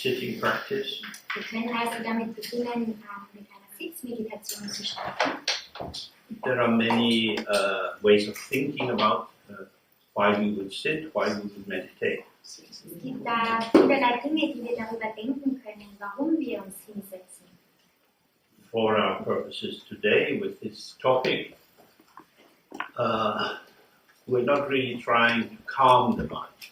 sitting practice. Wir können also damit beginnen, mit einer Sitzmeditation zu starten. There are many ways of thinking about why we would sit, why we would meditate. Es gibt da vielerlei Dinge, die wir darüber denken können, warum wir uns hinsetzen. For our purposes today with this topic, we're not really trying to calm the mind.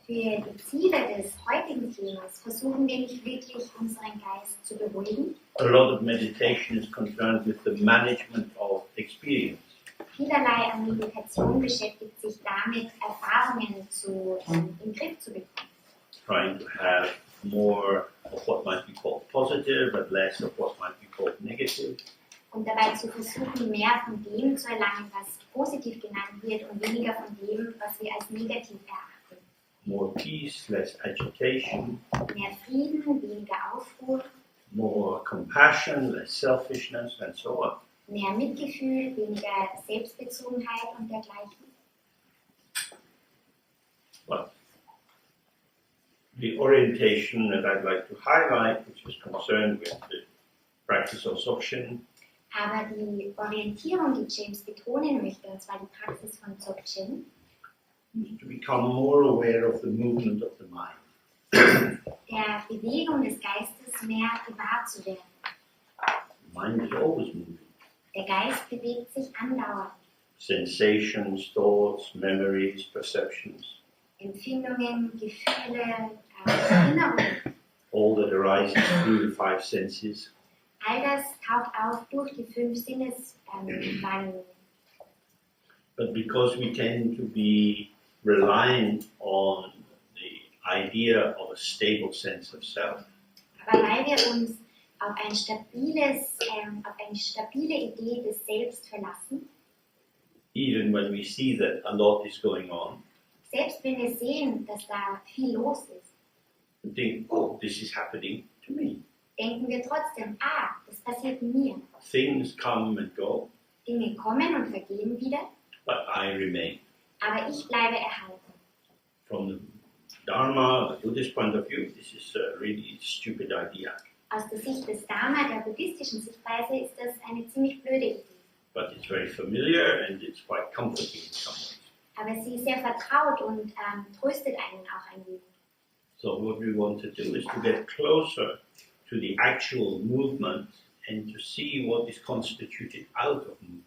Für die Ziele des heutigen Themas versuchen wir nicht wirklich, unseren Geist zu beruhigen. A lot of meditation is concerned with the management of experience. Vielerlei an Meditation beschäftigt sich damit, Erfahrungen in den Griff zu bekommen. Trying to have more of what might be called positive, but less of what might be called negative. Und dabei zu versuchen, mehr von dem zu erlangen, was positiv genannt wird und weniger von dem, was wir als negativ erachten. More peace, less agitation. Mehr Frieden, weniger Aufruhr. More compassion, less selfishness, and so on. Mehr Mitgefühl, weniger Selbstbezogenheit und dergleichen. But the orientation that I'd like to highlight, which is concerned with the practice of Dzogchen, Aber die Orientierung, die James betonen möchte, und zwar die Praxis von Dzogchen, is to become more aware of the movement of the mind. der Bewegung des Geistes mehr gewahr zu werden. The mind is always moving. Der Geist bewegt sich andauernd. Sensations, thoughts, memories, perceptions, Empfindungen, Gefühle, Erinnerungen, all that arises through the five senses. all das taucht auf durch die 5 Sinneswahrnehmungen. But because we tend to be reliant on the idea of a stable sense of self, Aber weil wir uns auf eine stabile Idee des Selbst verlassen, even when we see that a lot is going on, selbst wenn wir sehen, dass da viel los ist, we think, oh, this is happening to me. denken wir trotzdem, das passiert mir. Things come and go, Dinge kommen und vergehen wieder, but I remain. aber ich bleibe erhalten. From the Dharma, the Buddhist point of view, this is a really stupid idea. Aus der Sicht des Dharma, der buddhistischen Sichtweise, ist das eine ziemlich blöde Idee. But it's very familiar and it's quite comforting in some ways. Aber sie ist sehr vertraut und tröstet einen auch ein wenig. So what we want to do is to get closer to the actual movement and to see what is constituted out of movement.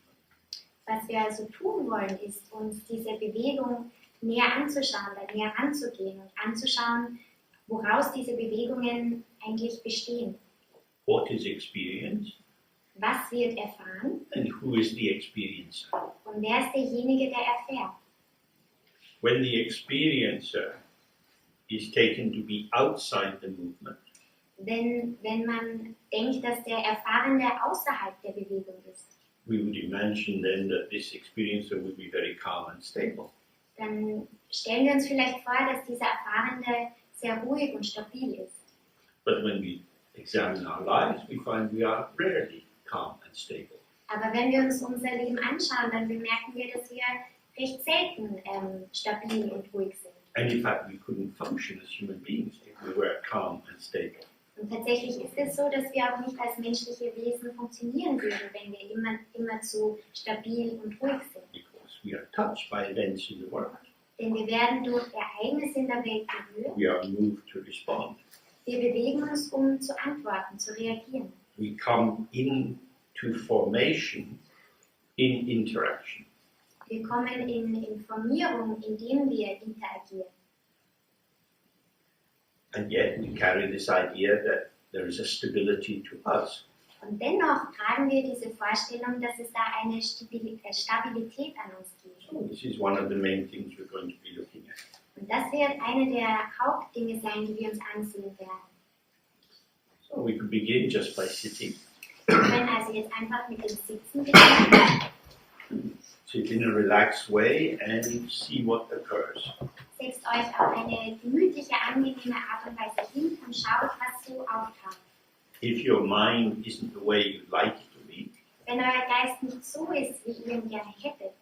Was wir also tun wollen, ist uns diese Bewegung näher anzuschauen, da näher ranzugehen und anzuschauen, woraus diese Bewegungen eigentlich bestehen. What is experience Was wird erfahren and who is the experiencer? und wer ist derjenige, der erfährt? When the experiencer is taken to be outside the movement, Wenn man denkt, dass der Erfahrene außerhalb der Bewegung ist, we would imagine then that this experiencer would be very calm and stable. dann stellen wir uns vielleicht vor, dass dieser Erfahrene sehr ruhig und stabil ist. But when we examine our lives, we find we are rarely calm and stable. Aber wenn wir uns unser Leben anschauen, dann bemerken wir, dass wir recht selten stabil und ruhig sind. And in fact, we couldn't function as human beings if we were calm and stable. Und tatsächlich ist es so, dass wir auch nicht als menschliche Wesen funktionieren würden, wenn wir immer zu stabil und ruhig sind. Because we are touched by events in the world. Denn wir werden durch Ereignisse in der Welt berührt. We are moved to respond. Wir bewegen uns, um zu antworten, zu reagieren. We come into formation in interaction. Wir kommen in Formierung, indem wir interagieren. And yet we carry this idea that there is a stability to us. Und dennoch tragen wir diese Vorstellung, dass es da eine Stabilität an uns gibt. So this is one of the main things we're going to be looking at. Und das wird eine der Hauptdinge sein, die wir uns ansehen werden. So we could begin just by sitting. Wir können also jetzt einfach mit dem Sitzen beginnen. Sit in a relaxed way and see what occurs. Setzt euch auf eine gemütliche, angenehme Art und Weise hin und schaut, was so auftaucht. If your mind isn't the way you'd like it to be, Wenn euer Geist nicht so ist, wie ihr ihn gerne hättet,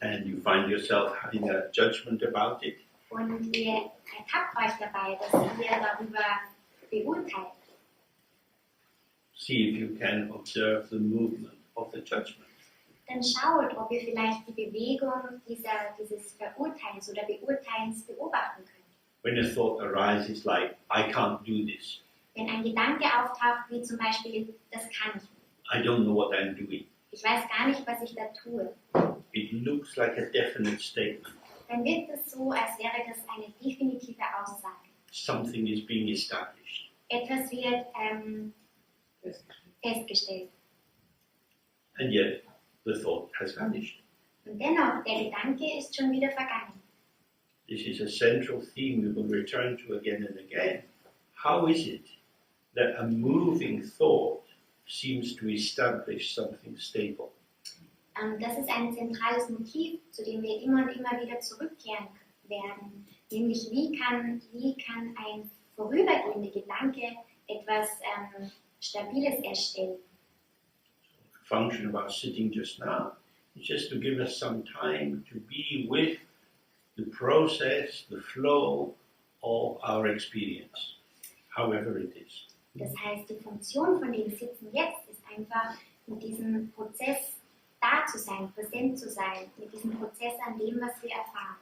and you find yourself having a judgment about it, Und ihr ertappt euch dabei, dass ihr darüber beurteilt. See if you can observe the movement of the judgment. Dann schaut, ob ihr vielleicht die Bewegung dieses Verurteilens oder Beurteilens beobachten könnt. When a thought arises like, I can't do this, Wenn ein Gedanke auftaucht, wie zum Beispiel, das kann ich nicht. I don't know what I'm doing, Ich weiß gar nicht, was ich da tue. it looks like a definite statement. Dann wirkt es so, als wäre das eine definitive Aussage. Something is being established. Etwas wird festgestellt. And yet, the thought has vanished. Und dennoch, der Gedanke ist schon wieder vergangen. This is a central theme we will return to again and again. How is it that a moving thought seems to establish something stable? Das ist ein zentrales Motiv, zu dem wir immer und immer wieder zurückkehren werden. Nämlich, wie kann ein vorübergehender Gedanke etwas Stabiles erstellen? The function of our sitting just now is just to give us some time to be with the process, the flow of our experience, however it is. Das heißt, die Funktion von dem Sitzen jetzt ist einfach, mit diesem Prozess da zu sein, präsent zu sein, mit diesem Prozess an dem, was wir erfahren.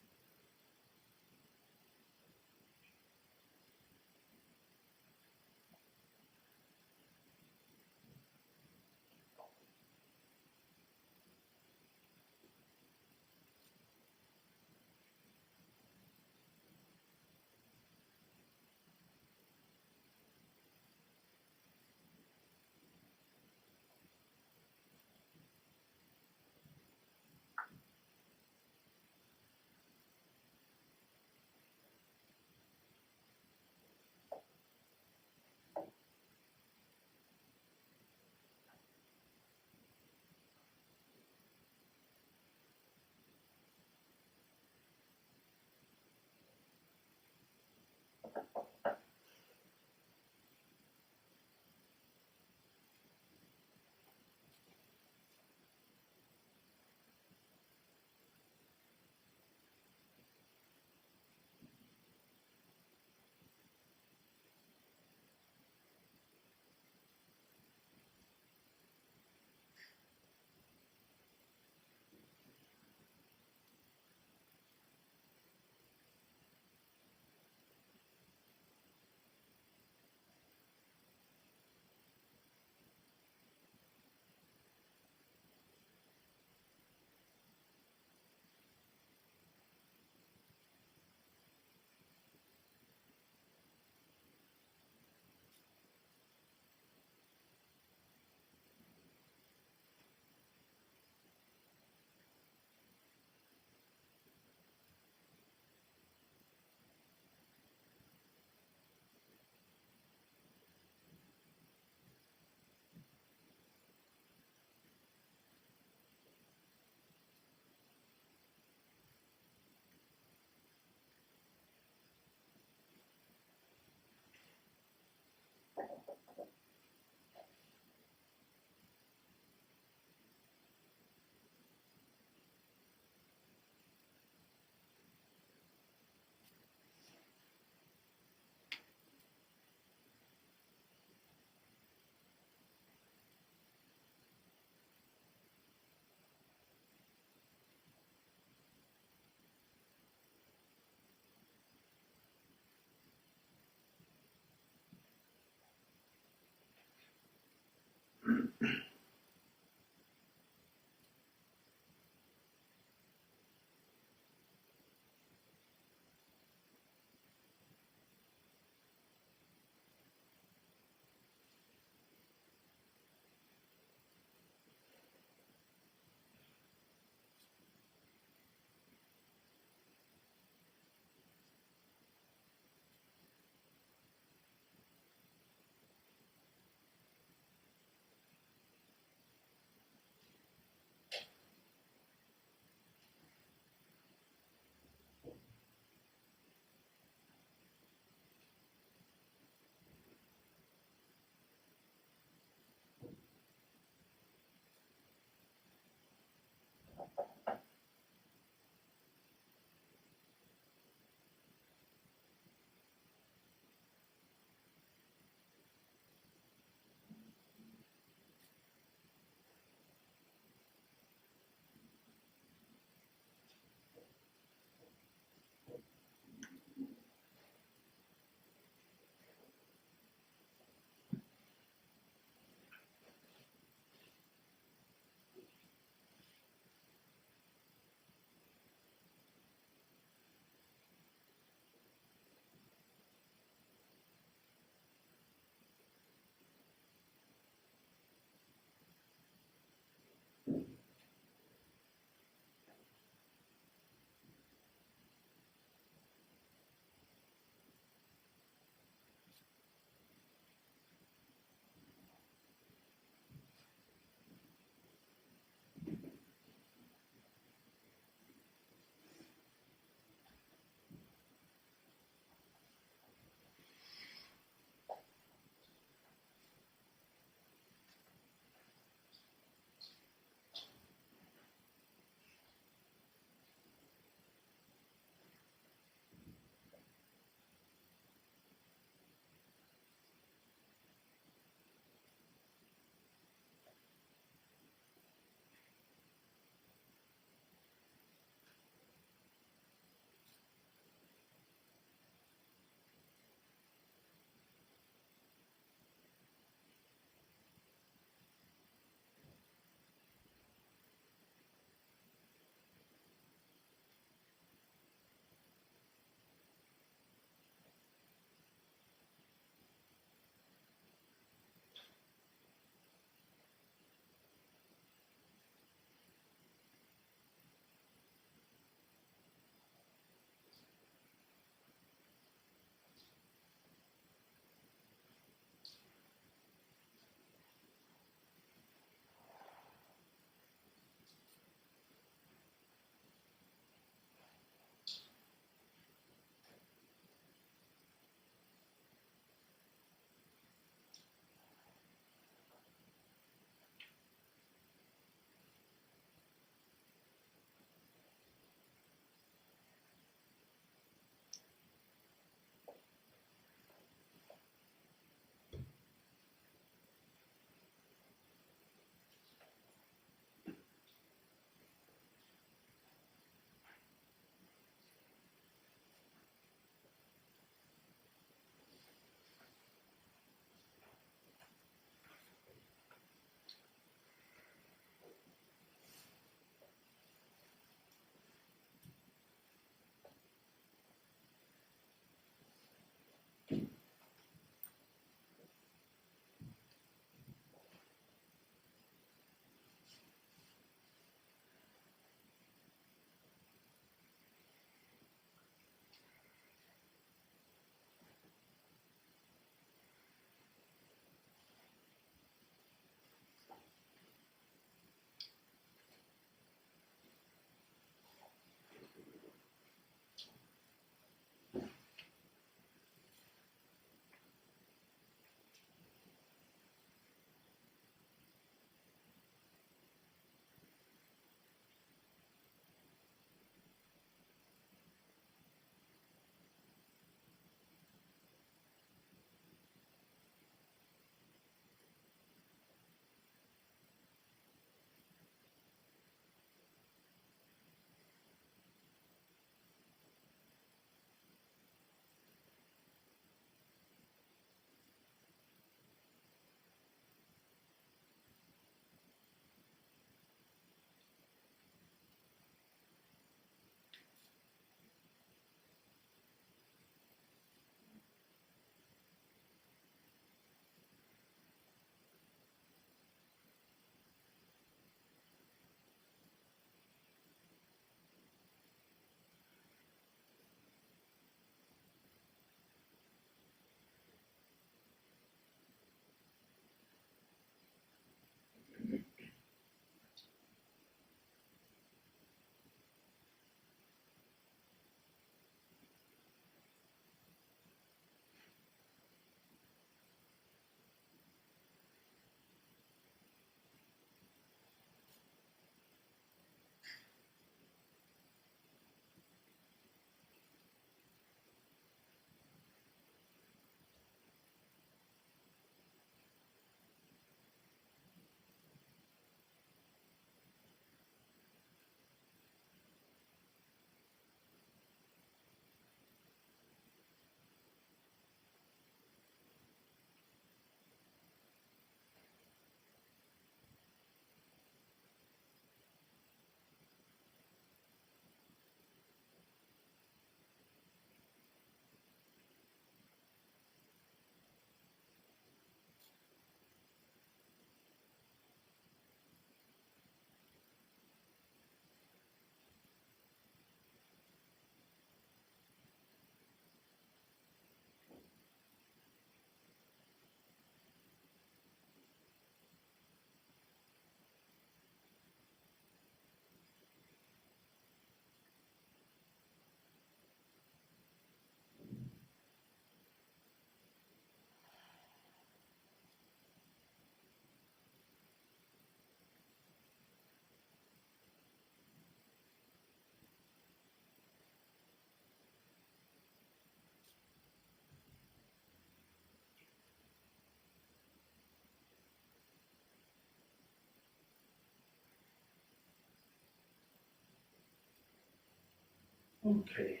Okay.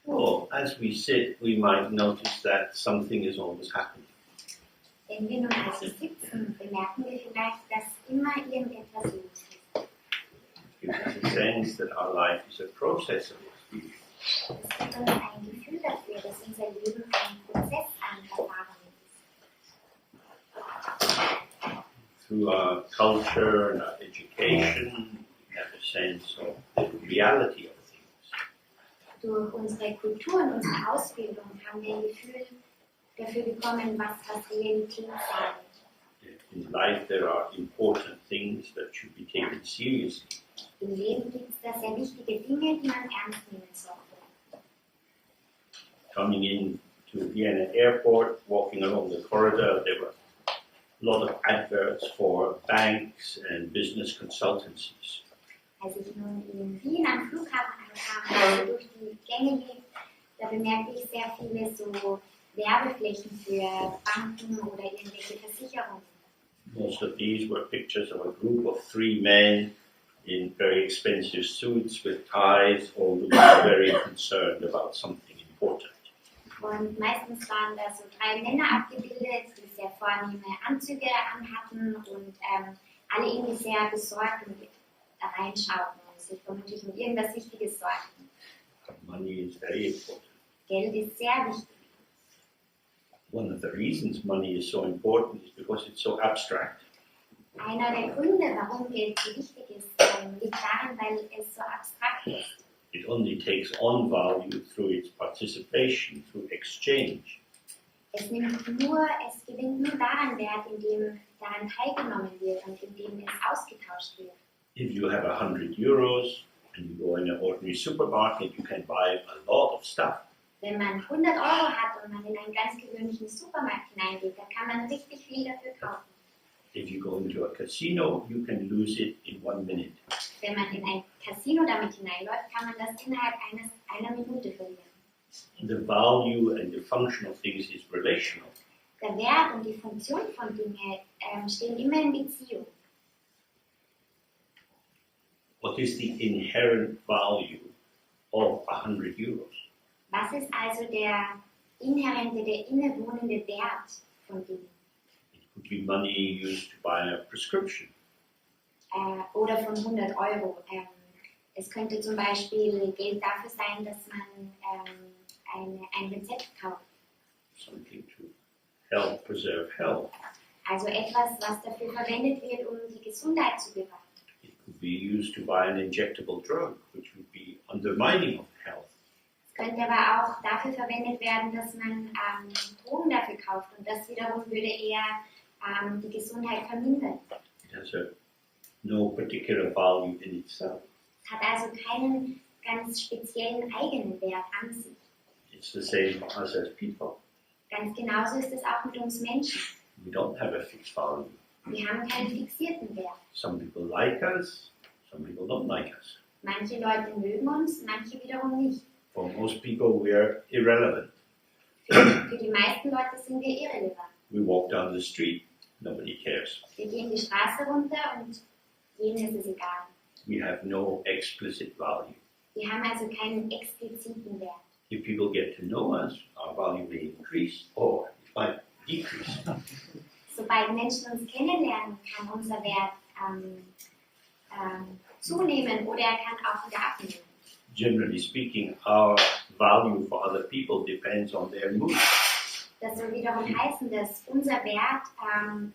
So, as we sit, we might notice that something is always happening. Wenn wir nun also sitzen, bemerken wir vielleicht, dass immer irgendetwas los ist. It gives us a sense that our life is a process of experience. Es gibt uns ein Gefühl dafür, dass unser Leben ein Prozess an Erfahrungen ist. Through our culture and our education, we have a sense of the reality of things. Durch unsere Kultur und unsere Ausbildung haben wir ein Gefühl dafür bekommen, was Realität sagt. In life, there are important things that should be taken seriously. Im Leben gibt es da sehr wichtige Dinge, die man ernst nehmen sollte. Coming in to Vienna airport, walking along the corridor, there were a lot of adverts for banks and business consultancies. Als ich nun in Wien am Flughafen ankam, also durch die Gänge lief, da bemerkte ich sehr viele so Werbeflächen für Banken oder irgendwelche Versicherungen. Most of these were pictures of a group of 3 men in very expensive suits with ties, all looking very concerned about something important. Und meistens waren da so 3 Männer abgebildet, die sehr vornehme Anzüge anhatten und alle irgendwie sehr besorgt und da reinschauten und sich vermutlich um irgendwas Wichtiges sorgten. Money is very important. Geld ist sehr wichtig. One of the reasons money is so important is because it's so abstract. Einer der Gründe, warum Geld so wichtig ist, liegt darin, weil es so abstrakt ist. It only takes on value through its participation, through exchange. Es gewinnt nur daran Wert, indem daran teilgenommen wird und indem es ausgetauscht wird. If you have 100 euros and you go in an ordinary supermarket, you can buy a lot of stuff. Wenn man 100 Euro hat und man in einen ganz gewöhnlichen Supermarkt hineingeht, dann kann man richtig viel dafür kaufen. If you go into a casino, you can lose it in 1 minute. Wenn man in ein Casino damit hineinläuft, kann man das innerhalb einer Minute verlieren. The value and the function of things is relational. Der Wert und die Funktion von Dingen stehen immer in Beziehung. What is the inherent value of 100 euros? Was ist also der inhärente, der innewohnende Wert von Dingen? It could be money used to buy a prescription. Oder von 100 Euro. Es könnte zum Beispiel Geld dafür sein, dass man ein Rezept kauft. Something to help preserve health. Also etwas, was dafür verwendet wird, um die Gesundheit zu bewahren. It could be used to buy an injectable drug, which would be undermining of health. Es könnte aber auch dafür verwendet werden, dass man Drogen dafür kauft und das wiederum würde eher die Gesundheit vermindern. It has no particular value in itself. Es hat also keinen ganz speziellen eigenen Wert an sich. It's the same for us as people. Ganz genauso ist es auch mit uns Menschen. We don't have a fixed value. Wir haben keinen fixierten Wert. Some people like us, some people don't like us. Manche Leute mögen uns, manche wiederum nicht. For most people, we are irrelevant. Für die meisten Leute sind wir irrelevant. We walk down the street, nobody cares. Wir gehen die Straße runter und jedem ist es egal. We have no explicit value. Wir haben also keinen expliziten Wert. If people get to know us, our value may increase or it might decrease. Sobald Menschen uns kennenlernen, kann unser Wert zunehmen oder er kann auch wieder abnehmen. Generally speaking, our value for other people depends on their mood. Das soll wiederum heißen, dass unser Wert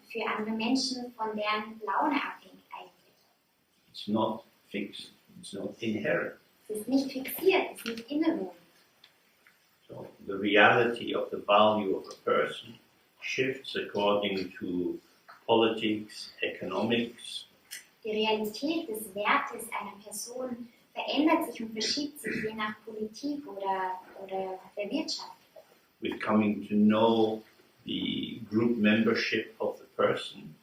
für andere Menschen von deren Laune abhängt eigentlich. It's not fixed, it's not inherent. Es ist nicht fixiert, es ist nicht innewohnend. So the reality of the value of a person shifts according to politics, economics. Die Realität des Wertes einer Person verändert sich und verschiebt sich je nach Politik oder der Wirtschaft. With coming to know the group membership of the person,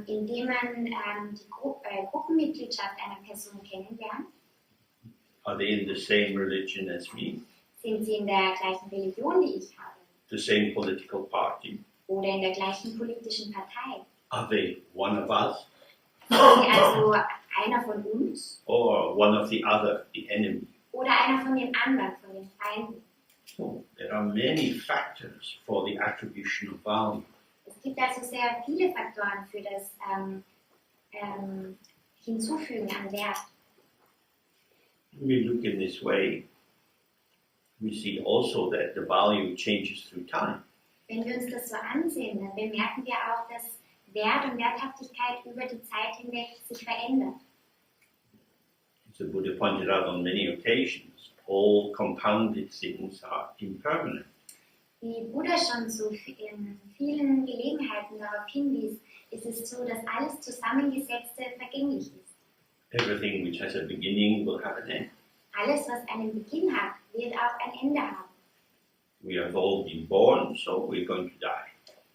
Indem man die Gruppenmitgliedschaft einer Person kennenlernt, are they in the same religion as me? sind sie in der gleichen Religion, die ich habe. the same political party? oder in der gleichen politischen Partei? Are they one of us Sind sie also einer von uns or one of the other, the enemy? oder einer von den anderen, von den Feinden? So there are many factors for the attribution of value. Es gibt also sehr viele Faktoren für das Hinzufügen an Wert. When we look in this way, we see also that the value changes through time. Wenn wir uns das so ansehen, dann bemerken wir auch, dass Wert und Werthaftigkeit über die Zeit hinweg sich verändert. As the Buddha pointed out on many occasions, all compounded things are impermanent. Wie Buddha schon so in vielen Gelegenheiten darauf hinwies, ist es so, dass alles Zusammengesetzte vergänglich ist. Everything which has a beginning will have an end. Alles, was einen Beginn hat, wird auch ein Ende haben. We have all been born, so we're going to die.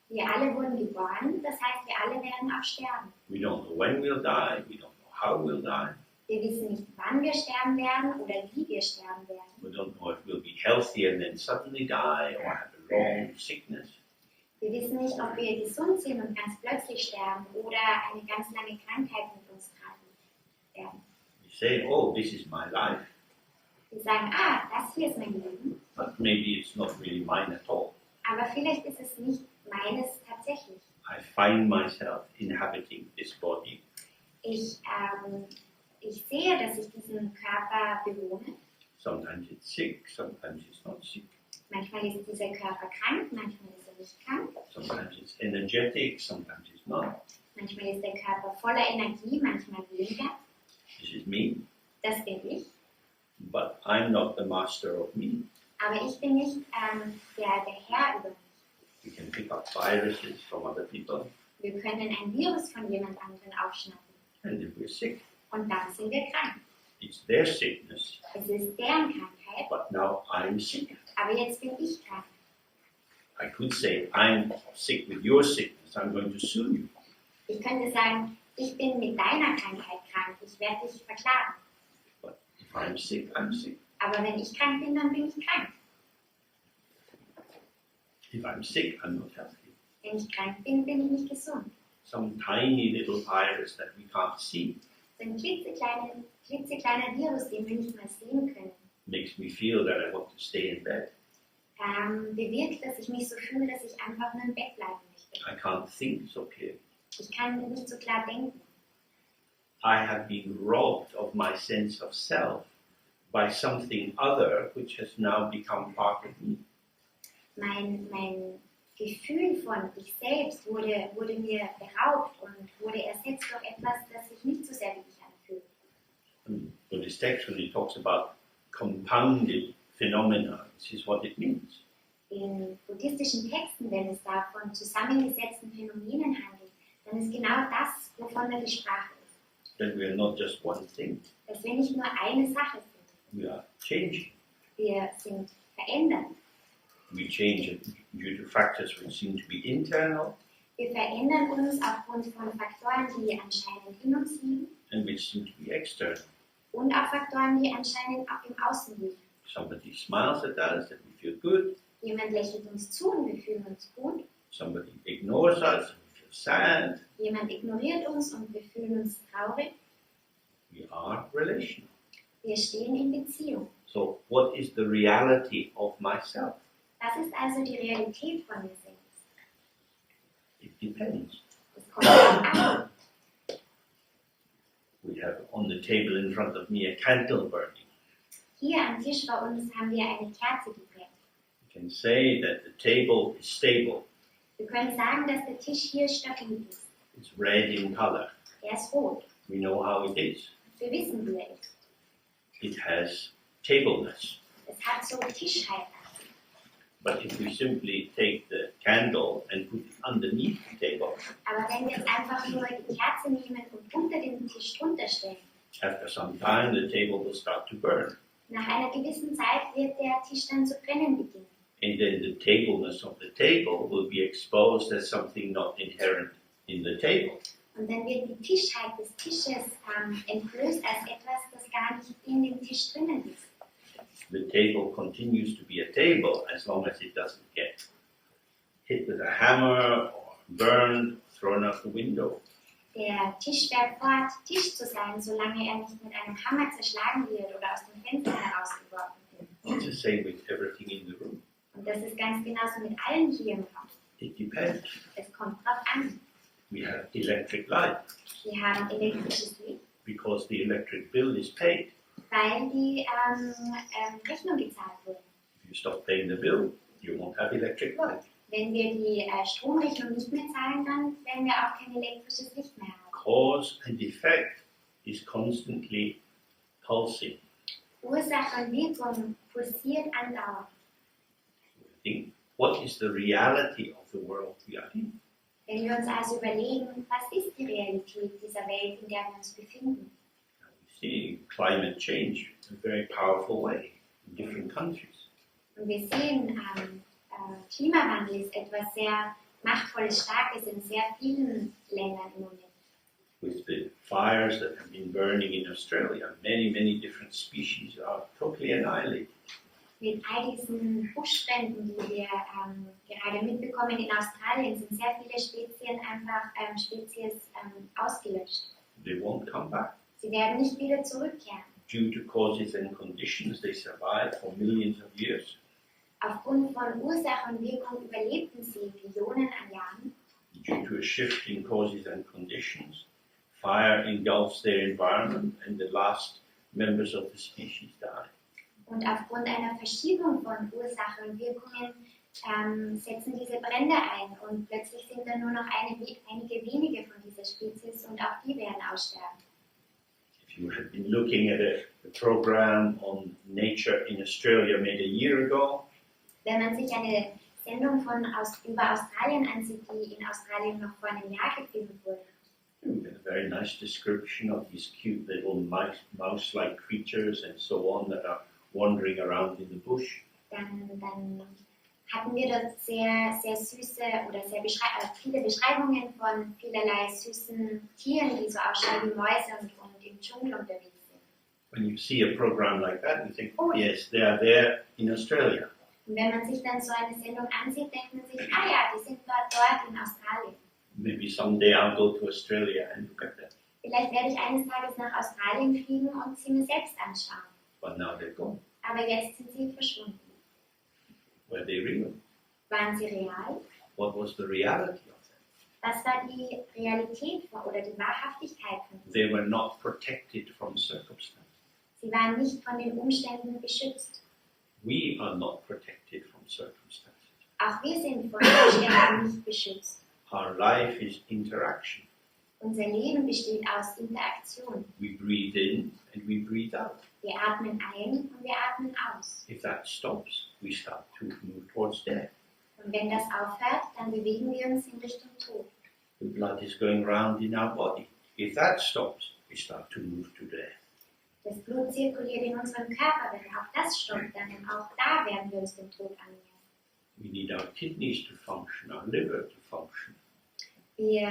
Wir alle wurden geboren, das heißt, wir alle werden auch sterben. We don't know when we'll die, we don't know how we'll die, Wir wissen nicht, wann wir sterben werden oder wie wir sterben werden. we don't know if we'll be healthy and then suddenly die or have a long sickness. Wir wissen nicht, ob wir gesund sind und ganz plötzlich sterben oder eine ganz lange Krankheit mit uns tragen werden. We say, oh, this is my life, Wir sagen, das hier ist mein Leben, but maybe it's not really mine at all. aber vielleicht ist es nicht meines tatsächlich. I find myself inhabiting this body. Ich sehe, dass ich diesen Körper bewohne. Sometimes it's sick, sometimes it's not sick. Manchmal ist dieser Körper krank, manchmal ist er nicht krank. Sometimes it's energetic, sometimes it's not. Manchmal ist der Körper voller Energie, manchmal weniger. This is me, Das bin ich. but I'm not the master of me. Aber ich bin nicht der Herr über mich. We can pick up viruses from other people, Wir können ein Virus von jemand anderem aufschnappen. and if we're sick, Und dann sind wir krank. it's their sickness, Es ist deren Krankheit, but now I'm sick. aber jetzt bin ich krank. I could say, I'm sick with your sickness, I'm going to sue you. Ich könnte sagen, ich bin mit deiner Krankheit krank, ich werde dich verklagen. But if I'm sick, I'm sick. Aber wenn ich krank bin, dann bin ich krank. If I'm sick, I'm not healthy. Wenn ich krank bin, bin ich nicht gesund. Some tiny little virus that we can't see So ein klitzekleiner Virus, den wir nicht mal sehen können, makes me feel that I want to stay in bed. bewirkt, dass ich mich so fühle, dass ich einfach nur im Bett bleiben möchte. I can't think so clearly. Ich kann nicht so klar denken. I have been robbed of my sense of self by something other which has now become part of me. Mein Gefühl von ich selbst wurde mir beraubt und wurde ersetzt durch etwas, das sich nicht so sehr wie ich anfühlt. And Buddhist text really talks about compounded phenomena. This is what it means. In buddhistischen Texten, wenn es da von zusammengesetzten Phänomenen handelt, dann ist genau das, wovon da die Sprache ist. That we are not just one thing, Dass wir nicht nur eine Sache sind. we are changing. Wir sind verändert. We change due to factors which seem to be internal Wir verändern uns aufgrund von Faktoren, die anscheinend in uns liegen and which seem to be external. und auch Faktoren, die anscheinend auch im Außen liegen. Somebody smiles at us and we feel good. Jemand lächelt uns zu und wir fühlen uns gut. Somebody ignores us and we feel sad. Jemand ignoriert uns und wir fühlen uns traurig. We are relational. Wir stehen in Beziehung. So what is the reality of myself? Das ist also die Realität von mir selbst. It depends. Es kommt darauf an. We have on the table in front of me a candle burning. Hier am Tisch bei uns haben wir eine Kerze, die brennt. We can say that the table is stable. Wir können sagen, dass der Tisch hier stabil ist. It's red in color. Er ist rot. We know how it is. Wir wissen, wie er ist. It has tableness. Es hat so Tischhalter. But if we simply take the candle and put it underneath the table, Aber wenn wir jetzt einfach nur die Kerze nehmen und unter den Tisch drunter stellen, after some time the table will start to burn. nach einer gewissen Zeit wird der Tisch dann zu brennen beginnen. And then the tableness of the table will be exposed as something not inherent in the table. Und dann wird die Tischheit des Tisches entblößt als etwas, das gar nicht in dem Tisch drinnen ist. The table continues to be a table as long as it doesn't get hit with a hammer or burned, thrown out the window. Der Tisch fährt fort, Tisch zu sein, solange er nicht mit einem Hammer zerschlagen wird oder aus dem Fenster herausgeworfen wird. It's the same with everything in the room. Und das ist ganz genauso mit allen hier im Raum. It depends. Es kommt drauf an. We have electric light Wir haben elektrisches Licht, because the electric bill is paid. weil die Rechnung gezahlt wurde. If you stop paying the bill, you won't have electric light. Wenn wir die Stromrechnung nicht mehr zahlen, dann werden wir auch kein elektrisches Licht mehr haben. Cause and effect is constantly pulsing. Ursache und Wirkung pulsiert andauernd. Think, what is the reality of the world we are in? Wenn wir uns also überlegen, was ist die Realität dieser Welt, in der wir uns befinden? We see climate change in a very powerful way in different countries. Und wir sehen, Klimawandel ist etwas sehr Machtvolles, Starkes in sehr vielen Ländern im Moment. With the fires that have been burning in Australia, many different species are totally annihilated. Mit all diesen Buschbränden, die wir gerade mitbekommen in Australien, sind sehr viele Spezies ausgelöscht. They won't come back. Sie werden nicht wieder zurückkehren. Due to causes and conditions, they survived for millions of years. Aufgrund von Ursache und Wirkung überlebten sie Millionen an Jahren. Due to a shift in causes and conditions, fire engulfs their environment and the last members of the species die. Und aufgrund einer Verschiebung von Ursache und Wirkungen setzen diese Brände ein und plötzlich sind dann nur noch einige wenige von dieser Spezies und auch die werden aussterben. If you had been looking at a program on nature in Australia made a year ago, Wenn man sich eine Sendung über Australien ansieht, die in Australien noch vor einem Jahr gefilmt wurde, you get a very nice description of these cute little mouse-like creatures and so on that are wandering around in the bush. dann hatten wir dort sehr süße oder viele Beschreibungen von vielerlei süßen Tieren, die so ausschauen wie Mäuse und im Dschungel unterwegs sind. When you see a program like that, you think, oh yes, they are there in Australia. Und wenn man sich dann so eine Sendung ansieht, denkt man sich, ah ja, die sind dort in Australien. Maybe someday I'll go to Australia and look at them. Vielleicht werde ich eines Tages nach Australien fliegen und sie mir selbst anschauen. But now they're gone. Aber jetzt sind sie verschwunden. Were they real? Waren sie real? What was the reality of them? Was war die Realität oder die Wahrhaftigkeit von ihnen? They were not protected from circumstance. Sie waren nicht von den Umständen beschützt. We are not protected from circumstances. Auch wir sind von Umständen nicht beschützt. Our life is interaction. Unser Leben besteht aus Interaktion. We breathe in and we breathe out. Wir atmen ein und wir atmen aus. If that stops, we start to move towards death. Und wenn das aufhört, dann bewegen wir uns in Richtung Tod. The blood is going round in our body. If that stops, we start to move to death. Das Blut zirkuliert in unserem Körper. Wenn auch das stoppt, dann auch da werden wir uns dem Tod annähern. We need our kidneys to function, our liver to function. Wir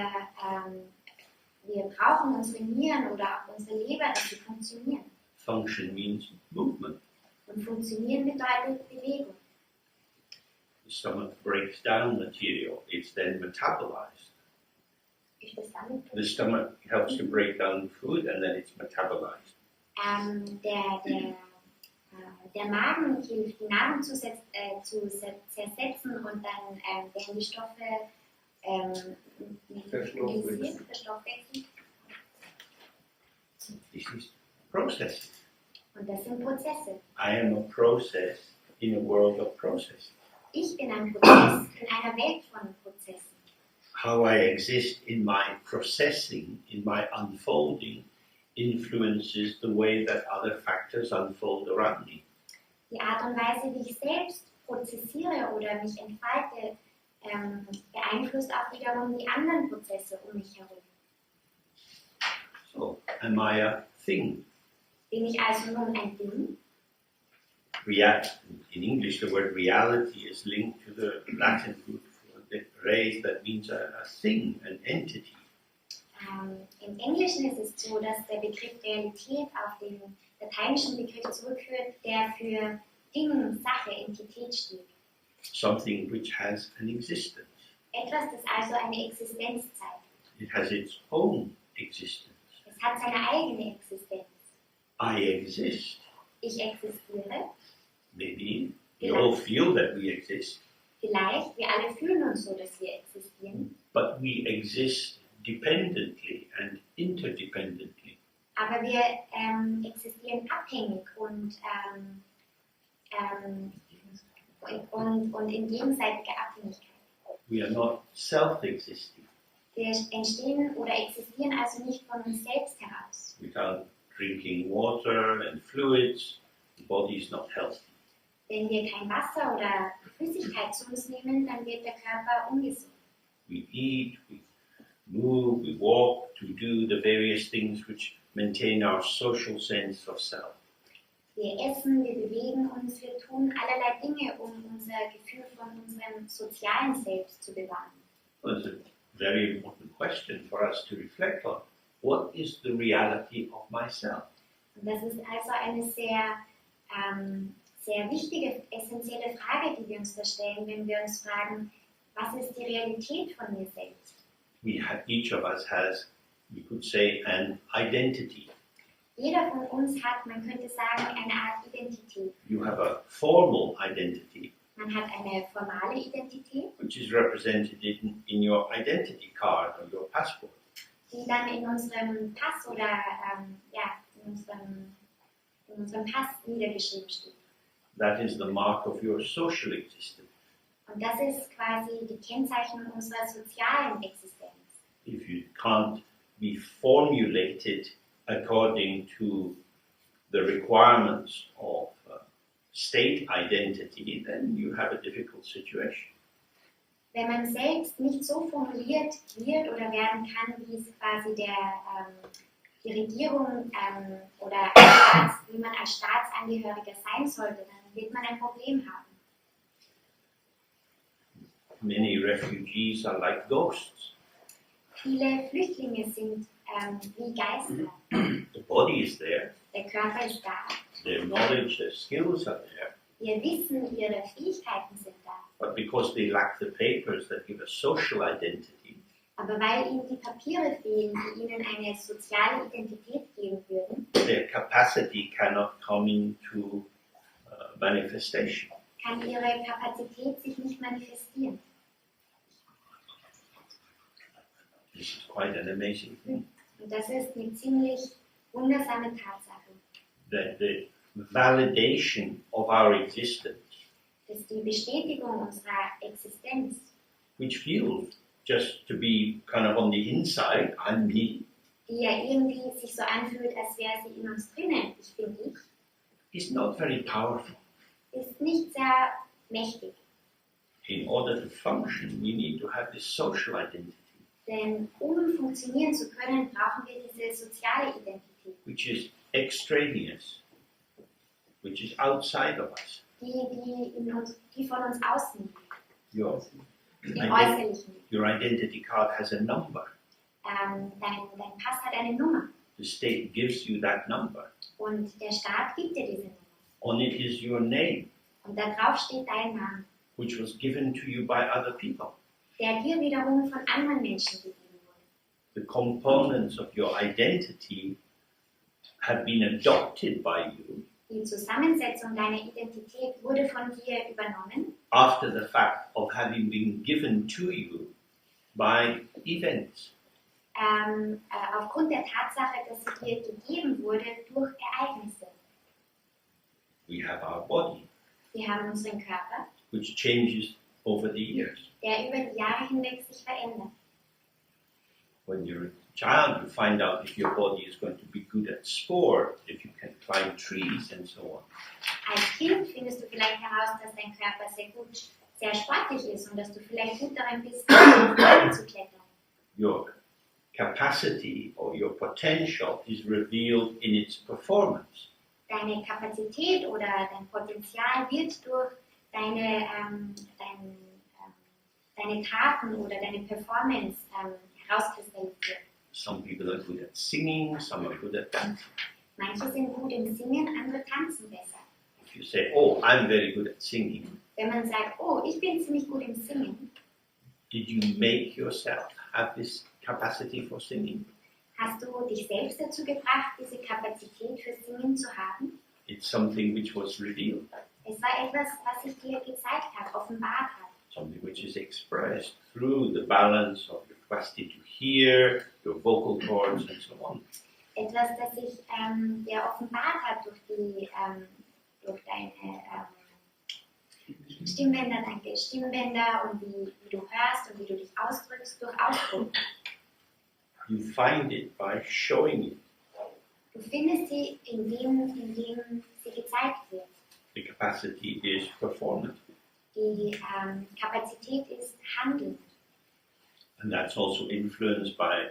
brauchen unsere Nieren oder auch unsere Leber, dass sie funktionieren. Function means movement. Und funktionieren bedeutet Bewegung. The stomach breaks down material. It's then metabolized. Ich das damit The stomach helps to break down food and then it's metabolized. Der Magen hilft, die Nahrung zu zersetzen und dann werden die Stoffe verstoffwechselt. This is processing. Und das sind Prozesse. I am a process in a world of process. Ich bin ein Prozess in einer Welt von Prozessen. How I exist in my processing, in my unfolding, influences the way that other factors unfold around me. Die Art und Weise, wie ich selbst prozessiere oder mich entfalte, beeinflusst auch wiederum die anderen Prozesse um mich herum. So, am I a thing? Bin ich also nun ein Ding? In English, the word reality is linked to the Latin root for the res, that means a thing, an entity. Im Englischen ist es so, dass der Begriff Realität auf den lateinischen Begriff zurückführt, der für Ding, Sache, Entität steht. something which has an existence. Etwas, das also eine Existenz zeigt. It has its own existence. Es hat seine eigene Existenz. I exist. Ich existiere. Maybe we all feel that we exist, Vielleicht, wir alle fühlen uns so, dass wir existieren. but we exist dependently and interdependently. Aber wir existieren abhängig und in gegenseitiger Abhängigkeit. We are not self-existing. Wir entstehen oder existieren also nicht von uns selbst heraus. Without drinking water and fluids, the body is not healthy. Wenn wir kein Wasser oder Flüssigkeit zu uns nehmen, dann wird der Körper ungesund. We eat, we move, we walk to do the various things which maintain our social sense of self. Wir essen, wir bewegen uns, wir tun allerlei Dinge, um unser Gefühl von unserem sozialen Selbst zu bewahren. Well, it's a very important question for us to reflect on. What is the reality of myself? Und das ist also eine sehr wichtige, essentielle Frage, die wir uns da stellen, wenn wir uns fragen, was ist die Realität von mir selbst? Each of us has, we could say, an identity. Jeder von uns hat, man könnte sagen, eine Art Identität. You have a formal identity, Man hat eine formale Identität, which is represented in your identity card or your passport. die dann in unserem Pass oder in unserem Pass niedergeschrieben steht. That is the mark of your social existence. Und das ist quasi die Kennzeichnung unserer sozialen Existenz. If you can't be formulated according to the requirements of state identity, then you have a difficult situation. Wenn man selbst nicht so formuliert wird oder werden kann, wie es quasi die Regierung oder wie man als Staatsangehöriger sein sollte, dann wird man ein Problem haben. Many refugees are like ghosts. Viele Flüchtlinge sind wie Geister. The body is there, Der Körper ist da. their knowledge, their skills are there, Ihr Wissen, ihre Fähigkeiten sind da. but because they lack the papers that give a social identity, Aber weil ihnen die Papiere fehlen, die ihnen eine soziale Identität geben würden, their capacity cannot come into manifestation. kann ihre Kapazität sich nicht manifestieren. This is quite an amazing thing. Und das ist eine ziemlich wundersame Tatsache, The validation of our existence, dass die Bestätigung unserer Existenz, which feels just to be kind of on the inside, I'm me, die ja irgendwie sich so anfühlt, als wäre sie in uns drinnen, ich bin ich, is not very powerful. ist nicht sehr mächtig. In order to function, we need to have this social identity, Denn um funktionieren zu können, brauchen wir diese soziale Identität, which is extraneous, which is outside of us. die von uns außen liegt, Your, im Äußerlichen. your identity card has a number. Dein Pass hat eine Nummer The state gives you that number. und der Staat gibt dir diese Nummer. On it is your name, Und da drauf steht dein Name, which was given to you by other people. der dir wiederum von anderen Menschen gegeben wurde. The components of your identity have been adopted by you Die Zusammensetzung deiner Identität wurde von dir übernommen, after the fact of having been given to you by events. Aufgrund der Tatsache, dass sie dir gegeben wurde durch Ereignisse. We have our body, Wir haben unseren Körper, which changes over the years. der über die Jahre hinweg sich verändert. When you're a child, you find out if your body is going to be good at sport, if you can climb trees and so on. Als Kind findest du vielleicht heraus, dass dein Körper sehr sportlich ist und dass du vielleicht gut darin bist, Bäume zu klettern. Your capacity or your potential is revealed in its performance. Deine Kapazität oder dein Potenzial wird durch deine Taten oder deine Performance herauskristallisiert. Some people are good at singing, some are good at dancing. Manche sind gut im Singen, andere tanzen besser. If you say, oh, I'm very good at singing, Wenn man sagt, oh, ich bin ziemlich gut im Singen, did you make yourself have this capacity for singing? hast du dich selbst dazu gebracht, diese Kapazität für Singen zu haben? It's something which was revealed, Es war etwas, was sich dir gezeigt hat, offenbart hat. something which is expressed through the balance of your capacity to hear, your vocal cords, and so on. Etwas, das sich dir offenbart hat durch deine Stimmbänder, danke, Stimmbänder und wie du hörst und wie du dich ausdrückst durch Ausdruck. You find it by showing it. Du findest sie, indem sie gezeigt wird. The capacity is performance. Die Kapazität ist handelnd. And that's also influenced by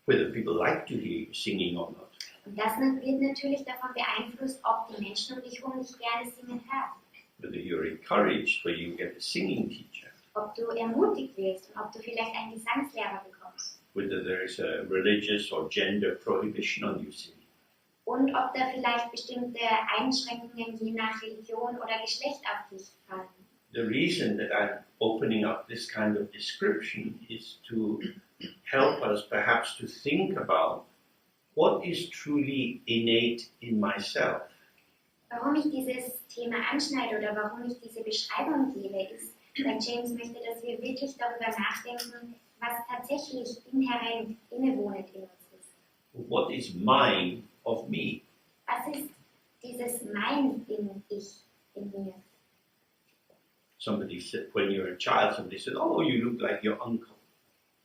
whether people like to hear you singing or not. Und das wird natürlich davon beeinflusst, ob die Menschen um dich herum dich gerne singen hören. Whether you're encouraged, whether you get a singing teacher, Ob du ermutigt wirst und ob du vielleicht einen Gesangslehrer bekommst. whether there is a religious or gender prohibition on you singing. Und ob da vielleicht bestimmte Einschränkungen je nach Religion oder Geschlecht auf dich fallen. The reason that I'm opening up this kind of description is to help us perhaps to think about what is truly innate in myself. Warum ich dieses Thema anschneide oder warum ich diese Beschreibung gebe, ist, weil James möchte, dass wir wirklich darüber nachdenken, was tatsächlich inhärent innewohnend in uns ist. What is mine of me? Was ist dieses Mein in mir? Somebody said, when you're a child, somebody said, oh, you look like your uncle.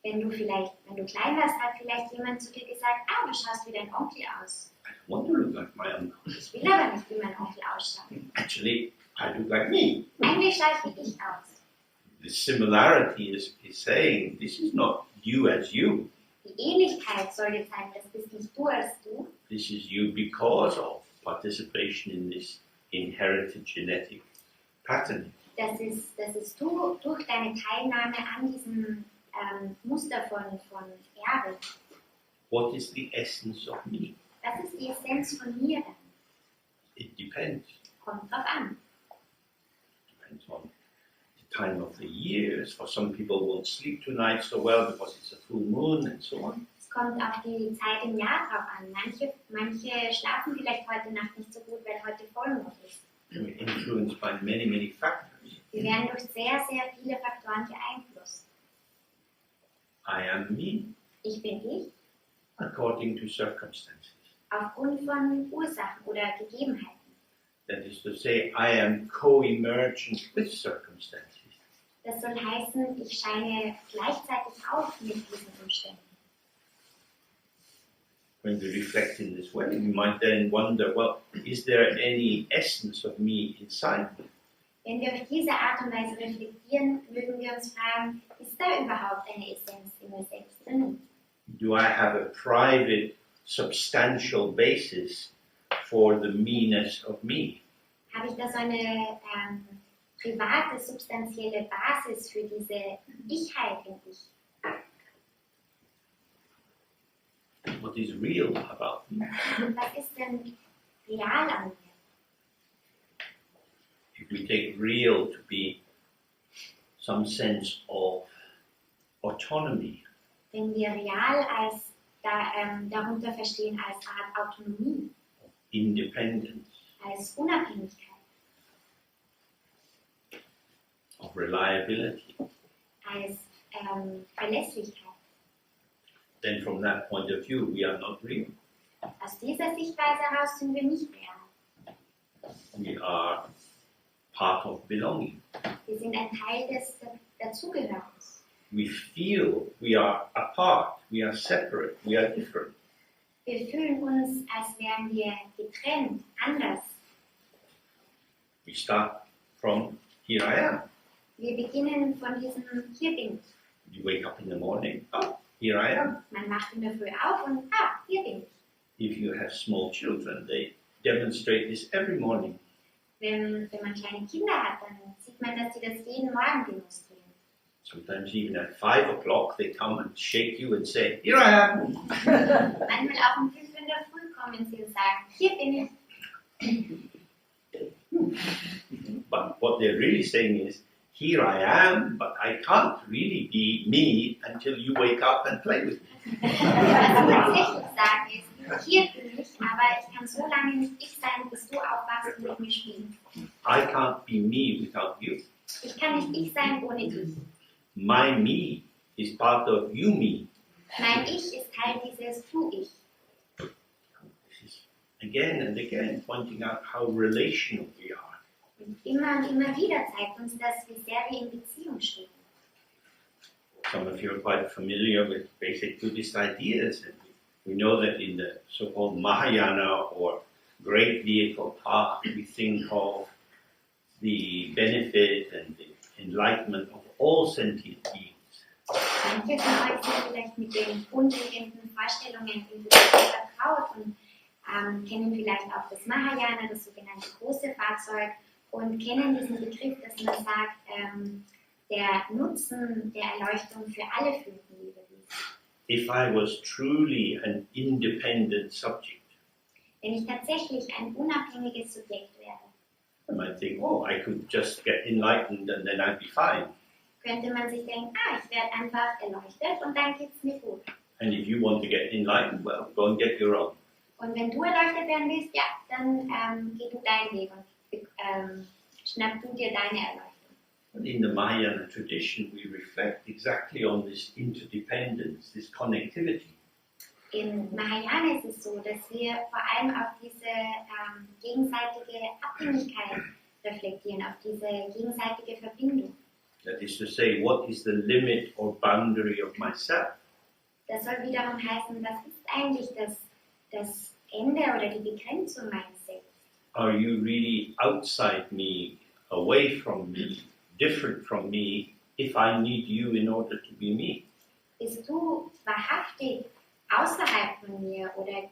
Wenn du klein warst, hat vielleicht jemand zu dir gesagt, du schaust wie dein Onkel aus. I don't want to look like my uncle. Ich will aber nicht wie mein Onkel ausschauen. Actually, I look like me. Eigentlich schaue ich wie ich aus. The similarity is saying, this is not you as you. Die Ähnlichkeit soll dir zeigen, das bist nicht du als du. This is you because of participation in this inherited genetic pattern. Das ist du durch deine Teilnahme an diesem Muster von Erbe. What is the essence of me? Das ist die Essenz von mir dann. It depends. Kommt drauf an. Depends on the time of the years. For some people won't sleep tonight so well because it's a full moon and so on. Es kommt auf die Zeit im Jahr drauf an. Manche schlafen vielleicht heute Nacht nicht so gut, weil heute Vollmond ist. We're influenced by many, many factors. Wir werden durch sehr, sehr viele Faktoren beeinflusst. I am me Ich bin ich according to circumstances. aufgrund von Ursachen oder Gegebenheiten. That is to say, I am co-emergent with circumstances. Das soll heißen, ich scheine gleichzeitig auf mit diesen Umständen. When we reflect in this way, we might then wonder, well, is there any essence of me inside me? Wenn wir auf diese Art und Weise reflektieren, mögen wir uns fragen, ist da überhaupt eine Essenz in mir selbst drinnen? Do I have a private, substantial basis for the me-ness of me? Habe ich da so eine private, substanzielle Basis für diese Ichheit in ich? What is real about me? Was ist denn real an mir? If we take real to be some sense of autonomy, Wenn wir real als darunter verstehen als Art Autonomie, of independence, als Unabhängigkeit, of reliability, als Verlässlichkeit. then from that point of view, we are not real. Aus dieser Sichtweise heraus sind wir nicht real. We are part of belonging. Wir sind ein Teil des Dazugehörens. We feel we are apart, we are separate, we are different. Wir fühlen uns, als wären wir getrennt, anders. We start from here I am. Wir beginnen von diesem Hier bin ich. You wake up in the morning, oh, here I am. Man wacht in der Früh auf und hier bin ich. If you have small children, they demonstrate this every morning. Wenn man kleine Kinder hat, dann sieht man, dass sie das jeden Morgen demonstrieren. Sometimes even at 5 o'clock, they come and shake you and say, here I am. Manchmal auch um 5 in der Früh kommen sie und sagen, hier bin ich. But what they're really saying is, here I am, but I can't really be me until you wake up and play with me. Was sie tatsächlich sagen ist, hier bin ich, aber ich kann so lange nicht ich sein, bis du aufwachst und mit mir spielst. I can't be me without you. Ich kann nicht ich sein ohne dich. My me is part of you me. Mein Ich ist Teil dieses Du-Ich. This is again and again pointing out how relational we are. Und immer wieder zeigt uns das, wie sehr wir in Beziehung stehen. Some of you are quite familiar with basic Buddhist ideas. And we know that in the so-called Mahayana or Great Vehicle Path, we think of the benefit and the enlightenment of all sentient beings. Manche von euch sind vielleicht mit den grundlegenden Vorstellungen im Buddhismus vertraut und kennen vielleicht auch das Mahayana, das sogenannte große Fahrzeug, und kennen diesen Begriff, dass man sagt, der Nutzen der Erleuchtung für alle fühlenden Lebewesen. If I was truly an independent subject, Wenn ich tatsächlich ein unabhängiges Subjekt wäre, I might think, oh, I could just get enlightened and then I'd be fine. könnte man sich denken, ich werde einfach erleuchtet und dann geht es mir gut. And if you want to get enlightened, well, go and get your own. Und wenn du erleuchtet werden willst, ja, dann geh du deinen Weg und schnapp du dir deine Erleuchtung. And in the Mahayana tradition, we reflect exactly on this interdependence, this connectivity. In Mahayana ist es so, dass wir vor allem auf diese gegenseitige Abhängigkeit reflektieren, auf diese gegenseitige Verbindung. That is to say, what is the limit or boundary of myself? Das soll wiederum heißen, was ist eigentlich das Ende oder die Begrenzung meines Selbst? Are you really outside me, away from me, different from me, if I need you in order to be me? Bist du wahrhaftig außerhalb von mir oder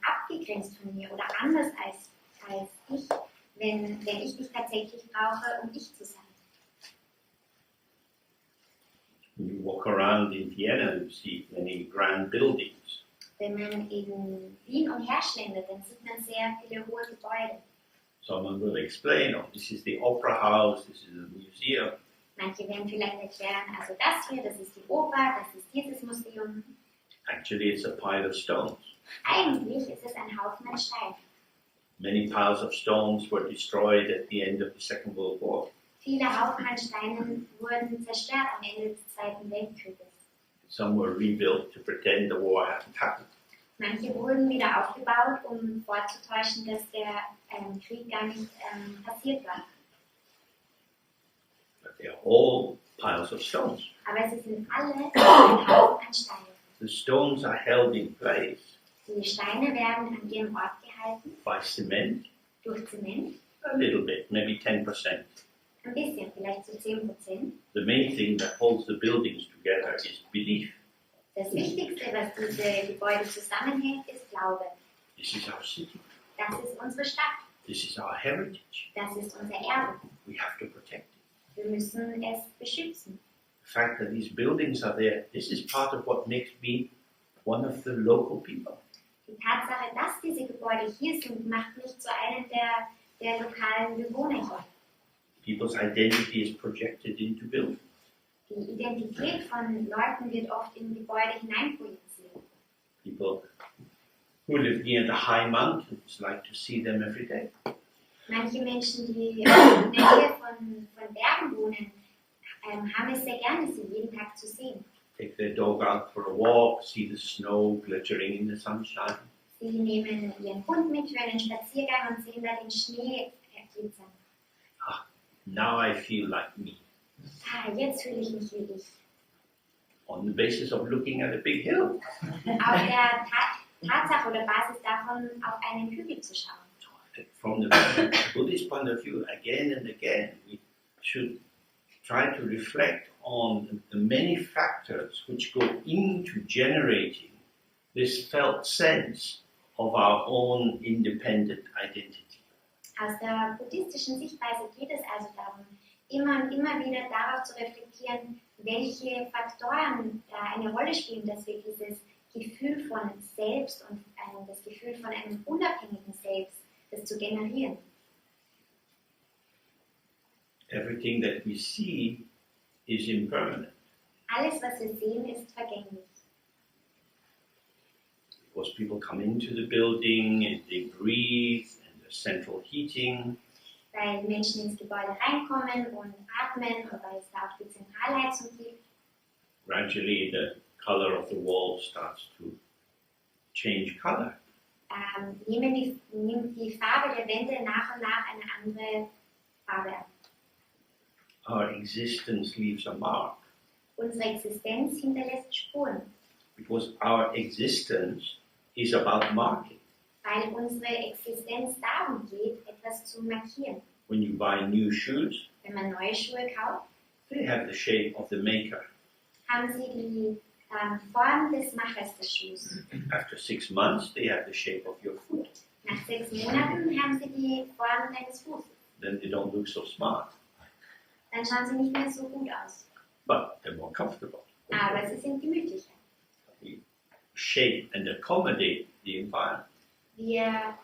abgegrenzt von mir oder anders als ich, wenn ich dich tatsächlich brauche, um ich zu sein? When you walk around in Vienna, you see many grand buildings. Wenn man in Wien umherschlendert, dann sieht man sehr viele hohe Gebäude. Someone will explain, oh, this is the opera house, this is a museum. Manche werden vielleicht erklären, also das hier, das ist die Oper, das ist dieses Museum. Actually, it's a pile of stones. Eigentlich ist es ein Haufen an Steinen. Many piles of stones were destroyed at the end of the Second World War. Viele Haufen an Steinen wurden zerstört am Ende des Zweiten Weltkrieges. Some were rebuilt to pretend the war hadn't happened. Manche wurden wieder aufgebaut, um vorzutäuschen, dass der Krieg gar nicht passiert war. But they are all piles of stones. Aber sie sind alle ein Haufen an Steinen. The stones are held in place Die Steine werden an ihrem Ort gehalten by cement, durch Zement, a little bit, maybe 10%. ein bisschen, vielleicht zu 10%. The main thing that holds the buildings together is belief. Das Wichtigste, was diese Gebäude zusammenhält, ist Glaube. This is our city. Das ist unsere Stadt. This is our heritage. Das ist unser Erbe. We have to protect it. Wir müssen es beschützen. The fact that these buildings are there, this is part of what makes me one of the local people. Die Tatsache, dass diese Gebäude hier sind, macht mich zu einem der lokalen Bewohner hier. People's identity is projected into buildings. Die Identität von Leuten wird oft in Gebäude hineinprojiziert. People who live near the high mountains like to see them every day. Manche Menschen, die in der Nähe von Bergen wohnen, haben es sehr gerne, sie jeden Tag zu sehen. Take their dog out for a walk, see the snow glittering in the sunshine. Sie nehmen ihren Hund mit für einen Spaziergang und sehen da den Schnee glitzern. Now I feel like me. Jetzt fühle ich mich wie ich. On the basis of looking at a big hill. Auf der Tatsache oder Basis davon, auf einen Hügel zu schauen. From the Buddhist point of view, again and again, we should try to reflect on the many factors which go into generating this felt sense of our own independent identity. Aus der buddhistischen Sichtweise geht es also darum, immer und immer wieder darauf zu reflektieren, welche Faktoren da eine Rolle spielen, dass wir dieses Gefühl von Selbst und das Gefühl von einem unabhängigen Selbst, das zu generieren. Everything that we see is impermanent. Alles, was wir sehen, ist vergänglich. Because people come into the building and they breathe and there's central heating. Weil Menschen ins Gebäude reinkommen und atmen und weil es da auch die Zentralheizung gibt. Gradually the color of the wall starts to change color. Nimmt die Farbe der Wände nach und nach eine andere Farbe an. Our existence leaves a mark. Unsere Existenz hinterlässt Spuren. Because our existence is about marking. Weil unsere Existenz darum geht, etwas zu markieren. When you buy new shoes, Wenn man neue Schuhe kauft, they have the shape of the maker. haben sie die Form des Machers des Schuhs. After 6 months, they have the shape of your foot. Nach 6 Monaten haben sie die Form deines Fußes. Then they don't look so smart, Dann schauen sie nicht mehr so gut aus. but they're more comfortable. Aber sie sind gemütlicher. We shape and accommodate the environment. Wir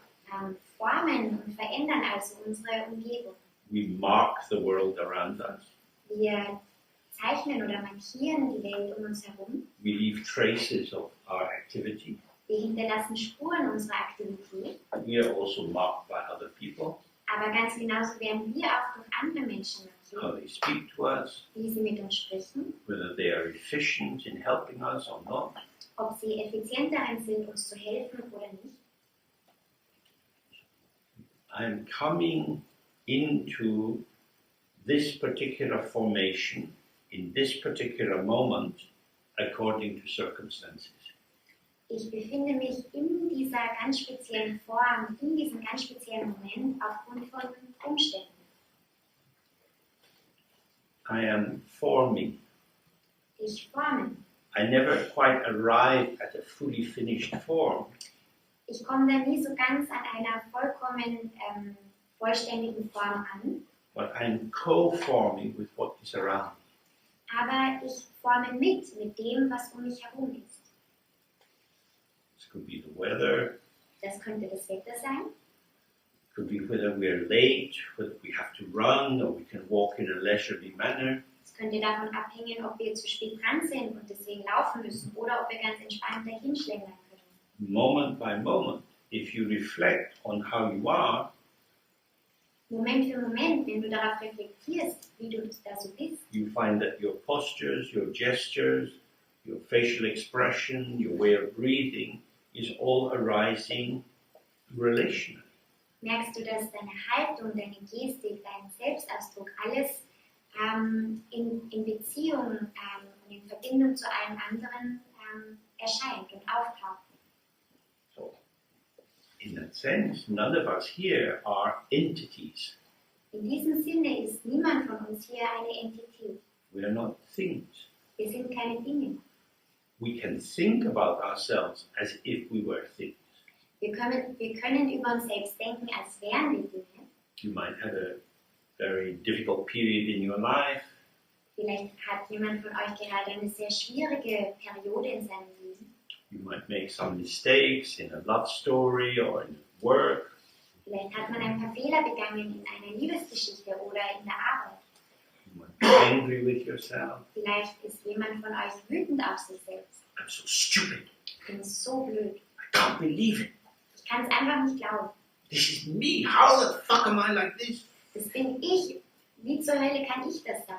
formen und verändern also unsere Umgebung. We mark the world around us. Wir zeichnen oder markieren die Welt um uns herum. We leave traces of our activity. Wir hinterlassen Spuren unserer Aktivität. We are also marked by other people, Aber ganz genauso werden wir auch durch andere Menschen how markiert, they speak to us, wie sie mit uns sprechen, whether they are efficient in helping us or not. ob sie effizient darin sind, uns zu helfen oder nicht. I'm coming into this particular formation in this particular moment according to circumstances. Ich befinde mich in dieser ganz speziellen Form, in diesem ganz speziellen Moment aufgrund von Umständen. I am forming. Ich forme. I never quite arrive at a fully finished form, Ich komme da nie so ganz an einer vollkommen vollständigen Form an, but I'm co-forming with what is around me. aber ich forme mit dem, was um mich herum ist. This could be the weather, Das könnte das Wetter sein, it could be whether we're late, whether we have to run, or we can walk in a leisurely manner. es könnte davon abhängen, ob wir zu spät dran sind und deswegen laufen müssen oder ob wir ganz entspannt dahin schlendern können. Moment by moment, if you reflect on how you are, Moment für Moment, wenn du darauf reflektierst, wie du da so bist, you find that your postures, your gestures, your facial expression, your way of breathing is all arising relationally. merkst du, dass deine Haltung, deine Gestik, dein Selbstausdruck, alles in Beziehung und in Verbindung zu allen anderen erscheint und auftaucht. So, in that sense, none of us here are entities. In diesem Sinne ist niemand von uns hier eine Entität. We are not things. Wir sind keine Dinge. We can think about ourselves as if we were things. Wir können über uns selbst denken, als wären wir Dinge. You might have a very difficult period in your life. Vielleicht hat jemand von euch gerade eine sehr schwierige Periode in seinem Leben. You might make some mistakes in a love story or in work. Vielleicht hat man ein paar Fehler begangen in einer Liebesgeschichte oder in der Arbeit. You might be angry with yourself. Vielleicht ist jemand von euch wütend auf sich selbst. I'm so stupid. Ich bin so blöd. I can't believe it. Ich kann es einfach nicht glauben. This is me. How the fuck am I like this? Das bin ich. Wie zur Hölle kann ich das sein?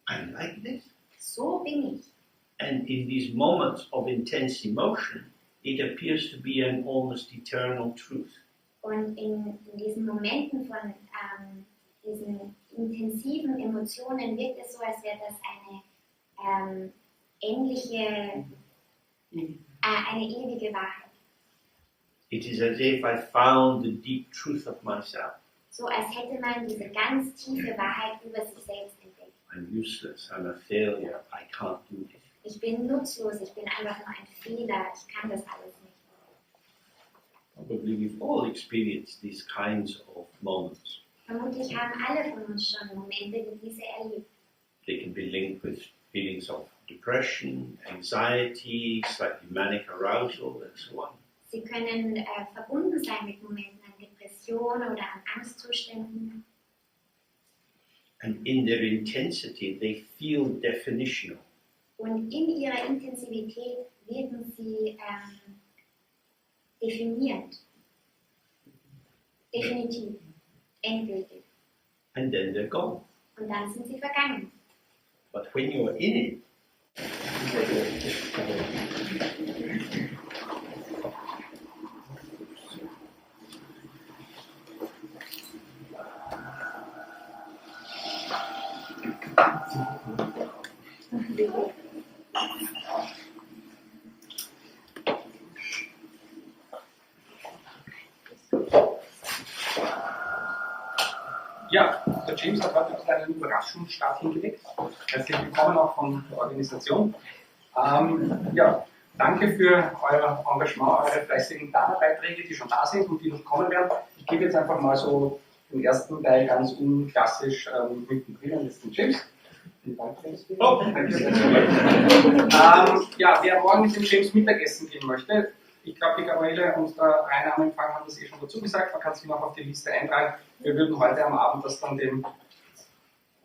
I'm like this. So bin ich. And in these moments of intense emotion, it appears to be an almost eternal truth. Und in diesen Momenten von diesen intensiven Emotionen wirkt es so, als wäre das eine eine ewige Wahrheit. It is as if I found the deep truth of myself. So als hätte man diese ganz tiefe Wahrheit über sich selbst entdeckt. I'm useless. I'm a failure. I can't do this. Ich bin nutzlos, ich bin einfach nur ein Fehler, ich kann das alles nicht. Probably we've all experienced these kinds of moments. Vermutlich haben alle von uns schon Momente wie diese erlebt. They can be linked with feelings of depression, anxiety, slightly manic arousal, and so on. Sie können verbunden sein mit Momenten an Depression oder an Angstzuständen. And in their intensity, they feel definitional. Und in ihrer Intensivität wirken sie definiert, definitiv, endgültig. And then they're gone. Und dann sind sie vergangen. But when you're in it, Ja, der James hat heute einen kleinen Überraschungsstart hingelegt. Herzlich willkommen auch von der Organisation. Ja, danke für euer Engagement, eure fleißigen Dana-Beiträge, die schon da sind und die noch kommen werden. Ich gebe jetzt einfach mal so den ersten Teil ganz unklassisch mittendrin an den James. Vielen Dank, James. Oh, ja, wer morgen mit dem James Mittagessen gehen möchte, ich glaube, die Gabriele und der Rainer am Empfang haben das schon dazu gesagt, man kann sich noch auf die Liste eintragen. Wir würden heute am Abend das dann dem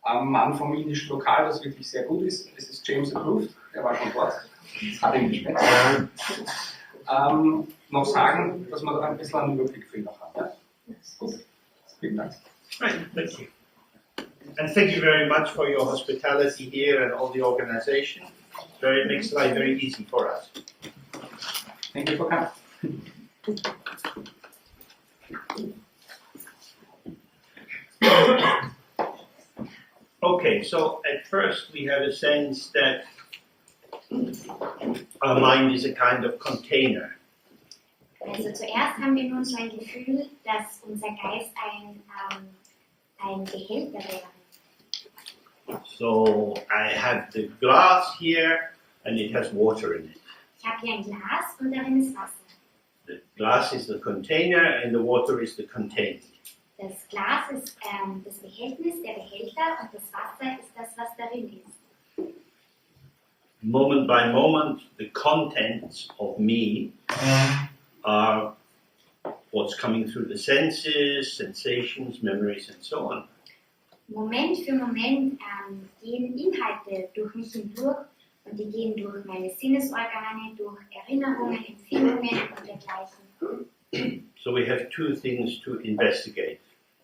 Mann vom indischen Lokal, das wirklich sehr gut ist, das ist James approved, der war schon dort, das hat ihm geschmeckt, noch sagen, dass man da ein bisschen einen Überblick für ihn noch hat. Ja? Gut, vielen Dank. Right, thank you. And thank you very much for your hospitality here and all the organization. It makes life very easy for us. Thank you for coming. Okay, so at first we have a sense that our mind is a kind of container. Also zuerst haben wir nun so ein Gefühl, dass unser Geist ein Behälter wäre. So I have the glass here and it has water in it. Ich habe hier ein Glas und darin ist Wasser. The glass is the container and the water is the contained. Das Glas ist das Behältnis, der Behälter, und das Wasser ist das, was darin ist. Moment by moment, the contents of me are what's coming through the senses, sensations, memories and so on. Moment für Moment gehen Inhalte durch mich hindurch und die gehen durch meine Sinnesorgane, durch Erinnerungen, Empfindungen und dergleichen. So we have two things to investigate.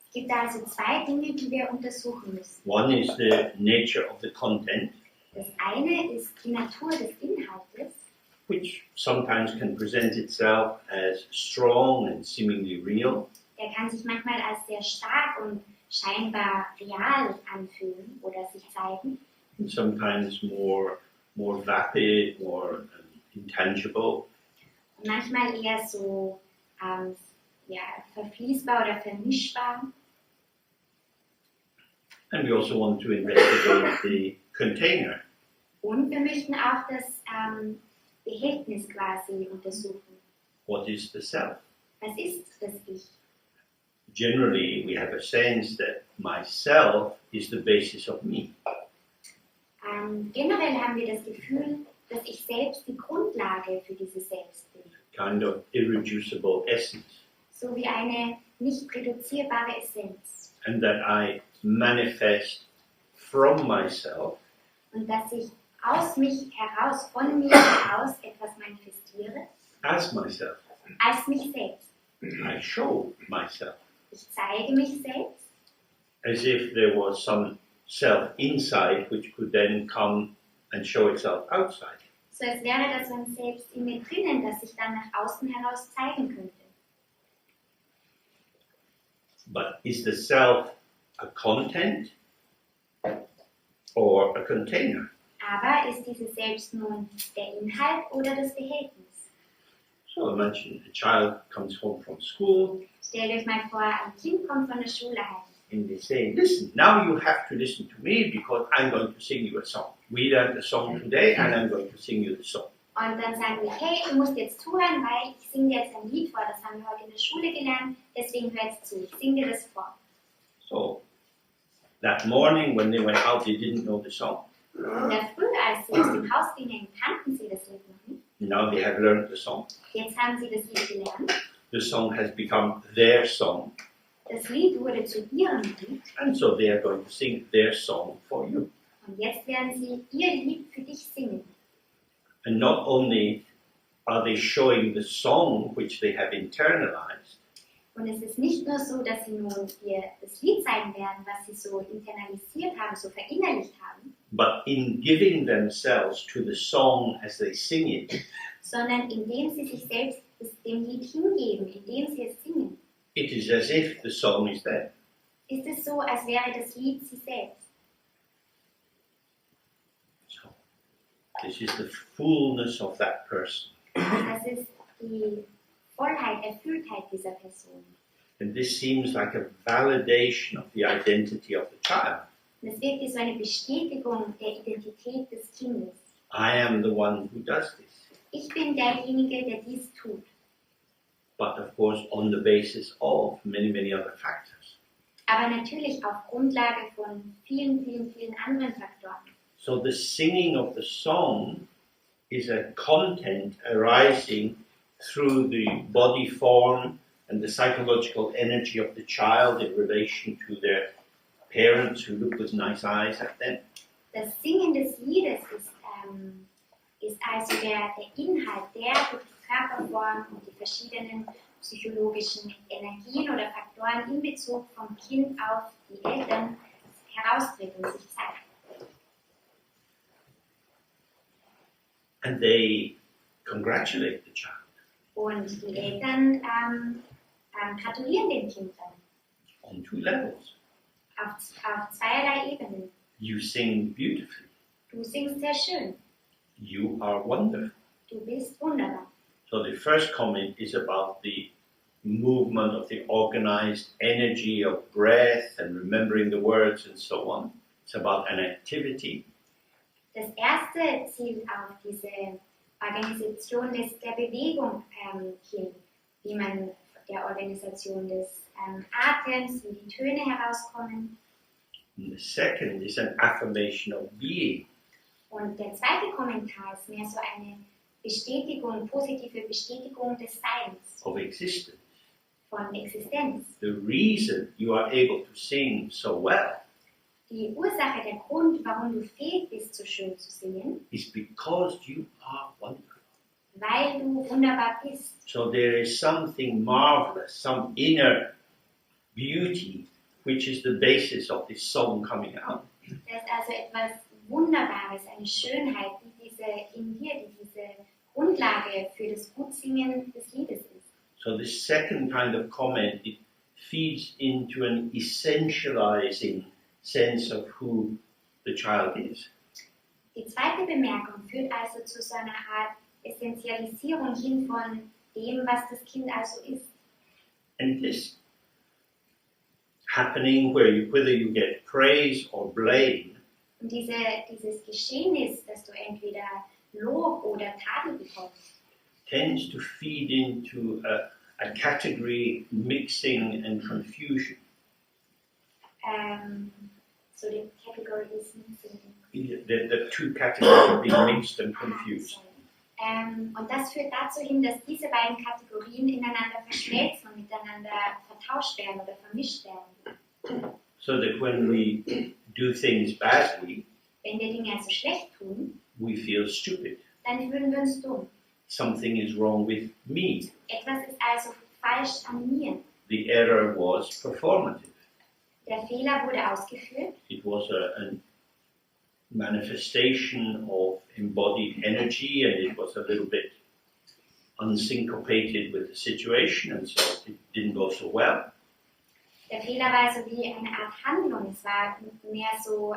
Es gibt also zwei Dinge, die wir untersuchen müssen. One is the nature of the content, Das eine ist die Natur des Inhaltes, which sometimes can present itself as strong and seemingly real, der kann sich manchmal als sehr stark und scheinbar real anfühlen oder sich zeigen, and sometimes more vapid, more intangible. und manchmal eher so verfließbar oder vermischbar. And we also want to investigate the container. Und wir möchten auch das Behältnis quasi untersuchen. What is the self? Was ist das Ich? Generally, we have a sense that myself is the basis of me. Generell haben wir das Gefühl, dass ich selbst die Grundlage für dieses Selbst bin. Kind of irreducible essence. So wie eine nicht reduzierbare Essenz. And that I manifest from myself Und dass ich aus mich heraus, von mir heraus etwas manifestiere, as myself. als mich selbst. I show myself. Ich zeige mich selbst, As if there was some self inside which could then come and show itself outside. so als wäre das so ein Selbst in mir drinnen, das sich dann nach außen heraus zeigen könnte. But is the self a content or a container? Aber ist dieses Selbst nun der Inhalt oder das Behältnis? So imagine a child comes home from school Stellt euch mal vor, ein Kind kommt von der Schule heim. and they say, listen, now you have to listen to me because I'm going to sing you a song. We learned a song today and I'm going to sing you the song. Und dann sagen wir, hey, du musst jetzt zuhören, weil ich singe dir jetzt ein Lied vor, das haben wir heute in der Schule gelernt, deswegen hör jetzt zu, ich singe dir das vor. So that morning when they went out, they didn't know the song. In der Früh, als sie aus dem Haus gingen, kannten sie das Lied noch nicht. Now they have learned the song. Jetzt haben sie das Lied gelernt. The song has become their song. Das Das Lied wurde zu ihrem Lied and so they are going to sing their song for you. und jetzt werden sie ihr Lied für dich singen. And not only are they showing the song which they have internalized, Und es ist nicht nur so, dass sie nun das Lied zeigen werden, was sie so internalisiert haben, so verinnerlicht haben, but in giving themselves to the song as they sing it, sondern indem sie sich selbst dem Lied hingeben, indem sie es singen, it is as if the song is there. ist es so, als wäre das Lied sie selbst. So, this is the fullness of that person. Das ist die Vollheit, Erfülltheit dieser Person. And this seems like a validation of the identity of the child. Und es wirkt wie so eine Bestätigung der Identität des Kindes. I am the one who does this. Ich bin derjenige, der dies tut. But of course, on the basis of many, many other factors. Aber natürlich auf Grundlage von vielen, vielen, vielen anderen Faktoren. So the singing of the song is a content arising through the body form and the psychological energy of the child in relation to their parents who look with nice eyes at them. Das Singen des Liedes ist also der Inhalt, der durch die Körperform und die verschiedenen psychologischen Energien oder Faktoren in Bezug vom Kind auf die Eltern heraustritt und sich zeigt. And they congratulate the child Und die Eltern gratulieren dem Kind dann on two levels. auf zweierlei Ebenen. You sing beautifully. Du singst sehr schön. You are wonderful. Du bist wunderbar. So the first comment is about the movement of the organized energy of breath and remembering the words and so on. It's about an activity. Das erste zielt auf diese Organisation der Bewegung hin, wie man der Organisation des Atems, wie die Töne herauskommen. And the second is an affirmation of being. Und der zweite Kommentar ist mehr so eine Bestätigung, positive Bestätigung des Seins, Of existence. von Existenz. The reason you are able to sing so well Die Ursache, der Grund, warum du fähig bist, so schön zu singen, is because you are wonderful. weil du wunderbar bist. So there is something marvelous, some inner beauty, which is the basis of this song coming out. Da ist also etwas Wunderbares, eine Schönheit, die in dir, die diese Grundlage für das Gutsingen des Liedes ist. So this second kind of comment, it feeds into an essentializing sense of who the child is. Die zweite Bemerkung führt also zu so einer Art Essentialisierung hin von dem, was das Kind also ist. And this happening whether you get praise or blame, Und dieses Geschehnis, dass du entweder Lob oder Tadel bekommst, tends to feed into a category mixing and confusion. so the category is missing. The two categories are being mixed and confused. Und das führt dazu hin, dass diese beiden Kategorien ineinander verschmelzen und miteinander vertauscht werden oder vermischt werden. So that when we do things badly, Wenn wir Dinge also schlecht tun, we feel stupid. dann fühlen wir uns dumm. Something is wrong with me. Etwas ist also falsch an mir. The error was performative. Der Fehler wurde ausgeführt. It was a manifestation of embodied energy, and it was a little bit unsyncopated with the situation, and so it didn't go so well. Der Fehler war also wie eine Art Handlung. Es war mehr so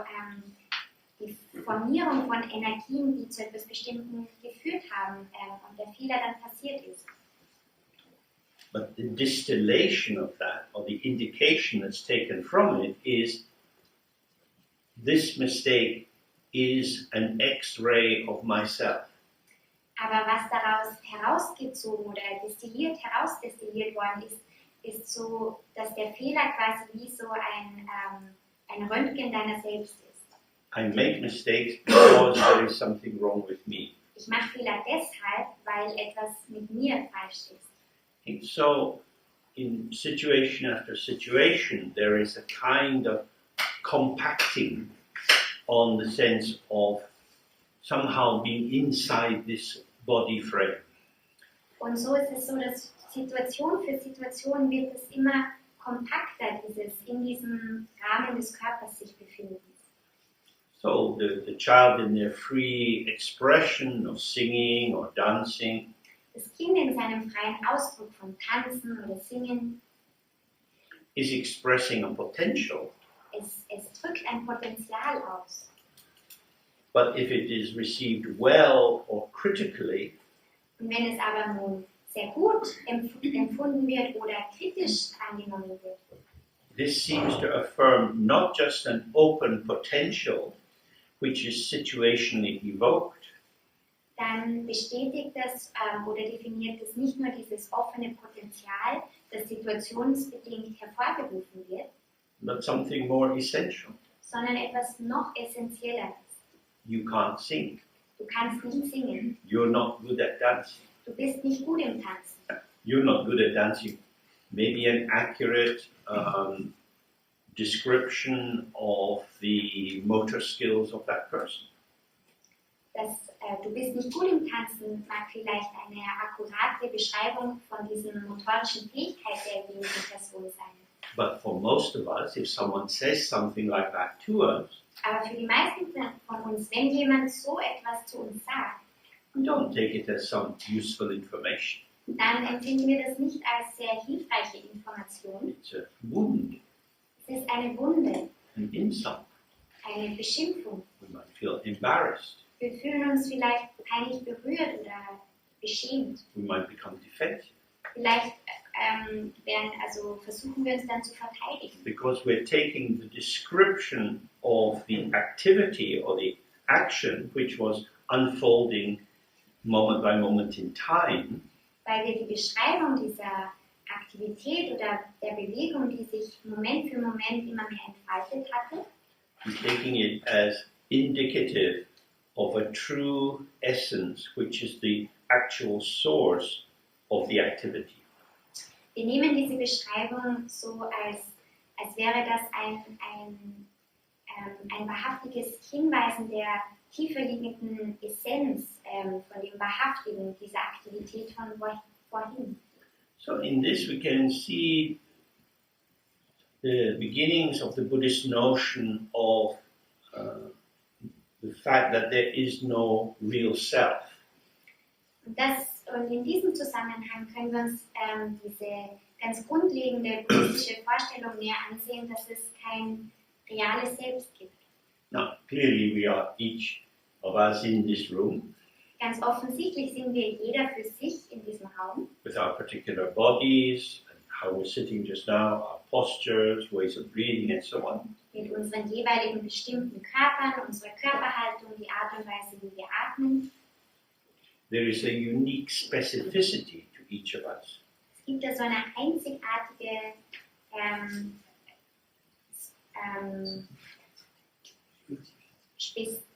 die Formierung von Energien, die zu etwas Bestimmten geführt haben und der Fehler dann passiert ist. But the distillation of that, or the indication that's taken from it, is this mistake is an X-ray of myself. Aber was daraus herausgezogen oder herausdestilliert worden ist, ist so, dass der Fehler quasi wie so ein Röntgen deiner selbst ist. I make mistakes because there is something wrong with me. Ich mache Fehler deshalb, weil etwas mit mir falsch ist. And so, in situation after situation, there is a kind of compacting on the sense of somehow being inside this body frame. Und so ist es so, dass Situation für Situation wird es immer kompakter, dieses in diesem Rahmen des Körpers sich befinden. So the child in their free expression of singing or dancing Das Kind in seinem freien Ausdruck von Tanzen oder Singen, is expressing a potential, es drückt ein Potenzial aus. but if it is received well or critically, Und wenn es aber nun sehr gut empfunden wird oder kritisch angenommen wird, this seems to affirm not just an open potential, which is situationally evoked, dann bestätigt das oder definiert es nicht nur dieses offene Potenzial, das situationsbedingt hervorgerufen wird, but something more essential. sondern etwas noch Essentielleres. You can't sing. Du kannst nicht singen, You're not good at dancing. du bist nicht gut im Tanzen. You're not good at dancing. Maybe an accurate description of the motor skills of that person. Du bist nicht gut im Tanzen, mag vielleicht eine akkurate Beschreibung von diesen motorischen Fähigkeiten der jeweiligen Person sein. But for most of us, if someone says something like that to us, Aber für die meisten von uns, wenn jemand so etwas zu uns sagt, we don't take it as some useful information. dann empfinden wir das nicht als sehr hilfreiche Information. It's a wound, Es ist eine Wunde, an insult. eine Beschimpfung. We might feel embarrassed. Wir fühlen uns vielleicht peinlich berührt oder beschämt. We might become defensive Vielleicht versuchen wir uns dann zu verteidigen. because we're taking the description of the activity or the action which was unfolding moment by moment in time, Weil wir die Beschreibung dieser Aktivität oder der Bewegung, die sich Moment für Moment immer mehr entfaltet hatte, and taking it as indicative of a true essence which is the actual source of the activity. wir nehmen diese Beschreibung so als wäre das ein wahrhaftiges Hinweisen der tiefer liegenden Essenz von dem Wahrhaftigen dieser Aktivität von vorhin. So in this we can see the beginnings of the Buddhist notion of the fact that there is no real self. Und in diesem Zusammenhang können wir uns diese ganz grundlegende buddhistische Vorstellung näher ansehen, dass es kein reales Selbst gibt. Now, clearly we are each of us in this room Ganz offensichtlich sind wir jeder für sich in diesem Raum with our particular bodies, and how we're sitting just now, our postures, ways of breathing, and so on. mit unseren jeweiligen bestimmten Körpern, unserer Körperhaltung, die Art und Weise, wie wir atmen. There is a unique specificity to each of us. Es gibt da so eine einzigartige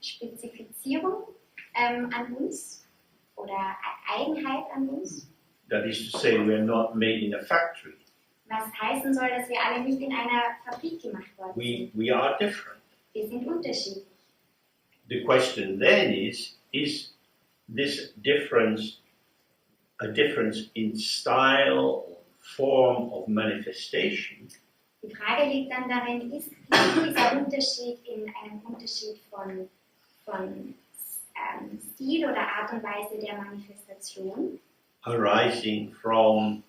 Spezifizierung an uns oder Eigenheit an uns, That is to say, we are not made in a factory. was heißen soll, dass wir alle nicht in einer Fabrik gemacht worden sind. We are different. Wir sind unterschiedlich. The question then is this difference a difference in style, form of manifestation, Die Frage liegt dann darin, ist dieser Unterschied in einem Unterschied von Stil oder Art und Weise der Manifestation, arising from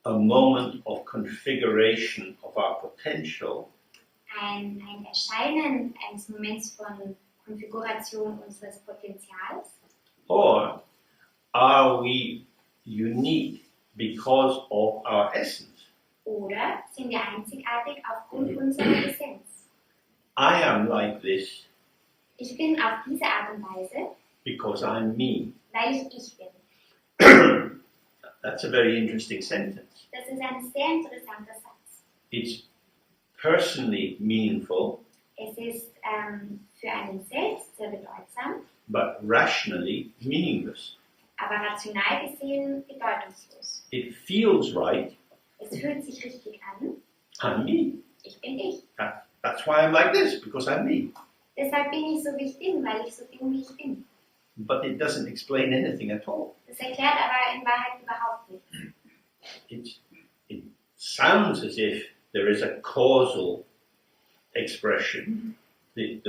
a moment of configuration of our potential, ein Erscheinen eines Moments von Konfiguration unseres Potenzials, or are we unique because of our essence? oder sind wir einzigartig aufgrund unserer Essenz? I am like this Ich bin auf diese Art und Weise, because I'm me. weil ich bin. That's a very interesting sentence. Das ist ein sehr interessanter Satz. It's personally meaningful, Es ist für einen selbst sehr bedeutsam, but rationally meaningless. aber aber rational gesehen bedeutungslos. It feels right. Es fühlt sich richtig an. I'm me. Ich bin ich. That's why I'm like this, because I'm me. Deshalb bin ich so, wie ich bin, weil ich so bin, wie ich bin. But it doesn't explain anything at all. Das erklärt aber in Wahrheit überhaupt nichts. It sounds as if there is a causal expression. The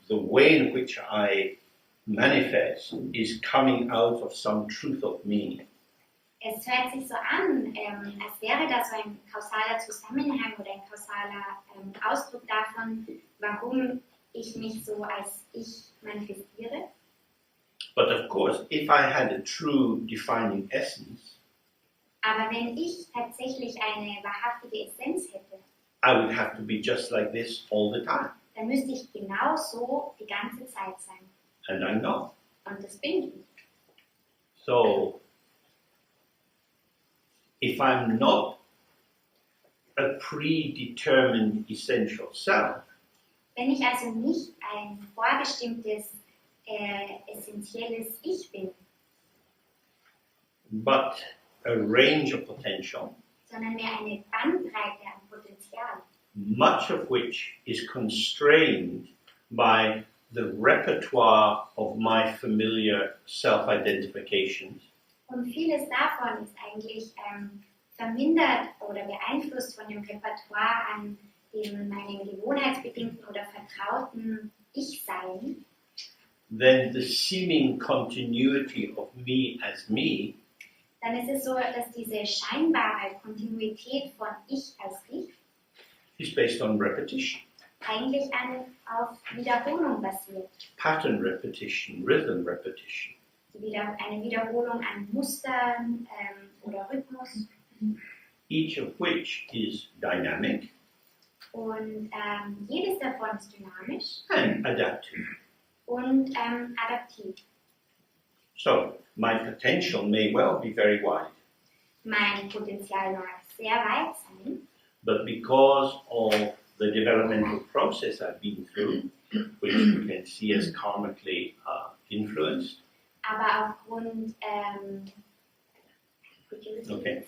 way in which I manifest is coming out of some truth of me. Es hört sich so an, als wäre da so ein kausaler Zusammenhang oder ein kausaler Ausdruck davon, warum ich mich so als ich manifestiere. But of course, if I had a true defining essence, Aber wenn ich tatsächlich eine wahrhaftige Essenz hätte, I would have to be just like this all the time. dann müsste ich genau so die ganze Zeit sein. And I'm not. Und das bin ich nicht. So, if I'm not a predetermined essential self, Wenn ich also nicht ein vorbestimmtes, essentielles Ich bin, but a range of potential, sondern mehr eine Bandbreite an Potenzial, much of which is constrained by the repertoire of my familiar self-identifications, und vieles davon ist eigentlich vermindert oder beeinflusst von dem Repertoire an meinem gewohnheitsbedingten oder vertrauten Ich-Sein, then the seeming continuity of me as me dann ist es so, dass diese scheinbare Kontinuität von Ich als Ich is based on repetition, eigentlich auf Wiederholung basiert. pattern repetition, rhythm repetition. Eine Wiederholung an Mustern oder Rhythmus. Each of which is dynamic Und jedes davon ist dynamisch and adaptive. und adaptiv. So, my potential may well be very wide, Mein Potenzial mag sehr weit sein, but because of the developmental process I've been through, which we can see as karmically influenced, aber aufgrund Okay.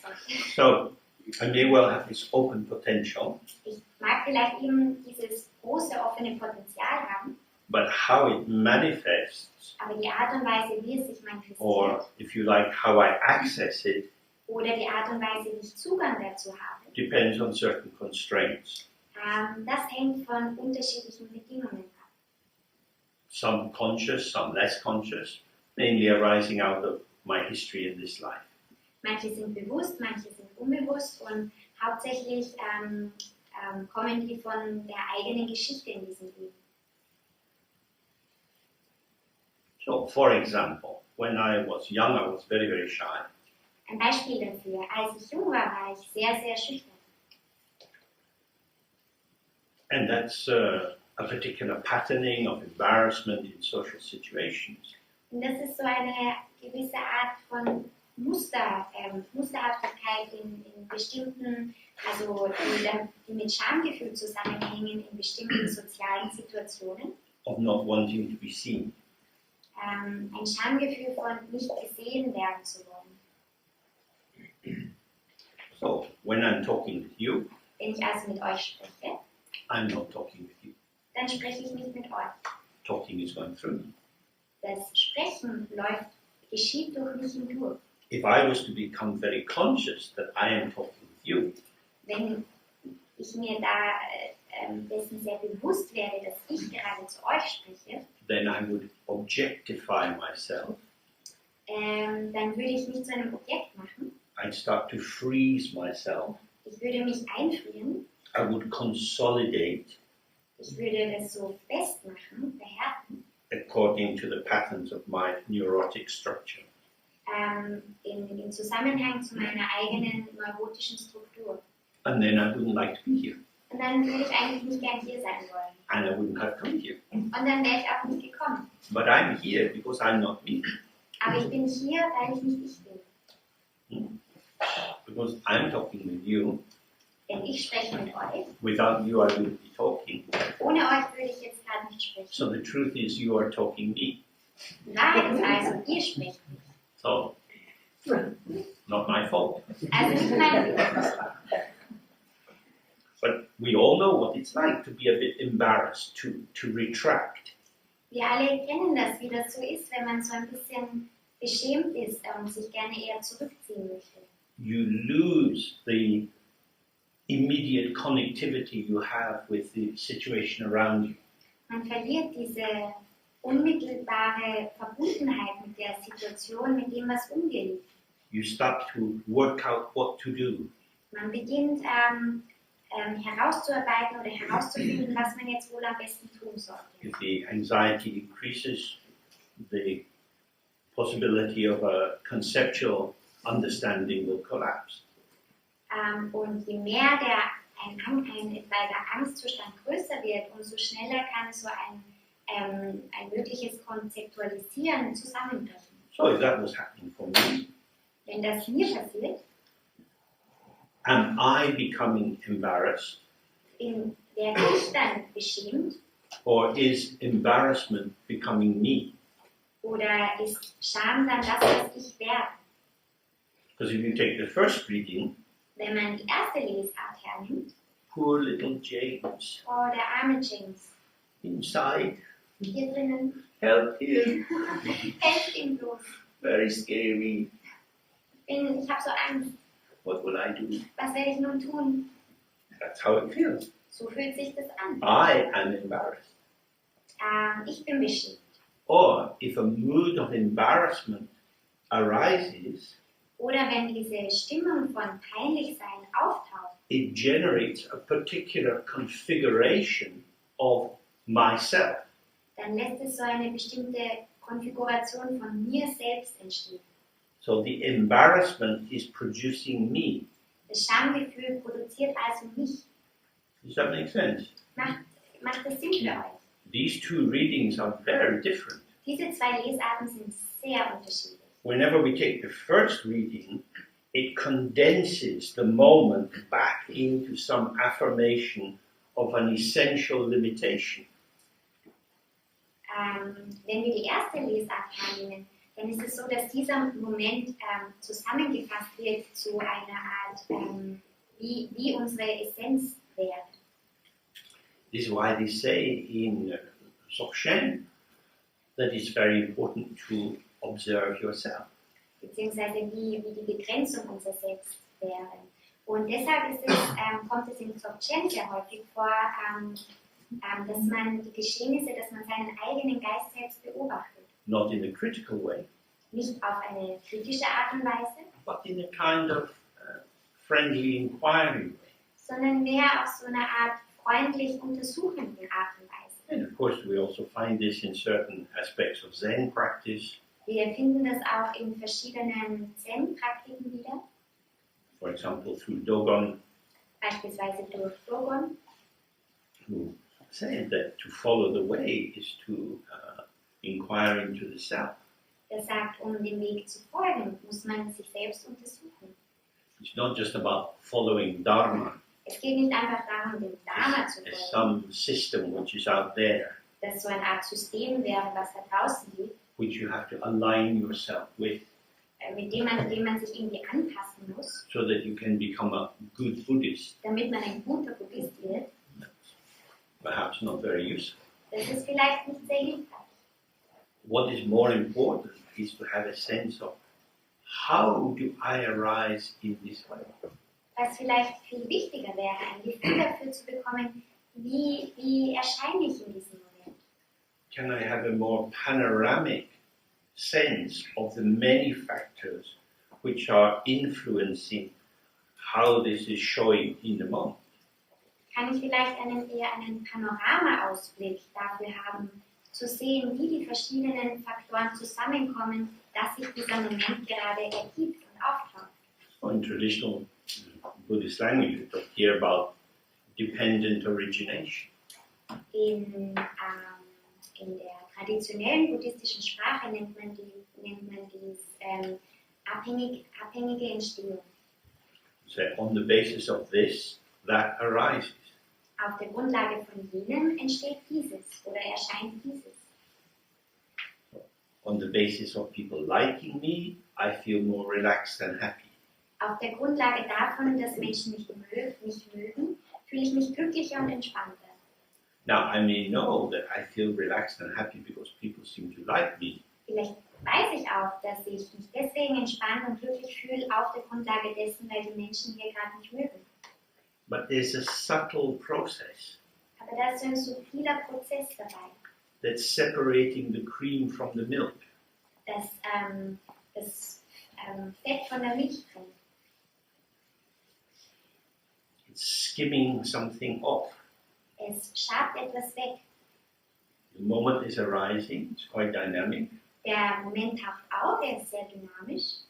so I may well have this open potential, ich mag vielleicht eben dieses große offene Potenzial haben, but how it manifests, aber die Art und Weise, wie es sich manifestiert, or if you like, how I access it, oder die Art und Weise, wie ich Zugang dazu habe, depends on certain constraints. das hängt von unterschiedlichen Bedingungen ab. Some conscious, some less conscious, mainly arising out of my history in this life. Manche sind bewusst, manche sind unbewusst und hauptsächlich kommen die von der eigenen Geschichte in diesem Leben. So, for example, when I was young, I was very, very shy. Ein Beispiel dafür, als ich jung war ich sehr, sehr schüchtern. And that's a particular patterning of embarrassment in social situations. Und das ist so eine gewisse Art von Musterhaftigkeit in bestimmten, also die mit Schamgefühl zusammenhängen in bestimmten sozialen Situationen. Of not wanting to be seen. Ein Schamgefühl von nicht gesehen werden zu wollen. So, when I'm talking with you, Wenn ich also mit euch spreche, I'm not talking with you. dann spreche ich nicht mit euch. Talking is going through me. Das Sprechen geschieht durch mich hindurch. If I was to become very conscious that I am talking with you, Wenn ich mir da dessen sehr bewusst wäre, dass ich gerade zu euch spreche, then I would objectify myself. Dann würde ich mich zu einem Objekt machen. I'd start to freeze myself. Ich würde mich einfrieren. I would consolidate Ich würde das so festmachen, verhärten, according to the patterns of my neurotic structure. in Zusammenhang zu meiner eigenen neurotischen Struktur. And then I wouldn't like to be here. Und dann würde ich eigentlich nicht gern hier sein wollen. And I wouldn't have come here. Und dann wäre ich auch nicht gekommen. But I'm here because I'm not me. Aber ich bin hier, weil ich nicht ich bin. Because I'm talking with you. Denn ich spreche mit euch. Without you, I wouldn't be talking. Ohne euch würde ich jetzt gerade nicht sprechen. So the truth is, you are talking me. Die Wahrheit ist also, ihr sprecht mich. So Not my fault. Also nicht mein Fehler. But we all know what it's like to be a bit embarrassed, to retract. Wir alle kennen das, wie das so ist, wenn man so ein bisschen beschämt ist und sich gerne eher zurückziehen möchte. You lose the immediate connectivity you have with the situation around you. Man verliert diese unmittelbare Verbundenheit mit der Situation, mit dem, was um dir liegt. You start to work out what to do. Man beginnt herauszuarbeiten oder herauszufinden, was man jetzt wohl am besten tun sollte. If the anxiety increases, the possibility of a conceptual understanding will collapse. Und je mehr etwaiger Angstzustand größer wird, umso schneller kann so ein mögliches Konzeptualisieren zusammenbrechen. So if that was happening for me, Wenn das mir passiert, am I becoming embarrassed, werde ich dann beschämt or is embarrassment becoming me? oder ist Scham dann das, was ich werde? Because if you take the first reading, Wenn man die erste Lesart hernimmt, poor little James, oh, der arme James, inside, hier drinnen, help him, helft ihm bloß. very scary, Ich habe so Angst, what will I do? was werde ich nun tun? That's how it feels. So fühlt sich das an. I am embarrassed. Ich bin beschämt. Or if a mood of embarrassment arises, Oder wenn diese Stimmung von Peinlichsein auftaucht, it generates a particular configuration of myself. dann lässt es so eine bestimmte Konfiguration von mir selbst entstehen. So the embarrassment is producing me. Das Schamgefühl produziert also mich. Does that make sense? Macht das Sinn für euch? These two readings are very different. Diese zwei Lesarten sind sehr unterschiedlich. Whenever we take the first reading, it condenses the moment back into some affirmation of an essential limitation. Wenn wir die erste Lesart hernehmen, dann ist es so, dass dieser Moment zusammengefasst wird zu einer Art, wie unsere Essenz wäre. This is why they say in Dzogchen that it's very important to observe yourself. Beziehungsweise wie die Begrenzung unserer Selbst wäre. Und deshalb kommt es in Dzogchen sehr häufig vor, dass man die Geschehnisse, dass man seinen eigenen Geist selbst beobachtet. Not in a critical way, Nicht auf eine kritische Art und Weise, but in a kind of friendly inquiry way. sondern mehr auf so eine Art freundlich untersuchenden Art und Weise. And of course, we also find this in certain aspects of Zen practice. Wir finden das auch in verschiedenen Zen-Praktiken wieder, For example, through Dogon, beispielsweise durch Dogon, who said that to follow the way is to inquire into the self. der sagt, um dem Weg zu folgen, muss man sich selbst untersuchen. It's not just about following Dharma Es geht nicht einfach darum, dem Dharma zu as folgen, some system which is out there, dass so eine Art System wäre, was da draußen liegt, which you have to align yourself with mit dem man sich irgendwie anpassen muss, so that you can become a good Buddhist. damit man ein guter Buddhist wird. Perhaps not very useful. Das ist vielleicht nicht sehr hilfreich. What is more important is to have a sense of how do I arise in this way? Was vielleicht viel wichtiger wäre, ein Gefühl dafür zu bekommen, wie erscheine ich in diesem Moment. Can I have a more panoramic sense of the many factors which are influencing how this is showing in the moment? Kann ich vielleicht eher einen Panorama-Ausblick dafür haben, zu sehen, wie die verschiedenen Faktoren zusammenkommen, dass sich dieser Moment gerade ergibt und auftaucht. So in traditional Buddhist language, we talk here about dependent origination. In der traditionellen buddhistischen Sprache nennt man dies abhängige Entstehung. So on the basis of this, that arises. Auf der Grundlage von jenem entsteht dieses oder erscheint dieses. On the basis of people liking me, I feel more relaxed and happy. Auf der Grundlage davon, dass Menschen mich mögen, fühle ich mich glücklicher und entspannter. Now, I may know that I feel relaxed and happy because people seem to like me. Vielleicht weiß ich auch, dass ich mich deswegen entspannt und glücklich fühle auf der Grundlage dessen, weil die Menschen hier gerade mich mögen. But there's a subtle process Aber da ist so ein subtiler Prozess dabei, that's separating the cream from the milk. das Fett von der Milch trennt. It's skimming something off. Es schabt etwas weg. The moment is arising, it's quite dynamic, Der Moment taucht auf, er ist sehr dynamisch.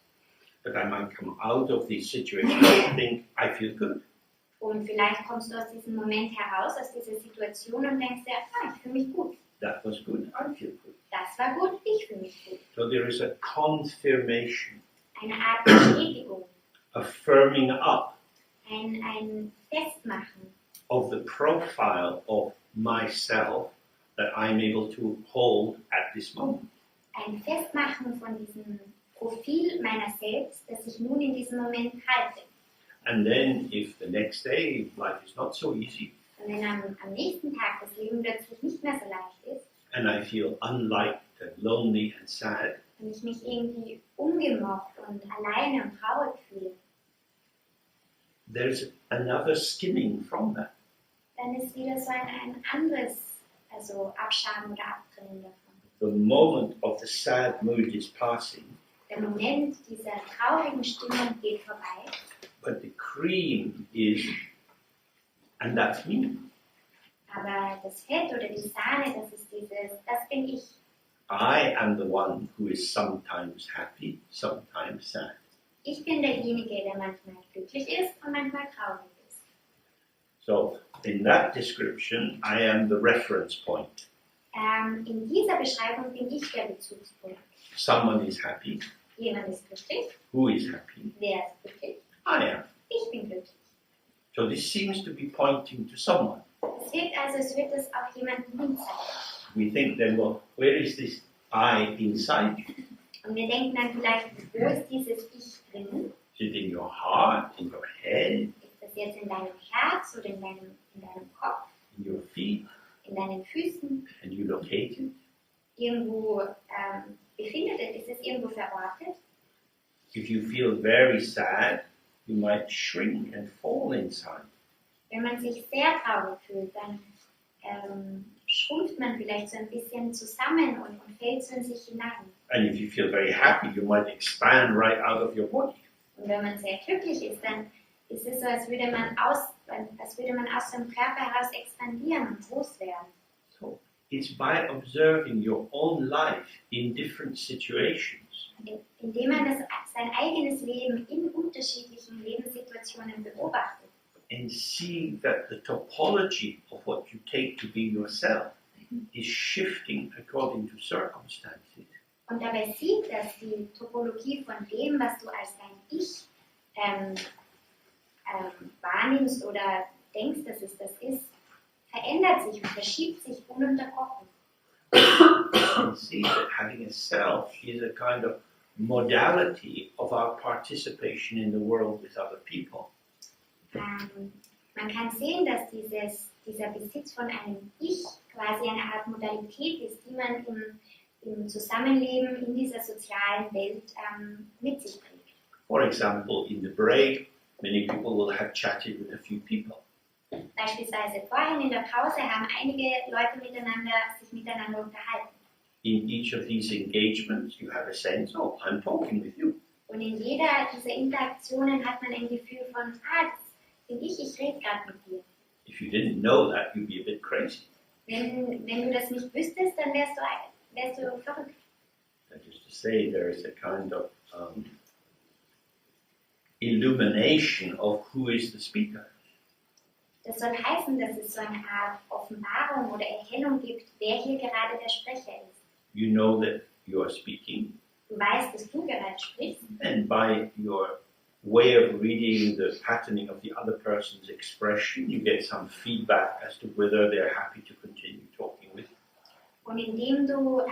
but I might come out of this situation and think, I feel good. Und vielleicht kommst du aus diesem Moment heraus, aus dieser Situation und denkst dir, ich fühle mich gut. That was good, I feel good. Das war gut, ich fühle mich gut. So there is a confirmation, Eine Art Bestätigung, a firming up ein Festmachen of the profile of myself that I'm able to hold at this moment. ein Festmachen von diesem Profil meiner selbst, das ich nun in diesem Moment halte. And then if the next day life is not so easy Und wenn am nächsten Tag das Leben plötzlich nicht mehr so leicht ist and I feel unliked and lonely and sad, und ich mich irgendwie ungemocht und alleine und traurig fühle, there's another skimming from that. dann ist wieder so ein anderes, also Abschaben oder Abtrennen davon. The moment of the sad mood is passing, Der Moment dieser traurigen Stimmung geht vorbei, but the cream is, and that's me. aber das Fett oder die Sahne, das bin ich. I am the one who is sometimes happy, sometimes sad. Ich bin derjenige, der manchmal glücklich ist und manchmal traurig ist. So, in that description, I am the reference point. In dieser Beschreibung bin ich der Bezugspunkt. Someone is happy. Jemand ist glücklich, Who is happy? wer ist glücklich, I am. ich bin glücklich. So this seems to be pointing to someone. Es wirkt also, als würde es auf jemanden hinzeigen. We think then, well, where is this I inside you? Und wir denken dann vielleicht, wo ist dieses Ich drin? Is it in your heart, in your head, Ist das jetzt in deinem Herz oder in deinem Kopf, in your feet? in deinen Füßen, Can you locate it? irgendwo befindet es? Ist es irgendwo verortet? If you feel very sad, you might shrink and fall inside. Wenn man sich sehr traurig fühlt, dann schrumpft man vielleicht so ein bisschen zusammen und fällt so in sich hinein. And if you feel very happy, you might expand right out of your body. Und wenn man sehr glücklich ist, dann ist es so, als würde man aus seinem Körper heraus expandieren und groß werden. So it's by observing your own life in different situations Indem man sein eigenes Leben in unterschiedlichen Lebenssituationen beobachtet and see that the topology of what you take to be yourself is shifting according to circumstances. und dabei sieht, dass die Topologie von dem, was du als dein Ich wahrnimmst oder denkst, dass es das ist, verändert sich und verschiebt sich ununterbrochen. And see that having a self is a kind of modality of our participation in the world with other people. Man kann sehen, dass dieser Besitz von einem Ich quasi eine Art Modalität ist, die man im Zusammenleben in dieser sozialen Welt mit sich bringt. For example, in the break, many people will have chatted with a few people. Beispielsweise vorhin in der Pause haben einige Leute sich miteinander unterhalten. In each of these engagements, you have a sense, oh, I'm talking with you. Und in jeder dieser Interaktionen hat man ein Gefühl von, das bin ich rede gerade mit dir. If you didn't know that, you'd be a bit crazy. Wenn du das nicht wüsstest, dann wärst du verrückt. That is to say, there is a kind of illumination of who is the speaker. Das soll heißen, dass es so eine Art Offenbarung oder Erhellung gibt, wer hier gerade der Sprecher ist. You know that you are speaking, Du weißt, dass du gerade sprichst and by your way of reading the patterning of the other person's expression, you get some feedback as to whether they're happy to continue talking with you. Und indem du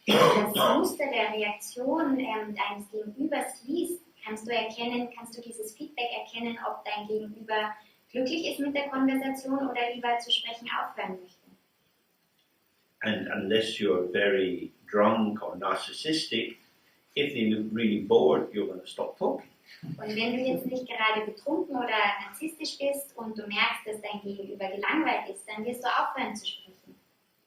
das Muster der Reaktion deines Gegenübers liest, kannst du dieses Feedback erkennen, ob dein Gegenüber glücklich ist mit der Konversation oder lieber zu sprechen aufhören möchte. And unless you're very drunk or narcissistic, if they look really bored, you're going to stop talking. Und wenn du jetzt nicht gerade betrunken oder narzisstisch bist und du merkst, dass dein Gegenüber gelangweilt ist, dann wirst du aufhören zu sprechen.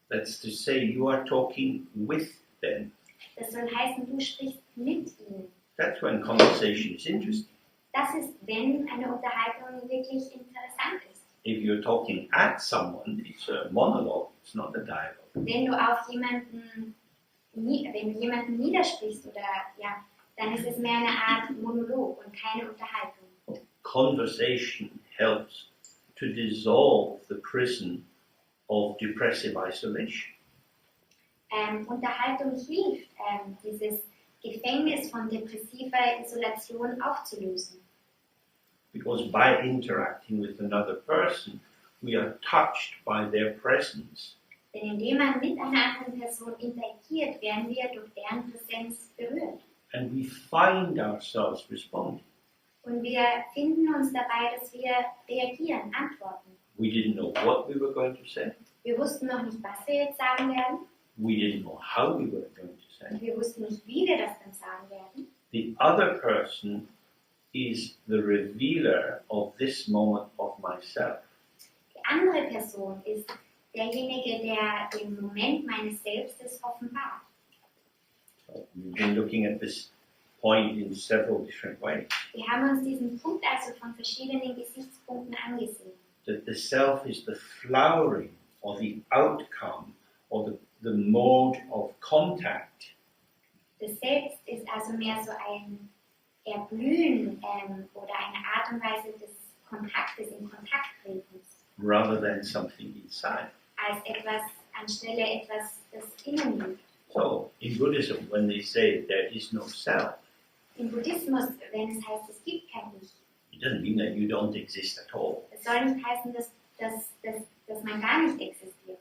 That's to say you are talking with them. Das soll heißen, du sprichst mit ihnen. That's when conversation is interesting. Das ist, wenn eine Unterhaltung wirklich interessant ist. If you're talking at someone, it's a monologue, it's not a dialogue. Wenn du jemanden niedersprichst oder ja, dann ist es mehr eine Art Monolog und keine Unterhaltung. Conversation helps to dissolve the prison of depressive isolation. Unterhaltung hilft, dieses Gefängnis von depressiver Isolation aufzulösen. Because by interacting with another person, we are touched by their presence. Denn indem man mit einer anderen Person interagiert, werden wir durch deren Präsenz berührt. And we find ourselves responding. Und wir finden uns dabei, dass wir reagieren, antworten. We didn't know what we were going to say. Wir wussten noch nicht, was wir jetzt sagen werden. We didn't know how we were going to say. Und wir wussten nicht, wie wir das dann sagen werden. The other person is the revealer of this moment of myself. Die andere Person ist derjenige, der den Moment meines Selbstes offenbart. We've been looking at this point in several different ways. Wir haben uns diesen Punkt also von verschiedenen Gesichtspunkten angesehen. That the self is the flowering or the outcome or the mode of contact. Das Selbst ist also mehr so ein Erblühen oder eine Art und Weise des Kontaktes, in Kontakt tretens. Rather than something inside. Als anstelle etwas, das innen liegt. So, in Buddhism, when they say there is no self, Im Buddhismus, wenn es heißt, es gibt kein Ich, it doesn't mean that you don't exist at all. es soll nicht heißen, dass man gar nicht existiert.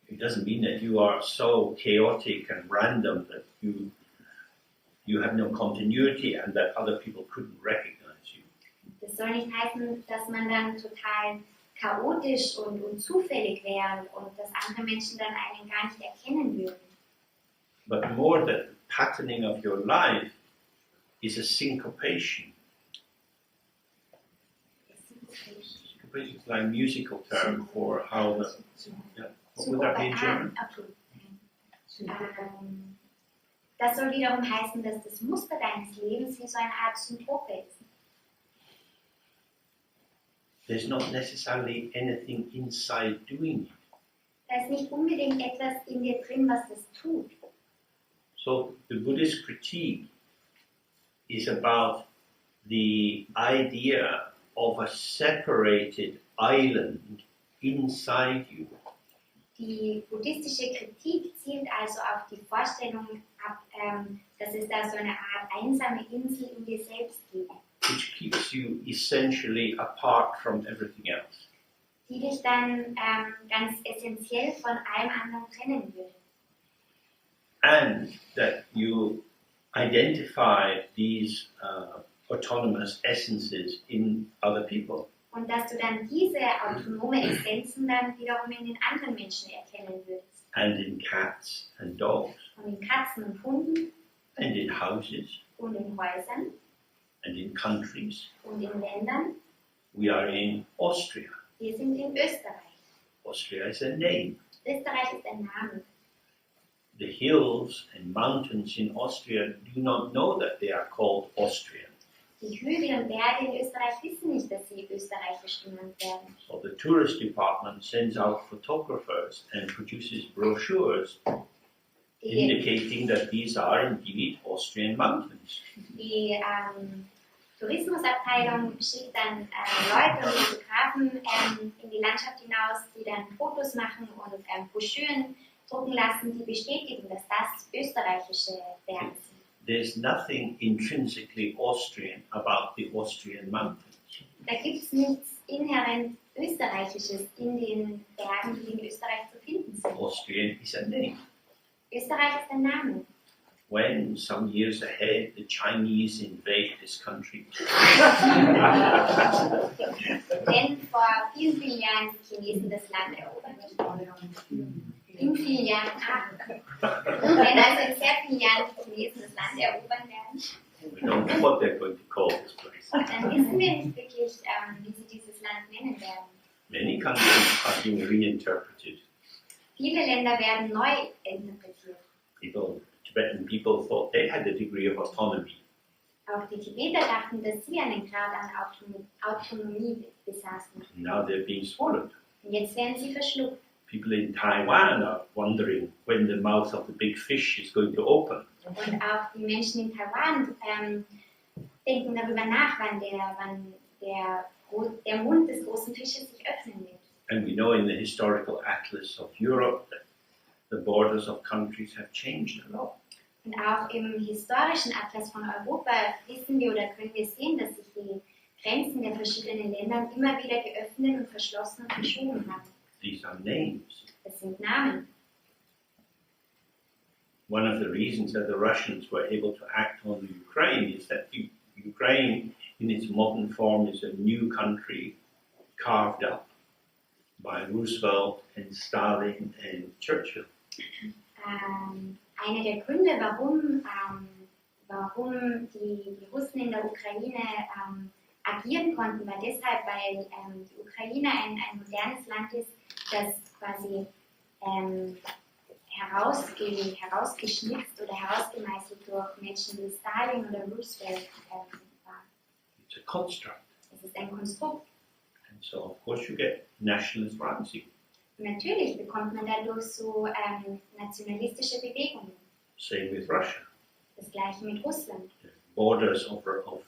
It doesn't mean that you are so chaotic and random that you have no continuity and that other people couldn't recognize you. Das soll nicht heißen, dass man dann total chaotisch und zufällig wäre und dass andere Menschen dann einen gar nicht erkennen würden. But more that the patterning of your life is a syncopation. Syncopation is like a musical term for how the... Yeah, what would that be in German? Das soll wiederum heißen, dass das Muster deines Lebens wie so eine Art Synkope ist. There's not necessarily anything inside doing it. Da ist nicht unbedingt etwas in dir drin, was das tut. So the Buddhist critique is about the idea of a separated island inside you. Die buddhistische Kritik zielt also auf die Vorstellung ab, dass es da so eine Art einsame Insel in dir selbst gibt. Which keeps you essentially apart from everything else. Die dich dann ganz essentiell von allem anderen trennen würde. And that you identify these autonomous essences in other people. Und dass du dann diese autonome Essenzen dann wiederum in den anderen Menschen erkennen würdest. And in cats and dogs. Und in Katzen und Hunden. And in houses. Und in Häusern. And in countries. Und in Ländern. We are in Austria. Wir sind in Österreich. Austria is a name. Österreich ist ein Name. The hills and mountains in Austria do not know that they are called Austrian. Die Hügel und Berge in Österreich wissen nicht, dass sie österreichisch genannt werden. So the tourist department sends out photographers and produces brochures indicating that these are indeed Austrian mountains. Die Tourismusabteilung schickt dann Leute und Fotografen in die Landschaft hinaus, die dann Fotos machen und Broschüren drucken lassen, die bestätigen, dass das österreichische Berge sind. There's nothing intrinsically Austrian about the Austrian mountains. Da gibt es nichts inhärent Österreichisches in den Bergen, die in Österreich zu finden sind. Austrian is a name. Österreich ist ein Name. When some years ahead the Chinese invade this country, Wenn vor vielen, vielen Jahren die Chinesen das Land erobern. In vielen Jahren, wenn also in sehr vielen Jahren die Chinesen das Land erobern werden, we don't know what they're going to call this place. dann wissen wir nicht wirklich, wie sie dieses Land nennen werden. Many countries are being reinterpreted. Viele Länder werden neu interpretiert. Tibetan people thought they had a degree of autonomy. Auch die Tibeter dachten, dass sie einen Grad an Autonomie besaßen. Now they're being swallowed. Und jetzt werden sie verschluckt. People in Taiwan are wondering when the mouth of the big fish is going to open. Und auch die Menschen in Taiwan denken darüber nach, wann der Mund des großen Fisches sich öffnen wird. And we know in the historical atlas of Europe that the borders of countries have changed a lot. Und auch im historischen Atlas von Europa wissen wir oder können wir sehen, dass sich die Grenzen der verschiedenen Länder immer wieder geöffnet und verschlossen und verschoben haben. These are names. Das sind Namen. One of the reasons that the Russians were able to act on the Ukraine is that Ukraine in its modern form is a new country carved up by Roosevelt and Stalin and Churchill. Einer der Gründe, warum die Russen in der Ukraine agieren konnten, war deshalb, weil die Ukraine ein modernes Land ist, das quasi herausgeschnitzt oder herausgemeißelt durch Menschen wie Stalin oder Roosevelt war. It's a construct. Es ist ein Konstrukt. And so, of course, you get nationalist rising. Natürlich bekommt man dadurch so nationalistische Bewegungen. Same with Russia. Das gleiche mit Russland. The borders of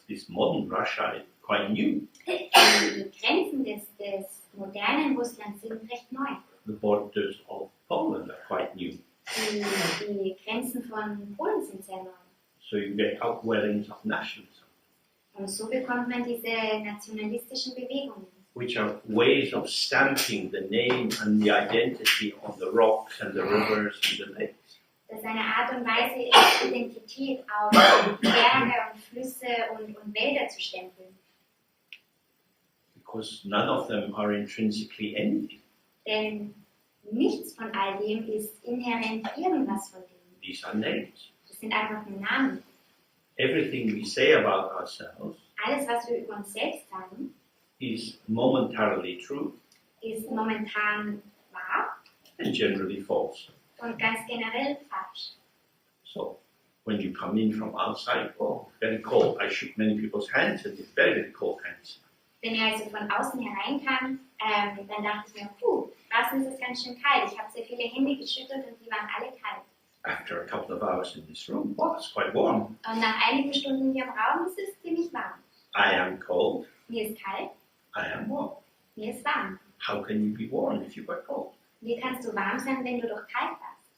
this modern Russia are quite new. Die Grenzen des modernen Russlands sind recht neu. The borders of Poland are quite new. Die Grenzen von Polen sind sehr neu. So you get outwellings of nationalism, Und so bekommt man diese nationalistischen Bewegungen, which are ways of stamping the name and the identity on the rocks and the rivers and the lakes. das eine Art und Weise ist, Identität auf Berge und Flüsse und Wälder zu stempeln. Because none of them are intrinsically anything. Denn nichts von all dem ist inhärent irgendwas von dem. These are names. Das sind einfach nur Namen. Everything we say about ourselves Alles, was wir über uns selbst sagen, is momentarily true ist momentan wahr and generally false. und ganz generell falsch. So, when you come in from outside, oh, very cold. I shook many people's hands and it's very, very cold hands. Wenn ihr also von außen hereinkam, dann dachte ich mir, draußen ist es ganz schön kalt. Ich habe sehr viele Hände geschüttelt und die waren alle kalt. After a couple of hours in this room, oh, it's quite warm. Und nach einigen Stunden hier im Raum ist es ziemlich warm. I am cold. Mir ist kalt, I am warm. mir ist warm. How can you be warm if you were cold? Wie kannst du warm sein, wenn du doch kalt warst?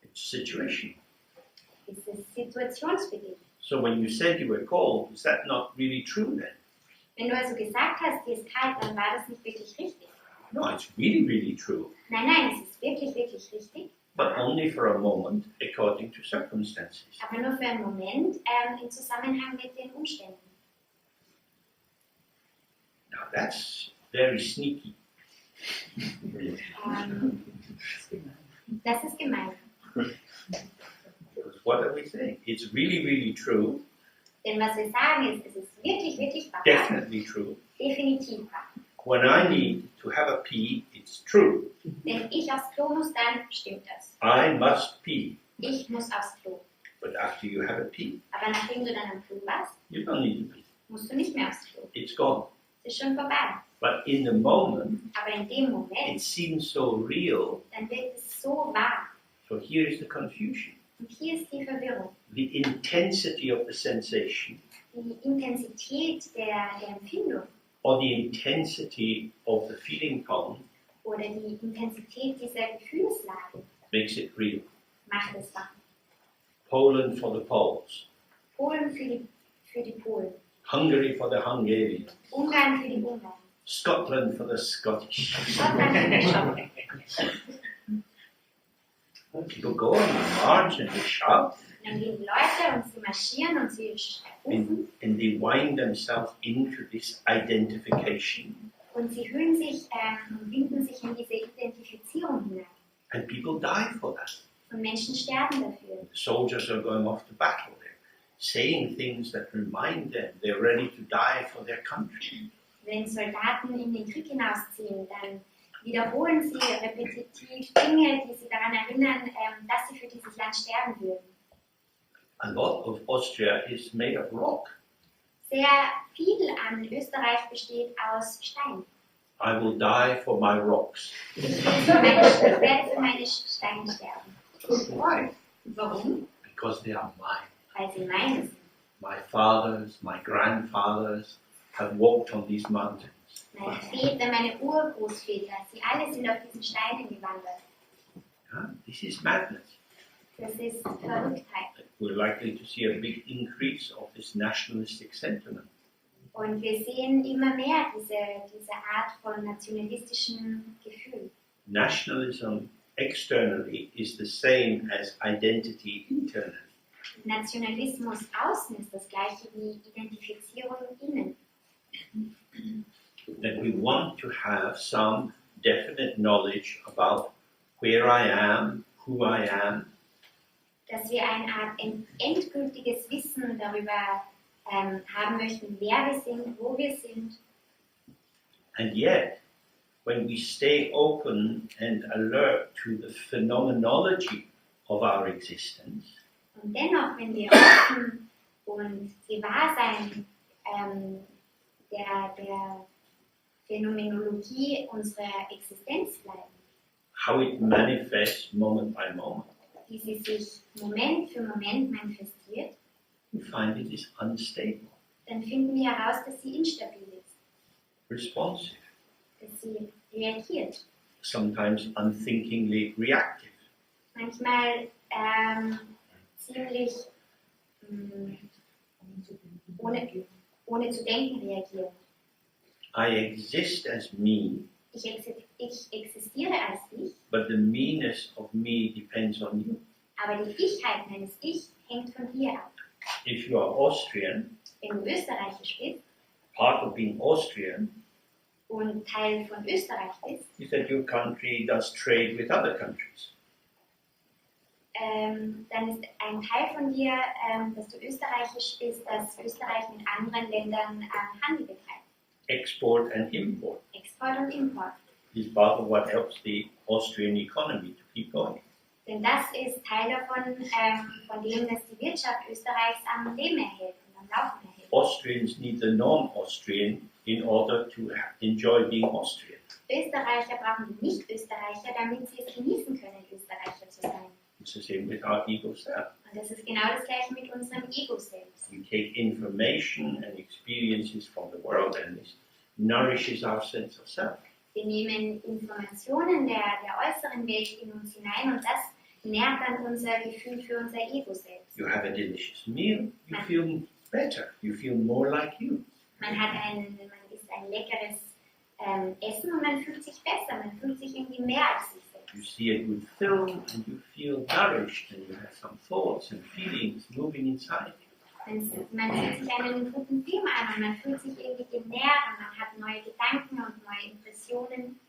It's situation. Es ist situationsbedingt. So when you said you were cold, is that not really true then? Wenn du also gesagt hast, dir ist kalt, dann war das nicht wirklich richtig. No, it's really, really true. Nein, es ist wirklich, wirklich richtig. But only for a moment, according to circumstances. Aber nur für einen Moment im Zusammenhang mit den Umständen. Now that's very sneaky. Das ist gemein. Because what are we saying? It's really, really true. Denn was wir sagen ist, es ist wirklich, wirklich wahr. Definitely true. Definitiv wahr. When I need to have a pee, it's true. Wenn ich aufs Klo muss, dann stimmt das. I must pee. Ich muss aufs Klo. But after you have a pee, Aber nachdem du dann am Klo warst, you don't need to pee. musst du nicht mehr aufs Klo. It's gone. Es ist schon vorbei. But in the moment, Aber in dem it Moment, seems so real. dann wird es so wahr. So here is the confusion. Und hier ist die Verwirrung. The intensity of the sensation Die Intensität der Empfindung or the intensity of the feeling tone oder die Intensität dieser Gefühlslage makes it real. macht es wahr. Poland for the Poles, Polen für die Polen, Hungary for the Hungarians, Ungarn für die Ungarn, Scotland for the Scottish. Schottland für die Schotten. People go on the march and they shout, Dann gehen die Leute und sie marschieren und sie rufen and they wind themselves into this identification. und sie hüllen sich und winden sich in diese Identifizierung hinein. And people die for that. Und Menschen sterben dafür. The soldiers are going off to battle. They're saying things that remind them they're ready to die for their country. Wenn Soldaten in den Krieg hinausziehen, dann wiederholen sie repetitiv Dinge, die sie daran erinnern, dass sie für dieses Land sterben würden. A lot of Austria is made of rock. Sehr viel an Österreich besteht aus Stein. I will die for my rocks. Ich werde für meine Steine sterben. Why? Warum? Because they are mine. Weil sie meine sind. My fathers, my grandfathers have walked on these mountains. Meine Väter, meine Urgroßväter, sie alle sind auf diesen Steinen gewandert. Yeah, this is madness. Das ist Verrücktheit. We're likely to see a big increase of this nationalistic sentiment. Und wir sehen immer mehr diese Art von nationalistischem Gefühl. Nationalism externally is the same as identity internally. Nationalismus außen ist das gleiche wie Identifizierung innen. That we want to have some definite knowledge about where I am, who I am, Dass wir eine Art endgültiges Wissen darüber haben möchten, wer wir sind, wo wir sind. and yet, when we stay open and alert to the phenomenology of our existence, Und dennoch, wenn wir offen und gewahr sein der Phänomenologie unserer Existenz bleiben, how it manifests moment by moment, wie sie sich Moment für Moment manifestiert, we find it is unstable, dann finden wir heraus, dass sie instabil ist, responsive, dass sie reagiert. sometimes unthinkingly reactive. Manchmal ziemlich ohne zu denken reagiert. I exist as me, Ich existiere als ich, but the meanness of me depends on you. aber die Ichheit meines Ich hängt von dir ab. If you are Austrian, Wenn du österreichisch bist part of being Austrian und Teil von Österreich bist, is that your country does trade with other countries. dann ist ein Teil von dir, dass du österreichisch bist, dass Österreich mit anderen Ländern Handel betreibt. Export and import Export und Import. is part of what helps the Austrian economy to keep going. Denn das ist Teil davon, von dem, dass die Wirtschaft Österreichs am Leben erhält und am Laufen erhält. Austrians need the non-Austrian in order to enjoy being Austrian. Österreicher brauchen die Nicht-Österreicher, damit sie es genießen können, Österreicher zu sein. It's the same with our ego self. Und das ist genau das Gleiche mit unserem Ego selbst. We take information and experiences from the world and this nourishes our sense of self. Wir nehmen Informationen der äußeren Welt in uns hinein und das nährt dann unser Gefühl für unser Ego selbst. You have a delicious meal, you feel better, you feel more like you. Man isst ein leckeres Essen und man fühlt sich besser, man fühlt sich irgendwie mehr als sich selbst. You see a good film and you feel nourished and you have some thoughts and feelings moving inside you. Man sieht sich einen guten Film an und man fühlt sich irgendwie genährt und man hat neue Gedanken und neue Impressionen.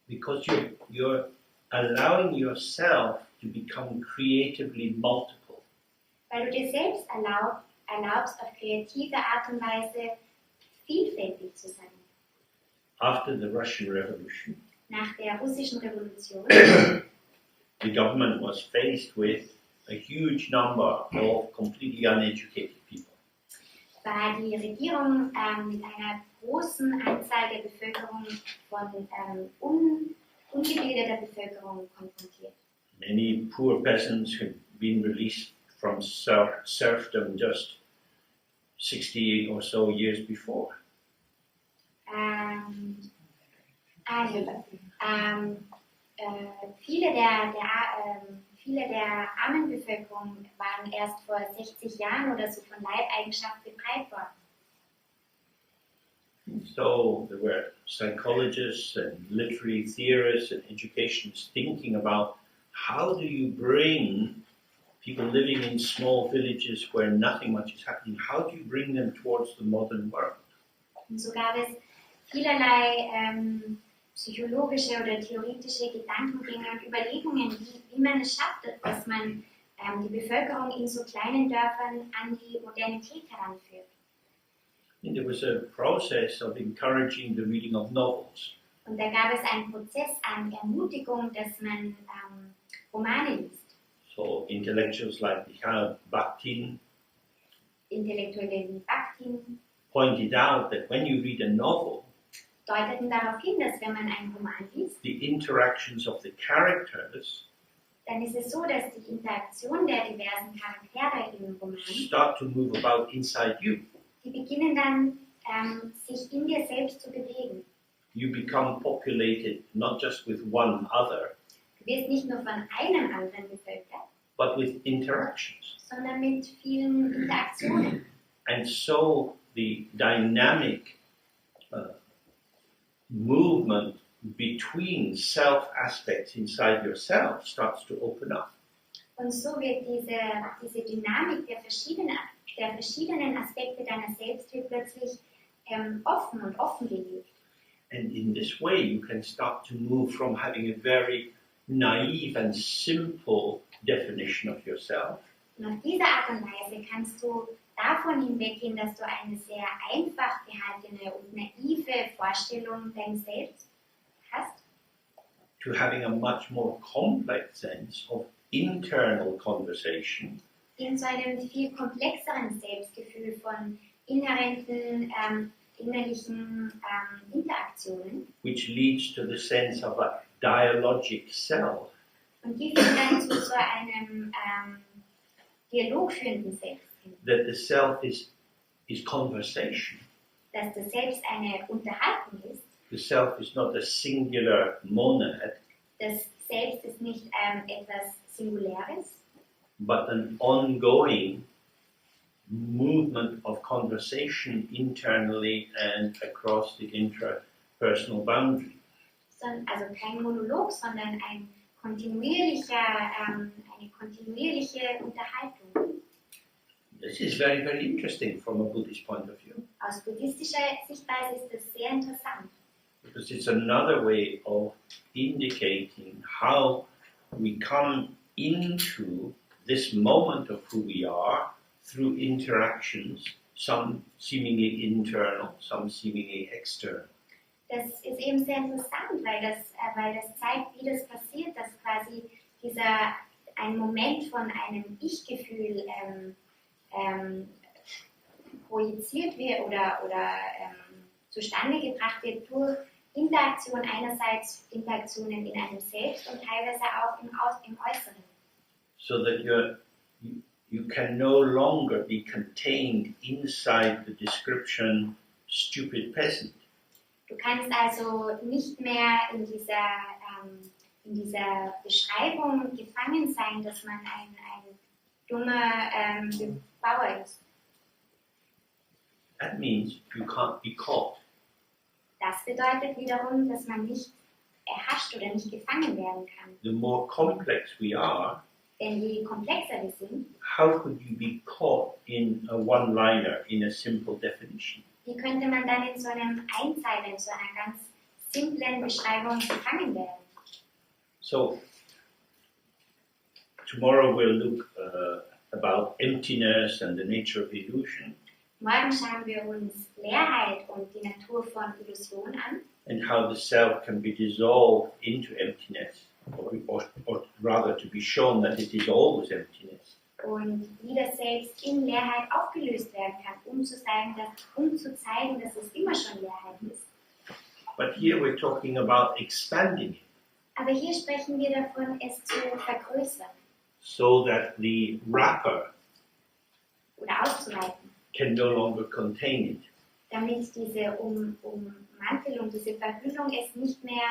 Because you're allowing yourself to become creatively multiple. Weil du dir selbst erlaubst, auf kreative Art und Weise vielfältig zu sein. After the Russian Revolution, Nach der russischen Revolution the government was faced with a huge number of completely uneducated people. war die Regierung mit einer großen Anzahl der Bevölkerung von ungebildeter Bevölkerung konfrontiert. Many poor peasants had been released from serfdom just 60 or so years before. Viele viele der armen Bevölkerung waren erst vor 60 Jahren oder so von Leibeigenschaft befreit worden. So there were psychologists and literary theorists and educationists thinking about how do you bring people living in small villages where nothing much is happening, how do you bring them towards the modern world? Und so gab es vielerlei psychologische oder theoretische Gedankengänge und Überlegungen, wie man es schafft, dass man die Bevölkerung in so kleinen Dörfern an die Modernität heranführt. And there was a process of encouraging the reading of novels. Und da gab es einen Prozess an Ermutigung, dass man Romane liest. So intellectuals like Michael Bakhtin Intellektuelle wie Bakhtin pointed out that when you read a novel, deuteten darauf hin, dass wenn man einen Roman liest, the interactions of the characters dann ist es so, dass die Interaktion der diversen Charaktere im Roman, start to move about inside you. die beginnen dann sich in dir selbst zu bewegen. You become populated not just with one other, Du wirst nicht nur von einem anderen bevölkert, but with interactions. sondern mit vielen Interaktionen. And so the dynamic movement between self aspects inside yourself starts to open up. Und so wird diese Dynamik der verschiedenen Aspekte deiner selbst wird plötzlich offen und offengelegt. And in this way, you can start to move from having a very naive and simple definition of yourself Und auf diese Art und Weise kannst du davon hinweggehen, dass du eine sehr einfach gehaltene und naive Vorstellung deines Selbst hast, to having a much more complex sense of internal conversation, in so einem viel komplexeren Selbstgefühl von inhärenten, innerlichen Interaktionen. which leads to the sense of a dialogic self. Und die führen dann zu so einem dialogführenden Selbst hin. That the self is conversation. Dass das Selbst eine Unterhaltung ist. The self is not a singular monad, Das Selbst ist nicht etwas Singuläres, but an ongoing movement of conversation internally and across the interpersonal boundary. also kein Monolog, sondern eine kontinuierliche Unterhaltung. This is very, very interesting from a Buddhist point of view, Aus buddhistischer Sichtweise ist das sehr interessant, because it's another way of indicating how we come into this moment of who we are through interactions, some seemingly internal, some seemingly external. Das ist eben sehr interessant, weil das zeigt, wie das passiert, dass quasi ein Moment von einem Ich-Gefühl projiziert wird oder zustande gebracht wird durch Interaktion einerseits Interaktionen in einem Selbst und teilweise auch im Äußeren. So that you can no longer be contained inside the description stupid peasant. Du kannst also nicht mehr in dieser Beschreibung gefangen sein, dass man ein dummer Bauer ist. That means you can't be caught. Das bedeutet wiederum, dass man nicht erhascht oder nicht gefangen werden kann. The more complex we are, Denn je komplexer wir sind, how could you be caught in a one-liner, in a simple definition? wie könnte man dann in so einem Einzeiler, in so einer ganz simplen Beschreibung gefangen werden? So, tomorrow we'll look about emptiness and the nature of illusion, Morgen schauen wir uns Leerheit und die Natur von Illusion an and how the self can be dissolved into emptiness, or rather to be shown that it is always emptiness. und wie das Selbst in Leerheit aufgelöst werden kann, um zu zeigen, dass es immer schon Leerheit ist. But here we're talking about expanding it, Aber hier sprechen wir davon, es zu vergrößern so that the wrapper oder auszuweiten, can no longer contain it. damit diese Ummantelung, diese Verhüllung es nicht mehr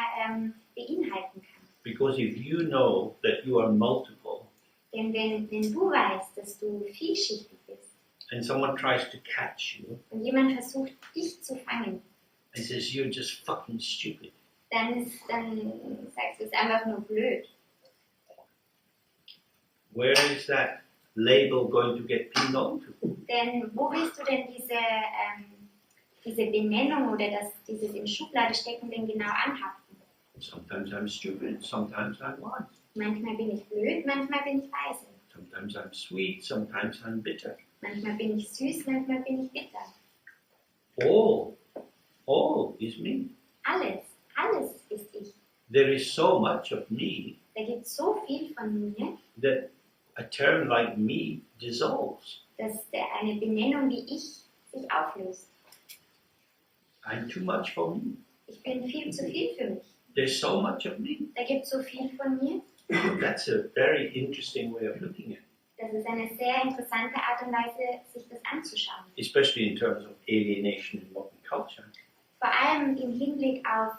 beinhalten kann. Because if you know that you are multiple, Denn wenn du weißt, dass du vielschichtig bist and someone tries to catch you und jemand versucht, dich zu fangen, and says you're just fucking stupid, dann sagst du, es ist einfach nur blöd. where is that label going to get pinned onto? Denn wo willst du denn diese Benennung oder dieses in Schublade stecken denn genau anhaften? Sometimes I'm stupid, sometimes I'm wise. Manchmal bin ich blöd, manchmal bin ich weise. Sometimes I'm sweet, sometimes I'm bitter. Manchmal bin ich süß, manchmal bin ich bitter. All is me. Alles ist ich. There is so much of me Da gibt es so viel von mir, that a term like me dissolves. dass eine Benennung wie ich sich auflöst. I'm too much for me. Ich bin viel zu viel für mich. There's so much of me. Da gibt es so viel von mir. That's a very interesting way of looking at it, Das ist eine sehr interessante Art und Weise, sich das anzuschauen. especially in terms of alienation in modern culture. Vor allem im Hinblick auf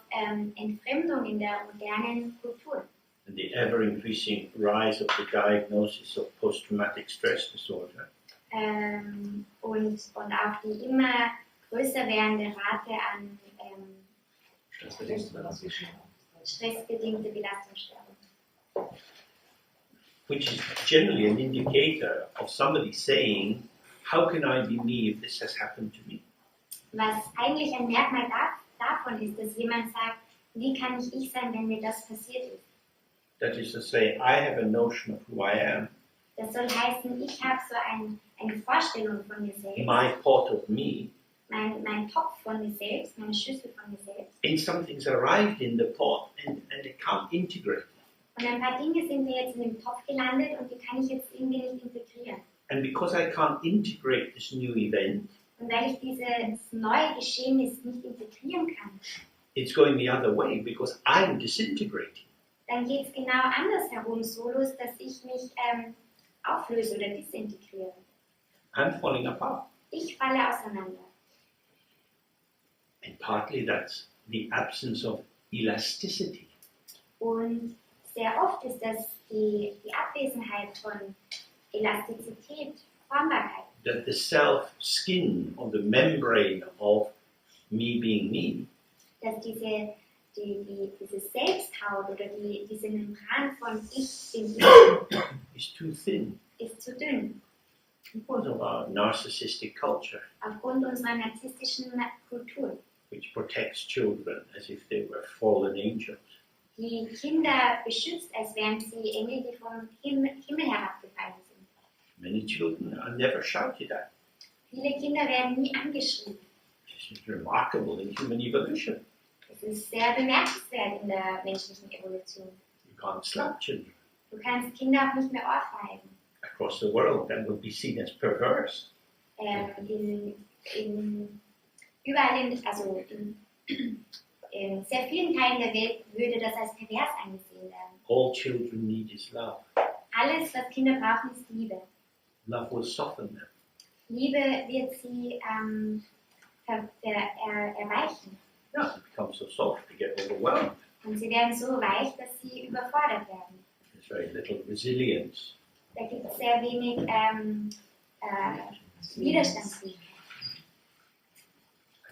Entfremdung in der modernen Kultur. And the ever-increasing rise of the diagnosis of post-traumatic stress disorder. Und auch die immer größer werdende Rate an stressbedingte Belastungsstörungen. Which is generally an indicator of somebody saying, how can I be me if this has happened to me? Was eigentlich ein Merkmal davon ist, dass jemand sagt, wie kann ich sein, wenn mir das passiert ist? That is to say, I have a notion of who I am. Das soll heißen, ich habe so eine Vorstellung von mir selbst, My pot of me, mein Topf von mir selbst, meine Schüssel von mir selbst. and something's arrived in the pot and it can't integrate. Und ein paar Dinge sind mir jetzt in dem Topf gelandet und die kann ich jetzt irgendwie nicht integrieren. And because I can't integrate this new event, Und weil ich dieses neue Geschehnis nicht integrieren kann, it's going the other way because I'm disintegrating. dann geht es genau andersherum so los, dass ich mich auflöse oder disintegriere. I'm falling apart. Ich falle auseinander. And partly that's the absence of elasticity. Und sehr oft ist das die Abwesenheit von Elastizität, Formbarkeit. That the self-skin or the membrane of me being me Dass diese Selbsthaut oder diese Membran von Ich bin ich is too thin ist zu dünn. because of our narcissistic culture, Aufgrund unserer narzisstischen Kultur. which protects children as if they were fallen angels. Die Kinder beschützt, als wären sie Engel, die vom Himmel herabgefallen sind. Many children are never shouted at. Viele Kinder werden nie angeschrien. This is remarkable in human evolution. Das ist sehr bemerkenswert in der menschlichen Evolution. You can't slap children. Du kannst Kinder auch nicht mehr ohrfeigen. Across the world, that would be seen as perverse. In sehr vielen Teilen der Welt würde das als pervers angesehen werden. All children need is love. Alles, was Kinder brauchen, ist Liebe. Love will soften them. Liebe wird sie erweichen. Yeah, it becomes so soft they get overwhelmed. Und sie werden so weich, dass sie überfordert werden. There's very little resilience. Da gibt es sehr wenig Widerstandsfähigkeit.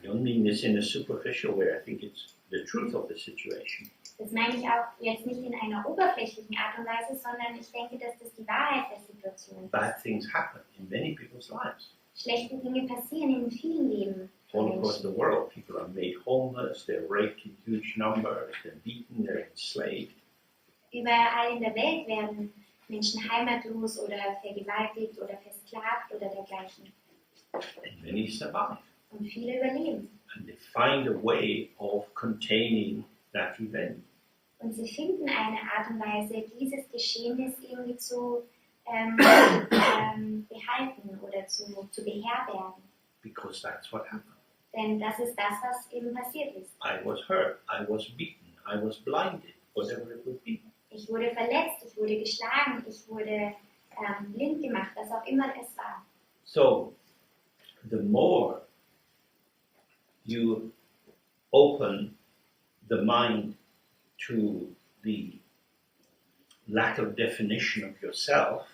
I don't mean this in a superficial way. I think it's the truth of the situation. Das meine ich auch jetzt nicht in einer oberflächlichen Art und Weise, sondern ich denke, dass das die Wahrheit der Situation ist. Bad things happen in many people's lives. Schlechte Dinge passieren in vielen Leben. von All across the Menschen. world, people are made homeless, they're raped in huge numbers, they're beaten, they're enslaved. Überall in der Welt werden Menschen heimatlos oder vergewaltigt oder versklavt oder dergleichen. And many survive. Und viele überleben. And they find a way of containing that event. Und sie finden eine Art und Weise, dieses Geschehnis irgendwie zu behalten oder zu beherbergen. Because that's what happened. Denn das ist das, was eben passiert ist. I was hurt, I was beaten, I was blinded, whatever it would be. Ich wurde verletzt, ich wurde geschlagen, ich wurde blind gemacht, was auch immer es war. So, the more you open the mind to the lack of definition of yourself,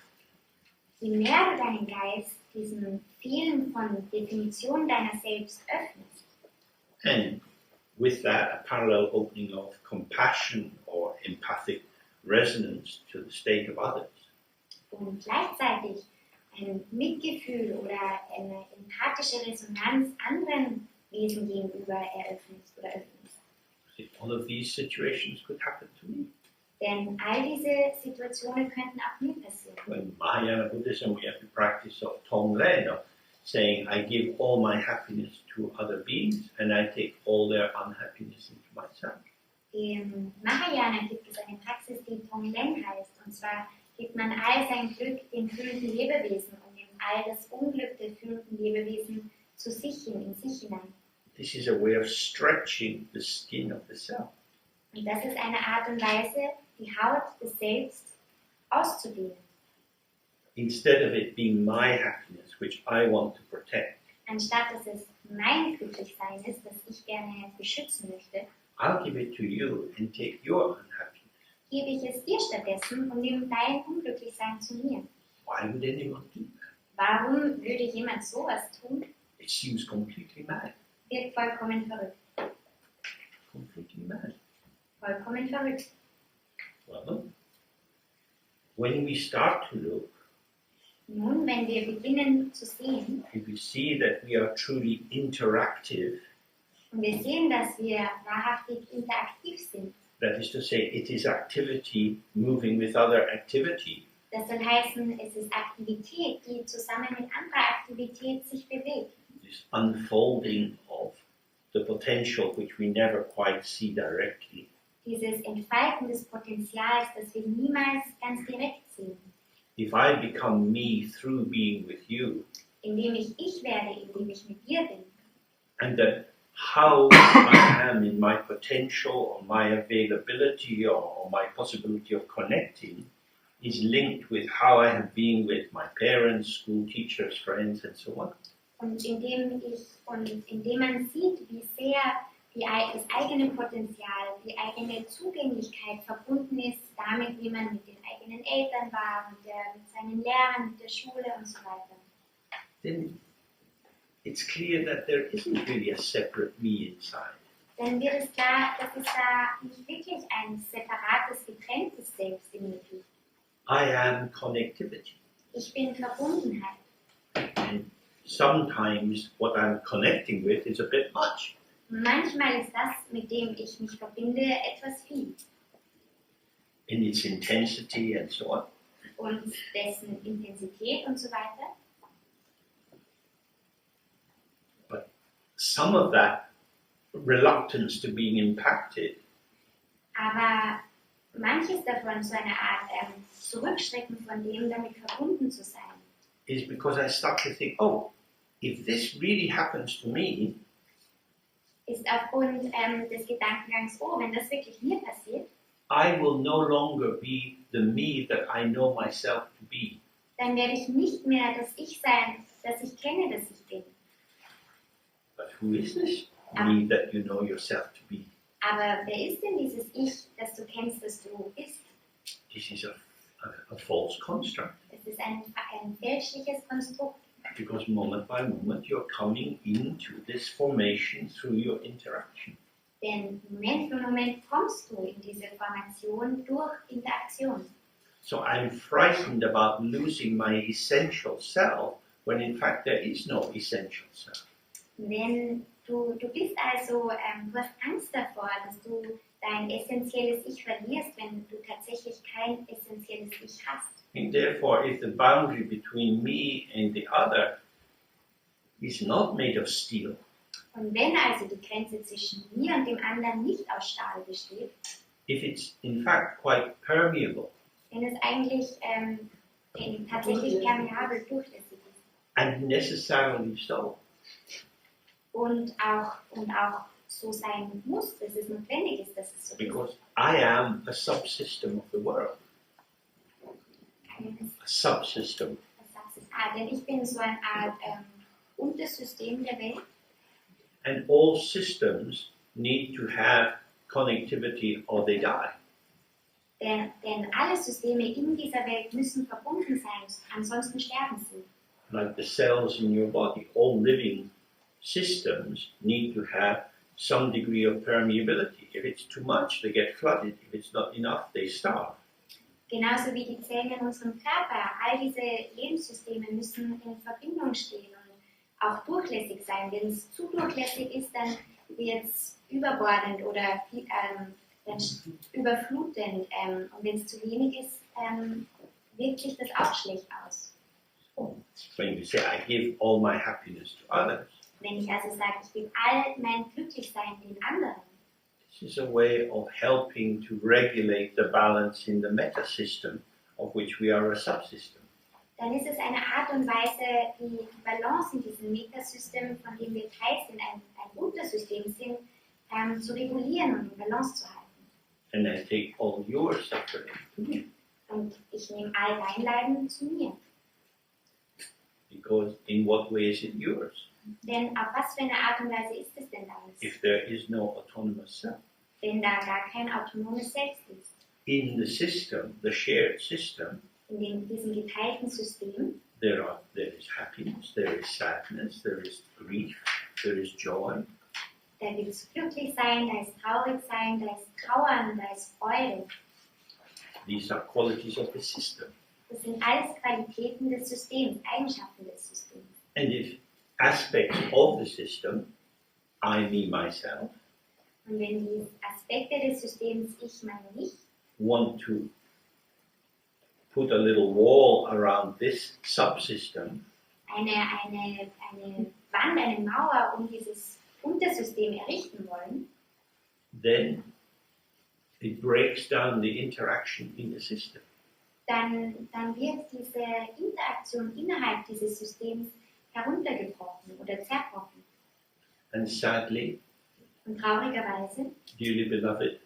je mehr du deinen Geist diesem Fehlen von Definition deiner selbst öffnest, and with that a parallel opening of compassion or empathic resonance to the state of others, und gleichzeitig ein Mitgefühl oder eine empathische Resonanz anderen Wesen gegenüber eröffnest oder öffnest. see, all of these situations could happen to me. Denn all diese Situationen könnten auch mir passieren. In Mahayana Buddhism, we have the practice of Tonglen, of saying, I give all my happiness to other beings and I take all their unhappiness into myself. Im Mahayana gibt es eine Praxis, die Tonglen heißt. Und zwar gibt man all sein Glück den fühlenden Lebewesen und nimmt all das Unglück der fühlenden Lebewesen zu sich hin, in sich hinein. This is a way of stretching the skin of the self. Und das ist eine Art und Weise, die Haut des Selbst auszudehnen. Instead of it being my happiness, which I want to protect, Anstatt dass es mein Glücklichsein ist, das ich gerne beschützen möchte, I'll give it to you and take your unhappiness. gebe ich es dir stattdessen und nehme dein Unglücklichsein zu mir. Why would anyone do that? Warum würde jemand sowas tun? It seems completely mad. Wird vollkommen verrückt. Completely mad. Vollkommen verrückt. Well, when we start to look, Nun, wenn wir beginnen zu sehen if we see that we are truly interactive, und wir sehen, dass wir wahrhaftig interaktiv sind, that is to say, it is activity moving with other activity, das soll heißen, es ist Aktivität, die zusammen mit anderer Aktivität sich bewegt. this unfolding of the potential which we never quite see directly. Dieses Entfalten des Potenzials, das wir niemals ganz direkt sehen. If I become me through being with you, Indem ich werde, indem ich mit dir bin. and that how I am in my potential or my availability or my possibility of connecting is linked with how I have been with my parents, school teachers, friends, and so on. Und indem man sieht, wie sehr das eigene Potenzial, die eigene Zugänglichkeit verbunden ist damit, wie man mit den eigenen Eltern war, mit seinen Lehrern, mit der Schule und so weiter. Then it's clear that there isn't really a separate me inside. Dann wird es klar, dass es da nicht wirklich ein separates, getrenntes Selbst in mir gibt. I am connectivity. Ich bin Verbundenheit. And sometimes what I'm connecting with is a bit much. Manchmal ist das, mit dem ich mich verbinde, etwas viel. In its intensity and so on. Und dessen Intensität und so weiter. But some of that reluctance to being impacted Aber manches davon, so eine Art Zurückschrecken von dem, damit verbunden zu sein, is because I start to think, oh, if this really happens to me, ist aufgrund des Gedankengangs, oh, wenn das wirklich mir passiert, I will no longer be the me that I know myself to be. dann werde ich nicht mehr das Ich sein, das ich kenne, das ich bin. But who is this me that you know yourself to be? Aber wer ist denn dieses Ich, das du kennst, das du bist? This is a false construct. Es ist ein fälschliches Konstrukt, Because moment by moment you're coming into this formation through your interaction. denn Moment für Moment kommst du in diese Formation durch Interaktion. So I'm frightened about losing my essential self when in fact there is no essential self. Wenn du bist also, du hast Angst davor, dass du dein essentielles Ich verlierst, wenn du tatsächlich kein essentielles Ich hast. And therefore, if the boundary between me and the other is not made of steel, Und wenn also die Grenze zwischen mir und dem anderen nicht aus Stahl besteht, if it's in fact quite permeable wenn es eigentlich tatsächlich permeabel durchlässig ist and necessarily so, und auch so sein muss, dass es notwendig ist, dass es so because I am a subsystem of the world, ist. a subsystem. Denn ich bin so eine Art Untersystem der Welt. And all systems need to have connectivity or they die. Denn alle Systeme in dieser Welt müssen verbunden sein, ansonsten sterben sie. Like the cells in your body, all living systems need to have some degree of permeability. If it's too much, they get flooded. If it's not enough, they starve. Genauso wie die Zellen in unserem Körper. All diese Lebenssysteme müssen in Verbindung stehen und auch durchlässig sein. Wenn es zu durchlässig ist, dann wird es überbordend oder dann überflutend. Und wenn es zu wenig ist, wirkt sich das auch schlecht aus. When you say, I give all my happiness to others, Wenn ich also sage, ich gebe all mein Glücklichsein den anderen, this is a way of helping to regulate the balance in the meta-system of which we are a subsystem. dann ist es eine Art und Weise, die Balance in diesem Metasystem, von dem wir Teil sind, ein Untersystem sind, zu regulieren und in Balance zu halten. And I take all your suffering to me. Und ich nehme all dein Leiden zu mir. Because in what way is it yours? Denn auf was für eine Art und Weise ist es denn deins? If there is no autonomous self. Wenn da gar kein autonomes Selbst ist. In the system, the shared system, In diesem geteilten System, there is happiness, there is sadness, there is grief, there is joy. da gibt es glücklich sein, da ist traurig sein, da ist Trauern, da ist Freude. These are qualities of the system. Das sind alles Qualitäten des Systems, Eigenschaften des Systems. And if aspects of the system, I, me, myself, Und wenn die Aspekte des Systems, ich meine ich, want to put a little wall around this subsystem, eine Wand, eine Mauer um dieses Untersystem errichten wollen, then it breaks down the interaction in the system. dann wird diese Interaktion innerhalb dieses Systems heruntergebrochen oder zerbrochen. And sadly, Und traurigerweise, dearly beloved,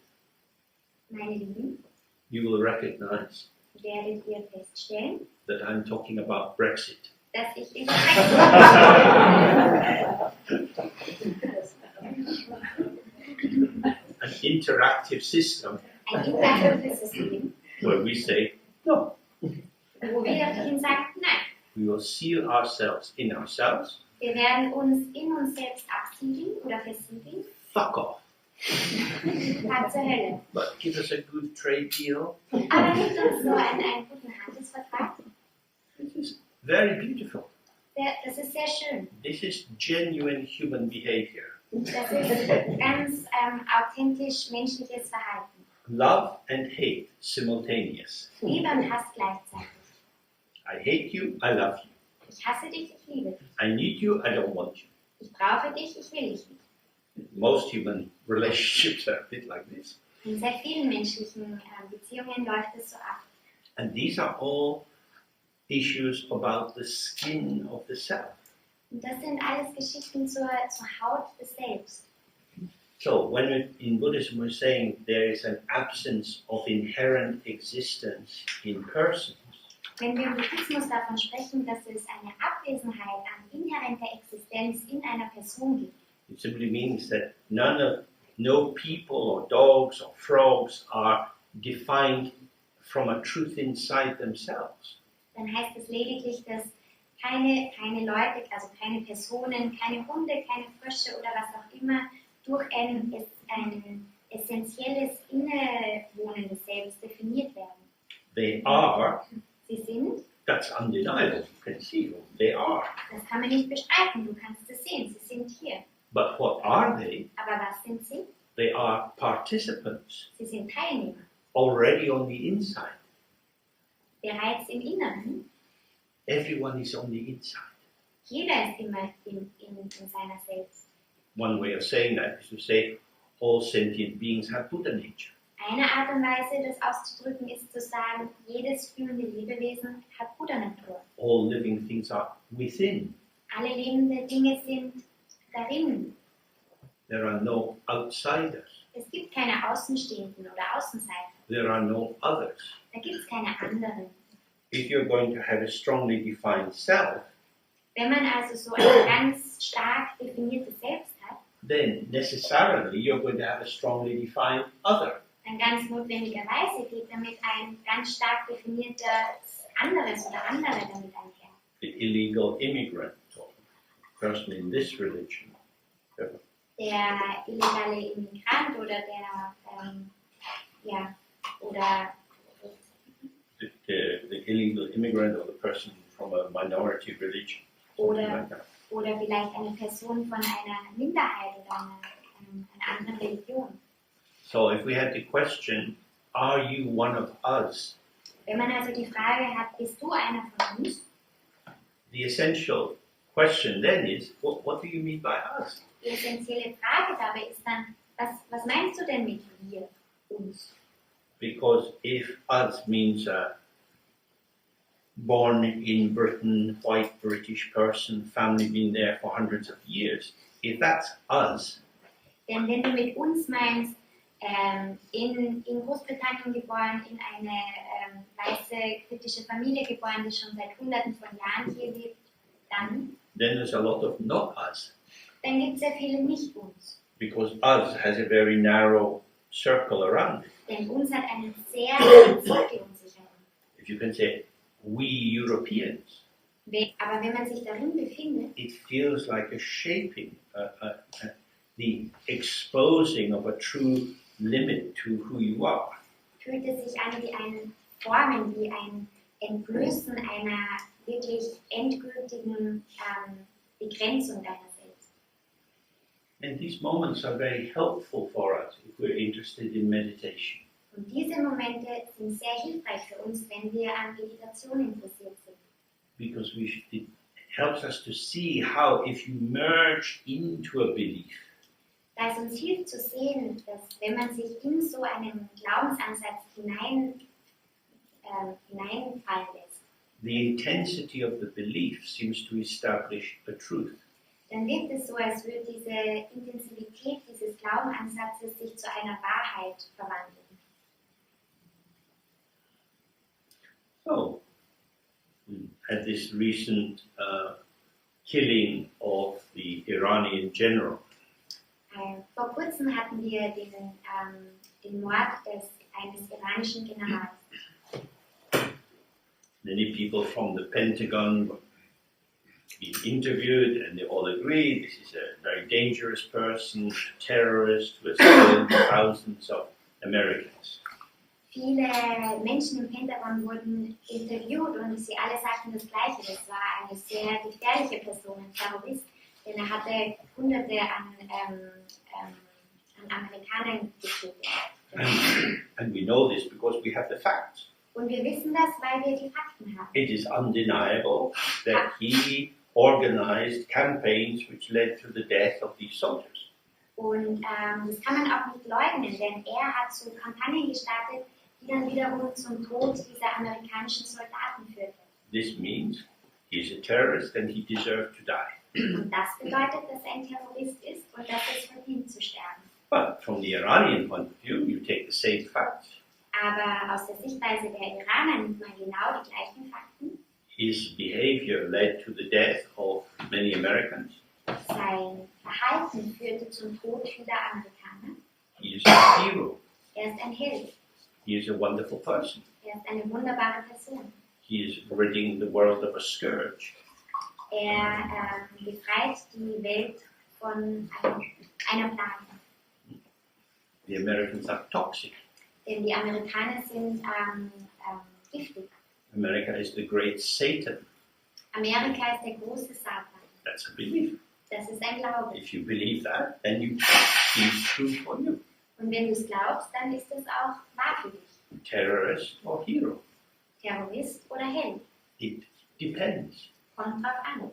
meine Lieben, you will recognize werdet ihr feststellen, that I'm talking about Brexit. dass ich über An interactive system ein interaktives System, where we say, no, wo wir wirklich sagen, nein, we will seal ourselves in ourselves, wir werden uns in uns selbst absiedeln oder versiegeln, fuck off. Fahrt zur Hölle. But give us a good trade deal. Aber gibt uns so einen guten Handelsvertrag? This is very beautiful. Das ist sehr schön. This is genuine human behavior. Das ist ganz authentisch menschliches Verhalten. Love and hate simultaneous. Liebe und Hass gleichzeitig. I hate you, I love you. Ich hasse dich, ich liebe dich. I need you, I don't want you. Ich brauche dich, ich will dich nicht. Most human relationships are a bit like this. In sehr vielen menschlichen Beziehungen läuft es so ab. And these are all issues about the skin of the self. Und das sind alles Geschichten zur Haut des Selbst. So, when in Buddhism we're saying there is an absence of inherent existence in persons, Wenn wir im Buddhismus davon sprechen, dass es eine Abwesenheit an inhärenter Existenz in einer Person gibt, it simply means that no people or dogs or frogs are defined from a truth inside themselves. dann heißt es lediglich, dass keine Leute, also keine Personen, keine Hunde, keine Frösche oder was auch immer durch ein essentielles innewohnendes Selbst definiert werden. They are, Sie sind, that's undeniable, you can see them, they are. das kann man nicht bestreiten, du kannst es sehen, sie sind hier. But what are they? Aber was sind sie? They are participants, Sie sind Teilnehmer. already on the inside. Bereits im Inneren, Everyone is on the inside. jeder ist immer in seiner selbst. One way of saying that is to say all sentient beings have Buddha nature. Eine Art und Weise, das auszudrücken, ist zu sagen, jedes fühlende Lebewesen hat Buddha-Natur. All living things are within. Alle lebende Dinge sind darin. There are no outsiders. Es gibt keine Außenstehenden oder Außenseiter. There are no others. Da gibt es keine anderen. If you're going to have a strongly defined self, Wenn man also so ein ganz stark definiertes Selbst hat, then necessarily you're going to have a strongly defined other. dann ganz notwendigerweise geht damit ein ganz stark definiertes anderes oder andere damit einher. The illegal immigrant, or person in this religion. Der illegale Immigrant oder der, oder The illegal immigrant or the person from a minority religion. Oder vielleicht eine Person von einer Minderheit oder einer anderen Religion. So if we had the question, are you one of us? Wenn man also die Frage hat, bist du einer von uns? The essential question then is, what do you mean by us? Die essentielle Frage dabei ist dann, was meinst du denn mit wir, uns? Because if us means a born in Britain, white British person, family been there for hundreds of years, if that's us, Denn wenn du mit uns meinst, in Großbritannien geboren, in eine weiße britische Familie geboren, die schon seit Hunderten von Jahren hier lebt, dann there's a lot of not us. gibt es sehr viele nicht uns. Because us has a very narrow circle around it. Denn uns hat einen sehr engen Zirkel um sich herum. If you can say, we Europeans, Aber wenn man sich darin befindet, it feels like a shaping, the exposing of a true limit to who you are. fühlt es sich an wie ein Formen, wie ein Entblößen einer wirklich endgültigen Begrenzung deiner selbst. And these moments are very helpful for us if we're interested in meditation. Und diese Momente sind sehr hilfreich für uns, wenn wir an Meditation interessiert sind. Because it helps us to see how if you merge into a belief, Da es uns hilft zu sehen, dass wenn man sich in so einen Glaubensansatz hineinfallen lässt, the intensity of the belief seems to establish a truth. dann wirkt es so, als würde diese Intensivität dieses Glaubensansatzes sich zu einer Wahrheit verwandeln. So, we had this recent killing of the Iranian general. Vor kurzem hatten wir den Mord eines iranischen Generals. Many people from the Pentagon were being interviewed and they all agreed this is a very dangerous person, a terrorist who has killed thousands of Americans. Viele Menschen im Pentagon wurden interviewt und sie alle sagten das Gleiche. Das war eine sehr gefährliche Person, ein Terrorist, denn er hatte Hunderte an Amerikanern getötet. And we know this because we have the facts. Und wir wissen das, weil wir die Fakten haben. It is undeniable that he organized campaigns which led to the death of these soldiers. Und das kann man auch nicht leugnen, denn er hat so Kampagnen gestartet, die dann wiederum zum Tod dieser amerikanischen Soldaten führten. This means he is a terrorist and he deserved to die. Und das bedeutet, dass er ein Terrorist ist und dass es verdient zu sterben. But from the Iranian point of view, you take the same facts. Aber aus der Sichtweise der Iraner nimmt man genau die gleichen Fakten. His behavior led to the death of many Americans. Sein Verhalten führte zum Tod vieler Amerikaner. He is a hero. Er ist ein Held. He is a wonderful person. Er ist eine wunderbare Person. He is ridding the world of a scourge. Er befreit die Welt von einer Plage. The Americans are toxic. Denn die Amerikaner sind giftig. America is the great Satan. Amerika ist der große Satan. That's a belief. Das ist ein Glaube. If you believe that, then it's true for you. Und wenn du es glaubst, dann ist es auch wahr für dich. Terrorist or hero. Terrorist oder Held. It depends. Kommt drauf an.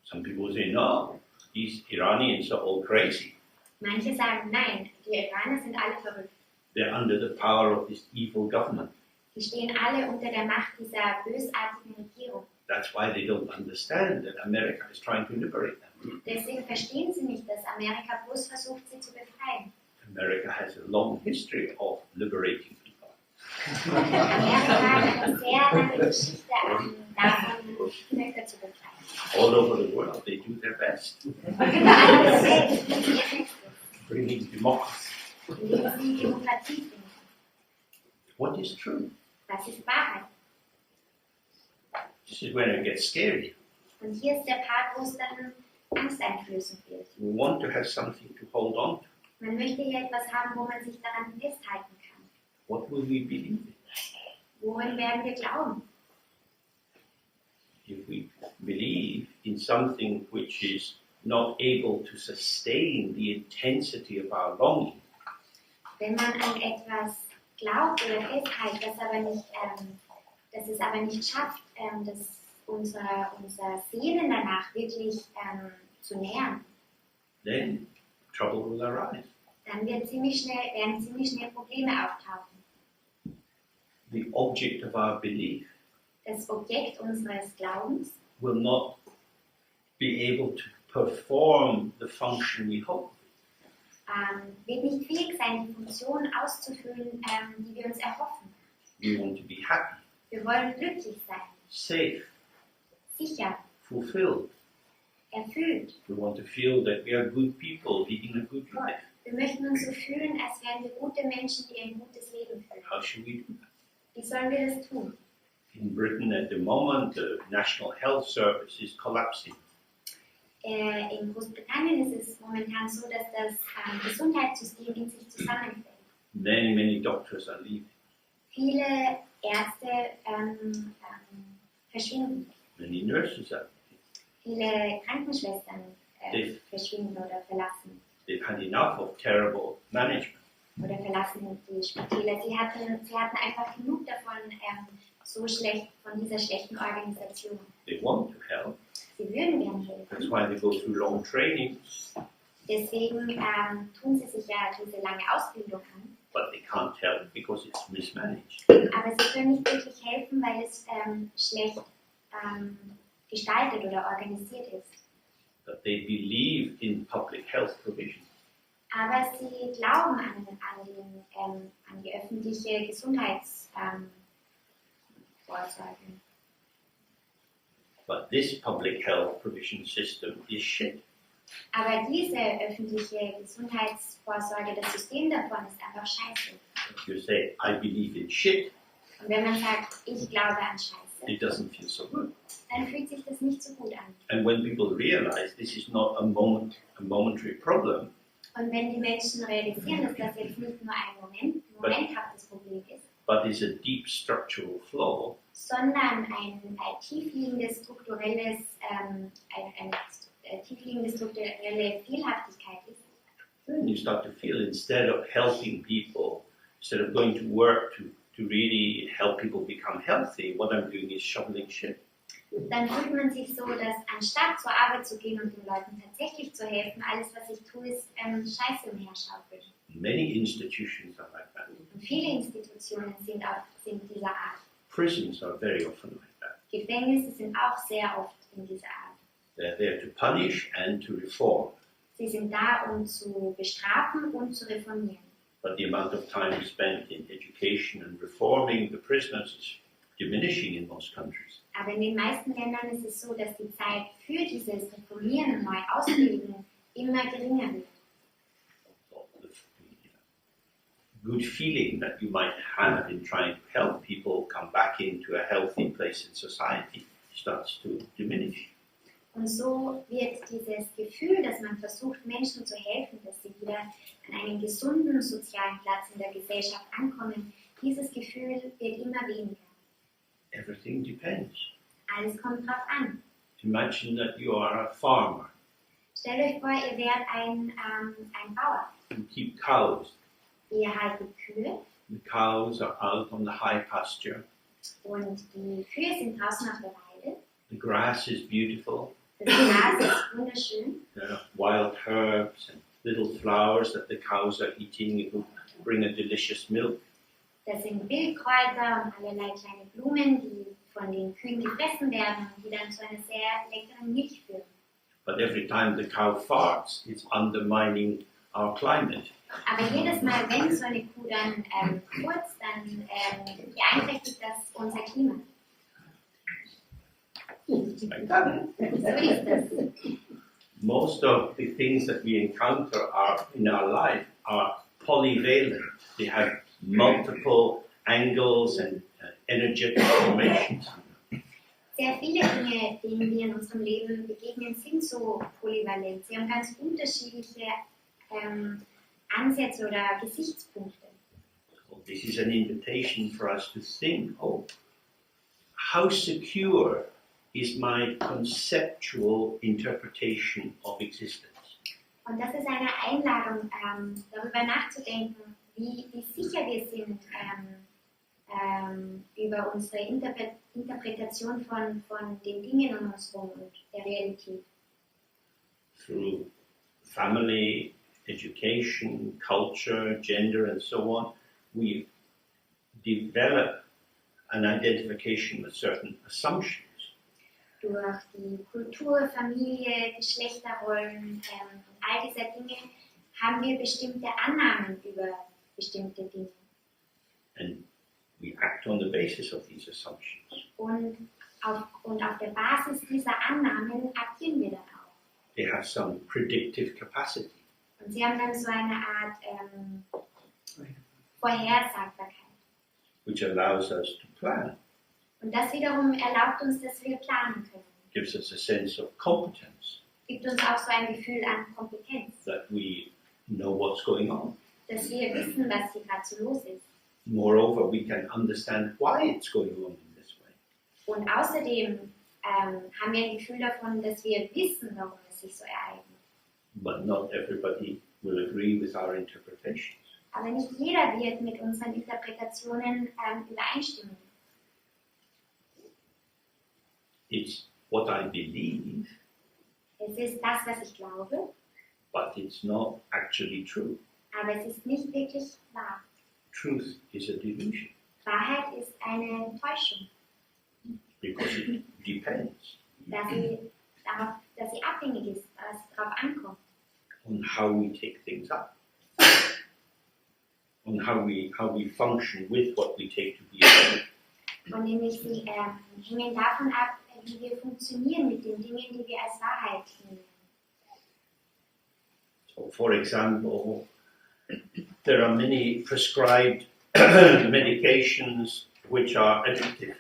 Some people say, no, these Iranians are all crazy. Manche sagen, nein, die Iraner sind alle verrückt. They're under the power of this evil government. Die stehen alle unter der Macht dieser bösartigen Regierung. That's why they don't understand that America is trying to liberate them. Deswegen verstehen sie nicht, dass Amerika bloß versucht, sie zu befreien. America has a long history of liberating people. Amerika hat eine sehr lange Geschichte davon, Völker zu befreien. All over the world, they do their best, Überall auf der Welt tun sie ihr Bestes, bringing democracy. indem sie Demokratie finden. What is true? Was ist Wahrheit? This is when it gets scary. Und hier ist der Part, wo es dann angsteinflößend wird. We want to have something to hold on to. Man möchte hier etwas haben, wo man sich daran festhalten kann. What will we believe in? Worin werden wir glauben? If we believe in something which is not able to sustain the intensity of our longing, Wenn man an etwas glaubt oder festhält, das es aber nicht schafft, unser Sehnen danach wirklich zu nähern, then trouble will arise. dann werden ziemlich schnell Probleme auftauchen. The object of our belief Das Objekt unseres Glaubens will not be able to perform the function we hope. wird nicht fähig sein, die Funktion auszufüllen, die wir uns erhoffen. We want to be happy, Wir wollen glücklich sein, safe, sicher, fulfilled. erfüllt. We want to feel that we are good people leading a good life. Wir möchten uns so fühlen, als wären wir gute Menschen, die ein gutes Leben führen. How should we do that? Wie sollen wir das tun? In Britain at the moment, the National Health Service is collapsing. In Großbritannien ist es momentan so, dass das Gesundheitssystem in sich zusammenfällt. Many doctors are leaving. Viele Ärzte verschwinden. Many nurses are leaving. Viele Krankenschwestern Yes. verschwinden oder verlassen. They've had enough of terrible management. Oder verlassen die Spitäler. Sie hatten einfach genug davon, von dieser schlechten Organisation. They want to help. Sie würden gern helfen. That's why they go through long training, Deswegen tun sie sich ja diese lange Ausbildung an. but they can't help because it's mismanaged. Aber sie können nicht wirklich helfen, weil es schlecht gestaltet oder organisiert ist. But they believe in public health provision. Aber sie glauben an die öffentliche Gesundheitsvorsorge. But this public health provision system is shit. Aber diese öffentliche Gesundheitsvorsorge, das System davon ist einfach scheiße. If you say, I believe in shit, Und wenn man sagt, ich glaube an Scheiße, it doesn't feel so good. dann fühlt sich das nicht so gut an. And when people realize this is not a momentary problem, Und wenn die Menschen realisieren, dass das jetzt nicht nur ein momenthaftes Problem ist, but is a deep structural flaw, sondern eine tiefliegende strukturelle Fehlhaftigkeit ist, then you start to feel instead of helping people, instead of going to work to really help people become healthy, what I'm doing is shoveling shit. dann fühlt man sich so, dass anstatt zur Arbeit zu gehen und den Leuten tatsächlich zu helfen, alles, was ich tue, ist Scheiße umherschaufeln. Many institutions are like that. Und viele Institutionen sind dieser Art. Prisons are very often like that. Gefängnisse sind auch sehr oft in dieser Art. They're there to punish and to reform, Sie sind da, um zu bestrafen und zu reformieren. but the amount of time spent in education and reforming the prisoners is diminishing in most countries. Aber in den meisten Ländern ist es so, dass die Zeit für dieses Reformieren und Neuausbilden immer geringer wird. So the good feeling that you might have in trying to help people come back into a healthy place in society starts to diminish. Und so wird dieses Gefühl, dass man versucht, Menschen zu helfen, dass sie wieder an einen gesunden sozialen Platz in der Gesellschaft ankommen, dieses Gefühl wird immer weniger. Everything depends. Alles kommt drauf an. Imagine that you are a farmer. Stellt euch vor, ihr wärt ein Bauer. You keep cows. Ihr haltet Kühe The cows are out on the high pasture. und die Kühe sind draußen auf der Weide. The grass is beautiful. Das Gras ist wunderschön. There are wild herbs and little flowers that the cows are eating who bring a delicious milk. Das sind Wildkräuter und allerlei kleine Blumen, die von den Kühen gefressen werden und die dann zu einer sehr leckeren Milch führen. But every time the cow farts, it's undermining our climate. Aber jedes Mal, wenn so eine Kuh dann furzt, dann beeinträchtigt das unser Klima. Like that. So ist das. Most of the things that we encounter in our life are polyvalent. They have multiple angles and energetic formations. Sehr viele Dinge, denen wir in unserem Leben begegnen, sind so polyvalent. Sie haben ganz unterschiedliche Ansätze oder Gesichtspunkte. So this is an invitation for us to think, oh, how secure is my conceptual interpretation of existence? Und das ist eine Einladung, darüber nachzudenken, wie sicher wir sind über unsere Interpretation von den Dingen um uns herum und der Realität. Through family, education, culture, gender, and so on, we develop an identification with certain assumptions. Durch die Kultur, Familie, Geschlechterrollen und all diese Dinge haben wir bestimmte Annahmen über bestimmte Dinge. And we act on the basis of these assumptions. Und auf der Basis dieser Annahmen agieren wir dann auch. They have some predictive capacity. Und sie haben dann so eine Art Vorhersagbarkeit. Which allows us to plan, Und das wiederum erlaubt uns, dass wir planen können. gives us a sense of competence, Gibt uns auch so ein Gefühl an Kompetenz, that we know what's going on. dass wir wissen, was hier gerade so los ist. Moreover, we can understand why it's going on in this way. Und außerdem haben wir ein Gefühl davon, dass wir wissen, warum es sich so ereignet. But not everybody will agree with our interpretations. Aber nicht jeder wird mit unseren Interpretationen übereinstimmen. It's what I believe, Es ist das, was ich glaube, but it's not actually true. aber es ist nicht wirklich wahr. Truth is a delusion Wahrheit ist eine Täuschung, because it depends dass sie abhängig ist, dass es darauf ankommt. on how we take things up, on how we function with what we take to be a truth. Und nämlich sie hängen davon ab, wie wir funktionieren mit den Dingen, die wir als Wahrheit nehmen. So, for example, there are many prescribed medications which are addictive.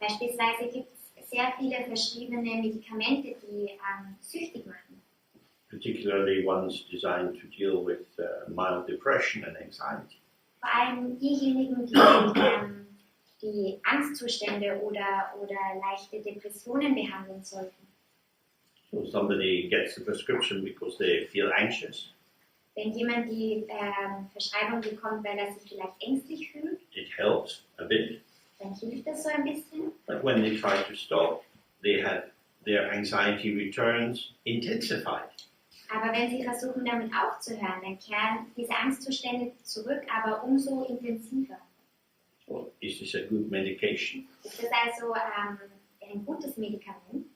Beispielsweise gibt es sehr viele verschriebene Medikamente, die süchtig machen. Particularly ones designed to deal with mild depression and anxiety. Vor allem diejenigen, die Angstzustände oder leichte Depressionen behandeln sollten. So somebody gets the prescription because they feel anxious. Wenn jemand die Verschreibung bekommt, weil er sich vielleicht ängstlich fühlt, It helps a bit, dann hilft das so ein bisschen. but when they try to stop, their anxiety returns intensified. Aber wenn sie versuchen, damit aufzuhören, dann kehren diese Angstzustände zurück, aber umso intensiver. So is this a good medication? Ist das also ein gutes Medikament?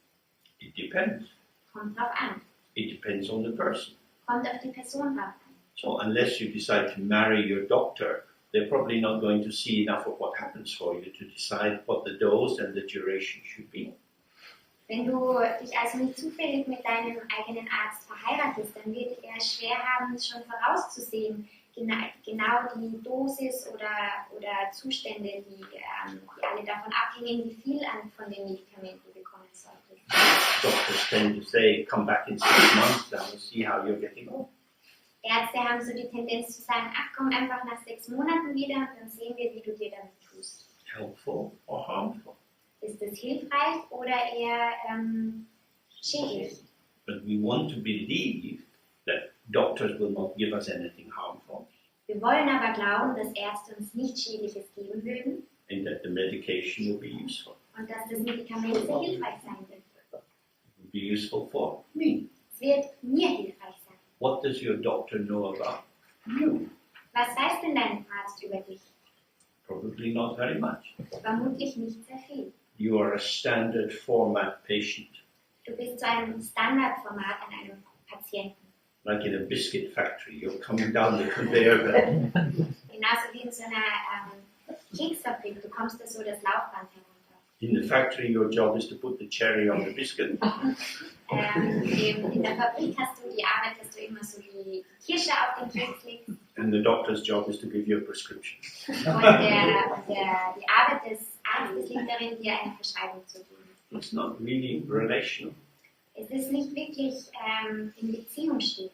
It depends. Kommt drauf an. It depends on the person. Kommt auf die Person drauf an. So unless you decide to marry your doctor, they're probably not going to see enough of what happens for you to decide what the dose and the duration should be. Wenn du dich also nicht zufällig mit deinem eigenen Arzt verheiratest, dann wird er schwer haben, schon vorauszusehen, genau die Dosis oder Zustände, die alle davon abhängen, wie viel von den Medikamenten du bekommen solltest. Doctors tend to say, come back in 6 months and we'll see how you're getting on. Ärzte haben so die Tendenz zu sagen, ach komm einfach nach 6 Monaten wieder und dann sehen wir, wie du dir damit tust. Helpful or harmful? Ist es hilfreich oder eher schädlich? But we want to believe that doctors will not give us anything harmful Wir wollen aber glauben, dass Ärzte uns nichts Schädliches geben würden and that the medication will be useful. und dass das Medikament sehr hilfreich sein wird. It will be useful for me. Es wird mir hilfreich sein. What does your doctor know about you? Was weiß denn dein Arzt über dich? Probably not very much. Vermutlich nicht sehr viel. You are a standard format patient, Du bist so ein Standardformat an einem Patienten. like in a biscuit factory. You're coming down the conveyor belt. Genauso wie in so einer Keksfabrik. Du kommst da so das Laufband herunter. In the factory, your job is to put the cherry on the biscuit. In der Fabrik hast du die Arbeit, dass du immer so die Kirsche auf den Keks legst. And the doctor's job is to give you a prescription. Und die Arbeit des Arztes liegt darin, dir eine Verschreibung zu geben. It's not really relational. Es ist nicht wirklich in Beziehung stehen.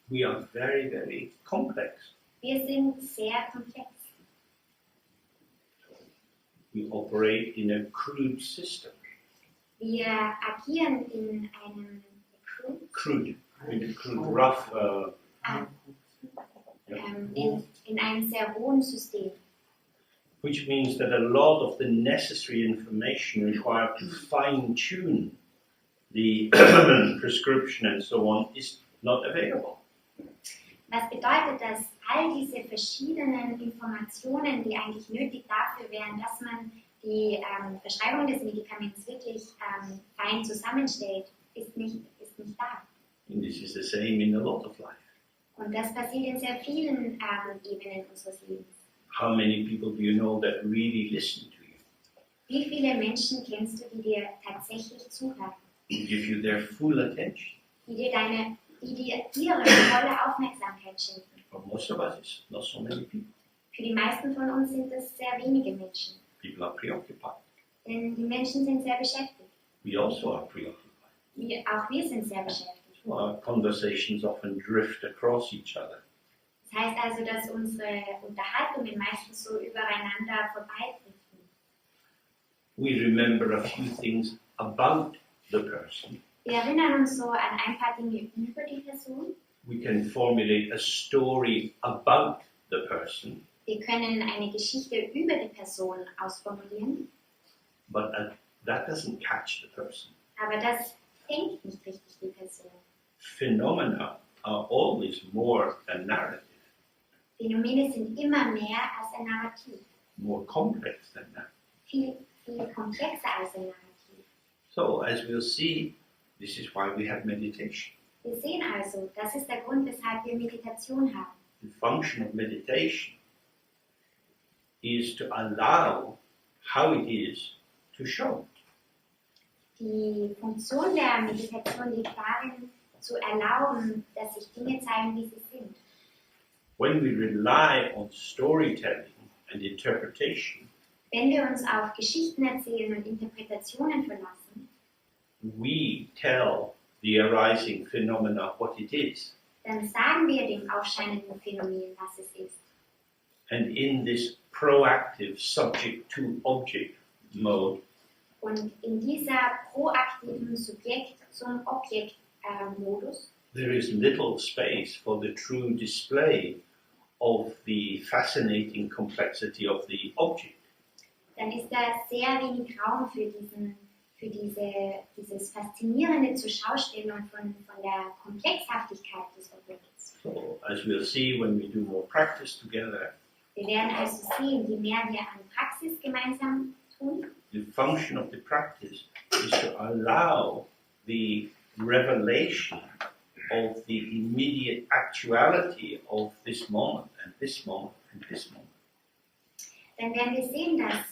We are very, very complex. Wir sind sehr komplex. We operate in a crude system. Wir agieren in einem Crude, rough. In einem sehr rohen System. Which means that a lot of the necessary information required to fine-tune the prescription and so on is not available. Was bedeutet, dass all diese verschiedenen Informationen, die eigentlich nötig dafür wären, dass man die Beschreibung des Medikaments wirklich fein zusammenstellt, ist nicht da. And this is the same in a lot of life. Und das passiert in sehr vielen Ebenen unseres Lebens. How many people do you know that really listen to you? Wie viele Menschen kennst du, die dir tatsächlich zuhören? Give you their full attention? Die dir ihre volle Aufmerksamkeit schenken? For most of us, it's not so many people. Für die meisten von uns sind es sehr wenige Menschen. People are preoccupied. Denn die Menschen sind sehr beschäftigt. We also are preoccupied. Auch wir sind sehr beschäftigt. So our conversations often drift across each other. Das heißt also, dass unsere Unterhaltungen meistens so übereinander vorbeidriften. We remember a few things about the person. Wir erinnern uns so an ein paar Dinge über die Person. We can formulate a story about the person, Wir können eine Geschichte über die Person ausformulieren, but that doesn't catch the person. aber das fängt nicht richtig die Person. Phenomena are always more than narrative, Phänomene sind immer mehr als ein Narrativ, more complex than that. viel komplexer als ein Narrativ. So, as we'll see, this is why we have meditation. Wir sehen also, das ist der Grund, weshalb wir Meditation haben. The function of meditation is to allow how it is to show. Die Funktion der Meditation liegt darin, zu erlauben, dass sich Dinge zeigen, wie sie sind. When we rely on storytelling and interpretation, Wenn wir uns auf Geschichten erzählen und Interpretationen verlassen, we tell the arising phenomena what it is. dann sagen wir dem aufscheinenden Phänomen, was es ist. And in this proactive subject-to-object mode, Und in dieser proaktiven Subjekt-zum-Objekt-Modus there is little space for the true display of the fascinating complexity of the object. dann ist da sehr wenig Raum für dieses faszinierende Zuschaustellung von der Komplexhaftigkeit des Objekts. So, as we'll see when we do more practice together, Wir werden also sehen, je mehr wir an Praxis gemeinsam tun, the function of the practice is to allow the revelation of the immediate actuality of this moment and this moment and this moment. dann werden wir sehen, dass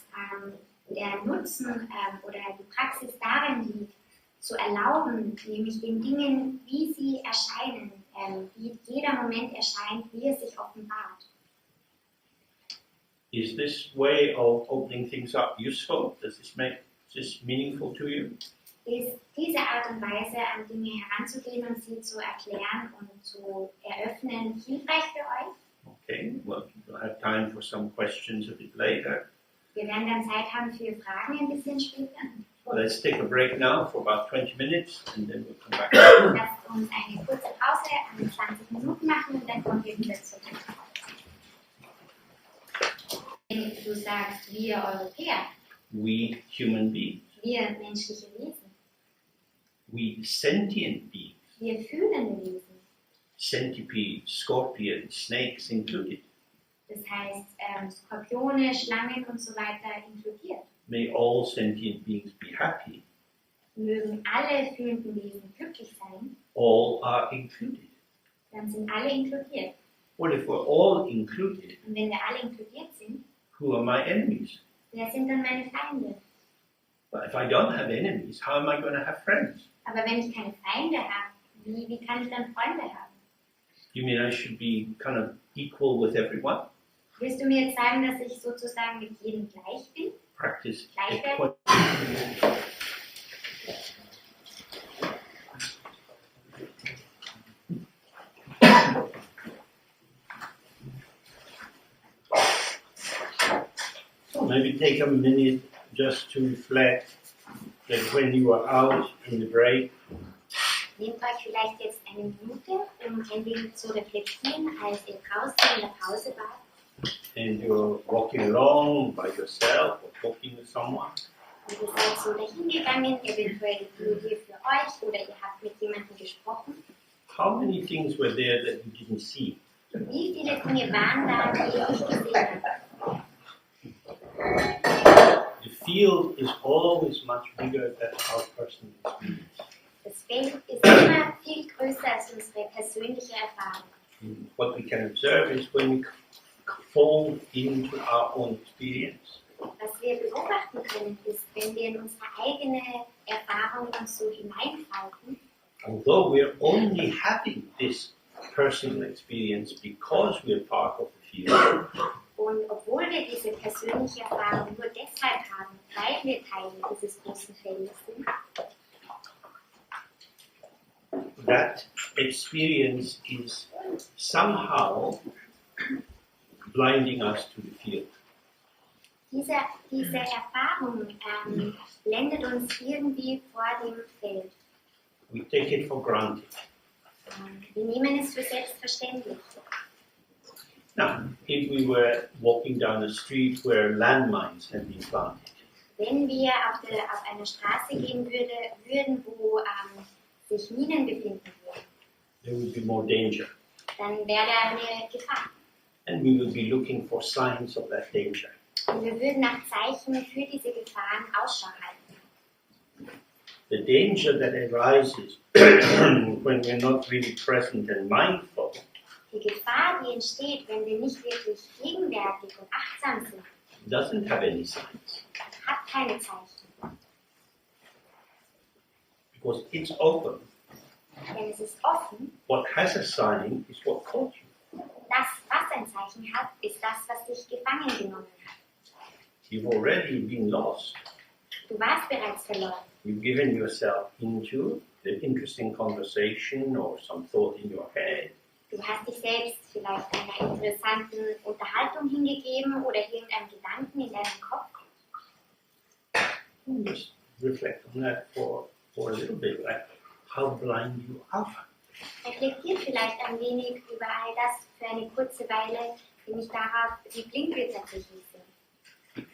der Nutzen oder die Praxis darin liegt, zu erlauben, nämlich den Dingen, wie sie erscheinen, wie jeder Moment erscheint, wie er sich offenbart. Is this way of opening things up useful? Does this make this meaningful to you? Ist diese Art und Weise, an Dinge heranzugehen und sie zu erklären und zu eröffnen, hilfreich für euch? Okay, well, we'll have time for some questions a bit later. Wir werden dann Zeit haben für Fragen ein bisschen später. Let's take a break now for about 20 minutes and then we'll come back. Lasst uns eine kurze Pause an 20 Minuten machen und dann kommen wir wieder zurück. Wenn du sagst, wir Europäer, We human beings, wir menschliche Wesen, we sentient beings, wir fühlende Wesen, centipedes, scorpions, snakes included, das heißt Skorpione, Schlangen und so weiter inkludiert, may all sentient beings be happy. mögen alle fühlenden Wesen glücklich sein, All are included. dann sind alle inkludiert. Well, if we're all included, Und wenn wir alle inkludiert sind, who are my enemies? wer sind dann meine Feinde? But if I don't have enemies, how am I going to have friends? Aber wenn ich keine Feinde habe, wie kann ich dann Freunde haben? You mean I should be kind of equal with everyone? Willst du mir jetzt sagen, dass ich sozusagen mit jedem gleich bin? Practice Gleichwertig? equality. So maybe take a minute just to reflect that when you are out in the break, Nehmt euch vielleicht jetzt eine Minute, um ein wenig zu reflektieren, als ihr draußen in der Pause wart. and you're walking along by yourself or talking to someone, Und ihr seid so dahingegangen, eventuell nur hier für euch oder ihr habt mit jemandem gesprochen. how many things were there that you didn't see? Wie viele Dinge waren da, die ihr nicht gesehen habt? The field is always much bigger than our personal experience. Das Feld ist immer viel größer als unsere persönliche Erfahrung. And what we can observe is when we fall into our own experience, Was wir beobachten können, ist, wenn wir in unsere eigene Erfahrung uns so hineinfalten, although we're only having this personal experience because we're part of the field, und obwohl wir diese persönliche Erfahrung nur deshalb haben, weil wir Teil dieses großen Feldes sind, that experience is somehow blinding us to the field. diese Erfahrung blendet uns irgendwie vor dem Feld. We take it for granted. Wir nehmen es für selbstverständlich. Now, if we were walking down a street where landmines had been planted, Wenn wir auf einer Straße gehen würden, wo sich Minen befinden würden, there would be more danger. dann wäre da eine Gefahr. And we would be looking for signs of that danger. Und wir würden nach Zeichen für diese Gefahren Ausschau halten. The danger that arises when we're not really present and mindful Die Gefahr, die entsteht, wenn wir nicht wirklich gegenwärtig und achtsam sind, doesn't have any signs hat keine Zeichen. because it's open. Denn es ist offen. What has a sign is what caught you. Das, was ein Zeichen hat, ist das, was dich gefangen genommen hat. You've already been lost. Du warst bereits verloren. You've given yourself into the interesting conversation or some thought in your head. Du hast dich selbst vielleicht einer interessanten Unterhaltung hingegeben oder irgendeinem Gedanken in deinem Kopf. Just reflect on that for a little bit, like how blind you are. Reflektiert vielleicht ein wenig über all das für eine kurze Weile, nämlich darauf, wie blind wir tatsächlich sind.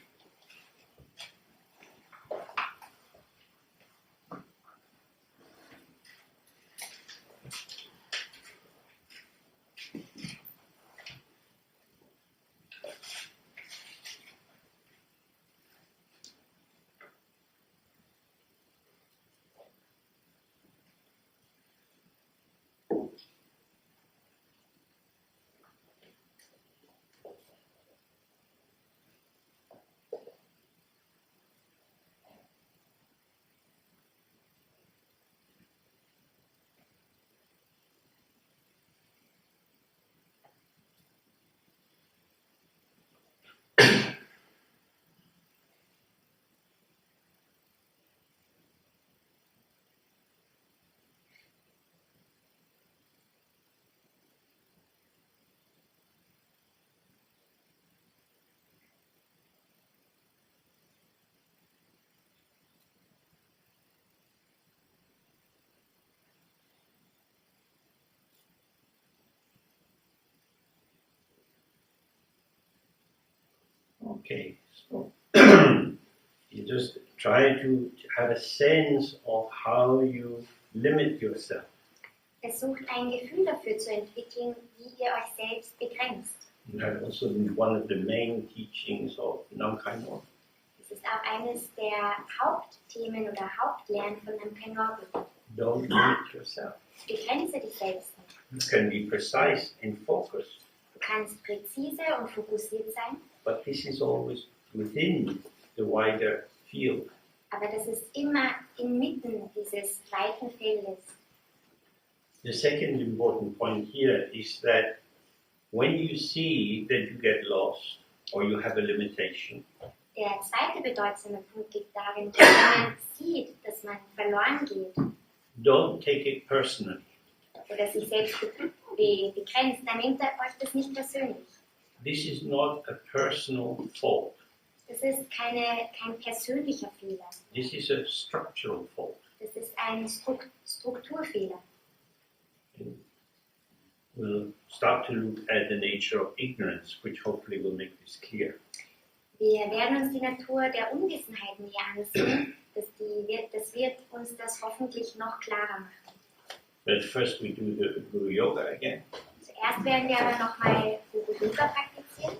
Okay, so you just try to have a sense of how you limit yourself. Versucht ein Gefühl dafür zu entwickeln, wie ihr euch selbst begrenzt. And that also been one of the main teachings of Namkhai-Norge. Das ist auch eines der Hauptthemen oder Hauptlehren von Namkhai-Norge. Don't limit yourself. Begrenze dich selbst nicht. You can be precise and focused, Du kannst präzise und fokussiert sein, but this is always within the wider field. aber das ist immer inmitten dieses weiten Feldes. The second important point here is that when you see that you get lost or you have a limitation, Der zweite bedeutsame Punkt liegt darin, wenn man sieht, dass man verloren geht don't take it personally. oder sich selbst begrenzt, dann nehmt euch das nicht persönlich. This is not a personal fault. Das ist kein persönlicher Fehler. This is a structural fault. Das ist ein Strukturfehler. We'll start to look at the nature of ignorance, which hopefully will make this clear. Wir werden uns die Natur der Unwissenheit näher ansehen. Das wird uns das hoffentlich noch klarer machen. But first we do the Guru Yoga again. Zuerst werden wir aber nochmal Guru Yoga praktizieren.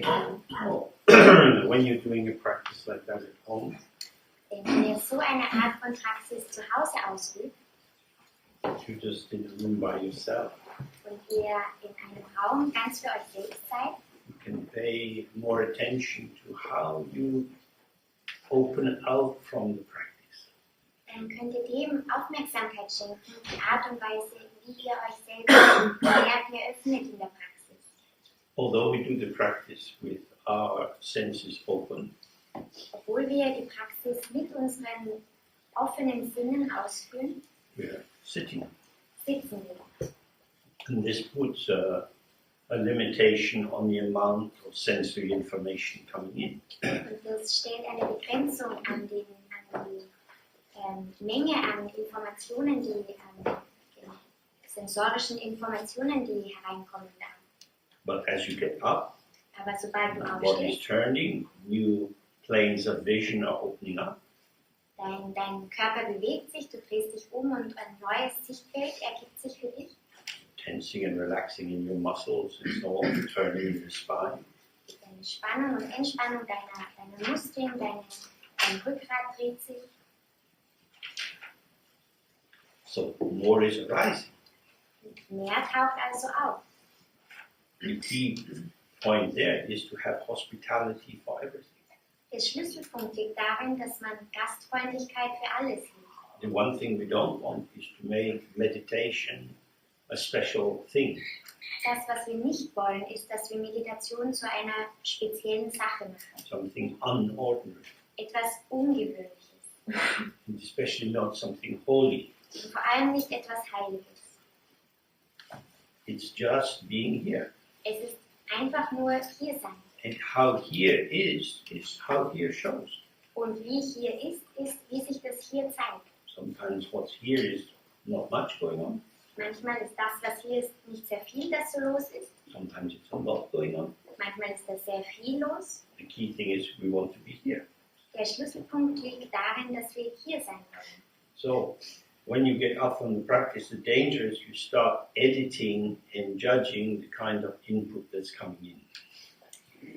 Oh. When you're doing a practice like that at home, Wenn ihr so eine Art von Praxis zu Hause ausübt you're just in a room by yourself, und ihr in einem Raum ganz für euch selbst seid, you can pay more attention to how you open out from the practice. dann könnt ihr dem Aufmerksamkeit schenken, die Art und Weise, wie ihr euch selbst mehr öffnet in der Praxis. Although we do the practice with our senses open, Obwohl wir die Praxis mit unseren offenen Sinnen ausführen, we're sitting. sitzen wir. And this puts a limitation on the amount of sensory information coming in. Und das stellt eine Begrenzung an die Menge an Informationen, sensorischen Informationen, die hereinkommen werden. But as you get up, Aber sobald du the body is aufstehst, turning, new planes of vision are opening up. dein Körper bewegt sich, du drehst dich um und ein neues Sichtfeld ergibt sich für dich. Tensing and relaxing in your muscles and so on, turning in your spine. Deine Spannung und Entspannung deiner Muskeln, dein Rückgrat dreht sich. So more is arising. Mehr taucht also auf. The key point there is to have hospitality for everything. Der Schlüsselpunkt liegt darin, dass man Gastfreundlichkeit für alles hat. The one thing we don't want is to make meditation a special thing. Das, was wir nicht wollen, ist, dass wir Meditation zu einer speziellen Sache machen. Something unordinary, Etwas Ungewöhnliches. and especially not something holy. Und vor allem nicht etwas Heiliges. It's just being here. Es ist einfach nur hier sein. And how here is how here shows. Und wie hier ist, wie sich das hier zeigt. Sometimes what's here is not much going on. Manchmal ist das, was hier ist, nicht sehr viel, das so los ist. Sometimes it's a lot going on. Manchmal ist da sehr viel los. The key thing is we want to be here. Der Schlüsselpunkt liegt darin, dass wir hier sein wollen. So when you get up from the practice, the danger is you start editing and judging the kind of input that's coming in.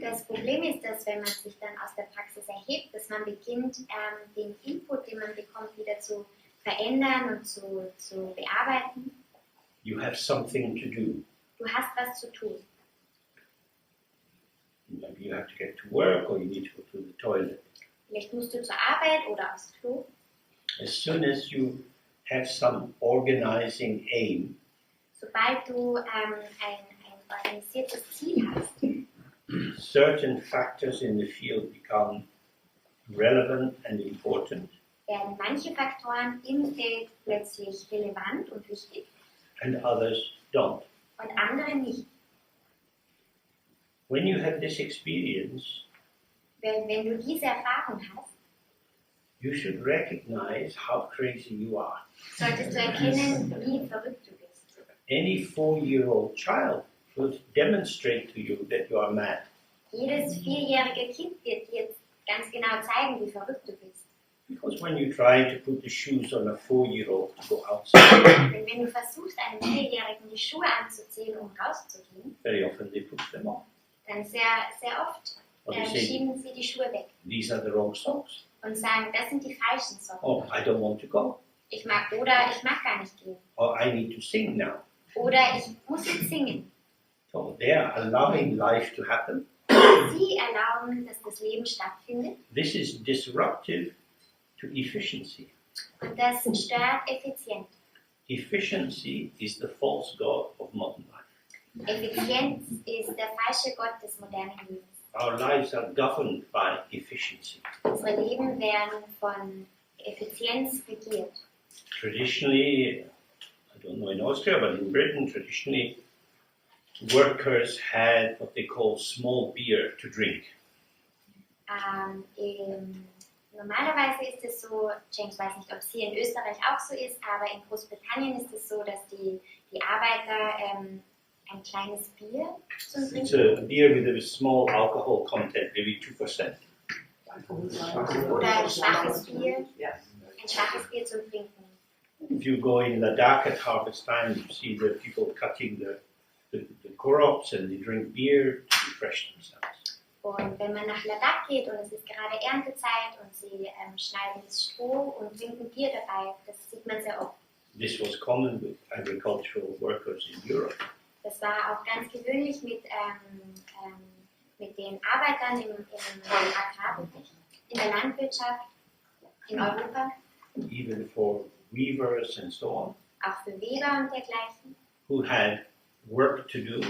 Das Problem ist, dass wenn man sich dann aus der Praxis erhebt, dass man beginnt, den Input, den man bekommt, wieder zu verändern und zu bearbeiten. You have something to do. Du hast was zu tun. Maybe you have to get to work or you need to go to the toilet. Vielleicht musst du zur Arbeit oder aufs Klo. As soon as you have some organizing aim, Sobald du ein organisiertes Ziel hast, certain factors in the field become relevant and important, werden manche Faktoren im Feld plötzlich relevant und wichtig and others don't. und andere nicht. When you have this experience, Wenn du diese Erfahrung hast, you should recognize how crazy you are. solltest du erkennen, wie verrückt du bist. Any 4-year-old child will demonstrate to you that you are mad. Jedes 4-jährige Kind wird dir ganz genau zeigen, wie verrückt du bist. Because when you try to put the shoes on a 4-year-old to go outside, Denn wenn du versuchst, einem 4-Jährigen die Schuhe anzuziehen, um rauszugehen, very often they put them on. dann sehr oft Or they say, schieben sie die Schuhe weg these are the wrong socks. und sagen, das sind die falschen Socken. Oh, I don't want to go. Ich mag gar nicht gehen. Or I need to sing now. Oder ich muss jetzt singen. So they are allowing life to happen. Sie erlauben, dass das Leben stattfindet This is disruptive to efficiency. und das stört Effizienz. Efficiency is the false god of modern life. Effizienz ist der falsche Gott des modernen Lebens. Our lives are governed by efficiency. Unsere Leben werden von Effizienz regiert. Traditionally, I don't know in Austria, but in Britain, traditionally, workers had what they call small beer to drink. Normalerweise ist es so, James weiß nicht, ob es hier in Österreich auch so ist, aber in Großbritannien ist es so, dass die Arbeiter ein kleines Bier zum It's Trinken a beer with a small alcohol content, maybe 2%. oder ein schwaches Bier zum Trinken. If you go in Ladakh at harvest time, you see the people cutting the crops and they drink beer to refresh themselves. Und wenn man nach Ladakh geht und es ist gerade Erntezeit und sie schneiden das Stroh und trinken Bier dabei, das sieht man sehr oft. This was common with agricultural workers in Europe. Das war auch ganz gewöhnlich mit den Arbeitern im Agrarbereich, in der Landwirtschaft in Europa, Even for weavers and so on, auch für Weber und dergleichen. who had work to do,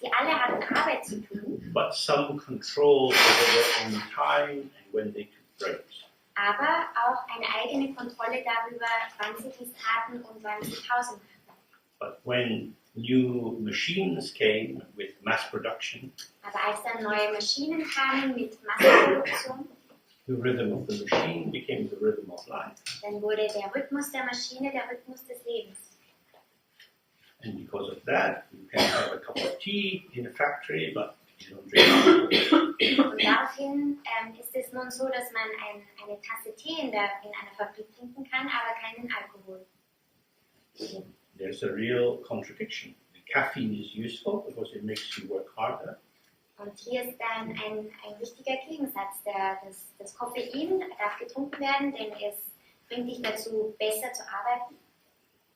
Sie alle hatten Arbeit zu tun, but some control over their own time and when they took breaks. aber auch eine eigene Kontrolle darüber, wann sie dies taten und wann sie Pause machten. But when new machines came with mass production, Aber als dann neue Maschinen kamen mit Massenproduktion, the rhythm of the machine became the rhythm of life. dann wurde der Rhythmus der Maschine der Rhythmus des Lebens. And because of that, you can have a cup of tea in a factory, but you don't drink alcohol. Und daraufhin ist es nun so, dass man eine Tasse Tee in einer Fabrik trinken kann, aber keinen Alkohol. There's a real contradiction. The caffeine is useful because it makes you work harder. Und hier ist dann ein wichtiger Gegensatz. Das Koffein darf getrunken werden, denn es bringt dich dazu, besser zu arbeiten.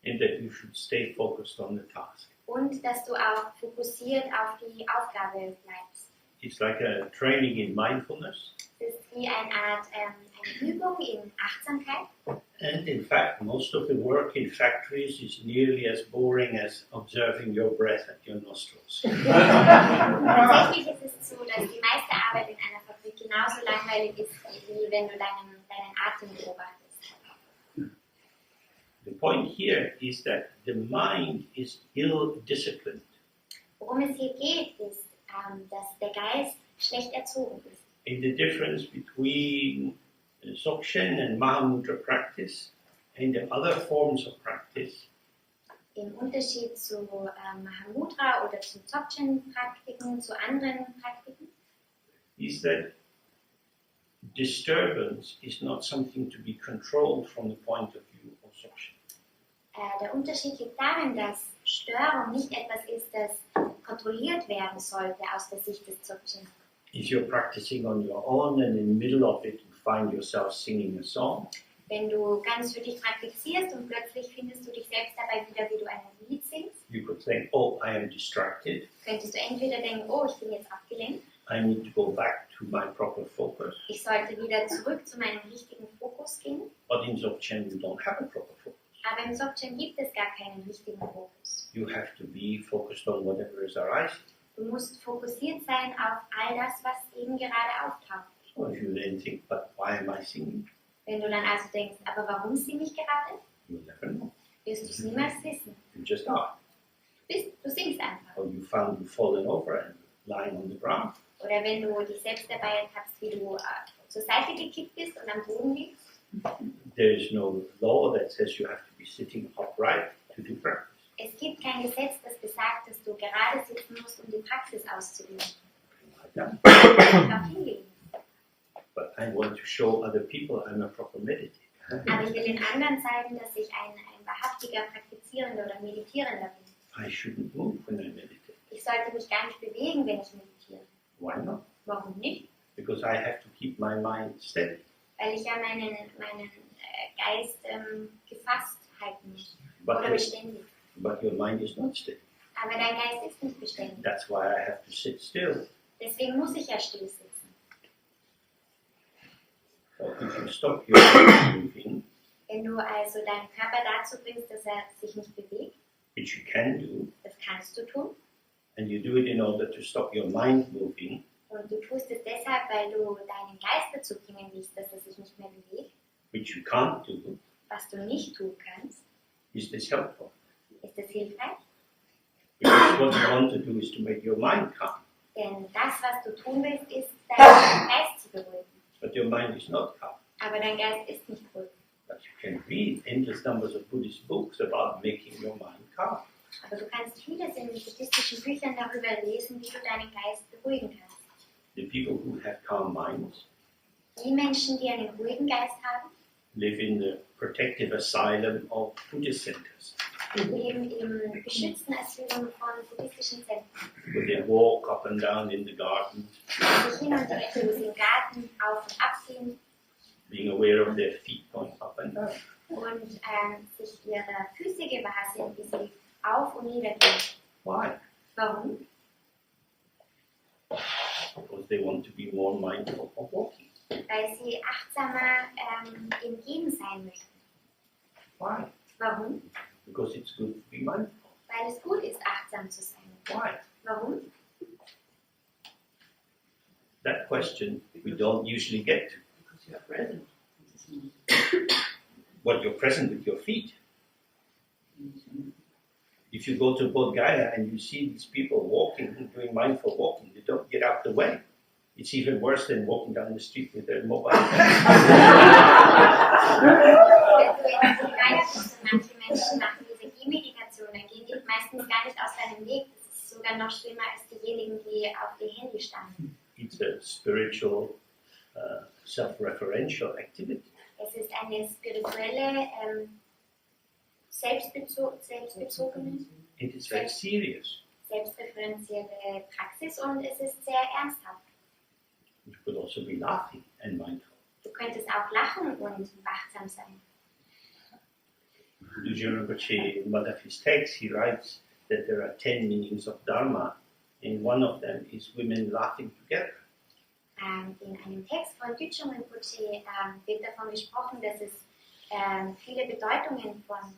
And that you should stay focused on the task. Und dass du auch fokussiert auf die Aufgabe bleibst. It's like a training in mindfulness. Es ist wie eine Art eine Übung in Achtsamkeit. And in fact, most of the work in factories is nearly as boring as observing your breath at your nostrils. Tatsächlich ist es so, dass die meiste Arbeit in einer Fabrik genauso langweilig ist, wie wenn du deinen Atem beobachtest. The point here is that the mind is ill-disciplined. Worum es hier geht, ist, dass der Geist schlecht erzogen ist. And the difference between Dzogchen and Mahamudra practice and the other forms of practice Im Unterschied zu Mahamudra oder zu Dzogchen-Praktiken, zu anderen Praktiken, is that disturbance is not something to be controlled from the point of view of Dzogchen. der Unterschied liegt darin, dass Störung nicht etwas ist, das kontrolliert werden sollte aus der Sicht des Dzogchen. If you're practicing on your own and in the middle of it you find yourself singing a song, Wenn du ganz für dich praktizierst und plötzlich findest du dich selbst dabei wieder, wie du ein Lied singst, you could think, oh, I am distracted. könntest du entweder denken, oh, ich bin jetzt abgelenkt, I need to go back to my proper focus. ich sollte wieder zurück zu meinem richtigen Fokus gehen. But in Dzogchen you don't have a proper focus. Aber im Dzogchen gibt es gar keinen richtigen Fokus. You have to be focused on whatever is arising. Du musst fokussiert sein auf all das, was eben gerade auftaucht. So if you then think, but why am I singing? Wenn du dann also denkst, aber warum singe ich gerade, You'll never know. wirst du es niemals wissen. You just are. Du singst einfach. Or you found you've fallen over and lying on the ground. Oder wenn du dich selbst dabei ertappst, wie du zur Seite gekippt bist und am Boden liegst. There is no law that says you have to be sitting upright to do practice. Es gibt kein Gesetz, das besagt, dass du gerade sitzen musst, um die Praxis auszuüben. Like that. Einfach hinlegen. But I want to show other people I'm a proper meditator. Aber ich will den anderen zeigen, dass ich ein wahrhaftiger Praktizierender oder Meditierender bin. I shouldn't move when I meditate. Ich sollte mich gar nicht bewegen, wenn ich meditiere. Why not? Warum nicht? Because I have to keep my mind steady. Weil ich ja meinen Geist gefasst halten muss. But Oder your, beständig. but your mind is not steady. Aber dein Geist ist nicht beständig. That's why I have to sit still. Deswegen muss ich ja still sitzen. So if you stop your mind moving, Wenn du also deinen Körper dazu bringst, dass er sich nicht bewegt, which you can do, das kannst du tun. and you do it in order to stop your mind moving, Und du tust es deshalb, weil du deinen Geist dazu bringen willst, dass er sich nicht mehr bewegt. which you can't do, Was du nicht tun kannst, is this helpful? ist es hilfreich. Because what you want to do is to make your mind calm. Denn das, was du tun willst, ist, deinen Geist zu beruhigen. But your mind is not calm. Aber dein Geist ist nicht ruhig. But you can read endless numbers of Buddhist books about making your mind calm. Aber du kannst vieles in buddhistischen Büchern darüber lesen, wie du deinen Geist beruhigen kannst. The people who have calm minds Die Menschen, die einen ruhigen Geist haben, live in the protective asylum of Buddhist centers. leben im geschützten Asylum von buddhistischen Zentren. where they walk up and down in the garden, Die sich hin und her im Garten auf und ab gehen being aware of their feet going up and down. und sich ihrer Füße gewahr sind, wie sie auf und nieder gehen. Why? Warum? Because they want to be more mindful of walking. Weil sie achtsamer im Gehen sein möchten. Why? Warum? Because it's good to be mindful. Weil es gut ist, achtsam zu sein. Why? Warum? That question we don't usually get to. Because you are present. Well, you're present with your feet. If you go to Bodh Gaya and you see these people walking and doing mindful walking, they don't get out the way. It's even worse than walking down the street with their mobile phone. Wenn du in die Reihe bist und manche Menschen machen diese Gehmeditation, dann gehen die meistens gar nicht aus deinem Weg. Das ist sogar noch schlimmer als diejenigen, die auf ihr Handy standen. It's a spiritual, self-referential activity. Es ist eine spirituelle, selbstbezogene, It is very serious. selbstreferenzielle Praxis und es ist sehr ernsthaft. You could also be laughing and mindful. Du könntest auch lachen und wachsam sein. Lujan Rinpoche, in one of his texts, he writes that there are 10 meanings of Dharma, and one of them is women laughing together. In einem Text von Dzogchen Rinpoche wird davon gesprochen, dass es viele Bedeutungen von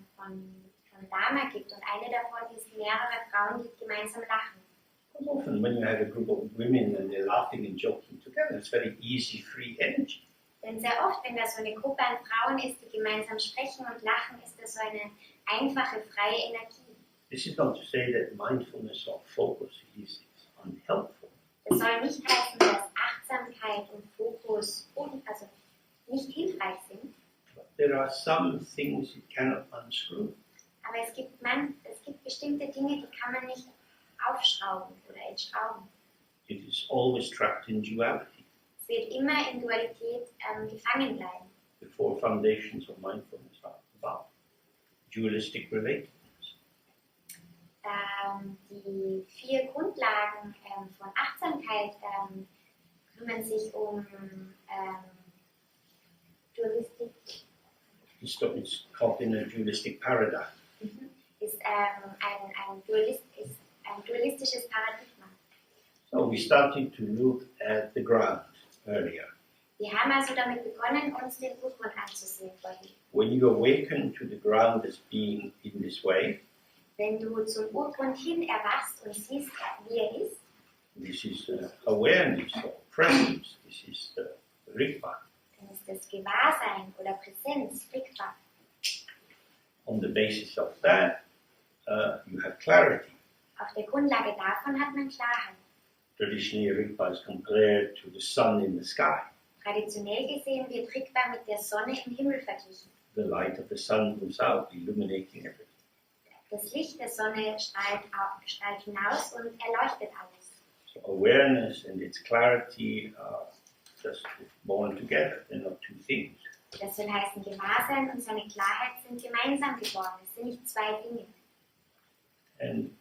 Dharma gibt und eine davon ist mehrere Frauen, die gemeinsam lachen. Because often when you have a group of women and they're laughing and joking together, it's very easy, free energy. Denn sehr oft, wenn da so eine Gruppe an Frauen ist, die gemeinsam sprechen und lachen, ist das so eine einfache, freie Energie. This is not to say that mindfulness or focus is unhelpful. Das soll nicht heißen, dass Achtsamkeit und Fokus also nicht hilfreich sind. But there are some things you cannot unscrew. Aber es gibt bestimmte Dinge, die kann man nicht aufschrauben oder entschrauben. It is always trapped in duality. Es wird immer in Dualität gefangen bleiben. The four foundations of mindfulness are about dualistic relatedness. Die 4 Grundlagen von Achtsamkeit kümmern sich um Dualistik. It's caught in a dualistic paradigm. Ist ein dualistisches Paradigma. So we started to look at the ground earlier. Wir haben also damit begonnen, uns den Urgrund anzusehen vorhin. When you awaken to the ground as being in this way, Wenn du zum Urgrund hin erwachst und siehst, wie er ist, this is awareness or presence, this is the Rigpa. dann ist das Gewahrsein oder Präsenz, Rigpa. On the basis of that, you have clarity. Auf der Grundlage davon hat man Klarheit. Traditionally, Rigpa is compared to the sun in the sky. Traditionell gesehen wird Rigpa mit der Sonne im Himmel verglichen. The light of the sun goes out, illuminating everything. Das Licht der Sonne strahlt hinaus und erleuchtet alles. So awareness and its clarity are just born together. They're not two things. Das soll heißen, Gewahrsein und seine Klarheit sind gemeinsam geboren. Es sind nicht 2 Dinge. And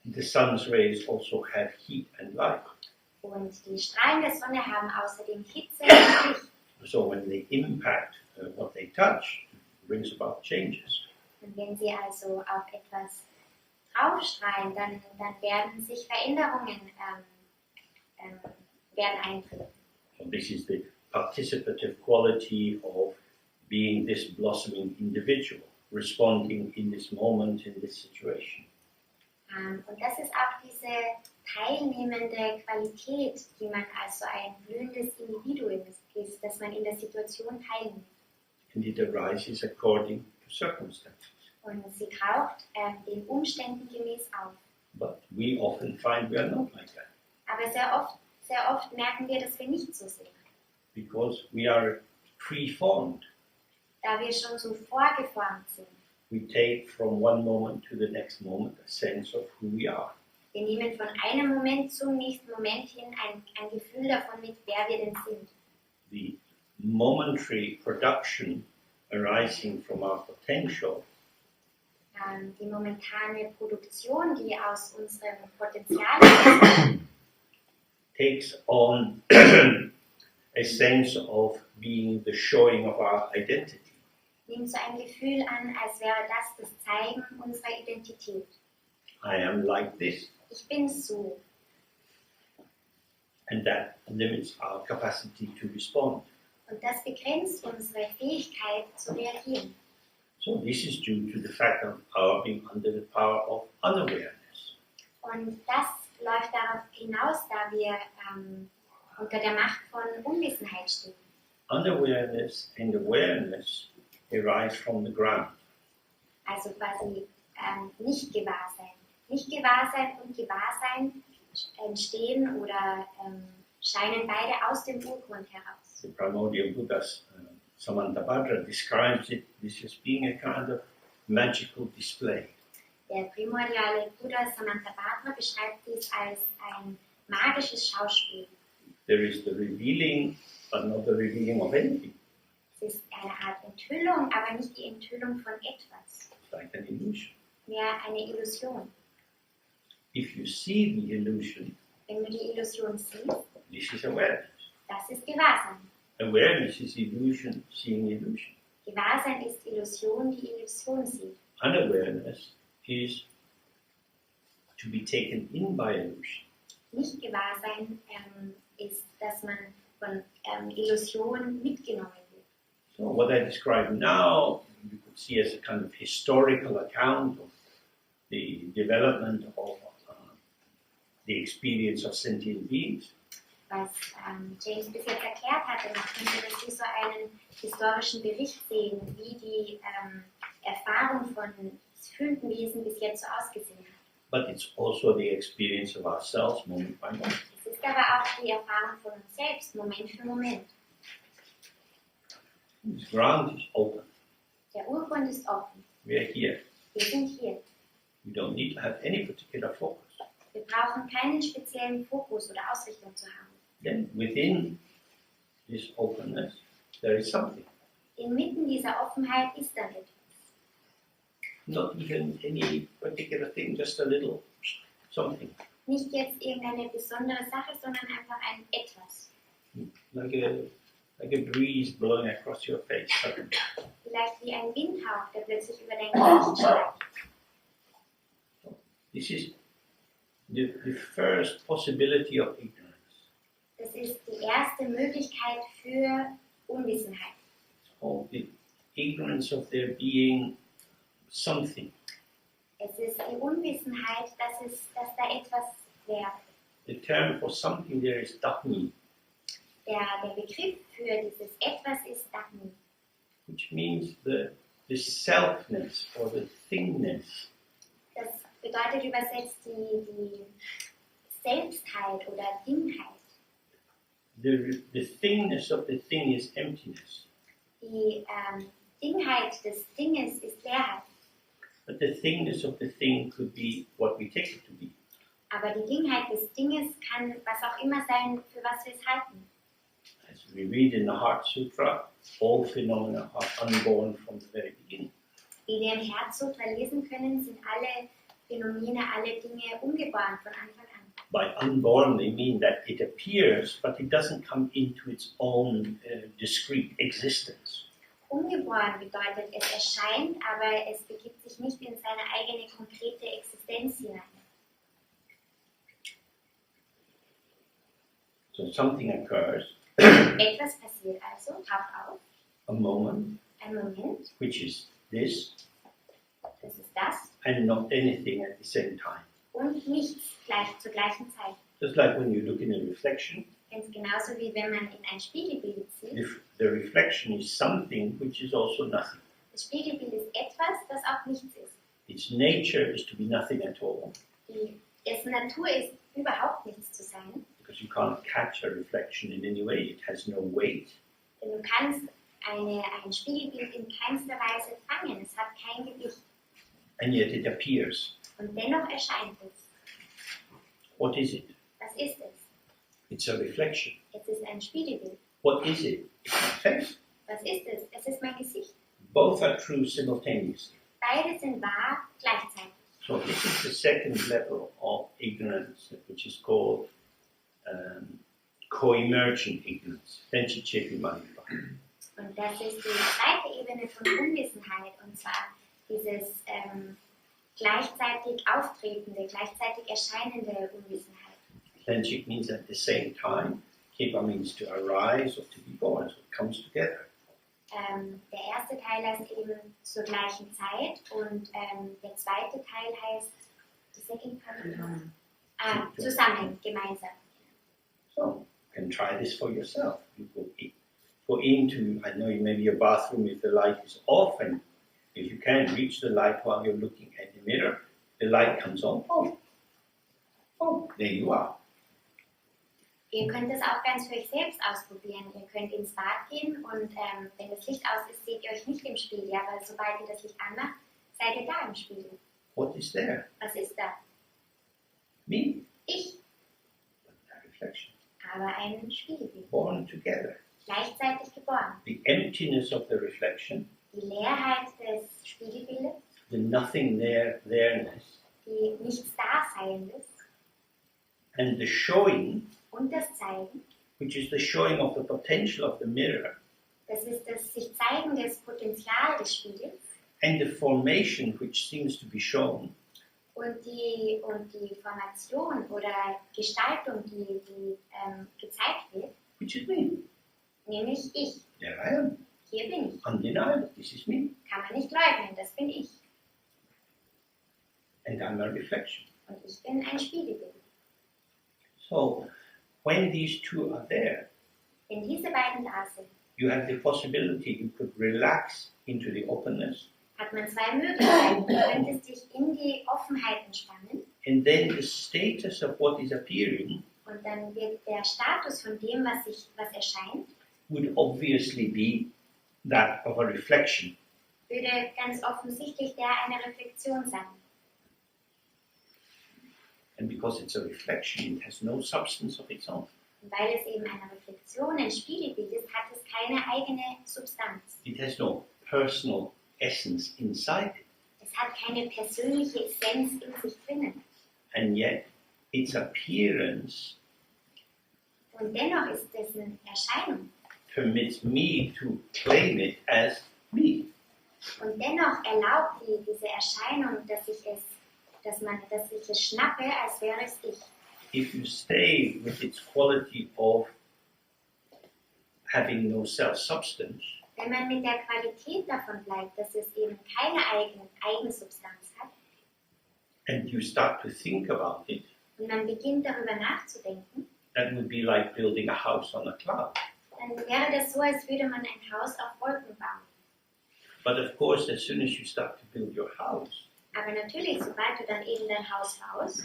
the sun's rays also have heat and light. Und die Strahlen der Sonne haben außerdem Hitze und Licht. So when they impact what they touch, it brings about changes. Und wenn sie also auf etwas draufstrahlen, dann werden sich Veränderungen werden eintreten. So this is the participative quality of being this blossoming individual, responding in this moment, in this situation. Und das ist auch diese teilnehmende Qualität, die man als so ein blühendes Individuum ist, dass man in der Situation teilnimmt. And it arises according to circumstances. Und sie taucht den Umständen gemäß auf. But we often find we are not like that. Aber sehr oft merken wir, dass wir nicht so sind. Because we are preformed. Da wir schon so vorgeformt sind. We take from one moment to the next moment a sense of who we are. Wir nehmen von einem Moment zum nächsten Moment hin ein Gefühl davon mit, wer wir denn sind. The momentary production arising from our potential die momentane Produktion, die aus unserem Potenzial ist, takes on a sense of being the showing of our identity. nimmt so ein Gefühl an, als wäre das Zeigen unserer Identität. I am like this, Ich bin so. and that limits our capacity to respond. Und das begrenzt unsere Fähigkeit zu reagieren. So this is due to the fact of our being under the power of unawareness. Und das läuft darauf hinaus, da wir unter der Macht von Unwissenheit stehen. Unawareness and awareness arise from the ground. Also quasi Nicht-Gewahrsein. Nicht-Gewahrsein und Gewahrsein entstehen oder scheinen beide aus dem Urgrund heraus. The primordial Buddhas, Samantabhadra, describes this as being a kind of magical display. Der primordiale Buddha Samantabhadra beschreibt dies als ein magisches Schauspiel. There is the revealing, but not the revealing of anything. Es ist eine Art Enthüllung, aber nicht die Enthüllung von etwas. It's like an illusion. Mehr eine Illusion. If you see the illusion, Wenn du die Illusion siehst, this is awareness. das ist Gewahrsein. Awareness is illusion, seeing illusion. Gewahrsein ist Illusion, die Illusion sieht. Unawareness is to be taken in by illusion. Nicht-Gewahrsein ist, dass man von Illusion mitgenommen wird. So what I describe now, you could see as a kind of historical account of the development of the experience of sentient beings. Was James bis jetzt erklärt hatte, man könnte das wie so einen historischen Bericht sehen, wie die Erfahrung von fühlenden Wesen bis jetzt so ausgesehen hat. But it's also the experience of ourselves moment by moment. Es ist aber auch die Erfahrung von uns selbst, Moment für Moment. This ground is open. Der Urgrund ist offen. We are here. Wir sind hier. We don't need to have any particular focus. Wir brauchen keinen speziellen Fokus oder Ausrichtung zu haben. Then within this openness, there is something. Inmitten dieser Offenheit ist dann etwas. Not even any particular thing, just a little something. Nicht jetzt irgendeine besondere Sache, sondern einfach ein Etwas. Like a breeze blowing across your face. Vielleicht wie ein Windhauch, der plötzlich über dein Gesicht schlägt. This is the first possibility of ignorance. Das ist die erste Möglichkeit für Unwissenheit. Of the ignorance of there being something. Es ist die Unwissenheit, dass da etwas wäre. The term for something there is dhammi, Der Begriff für dieses Etwas ist Dhammi, which means the selfness or the thingness. das bedeutet übersetzt die Selbstheit oder Dingheit. The thingness of the thing is emptiness, Die Dingheit des Dinges ist Leerheit. but the thingness of the thing could be what we take it to be. Aber die Dingheit des Dinges kann was auch immer sein, für was wir es halten. As we read in the Heart Sutra, all phenomena are unborn from the very beginning. Wie wir im Herzsutra lesen können, sind alle Phänomene, alle Dinge ungeboren von Anfang an. By unborn, they mean that it appears, but it doesn't come into its own discrete existence. Ungeboren bedeutet, es erscheint, aber es begibt sich nicht in seine eigene konkrete Existenz hinein. So something occurs, Etwas passiert also, taucht auf, a moment, ein Moment, which is this, das ist das, and not anything at the same time. und nichts zur gleichen Zeit. Just like when you look in a reflection, Ganz genauso wie wenn man in ein Spiegelbild sieht. if the reflection is something which is also nothing. Das Spiegelbild ist etwas, das auch nichts ist. Its nature is to be nothing at all, Dessen Natur ist, überhaupt nichts zu sein. because you can't catch a reflection in any way. It has no weight. Denn du kannst ein Spiegelbild in keinster Weise fangen. Es hat kein Gewicht. And yet it appears. Und dennoch erscheint es. What is it? Was ist es? It's a reflection. Es ist ein Spiegelbild. What is it? It's my face. Was ist es? Es ist mein Gesicht. Both are true simultaneously. beide sind wahr gleichzeitig. So this is the second level of ignorance, which is called co-emergent ignorance. Und das ist die zweite Ebene von Unwissenheit, und zwar dieses gleichzeitig auftretende, gleichzeitig erscheinende Unwissenheit. Plenchik means at the same time. Kepa means to arise or to be born, so it comes together. Der erste Teil heißt eben zur gleichen Zeit und der zweite Teil heißt zusammen, gemeinsam. So you can try this for yourself. You go into, I know maybe your bathroom if the light is off, and if you can't reach the light while you're looking at the mirror, the light comes on. Oh, there you are. Ihr könnt das auch ganz für euch selbst ausprobieren. Ihr könnt ins Bad gehen und wenn das Licht aus ist, seht ihr euch nicht im Spiegel, aber sobald ihr das Licht anmacht, seid ihr da im Spiegel. What is there? Was ist da? Me. Ich. A reflection. Aber ein Spiegelbild. Born together. Gleichzeitig geboren. The emptiness of the reflection. Die Leerheit des Spiegelbildes. The nothing there-ness. Die Nichts-Daseiendes. And the showing, und das Zeigen, which is the showing of the potential of the mirror, das ist das sich zeigen des Potenzial des Spiegels, and the formation which seems to be shown, und die Formation oder Gestaltung, die gezeigt wird, which is me. Nämlich ich. There I am. Hier bin ich. Undeniable, this is me. Kann man nicht leugnen, das bin ich. And I'm a reflection. Und ich bin ein Spiegelbild. So, when these two are there, Wenn diese beiden da sind, you have the possibility you could relax into the openness, hat man zwei Möglichkeiten. Du könntest dich in die Offenheit entspannen and then the status of what is appearing und dann wird der Status von dem, was erscheint, would obviously be that of a reflection. würde ganz offensichtlich der einer Reflexion sein. And because it's a reflection, it has no substance of its own. Und weil es eben eine Reflexion, ein Spiegelbild ist, hat es keine eigene Substanz. It has no personal essence inside it. Es hat keine persönliche Essenz in sich drinnen. And yet, its appearance Und dennoch ist es eine Erscheinung. permits me to claim it as me. Und dennoch erlaubt diese Erscheinung, dass ich es schnappe, als wäre es ich. If you stay with its quality of having no self-substance, Wenn man mit der Qualität davon bleibt, dass es eben keine Eigensubstanz hat, and you start to think about it, und man beginnt darüber nachzudenken, that would be like building a house on a cloud. dann wäre das so, als würde man ein Haus auf Wolken bauen. But of course, as soon as you start to build your house, Aber natürlich, sobald du dann eben dein Haus baust,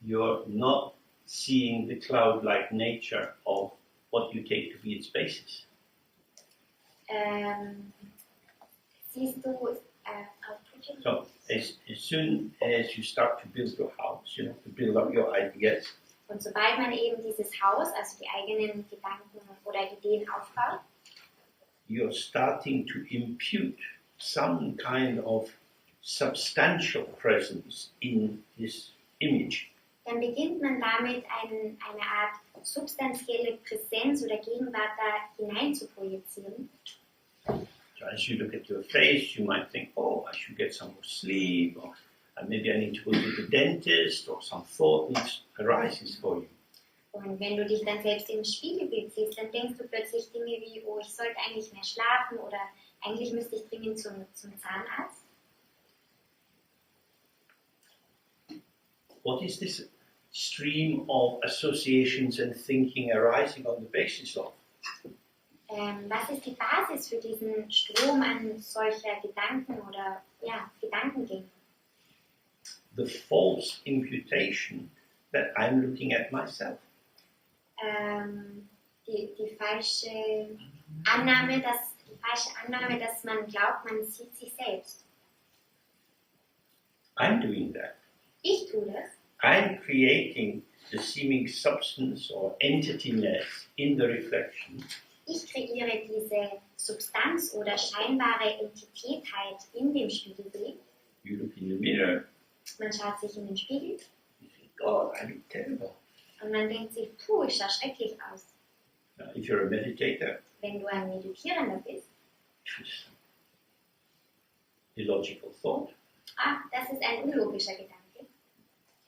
you're not seeing the cloud-like nature of what you take to be its basis. siehst du, So as soon as you start to build your house, to build up your ideas, und sobald man eben dieses Haus, also die eigenen Gedanken oder Ideen aufbaut, you're starting to impute some kind of substantial presence in this image. dann beginnt man damit eine Art substanzielle Präsenz oder Gegenwart da hinein zu projizieren. So as you look at your face, you might think, oh, I should get some more sleep, or maybe I need to go to the dentist, or some thought arises for you. Und wenn du dich dann selbst im Spiegelbild siehst, dann denkst du plötzlich Dinge wie, oh, ich sollte eigentlich mehr schlafen oder eigentlich müsste ich dringend zum Zahnarzt. What is this stream of associations and thinking arising on the basis of? Was ist die Basis für diesen Strom an solcher Gedanken oder Gedankengängen? The false imputation that I'm looking at myself. Die falsche Annahme, dass man glaubt, man sieht sich selbst. I'm doing that. Ich tue das. I'm creating the seeming substance or entityness in the reflection. Ich kreiere diese Substanz oder scheinbare Entitätheit in dem Spiegelbild. You look in the mirror, Man schaut sich in den Spiegel you think, God, I look terrible. und man denkt sich, puh, ich schaue schrecklich aus. Now, if you're a meditator, Wenn du ein Meditierender bist, it's illogical thought. das ist ein unlogischer Gedanke.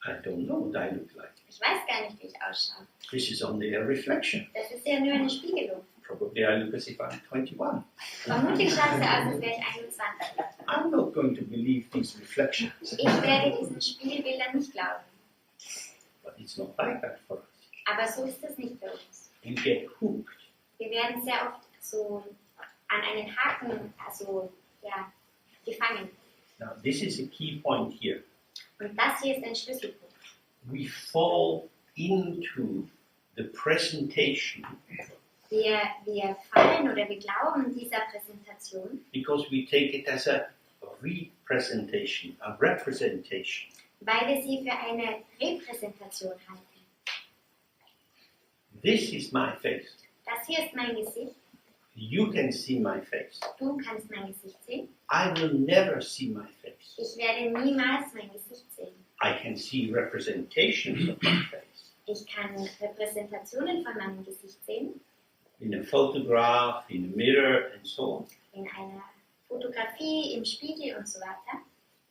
I don't know what I look like. Ich weiß gar nicht, wie ich ausschaue. This is only a reflection. Das ist ja nur eine Spiegelung. Probably I look as if I'm 21. Vermutlich schaut es so aus, als wäre ich 21. I'm not going to believe these reflections. Ich werde diesen Spiegelbildern nicht glauben. But it's not like that for us. Aber so ist es nicht bei uns. You get hooked. Wir werden sehr oft so an einen Haken, also ja, gefangen. Now, this is a key point here. Und das hier ist ein Schlüsselpunkt. We fall into the presentation Wir fallen oder wir glauben dieser Präsentation, because we take it as a representation, a representation. weil wir sie für eine Repräsentation halten. This is my face. Das hier ist mein Gesicht. You can see my face. Du kannst mein Gesicht sehen. I will never see my face. Ich werde niemals mein Gesicht sehen. I can see representations of my face. Ich kann Repräsentationen von meinem Gesicht sehen, In a photograph, in a mirror, and so on. in einer Fotografie, im Spiegel und so weiter.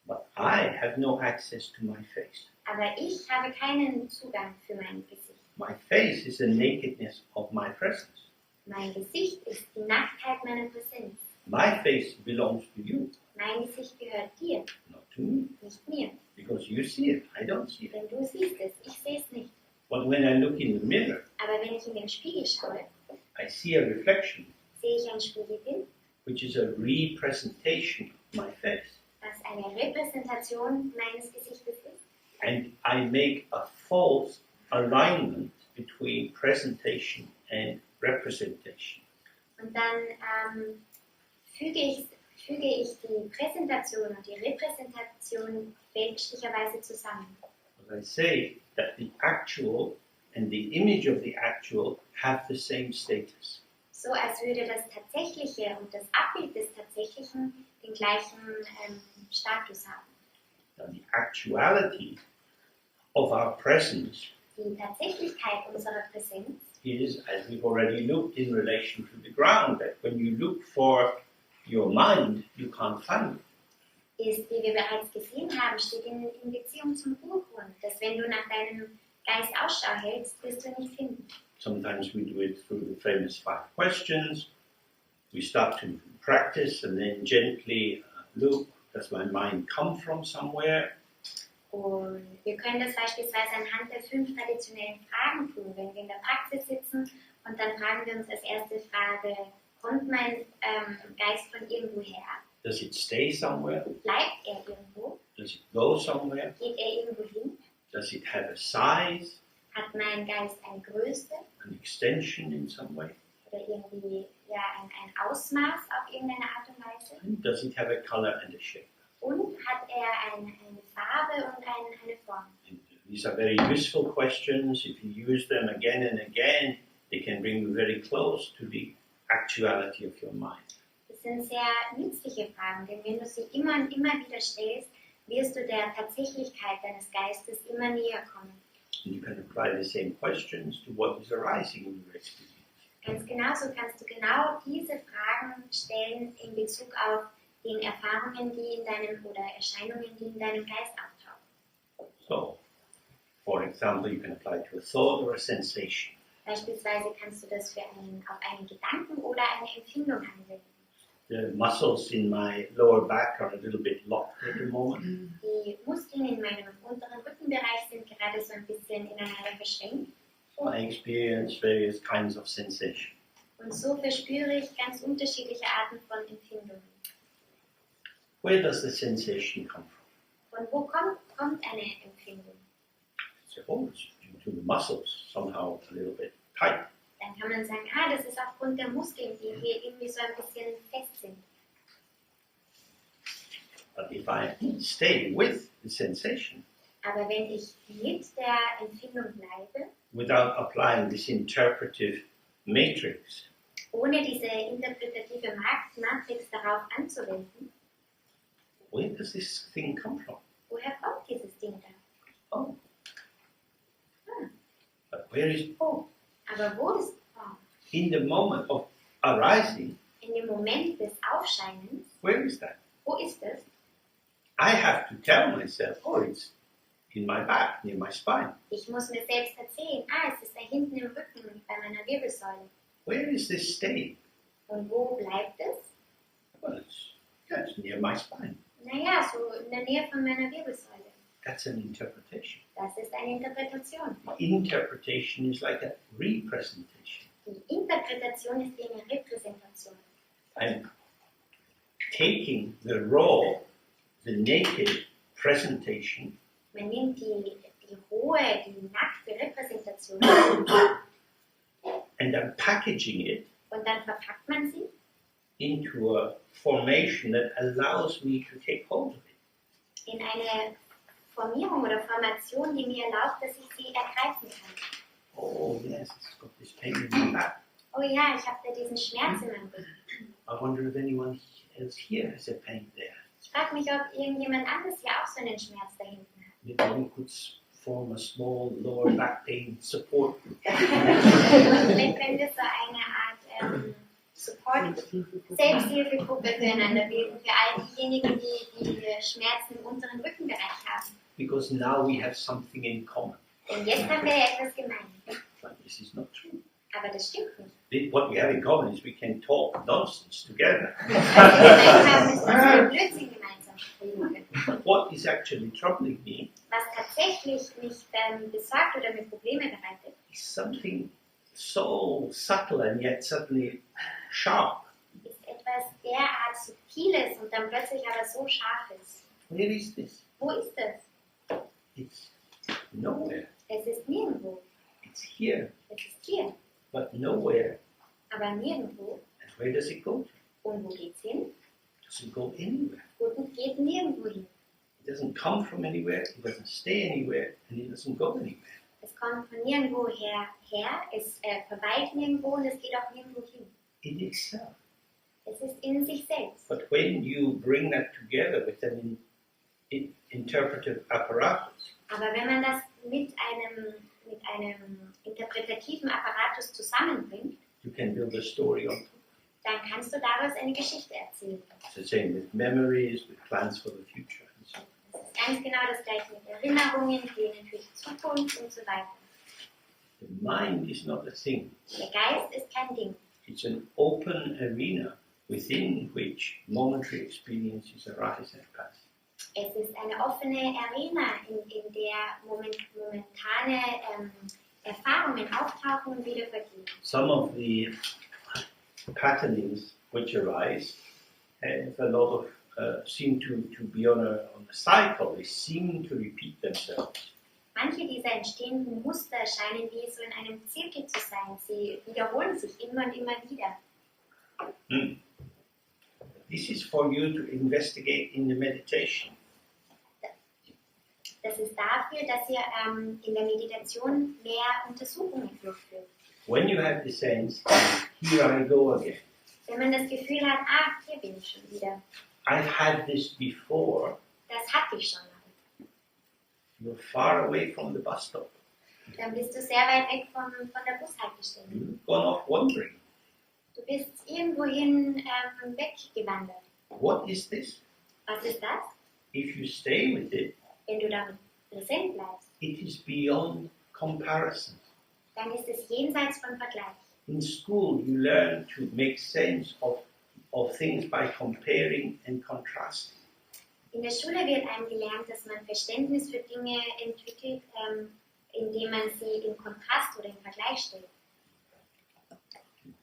But I have no access to my face. Aber ich habe keinen Zugang für mein Gesicht. My face is the nakedness of my presence. Mein Gesicht ist die Nacktheit meiner Präsenz. My face belongs to you, Mein Gesicht gehört dir, not to me, nicht mir. because you see it, I don't see it. Denn du siehst es, ich sehe es nicht. But when I look in the mirror, Aber wenn ich in den Spiegel schaue, I see a reflection, sehe ich ein Spiegelbild, which is a representation of my face. das eine Repräsentation meines Gesichtes ist. And I make a false alignment between presentation and representation. Und dann füge ich die Präsentation und die Repräsentation fälschlicherweise zusammen. As I say that the actual and the image of the actual have the same status. So als würde das Tatsächliche und das Abbild des Tatsächlichen den gleichen Status haben. Now, the actuality of our presence Die Tatsächlichkeit unserer Präsenz is, as we've already looked in relation to the ground, that when you look for your mind, you can't find it. ist, wie wir bereits gesehen haben, steht in Beziehung zum Urgrund, dass wenn du nach deinem Geist Ausschau hältst, wirst du nicht finden. Sometimes we do it through the famous 5 questions. We start to practice and then gently look, does my mind come from somewhere? Und wir können das beispielsweise anhand der 5 traditionellen Fragen tun, wenn wir in der Praxis sitzen und dann fragen wir uns als erste Frage, kommt mein Geist von irgendwo her? Does it stay somewhere? Bleibt er irgendwo? Does it go somewhere? Geht er irgendwo hin? Does it have a size, Hat mein Geist eine Größe an extension in some way? oder irgendwie ja, ein Ausmaß auf irgendeine Art und Weise? And does it have a color and a shape? Und hat er eine Farbe und eine Form? And these are very useful questions. If you use them again and again, they can bring you very close to the actuality of your mind. Das sind sehr nützliche Fragen, denn wenn du sie immer und immer wieder stellst, wirst du der Tatsächlichkeit deines Geistes immer näher kommen. And you can apply the same questions to what is arising in your experience. Ganz genauso kannst du genau diese Fragen stellen in Bezug auf den Erfahrungen, die in deinem oder Erscheinungen, die in deinem Geist auftauchen. So, for example, you can apply to a thought or a sensation. Beispielsweise kannst du das auf einen Gedanken oder eine Empfindung anwenden. The muscles in my lower back are a little bit locked at the moment. Die Muskeln in meinem unteren Rückenbereich sind gerade so ein bisschen ineinander verschränkt. So I experience various kinds of sensation. Und so verspüre ich ganz unterschiedliche Arten von Empfindungen. Where does the sensation come from? Von wo kommt eine Empfindung? So, oh, it's due to the muscles, somehow a little bit tight. Dann kann man sagen, das ist aufgrund der Muskeln, die hier irgendwie so ein bisschen fest sind. But if I stay with the sensation, Aber wenn ich mit der Empfindung bleibe, without applying this interpretive matrix, ohne diese interpretative Matrix darauf anzuwenden, Where does this thing come from? Woher kommt dieses Ding da? Oh. Hm. But where is Oh, aber wo ist in the moment of arising? in dem Moment des Aufscheinens, Where is that? wo ist es? I have to tell myself, oh, it's in my back, near my spine. Ich muss mir selbst erzählen, es ist da hinten im Rücken bei meiner Wirbelsäule. Where is this staying? Und wo bleibt es? Well, it's near my spine. Naja, so in der Nähe von meiner Wirbelsäule. That's an interpretation. Das ist eine Interpretation. Interpretation is like a representation. Die Interpretation ist wie eine Repräsentation. I'm taking the raw, the naked presentation Man nimmt die rohe, die nackte Repräsentation and I'm packaging it und dann verpackt man sie into a formation that allows me to take hold of it. in eine Formierung oder Formation, die mir erlaubt, dass ich sie ergreifen kann. Oh yes, it's got this pain in my back. Oh ja, ich habe da diesen Schmerz in meinem Rücken. I wonder if anyone else here has a pain there. Ich frage mich, ob irgendjemand anderes hier auch so einen Schmerz da hinten hat. Maybe we could form a small lower back pain support group. Vielleicht können wir so eine Art Support, Selbsthilfegruppe füreinander bilden, für all diejenigen, die Schmerzen im unteren Rückenbereich haben. Because now we have something in common. Denn jetzt haben wir ja etwas gemein. But this is not true. Aber das stimmt nicht. What we have in common is we can talk nonsense together. Was wir gemein haben, ist, dass wir Blödsinn gemeinsam reden können. But what is actually troubling me Was tatsächlich mich besorgt oder mir Probleme bereitet, is something so subtle and yet suddenly sharp. ist etwas derart Subtiles und dann plötzlich aber so Scharfes. Where is this? Wo ist es? It's nowhere. Es ist nirgendwo. It's here, Es ist hier, but nowhere. aber nirgendwo. And where does it go to? Und wo geht's hin? It doesn't go anywhere. Und geht nirgendwo hin. It doesn't come from anywhere, it doesn't stay anywhere, and it doesn't go anywhere. Es kommt von nirgendwo her, es verweilt nirgendwo und es geht auch nirgendwo hin. In itself. Es ist in sich selbst. But when you bring that together with an interpretive apparatus, Aber wenn man das mit einem interpretativen Apparatus zusammenbringt, you can build a story on top. dann kannst du daraus eine Geschichte erzählen. It's the same with memories, with plans for the future. And so on. Das ist ganz genau das gleiche mit Erinnerungen, Plänen für die Zukunft und so weiter. The mind is not a thing. Der Geist ist kein Ding. It's an open arena within which momentary experiences arise and pass. Es ist eine offene Arena, in der momentane Erfahrungen auftauchen und wieder vergehen. Some of the patternings which arise have a lot of seem to be on a cycle. They seem to repeat themselves. Manche dieser entstehenden Muster scheinen wie so in einem Zirkel zu sein. Sie wiederholen sich immer und immer wieder. This is for you to investigate in the meditation. Das ist dafür, dass ihr in der Meditation mehr Untersuchungen durchführt. When you have the sense, here I go again. Wenn man das Gefühl hat, hier bin ich schon wieder. I've had this before. Das hatte ich schon mal. You're far away from the bus stop. Dann bist du sehr weit weg von der Bushaltestelle. You've gone off wandering. Du bist irgendwohin weggewandert. What is this? Was ist das? If you stay with it, Wenn du damit präsent bleibst, it is beyond comparison. dann ist es jenseits von Vergleich. In school, you learn to make sense of things by comparing and contrasting. In der Schule wird einem gelernt, dass man Verständnis für Dinge entwickelt, indem man sie in Kontrast oder in Vergleich stellt.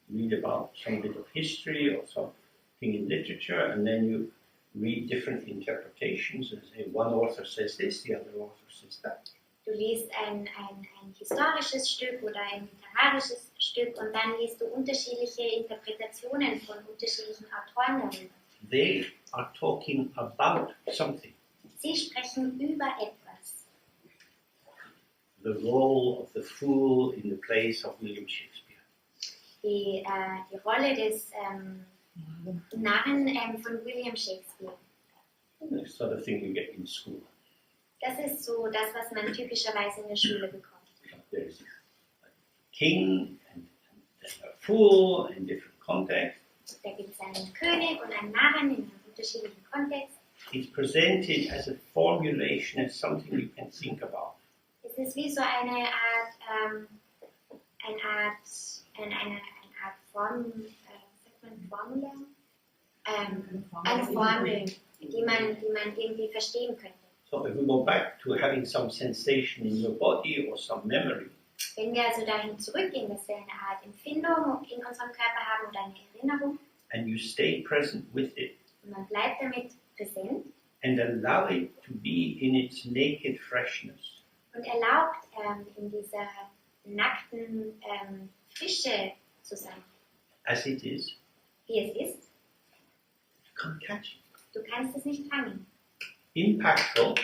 Read about some bit of history or something in literature, and then you read different interpretations and say one author says this, the other author says that. Du liest ein historisches Stück oder ein literarisches Stück und dann liest du unterschiedliche Interpretationen von unterschiedlichen Autoren darüber. They are talking about something. Sie sprechen über etwas. The role of the fool in the plays of William Shakespeare. Die Rolle des Narren von William Shakespeare. The sort of thing you get in school. Das ist so das, was man typischerweise in der Schule bekommt. There's a king and a fool in different contexts. Da gibt es einen König und einen Narren in einem unterschiedlichen Kontext. It's presented as a formulation, as something you can think about. Es ist wie so eine Art Formel, eine Formel, die man irgendwie verstehen könnte. So if we go back to having some sensation in your body or some memory, Wenn wir also dahin zurückgehen, dass wir eine Art Empfindung in unserem Körper haben oder eine Erinnerung, and you stay present with it und man bleibt damit präsent and allow it to be in its naked freshness, und erlaubt, in dieser nackten Frische zu sein, as it is, wie es ist. you can't catch it. Du kannst es nicht fangen. Impactful,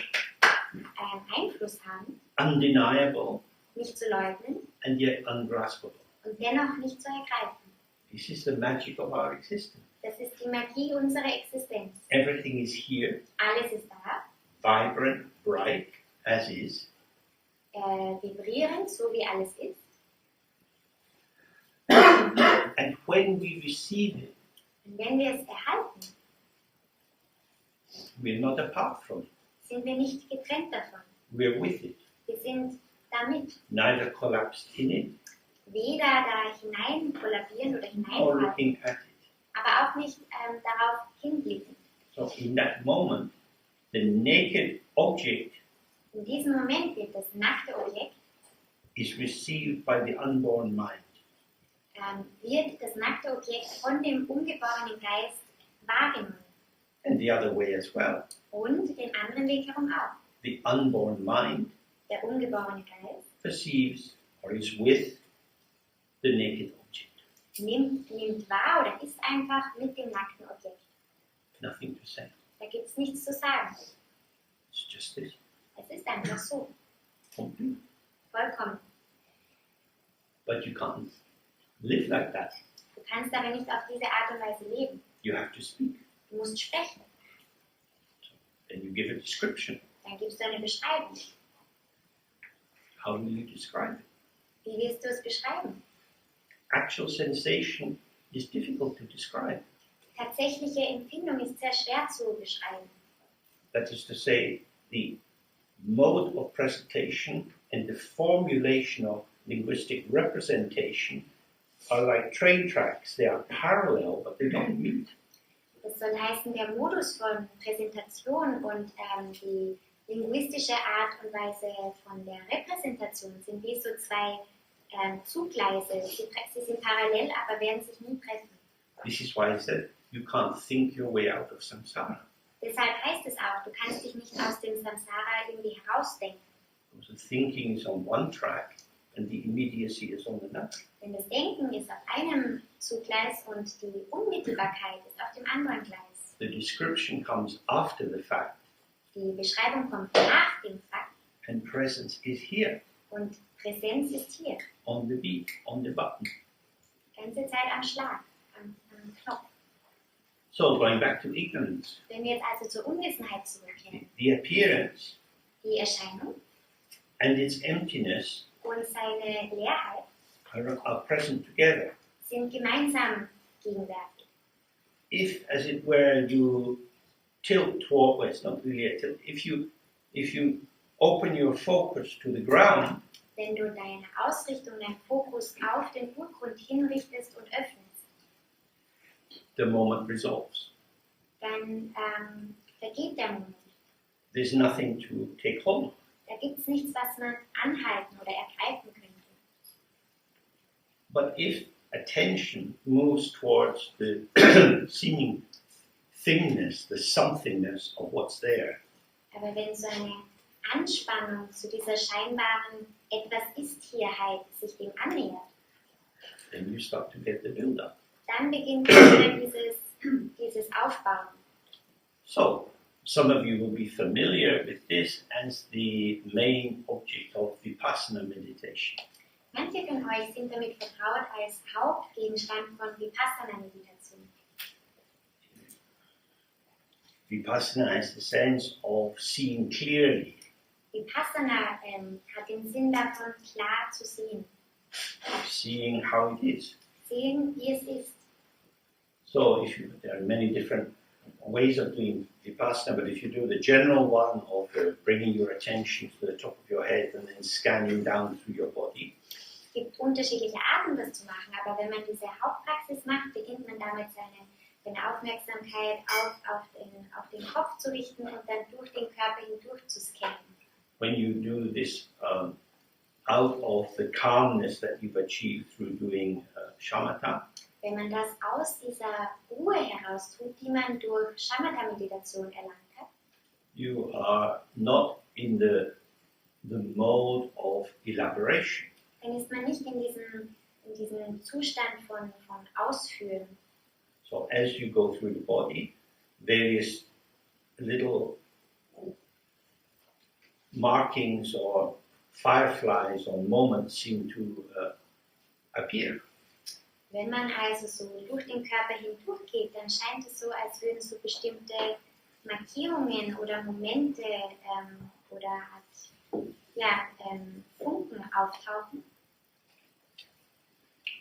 Einfluss haben, undeniable, nicht zu leugnen and yet ungraspable. und dennoch nicht zu ergreifen. This is the magic of our existence. Das ist die Magie unserer Existenz. Everything is here, Alles ist da, vibrant, bright, as is, vibrierend, so wie alles ist. and when we receive it, Und wenn wir es erhalten, we're not apart from it. sind wir nicht getrennt davon. We're with it, Wir sind damit neither collapsed in it weder da hinein kollabieren oder or hineinfallen, looking at it. aber auch nicht darauf hinblicken. So in that moment, the naked object In diesem Moment wird das nackte Objekt, is received by the unborn mind. wird das nackte Objekt von dem ungeborenen Geist wahrgenommen. And the other way as well. Und den anderen Weg herum auch. The unborn mind Der ungeborene Geist perceives or is with the naked object. nimmt wahr oder ist einfach mit dem nackten Objekt. Nothing to say. Da gibt es nichts zu sagen. It's just this. Es ist einfach so. Complete. Vollkommen. But you can't live like that. Du kannst aber nicht auf diese Art und Weise leben. You have to speak. Du musst sprechen. Then you give a description. Dann gibst du eine Beschreibung. How will you describe it? Wie wirst du es beschreiben? Actual sensation is difficult to describe. Tatsächliche Empfindung ist sehr schwer zu beschreiben. That is to say, the mode of presentation and the formulation of linguistic representation are like train tracks. They are parallel, but they don't meet. Das soll heißen, der Modus von Präsentation und die linguistische Art und Weise von der Repräsentation sind wie so zwei Zugleise. Sie sind parallel, aber werden sich nie treffen. This is why I said you can't think your way out of samsara. Deshalb heißt es auch, du kannst dich nicht aus dem Samsara irgendwie herausdenken. Because the thinking is on one track and the immediacy is on another. Denn das Denken ist auf einem Zuggleis und die Unmittelbarkeit ist auf dem anderen Gleis. The description comes after the fact Die Beschreibung kommt nach dem Fakt and presence is here, und Präsenz ist hier. on the beat, on the button. Die ganze Zeit am Schlag, am Knopf. So going back to ignorance, Wenn wir jetzt also zur Unwissenheit zurückkehren, the appearance die Erscheinung and its emptiness und seine Leerheit are present together. sind gemeinsam gegenwärtig. If, as it were, you tilt toward, well, it's not really a tilt. If you open your focus to the ground, Wenn du deine Ausrichtung, deinen Fokus auf den Urgrund hinrichtest und öffnest, the moment resolves. dann vergeht der Moment. There's nothing to take hold of. Da gibt es nichts, was man anhalten oder ergreifen könnte. But if attention moves towards the seeming thingness, the somethingness of what's there, Aber wenn so eine Anspannung zu dieser scheinbaren etwas ist hierheit sich dem annähert, then you start to get the build-up. dann beginnt wieder dieses Aufbauen. So, some of you will be familiar with this as the main object of Vipassana meditation. Manche von euch sind damit vertraut als Hauptgegenstand von Vipassana-Meditation. Vipassana has the sense of seeing clearly. Vipassana hat den Sinn davon, klar zu sehen. Seeing how it is. Sehen, wie es ist. So there are many different ways of doing Vipassana, but if you do the general one of bringing your attention to the top of your head and then scanning down through your body, Es gibt unterschiedliche Arten, das zu machen, aber wenn man diese Hauptpraxis macht, beginnt man damit, seine Aufmerksamkeit auf den Kopf zu richten und dann durch den Körper hindurch zu scannen. when you do this out of the calmness that you've achieved through doing shamatha, Wenn man das aus dieser Ruhe heraus tut, die man durch Shamatha-Meditation erlangt hat, you are not in the mode of elaboration. dann ist man nicht in diesem Zustand von Ausführen. So as you go through the body, various little markings or fireflies or moments seem to appear. Wenn man also so durch den Körper hindurchgeht, dann scheint es so, als würden so bestimmte Markierungen oder Momente Funken auftauchen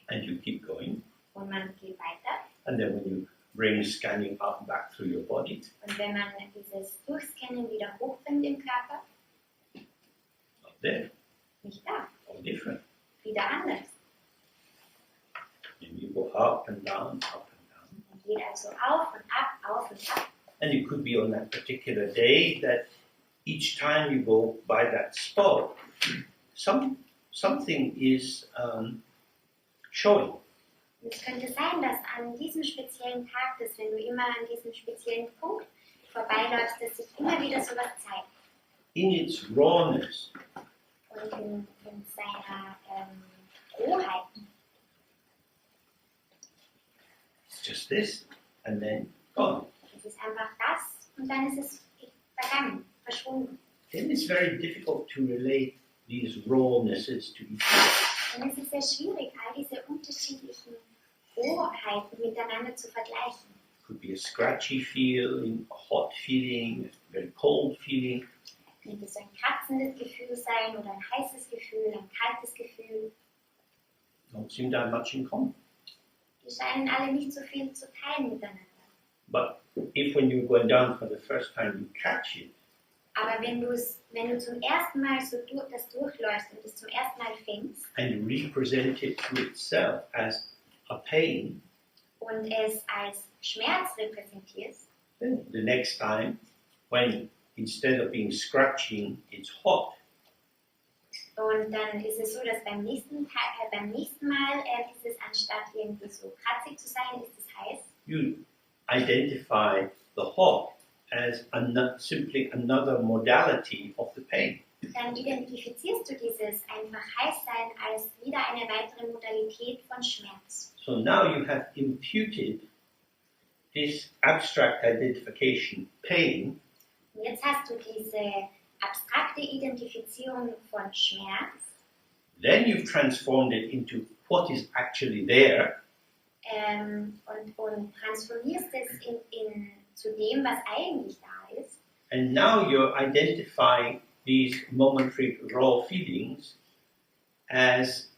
And you keep going. und man geht weiter. And then when you bring scanning up back through your body, Und wenn man dieses Durchscannen wieder hochbringt im Körper, not there, nicht da, all different. wieder anders. And you go up and down, up and down. Man geht also auf und ab, auf und ab. And it could be on that particular day that each time you go by that spot, something is showing. Und es könnte sein, dass an diesem speziellen Tag, dass wenn du immer an diesem speziellen Punkt vorbeiläufst, dass sich immer wieder sowas zeigt. In its rawness, Und in seiner Rohheit. it's just this, and then gone. Es ist einfach das und dann ist es vergangen, verschwunden. Then it's very difficult to relate these rawnesses to each other. Und es ist sehr schwierig, all diese unterschiedlichen Rohheiten miteinander zu vergleichen. It could be a scratchy feeling, a hot feeling, a very cold feeling. Könnte es ein kratzendes Gefühl sein oder ein heißes Gefühl, ein kaltes Gefühl. Don't seem to have much in common. Die scheinen alle nicht so viel zu teilen miteinander. But if when you're going down for the first time you catch it, Aber wenn du zum ersten Mal so das durchläufst und es zum ersten Mal fängst and represent it to itself as a pain, und es als Schmerz repräsentierst, then the next time, when instead of being scratching, it's hot, und dann ist es so, dass beim nächsten Mal ist es anstatt irgendwie so kratzig zu sein, ist es heiß. you identify the hot as simply another modality of the pain. Dann identifizierst du dieses einfach Heißsein als wieder eine weitere Modalität von Schmerz. So now you have imputed this abstract identification, pain, Und jetzt hast du diese abstrakte Identifizierung von Schmerz then you've transformed it into what is actually there, und transformierst es zu dem, was eigentlich da ist. and now you're identifying these momentary raw feelings as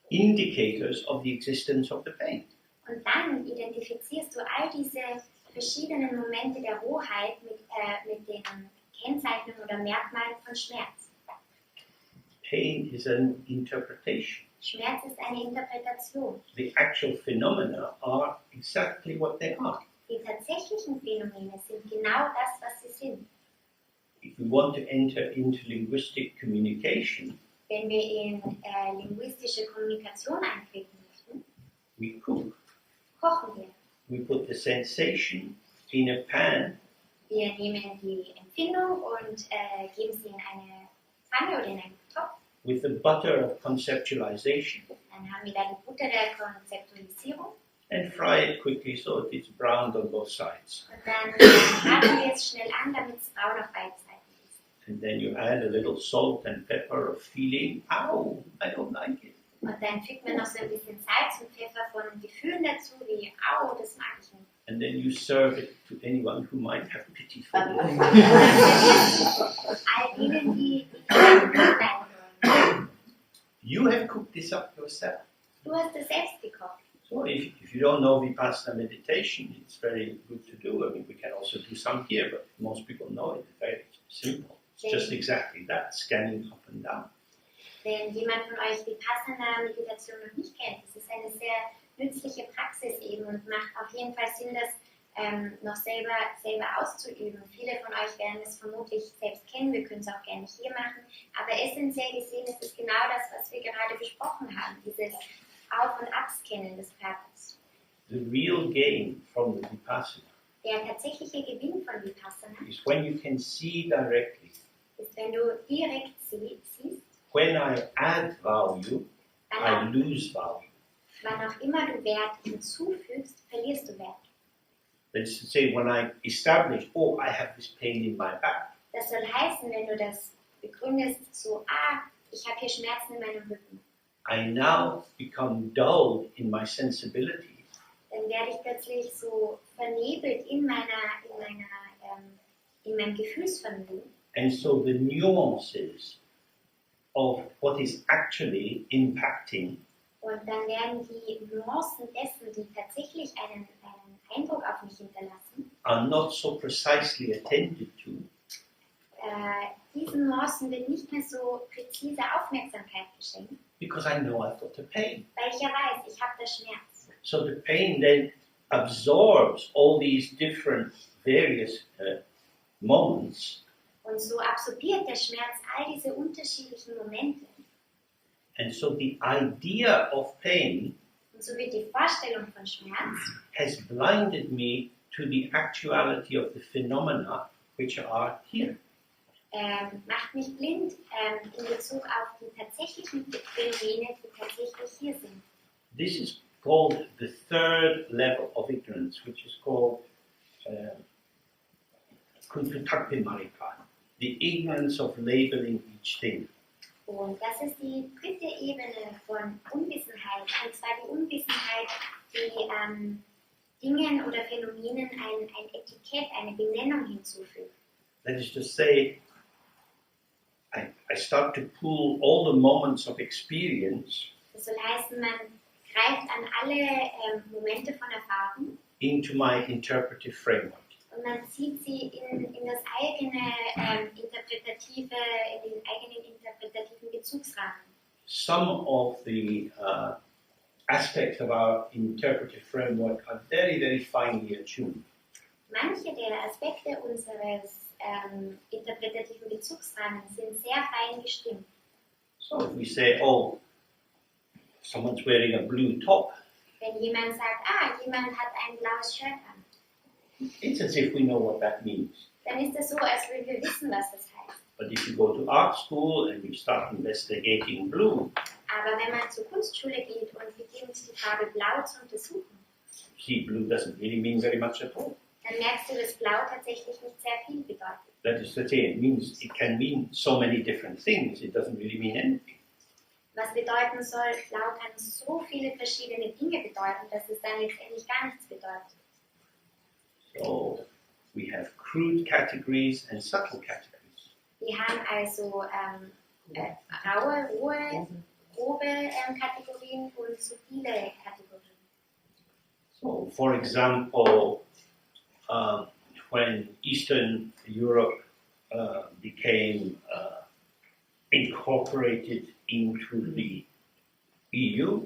indicators of the existence of the pain. Und dann identifizierst du all diese verschiedenen Momente der Rohheit mit den Kennzeichnungen oder Merkmalen von Schmerz. Pain is an interpretation. Schmerz ist eine Interpretation. The actual phenomena are exactly what they are. Die tatsächlichen Phänomene sind genau das, was sie sind. If we want to enter into linguistic communication, Wenn wir in linguistische Kommunikation eintreten möchten, we cook. kochen wir. We put the sensation in a pan, Wir nehmen die Empfindung und geben sie in eine Pfanne oder in einen Topf. with the butter of conceptualization, Dann haben wir da die Butter der Konzeptualisierung and fry it quickly so that it's browned on both sides. und dann braten wir es schnell an, damit es braun auf beiden Seiten ist. And then you add a little salt and pepper of feeling, ow, I don't like it. Und dann fügt man noch so ein bisschen Salz und Pfeffer von Gefühlen dazu, wie au, das mag ich nicht. And and then you serve it to anyone who might have pity for you. All denen, die bleiben wollen. You have cooked this up yourself. Du hast es selbst gekocht. So if you don't know Vipassana meditation, it's very good to do. I mean, we can also do some here, but most people know it. It's very simple. It's just exactly that, scanning up and down. Wenn jemand von euch Vipassana-Meditation noch nicht kennt, das ist eine sehr nützliche Praxis eben und macht auf jeden Fall Sinn, das noch selber auszuüben. Viele von euch werden es vermutlich selbst kennen, wir können es auch gerne hier machen, aber essentiell gesehen ist es genau das, was wir gerade besprochen haben, dieses Auf- und Abscannen des Körpers. The real gain from the Vipassana Der tatsächliche Gewinn von Vipassana is when you can see directly. ist, wenn du direkt siehst, When I add value, I wann lose value. auch immer du Wert hinzufügst, verlierst du Wert. That is to say, when I establish, oh, I have this pain in my back, Das soll heißen, wenn du das begründest, so, ich habe hier Schmerzen in meinem Rücken, I now become dulled in my sensibility. dann werde ich plötzlich so vernebelt in meinem Gefühlsvermögen. And so the nuances of what is actually impacting Und dann werden die Nuancen dessen, die tatsächlich einen Eindruck auf mich hinterlassen, are not so precisely attended to, diesen Nuancen wird nicht mehr so präzise Aufmerksamkeit geschenkt, because I know I've got a pain. weil ich ja weiß, ich habe da Schmerz. So the pain then absorbs all these different various moments, Und so absorbiert der Schmerz all diese unterschiedlichen Momente. and so the idea of pain Und so wird die Vorstellung von Schmerz has blinded me to the actuality of the phenomena which are here. macht mich blind in Bezug auf die tatsächlichen Phänomene, die tatsächlich hier sind. This is called the third level of ignorance, which is called the ignorance of labeling each thing. Und das ist die dritte Ebene von Unwissenheit, und zwar die Unwissenheit, die Dingen oder Phänomenen ein Etikett, eine Benennung hinzufügt. That is to say, I start to pull all the moments of experience Das soll heißen, man greift an alle Momente von Erfahrung into my interpretive framework. und man zieht sie in das eigene interpretative, in den eigenen interpretativen Bezugsrahmen. Some of the aspects of our interpretive framework are very, very finely attuned. Manche der Aspekte unseres interpretativen Bezugsrahmens sind sehr fein gestimmt. So if we say, oh, someone's wearing a blue top, Wenn jemand sagt, jemand hat ein blaues Shirt an, it's as if we know what that means. dann ist es so, als würden wir wissen, was das heißt. But if you go to art school and you start investigating blue, Aber wenn man zur Kunstschule geht und beginnt, die Farbe Blau zu untersuchen, see, blue doesn't really mean very much at all. dann merkst du, dass Blau tatsächlich nicht sehr viel bedeutet. That is to say, it can mean so many different things, it doesn't really mean anything. Was bedeuten soll, Blau kann so viele verschiedene Dinge bedeuten, dass es dann letztendlich gar nichts bedeutet. So we have crude categories and subtle categories. Wir haben also rohe, grobe Kategorien und subtile Kategorien. So, for example, when Eastern Europe became incorporated into the EU,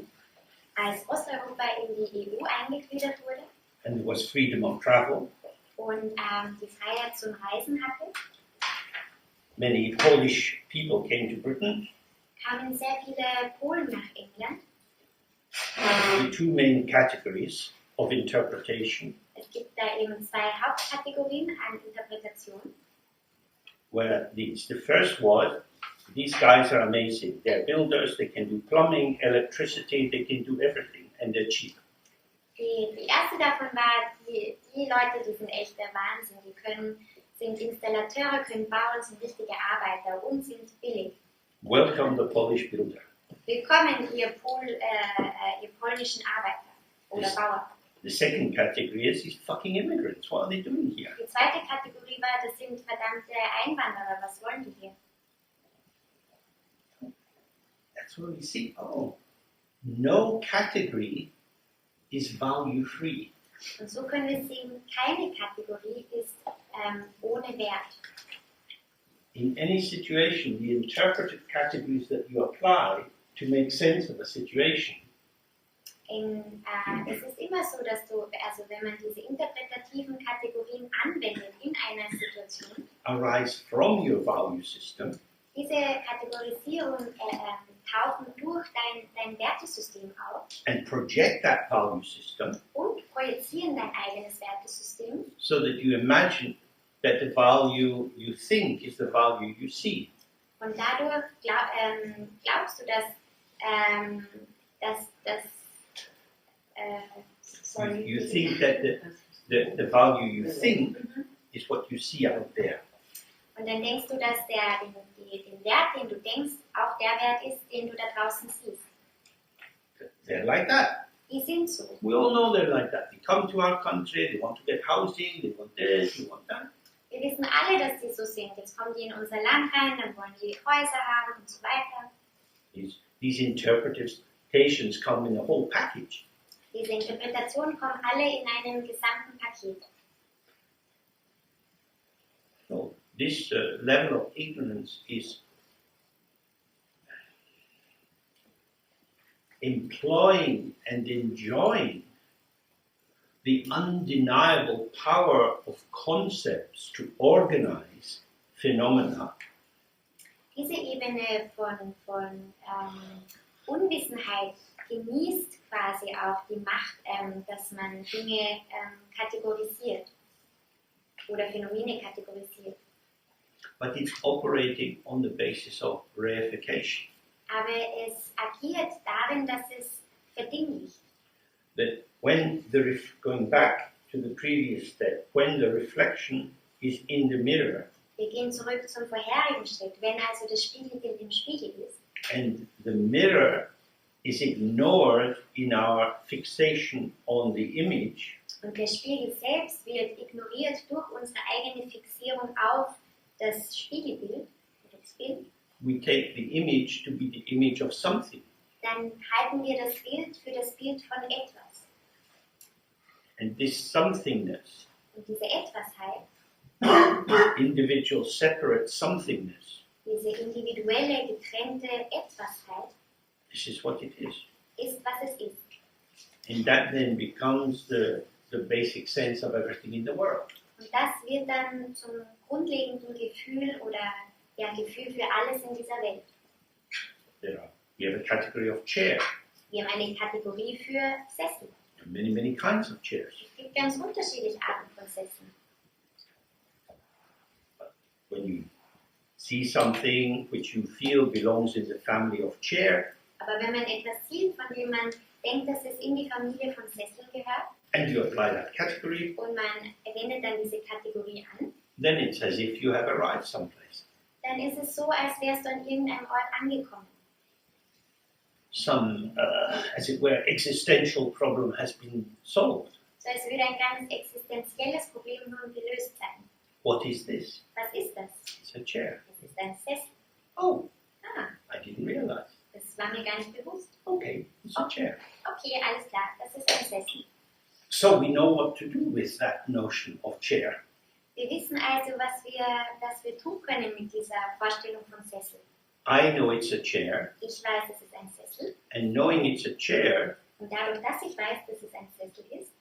Als Osteuropa in die EU eingegliedert wurde and there was freedom of travel, und die Freiheit zum Reisen hatte, many Polish people came to Britain. kamen sehr viele Polen nach England. The two main categories of interpretation Es gibt da eben zwei Hauptkategorien an Interpretation. where the first was, these guys are amazing. They're builders, they can do plumbing, electricity, they can do everything, and they're cheap. Die erste davon war, die Leute, die sind echt der Wahnsinn. Die sind Installateure, können bauen, sind richtige Arbeiter und sind billig. Welcome the Polish builder. Willkommen, ihr polnischen Arbeiter oder Bauer. The second category is these fucking immigrants. What are they doing here? Die zweite Kategorie war, das sind verdammte Einwanderer, was wollen die hier? That's where we see, oh, no category is value free. Und so können wir sehen, keine Kategorie ist ohne Wert. In any situation, the interpretive categories that you apply to make sense of a situation Es ist immer so, dass also wenn man diese interpretativen Kategorien anwendet in einer Situation, arise from your value system, diese Kategorisierung tauchen durch dein Wertesystem auf and project that value system und projizieren dein eigenes Wertesystem, so that you imagine that the value you think is the value you see. und dadurch glaubst du, You think that the value you think is what you see out there. Und dann denkst du, dass den Wert, den du denkst, auch der Wert ist, den du da draußen siehst. They're like that. Die sind so. We all know they're like that. They come to our country, they want to get housing, they want this, they want that. Wir wissen alle, dass die so sind. Jetzt kommen die in unser Land rein, dann wollen die Häuser haben und so weiter. These interpretations come in a whole package. Diese Interpretationen kommen alle in einem gesamten Paket. So this level of ignorance is employing and enjoying the undeniable power of concepts to organize phenomena. Diese Ebene von Unwissenheit genießt quasi auch die Macht, dass man Dinge kategorisiert oder Phänomene kategorisiert. But it's operating on the basis of reification. Aber es agiert darin, dass es verdinglicht. That when going back to the previous step, when the reflection is in the mirror, Wir gehen zurück zum vorherigen Schritt. Wenn also das Spiegelbild im Spiegel ist and the mirror is ignored in our fixation on the image, und der Spiegel selbst wird ignoriert durch unsere eigene Fixierung auf das Spiegelbild, das Bild, we take the image to be the image of something. dann halten wir das Bild für das Bild von etwas. And this somethingness, Und diese Etwasheit, individual separate somethingness, diese individuelle, getrennte Etwasheit, this is what it is. ist, was es ist. And that then becomes the basic sense of everything in the world. Und das wird dann zum grundlegenden Gefühl oder Gefühl für alles in dieser Welt. We have a category of chair, Wir haben eine Kategorie für Sessel. many, many kinds of chairs. Es gibt ganz unterschiedliche Arten von Sesseln. When you see something which you feel belongs in the family of chair, Aber wenn man etwas sieht, von dem man denkt, dass es in die Familie von Sesseln gehört, and you apply that category, und man wendet dann diese Kategorie an, then it's as if you have arrived someplace. dann ist es so, als wärst du an irgendeinem Ort angekommen. Some, as it were, existential problem has been solved. So als würde ein ganz existenzielles Problem nun gelöst sein. What is this? Was ist das? It's a chair. Das ist ein Sessel. Oh, Ah, I didn't realize. das war mir gar nicht bewusst. Okay, it's a chair. Okay, alles klar, das ist ein Sessel. So we know what to do with that notion of chair. Wir wissen also, was wir tun können mit dieser Vorstellung von Sessel. I know it's a chair, Ich weiß, es ist ein Sessel. and knowing it's a chair Und dadurch, dass ich weiß, dass es ein Sessel ist,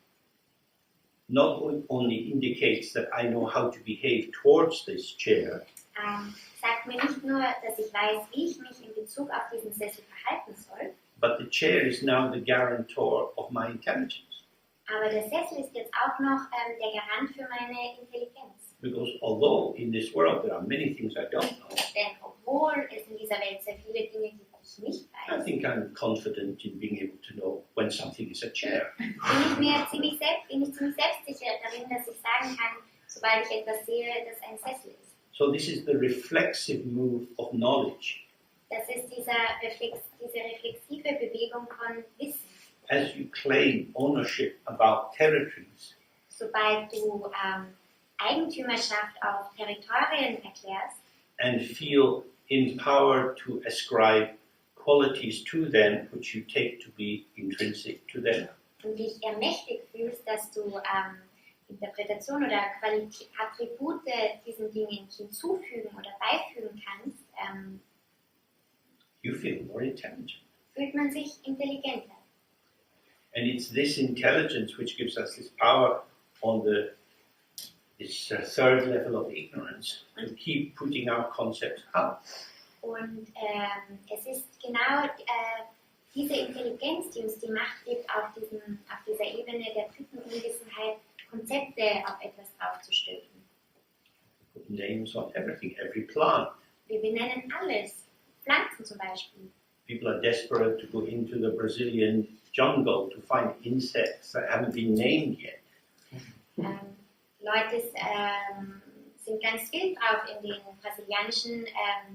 not only indicates that I know how to behave towards this chair, sagt mir nicht nur, dass ich weiß, wie ich mich in Bezug auf diesen Sessel verhalten soll, but the chair is now the guarantor of my intelligence. aber der Sessel ist jetzt auch noch der Garant für meine Intelligenz. Because although in this world there are many things I don't know, Denn obwohl es in dieser Welt sehr viele Dinge gibt, die ich nicht I weiß, think I'm confident in being able to know when something is a chair. bin ich ziemlich selbstsicher darin, dass ich sagen kann, sobald ich etwas sehe, dass ein Sessel ist. So this is the reflexive move of knowledge. Das ist diese reflexive Bewegung von Wissen. as you claim ownership about territories, sobald du Eigentümerschaft auf Territorien erklärst and feel empowered to ascribe qualities to them which you take to be intrinsic to them, und dich ermächtigt fühlst, dass du Interpretation oder Attribute diesen Dingen hinzufügen oder beifügen kannst, you feel more intelligent. fühlt man sich intelligenter. And it's this intelligence which gives us this power on this third level of ignorance to keep putting our concepts out. Und es ist genau diese Intelligenz, die uns die Macht gibt, auf dieser Ebene der dritten Unwissenheit Konzepte auf etwas draufzustülpen. Put names on everything, every plant. Wir benennen alles, Pflanzen zum Beispiel. People are desperate to go into the Brazilian jungle to find insects that haven't been named yet. Leute sind ganz wild drauf, in den brasilianischen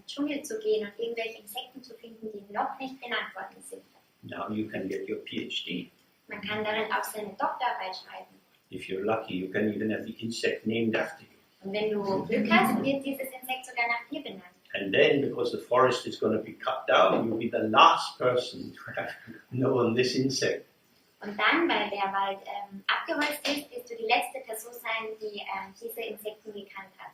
Dschungel zu gehen und irgendwelche Insekten zu finden, die noch nicht benannt worden sind. Now you can get your PhD. Man kann darin auch seine Doktorarbeit schreiben. If you're lucky, you can even have the insect named after you. Und wenn du Glück hast, wird dieses Insekt sogar nach dir benannt. And then, because the forest is going to be cut down, you'll be the last person to have known this insect. Und dann, weil der Wald abgeholzt ist, wirst du die letzte Person sein, die diese Insekten gekannt hat.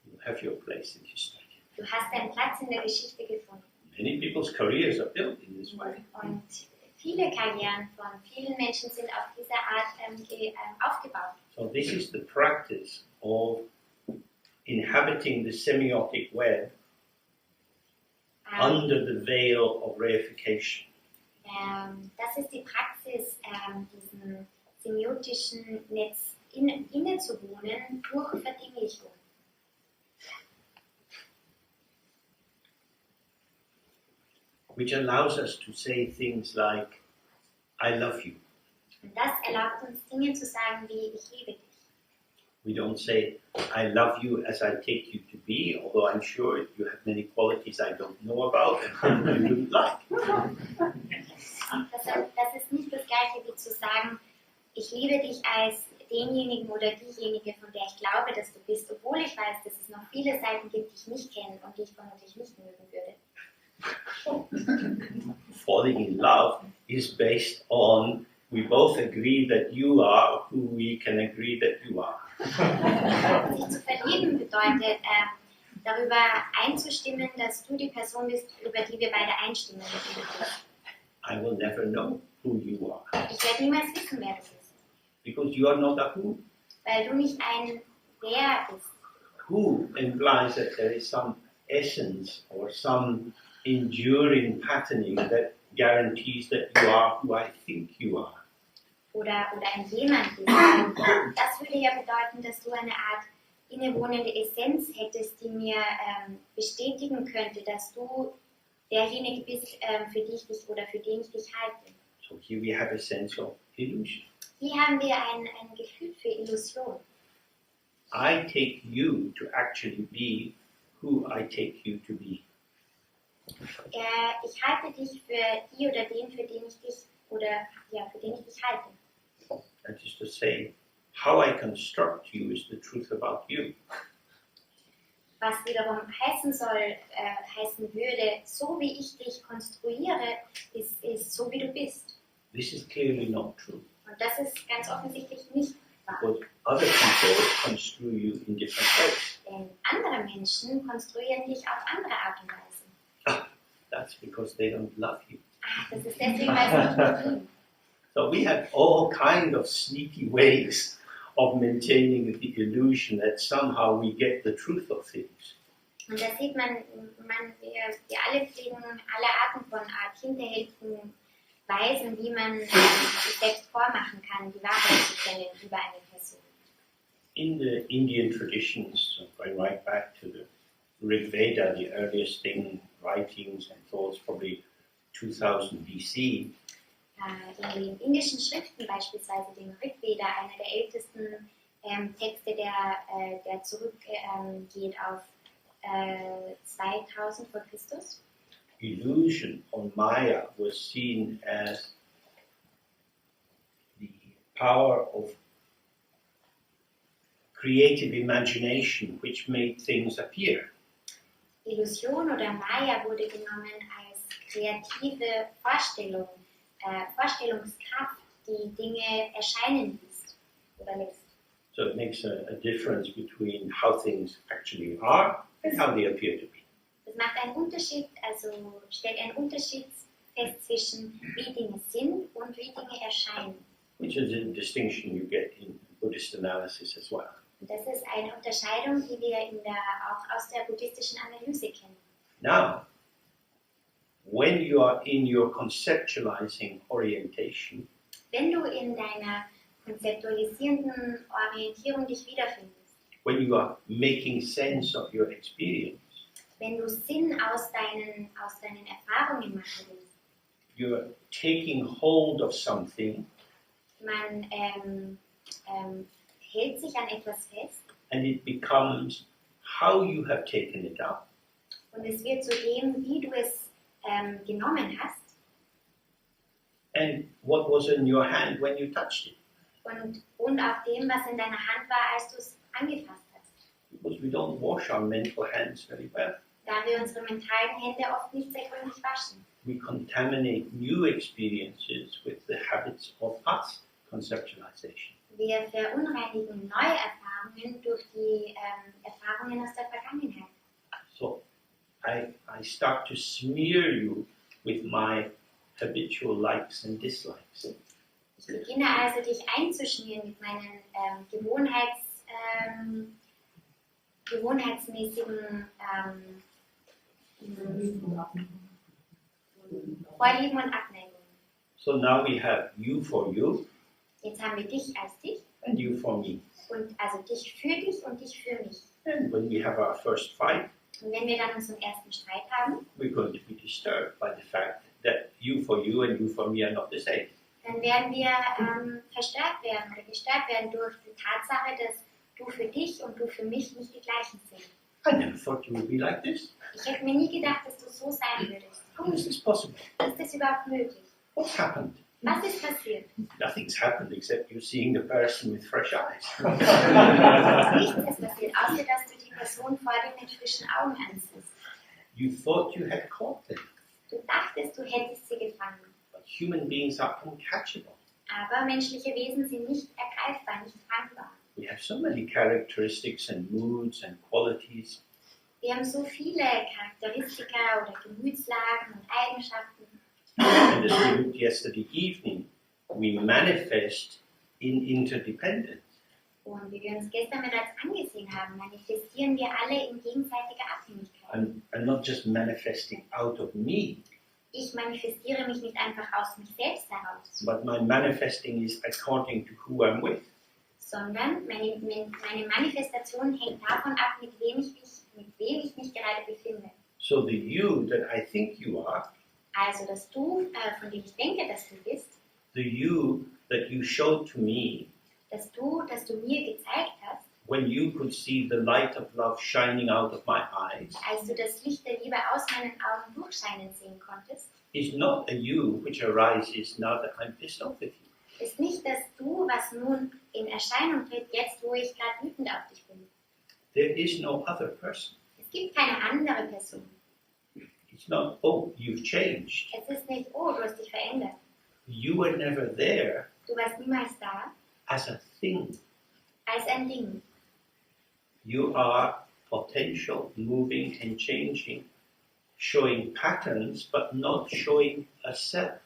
You have your place in history. Du hast deinen Platz in der Geschichte gefunden. Many people's careers are built in this way. Und viele Karrieren von vielen Menschen sind auf diese Art aufgebaut. So this is the practice of inhabiting the semiotic web under the veil of reification. Das ist die Praxis, diesem semiotischen Netz innezuwohnen durch Verdinglichung. Which allows us to say things like, I love you. Und das erlaubt uns Dinge zu sagen wie, ich liebe dich. We don't say, I love you as I take you to be, although I'm sure you have many qualities I don't know about and you wouldn't like. Das ist nicht das Gleiche wie zu sagen, ich liebe dich als denjenigen oder diejenige, von der ich glaube, dass du bist, obwohl ich weiß, dass es noch viele Seiten gibt, die ich nicht kenne und die ich vermutlich nicht mögen würde. Falling in love is based on we both agree that you are who we can agree that you are. Sich zu verlieben bedeutet, darüber einzustimmen, dass du die Person bist, über die wir beide einstimmen. I will never know who you are. Ich werde niemals wissen, wer du bist. Because you are not a who. Weil du nicht ein Wer bist. Who implies that there is some essence or some enduring patterning that guarantees that you are who I think you are. Oder ein Jemand bist. Das würde ja bedeuten, dass du eine Art innewohnende Essenz hättest, die mir bestätigen könnte, dass du derjenige bist, für die ich dich oder für den ich dich halte. So here we have a sense of illusion. Hier haben wir ein Gefühl für Illusion. I take you to actually be who I take you to be. Ich halte dich für die oder den, für den ich dich für den ich dich halte. That is to say, how I construct you is the truth about you. Was wiederum heißen würde, so wie ich dich konstruiere, ist so wie du bist. This is clearly not true. Und das ist ganz offensichtlich nicht wahr. Because other people construe you in different ways. Denn andere Menschen konstruieren dich auf andere Art und Weise. That's because they don't love you. Das ist deswegen, weil sie dich nicht lieben. So we have all kind of sneaky ways of maintaining the illusion that somehow we get the truth of things. Und da sieht man wir alle pflegen alle Arten von Art hinterhältigen Weisen, wie man sich selbst vormachen kann, die Wahrheit zu kennen über eine Person. In the Indian traditions, so going right back to the Rig Veda, the earliest writings and thoughts, probably 2000 BC. In den indischen Schriften, beispielsweise dem Rig Veda, einer der ältesten Texte, der zurückgeht auf 2000 vor Christus. Illusion or Maya was seen as power of creative imagination which made things appear. Illusion oder Maya wurde genommen als kreative Vorstellung, Vorstellungskraft, die Dinge erscheinen lässt oder lässt. So it makes a difference between how things actually are and how they appear to be. Das macht einen Unterschied, also stellt einen Unterschied fest zwischen wie Dinge sind und wie Dinge erscheinen. Which is a distinction you get in Buddhist analysis as well. Und das ist eine Unterscheidung, die wir auch aus der buddhistischen Analyse kennen. Now, when you are in your conceptualizing orientation, Wenn du in deiner konzeptualisierenden Orientierung dich wiederfindest, when you are making sense of your experience, wenn du Sinn aus deinen Erfahrungen machen willst, you're taking hold of something man hält sich an etwas fest and it becomes how you have taken it up und es wird zu dem, wie du es genommen hast and what was in your hand when you touched it. und auf dem, was in deiner Hand war, als du es angefasst hast. Because we don't wash our mental hands very well. Da wir unsere mentalen Hände oft nicht sehr gründlich waschen. We contaminate new experiences with the habits of us conceptualization. Wir verunreinigen neue Erfahrungen durch die Erfahrungen aus der Vergangenheit. So I start to smear you with my habitual likes and dislikes. Ich beginne also, dich einzuschmieren mit meinen gewohnheitsmäßigen Vorlieben und Abneigungen. So now we have you for you Jetzt haben wir dich als dich and you for me. und also dich für dich und dich für mich. And when we have our first fight, Und wenn wir dann unseren ersten Streit haben, we're going to be disturbed by the fact that you for you and you for me are not the same. dann werden wir verstört werden oder gestört werden durch die Tatsache, dass du für dich und du für mich nicht die gleichen sind. I never thought you would be like this. Ich hätte mir nie gedacht, dass du so sein würdest. How is this possible? Ist das überhaupt möglich? What's happened? Was ist passiert? Nothing's happened except you seeing the person with fresh eyes. Nichts ist passiert, außer dass du die Person vor dir mit frischen Augen ansiehst. You thought you had caught them, Du dachtest, du hättest sie gefangen. but human beings are uncatchable. Aber menschliche Wesen sind nicht ergreifbar, nicht fangbar. We have so many characteristics and moods and qualities, Wir haben so viele Charakteristika oder Gemütslagen und Eigenschaften. and as we looked yesterday evening, we manifest in interdependence. Und wie wir uns gestern bereits angesehen haben, manifestieren wir alle in gegenseitiger Abhängigkeit. I'm not just manifesting out of me, Ich manifestiere mich nicht einfach aus mich selbst heraus, but my manifesting is according to who I'm with. sondern meine Manifestation hängt davon ab, mit wem ich mich gerade befinde. So the you that I think you are, Also das Du, von dem ich denke, dass du bist, the you that you showed to me das Du, das du mir gezeigt hast, when you could see the light of love shining out of my eyes, als du das Licht der Liebe aus meinen Augen durchscheinen sehen konntest, is not a you which arises now that I'm pissed off with you. ist nicht das Du, was nun in Erscheinung tritt, jetzt wo ich gerade wütend auf dich bin. There is no other person. Es gibt keine andere Person. It's not, oh, you've changed. Es ist nicht, oh, du hast dich verändert. You were never there Du warst niemals da as a thing. als ein Ding. You are potential, moving and changing, showing patterns but not showing a self.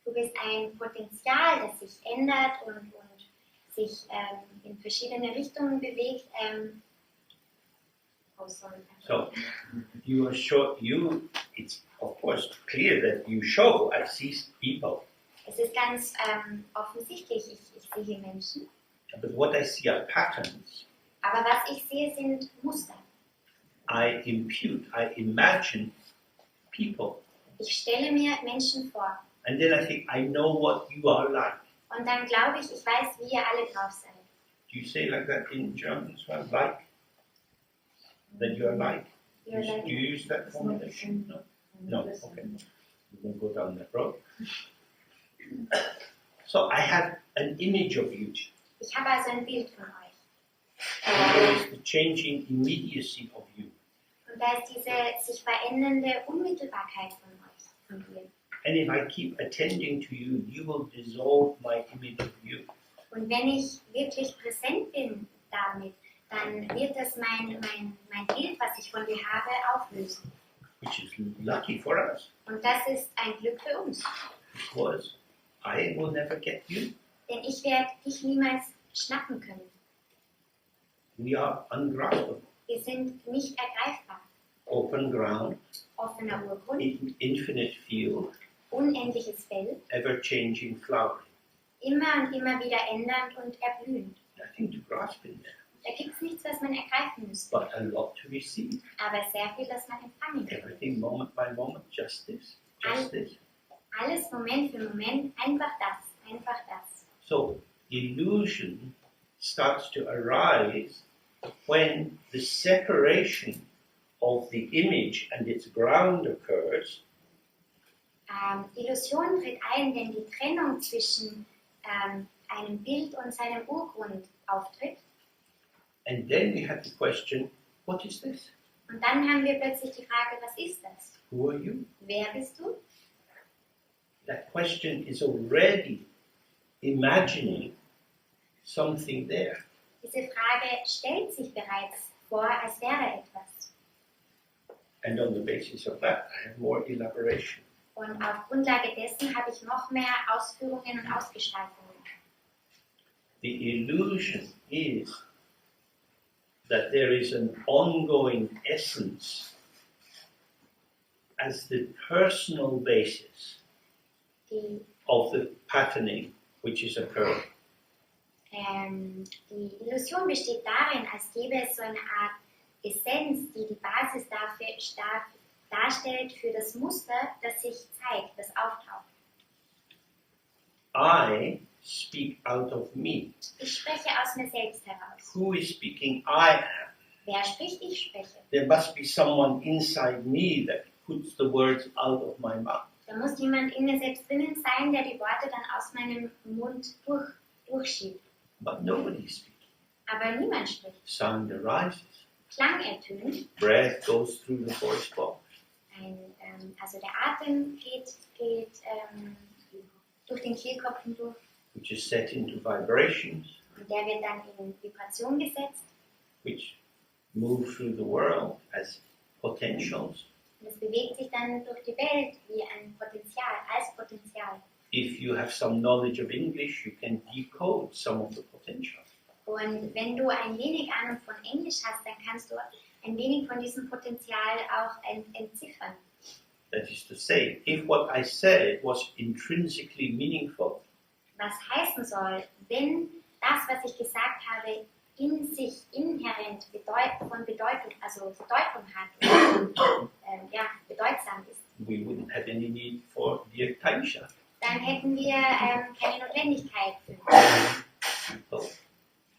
Du bist ein Potenzial, das sich ändert und sich in verschiedene Richtungen bewegt. So you are it's of course clear that you show, I see people, Es ist ganz offensichtlich, ich sehe Menschen, but what I see are patterns. aber was ich sehe, sind Muster. I imagine people, Ich stelle mir Menschen vor and then I think, I know what you are like. und dann glaube ich weiß, wie ihr alle drauf seid. Do you say like that in German as well? Like? That you are like? You're like- Do you use that formulation? No? No, okay. We won't go down that road. So I have an image of you. Ich habe also ein Bild von euch. And there is the changing immediacy of you. Und da ist diese sich verändernde Unmittelbarkeit von euch, von dir. And if I keep attending to you, you will dissolve my image of you. Und wenn ich wirklich präsent bin damit, dann wird das mein Bild, was ich von dir habe, auflösen. Which is lucky for us, Und das ist ein Glück für uns. because I will never get you. Denn ich werde dich niemals schnappen können. We are ungraspable. Wir sind nicht ergreifbar. Open ground, Offener Urgrund, infinite field, unendliches Feld, ever-changing flowering. immer und immer wieder ändernd und erblühend. Nothing to grasp in there, Da gibt es nichts, was man ergreifen müsste. but a lot to receive. Aber sehr viel, das man empfangen kann. Everything moment by moment, just this, just this. Alles Moment für Moment, einfach das, einfach das. So illusion starts to arise when the separation of the image and its ground occurs, Illusion tritt ein, wenn die Trennung zwischen einem Bild und seinem Urgrund auftritt. and then we have the question, what is this? Und dann haben wir plötzlich die Frage, was ist das? Who are you? Wer bist du? That question is already imagining something there. Diese Frage stellt sich bereits vor, als wäre etwas. And on the basis of that, I have more elaboration. Und auf Grundlage dessen habe ich noch mehr Ausführungen und Ausgestaltungen. The illusion is that there is an ongoing essence as the personal basis Die, of the patterning which is occurring. die Illusion besteht darin, als gäbe es so eine Art Essenz, die die Basis dafür darstellt für das Muster, das sich zeigt, das auftaucht. I speak out of me. Ich spreche aus mir selbst heraus. Who is speaking? I am. Wer spricht? Ich spreche. There must be someone inside me that puts the words out of my mouth. Da muss jemand in mir selbst drinnen sein, der die Worte dann aus meinem Mund durchschiebt. But nobody is speaking. Aber niemand spricht. Sound arises. Klang ertönt. Breath goes through the voice box. Also der Atem geht durch den Kehlkopf hindurch. Which is set into vibrations, Und der wird dann in Vibration gesetzt. which move through the world as potentials. Und es bewegt sich dann durch die Welt wie ein Potenzial, als Potenzial. If you have some knowledge of English, you can decode some of the potential. Und wenn du ein wenig Ahnung von Englisch hast, dann kannst du ein wenig von diesem Potenzial auch entziffern. That is to say, if what I said was intrinsically meaningful, Was heißen soll, wenn das, was ich gesagt habe, in sich inhärent von Bedeutung, also Bedeutung hat und bedeutsam ist, we wouldn't have any need for dear Taisha. dann hätten wir keine Notwendigkeit für. So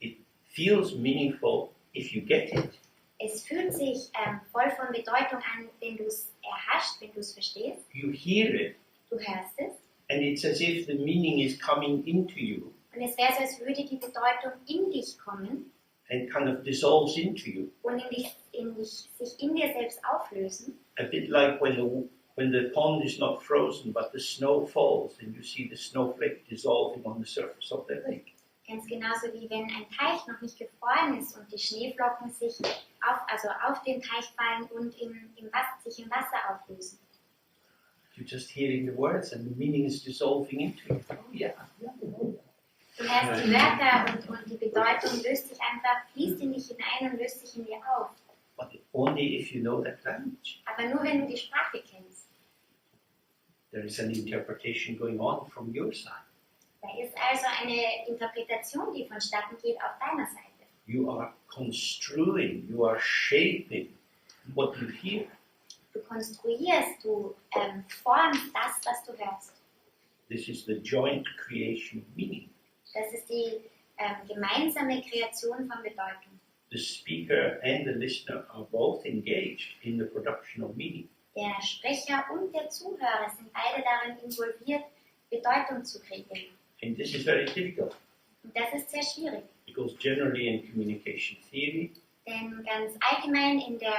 it feels meaningful if you get it. Es fühlt sich voll von Bedeutung an, wenn du es erhascht, wenn du es verstehst. You hear it, Du hörst es. and it's as if the meaning is coming into you Und es wäre so, als würde die Bedeutung in dich kommen and kind of dissolves into you. und sich in dir selbst auflösen. A bit like when the pond is not frozen, but the snow falls, and you see the snowflake dissolving on the surface of the lake. Ganz genauso wie wenn ein Teich noch nicht gefroren ist und die Schneeflocken sich auf den Teich fallen und sich im Wasser auflösen. You're just hearing the words, and the meaning is dissolving into you. Oh yeah. Du hörst die Wörter und die Bedeutung löst sich einfach, fließt in dich hinein und löst sich in dir auf. But only if you know that language. Aber nur wenn du die Sprache kennst. There is an interpretation going on from your side. Da ist also eine Interpretation, die vonstatten geht auf deiner Seite. You are construing, you are shaping what you hear. Du konstruierst, du formst das, was du hörst. This is the joint creation of meaning. Das ist die gemeinsame Kreation von Bedeutung. The speaker and the listener are both engaged in the production of meaning. Der Sprecher und der Zuhörer sind beide darin involviert, Bedeutung zu kreieren. And this is very difficult Und das ist sehr schwierig, because generally in communication theory, denn ganz allgemein in der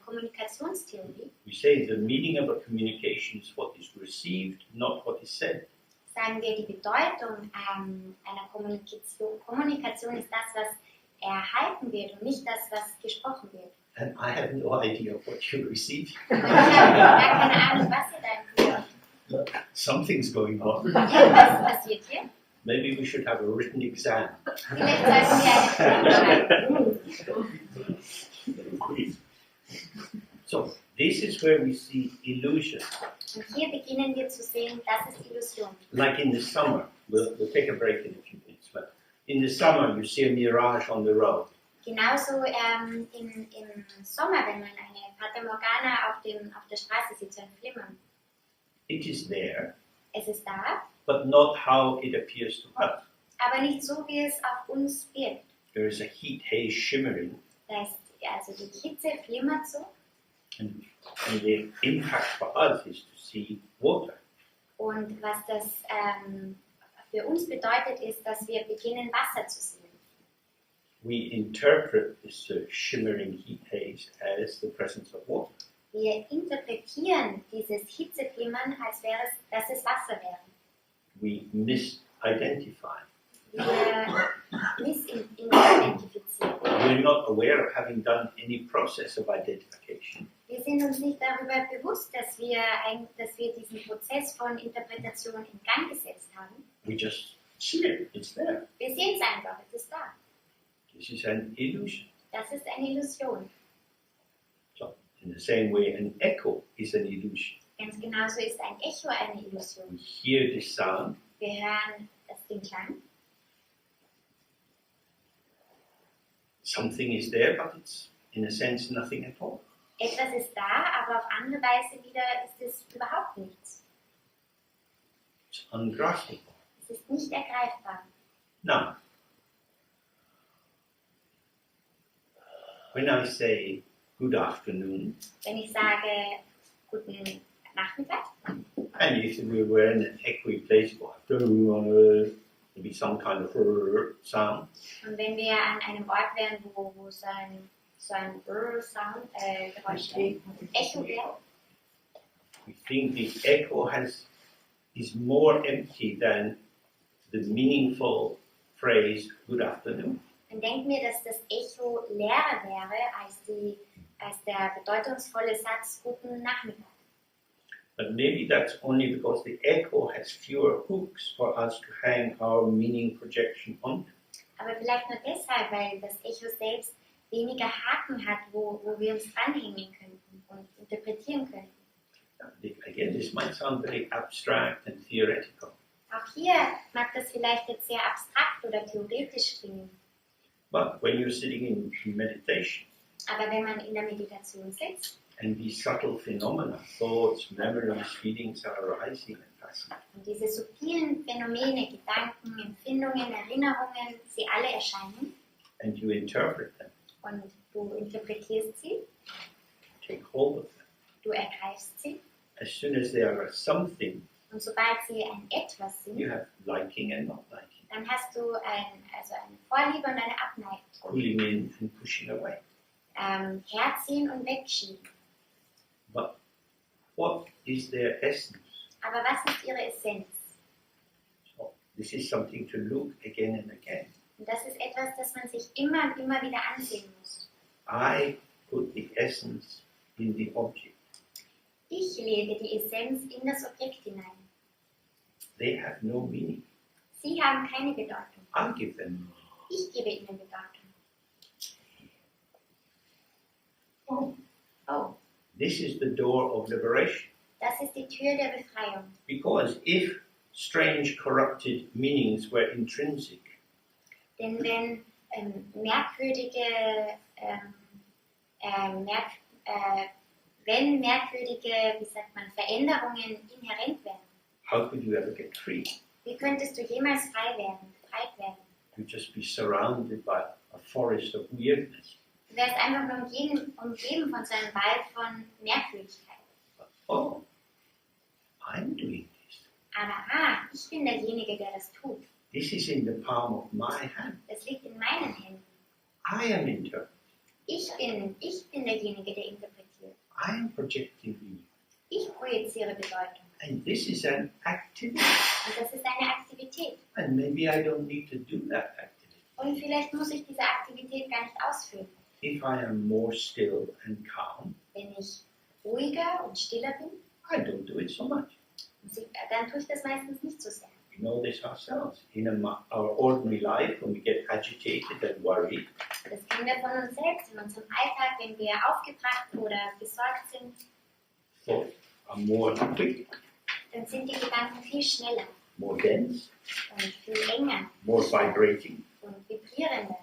Kommunikationstheorie we say the meaning of a communication is what is received, not what is said. sagen wir, die Bedeutung einer Kommunikation ist das, was erhalten wird und nicht das, was gesprochen wird. And I have no idea what you receive. Und ich habe gar keine Ahnung, was ihr da empfiehlt. Something's going on. Was passiert hier? Maybe we should have a written exam. Vielleicht sollten wir eine Prüfung schreiben. So, this is where we see illusion. Und hier beginnen wir zu sehen, das ist Illusion. Like in the summer, we'll take a break in a few minutes, but in the summer you see a mirage on the road. Genauso im Sommer, wenn man eine Fata Morgana auf der Straße sieht, so ein Flimmern. It is there, Es ist da, but not how it appears to us. aber nicht so, wie es auf uns wirkt. There is a heat haze shimmering, Da ist, also die Hitze flimmert so and the impact for us is to see water. und was das für uns bedeutet, ist, dass wir beginnen, Wasser zu sehen. We interpret this shimmering heat haze as the presence of water. Wir interpretieren dieses Hitzeflimmern, als wäre es, dass es Wasser wäre. We misidentify. Wir missidentifizieren. We're not aware of having done any process of identification. Wir sind uns nicht darüber bewusst, dass wir diesen Prozess von Interpretation in Gang gesetzt haben. We just see it, it's there. Wir sehen es einfach, es ist da. This is an illusion. Das ist eine Illusion. So, in the same way, an echo is an illusion. Ganz genauso ist ein Echo eine Illusion. We hear the sound, Wir hören den Klang. something is there, but it's in a sense nothing at all. Etwas ist da, aber auf andere Weise wieder ist es überhaupt nichts. It's ungraspable. Es ist nicht ergreifbar. Now, when I say good afternoon, Wenn ich sage, guten Nachmittag, and if we were in an echoey place, good afternoon, there'd be some kind of sound. und wenn wir an einem Ort wären, wo so ein Sound, Geräusch, Echo wäre, We think the echo is more empty than the meaningful phrase good afternoon. dann denken wir, dass das Echo leerer wäre als der bedeutungsvolle Satz guten Nachmittag. But maybe that's only because the echo has fewer hooks for us to hang our meaning projection on. Aber vielleicht nur deshalb, weil das Echo selbst weniger Haken hat, wo wir uns dranhängen könnten und interpretieren könnten. Again, this might sound very abstract and theoretical, Auch hier mag das vielleicht jetzt sehr abstrakt oder theoretisch klingen, but when you're sitting in meditation aber wenn man in der Meditation sitzt and these subtle phenomena, thoughts, memories, feelings are arising and passing, und diese subtilen Phänomene, Gedanken, Empfindungen, Erinnerungen, sie alle erscheinen and you interpret them, und du interpretierst sie, take hold of them. du ergreifst sie As soon as they are something, und sobald sie ein Etwas you sind, have liking and not liking, dann hast du eine Vorliebe und eine Abneigung, pulling in and pushing away. herziehen und wegschieben. But what is their essence? Aber was ist ihre Essenz? So this is something to look again and again. Und das ist etwas, das man sich immer und immer wieder ansehen muss. I put the essence in the object. Ich lege die Essenz in das Objekt hinein. They have no meaning. Sie haben keine Bedeutung. I give them meaning. Ich gebe ihnen Bedeutung. Oh, This is the door of liberation. das ist die Tür der Befreiung. Because if strange corrupted meanings were intrinsic, Denn wenn merkwürdige, wie sagt man, Veränderungen inhärent werden, how could you ever get free? wie könntest du jemals frei werden, befreit werden? You'd just be surrounded by a forest of weirdness. Du wärst einfach nur umgeben von so einem Wald von Merkwürdigkeit. Oh, I'm doing this. Aber ich bin derjenige, der das tut. This is in the palm of my hand. Das liegt in meinen Händen. I am interpreting. Ich bin derjenige, der interpretiert. I am projecting meaning. Ich projiziere Bedeutung. And this is an activity. Und das ist eine Aktivität. And maybe I don't need to do that activity. Und vielleicht muss ich diese Aktivität gar nicht ausführen. If I am more still and calm, Wenn ich ruhiger und stiller bin, I don't do it so much. dann tue ich das meistens nicht so sehr. We know this ourselves. In our ordinary life, when we get agitated and worried, Das kennen wir von uns selbst in unserem Alltag, wenn wir aufgebracht oder besorgt sind, thoughts are more quick, dann sind die Gedanken viel schneller more dense, und viel enger more vibrating, und vibrierender.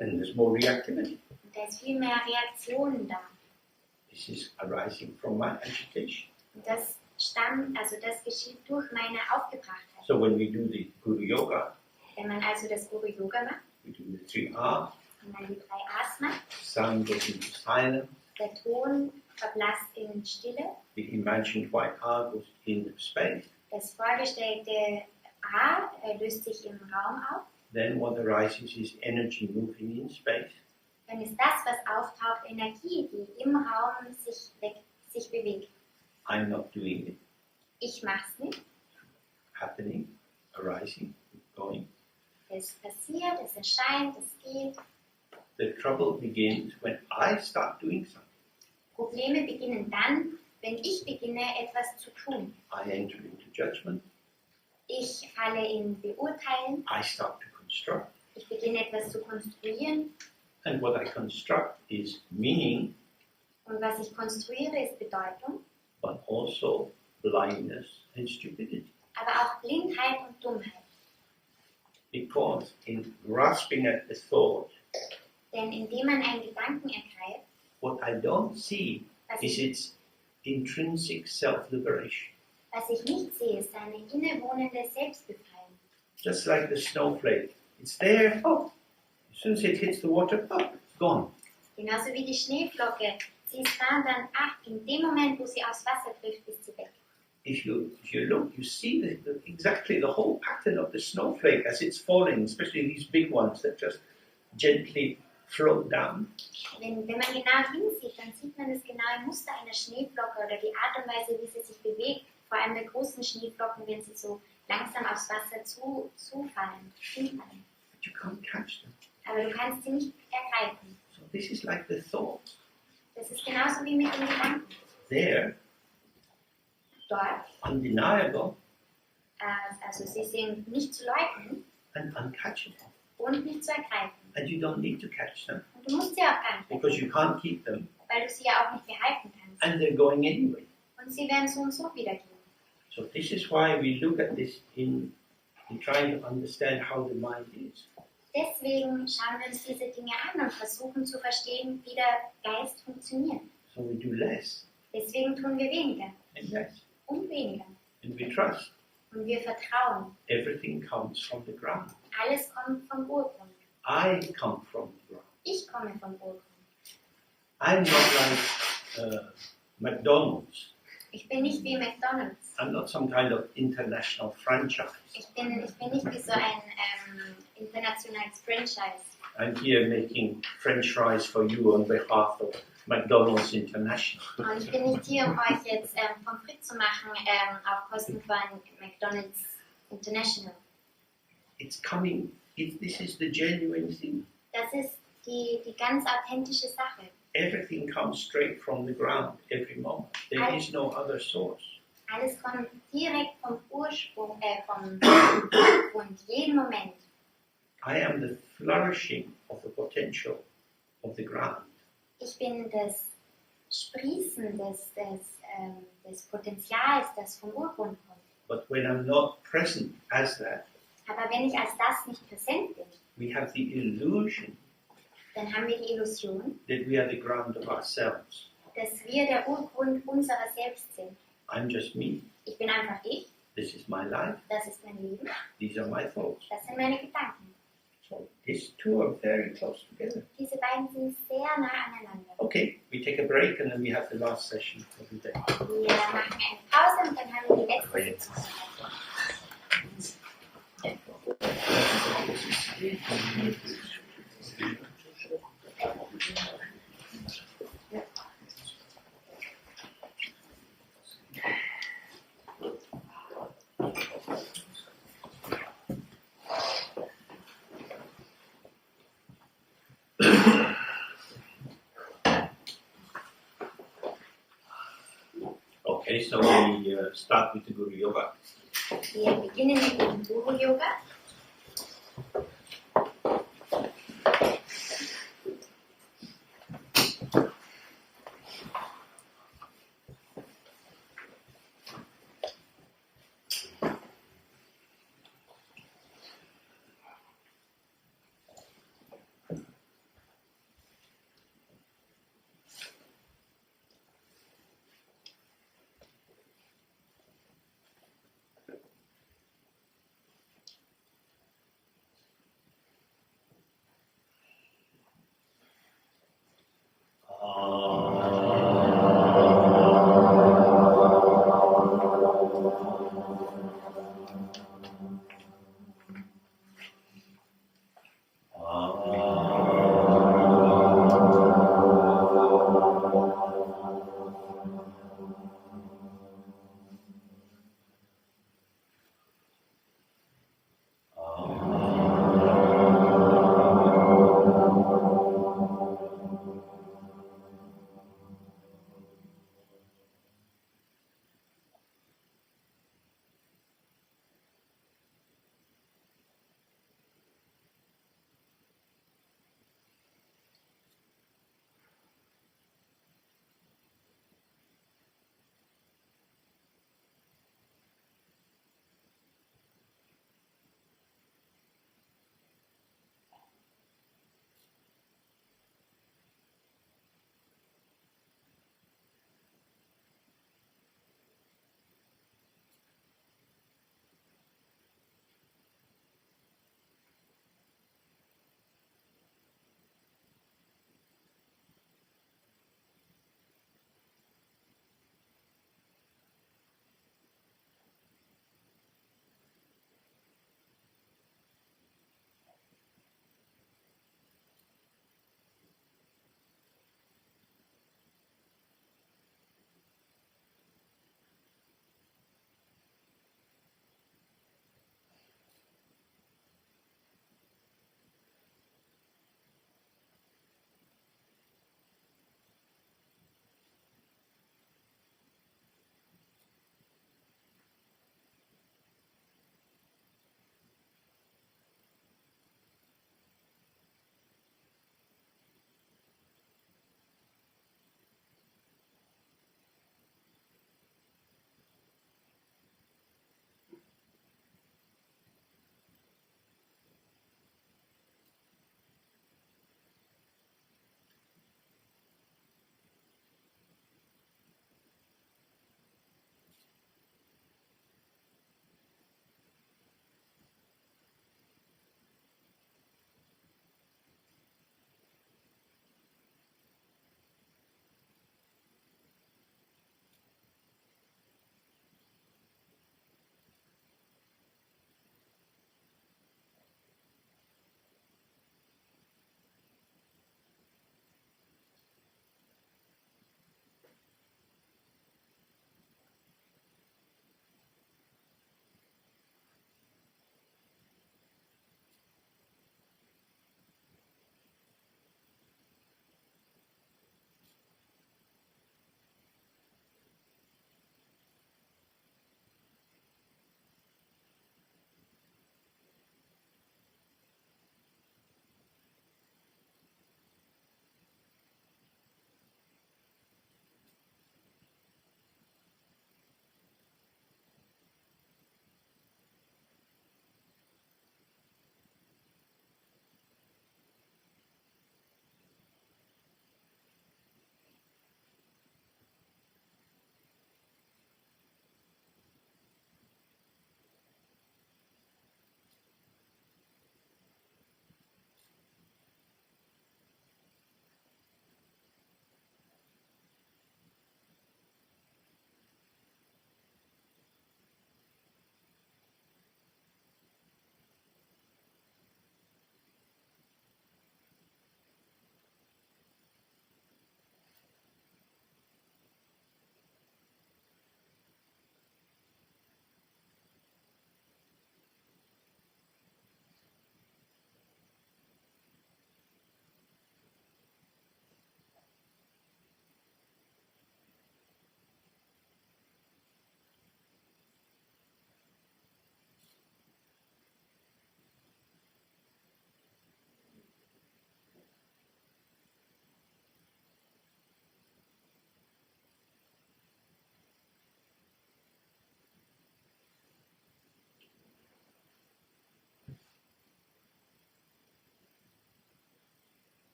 and there's more reactivity. Und da ist viel mehr Reaktion da. This is arising from my agitation. Und das geschieht durch meine Aufgebrachtheit. So when we do the Guru Yoga, Wenn man also das Guru Yoga macht we do the 3 R's, und man die 3 A's macht, sound goes into silence, der Ton verblasst in Stille, the imagined white R goes in space, das vorgestellte A löst sich im Raum auf, then what arises is energy moving in space, dann ist das, was auftaucht, Energie, die im Raum sich bewegt. I'm not doing it, Ich mache es nicht, happening, arising, going. es passiert, es erscheint, es geht. The trouble begins when I start doing something. Probleme beginnen dann, wenn ich beginne, etwas zu tun. I enter into judgment, Ich falle in Beurteilen, I start to construct, ich beginne etwas zu konstruieren and what I construct is meaning, und was ich konstruiere, ist Bedeutung, but also blindness and stupidity. aber auch Blindheit und Dummheit. Because in grasping at the thought, Denn indem man einen Gedanken ergreift, what I don't see was is ich, its intrinsic self-liberation. was ich nicht sehe, ist seine innewohnende Selbstbefreiung. Just like the snowflake. It's there, oh, as soon as it hits the water, oh, it's gone. Genauso wie die Schneeflocke. Sie ist da und dann, in dem Moment, wo sie aufs Wasser trifft, ist sie weg. If you look, you see exactly the whole pattern of the snowflake as it's falling, especially these big ones that just gently float down. Wenn man genau hinsieht, dann sieht man das genaue Muster einer Schneeflocke oder die Art und Weise, wie sie sich bewegt. Vor allem bei großen Schneeflocken, wenn sie so langsam aufs Wasser hinfallen. But you can't catch them. Aber du kannst sie nicht ergreifen. So this is like the thought. Das ist genauso wie mit den Gedanken. There, Dort, undeniable also sie sind nicht zu leugnen and uncatchable. und nicht zu ergreifen. And you don't need to catch them Und du musst sie auch gar nicht because ergreifen, you can't keep them weil du sie ja auch nicht behalten kannst. and they're going anyway. Und sie werden so und so wieder gehen. So this is why we look at this in trying to understand how the mind is. Deswegen schauen wir uns diese Dinge an und versuchen zu verstehen, wie der Geist funktioniert. So we do less Deswegen tun wir weniger and less. und weniger. And we trust. Und wir vertrauen. Everything comes from the ground. Alles kommt vom Urgrund. I come from the ground. Ich komme vom Urgrund. I'm not like McDonald's. Ich bin nicht wie McDonald's. I'm not some kind of international franchise. Ich bin nicht wie so ein internationales Franchise. I'm here making French fries for you on behalf of McDonald's International. Und ich bin nicht hier, um euch jetzt Pommes frites zu machen auf Kosten von McDonald's International. It's coming. This is the genuine thing. Das ist die ganz authentische Sache. Everything comes straight from the ground every moment. There is no other source. Alles kommt direkt vom Ursprung, vom Urgrund, jeden Moment. I am the flourishing of the potential of the ground. Ich bin das Sprießen des Potenzials, das vom Urgrund kommt. But when I'm not present as that, Aber wenn ich als das nicht präsent bin, we have the illusion dann haben wir die Illusion, that we are the ground of ourselves. dass wir der Urgrund unserer selbst sind. I'm just me. Ich bin einfach ich, This is my life. das ist mein Leben, These are my thoughts. das sind meine Gedanken. So these two are very close together. Diese beiden sind sehr nah aneinander. Okay, we take a break and then we have the last session of the day. Wir machen eine Pause und dann haben wir die letzte Sitzung. Okay, so we start with the Guru Yoga. Wir beginnen mit dem Guru Yoga.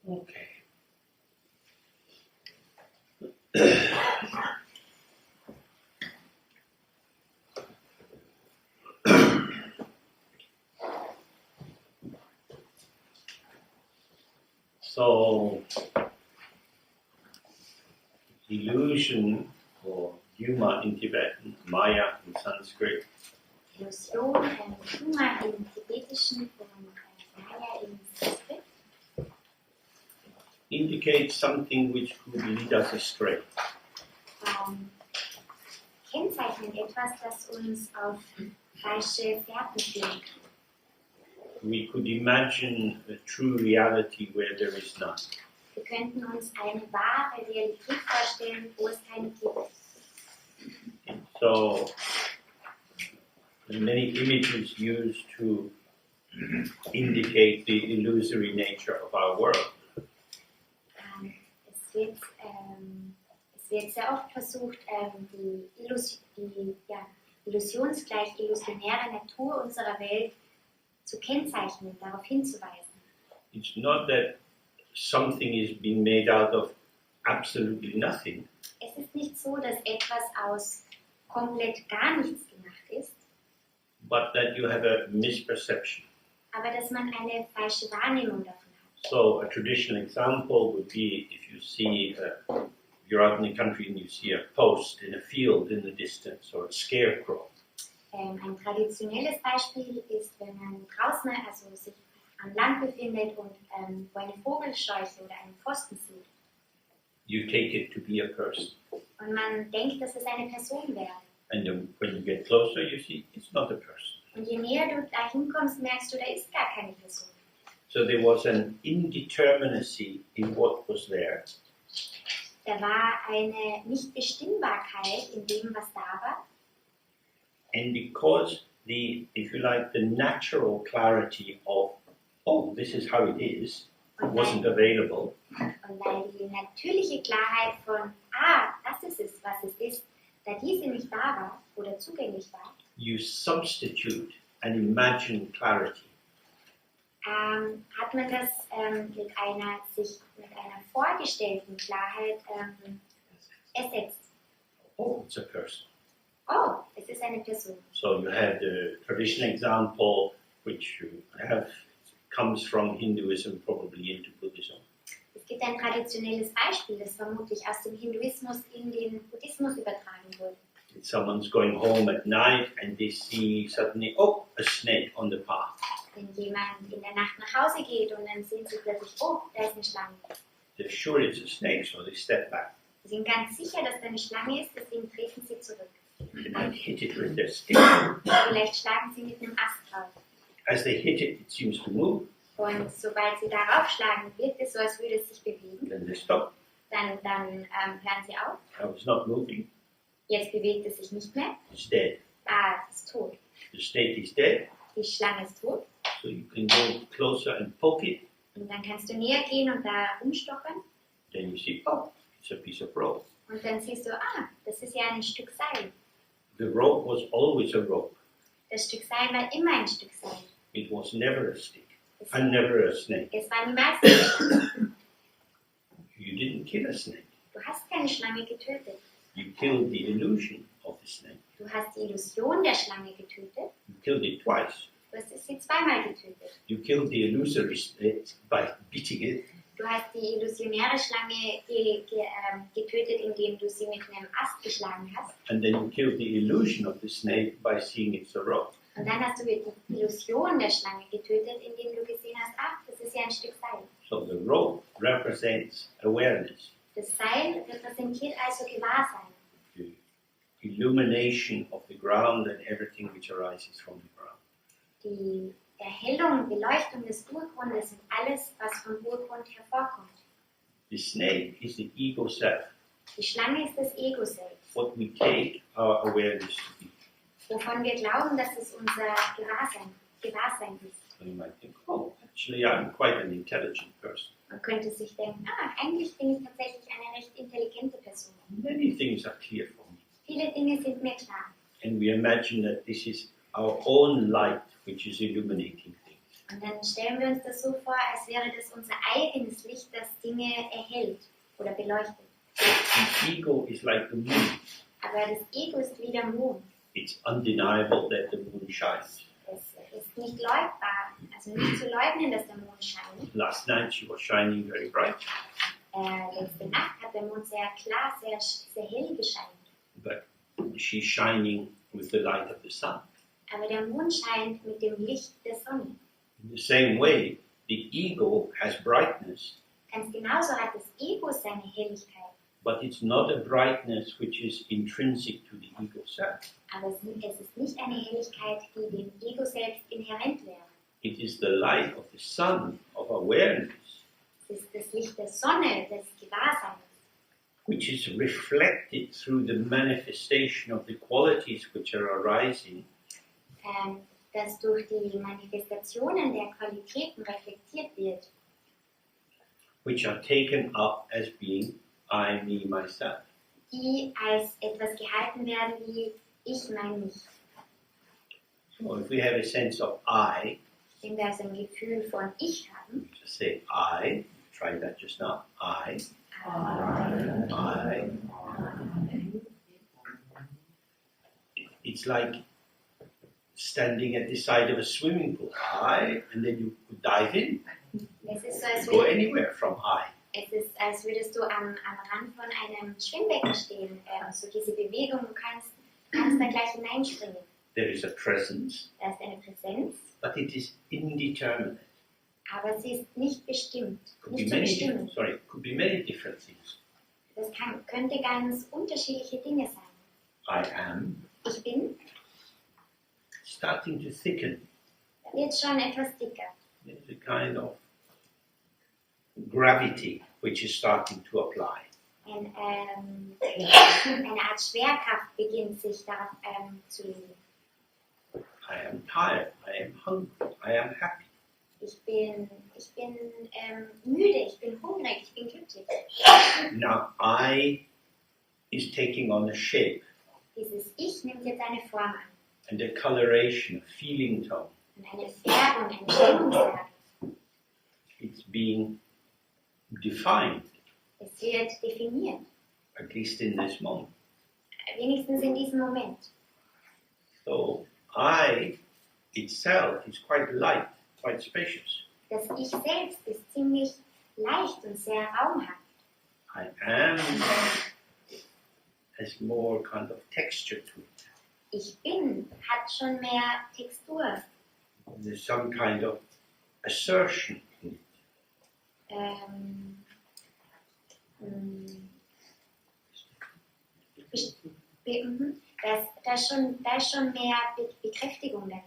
Okay. So, illusion, or Yuma in Tibetan, Maya in Sanskrit, Illusion, Yuma im Tibetischen und Maya im Sanskrit, indicates something which could lead us astray. Kennzeichnen etwas, das uns auf falsche Fährten führen kann. We could imagine a true reality where there is none. Wir könnten uns eine wahre Realität vorstellen, wo es keine gibt. So, many images used to indicate the illusory nature of our world. Es wird sehr oft versucht, die illusionäre Natur unserer Welt zu kennzeichnen, darauf hinzuweisen. It's not that something is being made out of absolutely nothing, Es ist nicht so, dass etwas aus komplett gar nichts gemacht ist, but that you have a misperception. aber dass man eine falsche Wahrnehmung davon hat. So a traditional example would be if you see, you're out in the country and you see a post in a field in the distance or a scarecrow. Ein traditionelles Beispiel ist, wenn man draußen sich am Land befindet und wo eine Vogelscheuche oder einen Pfosten sieht. You take it to be a person. Und man denkt, dass es eine Person wäre. And then when you get closer, you see it's not a person. Und je näher du da hinkommst, merkst du, da ist gar keine Person. So there was an indeterminacy in what was there. Da war eine Nichtbestimmbarkeit in dem, was da war. And because if you like, the natural clarity of, oh, this is how it is, wasn't available, Und weil die natürliche Klarheit von, das ist es, was es ist, da diese nicht da war oder zugänglich war, you substitute an imagined clarity. hat man das mit einer vorgestellten Klarheit ersetzt. Oh, it's a person. Oh, es ist eine Person. So you have the traditional example, which you have comes from Hinduism, probably into Buddhism. Es gibt ein traditionelles Beispiel, das vermutlich aus dem Hinduismus in den Buddhismus übertragen wurde. Someone's going home at night and they see suddenly, oh, a snake on the path. Wenn jemand in der Nacht nach Hause geht und dann sehen sie plötzlich, oh, da ist eine Schlange. They're sure it's a snake, so they step back. Sie sind ganz sicher, dass da eine Schlange ist, deswegen treten sie zurück. They might hit it with their stick. Vielleicht schlagen sie mit einem Ast drauf. As they hit it, it seems to move. Und sobald sie darauf schlagen, wirkt es so, als würde es sich bewegen. Then they stop. Dann hören sie auf. Now it's not moving. Jetzt bewegt es sich nicht mehr. It's dead. Es ist tot. The snake is dead, Die Schlange ist tot. so you can go closer and poke it. Und dann kannst du näher gehen und da rumstochern. Then you see, oh, it's a piece of rope. Und dann siehst du, das ist ja ein Stück Seil. The rope was always a rope. Das Stück Seil war immer ein Stück Seil. It was never a stick, Es, and never a snake. es war niemals eine Schlange. You didn't kill a snake. Du hast keine Schlange getötet. You killed the illusion of the snake. Du hast die Illusion der Schlange getötet. You killed it twice. Du hast sie zweimal getötet. You killed the illusory snake by beating it. Du hast die illusionäre Schlange getötet, indem du sie mit einem Ast geschlagen hast. And then you killed the illusion of the snake by seeing it's a rope. Und dann hast du die Illusion der Schlange getötet, indem du gesehen hast, das ist ja ein Stück Seil. So the rope represents awareness, Das Seil repräsentiert also Gewahrsein. the illumination of the ground and everything which arises from the ground. Die Erhellung, Beleuchtung des Urgrundes und alles, was vom Urgrund hervorkommt. The snake is the ego self, Die Schlange ist das Ego selbst, what we take our awareness to be. wovon wir glauben, dass es unser Gewahrsein ist. So you might think, oh, actually I'm quite an intelligent person. Man könnte sich denken, eigentlich bin ich tatsächlich eine recht intelligente Person. Many things are clear for me. Viele Dinge sind mir klar. And we imagine that this is our own light which is illuminating things. Und dann stellen wir uns das so vor, als wäre das unser eigenes Licht, das Dinge erhellt oder beleuchtet. The ego is like the moon. Aber das Ego ist wie der Mond. It's undeniable that the moon shines. Es ist nicht leugbar, also nicht zu leugnen, dass der Mond scheint. Last night she was shining very bright, Letzte Nacht hat der Mond sehr klar, sehr hell gescheint. but she's shining with the light of the sun. Aber der Mond scheint mit dem Licht der Sonne. In the same way, the ego has brightness, Ganz genauso hat das Ego seine Helligkeit. but it's not a brightness which is intrinsic to the ego self. Aber es ist nicht eine Helligkeit, die dem Ego selbst inhärent wäre. It is the light of the sun, of awareness, Es ist das Licht der Sonne, des Gewahrseins, which is reflected through the manifestation of the qualities which are arising, das durch die Manifestationen der Qualitäten reflektiert wird, which are taken up as being I, me, myself. die als etwas gehalten werden wie ich, mein Mich. So if we have a sense of I, Wenn wir also ein Gefühl von Ich haben, just say I, try that just now, I. It's like standing at the side of a swimming pool. I, and then you could dive in. es ist so, als Go würde, anywhere from I. es ist, als würdest du am Rand von einem Schwimmbecken stehen. So diese Bewegung, du kannst da gleich hineinspringen. There is a presence, Da ist eine Präsenz, but it is indeterminate. aber sie ist nicht bestimmt, Could be nicht zu many bestimmen. different, sorry, could be many different things. Das könnte ganz unterschiedliche Dinge sein. I am Ich bin, starting to thicken. da wird schon etwas dicker. There's a kind of gravity which is starting to apply. Eine Art Schwerkraft beginnt sich darauf zu legen. I am tired, I am hungry, I am happy. Ich bin müde, ich bin hungrig, ich bin glücklich. Now I is taking on a shape Dieses Ich nimmt jetzt eine Form an. and a coloration, a feeling tone. Und eine Färbung, eine Stimmungslage. It's being defined, Es wird definiert. at least in this moment. Wenigstens in diesem Moment. So I itself is quite light, quite spacious. Das Ich selbst ist ziemlich leicht und sehr raumhaft. I am has more kind of texture to it. Ich bin hat schon mehr Textur. There's some kind of assertion in it. Da ist schon mehr Bekräftigung darin.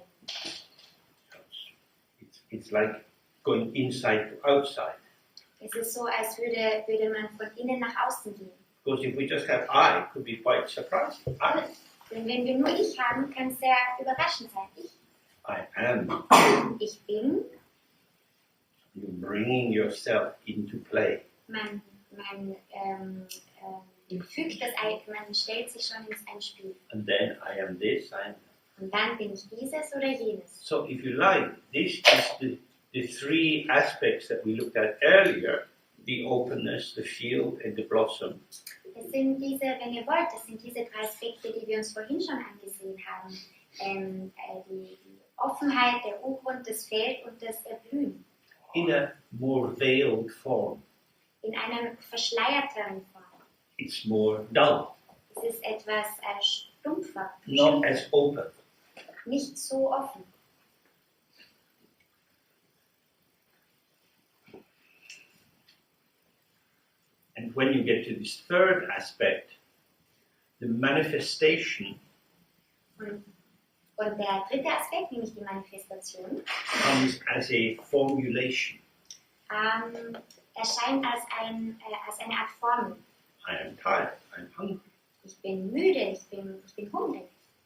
It's like going inside to outside. Es ist so, als würde man von innen nach außen gehen. Because if we just have I, it could be quite surprising. Denn wenn wir nur Ich haben, kann es sehr überraschend sein. I am. Ich bin, You're bringing yourself into play. man fügt das ein, man stellt sich schon ins ein Spiel. And then I am this, I am. Und dann bin ich dieses oder jenes. So if you like, this is the three aspects that we looked at earlier, the openness, the field, and the blossom. Das sind diese, wenn ihr wollt, das sind diese drei Aspekte, die wir uns vorhin schon angesehen haben. Die Offenheit, der Urgrund, das Feld und das Erblühen. In a more veiled form. In einer verschleierteren Form. It's more dull, Es ist etwas stumpfer, not as open. nicht so offen. And when you get to this third aspect, the manifestation Und der dritte Aspekt, nämlich die Manifestation, comes as a formulation. erscheint als eine Art Formel. I am tired, I'm hungry. Ich bin müde, ich bin hungrig.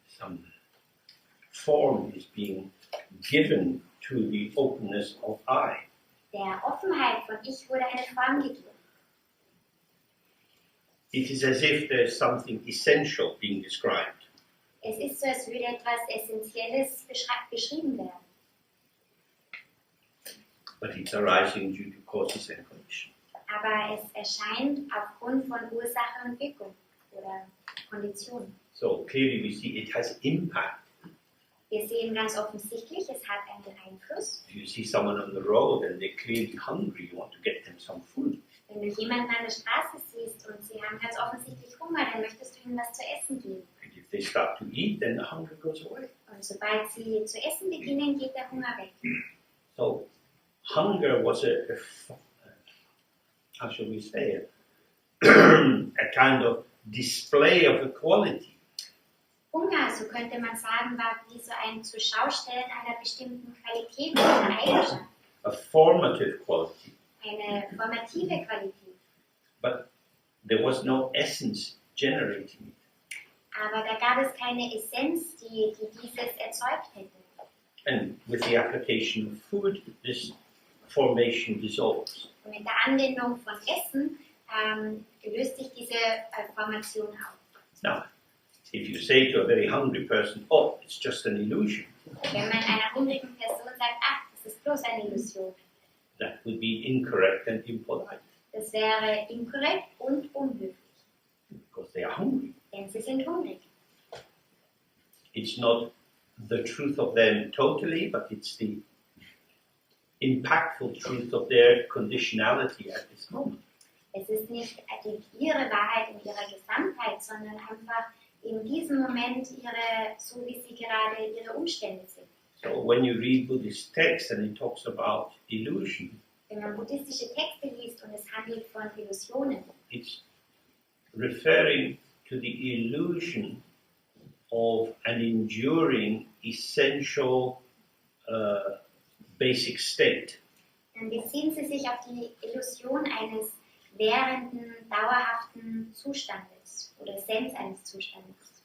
Some form is being given to the openness of I. Der Offenheit von Ich wurde eine Form gegeben. It is as if there's something essential being described. Es ist so, als würde etwas Essentielles beschrieben werden. but it's arising due to causes and conditions. Aber es erscheint aufgrund von Ursache und Wirkung oder Kondition. So clearly we see it has impact. Wir sehen ganz offensichtlich, es hat einen Einfluss. If you see someone on the road and they're clearly hungry, you want to get them some food. Wenn du jemanden an der Straße siehst und sie haben ganz offensichtlich Hunger, dann möchtest du ihnen was zu essen geben. And if they start to eat, then the hunger goes away. Und sobald sie zu essen beginnen, geht der Hunger weg. So hunger was how shall we say it, a kind of display of a quality. Hunger, so könnte man sagen, war wie so ein Zuschaustellen einer bestimmten Qualität oder Eigenschaft. A formative quality. Eine formative Qualität. But there was no essence generating it. Aber da gab es keine Essenz, die dieses erzeugt hätte. And with the application of food, this formation dissolves. Und mit der Anwendung von Essen löst sich diese Formation auf. Now, if you say to a very hungry person, oh, it's just an illusion, Wenn man einer hungrigen Person sagt, ach, das ist bloß eine Illusion, that would be incorrect and impolite, das wäre inkorrekt und unhöflich, because they are hungry. denn sie sind hungrig. It's not the truth of them totally, but it's the impactful truth of their conditionality at this moment. Es ist nicht ihre Wahrheit in ihrer Gesamtheit, sondern einfach in diesem Moment so wie sie gerade ihre Umstände sind. So when you read Buddhist texts and it talks about illusion, Wenn man buddhistische Texte liest und es handelt von Illusionen, it's referring to the illusion of an enduring, essential, basic state. dann beziehen sie sich auf die Illusion eines währenden, dauerhaften Zustandes oder Essenz eines Zustandes.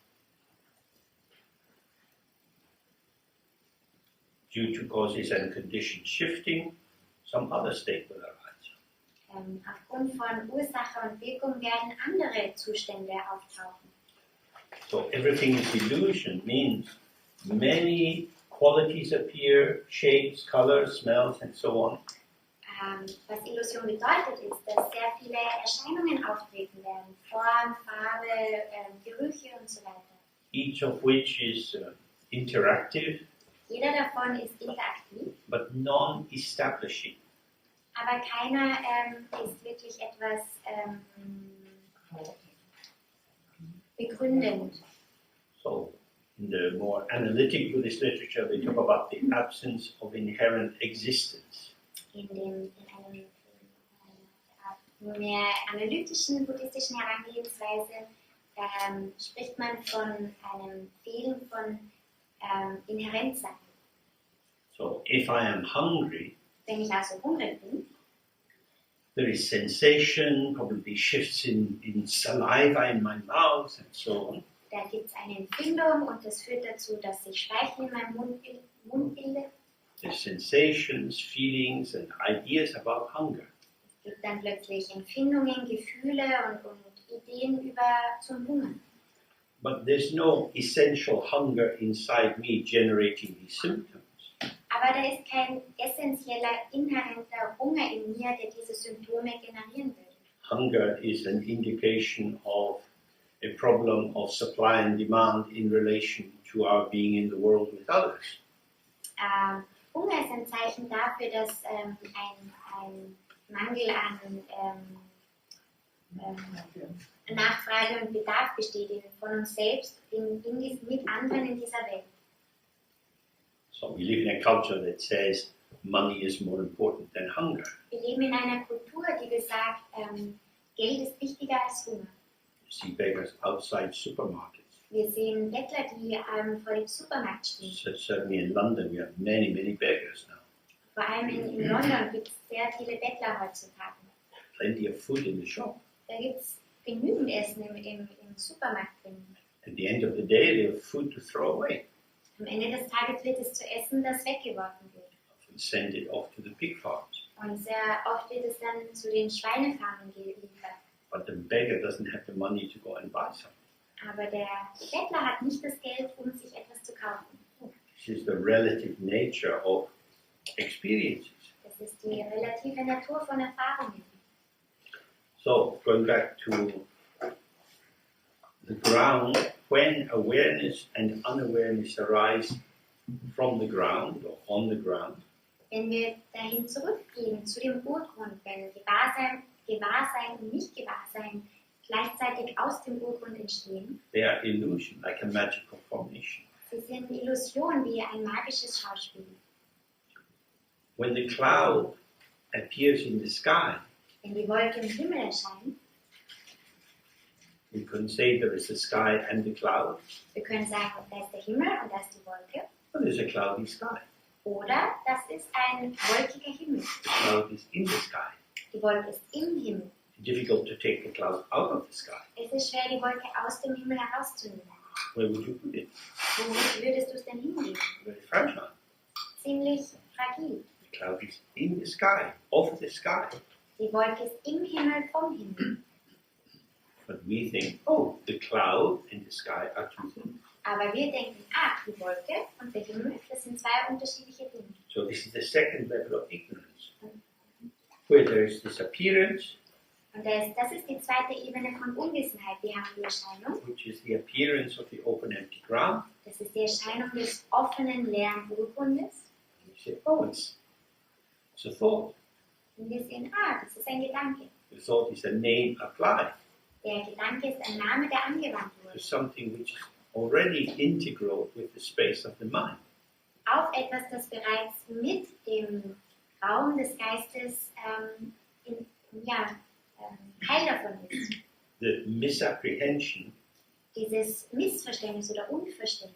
Due to causes and conditions shifting, some other state will arise. Aufgrund von Ursache und Wirkung werden andere Zustände auftauchen. So everything is illusion means many qualities appear, shapes, colors, smells, and so on. Was Illusion bedeutet, ist, dass sehr viele Erscheinungen auftreten werden. Form, Farbe, Gerüche und so weiter. Each of which is interactive, Jeder davon ist interaktiv, but non-establishing. aber keiner ist wirklich etwas begründend. So in the more analytic Buddhist literature, they talk about the absence of inherent existence. In einer mehr analytischen buddhistischen Herangehensweise spricht man von einem Fehlen von Inhärentsein. So if I am hungry, Wenn ich also hungrig bin, there is sensation, probably shifts in saliva in my mouth and so on. da gibt es eine Empfindung und das führt dazu, dass sich Speichel in meinem Mund bildet. There's sensations, feelings, and ideas about hunger. Es gibt dann plötzlich Empfindungen, Gefühle und Ideen zum Hunger. But there's no essential hunger inside me generating these symptoms. Aber da ist kein essentieller, inhärenter Hunger in mir, der diese Symptome generieren würde. Hunger is an indication of a problem of supply and demand in relation to our being in the world with others. Hunger ist ein Zeichen dafür, dass ein Mangel an Nachfrage und Bedarf besteht von uns selbst mit anderen in dieser Welt. So we live in a culture that says money is more important than hunger. Wir leben in einer Kultur, die besagt, Geld ist wichtiger als Hunger. You see beggars outside supermarkets. Wir sehen Bettler, die vor dem Supermarkt stehen. So certainly in London we have many, many beggars now. Vor allem in London gibt es sehr viele Bettler heutzutage. Plenty of food in the shop. Da gibt es genügend Essen im Supermarkt drin. At the end of the day, they have food to throw away. Am Ende des Tages wird es zu essen, das weggeworfen wird. Often send it off to the pig farms. Und sehr oft wird es dann zu den Schweinefarmen geliefert. But the beggar doesn't have the money to go and buy something. Aber der Bettler hat nicht das Geld, um sich etwas zu kaufen. This is the relative nature of experiences. Das Das ist die relative Natur von Erfahrungen. So, going back to the ground, when awareness and unawareness arise from the ground or on the ground, Wenn wir dahin zurückgehen, zu dem Urgrund, wenn Gewahrsein und Nicht-Gewahrsein gleichzeitig aus dem Urgrund entstehen, they are illusion, like a magical formation. sie sind Illusion wie ein magisches Schauspiel. When the cloud appears in the sky, Wenn die Wolke im Himmel erscheint, we can say there is the sky and the cloud, wir können sagen, da ist der Himmel und da ist die Wolke. but there's a cloudy sky. Oder das ist ein wolkiger Himmel. The cloud is in the sky. Die Wolke ist im Himmel. It's difficult to take the cloud out of the sky. Es ist schwer, die Wolke aus dem Himmel herauszunehmen. Where would you put it? Wo würdest du es denn hingeben? Very fragile. Ziemlich fragil. The cloud is in the sky, of the sky. Die Wolke ist im Himmel, vom Himmel. But we think, oh, the cloud and the sky are two things. Aber wir denken, die Wolke und der Himmel, das sind zwei unterschiedliche Dinge. So this is the second level of ignorance, where there is this appearance, Und das ist die zweite Ebene von Unwissenheit. Wir haben die Erscheinung. which is the appearance of the open empty ground. Das ist die Erscheinung des offenen, leeren Urgrundes. And you say, oh, it's a thought. Und wir sehen, das ist ein Gedanke. The thought is a name applied Der Gedanke ist ein Name, der angewandt to wurde. something which is already integral with the space of the mind. Auf etwas, das bereits mit dem Raum des Geistes Teil davon ist. The misapprehension Dieses Missverständnis oder Unverständnis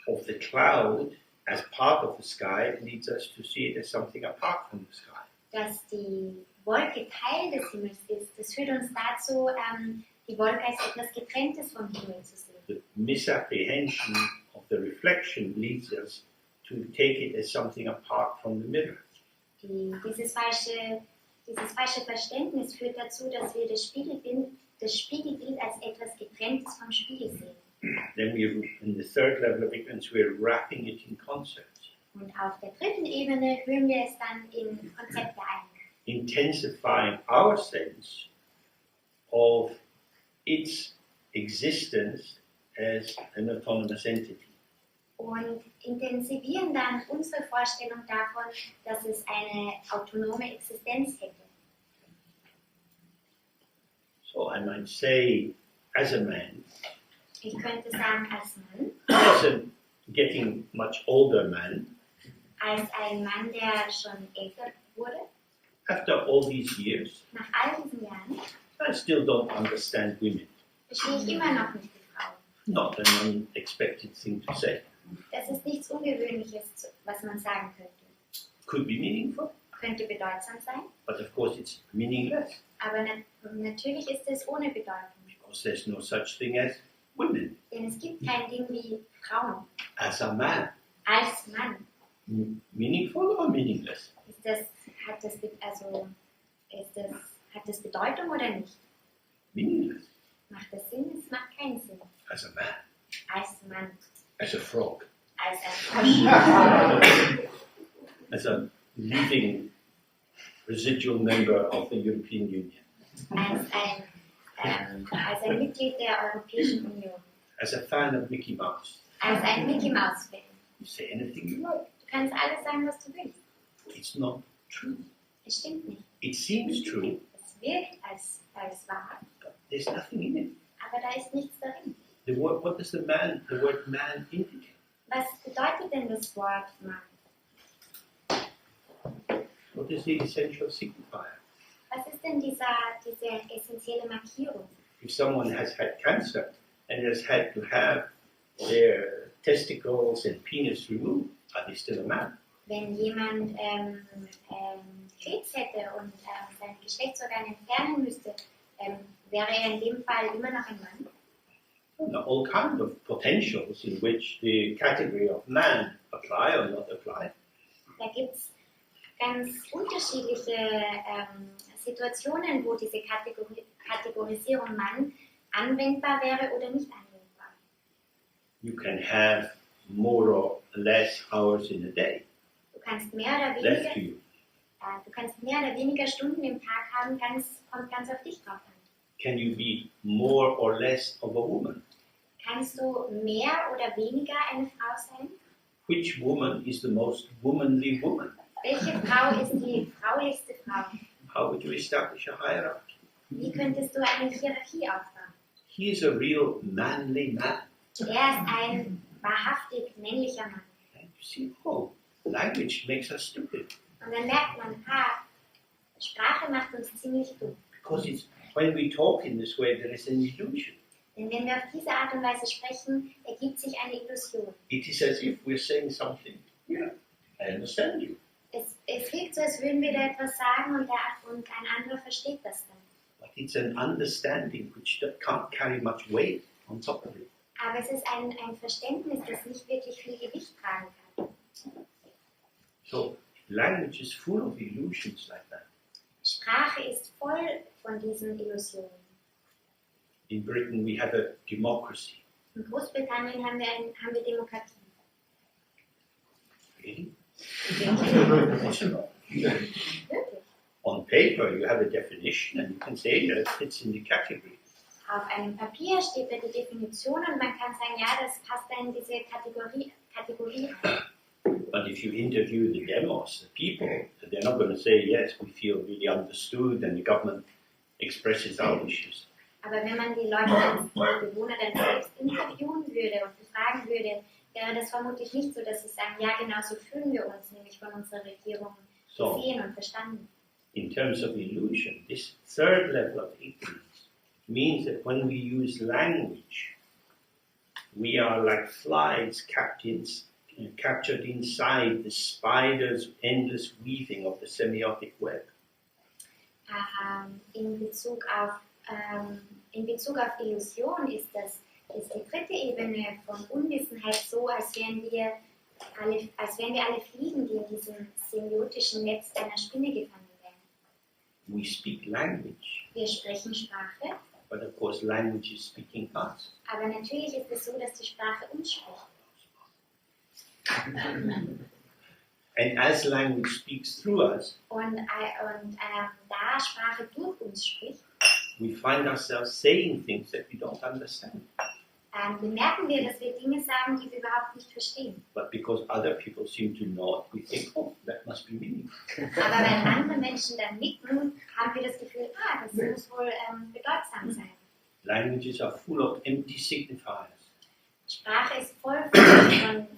of the cloud as part of the sky leads us to see it as something apart from the sky. dass die Wolke Teil des Himmels ist, das führt uns dazu, die Wolke als etwas Getrenntes vom Himmel zu sehen. The misapprehension of the reflection leads us to take it as something apart from the mirror. Dieses falsche Verständnis führt dazu, dass wir das Spiegelbild als etwas Getrenntes vom Spiegel sehen. Then in the third level of ignorance, we're wrapping it in concepts, Und auf der dritten Ebene hüllen wir es dann in Konzepte ein. intensifying our sense of its existence as an autonomous entity. Und intensivieren dann unsere Vorstellung davon, dass es eine autonome Existenz hätte. So I might say, as a man, Ich könnte sagen, als Mann, as a getting much older man, als ein Mann, der schon älter wurde, after all these years, nach all diesen Jahren, I still don't understand women. verstehe ich immer noch nicht die Frau. Not an unexpected thing to say. Das ist nichts Ungewöhnliches, was man sagen könnte. Could be meaningful, Könnte bedeutsam sein, but of course it's meaningless, aber natürlich ist es ohne Bedeutung. because there's no such thing as women. Denn es gibt kein Ding wie Frauen. As a man, Als Mann meaningful or meaningless? Hat das Bedeutung oder nicht? Meaningless. Macht das Sinn? Es macht keinen Sinn. As a man, Als Mann, as a frog, als ein Frosch, as a living residual member of the European Union, als ein Mitglied der Europäischen Union, as a fan of Mickey Mouse. als ein Mickey Mouse Fan. You say anything you like. Du kannst alles sagen, was du willst. It's not true. Es stimmt nicht. It seems true, Es wirkt als wahr, but there's nothing in it. aber da ist nichts darin. What does the word man indicate? Was bedeutet denn das Wort Mann? What is the essential signifier? Was ist denn diese essentielle Markierung? If someone has had cancer and has had to have their testicles and penis removed, are they still a man? Wenn jemand Krebs hätte und seine Geschlechtsorgane entfernen müsste, wäre er in dem Fall immer noch ein Mann? All kinds of potentials in which the category of man apply or not apply. Da gibt es ganz unterschiedliche Situationen, wo diese Kategorisierung Mann anwendbar wäre oder nicht anwendbar. You can have more or less hours in a day Du kannst mehr oder left to weniger, you. Du kannst mehr oder weniger Stunden im Tag haben, kommt ganz auf dich drauf an. Can you be more or less of a woman? Kannst du mehr oder weniger eine Frau sein? Which woman is the most womanly woman? Welche Frau ist die fraulichste Frau? How would you establish a hierarchy? Wie könntest du eine Hierarchie aufbauen? He is a real manly man. Er ist ein wahrhaftig männlicher Mann. And you see, oh, language makes us stupid. Und dann merkt man, Sprache macht uns ziemlich dumm. Because it's, when we talk in this way, there is an illusion. Denn wenn wir auf diese Art und Weise sprechen, ergibt sich eine Illusion. It is as if we're saying something. Yeah, I understand you. Es wirkt so, als würden wir da etwas sagen und ein anderer versteht das dann. But it's an understanding which can't carry much weight on top of it. Aber es ist ein Verständnis, das nicht wirklich viel Gewicht tragen kann. So, language is full of illusions like that. Sprache ist voll von diesen Illusionen. In Britain, we have a democracy. In Großbritannien haben wir Demokratie. Really? Wirklich? On paper, you have a definition and you can say that it fits in the category. Auf einem Papier steht da die Definition und man kann sagen, ja, das passt da in diese Kategorie ein. But if you interview the demos, the people, they're not going to say, yes, we feel really understood and the government expresses our issues. Aber wenn man die Leute, die Bewohner dann selbst interviewen würde und befragen würde, wäre das vermutlich nicht so, dass sie sagen, ja, genau so fühlen wir uns, nämlich von unserer Regierung gesehen und verstanden. In terms of illusion, this third level of ignorance means that when we use language, we are like flies captured inside the spider's endless weaving of the semiotic web. In Bezug auf Illusion ist die dritte Ebene von Unwissenheit so, als wären wir alle Fliegen, die in diesem semiotischen Netz einer Spinne gefangen wären. We speak language, Wir sprechen Sprache, but of course language is speaking us. aber natürlich ist es so, dass die Sprache uns spricht. And as language speaks through us, Da Sprache durch uns spricht, we find ourselves saying things that we don't understand. bemerken wir, dass wir Dinge sagen, die wir überhaupt nicht verstehen. But because other people seem to know it, we think, oh, that must be meaningful. Aber wenn andere Menschen dann nicken, haben wir das Gefühl, das muss wohl bedeutsam sein. Languages are full of empty signifiers. Sprache ist voll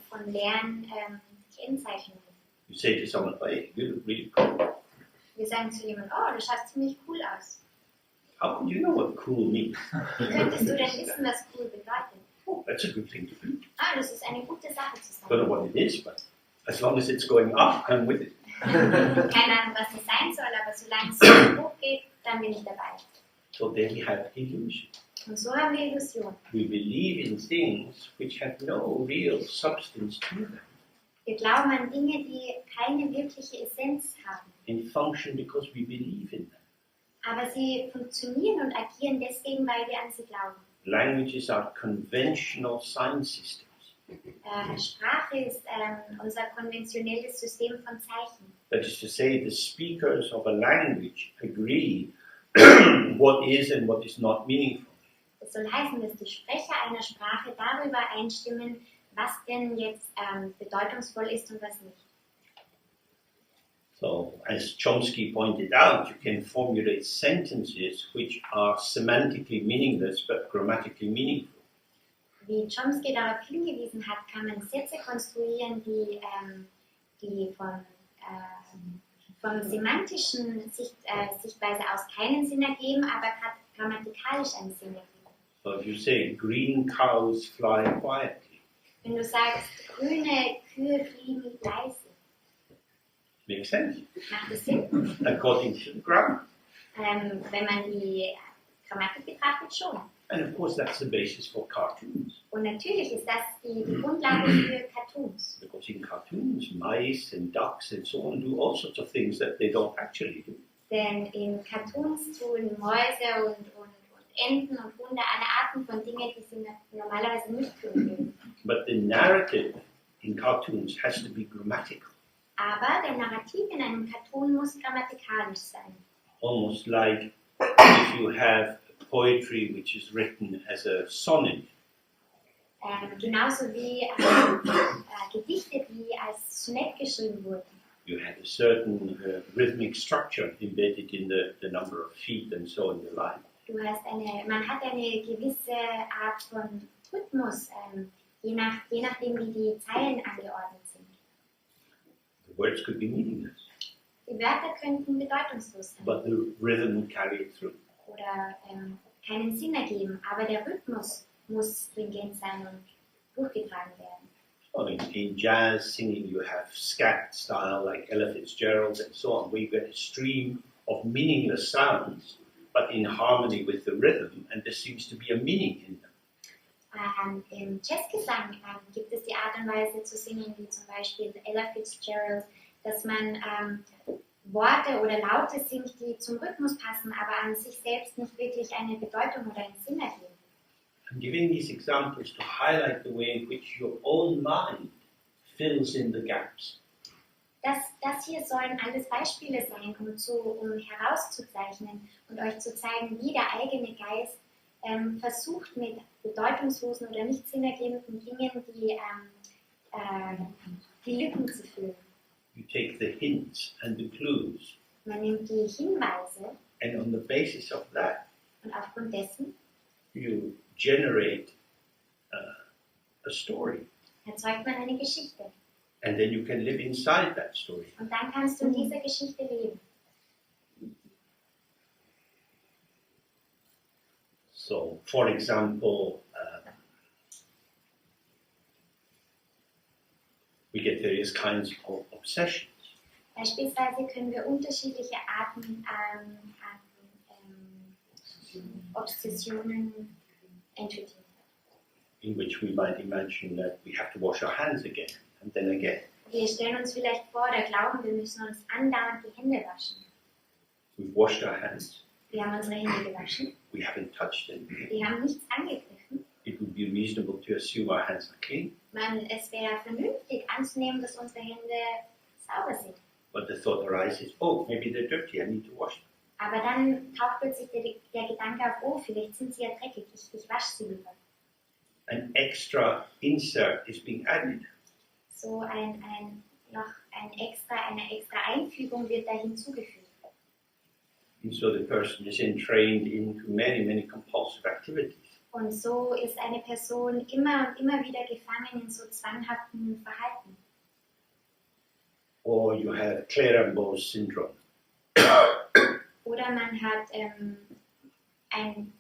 von leeren Kennzeichnungen. You say to someone, hey, you look really cool. Wir sagen zu jemandem, du schaust ziemlich cool aus. How could you know what cool means? Wie könntest du denn wissen, was cool bedeutet? Oh, that's a good thing to do. Das ist eine gute Sache zu I don't know sagen. what it is, but as long as it's going up, I'm with it. Keine Ahnung, was es sein soll, aber solange es hochgeht, dann bin ich dabei. So then we have illusion. Und so haben wir Illusionen. We believe in things which have no real substance to them Wir glauben an Dinge, die keine wirkliche Essenz haben. and function because we believe in them. Aber sie funktionieren und agieren deswegen, weil wir an sie glauben. Languages are conventional sign systems. Sprache ist unser konventionelles System von Zeichen. That is to say, the speakers of a language agree what is and what is not meaningful. Das soll heißen, dass die Sprecher einer Sprache darüber einstimmen, was denn jetzt bedeutungsvoll ist und was nicht. So, as Chomsky pointed out, you can formulate sentences which are semantically meaningless but grammatically meaningful. Wie Chomsky darauf hingewiesen hat, kann man Sätze konstruieren, die von semantischen Sichtweise aus keinen Sinn ergeben, aber grammatikalisch einen Sinn ergeben. So if you say, green cows fly quietly, Wenn du sagst, grüne Kühe fliegen leise, makes sense, macht das Sinn? according to the grammar. Wenn man die Grammatik betrachtet, schon. And of course that's the basis for cartoons. Und natürlich ist das die Grundlage für Cartoons. Because in cartoons, mice and ducks and so on do all sorts of things that they don't actually do. Denn in Cartoons tun Mäuse und Enten und Hunde alle Arten von Dingen, die sie normalerweise nicht tun würden. But the narrative in cartoons has to be grammatical. Aber der Narrativ in einem Cartoon muss grammatikalisch sein. Almost like if you have poetry which is written as a sonnet. Genauso wie Gedichte, die als Sonett geschrieben wurden. You had a certain rhythmic structure embedded in the number of feet and so in the line. Man hat eine gewisse Art von Rhythmus, je nachdem wie die Zeilen angeordnet sind. The words could be meaningless, Die Wörter könnten bedeutungslos sein but the rhythm would carry it through. oder keinen Sinn ergeben, aber der Rhythmus muss stringent sein und durchgetragen werden. So in jazz singing you have scat style like Ella Fitzgerald and so on, where you get a stream of meaningless sounds, but in harmony with the rhythm, and there seems to be a meaning in them. Im Jazzgesang gibt es die Art und Weise zu singen, wie zum Beispiel Ella Fitzgerald, dass man Worte oder Laute singt, die zum Rhythmus passen, aber an sich selbst nicht wirklich eine Bedeutung oder einen Sinn ergeben. I'm giving these examples to highlight the way in which your own mind fills in the gaps. Das hier sollen alles Beispiele sein, um herauszuzeichnen und euch zu zeigen, wie der eigene Geist versucht, mit bedeutungslosen oder nicht sinnergebenden Dingen die Lücken zu füllen. You take the hints and the clues, Man nimmt die Hinweise and on the basis of that, und aufgrund dessen you generate a story. erzeugt man eine Geschichte. And then you can live inside that story. Und dann kannst du in dieser Geschichte leben. So, for example, we get various kinds of obsessions. Beispielsweise können wir unterschiedliche Arten an Obsessionen entwickeln. In which we might imagine that we have to wash our hands again and then again. Wir stellen uns vielleicht vor oder glauben, wir müssen uns andauernd die Hände waschen. We've washed our hands. Wir haben unsere Hände gewaschen. We haven't touched anything. Wir haben nichts angegriffen. It would be reasonable to assume our hands are clean. Es wäre vernünftig anzunehmen, dass unsere Hände sauber sind. But the thought arises, oh, maybe they're dirty, I need to wash them. Aber dann taucht plötzlich der Gedanke auf, oh, vielleicht sind sie ja dreckig, ich wasche sie lieber. An extra insert is being added. So eine extra Einfügung wird da hinzugefügt. And so the person is entrained into many, many compulsive activities. Und so ist eine Person immer und immer wieder gefangen in so zwanghaften Verhalten. Or you have Clérambault's syndrome. Oder man hat ein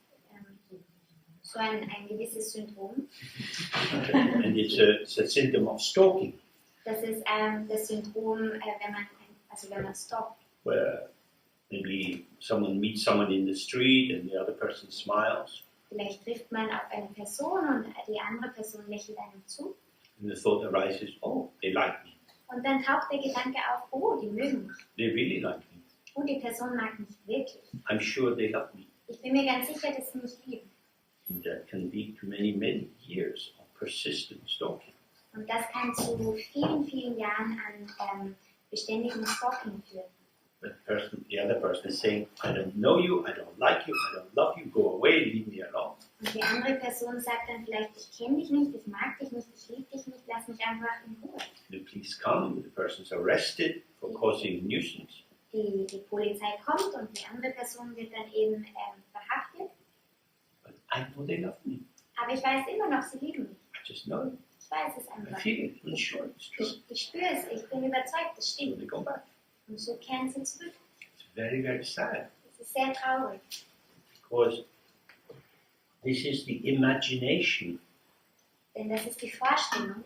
gewisses Syndrom. And it's a symptom of stalking, Das ist das Syndrom, wenn man stalkt. where maybe someone meets someone in the street and the other person smiles, Vielleicht trifft man auf eine Person und die andere Person lächelt einem zu. and the thought arises, oh, they like me. Und dann taucht der Gedanke auf, oh, die mögen mich. They really like me. Oh, die Person mag mich wirklich. I'm sure they love me. Ich bin mir ganz sicher, dass sie mich lieben. And that can lead to many, many years of persistent stalking. Und das kann zu vielen, vielen Jahren an beständigem Stalking führen. The other person is saying, I don't know you, I don't like you, I don't love you, go away, leave me alone. Und die andere Person sagt dann vielleicht, ich kenne dich nicht, ich mag dich nicht, ich liebe dich nicht, lass mich einfach in Ruhe. The police come, the person's arrested for causing a nuisance. Die Polizei kommt und die andere Person wird dann eben verhaftet. But I know they love me. Aber ich weiß immer noch, sie lieben mich. I just know it. Ich weiß es I einfach. feel it. I'm sure it's true. Ich spüre es, ich bin überzeugt, es So stimmt. they go back. Und so kehren sie zurück. It's very, very sad. Es ist sehr traurig. Because this is the imagination Denn das ist die Vorstellung,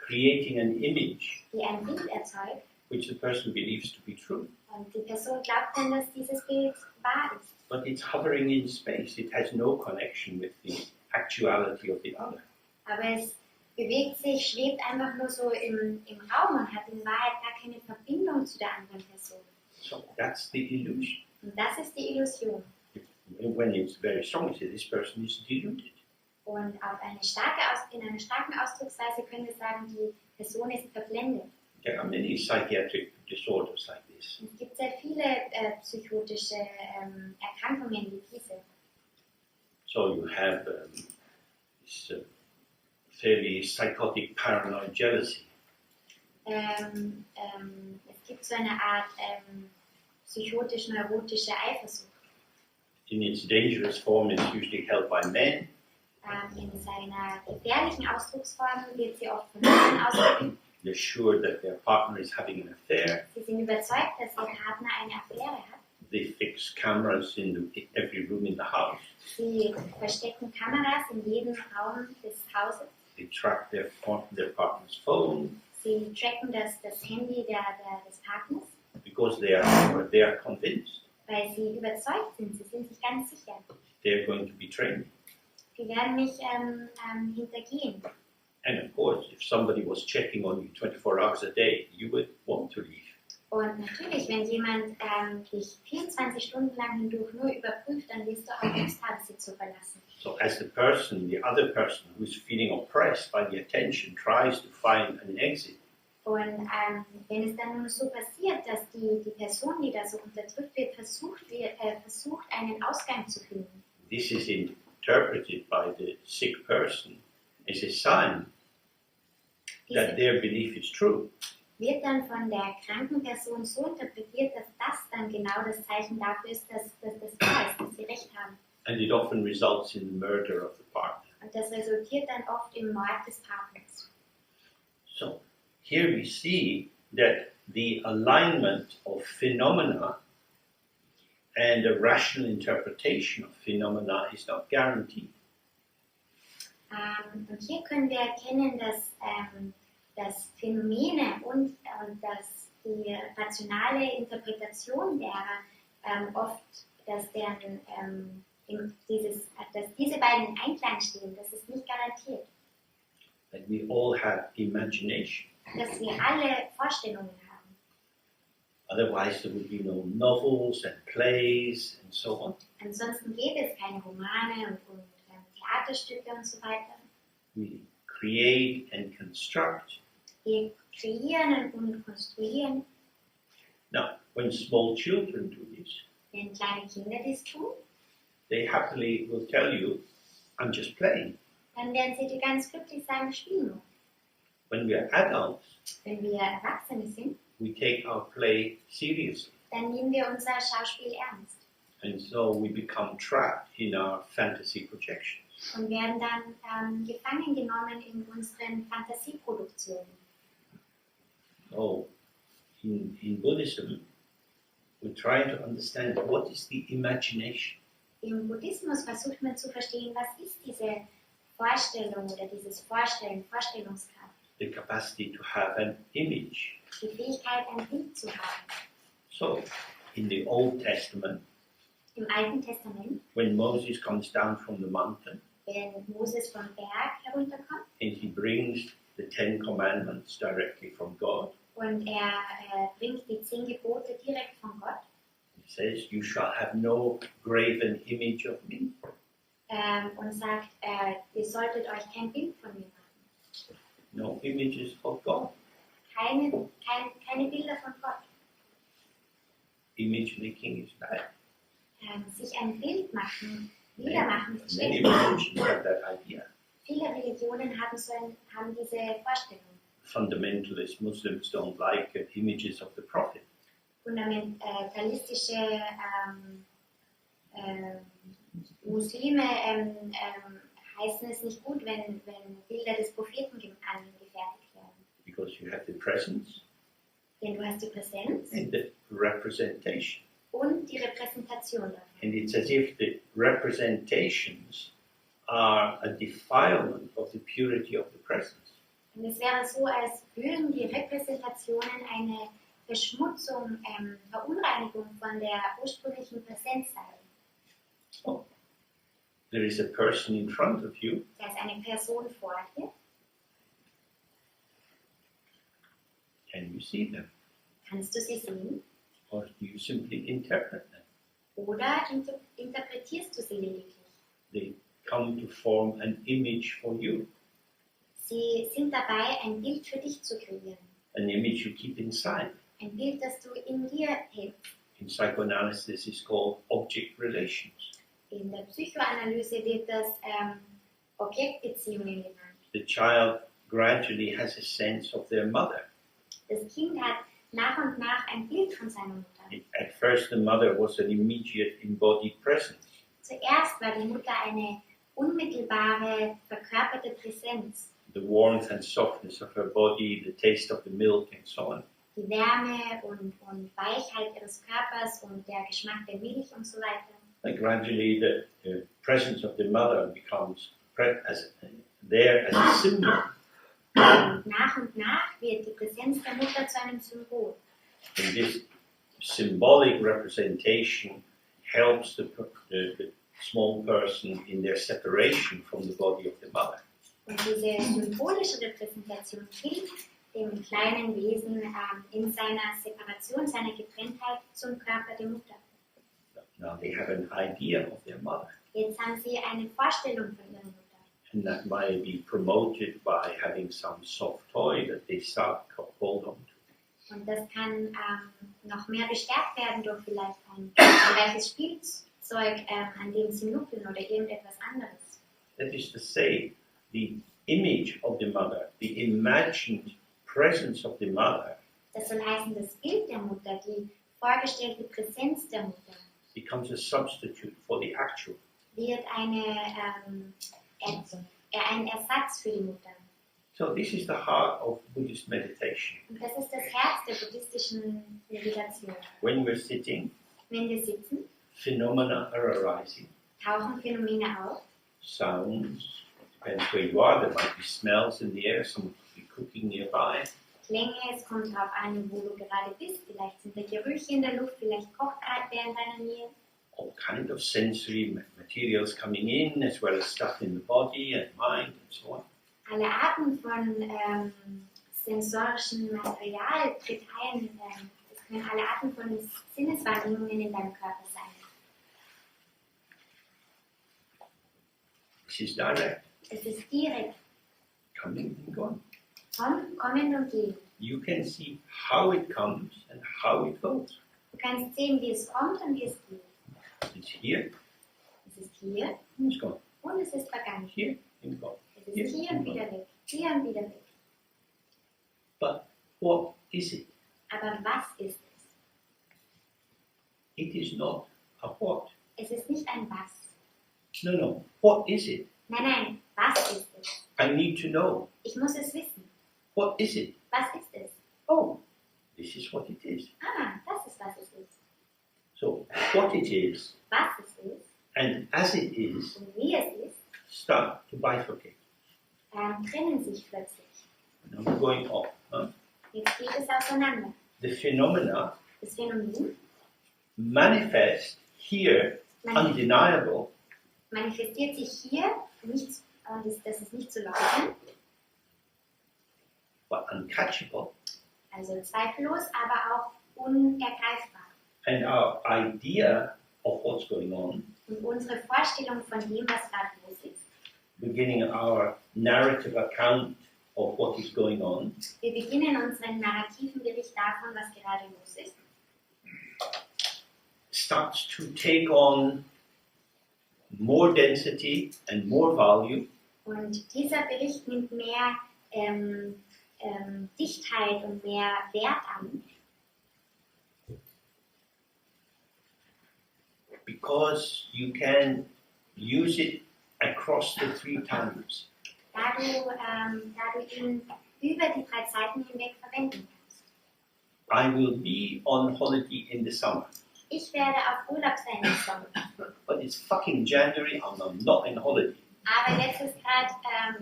creating an image die ein Bild erzeugt. which the person believes to be true. Und die Person glaubt dann, dass dieses Bild wahr ist. But it's hovering in space. It has no connection with the actuality of the other. Aber es bewegt sich, schwebt einfach nur so im Raum und hat in Wahrheit gar keine Verbindung zu der anderen Person. So that's the illusion. Und das ist die Illusion. When it's very strong, you say this person is deluded. Und in einer starken Ausdrucksweise können wir sagen, die Person ist verblendet. There are many psychiatric disorders like this. Es gibt sehr viele psychotische Erkrankungen wie diese. So you have this fairly psychotic paranoid jealousy. Es gibt so eine Art psychotisch-neurotische Eifersucht. In its dangerous form, it's usually held by men. In seiner gefährlichen Ausdrucksform wird sie oft von Männern ausgeübt. They're sure that their partner is having an affair. Sie sind überzeugt, dass ihr Partner eine Affäre hat. They fix cameras in every room in the house. Sie verstecken Kameras in jedem Raum des Hauses. They track their partner's phone Sie tracken das Handy des Partners, because they are convinced weil sie überzeugt sind. Sie sind sich ganz sicher. they're going to betray me. Sie werden mich hintergehen. And of course, if somebody was checking on you 24 hours a day, you would want to leave. Und natürlich, wenn jemand dich 24 Stunden lang hindurch nur überprüft, dann wirst du auch Lust haben, sie zu verlassen. So as the other person who's feeling oppressed by the attention tries to find an exit, Und wenn es dann nur so passiert, dass die Person, die da so unterdrückt wird, versucht, einen Ausgang zu finden, this is interpreted by the sick person as a sign that their belief is true. wird dann von der kranken Person so interpretiert, dass das dann genau das Zeichen dafür ist, dass das wahr ist, dass sie recht haben. And it often results in the murder of the partner. Und das resultiert dann oft im Mord des Partners. So here we see that the alignment of phenomena and a rational interpretation of phenomena is not guaranteed. Und hier können wir erkennen, dass Phänomene und dass die rationale Interpretation derer oft, dass diese beiden in Einklang stehen, das ist nicht garantiert. That we all have imagination. Dass wir alle Vorstellungen haben. Otherwise there would be no novels and plays and so on. Ansonsten gäbe es keine Romane und Theaterstücke und so weiter. We create and construct. Wir kreieren und konstruieren. Now, when small children do this, Wenn kleine Kinder dies tun, they happily will tell you, I'm just playing. dann werden sie dir ganz glücklich sagen, spielen nur. When we are adults, Wenn wir Erwachsene sind, we take our play seriously. dann nehmen wir unser Schauspiel ernst And so we become trapped in our fantasy projections. und werden dann gefangen genommen in unseren Fantasieproduktionen. So, in Buddhism, we're trying to understand what is the imagination. Im Buddhismus versucht man zu verstehen, was ist diese Vorstellung oder dieses Vorstellungskraft, The capacity to have an image. die Fähigkeit, ein Bild zu haben. So, in the Old Testament, Im Alten Testament, when Moses comes down from the mountain wenn Moses vom Berg herunterkommt and he brings the 10 Commandments directly from God, und bringt die 10 Gebote direkt von Gott he says, You shall have no graven image of me. Und sagt, ihr solltet euch kein Bild von mir machen. No images of God. Keine Bilder von Gott. Image making is bad. Sich ein Bild machen, Bilder machen, ist Many schlecht. religions have that idea. Viele Religionen haben diese Vorstellung. Fundamentalist Muslims don't like images of the Prophet. Fundamentalistische Muslime heißen es nicht gut, wenn Bilder des Propheten angefertigt werden. Because you have the presence Denn du hast die Präsenz and the representation. und die Repräsentation davon. And it's as if the representations are a defilement of the purity of the presence. Und es wäre so, als würden die Repräsentationen eine Verschmutzung, Verunreinigung von der ursprünglichen Präsenz sein. So, there is a person in front of you. Da ist eine Person vor dir. Can you see them? Kannst du sie sehen? Or do you simply interpret them? Oder interpretierst du sie lediglich? They come to form an image for you. Sie sind dabei, ein Bild für dich zu kreieren. an image you keep inside. Ein Bild, das du in dir hältst. In psychoanalysis, it's called object relations. In der Psychoanalyse wird das Objektbeziehungen genannt. The child gradually has a sense of their mother. Das Kind hat nach und nach ein Bild von seiner Mutter. At first, the mother was an immediate embodied presence. Zuerst war die Mutter eine unmittelbare, verkörperte Präsenz. The warmth and softness of her body, the taste of the milk, and so on. Die Wärme und Weichheit ihres Körpers und der Geschmack der Milch und so weiter. And gradually, the presence of the mother becomes there as a symbol. Und nach wird die Präsenz der Mutter zu einem Symbol. And this symbolic representation helps the small person in their separation from the body of the mother. Und diese symbolische Repräsentation hilft dem kleinen Wesen in seiner Separation, seiner Getrenntheit zum Körper der Mutter. Now they have an idea of their mother. Jetzt haben sie eine Vorstellung von ihrer Mutter. And that might be promoted by having some soft toy that they start hold on to. Und das kann noch mehr bestärkt werden durch vielleicht ein weiches Spielzeug, an dem sie nuckeln oder irgendetwas anderes. That is to say, the image of the mother, the imagined presence of the mother, Das soll heißen, das Bild der Mutter, die vorgestellte Präsenz der Mutter, becomes a substitute for the actual. wird ein Ersatz für die Mutter. So this is the heart of Buddhist meditation. Und das ist das Herz der buddhistischen Meditation. When we're sitting, Wenn wir sitzen, phenomena are arising. tauchen Phänomene auf. Sounds, depends where you are, there might be smells in the air, someone could be cooking nearby. Klänge, es kommt darauf an, wo du gerade bist. Vielleicht sind da Gerüche in der Luft, vielleicht kocht gerade wer in deiner Nähe. All kind of sensory materials coming in, as well as stuff in the body and mind and so on. Alle Arten von sensorischen Material tritt ein. Es können alle Arten von Sinneswahrnehmungen in deinem Körper sein. This is direct, Es ist direkt coming and going. kommen und gehen. You can see how it comes and how it goes. Du kannst sehen, wie es kommt und wie es geht. It's here Es ist hier and it's gone. und es ist vergangen. Here and gone. Es ist hier und wieder weg. Hier und wieder weg. But what is it? Aber was ist es? It is not a what. Es ist nicht ein Was. No. What is it? Nein, was ist es? I need to know. Ich muss es wissen. What is it? Was ist es? Oh, this is what it is. Das ist, was es ist. So, what it is Was es ist and as it is und wie es ist, start to bifurcate. trennen sich plötzlich. Now we're going off. Jetzt geht es auseinander. The phenomena Das Phänomen manifest here undeniable, manifestiert sich hier, nicht, das ist nicht zu leugnen, but uncatchable. also zweifellos, aber auch unergreifbar. And our idea of what's going on, Und unsere Vorstellung von dem, was gerade los ist, beginning our narrative account of what is going on, wir beginnen unseren narrativen Bericht davon, was gerade los ist, starts to take on more density and more value, und dieser Bericht nimmt mehr Dichtheit und mehr Wert an, because you can use it across the 3 times. da du ihn über die 3 Zeiten hinweg verwenden kannst. I will be on holiday in the summer, Ich werde auf Urlaub sein im Sommer, but it's fucking January and I'm not in holiday. aber jetzt ist gerade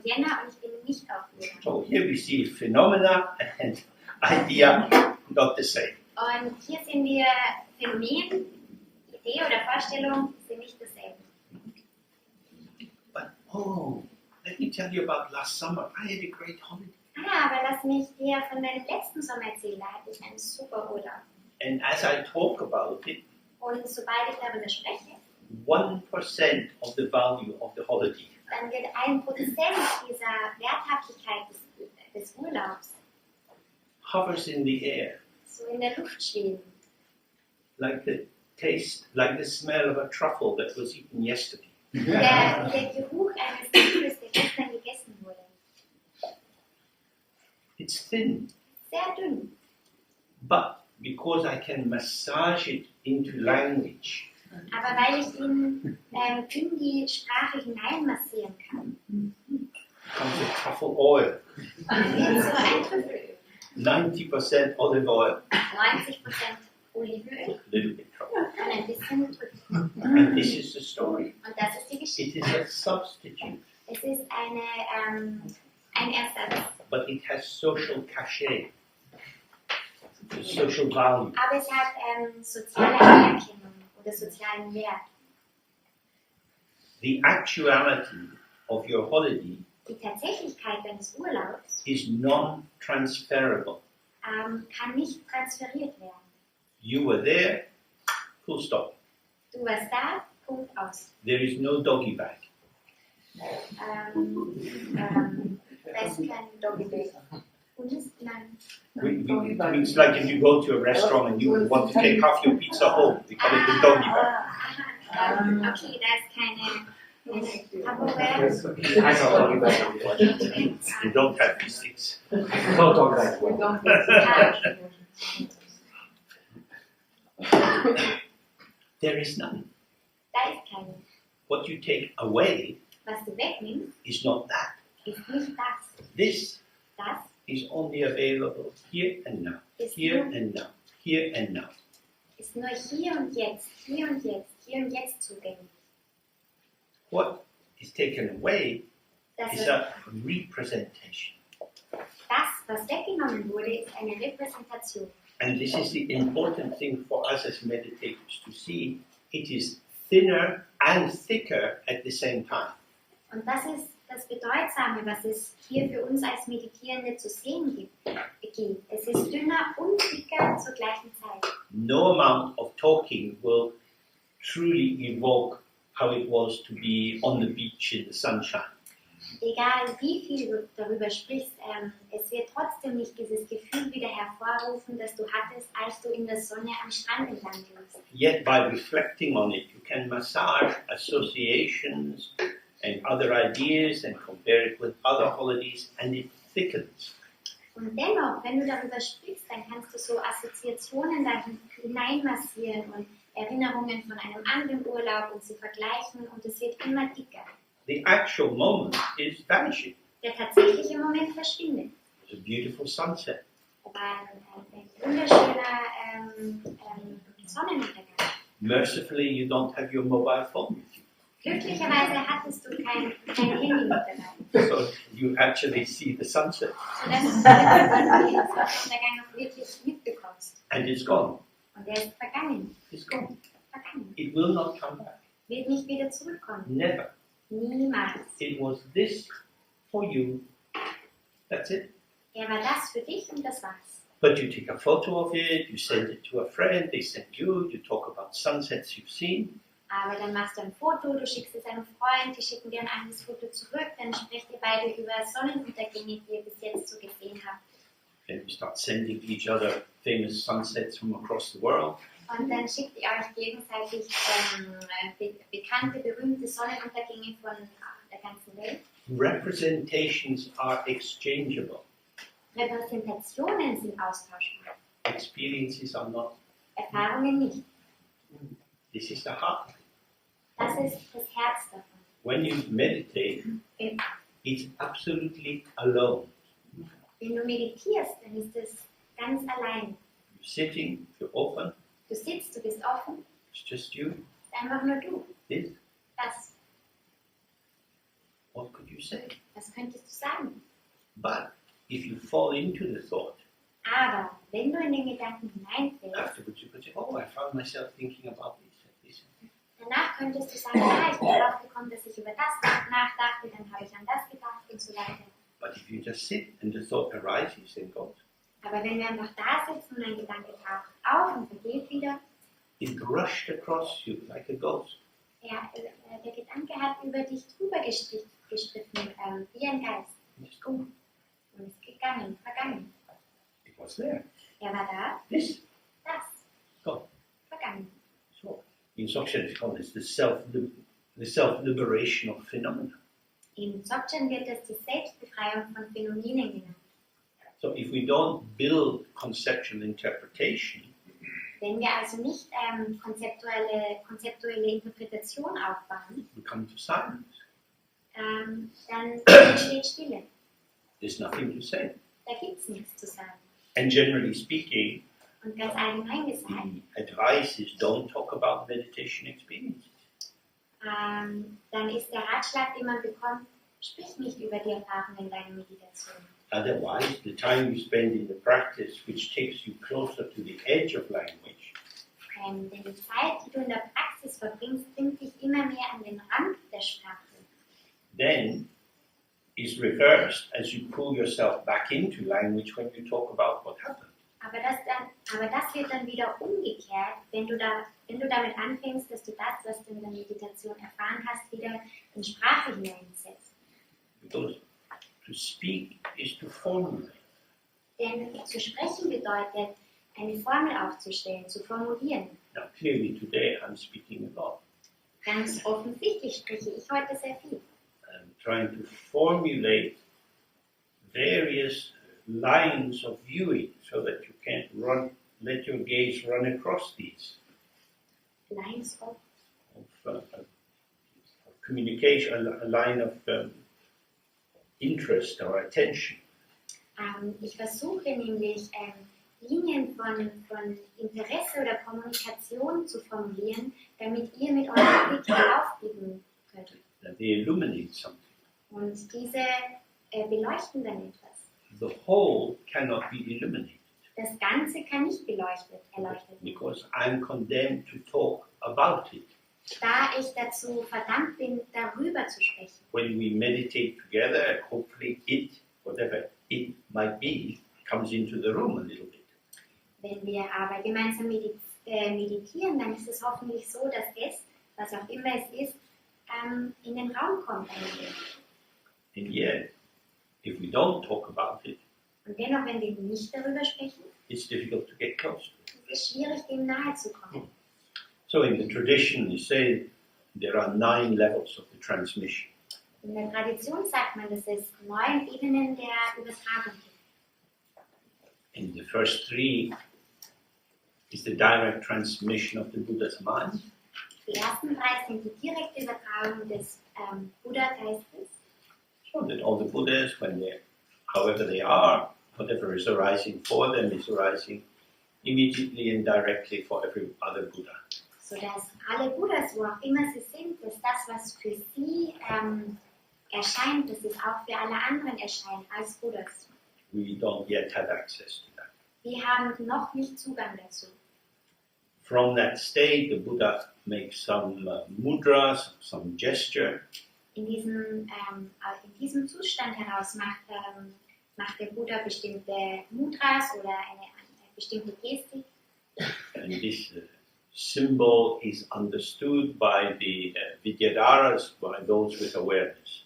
Jänner und ich bin nicht auf Urlaub. So here we see phenomena and idea not the same. Und hier sehen wir Phänomen, Idee oder Vorstellung sind nicht dasselbe. But let me tell you about last summer. I had a great holiday. Aber lass mich dir von meinem letzten Sommer erzählen, da hatte ich einen super Urlaub. And as I talk about it, Und sobald ich darüber spreche, 1% of the value of the holiday dann wird 1% dieser Werthaftigkeit des Urlaubs hovers in the air, so in der Luft schweben. like the taste, like the smell of a truffle that was eaten yesterday. Wie der Geruch eines Trüffels, der gestern gegessen wurde. It's thin, Sehr dünn. but because I can massage it into language, Aber weil ich ihn in die Sprache hineinmassieren kann, comes the truffle oil, wird so ein Trüffelöl. 90% olive oil, 90% Olivenöl a little bit truffle. und ein bisschen Trüffel. And this is the story. Und das ist die It Geschichte. is a substitute, Es ist ein Ersatz. but it has social cachet, social value. Aber es hat soziale Anerkennung oder sozialen Wert. The actuality of your holiday Die Tatsächlichkeit deines Urlaubs is non-transferable. kann nicht transferiert werden. You were there, full stop. Du warst da, Punkt aus. There is no doggy bag. Da ist kein Doggy-Bag. Und ist, nein. It's like if you go to a restaurant and you want to take half your pizza home, they call it the doggy bag. Okay, da ist keine Tupperware. You don't have these things. There is none. Da ist keine. What you take away Was du wegnimmst, is not that. ist nicht das. This Das is only available here and now, here and now, here and now. ist nur hier und jetzt, hier und jetzt, hier und jetzt zugänglich. What is taken away Das, is a representation. was weggenommen wurde, ist eine Repräsentation. And this is the important thing for us as meditators to see. It is thinner and thicker at the same time. Und das ist das Bedeutsame, was es hier für uns als Meditierende zu sehen gibt. Es ist dünner und dicker zur gleichen Zeit. No amount of talking will truly evoke how it was to be on the beach in the sunshine. Egal wie viel du darüber sprichst, es wird trotzdem nicht dieses Gefühl wieder hervorrufen, das du hattest, als du in der Sonne am Strand entlang gingst. Yet by reflecting on it, you can massage associations and other ideas and compare it with other holidays, and it thickens. Und dennoch, wenn du darüber sprichst, dann kannst du so Assoziationen da hineinmassieren und Erinnerungen von einem anderen Urlaub und sie vergleichen und es wird immer dicker. The actual moment is vanishing. Der tatsächliche Moment verschwindet. It's a beautiful sunset. Da war ein wunderschöner Sonnenuntergang. Mercifully, you don't have your mobile phone with you. Glücklicherweise hattest du kein Handy mit dabei, So you actually see the sunset. sodass du den Sonnenuntergang auch wirklich mitbekommst. And it's gone. Und der ist vergangen. It's gone. Vergangen. It will not come back. Wird nicht wieder zurückkommen. Never. Niemals. It was this for you. That's it. Er war das für dich und das war's. But you take a photo of it, you send it to a friend, they send you talk about sunsets you've seen. Aber dann machst du ein Foto, du schickst es einem Freund, die schicken dir ein anderes Foto zurück, dann sprecht ihr beide über Sonnenuntergänge, die ihr bis jetzt so gesehen habt. Then you start sending each other famous sunsets from across the world. Und dann schickt ihr euch gegenseitig bekannte, berühmte Sonnenuntergänge von der ganzen Welt. Representations are exchangeable. Repräsentationen sind austauschbar, Experiences are not. Erfahrungen nicht. This is the heart. Das ist das Herz davon. When you meditate, it's absolutely alone. Wenn du meditierst, dann ist es ganz allein. You're sitting, you're open, Du sitzt, du bist offen, it's just you. es ist einfach nur du. This, Das, what could you say? was könntest du sagen? But if you fall into the thought, Aber wenn du in den Gedanken hineinfällst, afterwards you could say, oh, I found myself thinking about this and this. danach könntest du sagen, ja, ich bin drauf gekommen, dass ich über das nachdachte, dann habe ich an das gedacht und so weiter. But if you just sit and the thought arises and goes, Aber wenn wir einfach da sitzen und ein Gedanke taucht auf und vergeht wieder, it rushed across you like a ghost. ja, der Gedanke hat über dich drüber gestritten, wie ein Geist. It's gone. Und ist gegangen, vergangen. It What's there? Er war da, This. das, Gone. vergangen. So, in Dzogchen it's called the self-liberation of phenomena. Im Dzogchen wird es die Selbstbefreiung von Phänomenen genannt. So if we don't build conceptual interpretation, Wenn wir also nicht konzeptuelle Interpretation aufbauen, we come to silence. dann entsteht Stille. There's nothing to say. Da gibt es nichts zu sagen. And generally speaking, Und ganz allgemein gesagt, the advice is don't talk about meditation experiences. dann ist der Ratschlag, den man bekommt, sprich nicht über die Erfahrungen deiner Meditation. Otherwise, the time you spend in the practice, which takes you closer to the edge of language, Denn die Zeit, die du in der Praxis verbringst, bringt dich immer mehr an den Rand der Sprache. then is reversed as you pull yourself back into language when you talk about what happened. Aber das wird dann wieder umgekehrt, wenn du damit anfängst, dass du das, was du in der Meditation erfahren hast, wieder in Sprache hineinsetzt. Because to speak is to formulate. Denn zu sprechen bedeutet, eine Formel aufzustellen, zu formulieren. Now, clearly today I'm speaking a lot. Ganz offensichtlich spreche ich heute sehr viel. I'm trying to formulate various lines of viewing so that you can't let your gaze run across these Lines of of communication, a line of interest or attention. Ich versuche nämlich Linien von Interesse oder Kommunikation zu formulieren, damit ihr mit eurem Blick aufblicken könnt. That they illuminate something. Und diese beleuchten dann etwas. The whole cannot be illuminated Das Ganze kann nicht erleuchtet werden, because I'm condemned to talk about it. da ich dazu verdammt bin, darüber zu sprechen. When we meditate together, hopefully it, whatever it might be, comes into the room a little bit. Wenn wir aber gemeinsam meditieren, dann ist es hoffentlich so, dass es, was auch immer es ist, in den Raum kommt. And yet, if we don't talk about it, Und dennoch, wenn wir nicht darüber sprechen, it's difficult to get close to it. ist es schwierig, dem nahe zu kommen. So in the tradition, you say there are 9 levels of the transmission. In der Tradition sagt man, dass es 9 Ebenen der Übertragung gibt. And the first 3 is the direct transmission of the Buddha's mind. Die ersten 3 sind die direkte Übertragung des Buddha-Geistes. So that all the Buddhas, when they, however they are, whatever is arising for them is arising immediately and directly for every other Buddha. Sodass alle Buddhas, wo auch immer sie sind, dass das, was für sie erscheint, dass es auch für alle anderen erscheint als Buddhas. We don't yet have access to that. Wir haben noch nicht Zugang dazu. From that state, the Buddha makes some mudras, some gesture, In diesem Zustand heraus macht der Buddha bestimmte Mudras oder eine bestimmte Gestik. and this symbol is understood by the Vidyadharas, by those with awareness.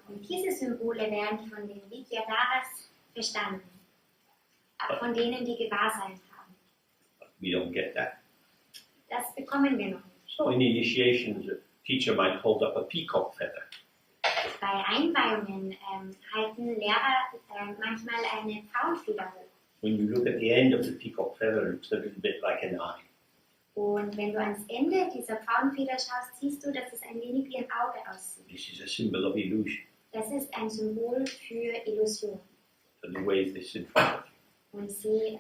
Und diese Symbole werden von den Vidyadharas verstanden, von denen, die Gewahrsein haben. But we don't get that. Das bekommen wir noch nicht. So in initiations, a teacher might hold up a peacock feather. Bei Einweihungen halten Lehrer manchmal eine Pfauenfeder hoch. When you look at the end of the peacock feather, it looks a little bit like an eye. Und wenn du ans Ende dieser Pfauenfeder schaust, siehst du, dass es ein wenig wie ein Auge aussieht. This is a symbol of illusion. Das ist ein Symbol für Illusion. So they wave this in front of you. Und sie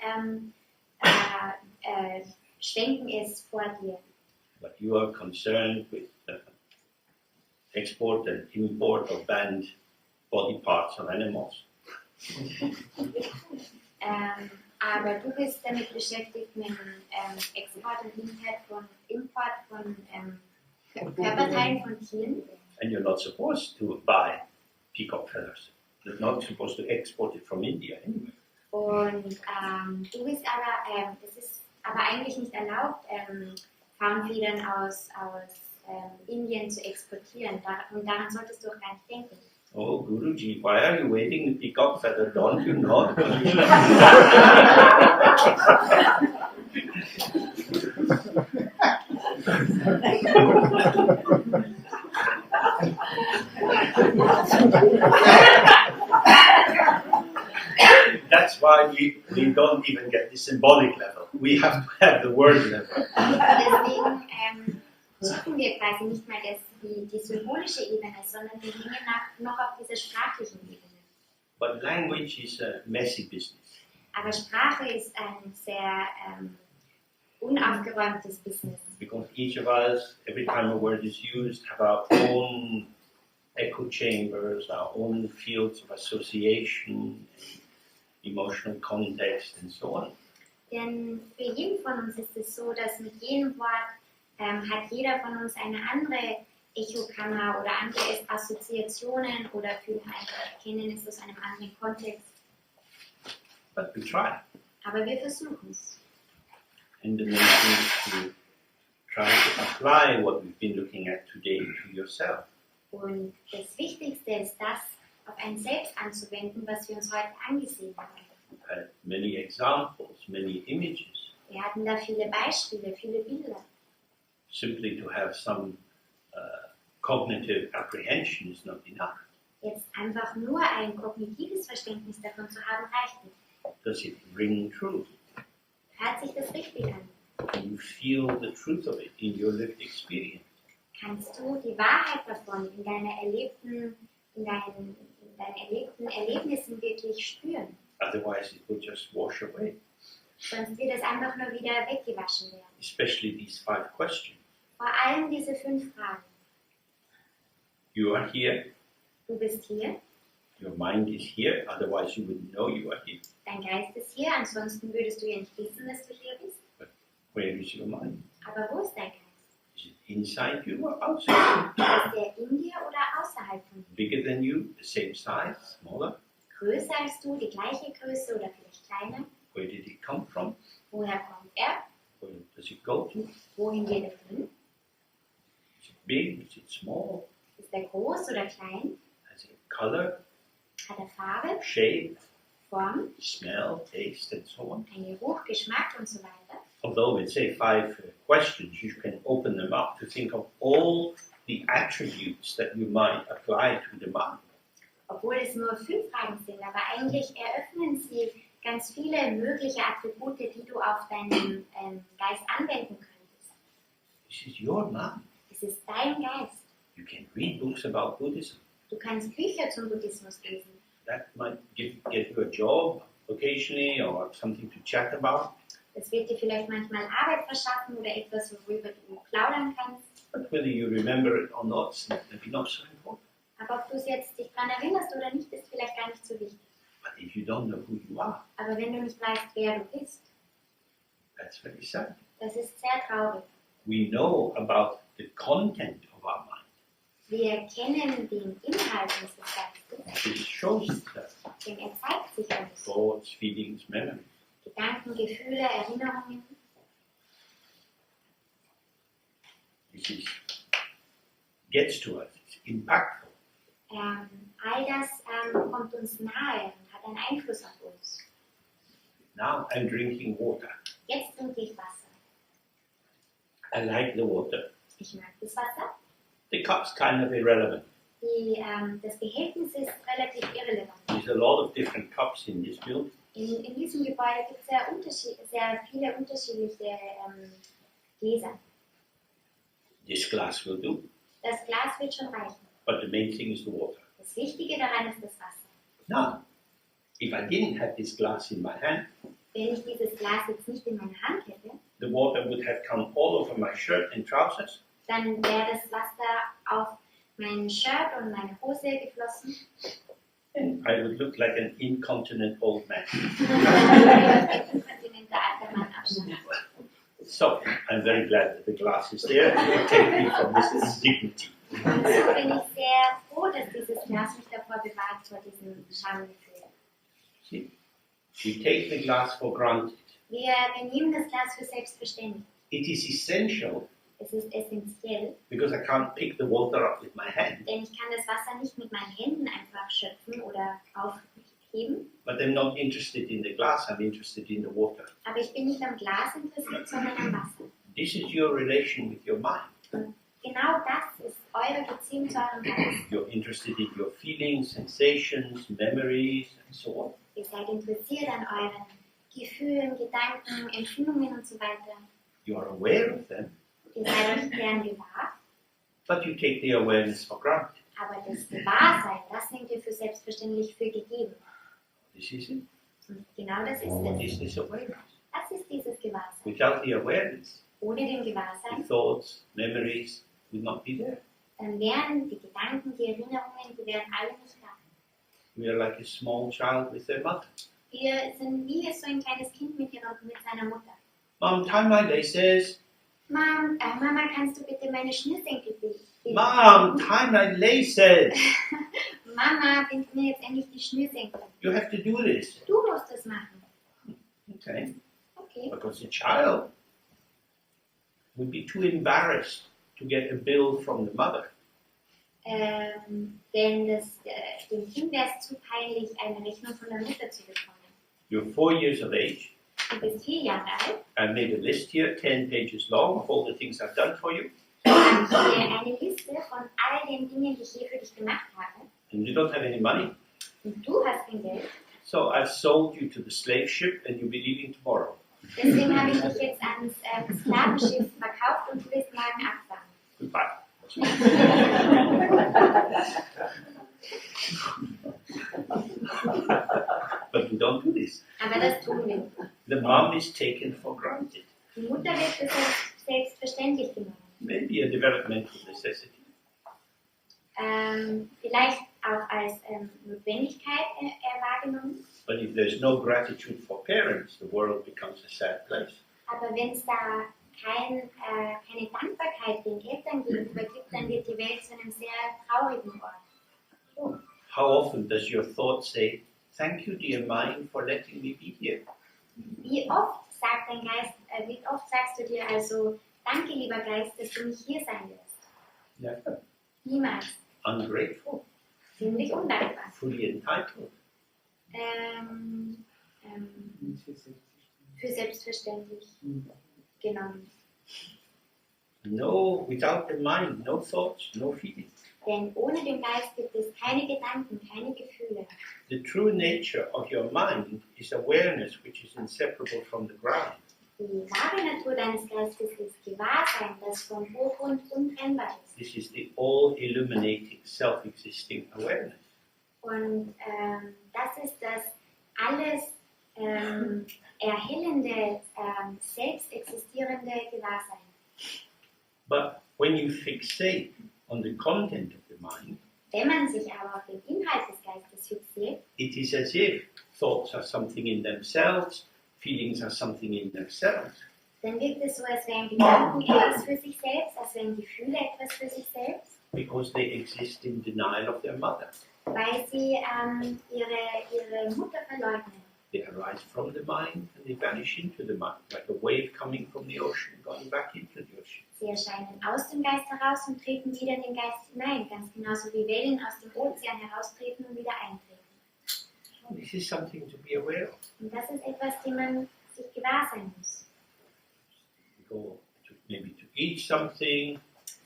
schwenken es vor dir. But you are concerned with export and import of banned body parts of animals. Aber du bist damit beschäftigt mit dem Export und Import von Körperteilen von Tieren. And you're not supposed to buy peacock feathers. You're not supposed to export it from India anyway. Und du bist aber, es ist aber eigentlich nicht erlaubt, Pfauenfedern aus Indien zu exportieren. Und daran solltest du auch gar nicht denken. Oh, Guruji, why are you waiting the peacock feather? Don't you know? That's why we don't even get the symbolic level. We have to have the word level. Deswegen suchen wir quasi nicht mal die symbolische Ebene, sondern wir hängen noch auf dieser sprachlichen Ebene. But language is a messy business. Aber Sprache ist ein sehr unaufgeräumtes Business. Because each of us, every time a word is used, have our own echo chambers, our own fields of association, emotional context, and so on. Denn für jeden von uns ist es so, dass mit jedem Wort hat jeder von uns eine andere Echokammer oder andere Assoziationen oder kennen es aus einem anderen Kontext. But we try. Aber wir versuchen es. And the main thing is to try to apply what we've been looking at today to yourself. Und das Wichtigste ist, das auf ein Selbst anzuwenden, was wir uns heute angesehen haben. We've had many examples, many images. Wir hatten da viele Beispiele, viele Bilder. Simply to have some cognitive apprehension is not enough. Jetzt einfach nur ein kognitives Verständnis davon zu haben, reicht nicht. Does it ring true? Hört sich das richtig an? Can you feel the truth of it in your lived experience? Kannst du die Wahrheit davon in deinen erlebten Erlebnissen wirklich spüren? Otherwise it will just wash away. Sonst wird es einfach nur wieder weggewaschen werden. Especially these 5 questions. Vor allem diese 5 Fragen. You are here, Du bist hier, your mind is here, otherwise you wouldn't know you are here. dein Geist ist hier, ansonsten würdest du ja nicht wissen, dass du hier bist. Where is your mind? Aber wo ist dein Geist? Is it inside you or outside you? Ist der in dir oder außerhalb von dir? Bigger than you, the same size, smaller? Größer als du, die gleiche Größe oder vielleicht kleiner? Where did it come from? Woher kommt er? Where does it go to? Wohin geht er hin? Is it big? Is it small? Ist er groß oder klein? Has it color, Hat er Farbe, shape, Form, smell, taste, and so on? ein Geruch, Geschmack und so weiter? Although it's say 5 questions, you can open them up to think of all the attributes that you might apply to the mind. Obwohl es nur 5 Fragen sind, aber eigentlich eröffnen sie ganz viele mögliche Attribute, die du auf deinen Geist anwenden könntest. This is your mind. Es ist dein Geist. You can read books about Buddhism. Du kannst Bücher zum Buddhismus lesen. That might get you a job occasionally or something to chat about. Das wird dir vielleicht manchmal Arbeit verschaffen oder etwas, worüber du plaudern kannst. But whether you remember it or not, it's maybe not so important. Aber ob du es jetzt dich daran erinnerst oder nicht, ist vielleicht gar nicht so wichtig. But if you don't know who you are, Aber wenn du nicht weißt, wer du bist, that's very sad. das ist sehr traurig. We know about the content of our mind. Wir kennen den Inhalt unseres Geistes, It shows itself. denn er zeigt sich uns. Thoughts, feelings, memories. Gedanken, Gefühle, Erinnerungen. This gets to us. It's impactful. All das kommt uns nahe und hat einen Einfluss auf uns. Now I'm drinking water. Jetzt trinke ich Wasser. I like the water. Ich mag das Wasser. The cup's kind of irrelevant. Das Behältnis ist relativ irrelevant. There's a lot of different cups in this building. In diesem Gebäude gibt es sehr viele unterschiedliche Gläser. This glass will do. Das Glas wird schon reichen. But the main thing is the water. Das Wichtige daran ist das Wasser. Now, if I didn't have this glass in my hand, Wenn ich dieses Glas jetzt nicht in meiner Hand hätte, the water would have come all over my shirt and trousers. dann wäre das Wasser auf mein Shirt und meine Hose geflossen. And I would look like an incontinent old man. Ein inkontinenter alter Mann abstand. So, I'm very glad that the glass is there to protect me from this indignity. Und so bin ich sehr froh, dass dieses Glas mich davor bewahrt vor diesem Schamgefühl. See? We take the glass for granted. Wir nehmen das Glas für selbstverständlich. It is essential Es ist essentiell, because I can't pick the water up with my hand. denn ich kann das Wasser nicht mit meinen Händen einfach schöpfen oder aufheben. But I'm not interested in the glass, I'm interested in the water. Aber ich bin nicht am Glas interessiert, sondern am Wasser. This is your relation with your mind. Und genau das ist eure Beziehung zu eurem Geist. You're interested in your feelings, sensations, memories, and so on. Ihr seid interessiert an euren Gefühlen, Gedanken, Empfindungen und so weiter. You are aware of them, Ihr seid euch deren gewahr, but you take the awareness for granted. aber das Gewahrsein, das nehmt ihr für selbstverständlich für gegeben. This is it. Und genau das ist This es. is awareness. Das ist dieses Gewahrsein. Without the awareness, Ohne den the Gewahrsein, thoughts, memories would not be there. dann wären die Gedanken, die Erinnerungen, die wären alle nicht da. We are like a small child with their mother. Wir sind wie so ein kleines Kind mit seiner Mutter. Mom, tie my laces. Mama, kannst du bitte meine Schnürsenkel binden? Mom, tie my laces. Mama, bind mir jetzt endlich die Schnürsenkel. You have to do this. Du musst das machen. Okay. Okay. Because the child would be too embarrassed to get a bill from the mother. Denn dem Kind wäre es zu peinlich, eine Rechnung von der Mutter zu bekommen. You're 4 years of age. Du bist 4 Jahre alt. I've made a list here, 10 pages long, of all the things I've done for you. Ich habe hier eine Liste von all den Dingen, die ich je für dich gemacht habe. And you don't have any money. Und du hast kein Geld. So I've sold you to the slave ship and you'll be leaving tomorrow. Deswegen habe ich dich jetzt ans Sklavenschiff verkauft und du wirst morgen abfahren. Goodbye. But we don't do this. Aber das tun wir. The mom is taken for granted. Die Mutter wird für selbstverständlich genommen. Maybe a developmental necessity. Vielleicht auch als Notwendigkeit wahrgenommen. But if there's no gratitude for parents, the world becomes a sad place. Aber wenn es da keine Dankbarkeit den Eltern gegenüber gibt, dann wird die Welt zu einem sehr traurigen Ort. How often does your thought say, "Thank you, dear mind, for letting me be here"? Wie oft sagt dein Geist, wie oft sagst du dir also, danke lieber Geist, dass du mich hier sein lässt? Never. Niemals. Ungrateful. Ziemlich undankbar. Fully entitled. Für selbstverständlich genommen. No, without the mind, no thoughts, no feelings. Denn ohne den Geist gibt es keine Gedanken, keine Gefühle. The true nature of your mind is awareness, which is inseparable from the ground. Die wahre Natur deines Geistes ist Gewahrsein, das vom Urgrund untrennbar ist. This is the all-illuminating, self-existing awareness. Und das ist das alles erhellende, selbst existierende Gewahrsein. But when you fixate on the content of the mind, Wenn man sich aber auf den Inhalt des Geistes fixiert, it is as if thoughts are something in themselves, feelings are something in themselves. dann wirkt es so, als wären Gedanken etwas für sich selbst, als wären Gefühle etwas für sich selbst, Because they exist in denial of their mother. weil sie ihre Mutter verleugnen. They arise from the mind and they vanish into the mind, like a wave coming from the ocean, going back into the ocean. Sie erscheinen aus dem Geist heraus und treten wieder in den Geist hinein, ganz genauso wie Wellen aus dem Ozean heraustreten und wieder eintreten. So this is something to be aware of. Und das ist etwas, dem man sich gewahr sein muss. You go maybe to eat something,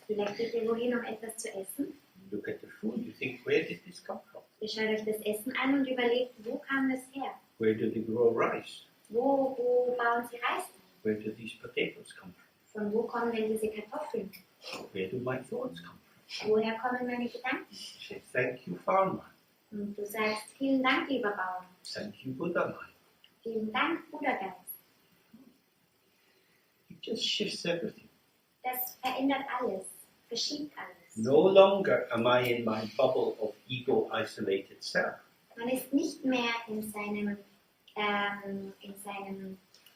Vielleicht geht ihr wohin, um etwas zu essen. you look at the food, you think, where did this come from? Ihr schaut euch das Essen an und überlegt, wo kam das her? Where do they grow rice? Wo bauen sie Reis? Where do these potatoes come from? Von wo kommen denn diese Kartoffeln? Where do my thoughts come from? Woher kommen meine Gedanken? You say, thank you, farmer. Und du sagst, vielen Dank, lieber Bauer. Thank you, Buddha mind. Vielen Dank, Buddha-Geist. It just shifts everything. Das verändert alles, verschiebt alles. No longer am I in my bubble of ego-isolated self. Man ist nicht mehr in seinem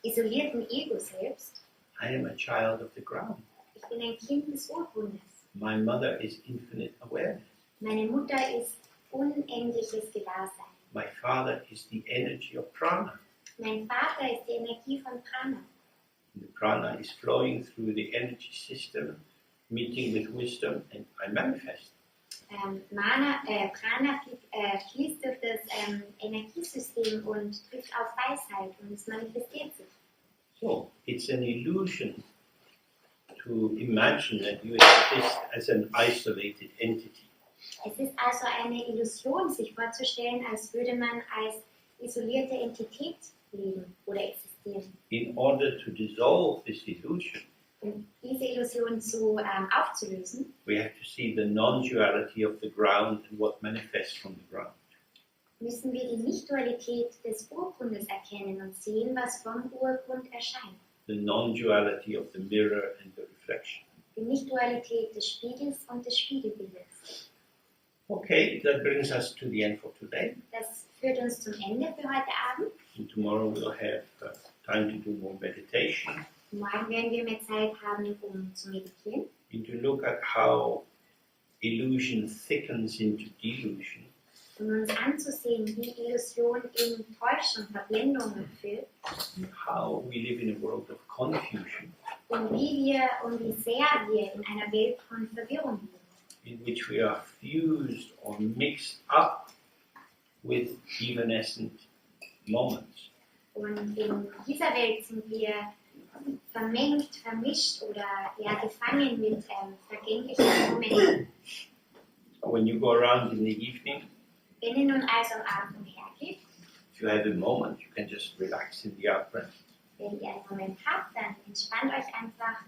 isolierten Ego selbst. I am a child of the ground. Ich bin ein Kind des Urgrundes. My mother is infinite awareness. Meine Mutter ist unendliches Gewahrsein. My father is the energy of prana. Mein Vater ist die Energie von Prana. The prana is flowing through the energy system, meeting with wisdom, and I manifest. Prana fließt durch das Energiesystem und trifft auf Weisheit und es manifestiert sich. So, it's an illusion to imagine that you exist as an isolated entity. Es ist also eine Illusion, sich vorzustellen, als würde man als isolierte Entität leben oder existieren. In order to dissolve this illusion, Um diese Illusion aufzulösen, we have to see the non-duality of the ground and what manifests from the ground. müssen wir die Nicht-Dualität des Urgrundes erkennen und sehen, was vom Urgrund erscheint. The non-duality of the mirror and the reflection. Die Nicht-Dualität des Spiegels und des Spiegelbildes. Okay, that brings us to the end for today. Das führt uns zum Ende für heute Abend. And tomorrow we'll have time to do more meditation Morgen werden wir mehr Zeit haben, um zu meditieren and to look at how illusion thickens into delusion. und uns anzusehen, wie Illusion in Täuschung, Verblendung führt And how we live in a world of confusion und wie sehr wir in einer Welt von Verwirrung leben, in which we are fused or mixed up with evanescent moments. und in dieser Welt sind wir vermengt, vermischt oder gefangen mit vergänglichen Momenten. So when you go around in the evening, Wenn ihr nun also am Abend umhergeht, if you have a moment, you can just relax in the out-breath. wenn ihr einen Moment habt, dann entspannt euch einfach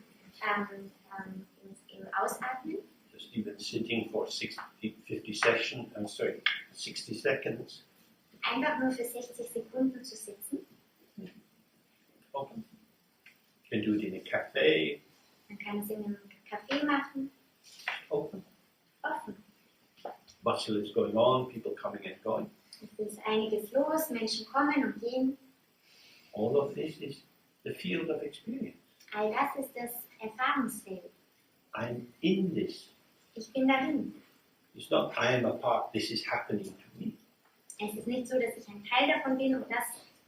im Ausatmen. Just even sitting for 60 seconds. Einfach nur für 60 Sekunden zu sitzen. Open. You can do it in a cafe. Man kann es in einem Café machen, Open. offen. Bustle is going on, people coming and going. Es ist einiges los, Menschen kommen und gehen. All of this is the field of experience. All das ist das Erfahrungsfeld. I'm in this. Ich bin darin. It's not I am a part, this is happening to me. Es ist nicht so, dass ich ein Teil davon bin und das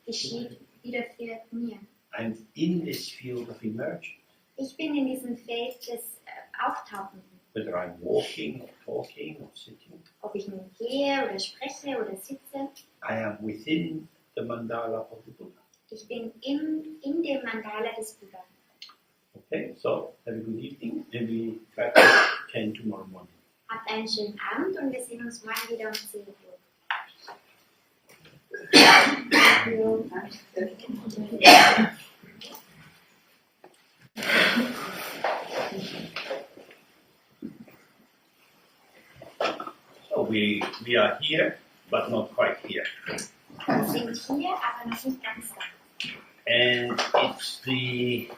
geschieht widerfährt mir. I'm in this field of emergence. Ich bin in diesem Feld des Auftauchenden. Whether I'm walking or talking or sitting, Ob ich nun gehe oder spreche oder sitze, I am within the mandala of the Buddha. ich bin in dem Mandala des Buddha. Okay, so have a good evening and we practice 10 tomorrow morning. Habt einen schönen Abend und wir sehen uns morgen wieder um 10 Uhr. So we are here, but not quite here. Wir sind hier, aber noch nicht ganz da. And it's the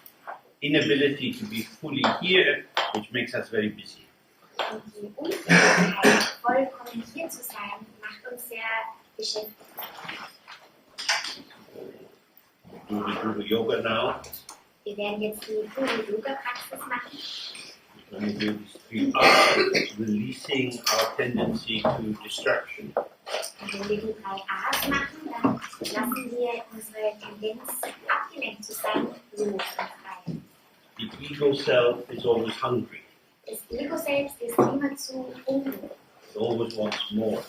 inability to be fully here which makes us very busy. Und die Unfähigkeit, vollkommen hier zu sein, macht uns sehr beschäftigt. We do the yoga now. Wir werden jetzt die Yoga-Praxis machen. When we do these 3 A's, releasing our tendency to distraction. Und wenn wir die 3 A's machen, dann lassen wir unsere Tendenz, abgelenkt zu sein, los und frei. The ego self is always hungry. Das Ego selbst ist immerzu hungrig, It always wants more.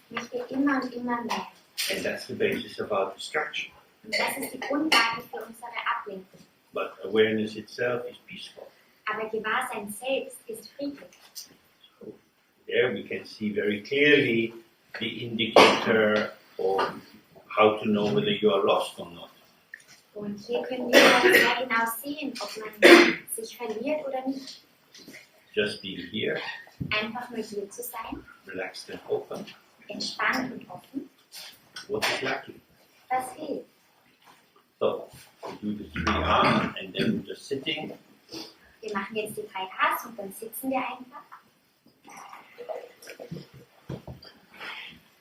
möchte immer und immer mehr. And that's the basis of our distraction. Und das ist die Grundlage für unsere Ablenkung. But awareness itself is peaceful. Aber Gewahrsein selbst ist friedlich. So there we can see very clearly the indicator of how to know whether you are lost or not. Und hier können wir sehr genau sehen, ob man sich verliert oder nicht. Just being here, Einfach nur hier zu sein, relaxed and open. entspannt und offen. What is lacking? Was fehlt? So we do the 3 A's and then we're just sitting. Wir machen jetzt die 3 A's und dann sitzen wir einfach.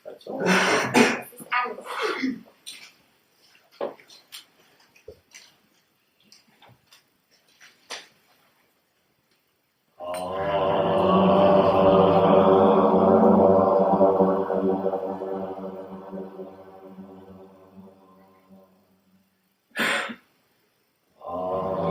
That's all. Das ist alles. Ah.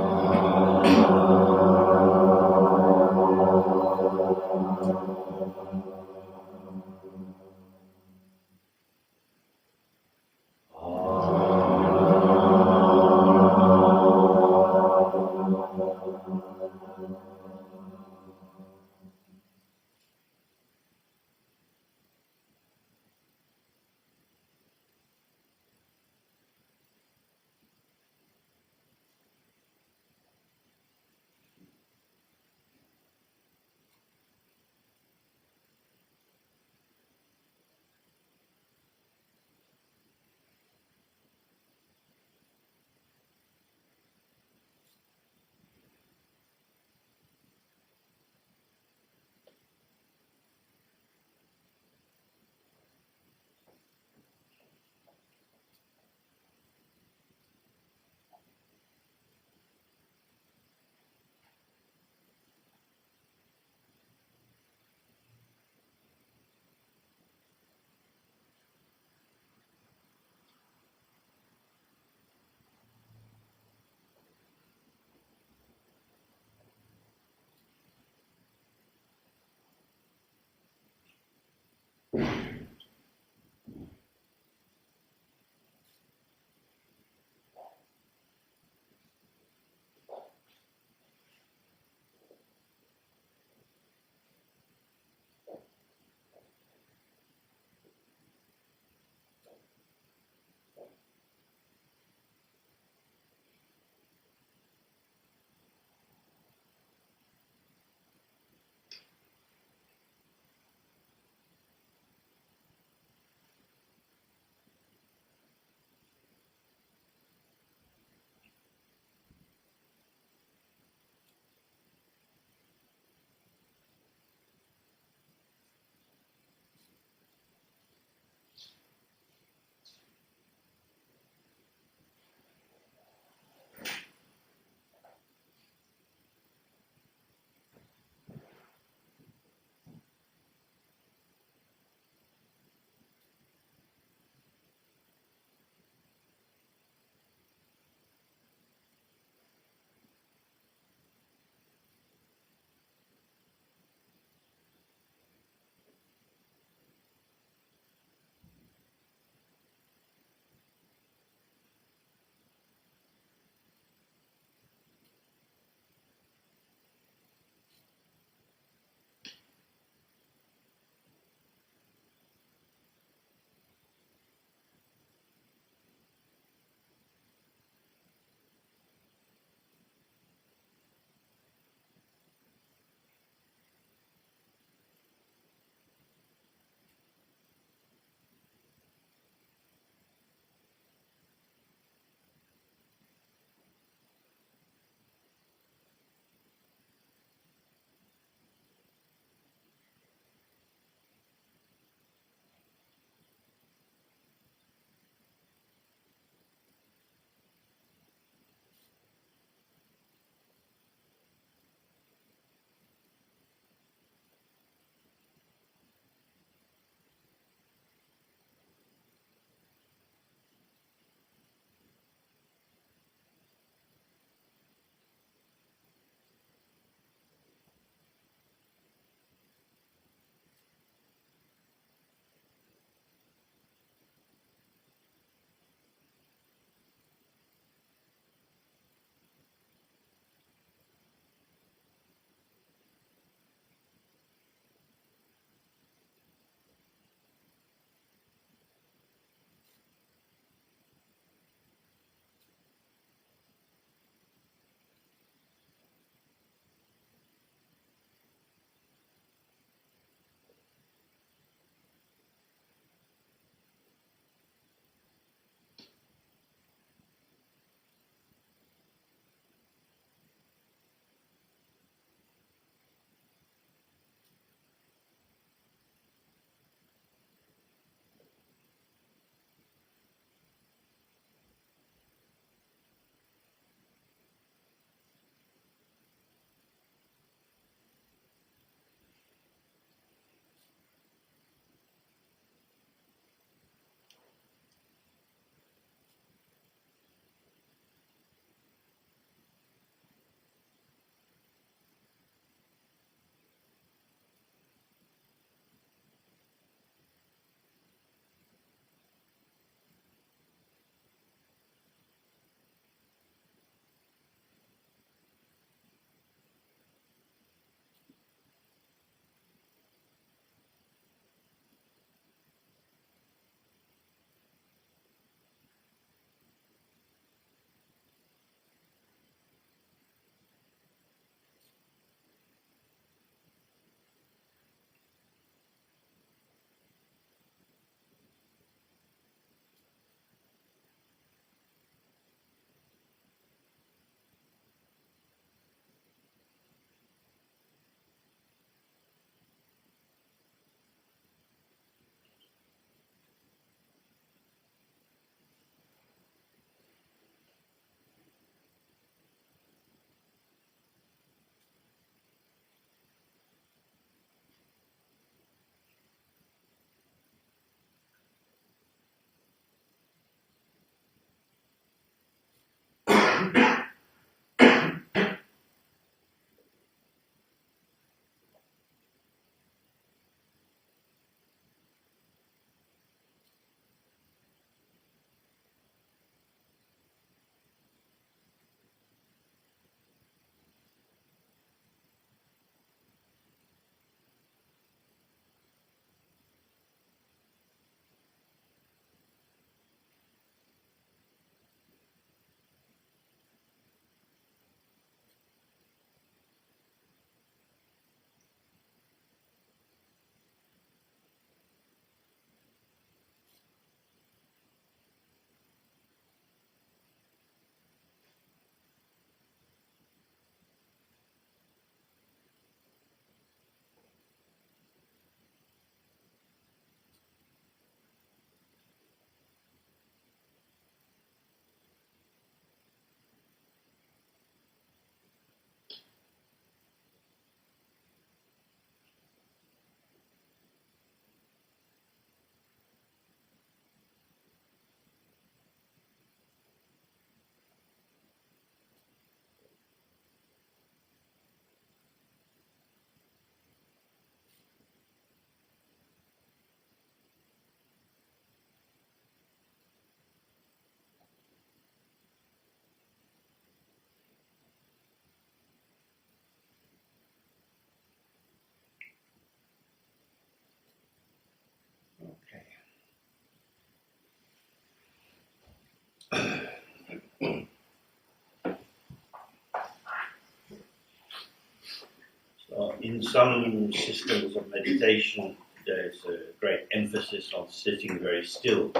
In some systems of meditation, there is a great emphasis on sitting very still.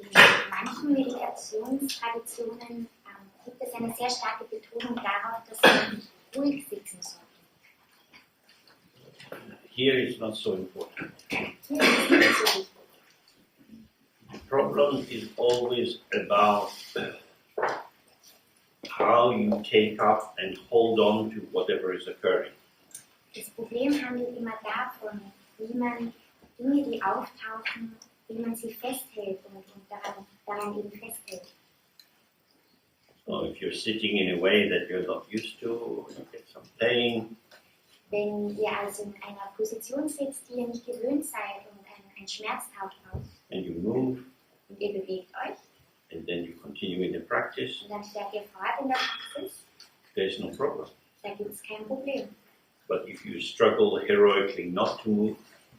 In manchen Meditationstraditionen gibt es eine sehr starke Betonung darauf, dass man ruhig sitzen sollte. Here it's not so important. Hier ist es nicht so wichtig. The problem is always about how you take up and hold on to whatever is occurring. Das Problem handelt immer davon, wie man Dinge, die auftauchen, wie man sie festhält und daran eben festhält. So if you're sitting in a way that you're not used to, you get some pain. Wenn ihr also in einer Position sitzt, die ihr nicht gewöhnt seid und ein Schmerz taucht auf And you move, und ihr bewegt euch and then you continue in the practice, und dann fährt ihr fort in der Praxis, there's no problem. da gibt es kein Problem. But if you struggle heroically not to move,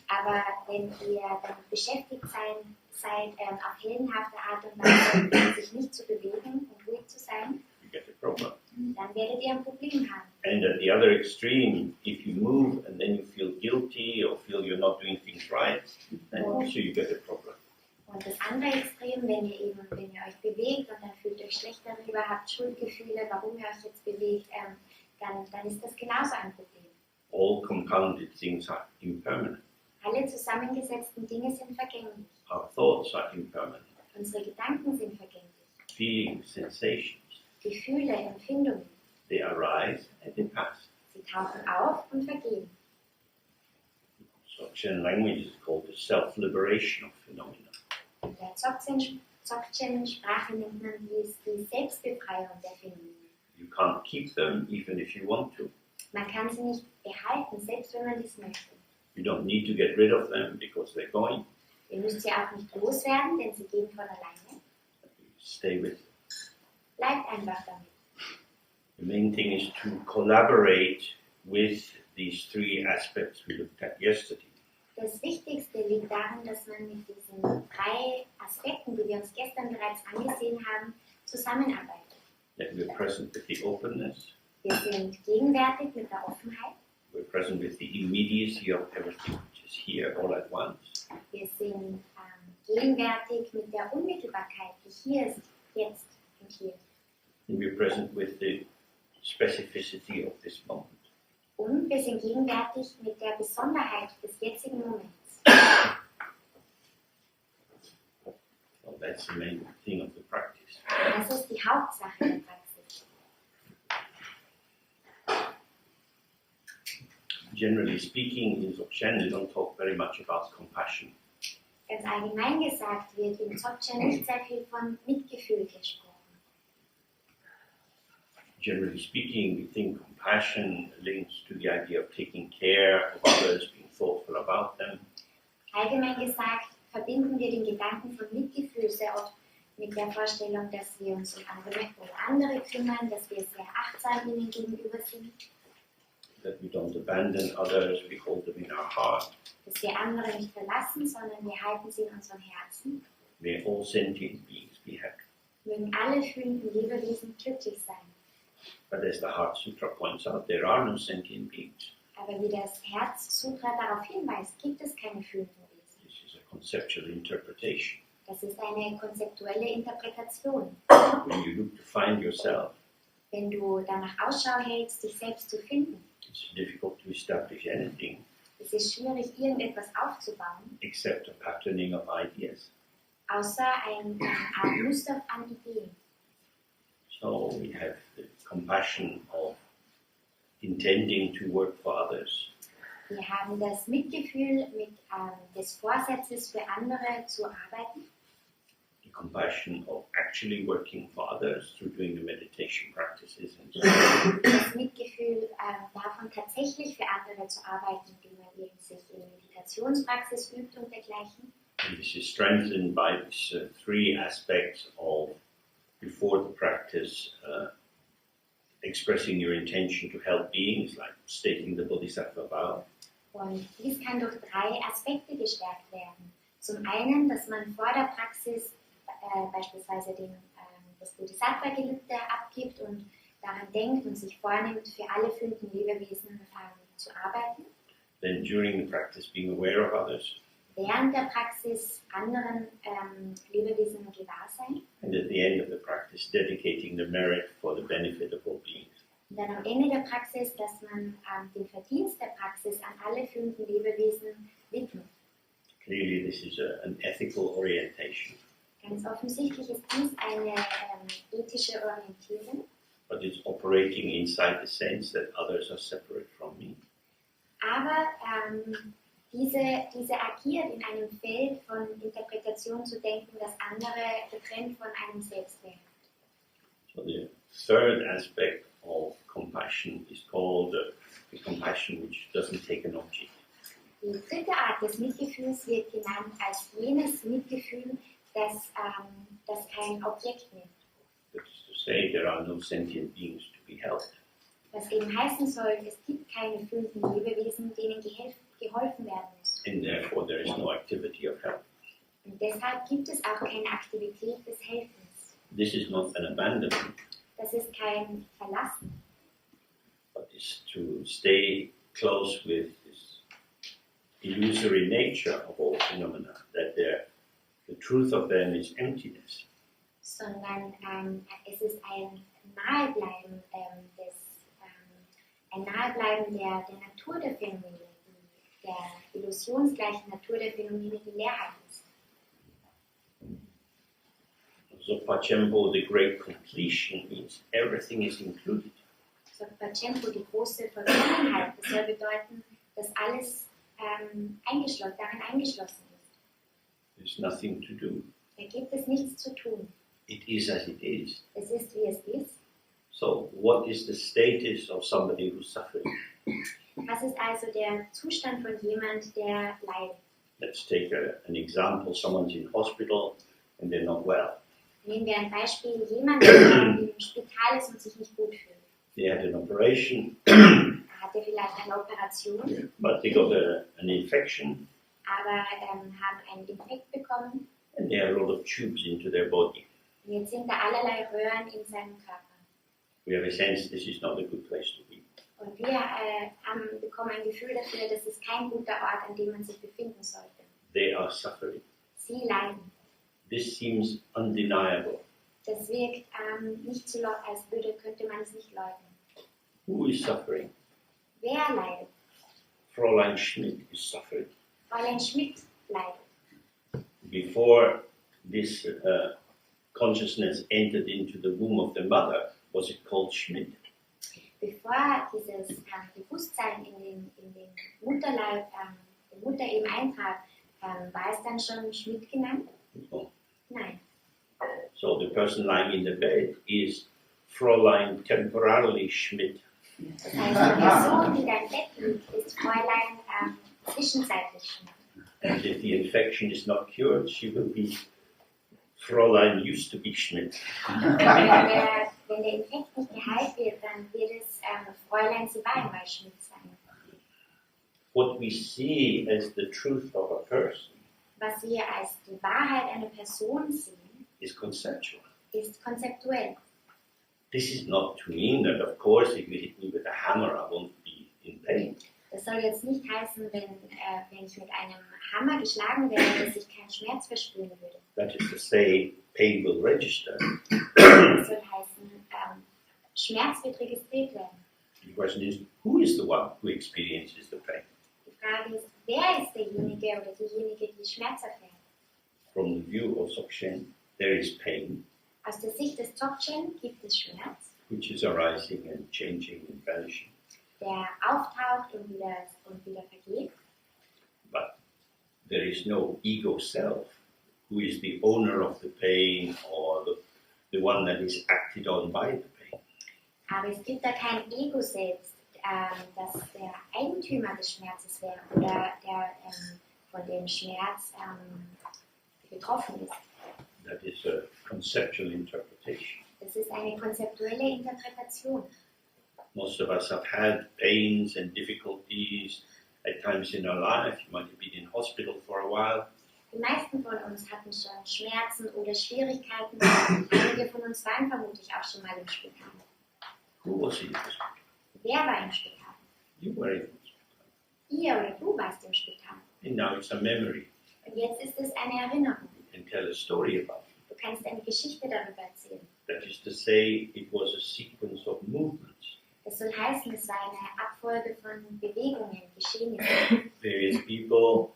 Aber wenn ihr damit beschäftigt seid, auf heldenhafte Art und Weise sich nicht zu bewegen und ruhig zu sein, you get a problem. dann werdet ihr ein Problem haben. And at the other extreme, if you move and then you feel guilty or feel you're not doing things right, then also you get a problem. Und das andere Extrem, wenn ihr euch bewegt und dann fühlt ihr euch schlecht darüber, habt Schuldgefühle, warum ihr euch jetzt bewegt, dann ist das genauso ein Problem. All compounded things are impermanent. Alle zusammengesetzten Dinge sind vergänglich. Our thoughts are impermanent. Unsere Gedanken sind vergänglich. Feelings, sensations, Gefühle, Empfindungen, they arise and they pass. sie tauchen auf und vergehen. Dzogchen language is called the self-liberation of phenomena. In der Dzogchen-Sprache nennt man dies die Selbstbefreiung der Phänomene. You can't keep them even if you want to. Man kann sie nicht behalten, selbst wenn man dies möchte. You don't need to get rid of them because they're going. Ihr müsst sie auch nicht loswerden, denn sie gehen von alleine. Stay with them. Bleibt einfach damit. The main thing is to collaborate with these three aspects we looked at yesterday. Das Wichtigste liegt darin, dass man mit diesen 3 Aspekten, die wir uns gestern bereits angesehen haben, zusammenarbeitet. That we're present with the openness, Wir sind gegenwärtig mit der Offenheit. we're present with the immediacy of everything which is here all at once, Wir sind gegenwärtig mit der Unmittelbarkeit, die hier ist, jetzt und hier. and we're present with the specificity of this moment. Und wir sind gegenwärtig mit der Besonderheit des jetzigen Moments. Well, that's the main thing of the practice. Das ist die Hauptsache der Praxis. Generally speaking, in Dzogchen, we don't talk very much about compassion. Ganz allgemein gesagt wird im Dzogchen nicht sehr viel von Mitgefühl gesprochen. Generally speaking, we think compassion links to the idea of taking care of others, being thoughtful about them. Allgemein gesagt verbinden wir den Gedanken von Mitgefühl sehr oft mit der Vorstellung, dass wir uns um andere kümmern, dass wir sehr achtsam ihnen gegenüber sind, That we don't abandon others, we hold them in our heart. dass wir andere nicht verlassen, sondern wir halten sie in unserem Herzen. May all sentient beings be happy. Mögen alle fühlenden Lebewesen glücklich sein. But as the Heart Sutra points out, there are no sentient beings. Aber wie das Herz-Sutra darauf hinweist, gibt es keine fühlenden Wesen. This is a conceptual interpretation. Das ist eine konzeptuelle Interpretation. When you look to find yourself, Wenn du danach Ausschau hältst, dich selbst zu finden, it's difficult to establish anything es ist schwierig, irgendetwas aufzubauen, except a patterning of ideas. außer eine Art Muster an Ideen. So we have the compassion of intending to work for others. Wir haben das Mitgefühl des Vorsatzes für andere zu arbeiten, The compassion of actually working for others through doing the meditation practices and so on. das Mitgefühl davon tatsächlich für andere zu arbeiten, indem man eben sich in Meditationspraxis übt und dergleichen. And this is strengthened by these 3 aspects of, before the practice, expressing your intention to help beings, like stating the Bodhisattva vow. Und dies kann durch 3 Aspekte gestärkt werden. Zum einen, dass man vor der Praxis beispielsweise das Bodhisattva-Gelübde abgibt und daran denkt und sich vornimmt, für alle fühlenden Lebewesen zu arbeiten, then during the practice being aware of others, während der Praxis anderen Lebewesen gewahr sein and at the end of the practice dedicating the merit for the benefit of all beings. und dann am Ende der Praxis, dass man den Verdienst der Praxis an alle fühlenden Lebewesen widmet. Clearly this is an ethical orientation, Ganz offensichtlich ist dies eine ethische Orientierung, but it's operating inside the sense that others are separate from me. aber diese agiert in einem Feld von Interpretation zu denken, dass andere getrennt von einem selbst wären. So the third aspect of compassion is called the compassion which doesn't take an object. Die dritte Art des Mitgefühls wird genannt als jenes Mitgefühl, das kein Objekt nimmt. That is to say, there are no sentient beings to be helped. Was eben heißen soll, es gibt keine fühlenden Lebewesen, denen geholfen werden muss. And therefore there is no activity of help. Und deshalb gibt es auch keine Aktivität des Helfens. This is not an abandonment, Das ist kein Verlassen, but is to stay close with this illusory nature of all phenomena, that the truth of them is emptiness. sondern es ist ein Nahebleiben der Natur der Phänomene, der illusionsgleichen Natur der Phänomene, die Leerheit ist. So Pacembo, the great completion, means everything is included. So Pacembo, die große Vollkommenheit, das soll bedeuten, dass alles darin eingeschlossen ist. There's nothing to do. Da gibt es nichts zu tun. It is as it is. Es ist, wie es ist. So what is the status of somebody who's suffering? Was ist also der Zustand von jemand, der leidet? Let's take an example. Someone's in hospital and they're not well. Nehmen wir ein Beispiel, jemand, der im Spital ist und sich nicht gut fühlt. They had an operation, Er hatte vielleicht eine Operation, but they got an infection aber haben einen Infekt bekommen and they have a lot of tubes into their body. und jetzt sind da allerlei Röhren in seinem Körper. We have a sense this is not a good place to be. Und wir bekommen ein Gefühl dafür, dass es kein guter Ort, an dem man sich befinden sollte. They are suffering. Sie leiden. This seems undeniable. Das wirkt nicht so, als könnte man es nicht leugnen. Who is suffering? Wer leidet? Fräulein Schmidt is suffering. Fräulein Schmidt leidet. Before this consciousness entered into the womb of the mother, was it called Schmidt? Bevor dieses Bewusstsein in den Mutterleib, der Mutter eben eintrat, war es dann schon Schmidt genannt? No. Nein. So the person lying in the bed is Fräulein temporarily Schmidt. Das heißt, die Person, die da im Bett liegt, ist Fräulein zwischenzeitlich Schmidt. And if the infection is not cured, she will be Fräulein used to be Schmidt. Wenn der Infekt nicht geheilt wird, dann wird es Fräulein, sie war einmal Schmidt sein. What we see as the truth of a person Was wir als die Wahrheit einer Person sehen, is conceptual. ist konzeptuell. This is not to mean that, of course, if you hit me with a hammer, I won't be in pain. Das soll jetzt nicht heißen, wenn ich mit einem Hammer geschlagen werde, dass ich keinen Schmerz verspüren würde. That is to say, pain will register. Das soll heißen, Schmerz wird registriert werden. The question is, who is the one who experiences the pain? Die Frage ist, wer ist derjenige oder diejenige, die Schmerz erfährt? From the view of Dzogchen, there is pain, Aus der Sicht des Dzogchen gibt es Schmerz, which is arising and changing and vanishing. der auftaucht und wieder vergeht. But there is no ego self, who is the owner of the pain or the one that is acted on by the pain. Aber es gibt da kein Ego selbst, das der Eigentümer des Schmerzes wäre oder der von dem Schmerz betroffen ist. That is a conceptual interpretation. Das ist eine konzeptuelle Interpretation. Most of us have had pains and difficulties at times in our life. You might have been in hospital for a while. Die meisten von uns hatten schon Schmerzen oder Schwierigkeiten. Einige von uns waren vermutlich auch schon mal im Spital. Who was in hospital? Wer war im Spital? You were in hospital. ihr oder du warst im Spital. And now it's a memory. Und jetzt ist es eine Erinnerung. You can tell a story about it. Du kannst eine Geschichte darüber erzählen. That is to say, it was a sequence of movements. Das soll heißen, es war eine Abfolge von Bewegungen, Geschehnissen. Various people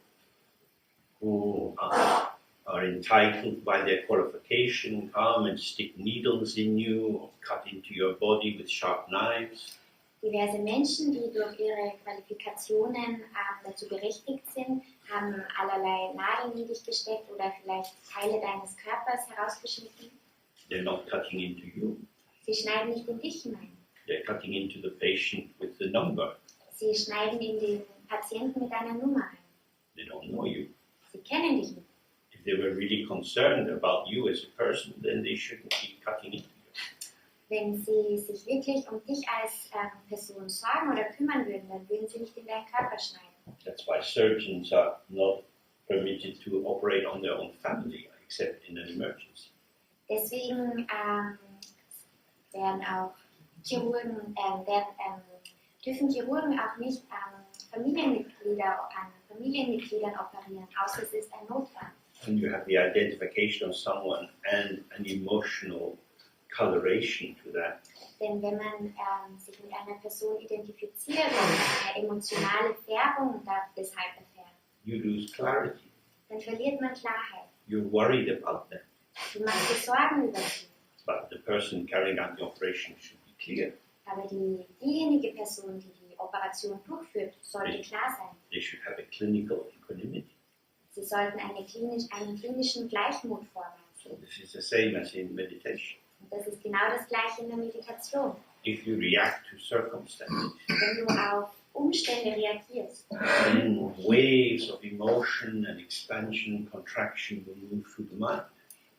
who are entitled by their qualification come and stick needles in you or cut into your body with sharp knives. Diverse Menschen, die durch ihre Qualifikationen dazu berechtigt sind, haben allerlei Nadeln in dich gesteckt oder vielleicht Teile deines Körpers herausgeschnitten. They're not cutting into you. Sie schneiden nicht in dich hinein. They're cutting into the patient with the number. Sie schneiden in den Patienten mit einer Nummer rein. They don't know you. Sie kennen dich nicht. If they were really concerned about you as a person, then they shouldn't be cutting into you. Wenn sie sich wirklich um dich als Person sorgen oder kümmern würden, dann würden sie nicht in deinen Körper schneiden. That's why surgeons are not permitted to operate on their own family, except in an emergency. Deswegen werden auch Chirurgen, dürfen Chirurgen auch nicht an Familienmitgliedern operieren, außer es ist ein Notfall. When you have the identification of someone and an emotional coloration to that, Denn wenn man sich mit einer Person identifiziert und eine emotionale Färbung deshalb erfährt, you lose clarity. dann verliert man Klarheit. You're worried about them, Du machst dir Sorgen über sie. but the person carrying out the operation should be clear. Aber diejenige Person, die die Operation durchführt, sollte klar sein. They should have a clinical equanimity. Sie sollten einen klinischen Gleichmut vorweisen. So this is the same as in meditation. Und das ist genau das Gleiche in der Meditation. If you react to circumstances, Wenn du auf Umstände reagierst, then waves of emotion and expansion, contraction will move through the mind.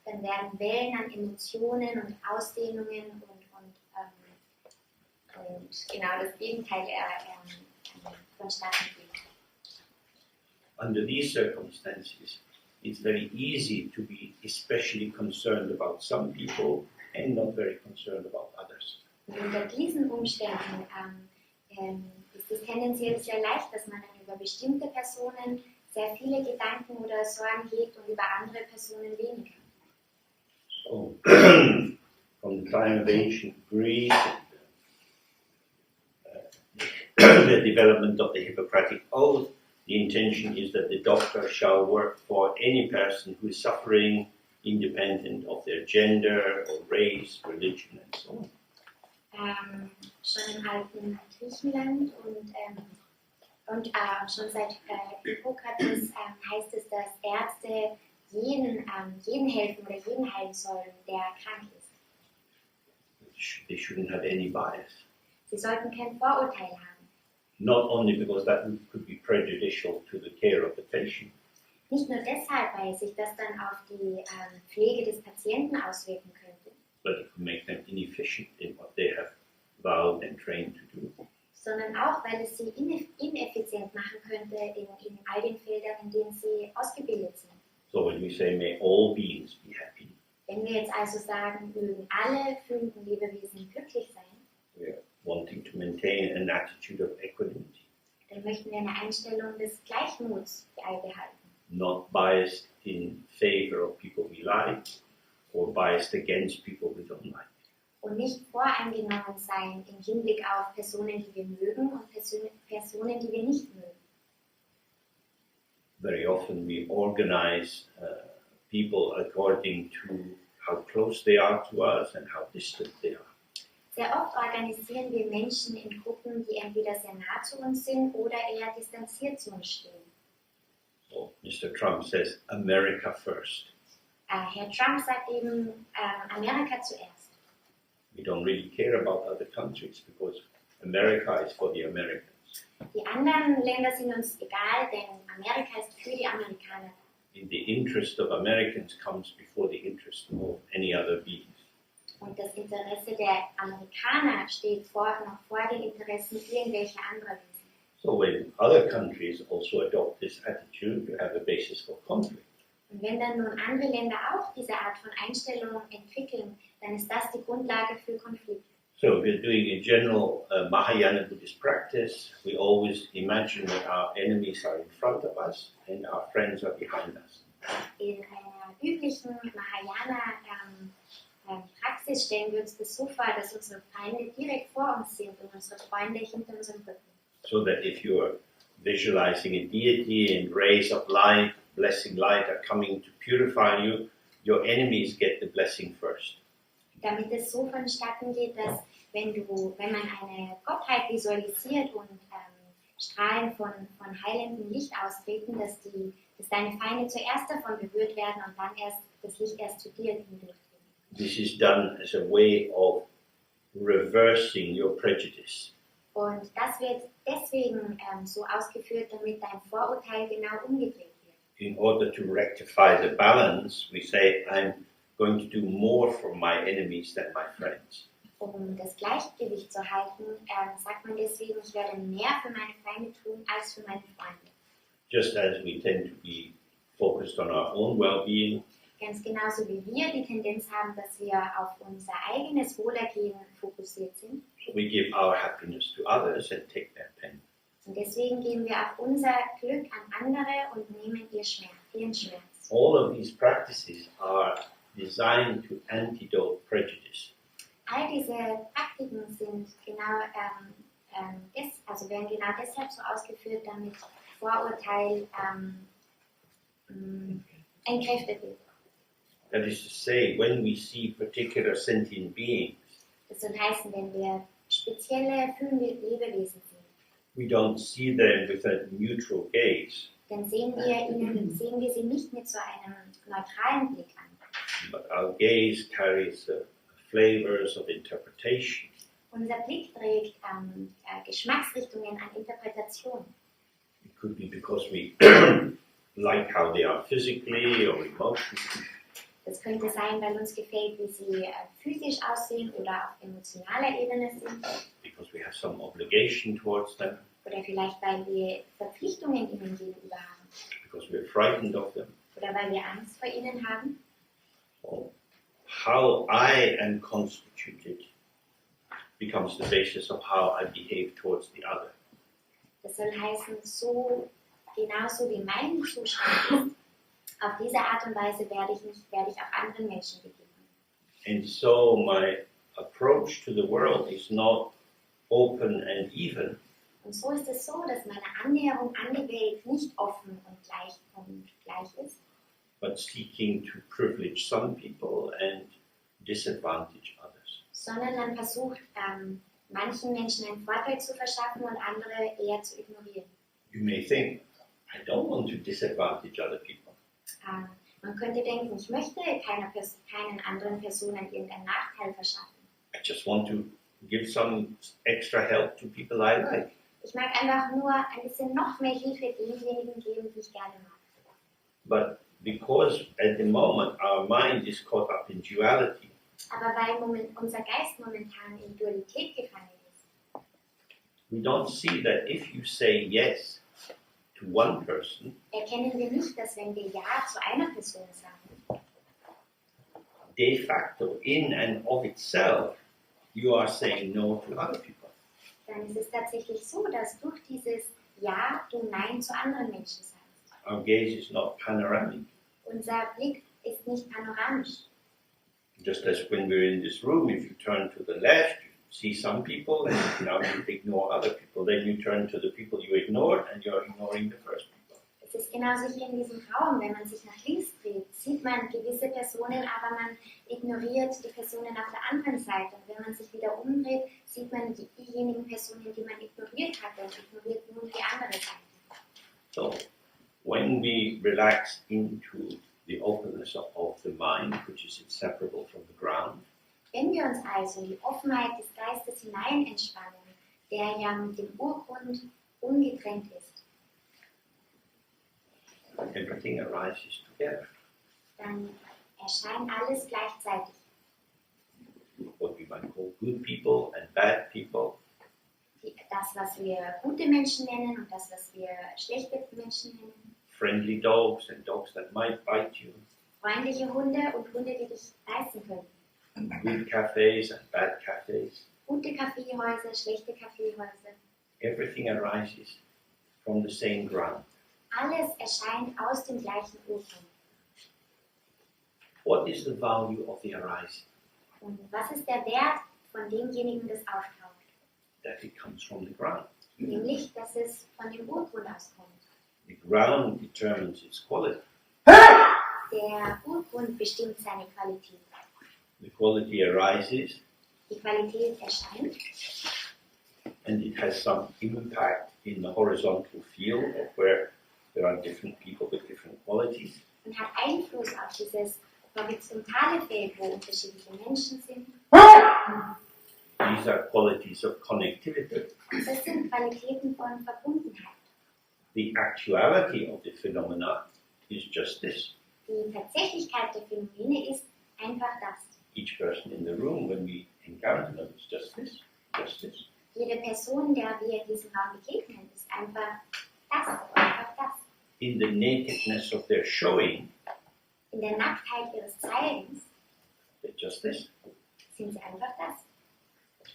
dann werden Wellen an Emotionen und Ausdehnungen und genau das Gegenteil vonstatten gehen. Under these circumstances, it's very easy to be especially concerned about some people and not very concerned about others. Und unter diesen Umständen ist es tendenziell sehr leicht, dass man dann über bestimmte Personen sehr viele Gedanken oder Sorgen hegt und über andere Personen weniger. So, from the time of ancient Greece, the development of the Hippocratic Oath, the intention is that the doctor shall work for any person who is suffering, independent of their gender or race, religion, and so on. Schon im alten Griechenland und schon seit Hippokrates heißt es, dass Ärzte jeden helfen oder jeden heilen sollen, der krank ist. They shouldn't have any bias. Sie sollten kein Vorurteil haben. Not only because that could be prejudicial to the care of the patient, Nicht nur deshalb, weil sich das dann auf die Pflege des Patienten auswirken könnte, but it could make them inefficient in what they have vowed and trained to do. sondern auch, weil es sie ineffizient machen könnte in all den Feldern, in denen sie ausgebildet sind. So when we say, may all beings be happy, Wenn wir jetzt also sagen, mögen alle fühlenden Lebewesen glücklich sein, we're wanting to maintain an attitude of equanimity, dann möchten wir eine Einstellung des Gleichmuts beibehalten. not biased in favor of people we like or biased against people we don't like. Und nicht voreingenommen sein im Hinblick auf Personen, die wir mögen und Personen, die wir nicht mögen. Very often we organize people according to how close they are to us and how distant they are. Sehr oft organisieren wir Menschen in Gruppen, die entweder sehr nah zu uns sind oder eher distanziert zu uns stehen. So Mr. Trump says, America first. Herr Trump sagt eben, Amerika zuerst. We don't really care about other countries because America is for the Americans. Die anderen Länder sind uns egal, denn Amerika ist für die Amerikaner. In the interest of Americans comes before the interest of any other beings. Und das Interesse der Amerikaner steht noch vor den Interessen irgendwelcher anderer Wesen. So when other countries also adopt this attitude, you have a basis for conflict. Und wenn dann nun andere Länder auch diese Art von Einstellung entwickeln, dann ist das die Grundlage für Konflikt. So we're doing a general Mahayana Buddhist practice. We always imagine that our enemies are in front of us and our friends are behind us. In einer üblichen Mahayana Praxis stellen wir uns das so vor, dass unsere Feinde direkt vor uns sind und unsere Freunde hinter unserem Rücken. So that if you're visualizing a deity and rays of light, blessing light are coming to purify you, your enemies get the blessing first. Damit es so vonstatten geht, dass wenn man eine Gottheit visualisiert und Strahlen von heilendem Licht austreten, dass deine Feinde zuerst davon berührt werden und dann erst das Licht erst zu dir hindurchdringt. This is done as a way of reversing your prejudice. Und das wird deswegen so ausgeführt, damit dein Vorurteil genau umgedreht wird. In order to rectify the balance, we say, I'm going to do more for my enemies than my friends. Um das Gleichgewicht zu halten, sagt man deswegen, ich werde mehr für meine Feinde tun als für meine Freunde. Just as we tend to be focused on our own well-being, Ganz genauso wie wir die Tendenz haben, dass wir auf unser eigenes Wohlergehen fokussiert sind. we give our happiness to others and take their pain. Und deswegen geben wir auch unser Glück an andere und nehmen ihren Schmerz. All of these practices are designed to antidote prejudice. All diese Praktiken sind werden genau deshalb so ausgeführt, damit Vorurteil entkräftet wird. That is to say, when we see particular sentient beings, Das soll heißen, wenn wir spezielle fühlende Lebewesen sehen, we don't see them with a neutral gaze, dann sehen wir sie nicht mit so einem neutralen Blick an. but our gaze carries flavors of interpretation. Unser Blick trägt Geschmacksrichtungen an Interpretation. It could be because we like how they are physically or emotionally. Das könnte sein, weil uns gefällt, wie sie physisch aussehen oder auf emotionaler Ebene sind. Because we have some obligation towards them, Oder vielleicht, weil wir Verpflichtungen ihnen gegenüber haben. because we're frightened of them. Oder weil wir Angst vor ihnen haben. Well, how I am constituted becomes the basis of how I behave towards the other. Das soll heißen, genauso wie mein Zustand ist, auf diese Art und Weise werde ich auch anderen Menschen begegnen. And so my approach to the world is not open and even, Und so ist es so, dass meine Annäherung an die Welt nicht offen und gleich ist, but seeking to privilege some people and disadvantage others. sondern man versucht, manchen Menschen einen Vorteil zu verschaffen und andere eher zu ignorieren. You may think, I don't want to disadvantage other people. Man könnte denken, ich möchte keinen anderen Personen irgendeinen Nachteil verschaffen. I just want to give some extra help to people I like. Ich mag einfach nur ein bisschen noch mehr Hilfe denjenigen geben, die ich gerne mag. But because at the moment our mind is caught up in duality, Aber weil unser Geist momentan in Dualität gefangen ist, we don't see that if you say yes to one person, erkennen wir nicht, dass wenn wir Ja zu einer Person sagen, de facto, in and of itself, you are saying no to other people. dann ist es tatsächlich so, dass durch dieses Ja du Nein zu anderen Menschen sagst. Our gaze is not panoramic. Unser Blick ist nicht panoramisch. Just as when we're in this room, if you turn to the left, you see some people, and now you ignore other people. Then you turn to the people you ignored, and you're ignoring the first people. Es ist genauso hier in diesem Raum, wenn man sich nach links dreht, sieht man gewisse Personen, aber man ignoriert die Personen auf der anderen Seite. Und wenn man sich wieder umdreht, sieht man diejenigen Personen, die man ignoriert hatte und ignoriert nun die andere Seite. So, when we relax into the openness of the mind, which is inseparable from the ground, Wenn wir uns also in die Offenheit des Geistes hinein entspannen, der ja mit dem Urgrund ungetrennt ist, everything arises together. dann erscheint alles gleichzeitig. What we might call good people and bad people, Das, was wir gute Menschen nennen und das, was wir schlechte Menschen nennen. friendly dogs and dogs that might bite you, Freundliche Hunde und Hunde, die dich beißen können. good cafes and bad cafes. gute Kaffeehäuser, schlechte Kaffeehäuser. Everything arises from the same ground. Alles erscheint aus dem gleichen Ursprung. What is the value of the arising? Und was ist der Wert von demjenigen, das auftaucht? That it comes from the ground. Nämlich, dass es von dem Urgrund auskommt. The ground determines its quality. Der Urgrund bestimmt seine Qualität. The quality arises Die Qualität erscheint and it has some impact in the horizontal field of where there are different people with different qualities. und hat Einfluss auf dieses horizontale Feld, wo unterschiedliche Menschen sind. These are qualities of connectivity. Das sind Qualitäten von Verbundenheit. The actuality of the phenomena is just this. Die Tatsächlichkeit der Phänomene ist einfach das. Each person in the room, when we encounter them, is just this, just this. Jede Person, der wir diesen Raum begegnen, ist einfach das. In the nakedness of their showing, In der Nacktheit ihres Zeigens they're just this. sind sie einfach das.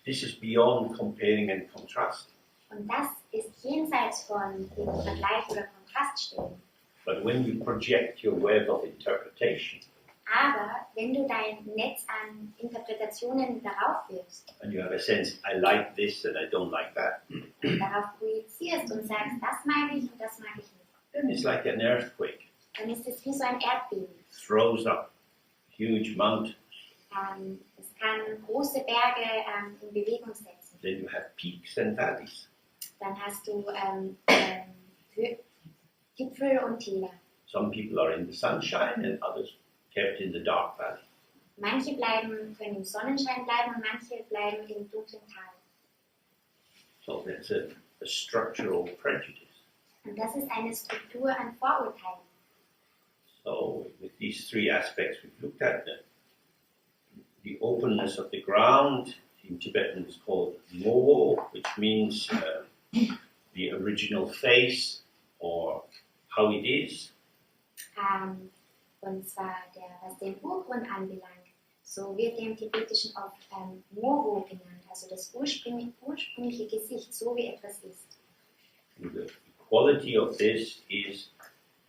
This is beyond comparing and contrast. Und das ist jenseits von dem Vergleich oder Kontraststellen. But when you project your web of interpretation, Aber wenn du dein Netz an Interpretationen darauf wirfst and you have a sense, I like this and I don't like that, und darauf projizierst und sagst, das mag ich und das mag ich nicht, then it's like an earthquake. dann ist es wie so ein Erdbeben. Throws up huge mountains. Es kann große Berge in Bewegung setzen. Then you have peaks and valleys. Dann hast du Gipfel und Täler. Some people are in the sunshine and others kept in the dark valley. Manche können im Sonnenschein bleiben und manche bleiben im dunklen Tal. So that's a structural prejudice. Und das ist eine Struktur an Vorurteilen. So with these three aspects we've looked at, the openness of the ground, in Tibetan is called Mowo, which means the original face or how it is. Und zwar, was den Urgrund anbelangt, so wird der im Tibetischen oft Mowo genannt, also das ursprüngliche Gesicht, so wie etwas ist. The quality of this is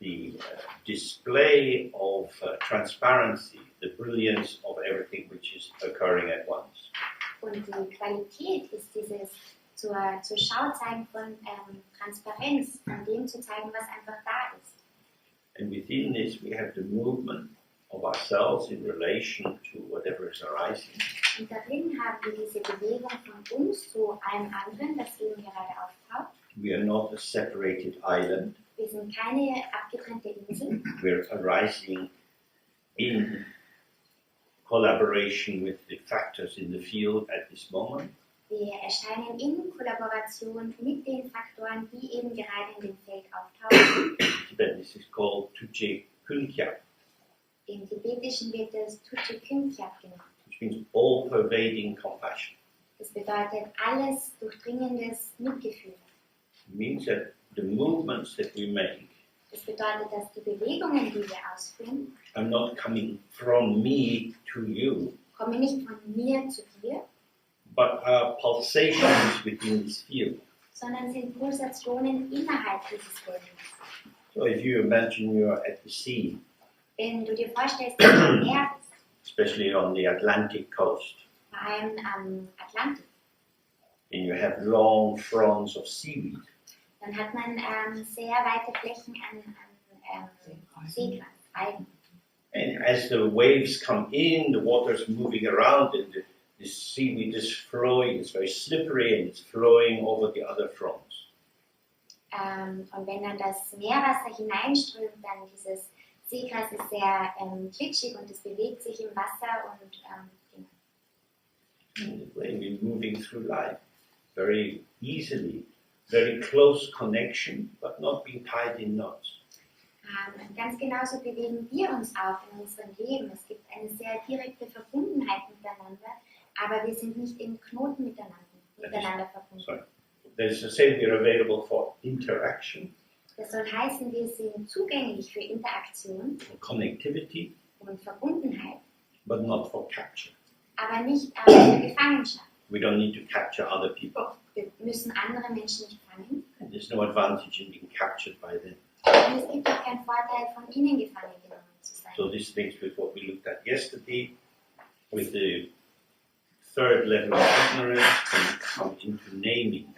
the display of transparency, the brilliance of everything which is occurring at once. Und die Qualität ist dieses zur Schau zeigen von Transparenz, von dem zu zeigen, was einfach da ist. And within this we have the movement of ourselves in relation to whatever is arising. Und darin haben wir diese Bewegung von uns zu allem anderen, das eben gerade auftaucht. We are not a separated island. Wir sind keine abgetrennte Insel. We're arising in collaboration with the factors in the field at this moment. Wir erscheinen in Kollaboration mit den Faktoren, die eben gerade in dem Feld auftauchen. In Tibetan this is called Tuje Kunkyap, Im Tibetischen wird es Tuche Künkyap genannt. which means all-pervading compassion. Das bedeutet alles durchdringendes Mitgefühl. It means that the movements that we make Das bedeutet, dass die Bewegungen, die wir ausführen, are not coming from me to you, kommen nicht von mir zu dir, but are pulsations within this field. sondern sind Pulsationen innerhalb dieses Feldes. So if you imagine you're at the sea, Wenn du dir vorstellst, dass du am Meer bist, especially on the Atlantic coast, vor allem am Atlantik, and you have long fronds of seaweed, dann hat man sehr weite Flächen an Seegras, Algen. and as the waves come in, the water's moving around, and the seaweed is flowing, it's very slippery, and it's flowing over the other fronds. Und wenn dann das Meerwasser hineinströmt, dann dieses Seegras ist sehr glitschig und es bewegt sich im Wasser und And the way we're moving through life, very easily, very close connection, but not being tied in knots. ganz genauso bewegen wir uns auch in unserem Leben. Es gibt eine sehr direkte Verbundenheit miteinander, aber wir sind nicht in Knoten miteinander verbunden. Sorry. There's a saying we're available for interaction, Das soll heißen, wir sind zugänglich für Interaktion for connectivity, und Verbundenheit, but not for capture. aber nicht für Gefangenschaft. We don't need to capture other people. Wir müssen andere Menschen nicht fangen. And there's no advantage in being captured by them. Und es gibt auch keinen Vorteil, von ihnen gefangen genommen zu sein. So this links with what we looked at yesterday, with the third level of ignorance can come into naming.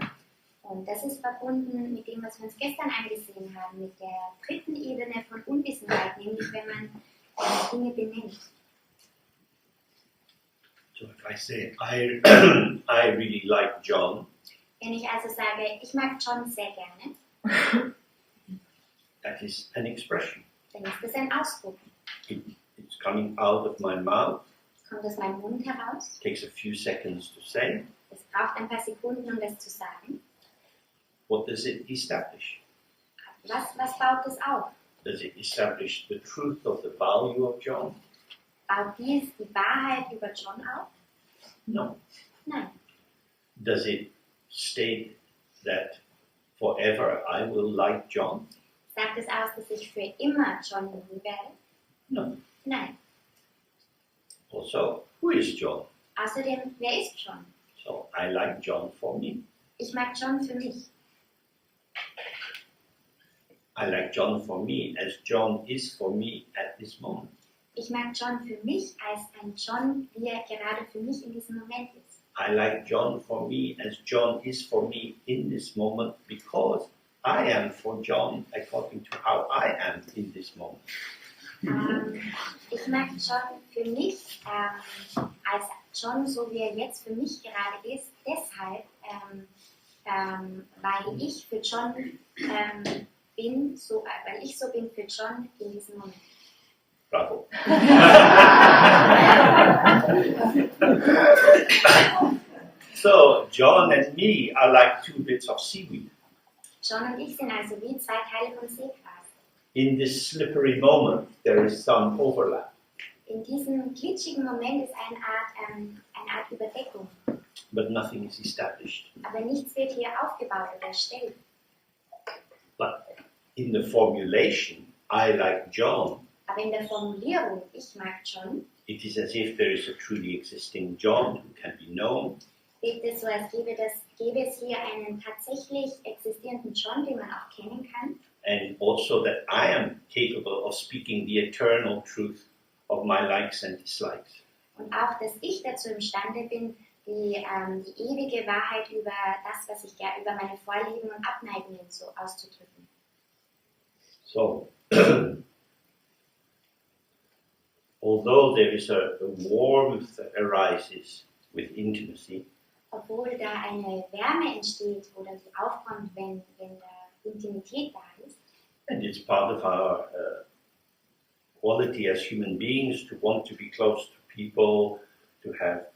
Und das ist verbunden mit dem, was wir uns gestern angesehen haben, mit der dritten Ebene von Unwissenheit, nämlich wenn man Dinge benennt. So if I say, I really like John, Wenn ich also sage, ich mag John sehr gerne, that is an expression. dann ist das ein Ausdruck. It's coming out of my mouth. Es kommt aus meinem Mund heraus. Takes a few seconds to say. Es braucht ein paar Sekunden, um das zu sagen. What does it establish? Was baut es auf? Does it establish the truth of the value of John? Baut dies die Wahrheit über John auf? No. Nein. Does it state that forever I will like John? Sagt es aus, dass ich für immer John lieben werde? No. Nein. Also, who is John? Außerdem, wer ist John? So, I like John for me. Ich mag John für mich. I like John for me as John is for me at this moment. Ich mag John für mich als ein John, wie er gerade für mich in diesem Moment ist. I like John for me as John is for me in this moment because I am for John according to how I am in this moment. Ich mag John für mich als John, so wie er jetzt für mich gerade ist, deshalb, weil ich für John bin, weil ich so bin für John in diesem Moment. Bravo. So, John and me are like two bits of seaweed. John und ich sind also wie zwei Teile von Seegras. In this slippery moment, there is some overlap. In diesem glitschigen Moment ist eine Art Überdeckung. But nothing is established. Aber nichts wird hier aufgebaut oder erstellt. But in the formulation, I like John, Aber in der Formulierung, ich mag John, it is as if there is a truly existing John who can be known, wirkt es so, als gäbe es hier einen tatsächlich existierenden John, den man auch kennen kann. and also that I am capable of speaking the eternal truth of my likes and dislikes. Und auch, dass ich dazu imstande bin, die ewige Wahrheit über das, was ich über meine Vorlieben und Abneigungen so auszudrücken. So, although there is a warmth that arises with intimacy, Obwohl da eine Wärme entsteht oder die aufkommt, wenn da Intimität da ist. and it's part of our quality as human beings to want to be close to people, to have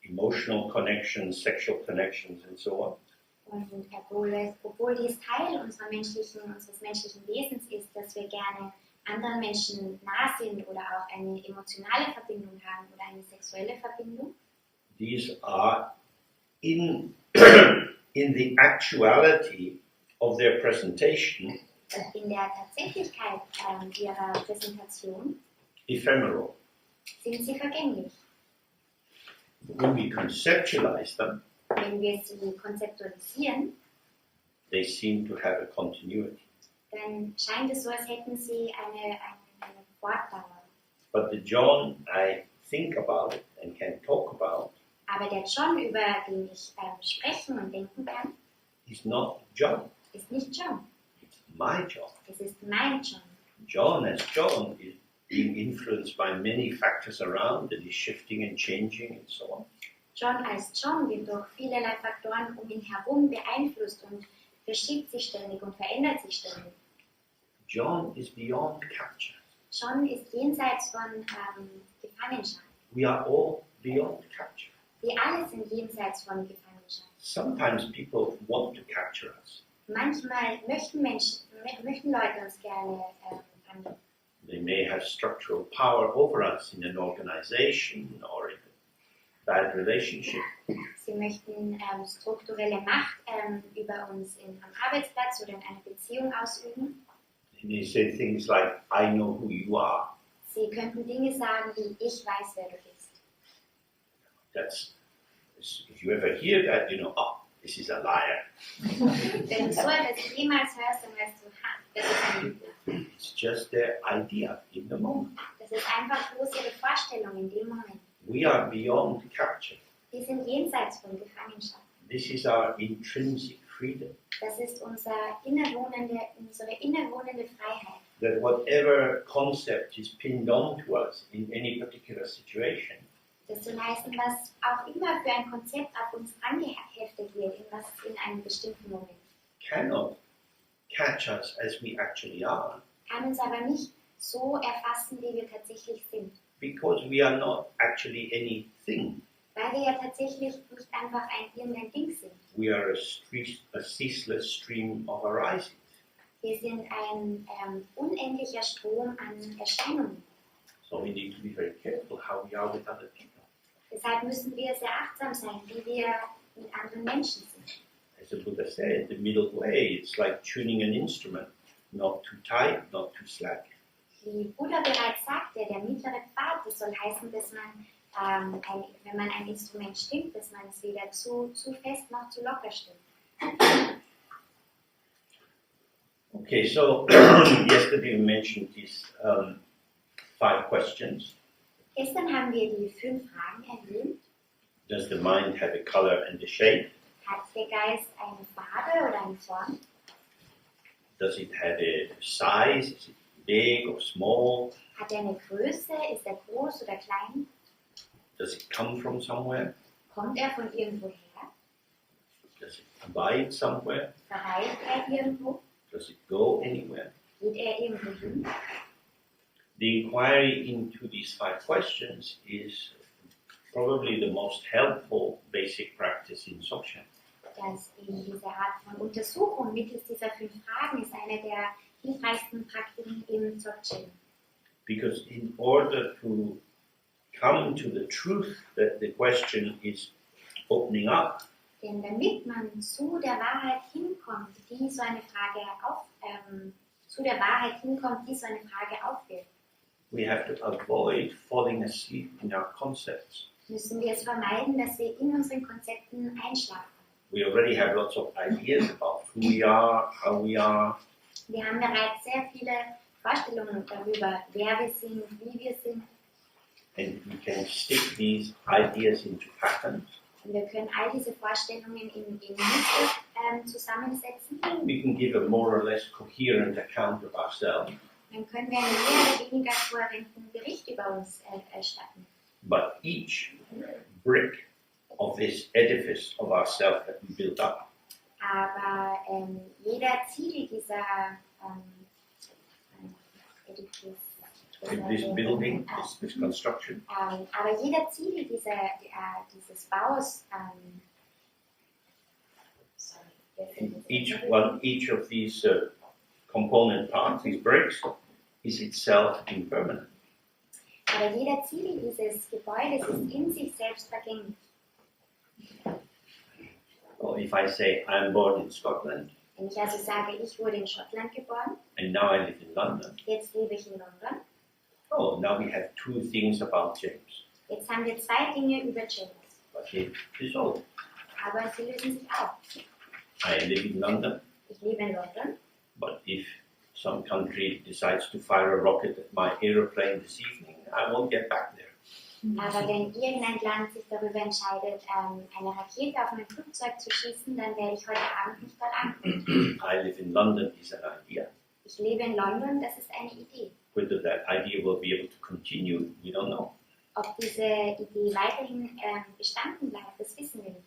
emotional connections, sexual connections, and so on. Und obwohl dies Teil unseres menschlichen Wesens ist, dass wir gerne anderen Menschen nah sind oder auch eine emotionale Verbindung haben oder eine sexuelle Verbindung, These are in the actuality of their presentation in der Tatsächlichkeit ihrer Präsentation ephemeral. sind sie vergänglich. When we conceptualize them, Wenn wir sie konzeptualisieren, they seem to have a continuity. dann scheint es so, als hätten sie eine Fortdauer. But the John I think about and can talk about Aber der John, über den ich sprechen und denken kann, is not John. ist nicht John. It's my John. Es ist mein John. John as John is being influenced by many factors around and is shifting and changing and so on. John als John wird durch vielerlei Faktoren um ihn herum beeinflusst und verschiebt sich ständig und verändert sich ständig. John is beyond capture. John ist jenseits von Gefangenschaft. We are all beyond capture. Wir alle sind jenseits von Gefangenschaft. Sometimes people want to capture us. Manchmal möchten Leute uns gerne fangen. They may have structural power over us in an organization or in a bad relationship. Sie möchten strukturelle Macht über uns am Arbeitsplatz oder in einer Beziehung ausüben. And they say things like, I know who you are. Sie könnten Dinge sagen wie, ich weiß, wer du bist. That's if you ever hear that, you know, oh, this is a liar. Wenn du so etwas jemals hörst, dann weißt du, ha, das ist ein Lügner. It's just their idea in the moment. Das ist einfach bloß ihre Vorstellung in dem Moment. We are beyond capture. Wir sind jenseits von Gefangenschaft. This is our intrinsic freedom. Das ist unsere innewohnende Freiheit. That whatever concept is pinned onto us in any particular situation, Das zu leisten, was auch immer für ein Konzept auf uns angeheftet wird, in einem bestimmten Moment. cannot catch us as we actually are, Kann uns aber nicht so erfassen, wie wir tatsächlich sind. because we are not actually anything. Weil wir ja tatsächlich nicht einfach irgendein Ding sind. We are a ceaseless stream of arising. Wir sind ein unendlicher Strom an Erscheinungen. So we need to be very careful how we are with other people. Deshalb müssen wir sehr achtsam sein, wie wir mit anderen Menschen sind. As the Buddha said, the middle way, it's like tuning an instrument, not too tight, not too slack. Wie Buddha bereits sagte, der mittlere Pfad, das soll heißen, dass man, wenn man ein Instrument stimmt, dass man es weder zu fest noch zu locker stimmt. Okay, so yesterday we mentioned these 5 questions. Gestern haben wir die 5 Fragen erwähnt. Does the mind have a color and a shape? Hat der Geist eine Farbe oder eine Form? Does it have a size? Is it big or small? Hat er eine Größe? Ist er groß oder klein? Does it come from somewhere? Kommt er von irgendwo her? Does it abide somewhere? Verweilt er irgendwo? Does it go anywhere? Geht er irgendwo hin? The inquiry into these 5 questions is probably the most helpful basic practice in Dzogchen. Diese Art von Untersuchung mittels dieser 5 Fragen ist eine der hilfreichsten Praktiken im Dzogchen. Because in order to come to the truth that the question is opening up, Denn damit man zu der Wahrheit hinkommt, die so eine Frage aufwirft, we have to avoid falling asleep in our concepts. müssen wir es vermeiden, dass wir in unseren Konzepten einschlafen. We already have lots of ideas about who we are, how we are, Wir haben bereits sehr viele Vorstellungen darüber, wer wir sind, wie wir sind. and we can stick these ideas into patterns. Und wir können all diese Vorstellungen in Muster zusammensetzen. We can give a more or less coherent account of ourselves, Dann können wir einen mehr oder weniger kohärenten Bericht über uns erstatten. but each brick of this edifice of ourself that we built up Aber jeder Ziel dieser in this building, this construction, aber jeder Ziel dieses Baus, each of these component parts, these bricks, is itself impermanent. aber jeder Ziel dieses Gebäudes ist in sich selbst vergänglich. Or if I say I'm born in Scotland Wenn ich also sage, ich wurde in Schottland geboren, and now I live in London, jetzt lebe ich in London, oh, now we have 2 things about James. jetzt haben wir 2 Dinge über James. But he is old. Aber sie lösen sich auf. I live in London, Ich lebe in London, but if some country decides to fire a rocket at my aeroplane this evening, I won't get back there. aber wenn irgendein Land sich darüber entscheidet, eine Rakete auf mein Flugzeug zu schießen, dann werde ich heute Abend nicht dort ankommen. I live in London is an idea. Ich lebe in London, das ist eine Idee. Whether that idea will be able to continue, we don't know. Ob diese Idee weiterhin bestanden bleibt, das wissen wir nicht.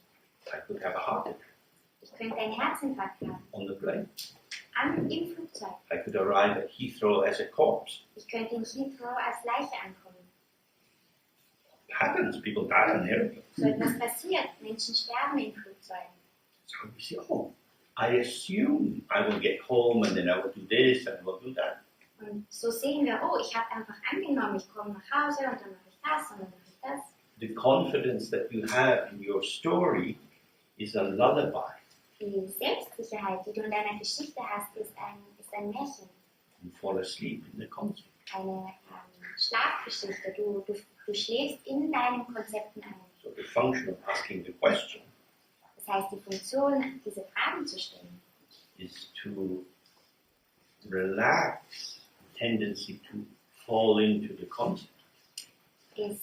I could have a heart attack Ich könnte einen Herzinfarkt haben, on the plane. im Flugzeug. I could arrive at Heathrow as a corpse. Ich könnte in Heathrow als Leiche ankommen. Happens, people die on airplanes. So etwas passiert, Menschen sterben in Flugzeugen. So we say, oh, I assume I will get home and then I will do this and I will do that. Und so sehen wir, oh, ich habe einfach angenommen, ich komme nach Hause und dann mache ich das und dann mache ich das. The confidence that you have in your story is a lullaby. Die Selbstsicherheit, die du in deiner Geschichte hast, ist ein Märchen, You fall asleep in the concept. eine Schlafgeschichte. Du schläfst in deinen Konzepten ein. So the function of asking the question Das heißt, die Funktion, diese Fragen zu stellen, is to relax the tendency to fall into the concept. ist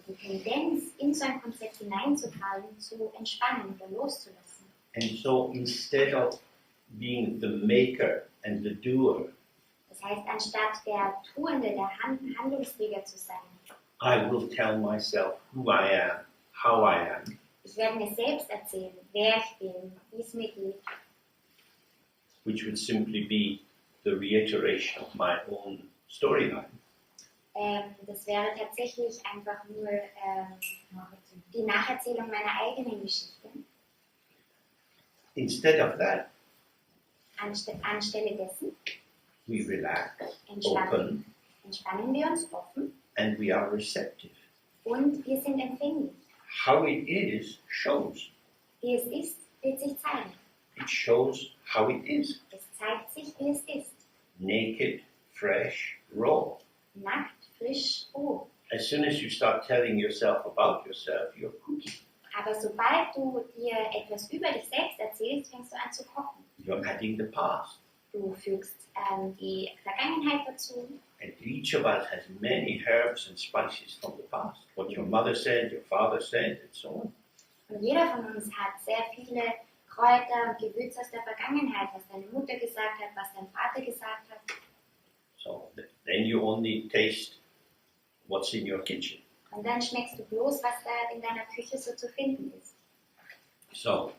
die Tendenz, in so ein Konzept hineinzufallen, zu entspannen oder loszulassen. And so instead of being the maker and the doer, Das heißt, anstatt der Tuende, der Handlungsträger zu sein, I will tell myself who I am, how I am, ich werde mir selbst erzählen, wer ich bin, wie es mir geht, which would simply be the reiteration of my own storyline. das wäre tatsächlich einfach nur die Nacherzählung meiner eigenen Geschichte. Instead of that, Anstelle dessen we relax, entspannen, open, entspannen wir uns offen and we are receptive. und wir sind empfänglich. How it is shows. Wie es ist, wird sich zeigen. It shows how it is. Es zeigt sich, wie es ist. Naked, fresh, raw. Nackt, frisch, roh. As soon as you start telling yourself about yourself, you're cooking. Aber sobald du dir etwas über dich selbst erzählst, fängst du an zu kochen. You're adding the past. Du fügst die Vergangenheit dazu. And each of us has many herbs and spices from the past. What your mother said, your father said, and so on. Und jeder von uns hat sehr viele Kräuter und Gewürze aus der Vergangenheit, was deine Mutter gesagt hat, was dein Vater gesagt hat. So then you only taste what's in your kitchen. Und dann schmeckst du bloß, was da in deiner Küche so zu finden ist. So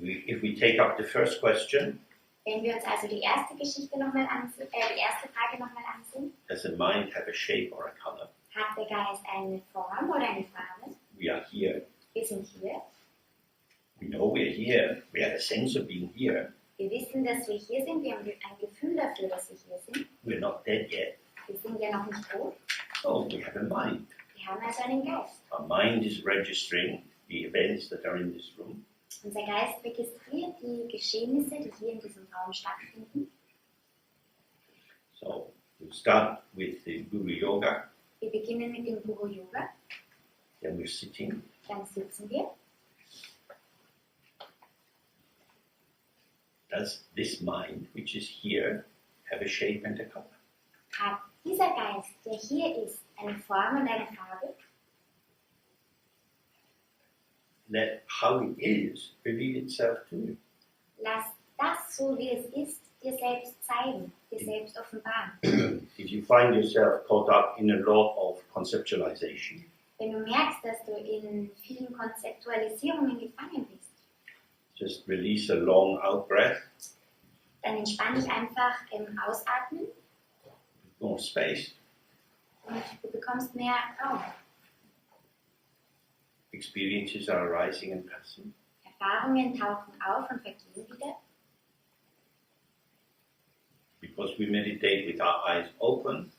if we take up the first question, Wenn wir uns also die erste Geschichte nochmal ansehen, die erste Frage nochmal ansehen, does the mind have a shape or a color? hat der Geist eine Form oder eine Farbe? We are here. Wir sind hier. We know we're here. We have a sense of being here. Wir wissen, dass wir hier sind. Wir haben ein Gefühl dafür, dass wir hier sind. We're not dead yet. Wir sind ja noch nicht tot. So we have a mind. Wir haben also einen Geist. Our mind is registering the events that are in this room. Unser Geist registriert die Geschehnisse, die hier in diesem Raum stattfinden. So we'll start with the Guru Yoga. Wir beginnen mit dem Guru Yoga. Then we're sitting. Dann sitzen wir. Does this mind, which is here, have a shape and a color? Hat dieser Geist, der hier ist, eine Form und eine Farbe? Let how it is reveal itself to you. Lass das, so wie es ist, dir selbst zeigen, dir selbst offenbaren. If you find yourself caught up in a lot of conceptualization, Wenn du merkst, dass du in vielen Konzeptualisierungen gefangen bist, just release a long out breath, dann entspann dich einfach im Ausatmen more space. und du bekommst mehr Raum. Experiences are arising and passing. Erfahrungen tauchen auf und vergehen wieder. Because we meditate with our eyes open,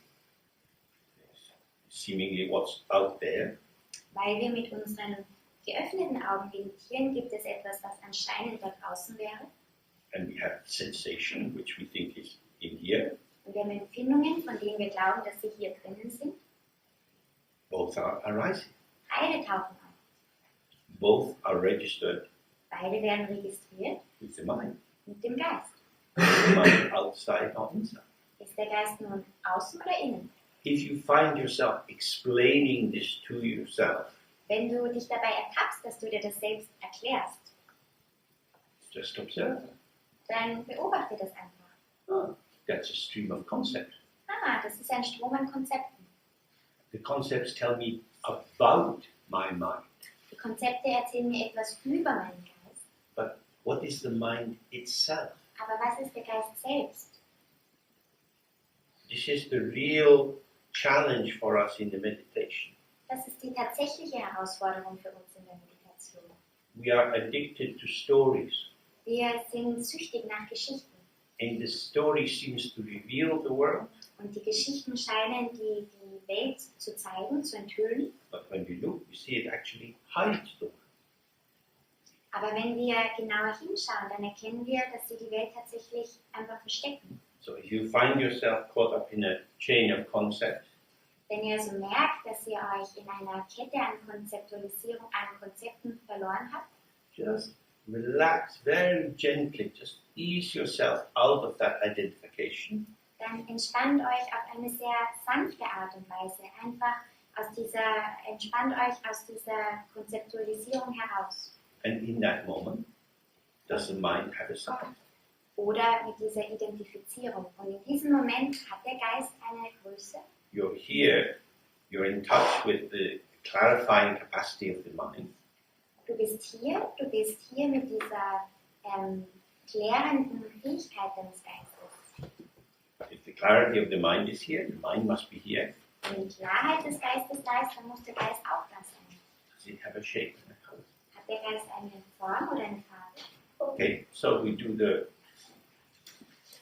seemingly what's out there, Weil wir mit unseren geöffneten Augen meditieren, gibt es etwas, was anscheinend da draußen wäre. and we have sensation, which we think is in here. Und wir haben Empfindungen, von denen wir glauben, dass sie hier drinnen sind. Both are arising. Beide tauchen auf. Both are registered Beide werden registriert with the mind. mit dem Geist. Is the mind outside or inside? Ist der Geist nun außen oder innen? If you find yourself explaining this to yourself, Wenn du dich dabei ertappst, dass du dir das selbst erklärst, just observe. dann beobachte das einfach. Oh, that's a stream of concept. Das ist ein Strom an Konzepten. The concepts tell me about my mind. Die Konzepte erzählen mir etwas über meinen Geist. But what is the mind itself? Aber was ist der Geist selbst? This is the real challenge for us in the meditation. Das ist die tatsächliche Herausforderung für uns in der Meditation. We are addicted to stories, Wir sind süchtig nach Geschichten. and the story seems to reveal the world. Und die Geschichten scheinen die Welt zu zeigen, zu enthüllen. But when we look, we see it actually hides the world. Aber wenn wir genauer hinschauen, dann erkennen wir, dass sie die Welt tatsächlich einfach verstecken. So if you find yourself caught up in a chain of concepts, Wenn ihr also merkt, dass ihr euch in einer Kette an Konzeptualisierung, an Konzepten verloren habt, just relax very gently. Just ease yourself out of that identification. dann entspannt euch auf eine sehr sanfte Art und Weise. Einfach entspannt euch aus dieser Konzeptualisierung heraus. And in that moment, does the mind have a sign? Oder mit dieser Identifizierung. Und in diesem Moment hat der Geist eine Größe. You're here, you're in touch with the clarifying capacity of the mind. Du bist hier mit dieser klärenden Fähigkeit deines Geistes. If the clarity of the mind is here, the mind must be here. Wenn die Klarheit des Geistes da ist, dann muss der Geist auch da sein. Does it have a shape and a color? Hat der Geist eine Form oder eine Farbe? Okay, so we do the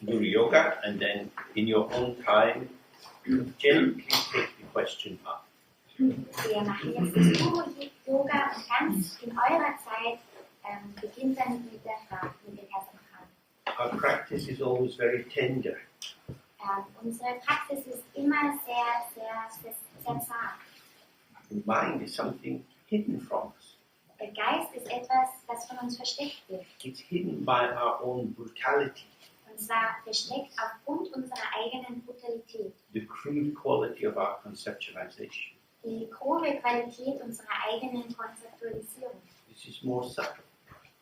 Guru Yoga, and then in your own time, you gently take the question up. Wir machen jetzt das Guru-Yoga und ganz in eurer Zeit beginnt dann mit der Frage, mit den ersten Fragen. Our practice is always very tender. Unsere Praxis ist immer sehr zart. The mind is something hidden from us. Der Geist ist etwas, das von uns versteckt wird. It's hidden by our own brutality, Und zwar versteckt aufgrund unserer eigenen Brutalität. the crude quality of our conceptualization. Die grobe Qualität unserer eigenen Konzeptualisierung. This is more subtle.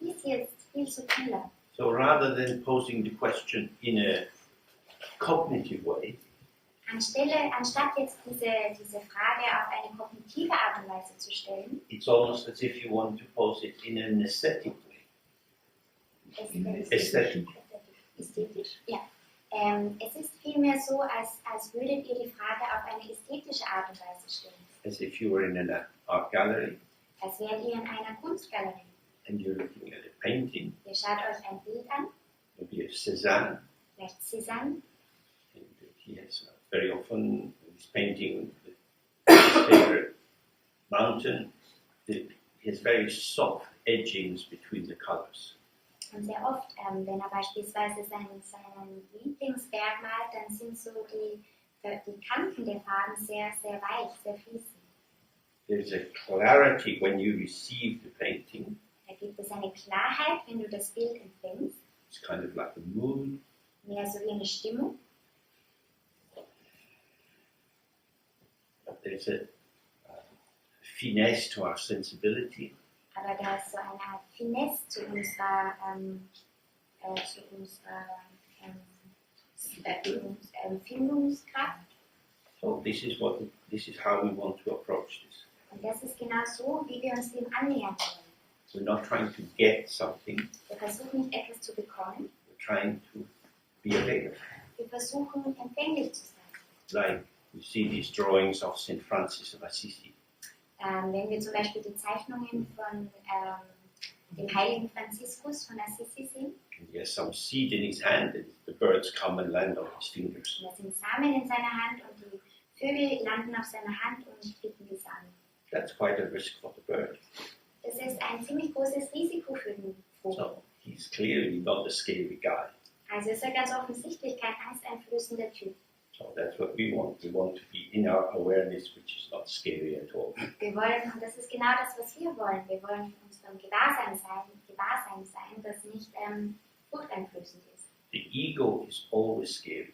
Die ist jetzt viel subtiler. So rather than posing the question in a cognitive way, Anstatt jetzt diese Frage auf eine kognitive Art und Weise zu stellen, it's almost as if you want to pose it in an aesthetic way. Aesthetic. Ästhetisch? Ja. Es ist vielmehr so, als würdet ihr die Frage auf eine ästhetische Art und Weise stellen. As if you were in an art gallery Als wärt ihr in einer Kunstgalerie. and you're looking at a painting, Ihr schaut euch ein Bild an, maybe of Cézanne, vielleicht Cézanne, and he has very often he's painting his favorite mountain. He has very soft edgings between the colors. und sehr oft, wenn er beispielsweise seinen Lieblingsberg malt, dann sind so die Kanten der Farben sehr weich, sehr fließend. There's a clarity when you receive the painting. Da gibt es eine Klarheit, wenn du das Bild empfängst, It's kind of like a mood. mehr so wie eine Stimmung. But there's a finesse to our sensibility. Aber da ist so eine Art Finesse zu unserer Empfindungskraft. So this is how we want to approach this. Und das ist genau so, wie wir uns dem annähern wollen. We're not trying to get something. Wir versuchen nicht etwas zu bekommen, We're trying to be available. wir versuchen empfänglich zu sein. Like you see these drawings of St. Francis of Assisi. Wenn wir zum Beispiel die Zeichnungen von dem heiligen Franziskus von Assisi sehen, And he has some seed in his hand, and the birds come and land on his fingers. und da sind Samen in seiner Hand und die Vögel landen auf seiner Hand und picken die Samen. That's quite a risk for the bird. Das ist ein ziemlich großes Risiko für den Vogel. So he's clearly not a scary guy. Also ist er ganz offensichtlich kein angsteinflößender Typ. So that's what we want. We want to be in our awareness, which is not scary at all. Wir wollen, und das ist genau das, was wir wollen, wir wollen in unserem Gewahrsein sein, das nicht furchteinflößend ist. The ego is always scary,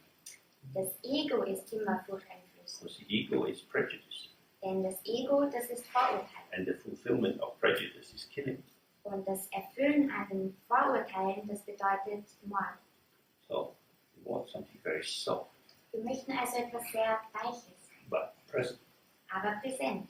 Das Ego ist immer furchteinflößend. because the ego is prejudice, Denn das Ego, das ist Vorurteil. and the fulfillment of prejudice is killing. Und das Erfüllen an Vorurteilen, das bedeutet Mord. So we want something very soft, Wir möchten also etwas sehr Weiches, but present. aber präsent.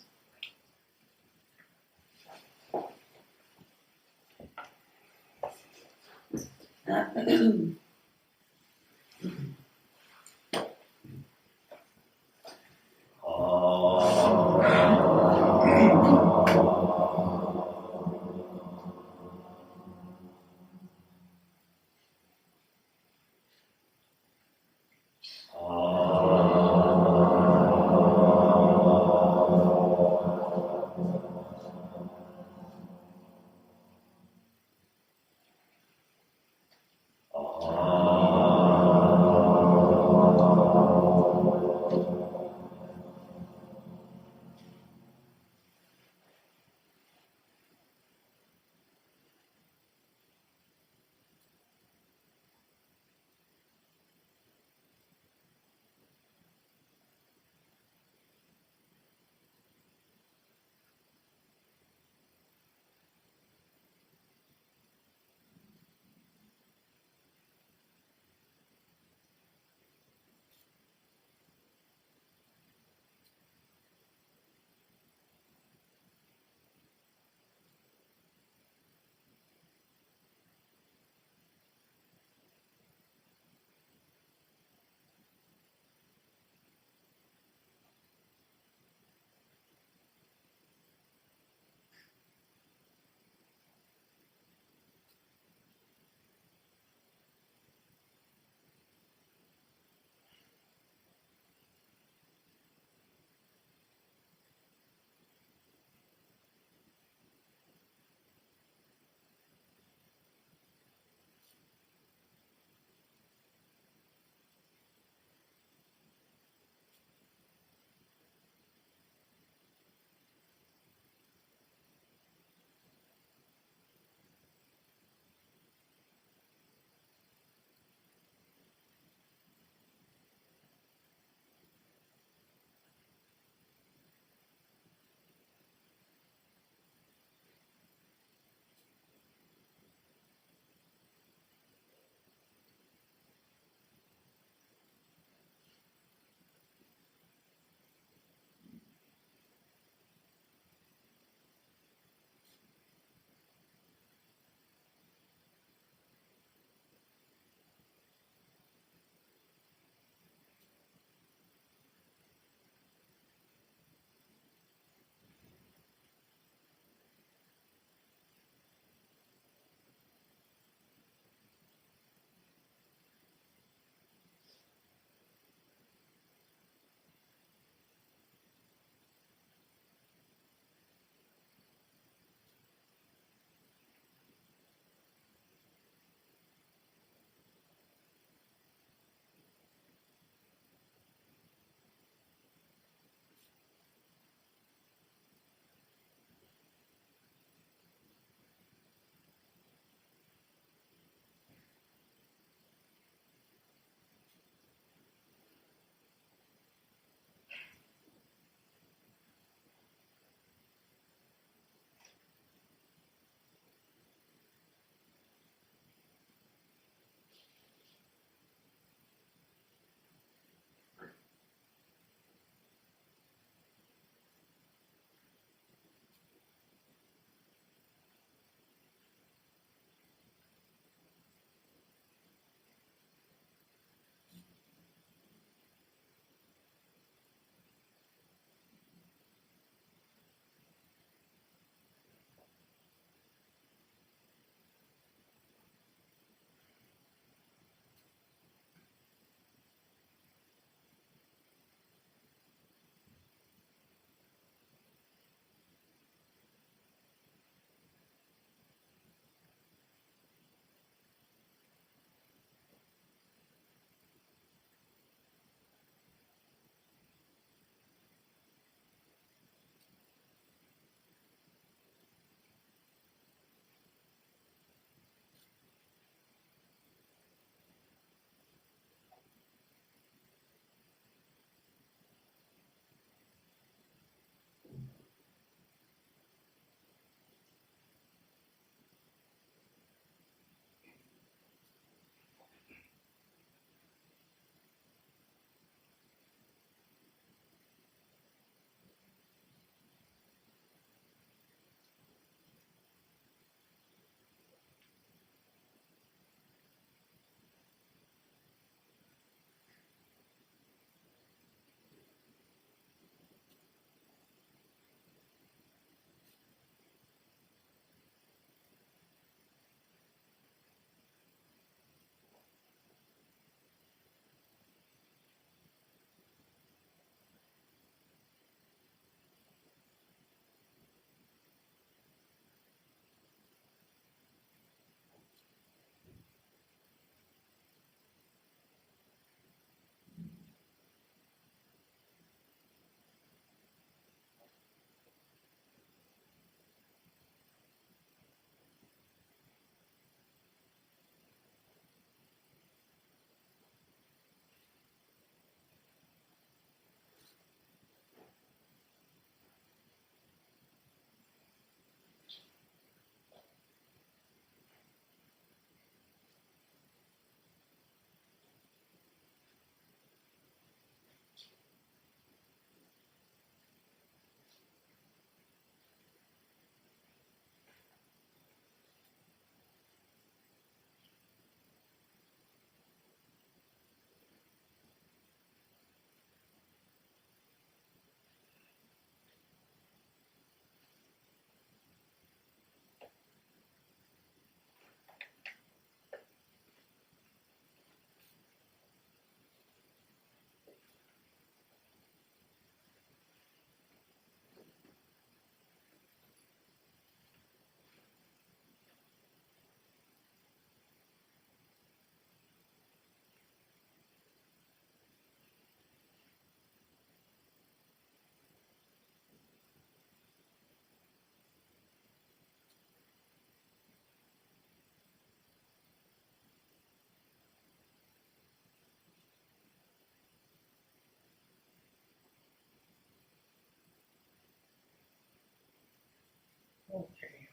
Okay.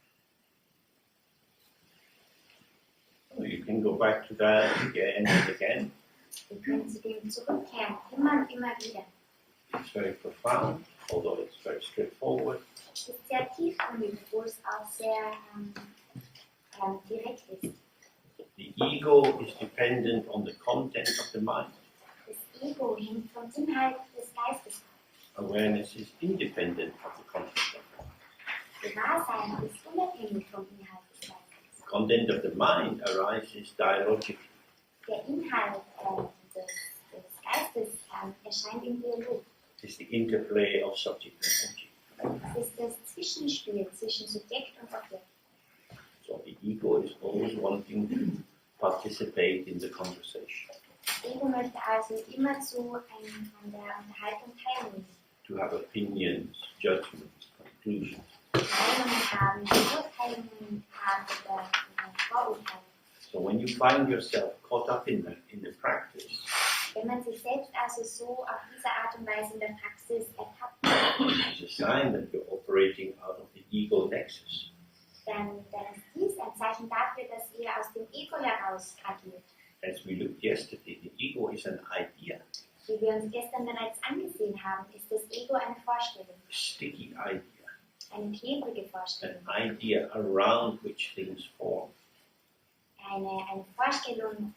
So you can go back to that again and again. Wir können zu dem zurückkehren, immer und immer wieder. It's very profound, although it's very straightforward. Es ist sehr tiefgründig, obwohl es auch sehr direkt ist. The ego is dependent on the content of the mind. Das Ego hängt vom Inhalt des Geistes ab. Awareness is independent of the content of the mind. Gewahrsein ist unabhängig vom Inhalt des Geistes. The content of the mind arises dialogically. Der Inhalt des Geistes erscheint im Dialog. It's the interplay of subject and object. Es ist das Zwischenspiel zwischen Subjekt und Objekt. So the ego is always wanting to participate in the conversation, Das Ego möchte also immerzu an der Unterhaltung teilnehmen. to have opinions, judgments, conclusions. Meinungen haben, Beurteilungen haben oder Vorurteile. So when you find yourself caught up in the practice, Wenn man sich selbst also so auf diese Art und Weise in der Praxis ertappt, it's a sign that you're operating out of the ego nexus. dann ist dies ein Zeichen dafür, dass ihr aus dem Ego heraus agiert. As we looked yesterday, the ego is an idea, Wie wir uns gestern bereits angesehen haben, ist das Ego eine Vorstellung, a sticky idea, eine klebrige Vorstellung, an idea around which things form. eine Vorstellung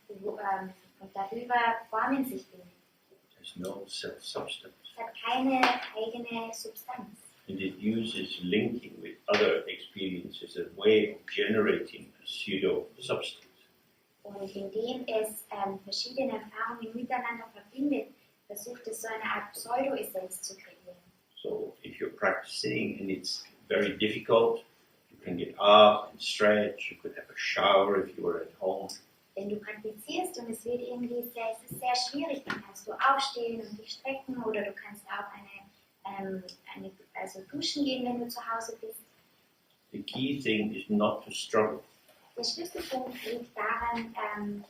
und darüber formen sich Dinge. There's no self-substance. Es hat keine eigene Substanz. And it uses linking with other experiences as a way of generating a pseudo-substance. Und indem es verschiedene Erfahrungen miteinander verbindet, versucht es so eine Art Pseudo-Essenz zu kreieren. So if you're practicing and it's very difficult, you can get up and stretch, you could have a shower if you were at home. Wenn du praktizierst und es wird irgendwie es ist sehr schwierig, dann kannst du aufstehen und dich strecken oder du kannst auch also duschen gehen, wenn du zu Hause bist. The key thing is not to struggle, Der Schlüsselpunkt liegt daran,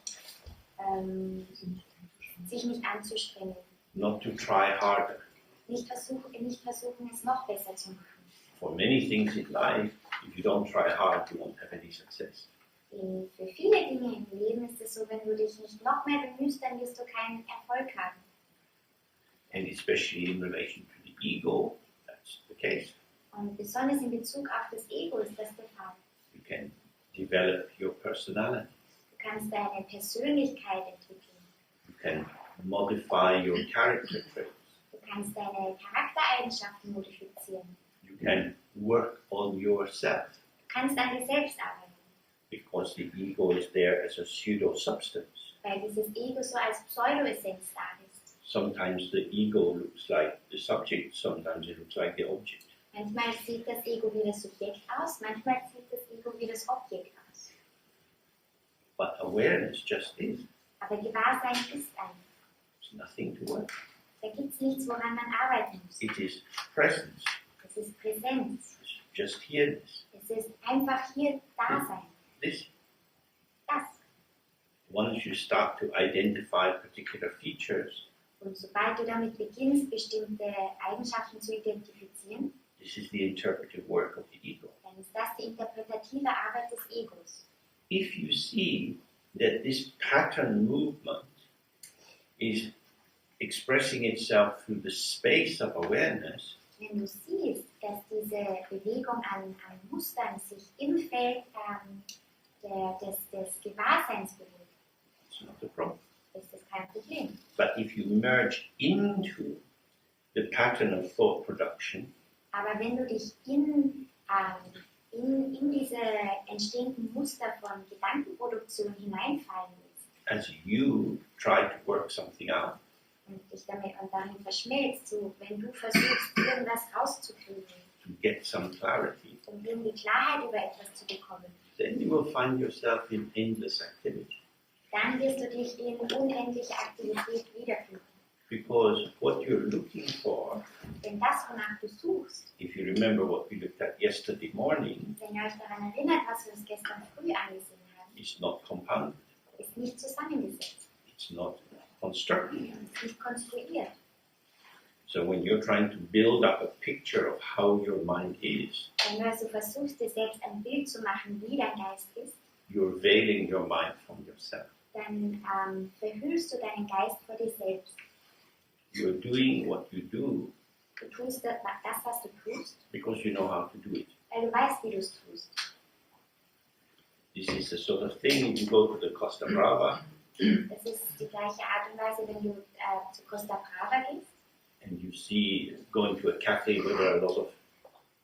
sich nicht anzustrengen, not to try harder. nicht versuchen, es noch besser zu machen. For many things in life, if you don't try hard, you won't have any success. Für viele Dinge im Leben ist es so, wenn du dich nicht noch mehr bemühst, dann wirst du keinen Erfolg haben. And especially in relation to the ego, that's the case. Und besonders in Bezug auf das Ego ist das der Fall. You can develop your personality. Du kannst deine Persönlichkeit entwickeln. You can modify your character traits. Du kannst deine Charaktereigenschaften modifizieren. You can work on yourself Du kannst an dir selbst arbeiten, because the ego is there as a pseudo-substance. weil dieses Ego so als Pseudoessenz da ist. Sometimes the ego looks like the subject, sometimes it looks like the object. Manchmal sieht das Ego wie das Subjekt aus, manchmal sieht das Ego wie das Objekt aus. But awareness just is. Aber Gewahrsein ist einfach. There's nothing to work. Da gibt es nichts, woran man arbeiten muss. It is presence. Es ist Präsenz. It's just here-ness. Es ist einfach hier Dasein. This. Das. Once you start to identify particular features, Und sobald du damit beginnst, bestimmte Eigenschaften zu identifizieren, this is the interpretive work of the ego. dann ist das die interpretative Arbeit des Egos. If you see that this pattern movement is expressing itself through the space of awareness, Wenn du siehst, dass diese Bewegung an Mustern sich im Feld des Gewahrseins bewegt, it's not a problem. ist das kein Problem. But if you merge into the pattern of thought production, Aber wenn du dich in diese entstehenden Muster von Gedankenproduktion hineinfallen willst as you try to work something out, und dich damit verschmilzt, so wenn du versuchst, irgendwas rauszukriegen, to get some clarity, um irgendwie Klarheit über etwas zu bekommen, then you will find yourself in endless activity. dann wirst du dich in unendliche Aktivität wiederfinden. Because what you're looking for, Denn das, wonach du suchst, if you remember what we looked at yesterday morning, wenn ihr euch daran erinnert, was wir uns gestern früh angesehen haben, is not compounded, ist nicht zusammengesetzt, it's not constructed. ist nicht konstruiert. So when you're trying to build up a picture of how your mind is, Wenn du also versuchst, dir selbst ein Bild zu machen, wie dein Geist ist, you're veiling your mind from yourself. dann verhüllst du deinen Geist vor dir selbst. You're doing what you do Du tust das, was du tust, because you know how to do it. weil du weißt, wie du es tust. This is the sort of thing if you go to the Costa Brava Das ist die gleiche Art und Weise, wenn du zu Costa Brava gehst and you see going to a cafe where there are a lot of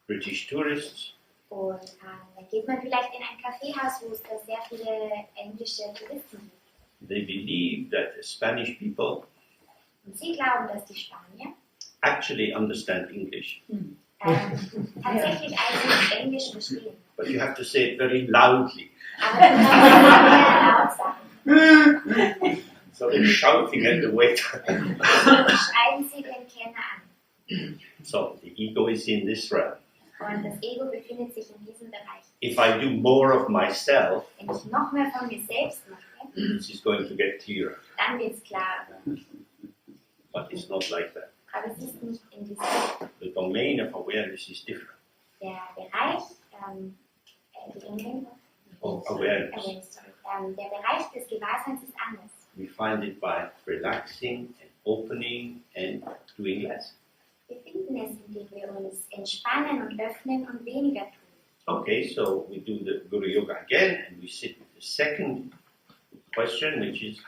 British tourists. und dann geht man vielleicht in ein Kaffeehaus, wo es da sehr viele englische Touristen gibt. They believe that the Spanish people Und sie glauben, dass die Spanier actually understand English, tatsächlich eigentlich Englisch verstehen. but you have to say it very loudly. Aber du musst es sehr laut sagen. So they're shouting at the waiter. Schreiben sie den Kellner an. So the ego is in this realm. Und das Ego befindet sich in diesem Bereich. If I do more of myself, Wenn ich noch mehr von mir selbst mache, this is going to get clearer. dann wird es klar. But it's not like that. Aber es ist nicht in diesem The domain of awareness is different. der Bereich, Of awareness. Der Bereich des Gewahrseins ist anders. We find it by relaxing and opening and doing less. Wir finden es, indem wir uns entspannen und öffnen und weniger tun. Okay, so we do the Guru Yoga again and we sit with the second question, which is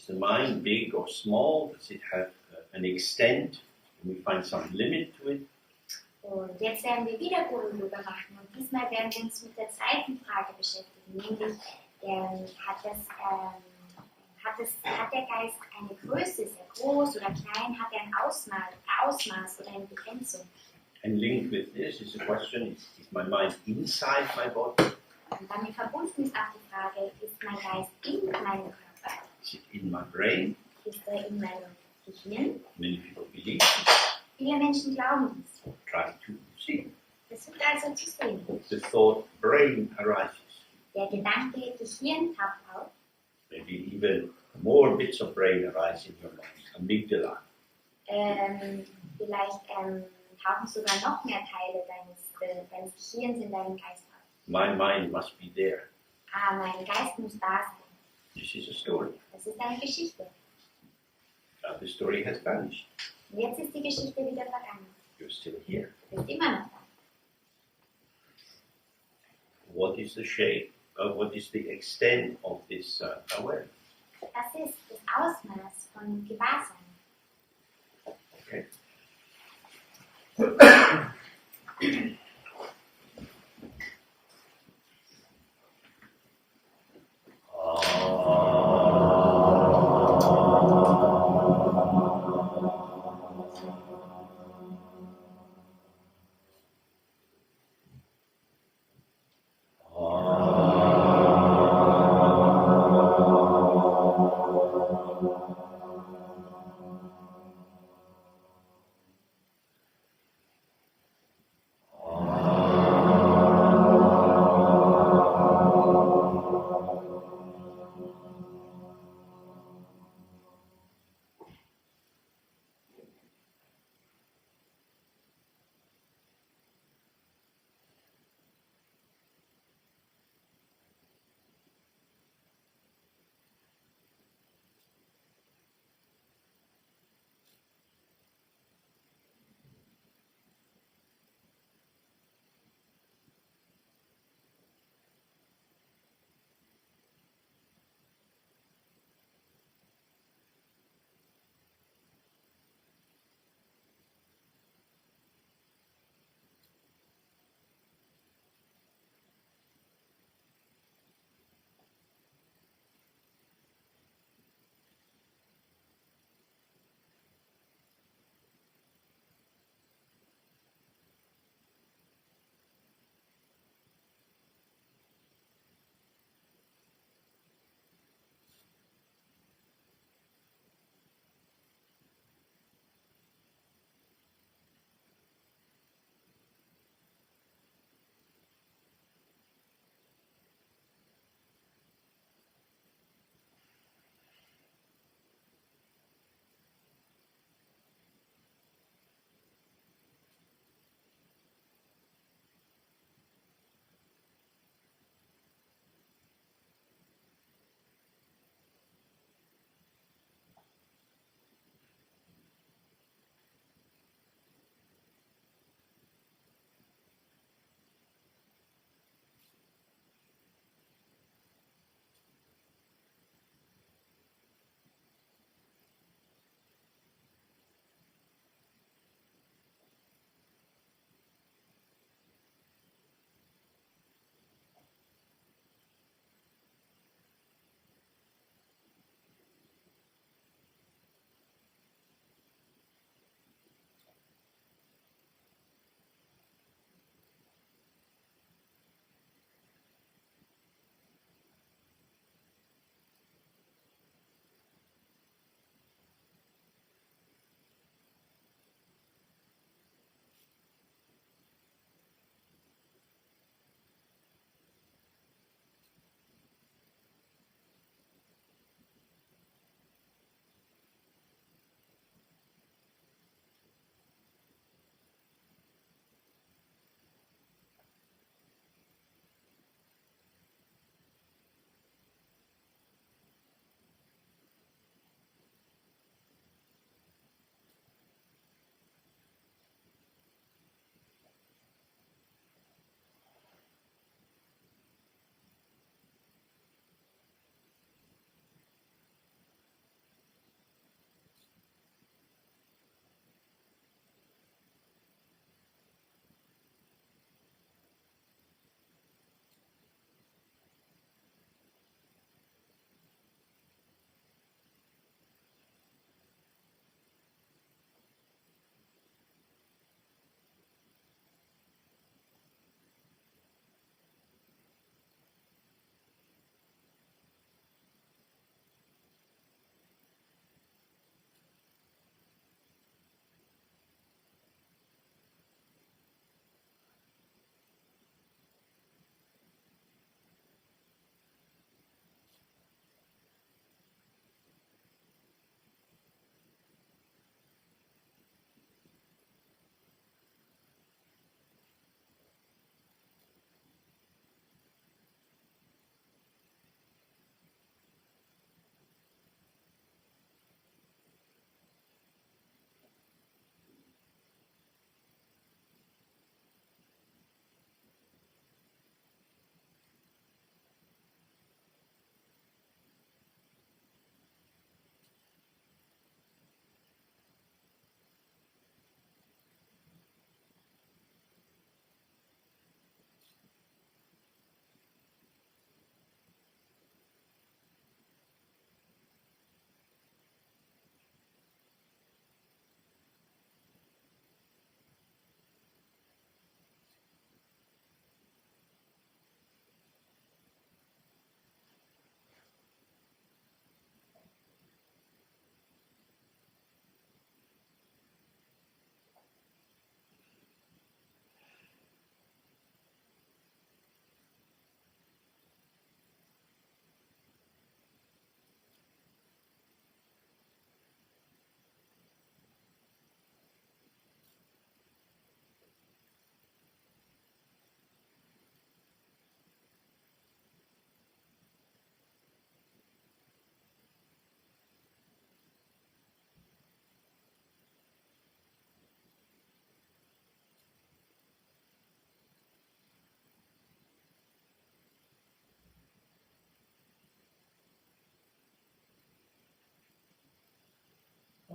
the mind big or small? Does it have an extent? And we find some limit to it. Und jetzt werden wir wieder Guru Yoga machen und diesmal werden wir uns mit der zweiten Frage beschäftigen, nämlich hat der Geist eine Größe, sehr groß oder klein, hat er ein Ausmaß oder eine Begrenzung? And linked with this is the question, is my mind inside my body? Und damit verbunden ist auch die Frage, ist mein Geist in meinem Körper? Is it in my brain? Ist er in meinem Gehirn? Many people believe. Viele Menschen glauben dies. Try to see. Versucht also zu sehen. The thought brain arises. Der Gedanke Gehirn taucht auf. Maybe even more bits of brain arise in your mind. Amygdala. Vielleicht tauchen sogar noch mehr Teile deines Gehirns in deinem Geist auf. My mind must be there. Mein Geist muss da sein. This is a story. Das ist eine Geschichte. Now the story has vanished. Und jetzt ist die Geschichte wieder vergangen. You're still here. Du bist immer noch da. What is the shape? What is the extent of this awareness? Das ist das Ausmaß von Gewahrsein. Okay.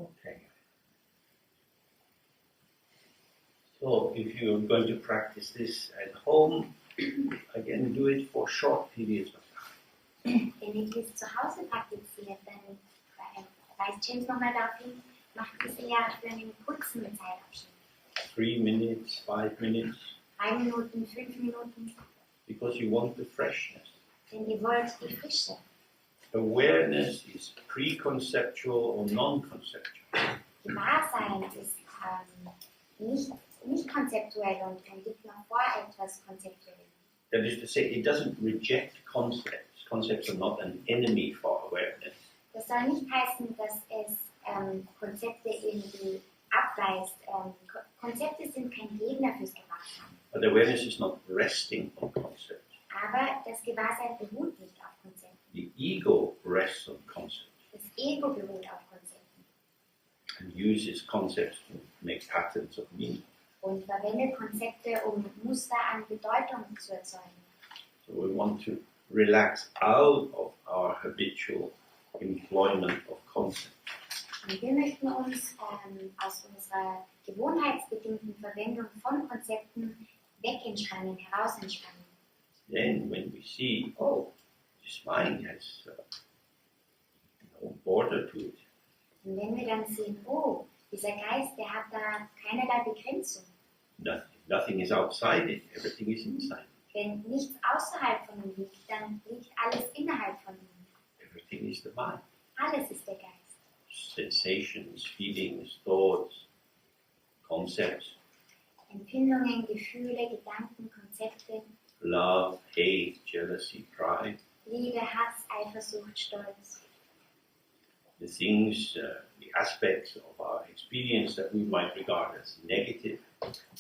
Okay. So if you're going to practice this at home, again, do it for short periods of time. Wenn ihr dies zu Hause praktiziert, dann weist James nochmal darauf hin, macht es eher für einen kurzen Zeitabschnitt. 3 minutes, 5 minutes, 3 Minuten, 5 Minuten, because you want the freshness. denn ihr wollt die Frische. Awareness is pre-conceptual or non-conceptual. Gewahrsein ist nicht konzeptuell und liegt noch vor etwas konzeptuell. That is to say, it doesn't reject concepts. Concepts are not an enemy for awareness. Das soll nicht heißen, dass es Konzepte irgendwie abweist. Konzepte sind kein Gegner fürs Gewahrsein. But awareness is not resting on concepts. Aber das Gewahrsein beruht nicht auf Konzepten. The ego rests on concepts Das Ego beruht auf Konzepten and uses concepts to make patterns of meaning. und verwendet Konzepte, um Muster an Bedeutung zu erzeugen. So we want to relax out of our habitual employment of concepts. Und wir möchten uns aus unserer gewohnheitsbedingten Verwendung von Konzepten wegentspannen, herausentspannen. Then when we see, oh, this mind has no border to it, Und wenn wir dann sehen, oh, dieser Geist, der hat da keinerlei Begrenzung. nothing is outside it, everything is inside. Wenn nichts außerhalb von ihm liegt, dann liegt alles innerhalb von ihm. Everything is the mind. Alles ist der Geist. Sensations, feelings, thoughts, concepts, Empfindungen, Gefühle, Gedanken, Konzepte, love, hate, jealousy, pride, Liebe, Hass, Eifersucht, Stolz. the things, the aspects of our experience that we might regard as negative,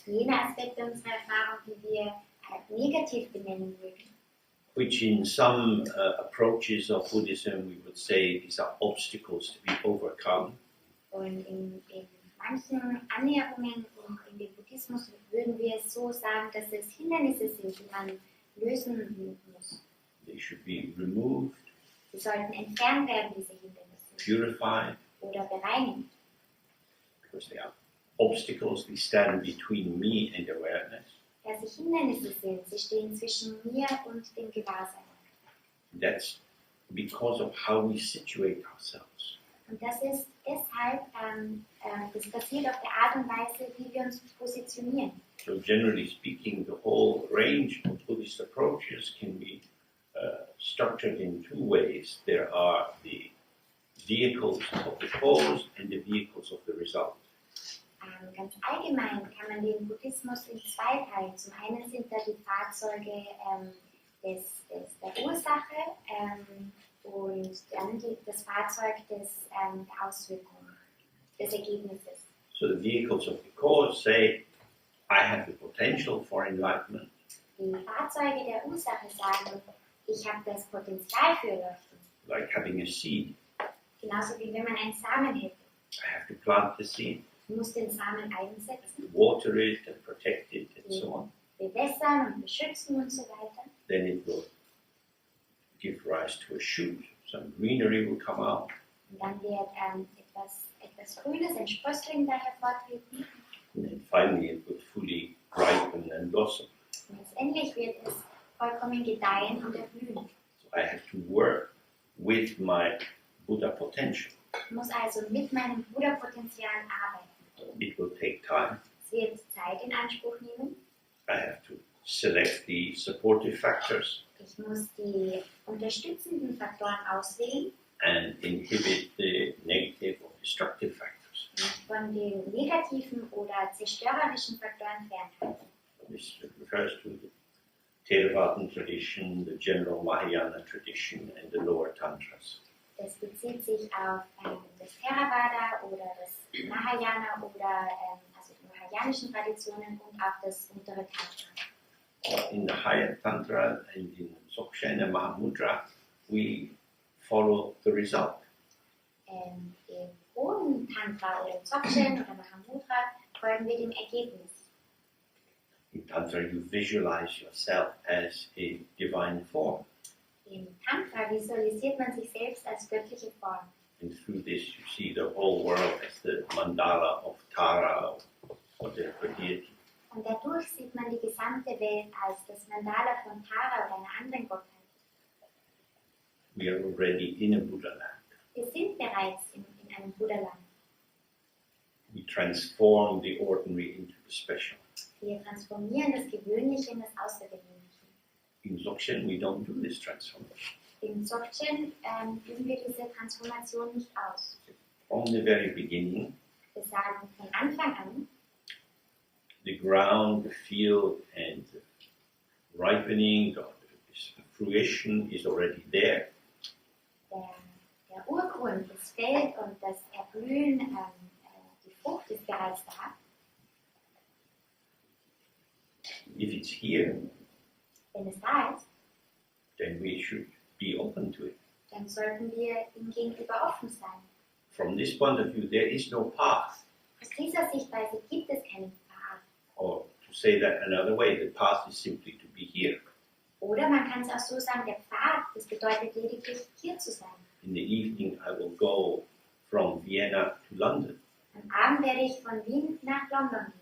Jene Aspekte unserer Erfahrung, die wir negativ benennen würden. which in some approaches of Buddhism we would say these are obstacles to be overcome. Und in manchen Annäherungen in den Buddhismus würden wir es so sagen, dass es Hindernisse sind, die man lösen muss. They should be removed, Sie sollten entfernt werden, diese Hindernisse, purified, oder bereinigt. because they are obstacles, they stand between me and awareness. Da sie Hindernisse sind, sie stehen zwischen mir und dem Gewahrsein. That's because of how we situate ourselves. Und das ist deshalb, das passiert auf der Art und Weise, wie wir uns positionieren. So generally speaking, the whole range of Buddhist approaches can be structured in two ways. There are the vehicles of the cause and the vehicles of the result. Ganz allgemein kann man den Buddhismus in zwei teilen. Zum einen sind da die Fahrzeuge der Ursache und dann das Fahrzeug der Auswirkung, des Ergebnisses. So the vehicles of the cause say, I have the potential for enlightenment. Die Fahrzeuge der Ursache sagen, ich habe das Potenzial für Erleuchtung. Like having a seed. Genauso wie wenn man einen Samen hätte. I have to plant the seed, Man muss den Samen einsetzen, water it and protect it and so on. bewässern und beschützen und so weiter. Then it will give rise to a shoot. Some greenery will come out. Und dann wird etwas Grünes, ein Sprössling da hervortreten. And then finally it will fully ripen and blossom. Und letztendlich wird es vollkommen gedeihen und erblühen. So I have to work with my Buddha potential. Ich muss also mit meinem Buddha-Potenzial arbeiten. It will take time. Es wird Zeit in Anspruch nehmen. I have to select the supportive factors Ich muss die unterstützenden Faktoren auswählen and inhibit the negative or destructive factors. und von den negativen oder zerstörerischen Faktoren fernhalten. This refers to the Theravada tradition, the general Mahayana tradition, and the lower tantras. Das bezieht sich auf das Theravada oder das Mahayana oder also die mahayanischen Traditionen und auch das untere Tantra. In the higher tantra and in Dzogchen and Mahamudra, we follow the result. Im hohen Tantra oder im Dzogchen oder Mahamudra folgen wir dem Ergebnis. In Tantra, you visualize yourself as a divine form. Im Tantra visualisiert man sich selbst als göttliche Form. And through this you see the whole world as the mandala of Tara or whatever deity. Und dadurch sieht man die gesamte Welt als das Mandala von Tara oder einer anderen Gottheit. We are already in a Buddha land. Wir sind bereits in einem Buddha-Land. We transform the ordinary into the special. Wir transformieren das Gewöhnliche in das Außergewöhnliche. In Dzogchen we don't do this transformation. Im Dzogchen üben wir diese Transformation nicht aus. From the very beginning, Wir sagen von Anfang an, the ground, the field, and the ripening, or the fruition is already there. der Urgrund, das Feld und das Erblühen, die Frucht ist bereits da. If it's here, Wenn es da ist, then we should be open to it. dann sollten wir ihm gegenüber offen sein. From this point of view, there is no path. Aus dieser Sichtweise gibt es keinen Pfad. Or to say that another way, the path is simply to be here. Oder man kann es auch so sagen, der Pfad, das bedeutet lediglich hier zu sein. In the evening, I will go from Vienna to London. Am Abend werde ich von Wien nach London gehen.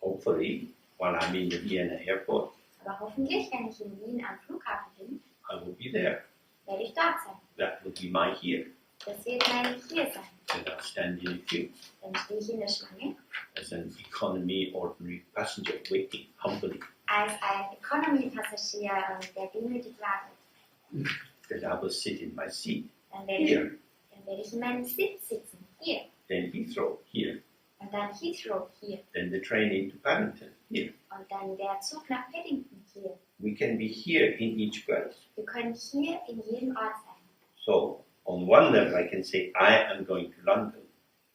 Hopefully, while I'm in the Vienna airport, Aber hoffentlich, wenn ich in Wien am Flughafen bin, I will be there. werde ich dort sein. That will be my here. Das wird mein Hier sein. And I'll stand in a queue Dann stehe ich in der Schlange as an economy ordinary passenger waiting humbly. als ein Economy-Passagier, der demütig wartet. Then I will sit in my seat Dann werde ich here. in meinem Sitz sitzen. Hier. Then Heathrow here. Und dann Heathrow hier. Then the train into Paddington here. Und dann der Zug nach Paddington hier. We can be here in each place. Wir können hier in jedem Ort sein. So, on one level, I can say, I am going to London.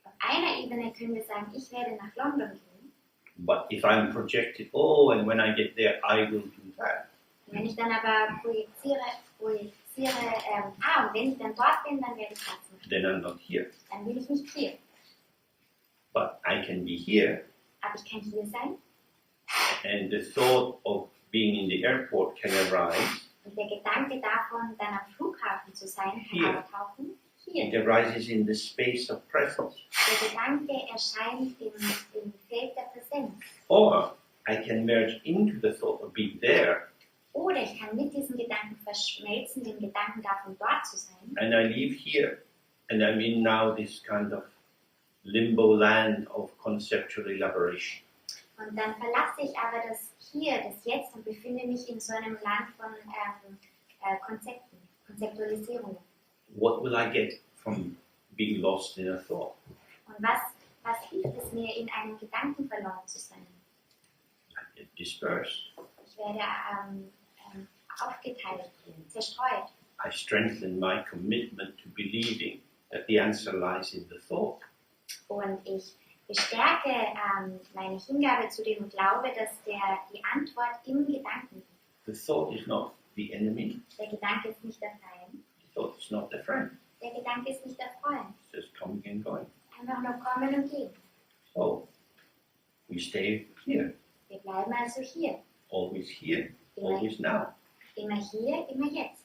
Auf einer Ebene können wir sagen, ich werde nach London gehen. But if I'm projected, oh, and when I get there, I will do that. Und wenn ich dann aber projiziere, und wenn ich dann dort bin, dann werde ich das machen. Then I'm not here. Dann bin ich nicht hier. But I can be here, Aber ich kann hier sein. and the thought of being in the airport can arise. Und der Gedanke davon, dann am Flughafen zu sein, kann Hier. auftauchen. It Hier. arises in the space of presence. Der Gedanke erscheint im Feld der Präsenz. Or I can merge into the thought of being there, Oder ich kann mit diesem Gedanken verschmelzen, den Gedanken davon dort zu sein. and I leave here, and I'm in now this kind of limbo land of conceptual elaboration. Und dann verlasse ich aber das Hier, das Jetzt und befinde mich in so einem Land von Konzepten, Konzeptualisierungen. What will I get from being lost in a thought? Und was hilft es mir, in einem Gedanken verloren zu sein? I get dispersed. Ich werde aufgeteilt, zerstreut. I strengthen my commitment to believing that the answer lies in the thought. Und ich bestärke meine Hingabe zu dem Glaube, dass die Antwort im Gedanken liegt. The thought is not the enemy. Der Gedanke ist nicht der Feind. The thought is not the friend. Der Gedanke ist nicht der Freund. It's just coming and going. Einfach nur kommen und gehen. So, we stay here. Wir bleiben also hier. Always here. Always now. Immer hier, immer jetzt.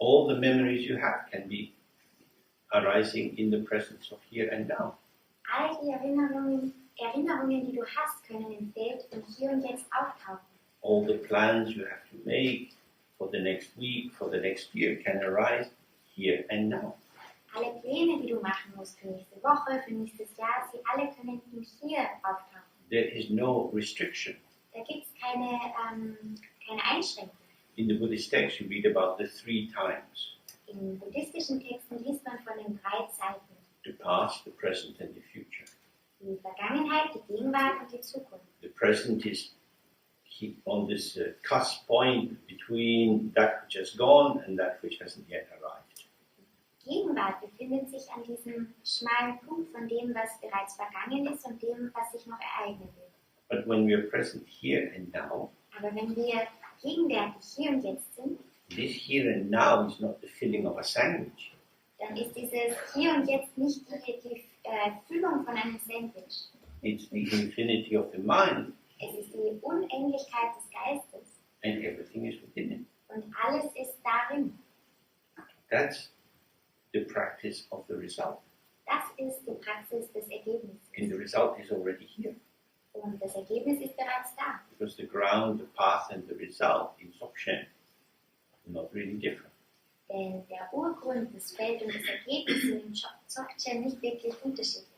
All the memories you have can be arising in the presence of here and now. All die Erinnerungen, die du hast, können im Feld und hier und jetzt auftauchen. All the plans you have to make for the next week, for the next year can arise here and now. Alle Pläne, die du machen musst für nächste Woche, für nächstes Jahr, sie alle können im Hier auftauchen. There is no restriction. Da gibt es keine Einschränkung. In the Buddhist text, you read about the 3 times: In buddhistischen Texten liest man von den 3 Zeiten. the past, the present, and the future. Die Vergangenheit, die Gegenwart und die Zukunft. The present is on this cusp point between that which has gone and that which hasn't yet arrived. Die Gegenwart befindet sich an diesem schmalen Punkt von dem, was bereits vergangen ist und dem, was sich noch ereignen wird. But when we are present here and now, Aber wenn wir gegenwärtig hier und jetzt sind, this here and now is not the filling of a sandwich. dann ist dieses Hier und Jetzt nicht die Füllung von einem Sandwich. It's the infinity of the mind, Es ist die Unendlichkeit des Geistes and everything is within it. und alles ist darin. That's the practice of the result. Das ist die Praxis des Ergebnisses. And the result is already here. Und das Ergebnis ist bereits da. Because the ground, the path, and the result in Dzogchen are not really different. Denn der Urgrund, das Feld und das Ergebnis sind im Dzogchen nicht wirklich unterschiedlich.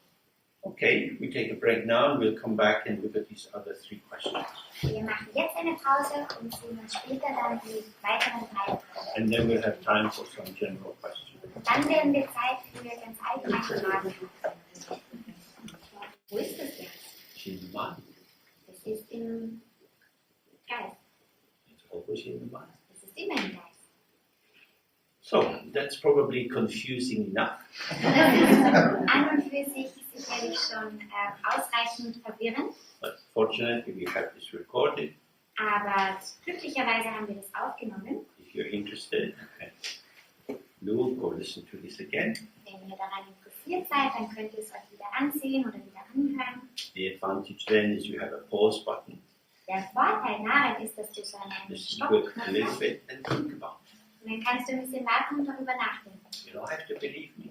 Okay, we take a break now and we'll come back and look at these other 3 questions. Wir machen jetzt eine Pause und sehen uns später dann die weiteren 3 Fragen. And then we'll have time for some general questions. Dann werden wir Zeit für ganz allgemeine Fragen haben. Wo ist das jetzt? It's in the mind. Es ist im Geist. It's always in the mind. Es ist immer im Geist. So, that's probably confusing enough. Das ist an und für sich sicherlich schon ausreichend verwirrend. But fortunately, we have this recorded. Aber glücklicherweise haben wir das aufgenommen. If you're interested, look or listen to this again. Wenn ihr daran interessiert seid, dann könnt ihr es euch wieder ansehen oder wieder anhören. The advantage then is you have a pause button. Der Vorteil daran ist, dass du so einen Listen to it a Stoppknopf little hast bit and think about it. und dann kannst du ein bisschen warten und darüber nachdenken. You don't have to believe me.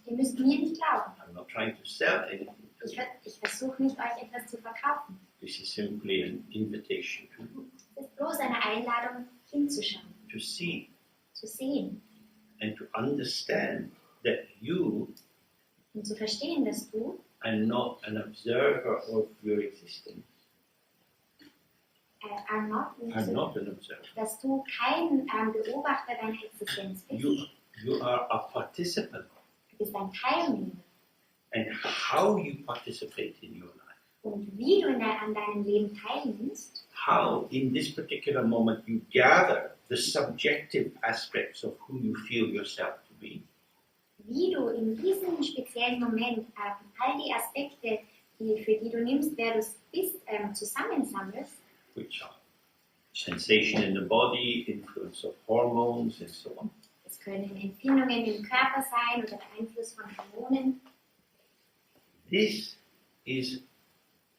Ihr müsst mir nicht glauben. I'm not trying to sell anything to you. Ich versuche nicht, euch etwas zu verkaufen. This is simply an invitation to look, Es ist bloß eine Einladung, hinzuschauen, to see, zu sehen and to understand that you und zu verstehen, dass du are not an observer of your existence. are not, I'm not an observer. dass du kein Beobachter deiner Existenz bist. You are a participant. Du bist ein Teilnehmer. And how you participate in your life, Und wie du an deinem Leben teilnimmst, how in this particular moment you gather the subjective aspects of who you feel yourself to be, wie du in diesem speziellen Moment all die Aspekte, für die du nimmst, wer du bist, zusammensammelst, which are sensation in the body, influence of hormones, and so on. es können Empfindungen im Körper sein oder der Einfluss von Hormonen. This is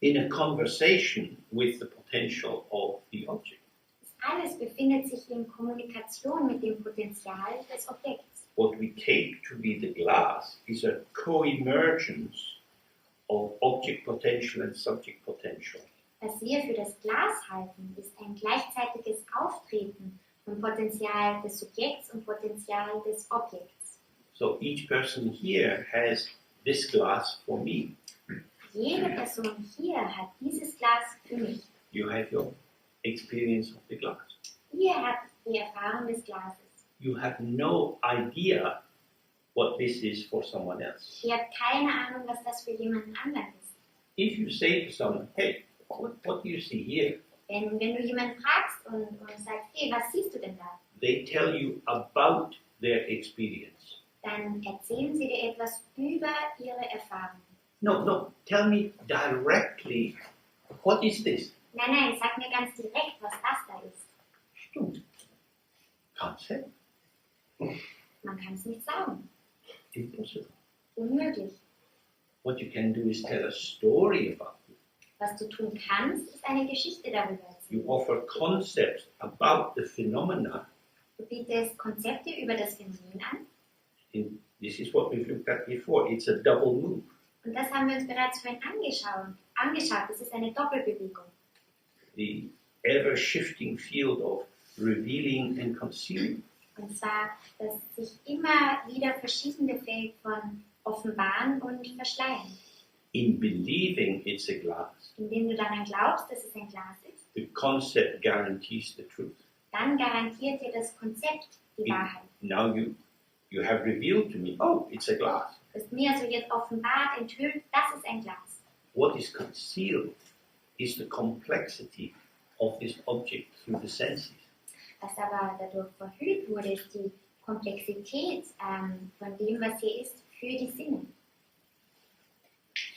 in a conversation with the potential of the object. Das alles befindet sich in Kommunikation mit dem Potenzial des Objekts. What we take to be the glass is a co-emergence of object potential and subject potential. Was wir für das Glas halten, ist ein gleichzeitiges Auftreten von Potenzial des Subjekts und Potenzial des Objekts. So each person here has this glass for me. Jede Person hier hat dieses Glas für mich. You have your experience of the glass. Ihr habt die Erfahrung des Glases. You have no idea what this is for someone else. Ihr habt keine Ahnung, was das für jemanden anderen ist. If you say to someone, hey, what do you see here? Wenn du jemanden fragst und sagst, hey, was siehst du denn da? They tell you about their experience. Dann erzählen sie dir etwas über ihre Erfahrung. No, tell me directly, what is this? Nein, sag mir ganz direkt, was das da ist. Stimmt. Can't say. Man kann es nicht sagen. Impossible. Unmöglich. What you can do is tell a story about it. Was du tun kannst, ist eine Geschichte darüber You erzählen. offer concepts about the phenomena. Du bietest Konzepte über das Phänomen an. This is what we've looked at before. It's a double move. Und das haben wir uns bereits vorhin angeschaut. Das ist eine Doppelbewegung. The ever-shifting field of revealing and concealing. Und zwar das sich immer wieder verschiedene Feld von Offenbaren und Verschleiern. In believing it's a glass, Indem du daran glaubst, dass es ein Glas ist, the concept guarantees the truth. dann garantiert dir das Konzept die Wahrheit. Now you have revealed to me, oh, it's a glass. Du hast mir also jetzt offenbart, enthüllt, das ist ein Glas. What is concealed is the complexity of this object through the senses. Was aber dadurch verhüllt wurde, ist die Komplexität von dem, was hier ist, für die Sinne.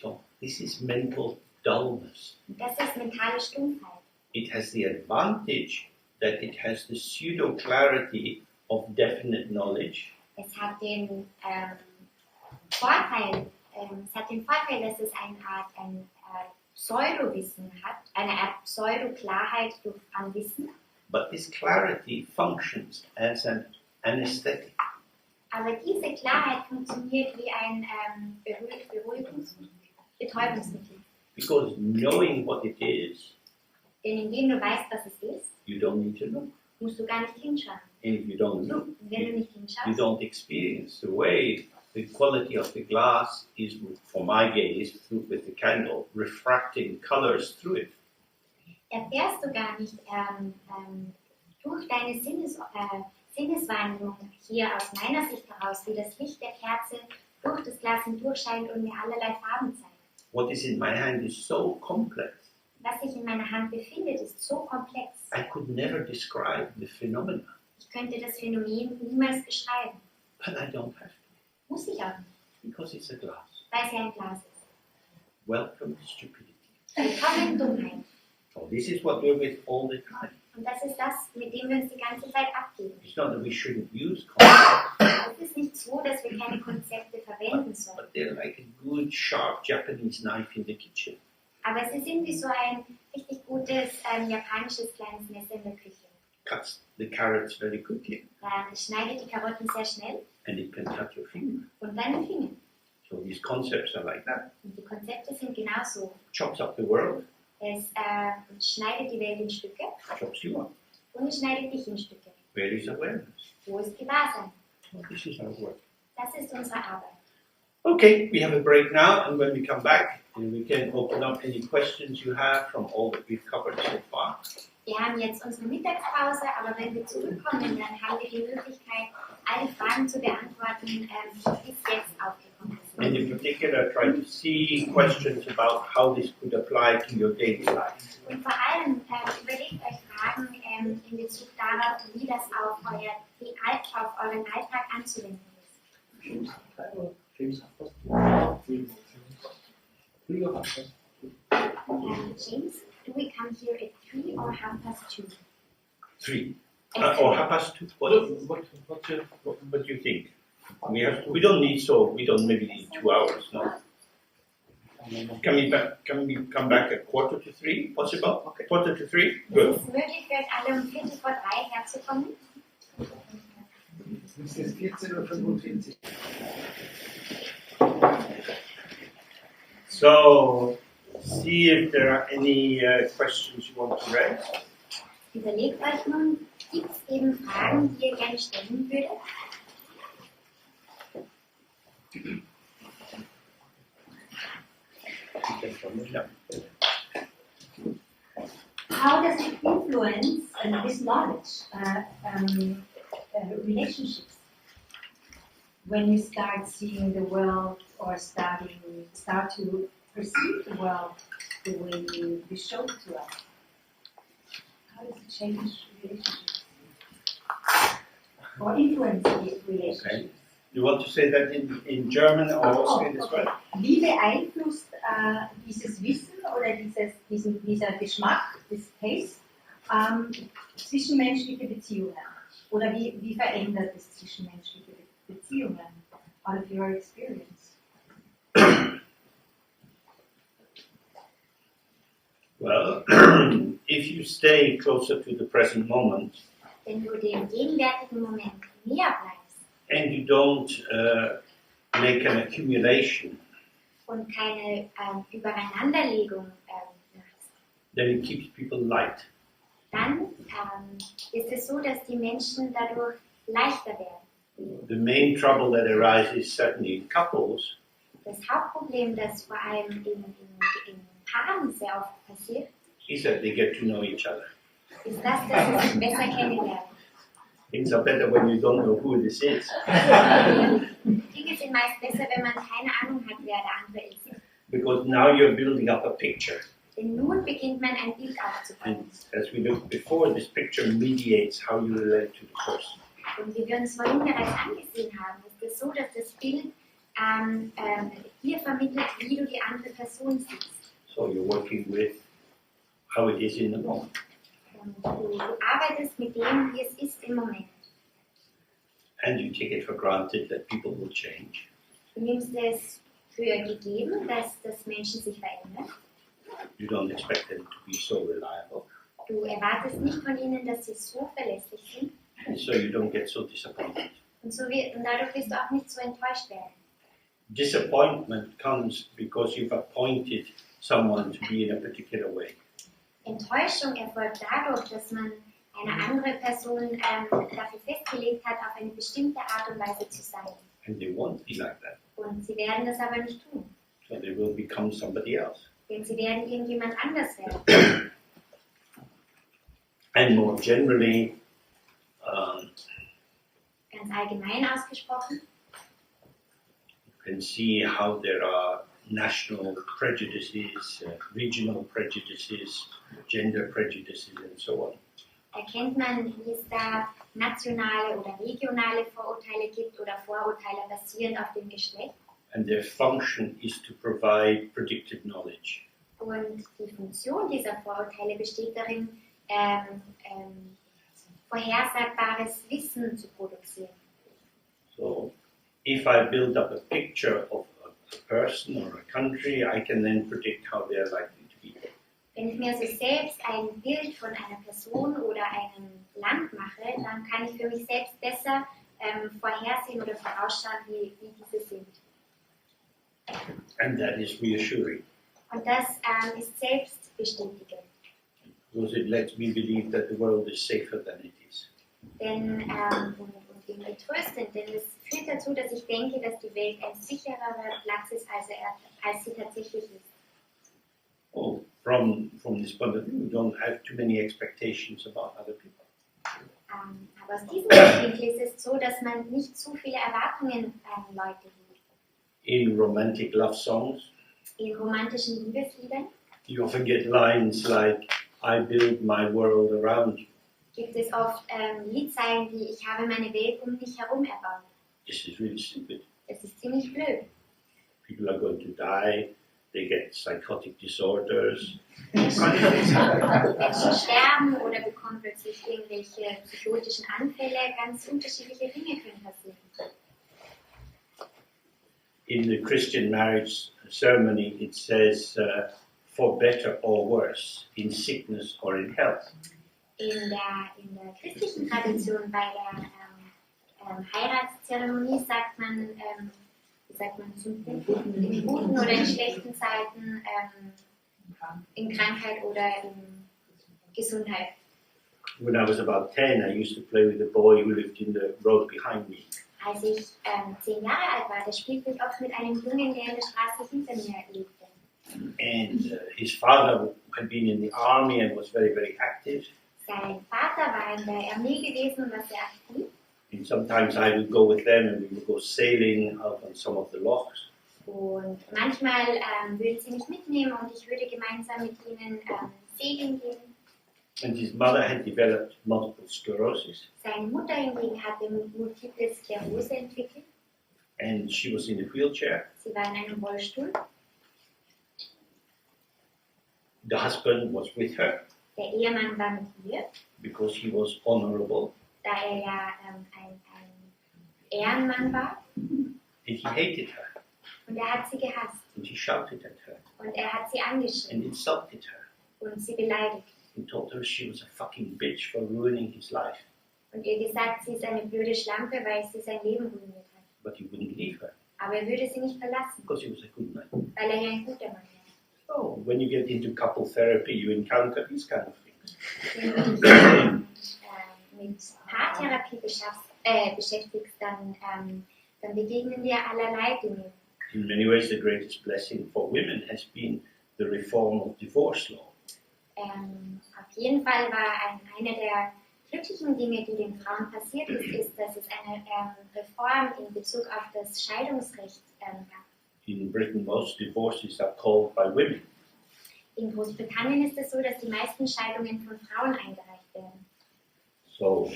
So this is mental dullness. Und das ist mentale Stumpfheit. It has the advantage that it has the pseudo-clarity of definite knowledge, Es hat den Vorteil, dass es eine Art Pseudo-Wissen hat, eine Art Pseudo-Klarheit an Wissen. but this clarity functions as an anesthetic. Aber diese Klarheit funktioniert wie ein Betäubungsmittel. Because knowing what it is, Denn indem du weißt, was es ist, you don't need to look. musst du gar nicht hinschauen. And if you don't look, Wenn du nicht you hinschaust, don't experience the way the quality of the glass is, for my gaze, with the candle, refracting colors through it. erfährst du gar nicht durch deine Sinneswahrnehmung hier aus meiner Sicht heraus, wie das Licht der Kerze durch das Glas hindurchscheint und mir allerlei Farben zeigt. What is in my hand is so complex. Was sich in meiner Hand befindet, ist so komplex. I could never describe the phenomena, Ich könnte das Phänomen niemals beschreiben. but I don't have to, Muss ich auch nicht, because it's a glass. weil es ja ein Glas ist. Welcome to stupidity. Willkommen Dummheit. So this is what we're with all the time. Und das ist das, mit dem wir uns die ganze Zeit abgeben. It's not that we shouldn't use concepts, Es ist nicht so, dass wir keine Konzepte verwenden sollen. but they're like a good, sharp Japanese knife in the kitchen. Aber sie sind wie so ein richtig gutes japanisches kleines Messer in der Küche. Cuts the carrots very quickly, Es schneidet die Karotten sehr schnell and it can cut your finger. und deine Finger. So these concepts are like that. Und die Konzepte sind genauso. Chops up the world, Es schneidet die Welt in Stücke chops you up. und es schneidet dich in Stücke. Where is awareness? Wo ist Gewahrsein? Well, this is our work. Das ist unsere Arbeit. Okay, we have a break now, and when we come back, we can open up any questions you have from all that we've covered so far. Wir haben jetzt unsere Mittagspause, aber wenn wir zurückkommen, dann haben wir die Möglichkeit, alle Fragen zu beantworten, die bis jetzt aufgekommen sind. And in particular, try to see questions about how this could apply to your daily life. Und vor allem überlegt euch Fragen in Bezug darauf, wie das auf euren Alltag anzuwenden ist. James, do we come here at 3 or 2:30? 3. Or 2:30. What do you think? We don't maybe need 2 hours, no? Can we come back at 2:45? Possible? Okay. 2:45? Es Good. ist möglich, für euch alle um 2:45 herzukommen. Es ist 14:45 Uhr. So, see if there are any questions you want to raise. Überlegt euch nun, gibt es eben Fragen, die ihr gerne stellen würdet? How does it influence this knowledge, relationships? When you start seeing the world or start to perceive the world the way you showed to us, how does it change relationships or influence these relationships? Okay. You want to say that in German or Austrian as well? Wie beeinflusst dieses Wissen oder dieser Geschmack, das Taste, zwischenmenschliche Beziehungen? Oder wie verändert es zwischenmenschliche Beziehungen out of your experience? Well, if you stay closer to the present moment Wenn du dem gegenwärtigen Moment näher bleibst and you don't make an accumulation, und keine Übereinanderlegung machst, then it keeps people light. dann ist es so, dass die Menschen dadurch leichter werden. The main trouble that arises certainly in couples Das Hauptproblem, das vor allem in Paaren sehr oft passiert, is that they get to know each other. ist das, dass sie sich besser kennenlernen. Things are better when you don't know who this is. Dinge sind meist besser, wenn man keine Ahnung hat, wer der andere ist. Because now you're building up a picture. Denn nun beginnt man ein Bild aufzubauen. And as we looked before, this picture mediates how you relate to the person. Und wie wir uns vorhin bereits angesehen haben, ist es so, dass das Bild dir vermittelt, wie du die andere Person siehst. So you're working with how it is in the moment. Und du arbeitest mit dem, wie es ist im Moment. And you take it for granted that people will change. Du nimmst es für gegeben, dass Menschen sich verändern. You don't expect them to be so reliable. Du erwartest nicht von ihnen, dass sie so verlässlich sind. And so you don't get so disappointed. Und dadurch wirst du auch nicht so enttäuscht werden. Disappointment comes because you've appointed someone to be in a particular way. Enttäuschung erfolgt dadurch, dass man eine andere Person dafür festgelegt hat, auf eine bestimmte Art und Weise zu sein. And they won't be like that. Und sie werden das aber nicht tun. So they will become somebody else. Denn sie werden irgendjemand anders werden. And more generally, Ganz allgemein ausgesprochen, you can see how there are national prejudices, regional prejudices, gender prejudices, and so on. erkennt man, wie es da nationale oder regionale Vorurteile gibt oder Vorurteile basierend auf dem Geschlecht. And their function is to provide predictive knowledge. Und die Funktion dieser Vorurteile besteht darin, vorhersagbares Wissen zu produzieren. So, if I build up a picture of a person or a country, I can then predict how they're likely to be. Wenn ich mir also selbst ein Bild von einer Person oder einem Land mache, dann kann ich für mich selbst besser vorhersehen oder vorausschauen, wie diese sind. And that is reassuring, Und das ist selbstbestätigend. because it lets me believe that the world is safer than it is. Denn, und irgendwie tröstend, denn es führt dazu, dass ich denke, dass die Welt ein sichererer Platz ist, als sie tatsächlich ist. Oh, from this point of view, we don't have too many expectations about other people. Aber aus diesem Blickwinkel ist es so, dass man nicht zu viele Erwartungen an Leute hat. In romantic love songs, In romantischen Liebesliedern you often get lines like, I build my world around you. gibt es oft Liedzeilen wie ich habe meine Welt um mich herum erbaut. This is really stupid. Das ist ziemlich blöd. People are going to die, they get psychotic disorders. Menschen sterben oder bekommen plötzlich irgendwelche psychotischen Anfälle. Ganz unterschiedliche Dinge können passieren. In the Christian marriage ceremony, it says, for better or worse, in sickness or in health. In der christlichen Tradition bei der Heiratszeremonie sagt man zum Guten, in guten oder in schlechten Zeiten, in Krankheit oder in Gesundheit. When I was about 10, I used to play with a boy who lived in the road behind me. Als ich 10 Jahre alt war, da spielte ich oft mit einem Jungen, der in der Straße hinter mir lebte. And his father had been in the army and was very, very active. Sein Vater war in der Armee gewesen und war sehr aktiv. And sometimes I would go with them and we would go sailing out on some of the lochs. Und manchmal würden sie mich mitnehmen und ich würde gemeinsam mit ihnen segeln gehen. And his mother had developed multiple sclerosis. Seine Mutter hingegen hatte multiple Sklerose entwickelt. And she was in a wheelchair. Sie war in einem Rollstuhl. The husband was with her Der Ehemann war mit ihr, because he was honorable. da er ja ein Ehrenmann war. And he hated her. Und er hat sie gehasst. And he shouted at her Und er hat sie angeschrien and insulted her. und sie beleidigt. And told her she was a fucking bitch for ruining his life. Und ihr gesagt, sie ist eine blöde Schlampe, weil sie sein Leben ruiniert hat. But he wouldn't leave her Aber er würde sie nicht verlassen, because he was a good man. weil er ja ein guter Mann war. So when you get into couple therapy, you encounter these kind of things. Wenn du dich mit Paartherapie beschäftigst, dann begegnen dir allerlei Dinge. In many ways, the greatest blessing for women has been the reform of divorce law. Auf jeden Fall war eine der glücklichen Dinge, die den Frauen passiert ist, dass es eine Reform in Bezug auf das Scheidungsrecht gab. In Britain, most divorces are called by women. In Großbritannien ist es so, dass die meisten Scheidungen von Frauen eingereicht werden. So,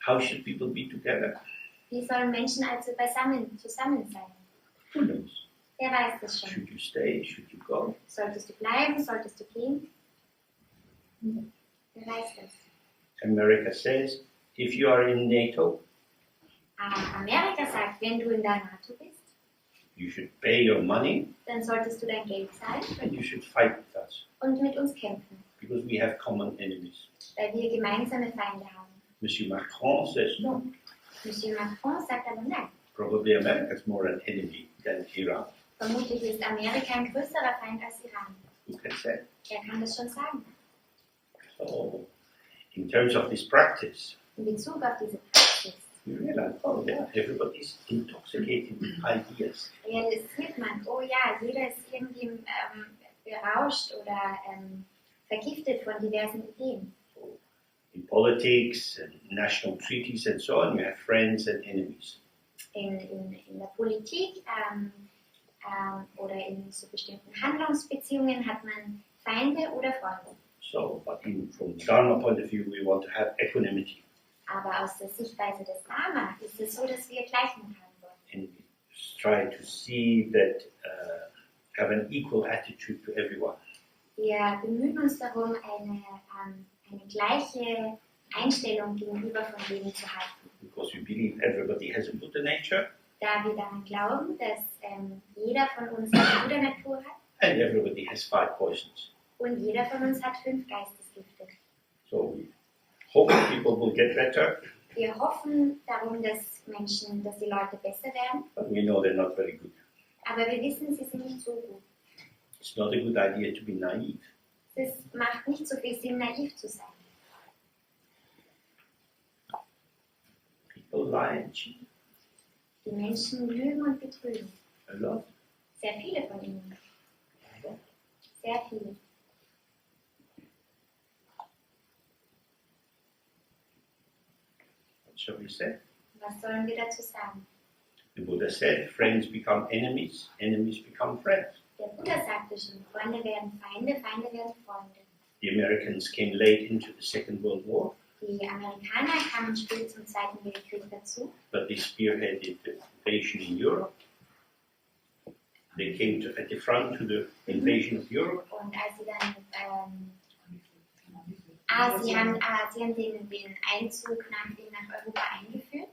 how should people be together? Wie sollen Menschen also zusammen sein? Who knows? Wer weiß das schon? Should you stay? Should you go? Solltest du bleiben? Solltest du gehen? Wer weiß das? America says, if you are in NATO, Amerika sagt, wenn du in der NATO bist, you should pay your money dann solltest du dein Geld zahlen and you should fight with us und mit uns kämpfen, because we have common enemies. weil wir gemeinsame Feinde haben. Monsieur Macron says, no, Monsieur Macron sagt aber nein. Probably America is more an enemy than Iran. Vermutlich ist Amerika ein größerer Feind als Iran. Who can say? Wer kann das schon sagen? So, in terms of this practice, In Bezug auf diese Praxis you realize, oh yeah, everybody's intoxicated with ideas. realisiert man, oh ja, jeder ist irgendwie berauscht oder vergiftet von diversen Ideen. In politics and national treaties and so on, you have friends and enemies. In der Politik oder in so bestimmten Handlungsbeziehungen hat man Feinde oder Freunde. So, but from Dharma point of view, we want to have equanimity. Aber aus der Sichtweise des Dharma ist es so, dass wir Gleichmut haben wollen. And we try to see that, have an equal attitude to everyone. Wir bemühen uns darum, eine gleiche Einstellung gegenüber von jedem zu halten. Because we believe everybody has a Buddha nature Da wir daran glauben, dass jeder von uns eine Buddha-Natur hat and everybody has 5 poisons. und jeder von uns hat 5 Geistesgifte. So we hope people will get better, Wir hoffen darum, dass die Leute besser werden, but we know they're not very good. aber wir wissen, sie sind nicht so gut. It's not a good idea to be naive. Es macht nicht so viel Sinn, naiv zu sein. People lie and cheat Die Menschen lügen und betrügen. a lot. Sehr viele von ihnen. Sehr viele. What shall we say? Was sollen wir dazu sagen? The Buddha said, friends become enemies, enemies become friends. Der Buddha sagte schon, Freunde werden Feinde, Feinde werden Freunde. The Americans came late into the Second World War, Die Amerikaner kamen spät zum Zweiten Weltkrieg dazu, but they spearheaded the invasion in Europe. They came at the front to the invasion of Europe. und als sie dann sie haben den Einzug nach Europa eingeführt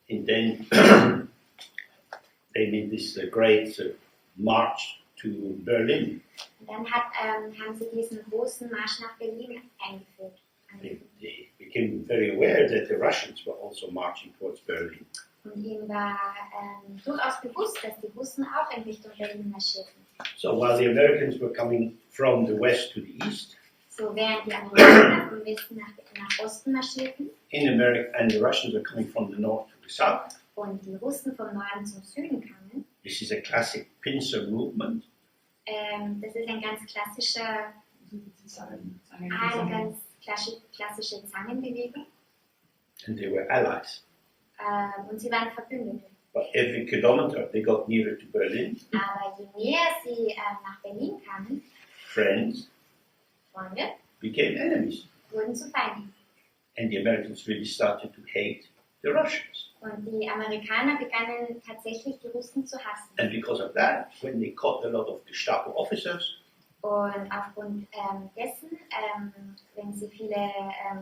And then they made this great march to Berlin. und dann haben sie diesen großen Marsch nach Berlin eingeführt. They became very aware that the Russians were also marching towards Berlin. Und ihnen war durchaus bewusst, dass die Russen auch in Richtung Berlin marschierten. So while the Americans were coming from the west to the east, So während die Amerikaner vom Westen nach Osten marschierten in America, and the Russians were coming from the north to the south. und die Russen vom Norden zum Süden kamen, This is a classic pincer movement. das ist ein ganz klassischer, klassische Zangenbewegung. And they were allies. Und sie waren Verbündete. But every kilometer they got nearer to Berlin, Aber je näher sie nach Berlin kamen, friends Freunde, became enemies. wurden zu Feinden. And the Americans really started to hate the Russians. Und die Amerikaner begannen tatsächlich die Russen zu hassen. And because of that, when they caught a lot of Gestapo officers, Und aufgrund dessen, wenn sie viele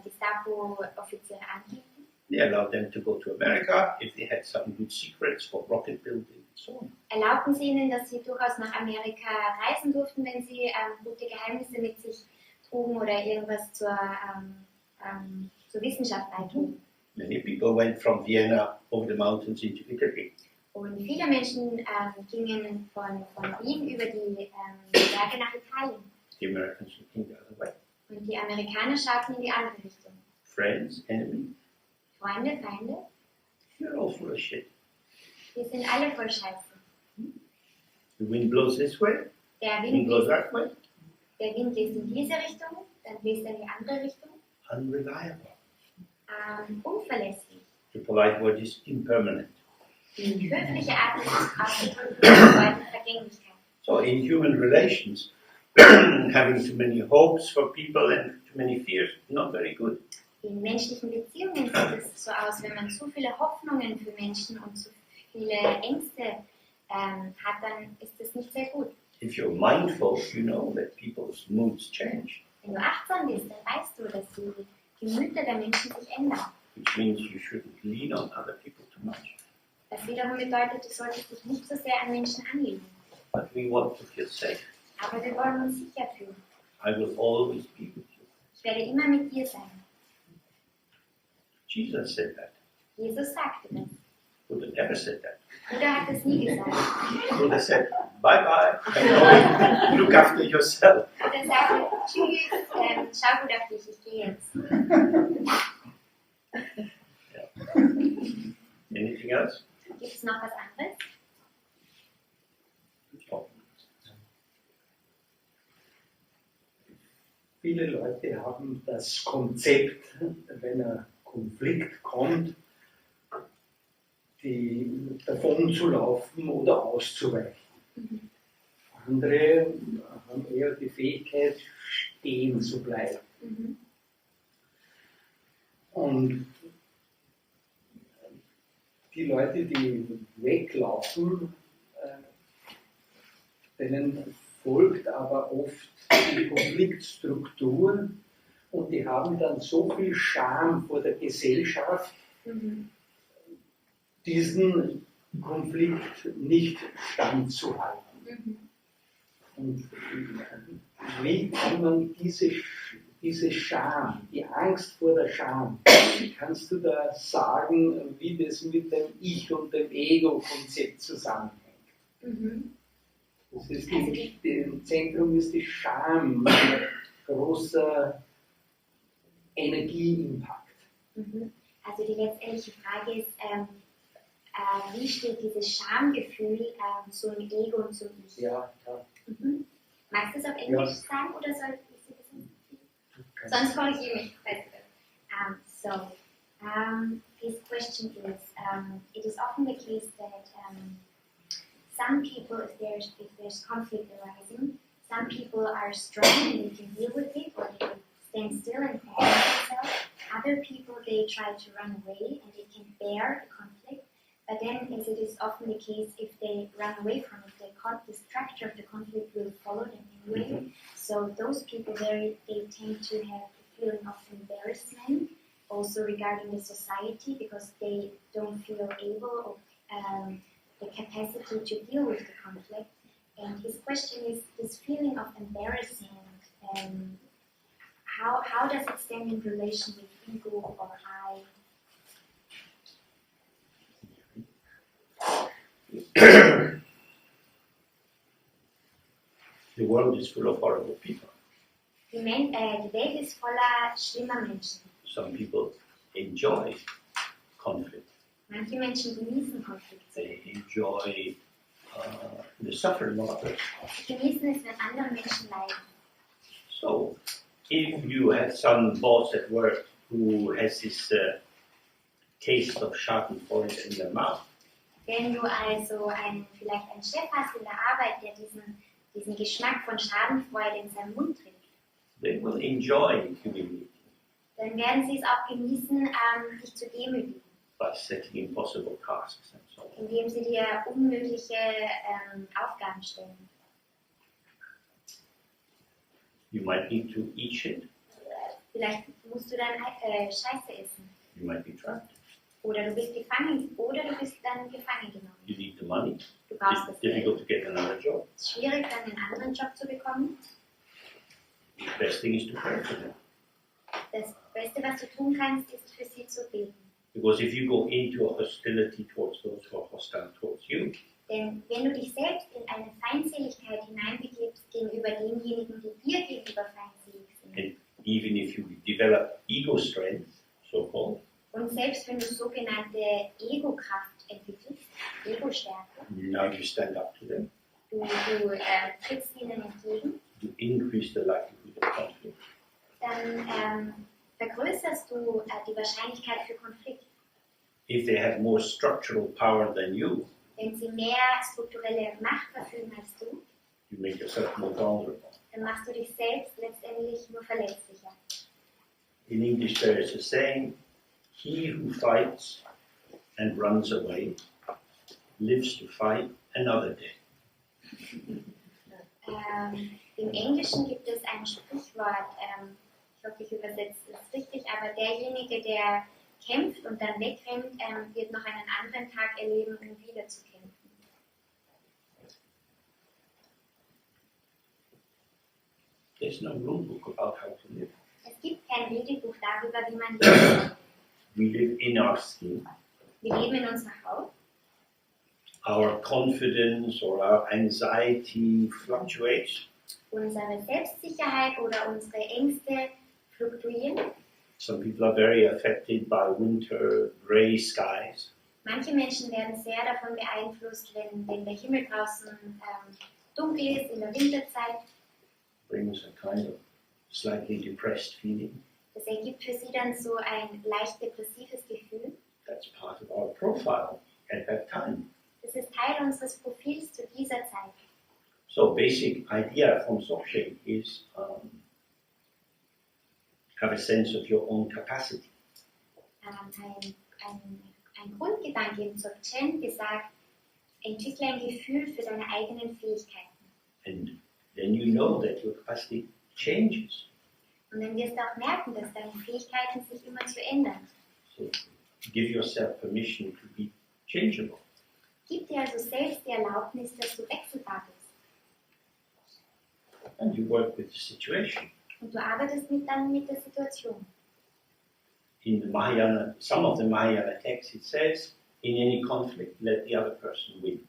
Gestapo-Offiziere anhielten, they allowed them to go to America if they had some good secrets for rocket building and so on. erlaubten sie ihnen, dass sie durchaus nach Amerika reisen durften, wenn sie gute Geheimnisse mit sich trugen oder irgendwas zur Wissenschaft beitrugen. Many people went from Vienna over the mountains into Italy. Und viele Menschen gingen von Wien über die Berge nach Italien. The Americans looking the other way. Und die Amerikaner schauten in die andere Richtung. Friends, enemy, Freunde, Feinde, you're all full of shit. wir sind alle voll Scheiße. The wind blows this way, Der wind Wind blows bläst that way. in diese Richtung, dann bläst er in die andere Richtung. Unreliable. Unverlässlich. The polite word is impermanent. Die höfliche Art ist ausgedrückt bedeutet Vergänglichkeit. So in human relations, having too many hopes for people and too many fears, not very good. In menschlichen Beziehungen sieht es so aus, wenn man zu viele Hoffnungen für Menschen und zu viele Ängste hat, dann ist das nicht sehr gut. If you're mindful, you know that people's moods change, Wenn du achtsam bist, dann weißt du, dass die Gemüter der Menschen sich ändern. which means you shouldn't lean on other people too much. Das wiederum bedeutet, du solltest dich nicht so sehr an Menschen anlehnen. But we want to feel safe. Aber wir wollen uns sicher fühlen. I will always be with you. Ich werde immer mit dir sein. Jesus said that. Jesus sagte das. Buddha never said that. Buddha hat das nie gesagt. Buddha said, bye bye, and look after yourself. Buddha sagte, tschüss, schau gut auf dich, ich gehe jetzt. Anything else? Gibt es noch was anderes? Oh. Viele Leute haben das Konzept, wenn ein Konflikt kommt, davon zu laufen oder auszuweichen. Mhm. Andere haben eher die Fähigkeit, stehen zu bleiben. Mhm. Und die Leute, die weglaufen, denen folgt aber oft die Konfliktstruktur und die haben dann so viel Scham vor der Gesellschaft, Mhm. diesen Konflikt nicht standzuhalten. Mhm. Und wie kann man diese Scham, die Angst vor der Scham, kannst du da sagen, wie das mit dem Ich- und dem Ego-Konzept zusammenhängt? Mhm. Das ist im Zentrum ist die Scham, ein großer Energieimpact. Mhm. Also die letztendliche Frage ist, wie steht dieses Schamgefühl zum Ego und zum Ich? Ja, ja. Mhm. Magst du es auf Englisch sagen oder soll ich es das? Sonst korrigiere mich. His question is, it is often the case that some people, if there's conflict arising, some people are strong and they can deal with it, or they stand still and control themselves. Other people, they try to run away and they can bear the conflict. But then, as it is often the case, if they run away from it, the structure of the conflict will follow them anyway. Mhm. So those people, they tend to have a feeling of embarrassment, also regarding the society, because they don't feel able or the capacity to deal with the conflict. And his question is, this feeling of embarrassment, how does it stand in relation with ego or I? The world is full of horrible people. Die Welt ist voller schlimmer Menschen. Some people enjoy conflict. Manche Menschen genießen Konflikte. They enjoy the suffering of others. Sie genießen es, wenn andere Menschen leiden. So, if you have some boss at work who has this taste of Schadenfreude in their mouth, Wenn du also vielleicht einen Chef hast in der Arbeit, der diesen Geschmack von Schadenfreude in seinem Mund trägt, they will enjoy humiliating dann werden sie es auch genießen, dich zu demütigen, by setting impossible tasks and so on. indem sie dir unmögliche Aufgaben stellen. You might need to eat shit. Vielleicht musst du dann Scheiße essen. You might be trapped. Oder du bist gefangen, oder du bist dann gefangen genommen. You need the money. Du brauchst It's das Geld. difficult to get another job. Es ist schwierig, dann einen anderen Job zu bekommen. The best thing is to pray for them. Das Beste, was du tun kannst, ist für sie zu beten. Because if you go into a hostility towards those who are hostile towards you, Denn wenn du dich selbst in eine Feindseligkeit hineinbegibst gegenüber denjenigen, die dir gegenüber feindselig sind, and even if you develop ego strength, so-called, und selbst wenn du sogenannte Ego-Kraft entwickelst, Ego-Stärke, now you stand up to them, du trittst ihnen entgegen, you increase the likelihood of conflict. dann vergrößerst du die Wahrscheinlichkeit für Konflikt. If they have more structural power than you, Wenn sie mehr strukturelle Macht verfügen als du, you make yourself more vulnerable. dann machst du dich selbst letztendlich nur verletzlicher. In English there is a saying, he who fights and runs away lives to fight another day. Im Englischen gibt es ein Sprichwort, ich hoffe, ich übersetze es richtig, aber derjenige, der kämpft und dann wegrennt, wird noch einen anderen Tag erleben, um wieder zu kämpfen. There's no rule book about how to live. Es gibt kein Regelbuch darüber, wie man lebt. We live in our skin. Wir leben in unserer Haut. Our confidence or our anxiety fluctuates. Unsere Selbstsicherheit oder unsere Ängste fluktuieren. Some people are very affected by winter grey skies. Manche Menschen werden sehr davon beeinflusst, wenn der Himmel draußen dunkel ist in der Winterzeit. Brings a kind of slightly depressed feeling. Das ergibt für sie dann so ein leicht depressives Gefühl. That's part of our profile at that time. Das ist Teil unseres Profils zu dieser Zeit. So basic idea from Dzogchen is have a sense of your own capacity. Ein Grundgedanke im Dzogchen gesagt, entwickle ein Gefühl für deine eigenen Fähigkeiten. And then you know that your capacity changes. Und dann wirst du auch merken, dass deine Fähigkeiten sich immer zu ändern. So give yourself permission to be changeable. Gib dir also selbst die Erlaubnis, dass du wechselbar bist. And you work with the situation. Und du arbeitest dann mit der Situation. In the Mahayana, some of the Mahayana texts, it says, in any conflict, let the other person win.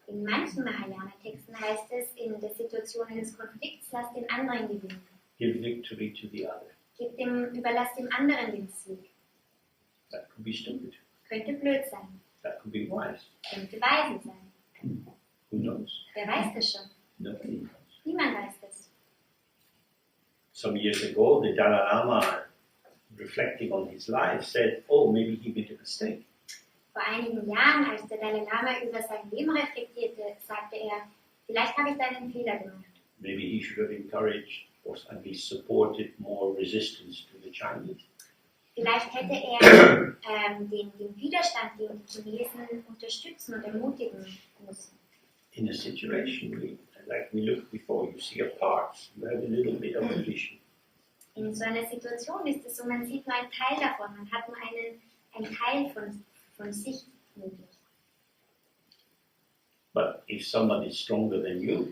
In manchen Mahayana-Texten heißt es, in der Situation eines Konflikts, lass den anderen gewinnen. Give victory to the other. Überlass dem anderen den Sieg. That could be stupid. Könnte blöd sein. That could be wise. Könnte weise sein. Who knows? Wer weiß das schon? Nobody knows. Niemand weiß das. Some years ago, the Dalai Lama, reflecting on his life, said, oh, maybe he made a mistake. Vor einigen Jahren, als der Dalai Lama über sein Leben reflektierte, sagte er, vielleicht habe ich da einen Fehler gemacht. Maybe he should have encouraged or at least supported more resistance to the Chinese. Vielleicht hätte er den Widerstand gegen die Chinesen unterstützen und ermutigen müssen. In a situation, like we looked before, you see a part, you have a little bit of a vision. In so einer Situation ist es so, man sieht nur einen Teil davon, man hat nur einen Teil von Sicht möglich. But if somebody is stronger than you,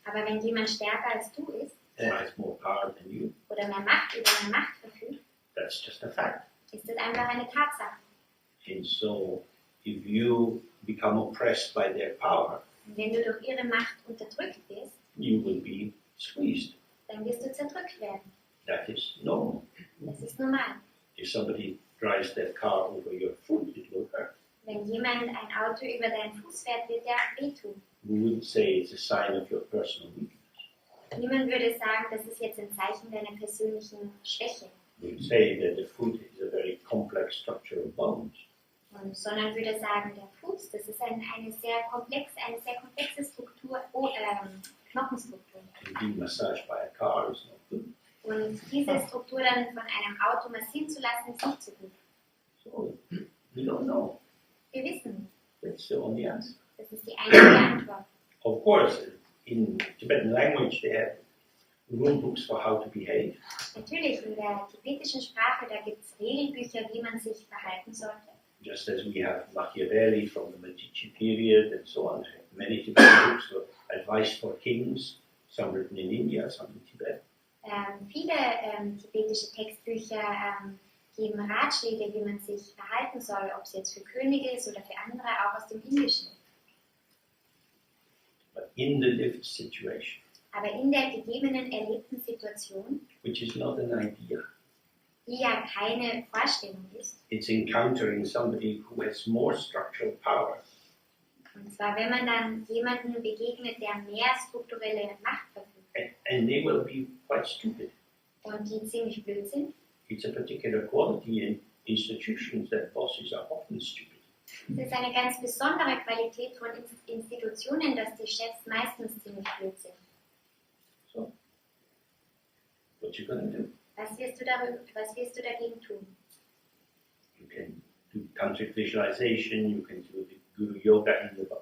Aber wenn jemand stärker als du ist, or has more power than you, oder über mehr Macht verfügt, that's just a fact. ist das einfach eine Tatsache. And so, if you become oppressed by their power, Und wenn du durch ihre Macht unterdrückt wirst, you will be squeezed. dann wirst du zerdrückt werden. That is normal. Das ist normal. If somebody drives their car over your foot, it will hurt. Wenn jemand ein Auto über deinen Fuß fährt, wird er wehtun. We wouldn't say it's a sign of your personal weakness. Niemand würde sagen, das ist jetzt ein Zeichen deiner persönlichen Schwäche, We would say that the foot is a very complex structure of bones. sondern würde sagen, der Fuß, das ist eine sehr komplexe Struktur, Knochenstruktur. And being massaged by a car is not good. Und diese Struktur dann von einem Auto massieren zu lassen, ist nicht so gut. So, we don't know. Wir wissen, That's the only answer. das ist die einzige Antwort. Of course, in Tibetan language, they have rule books for how to behave. Natürlich, in der tibetischen Sprache, da gibt es Regelbücher, wie man sich verhalten sollte. Just as we have Machiavelli from the Medici period and so on. Many Tibetan books for advice for kings, some written in India, some in Tibet. Viele tibetische Textbücher geben Ratschläge, wie man sich verhalten soll, ob es jetzt für Könige ist oder für andere, auch aus dem Indischen. But in the lived situation, Aber in der gegebenen, erlebten Situation, which is not an idea, die ja keine Vorstellung ist, it's encountering somebody who has more structural power, und zwar wenn man dann jemanden begegnet, der mehr strukturelle Macht verfügt and they will be quite stupid. und die ziemlich blöd sind, It's a particular quality in institutions that bosses are often stupid. es ist eine ganz besondere Qualität von Institutionen, dass die Chefs meistens ziemlich blöd sind. So, what you gonna do? Was wirst du dagegen tun? You can do tantric visualization. You can do the guru yoga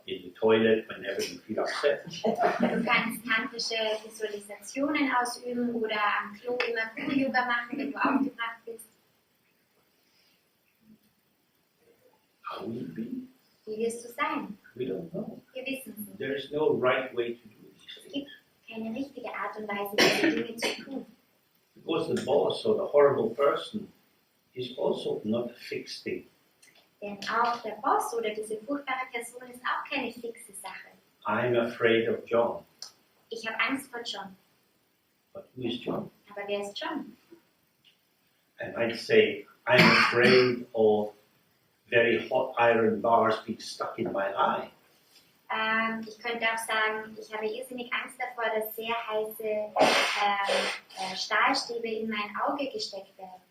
in the toilet whenever you feel upset. Du kannst tantrische Visualisationen ausüben oder am Klo immer Guru-Yoga machen, wenn du aufgebracht bist. How will it be? Wie wirst du sein? We don't know. Wir wissen es nicht. There is no right way to do these Es things. gibt keine richtige Art und Weise, diese Dinge zu tun. Because the boss or the horrible person is also not a fixed thing. Denn auch der Boss oder diese furchtbare Person ist auch keine fixe Sache. I'm afraid of John. Ich habe Angst vor John. But who is John? Aber wer ist John? I might say, I'm afraid of very hot iron bars being stuck in my eye. Ich könnte auch sagen, ich habe irrsinnig Angst davor, dass sehr heiße Stahlstäbe in mein Auge gesteckt werden.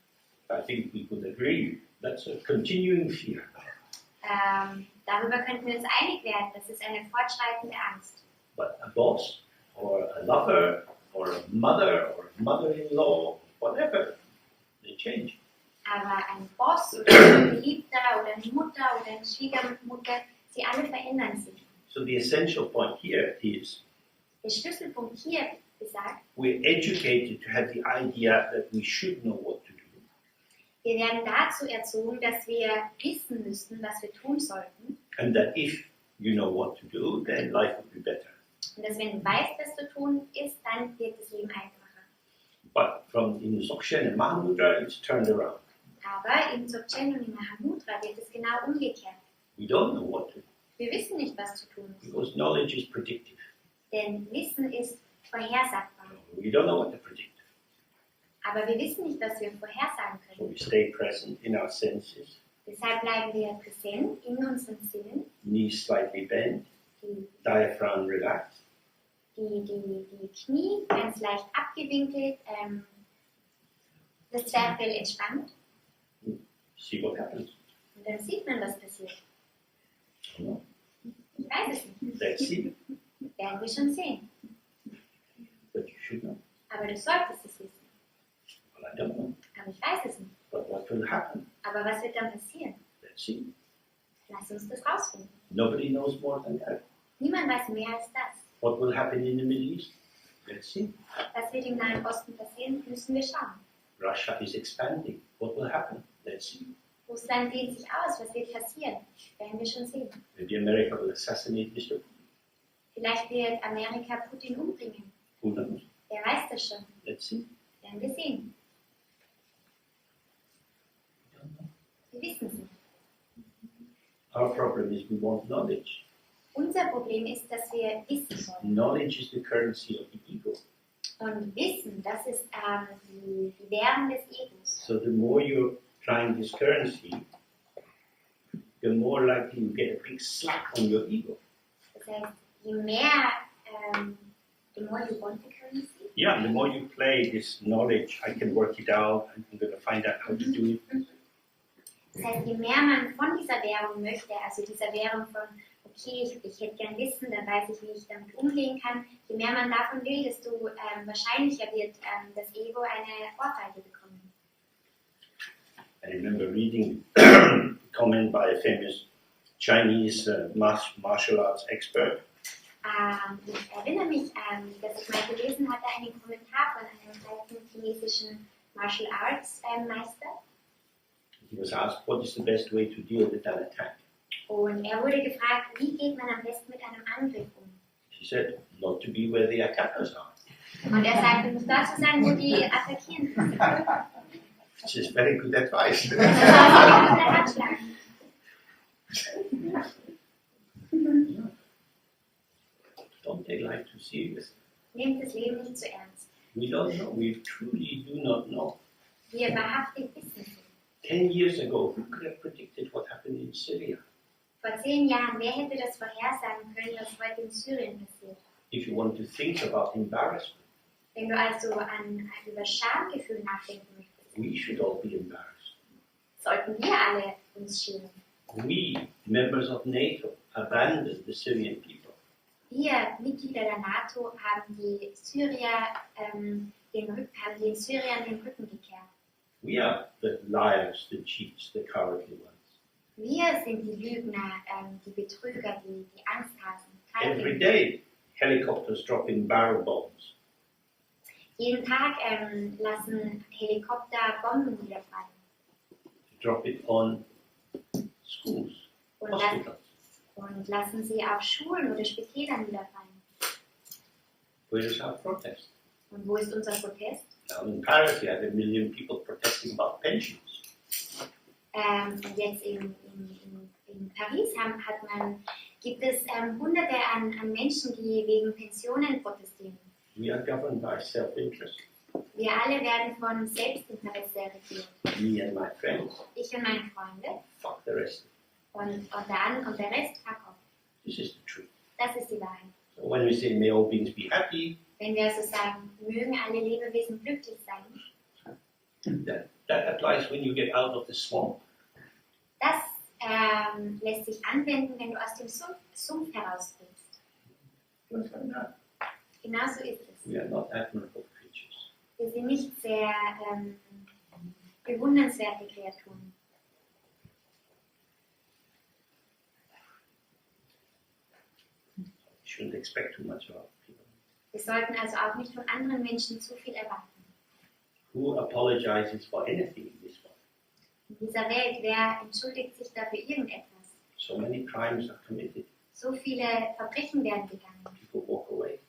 I think we could agree that's a continuing fear. Darüber könnten wir uns einig werden, das ist eine fortschreitende Angst. But a boss, or a lover, or a mother-in-law, whatever, they change. Aber ein Boss oder ein Geliebter oder eine Mutter oder eine Schwiegermutter, sie alle verändern sich. So the essential point here is Der Schlüsselpunkt hier besagt, we're educated to have the idea that we should know what to do. wir werden dazu erzogen, dass wir wissen müssten, was wir tun sollten. And that if you know what to do, then life will be better. Und dass wenn du weißt, was zu tun ist, dann wird das Leben einfacher. But in Dzogchen and Mahamudra, it's turned around. Aber im Dzogchen und im Mahamudra wird es genau umgekehrt. We don't know what to do Wir wissen nicht, was zu tun ist. because knowledge is predictive. Denn Wissen ist vorhersagbar. We don't know what to predict. Aber wir wissen nicht, was wir vorhersagen So können. we stay present in our senses, Deshalb bleiben wir präsent in unseren Sinnen, knees slightly bent, die, diaphragm relaxed, die Knie ganz leicht abgewinkelt, das Zwerchfell entspannt. see what happens. Und dann sieht man, was passiert. No. Ich weiß es nicht. Let's see, Werden wir schon sehen. but you should know. Aber du solltest es wissen. Well, I don't know. Aber ich weiß es nicht. But what will happen? Aber was wird dann passieren? Let's see. Lass uns das rausfinden. Nobody knows more than that. Niemand weiß mehr als das. What will happen in the Middle East? Let's see. Was wird im Nahen Osten passieren, müssen wir schauen. Russia is expanding. What will happen? Let's see. Russland dehnt sich aus. Was wird passieren? Werden wir schon sehen. Maybe America will assassinate Mr. Putin. Vielleicht wird Amerika Putin umbringen. Who knows? Wer weiß das schon? Let's see. Werden wir sehen. We don't know. Wir wissen es nicht. Our problem is we want knowledge. Unser Problem ist, dass wir wissen wollen. Knowledge is the currency of the ego. Und Wissen, das ist die Währung des Egos. So the more you're trying this currency, the more likely you get a big slap on your ego. Das heißt, je mehr, the more you want the currency, Yeah, the more you play this knowledge, I can work it out, I'm going to find out how to do it. das heißt, je mehr man von dieser Währung möchte, also dieser Währung von, okay, ich hätte gern Wissen, dann weiß ich, wie ich damit umgehen kann, je mehr man davon will, desto wahrscheinlicher wird das Ego eine Ohrfeige bekommen. I remember reading a comment by a famous Chinese martial arts expert. Ich erinnere mich, dass ich mal gelesen hatte, einen Kommentar von einem alten chinesischen Martial Arts Meister. He was asked, what is the best way to deal with an attack? Und er wurde gefragt, wie geht man am besten mit einem Angriff um? He said, not to be where the attackers are. Und er sagte, nicht dort zu sein, wo die Attackierenden sind. Which is very good advice. Das ist ein guter Ratschlag. Don't take life too seriously. Nehmt das Leben nicht zu ernst. We don't know. We truly do not know. Wir wahrhaftig wissen es nicht. 10 years ago, who could have predicted what happened in Syria? Vor 10 Jahren, wer hätte das vorhersagen können, was heute in Syrien passiert? If you want to think about embarrassment, Wenn du also über Schamgefühl nachdenken möchtest, we should all be embarrassed. sollten wir alle uns schämen. We, members of NATO, abandoned the Syrian people. Wir, Mitglieder der NATO, haben die Syrier, haben den Syrern den Rücken gekehrt. We are the liars, the cheats, the cowardly ones. Wir sind die Lügner, die Betrüger, die Angsthasen. Every day, helicopters dropping barrel bombs. Jeden Tag lassen Helikopter Bomben niederfallen To drop it on schools, und, hospitals. und lassen sie auf Schulen oder Spitäler niederfallen. Where is our protest? Und wo ist unser Protest? Now in Paris, you had 1 million people protesting about pensions. Und jetzt in Paris gibt es Hunderte an Menschen, die wegen Pensionen protestieren. We are governed by self-interest. Wir alle werden von Selbstinteresse regiert. Me and my friends. Ich und meine Freunde Fuck the rest. und der Rest, fuck off. This is the truth. Das ist die Wahrheit. So when we say may all beings be happy, Wenn wir also sagen, mögen alle Lebewesen glücklich sein, that applies when you get out of the swamp. das lässt sich anwenden, wenn du aus dem Sumpf herausbrichst. Just like that. Genauso ist es. We are not admirable creatures. Wir sind nicht sehr bewundernswerte Kreaturen. We shouldn't expect too much of people. Wir sollten also auch nicht von anderen Menschen zu viel erwarten. Who apologizes for anything in this world? In dieser Welt, wer entschuldigt sich dafür irgendetwas? So many crimes are committed. So viele Verbrechen werden begangen. People walk away.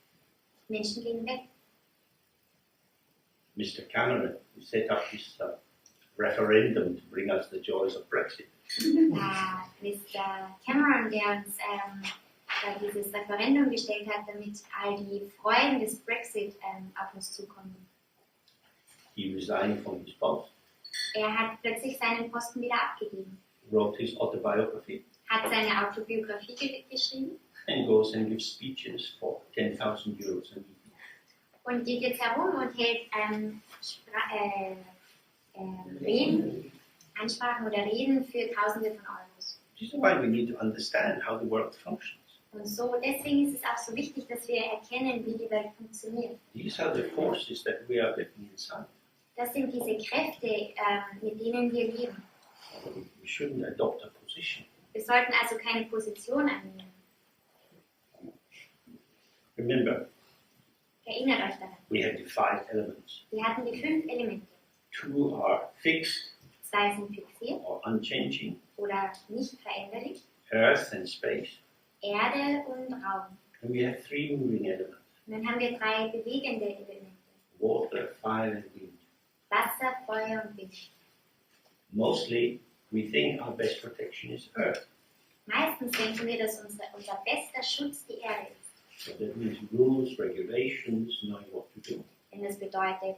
Menschen gehen weg. Mr. Cameron, who set up this referendum to bring us the joys of Brexit. Mr. Cameron, der uns da dieses Referendum gestellt hat, damit all die Freuden des Brexit auf uns zukommen. He resigned from his post, Er hat plötzlich seinen Posten wieder abgegeben, wrote his autobiography, hat seine Autobiografie geschrieben and goes and gives speeches for 10,000 euros a meeting. und geht jetzt herum und hält Reden, Ansprachen oder Reden für Tausende von Euros. This is why we need to understand how the world functions. Und so, deswegen ist es auch so wichtig, dass wir erkennen, wie die Welt funktioniert. These are the forces that we are living inside. Das sind diese Kräfte, mit denen wir leben. We shouldn't adopt a position. Wir sollten also keine Position annehmen. Remember, Erinnert euch daran. we have the 5 elements. Wir hatten die 5 Elemente. 2 are fixed 2 sind fixiert or unchanging, oder nicht veränderlich. earth and space. Erde und Raum. And we have 3 moving elements, Und dann haben wir 3 bewegende Elemente. water, fire and wind. Wasser, Feuer und Wind. Mostly, we think our best protection is earth. Meistens denken wir, dass unser bester Schutz die Erde ist. So that means rules, regulations, knowing what to do. Denn das bedeutet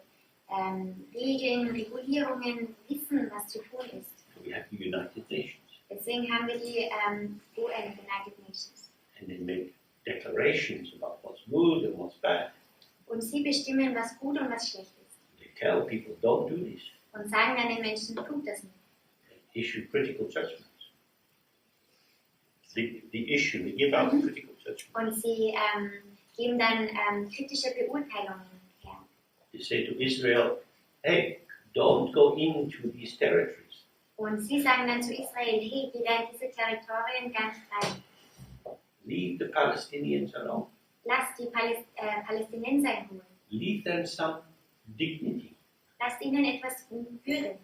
Regeln, Regulierungen, wissen, was zu tun ist. So we have the United Nations. Deswegen haben wir die UN, United Nations. And they make declarations about what's good and what's bad. Und sie bestimmen, was gut und was schlecht ist. They tell people, don't do this. Und sagen dann den Menschen, tut das nicht. They issue critical judgments. The issue, they give out critical judgments. Und sie geben dann kritische Beurteilungen her. They say to Israel, hey, don't go into these territories. Und sie sagen dann zu Israel, hey, geh da in diese Territorien gar nicht rein. Leave the Palestinians alone. Lass die Palästinenser in Ruhe. Leave them some dignity. Lasst ihnen etwas Würde.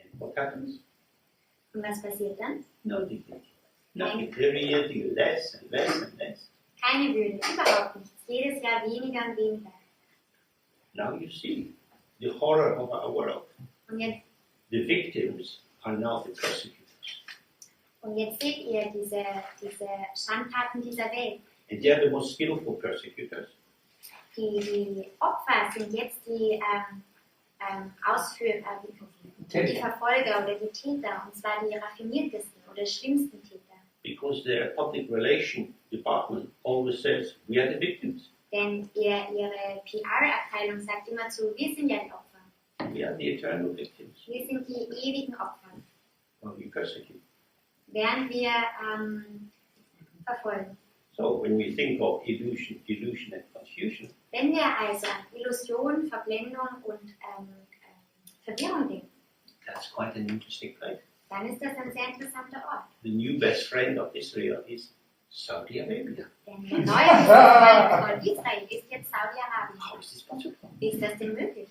And what happens? Und was passiert dann? No dignity. Nothing. Every year, do less and less and less. Keine Würde, überhaupt nichts. Jedes Jahr weniger und weniger. Now you see the horror of our world. Und jetzt, The victims are now the persecutors. seht ihr diese Schandtaten dieser Welt. And they are the most skillful persecutors. Die Opfer sind jetzt die Ausführer, die Verfolger oder die Täter, und zwar die raffiniertesten oder schlimmsten Täter. Because their public relation department always says, we are the victims. Denn ihre PR-Abteilung sagt immer zu, wir sind ja die Opfer. We are the eternal victims. Wir sind die ewigen Opfer, While we persecute. während wir verfolgen. So when we think of illusion, delusion and confusion, Wenn wir also an Illusion, Verblendung und Verwirrung denken, that's quite an interesting place. dann ist das ein sehr interessanter Ort. The new best friend of Israel is Saudi Arabia. Denn der neue Freund von Israel ist jetzt Saudi-Arabien. How is this possible? Wie ist das denn möglich?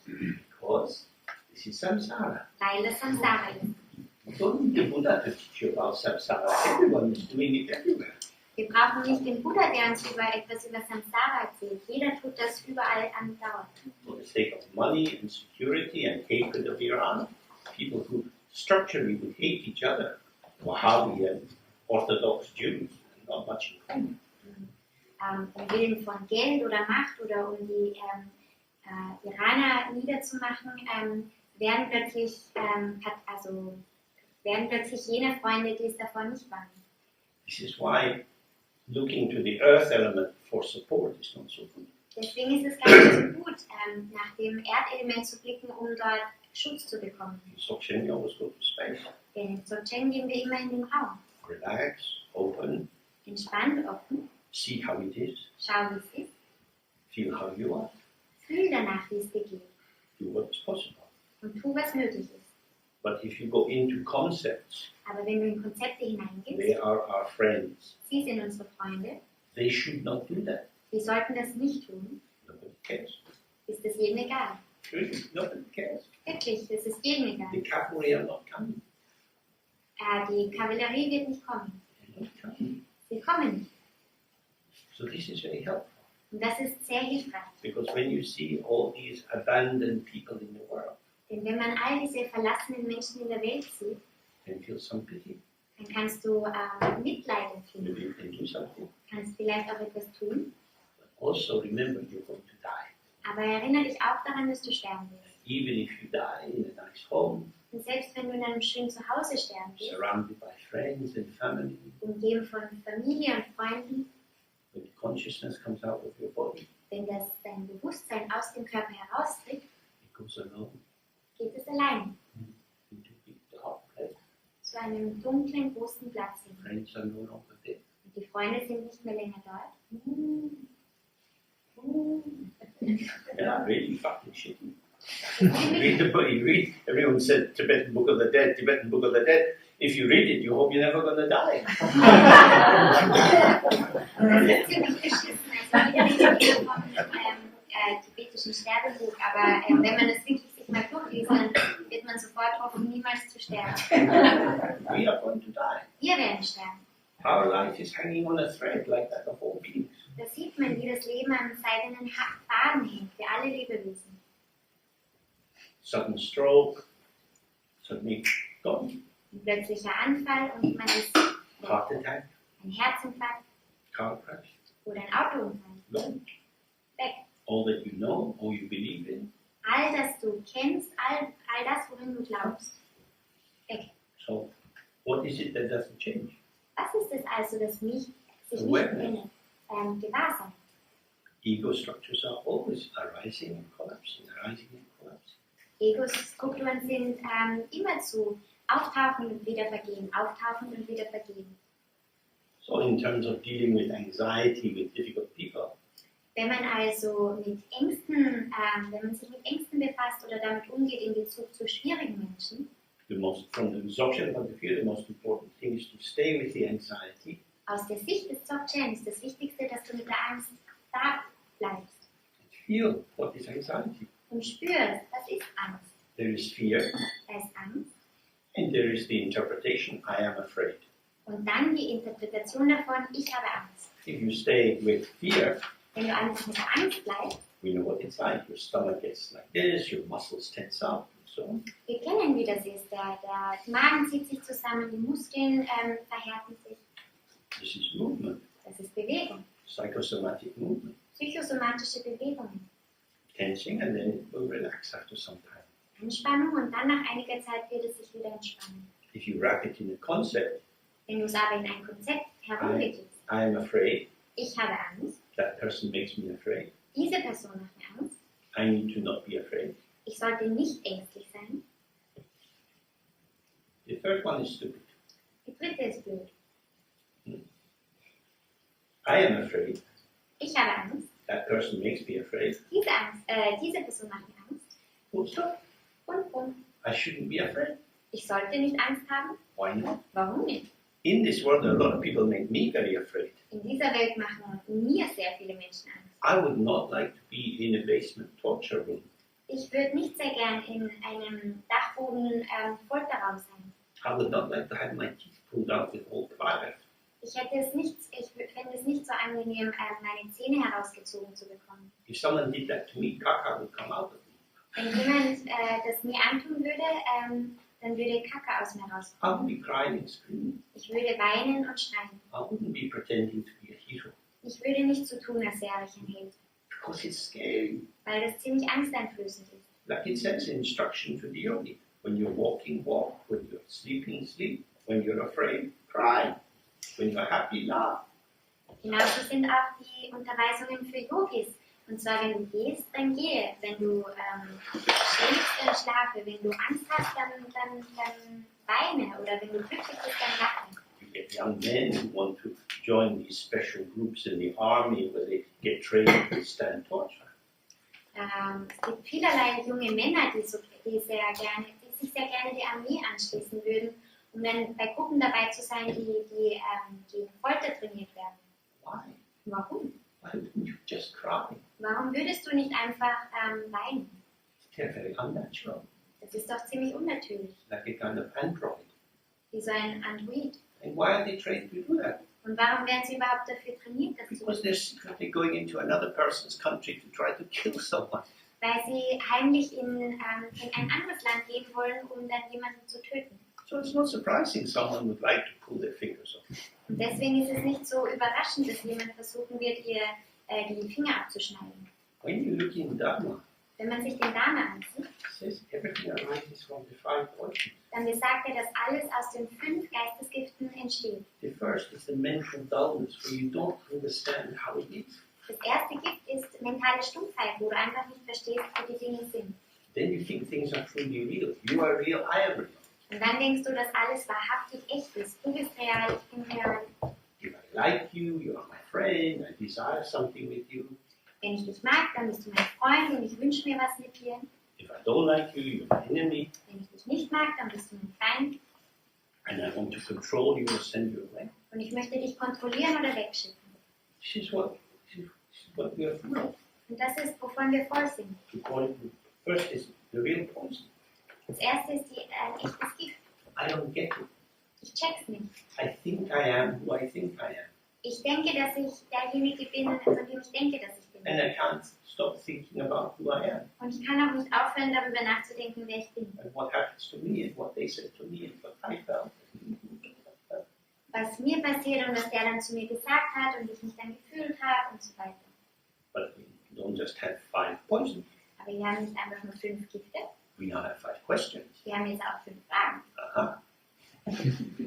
Because this is samsara. Weil das Samsara ist. You don't need the Buddha to teach you about samsara. Everyone is doing it everywhere. Wir brauchen nicht den Buddha, der uns etwas über Samsara erzählt. Jeder tut das überall andauernd. So for the sake of money and security and hatred of Iran. People who structurally would hate each other, Wahhabi and Orthodox Jews, not much in common. Im Willen von Geld oder Macht oder um die Iraner niederzumachen, werden plötzlich jene Freunde, die es davor nicht waren. This is why looking to the earth element for support is not so good. Deswegen ist es gar nicht so gut, nach dem Erdelement zu blicken, um dort Schutz zu bekommen. In Dzogchen, you always go to space. Denn in Dzogchen gehen wir immer in den Raum. Relax, open, Entspannt, offen, see how it is, schau, wie es ist, feel how you are, fühl danach, wie es dir geht do what is possible. und tu, was möglich ist. But if you go into concepts, Aber wenn du in Konzepte hineingehst, they are our friends. sie sind unsere Freunde, They should not do that. wir sollten das nicht tun, Nobody cares. ist es jedem egal. Really, nobody cares. Wirklich, es ist jedem egal. The cavalry are not coming. Die Kavallerie wird nicht kommen. They're not coming. Sie kommen nicht. So this is very helpful. Und das ist sehr hilfreich. Because when you see all these abandoned people in the world, Denn wenn man all diese verlassenen Menschen in der Welt sieht, then feel some pity. dann kannst du Mitleid empfinden. Maybe you can do something. Kannst vielleicht auch etwas tun. But also remember you're going to die. Aber erinnere dich auch daran, dass du sterben wirst. Even if you die in a nice home, Und selbst wenn du in einem schönen Zuhause sterben wirst, surrounded by friends and family, umgeben von Familie und Freunden, when the consciousness comes out of your body, wenn dein Bewusstsein aus dem Körper heraustritt, it goes alone geht es allein into a big dark place. zu einem dunklen, großen Platz hin. Friends are no longer there. Und die Freunde sind nicht mehr länger dort. Yeah, really fucking shitty. Read the book, you read, everyone said Tibetan Book of the Dead, Tibetan Book of the Dead. If you read it, you hope you're never going to die. Das ist ziemlich beschissen. Also wieder nicht vom tibetischen Sterbebuch, aber wenn man das wirklich sich mal durchliest, dann wird man sofort hoffen, niemals zu sterben. We are going to die. Wir werden sterben. Our life is hanging on a thread like that of all beings. Da sieht man, wie das Leben an seidenen Faden hängt, für alle Lebewesen. Sudden stroke, suddenly gone. Ein plötzlicher Anfall und man ist Heart attack, ein Herzinfarkt car crash, oder ein Autounfall. gone. Weg. All that you know, all you believe in. All das du kennst, all das, worin du glaubst. Weg. So, what is it that doesn't change? Was ist es also, das sich nicht Awareness. ändert? Gewahrsein. Ego structures are always arising and collapsing, arising and collapsing. Ego-Strukturen sind immerzu auftauchen und wieder vergehen, auftauchen und wieder vergehen. So, in terms of dealing with anxiety with difficult people, Wenn man also mit Ängsten, wenn man sich mit Ängsten befasst oder damit umgeht in Bezug zu schwierigen Menschen, from the Dzogchen point of view, the most important thing is to stay with the anxiety aus der Sicht des Dzogchen ist das Wichtigste, dass du mit der Angst da bleibst and feel what is anxiety. und spürst, was ist Angst. There is fear, Da ist Angst and there is the interpretation, I am afraid. und dann die Interpretation davon, ich habe Angst. If you stay with fear, Wenn du einfach mit der Angst bleibst, we know what it's like. Your stomach gets like this, your muscles tense up, and so on. wir kennen, wie das ist. Der Magen zieht sich zusammen, die Muskeln verhärten sich. This is movement, Das ist Bewegung, psychosomatic movement, psychosomatische Bewegungen. tensing, and then it will relax after some time. Anspannung und dann nach einiger Zeit wird es sich wieder entspannen. If you wrap it in a concept, Wenn du es aber in ein Konzept herumwickelst, I am afraid, ich habe Angst, that person makes me afraid, diese Person macht mir Angst, I need to not be afraid. ich sollte nicht ängstlich sein, The third one is stupid. die dritte ist blöd. I am afraid, Ich habe Angst, that person makes me afraid. diese Person macht mir Angst Full stop. und I shouldn't be afraid. ich sollte nicht Angst haben. Why not? Warum nicht? In this world, a lot of people make me very afraid. In dieser Welt machen mir sehr viele Menschen Angst. I would not like to be in a basement torture room. Ich würde nicht sehr gern in einem Dachboden Folterraum sein. I would not like to have my teeth pulled out with all pliers. Ich fände es nicht so angenehm, meine Zähne herausgezogen zu bekommen. If someone did that to me, caca would come out of me. Wenn jemand das mir antun würde, dann würde Kacke aus mir I rauskommen. wouldn't be crying and screaming. Ich würde weinen und schreien. I wouldn't be pretending to be a hero. Ich würde nicht so tun, als wäre ich ein Held, Because it's scary. weil das ziemlich angsteinflößend ist. Like it says in instruction to the yogi. When you're walking, walk. When you're sleeping, sleep. When you're afraid, cry. When you're happy, laugh. Genauso sind auch die Unterweisungen für Yogis. Und zwar, wenn du gehst, dann gehe. Wenn du schläfst, dann schlafe. Wenn du Angst hast, dann weine. Oder wenn du glücklich bist, dann lache. You get young men who want to join these special groups in the army where they get trained to withstand torture. Es gibt vielerlei junge Männer, die sich sehr gerne der Armee anschließen würden, um dann bei Gruppen dabei zu sein, die gegen Folter trainiert werden. Why? Warum? Why wouldn't you just cry? Warum würdest du nicht einfach weinen? They're very unnatural. Das ist doch ziemlich unnatürlich, Like a kind of android. wie so ein Android. And why are they trained to do that? Und warum werden sie überhaupt dafür trainiert, das zu Because tun? they're secretly going into another person's country to try to kill someone. Weil sie heimlich in ein anderes Land gehen wollen, um dann jemanden zu töten. So it's not surprising someone would like to pull their fingers off. Und deswegen ist es nicht so überraschend, dass jemand versuchen wird, ihr die Finger abzuschneiden. When you look in Dharma, Wenn man sich den Dharma ansieht, it says everything arises from the 5 poisons. dann besagt er, dass alles aus den 5 Geistesgiften entsteht. The first is the mental dullness, where you don't understand how it is. Das erste Gift ist mentale Stumpfheit, wo du einfach nicht verstehst, wie die Dinge sind. Then you think things are truly real. You are real, I am real. Und dann denkst du, dass alles wahrhaftig echt ist. Du bist real, ich bin real. If I like you, you are my friend, I desire something with you. Wenn ich dich mag, dann bist du mein Freund und ich wünsche mir was mit dir. If I don't like you, you're my enemy, Wenn ich dich nicht mag, dann bist du mein Feind. and I want to control you or send you away. Und ich möchte dich kontrollieren oder wegschicken. This is what we are full of. Und das ist, wovon wir voll sind. First is the real poison. Das erste ist echtes Gift. I don't get it. Ich check's nicht. I think I am who I think I am. Ich denke, dass ich derjenige bin, von dem ich denke, dass ich bin. And I can't stop thinking about who I am Und ich kann auch nicht aufhören, darüber nachzudenken, wer ich bin. and what happens to me and what they said to me and what I felt. Was mir passiert und was der dann zu mir gesagt hat und wie ich mich dann gefühlt habe und so weiter. But we don't just have 5 poisons. Aber wir haben nicht einfach nur 5 Gifte, We now have 5 questions. wir haben jetzt auch 5 Fragen. Uh-huh.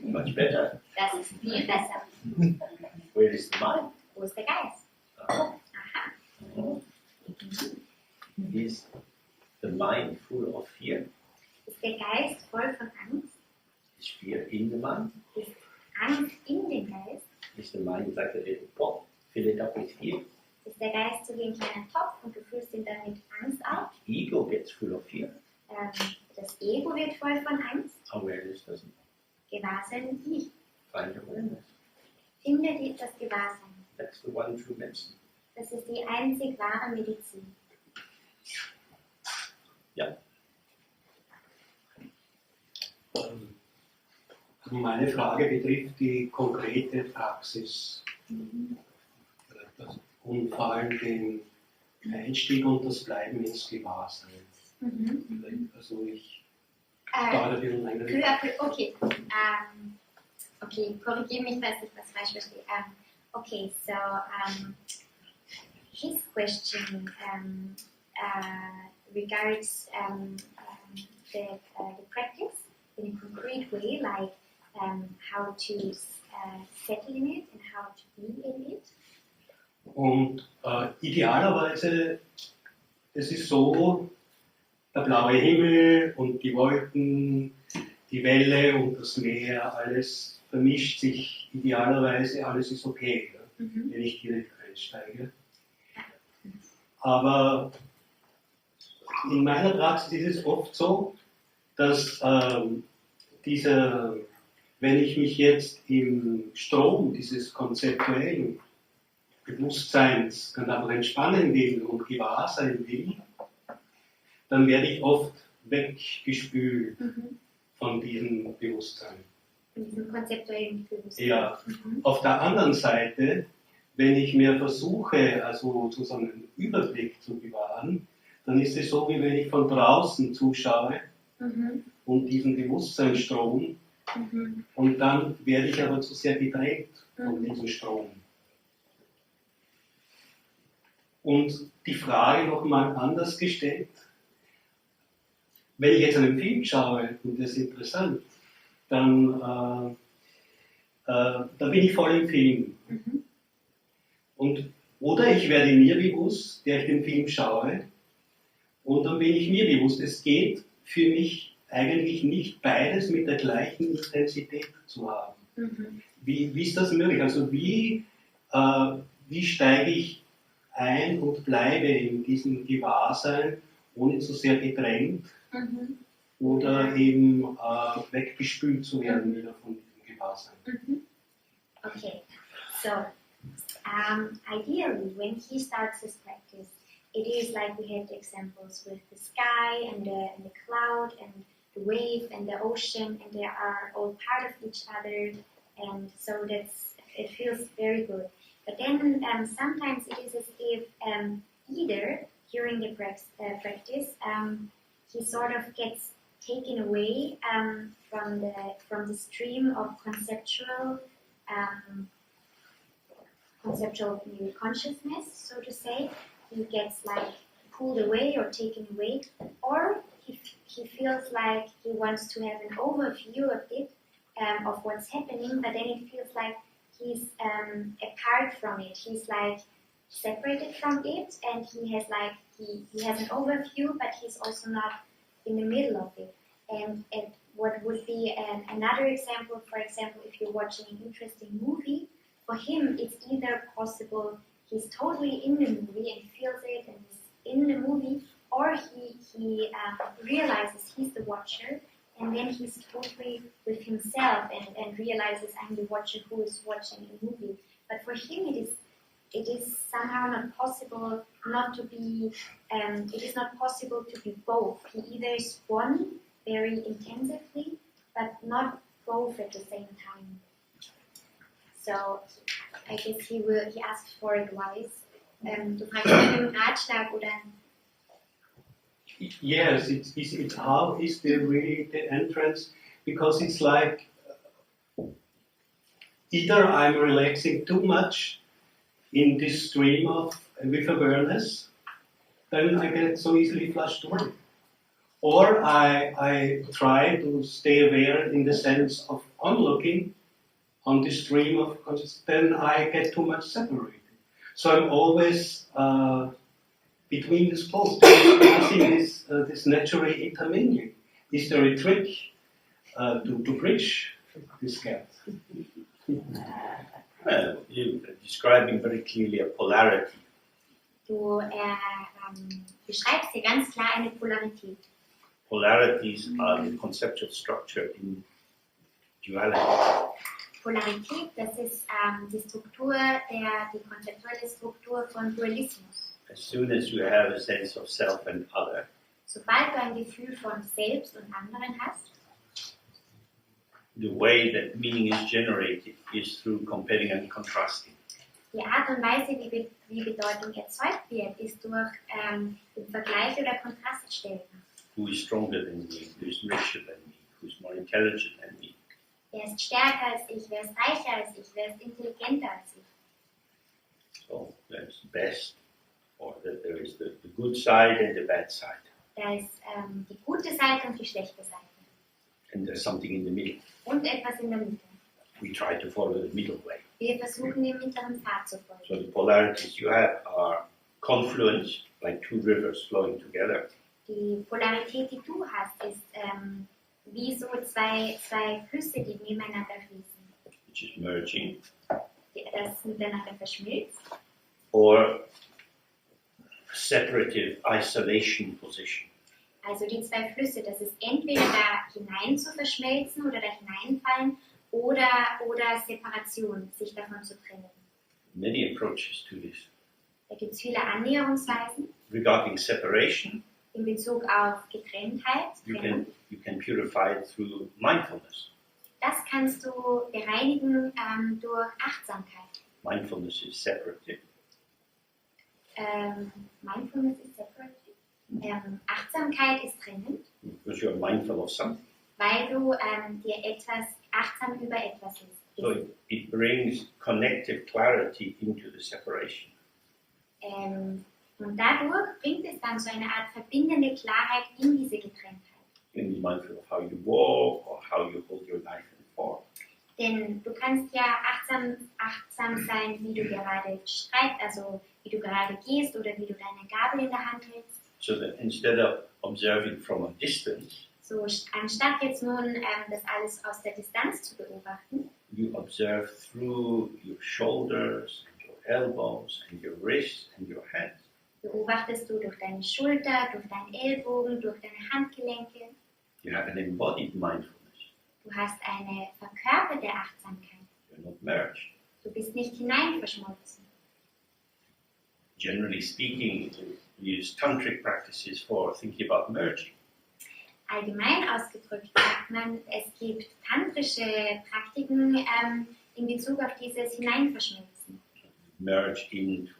Much better. Das ist viel besser. Where is the mind? Wo ist der Geist? Uh-huh. Aha. Uh-huh. Is the mind full of fear? Ist der Geist voll von Angst? Is fear in the mind? Ist Angst in dem Geist? Is the mind like a little pot? Fill it up with fear. Ist der Geist so wie ein kleiner Topf und du füllst ihn dann mit Angst auf? Ego gets full of fear. Das Ego wird voll von Angst? Awareness doesn't. Gewahrsein nicht. Find awareness. Finde das Gewahrsein. That's the one true medicine. Das ist die einzig wahre Medizin. Ja. Meine Frage betrifft die konkrete Praxis. Und vor allem den Einstieg und das Bleiben ins Gewahrsein. Also ich dauere ein bisschen länger. Peu à peu, okay. Okay, korrigiere mich, falls ich was falsch verstehe. Okay, so his question regards the practice in a concrete way, like how to settle in it and how to be in it. Und idealerweise, es ist so, der blaue Himmel und die Wolken, die Welle und das Meer, alles vermischt sich idealerweise, alles ist okay, ja, wenn ich direkt einsteige. Aber in meiner Praxis ist es oft so, dass wenn ich mich jetzt im Strom dieses konzeptuellen Bewusstseins dann aber entspannen will und gewahr sein will, dann werde ich oft weggespült von diesem Bewusstsein. In diesem konzeptuellen Bewusstsein. Ja. Mhm. Auf der anderen Seite, wenn ich mir versuche, also sozusagen einen Überblick zu bewahren, dann ist es so, wie wenn ich von draußen zuschaue Mhm. und diesen Bewusstseinsstrom, Mhm. und dann werde ich aber zu sehr gedrängt von Mhm. diesem Strom. Und die Frage nochmal anders gestellt, wenn ich jetzt einen Film schaue und das ist interessant, dann bin ich voll im Film. Mhm. Oder ich werde mir bewusst, der ich den Film schaue, und dann bin ich mir bewusst. Es geht für mich eigentlich nicht beides mit der gleichen Intensität zu haben. Mhm. Wie ist das möglich? Also wie steige ich ein und bleibe in diesem Gewahrsein, ohne zu sehr gedrängt Mhm. oder eben weggespült zu werden wieder von diesem Gewahrsein? Mhm. Okay, so ideally, when he starts his practice, it is like we had examples with the sky and the cloud and the wave and the ocean, and they are all part of each other, and so it feels very good. But then sometimes it is as if either during the practice he sort of gets taken away from the stream of conceptual maybe consciousness, so to say. He gets like pulled away or taken away, or he feels like he wants to have an overview of it, of what's happening, but then it feels like he's apart from it. He's like separated from it, and he has an overview, but he's also not in the middle of it. And what would be another example, for example, if you're watching an interesting movie, for him it's either possible he's totally in the movie and feels it and is in the movie, or he realizes he's the watcher, and then he's totally with himself and realizes I'm the watcher who is watching a movie. But for him it is somehow not possible not to be, it is not possible to be both. He either is one very intensively, but not both at the same time. So I guess he asked for advice. Du fragst nach einem Ratschlag oder? Yes, it's how is really the entrance, because it's like either I'm relaxing too much in this stream of with awareness, then I get so easily flushed away. Or I try to stay aware in the sense of onlooking on the stream of consciousness, then I get too much separated. So I'm always between these poles. Nothing is this naturally intermingling. Is there a trick to bridge this gap? Well, you're describing very clearly a polarity. Du beschreibst hier ganz klar eine Polarität. Polarities are the conceptual structure in duality. Polarität, das ist die Struktur, die konzeptuelle Struktur von Dualismus. As soon as you have a sense of self and other, Sobald du ein Gefühl von Selbst und anderen hast, the way that meaning is generated is through comparing and contrasting. die Art und Weise, wie Bedeutung erzeugt wird, ist durch den Vergleich oder Kontrast stellen. Who is stronger than me? Who is richer than me? Who is more intelligent than me? Wer ist stärker als ich? Wer ist reicher als ich? Wer ist intelligenter als ich? So there's best, or that there is the good side and the bad side. Da ist die gute Seite und die schlechte Seite. And there's something in the middle. Und etwas in der Mitte. We try to follow the middle way. Wir versuchen, dem mittleren Pfad zu folgen. So the polarities you have are confluence, like two rivers flowing together. Die Polarität, die du hast, ist wie so zwei Flüsse, die nebeneinander fließen. Which is merging, Das miteinander verschmilzt. or separative isolation position. Also die zwei Flüsse, das ist entweder da hinein zu verschmelzen oder da hineinfallen oder Separation, sich davon zu trennen. Many approaches to this. Da gibt es viele Annäherungsweisen Regarding separation, in Bezug auf Getrenntheit. you can purify it through mindfulness. das kannst du bereinigen durch Achtsamkeit. Mindfulness is separative. Mindfulness is separative. Achtsamkeit ist trennend, Because you're mindful of something. weil du dir etwas achtsam über etwas bist. So it brings connective clarity into the separation. Und dadurch bringt es dann so eine Art verbindende Klarheit in diese Getrenntheit. You can be mindful of how you walk or how you hold your knife and fork. Denn du kannst ja achtsam sein, wie du gerade schreibst, also wie du gerade gehst oder wie du deine Gabel in der Hand hältst. So that instead of observing from a distance, So anstatt jetzt nun das alles aus der Distanz zu beobachten, you observe through your shoulders, and your elbows, and your wrists, and your hands. beobachtest du durch deine Schulter, durch deinen Ellbogen, durch deine Handgelenke. You have an embodied mindfulness. Du hast eine verkörperte Achtsamkeit. You're not merged. Du bist nicht hineinverschmolzen. Generally speaking, we use tantric practices for thinking about merging. Allgemein ausgedrückt sagt man, es gibt tantrische Praktiken in Bezug auf dieses Hineinverschmelzen. Merge into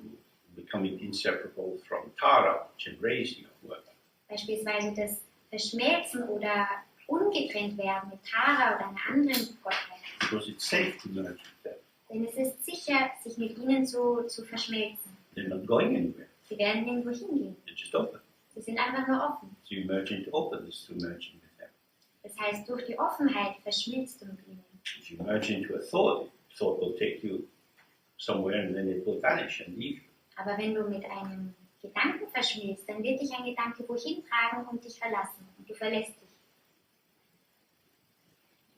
becoming inseparable from Tara, which embraces your work. Beispielsweise das Verschmelzen oder ungetrennt werden mit Tara oder einer anderen Gottheit. Because it's safe to merge with them. Denn es ist sicher, sich mit ihnen zu verschmelzen. They're not going anywhere. Sie werden nirgendwo hingehen. They're just open. Sie sind einfach nur offen. So you merge into openness through merging with them. Das heißt, durch die Offenheit verschmilzt du mit ihnen. If you merge into a thought will take you somewhere and then it will vanish and leave you. Aber wenn du mit einem Gedanken verschmilzt, dann wird dich ein Gedanke wohin tragen und dich verlassen. Und du verlässt dich.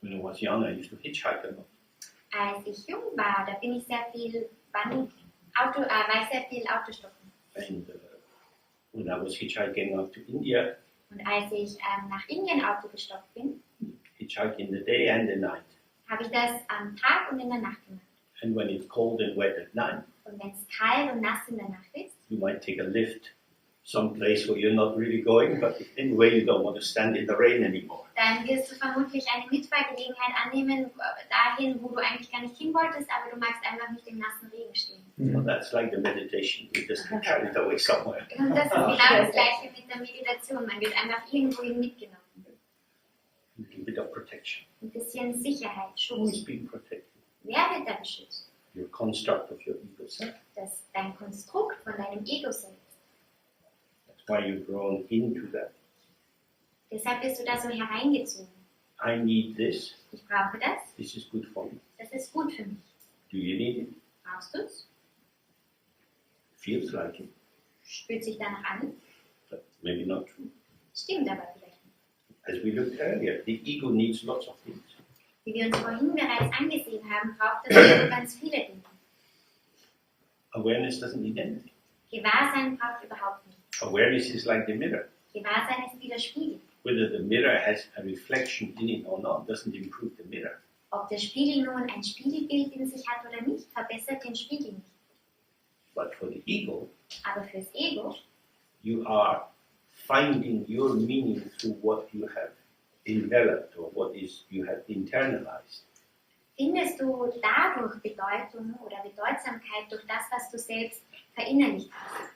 When I was young, I used to hitchhike a lot. Als ich jung war, da bin ich sehr viel Autostoppen. And when I was hitchhiking out to India, Und als ich nach Indien Auto gestoppt bin, hitchhike in the day and the night. habe ich das am Tag und in der Nacht gemacht. And when it's cold and wet at night, Und wenn es kalt und nass in der Nacht ist, you might take a lift someplace where you're not really going, but anyway you don't want to stand in the rain anymore. dann wirst du vermutlich eine Mitfahrgelegenheit annehmen, dahin, wo du eigentlich gar nicht hin wolltest, aber du magst einfach nicht im nassen Regen stehen. So that's like the meditation. You just get carried away somewhere. Und das ist genau das Gleiche mit der Meditation. Man wird einfach irgendwohin mitgenommen. A little bit of protection. Ein bisschen Sicherheit, Who's Schutz. being protected? Wer wird da beschützt? Your construct of your ego self. Das dein Konstrukt von deinem Ego selbst. That's why you're drawn into that. Deshalb bist du da so hereingezogen. I need this. Ich brauche das. This is good for me. Das ist gut für mich. Do you need it? Brauchst du es? Feels like it, Fühlt sich danach an? but maybe not true. Stimmt aber vielleicht nicht. As we looked earlier, the ego needs lots of things. Wie wir uns vorhin bereits angesehen haben, braucht das Ego ganz viele Dinge. Awareness doesn't need anything. Gewahrsein braucht überhaupt nichts. Awareness is like the mirror. Gewahrsein ist wie der Spiegel. Whether the mirror has a reflection in it or not doesn't improve the mirror. Ob der Spiegel nun ein Spiegelbild in sich hat oder nicht, verbessert den Spiegel nicht. But for the ego, Aber fürs Ego you are finding your meaning through what you have enveloped or what is you have internalized. findest du dadurch Bedeutung oder Bedeutsamkeit durch das, was du selbst verinnerlicht hast.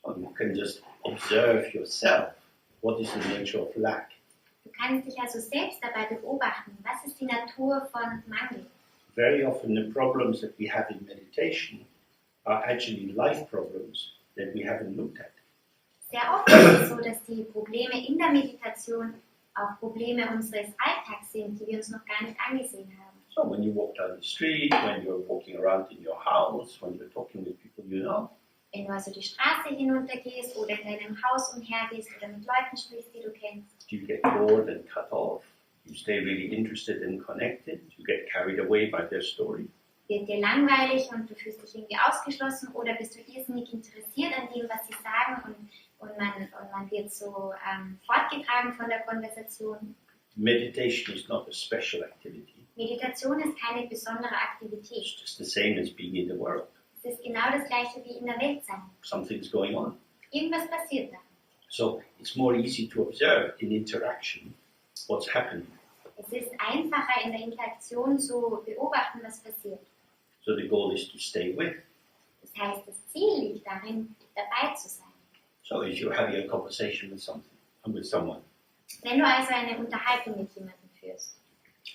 So you can just observe yourself. What is the nature of lack? Du kannst dich also selbst dabei beobachten, was ist die Natur von Mangel. Very often the problems that we have in meditation are actually life problems that we haven't looked at. Sehr oft ist es so, dass die Probleme in der Meditation auch Probleme unseres Alltags sind, die wir uns noch gar nicht angesehen haben. So when you walk down the street, when you're walking around in your house, when you're talking with people you know, Wenn du also die Straße hinuntergehst oder in deinem Haus umhergehst oder mit Leuten sprichst, die du kennst, you get bored and cut off. You stay really interested and connected. You get carried away by their story. wird dir langweilig und du fühlst dich irgendwie ausgeschlossen oder bist du irrsinnig interessiert an dem, was sie sagen und man wird so fortgetragen von der Konversation. Meditation is not a special activity. Meditation ist keine besondere It's Aktivität. just the same as being in the world. Es ist genau das Gleiche wie in der Welt sein. Something's going on. Irgendwas passiert da. So it's more easy to observe in interaction what's happening. Es Es ist einfacher in der Interaktion zu beobachten, was passiert. So the goal is to stay with. Das heißt, das Ziel liegt darin, dabei zu sein. So if you're having a conversation with someone, Wenn du also eine Unterhaltung mit jemandem führst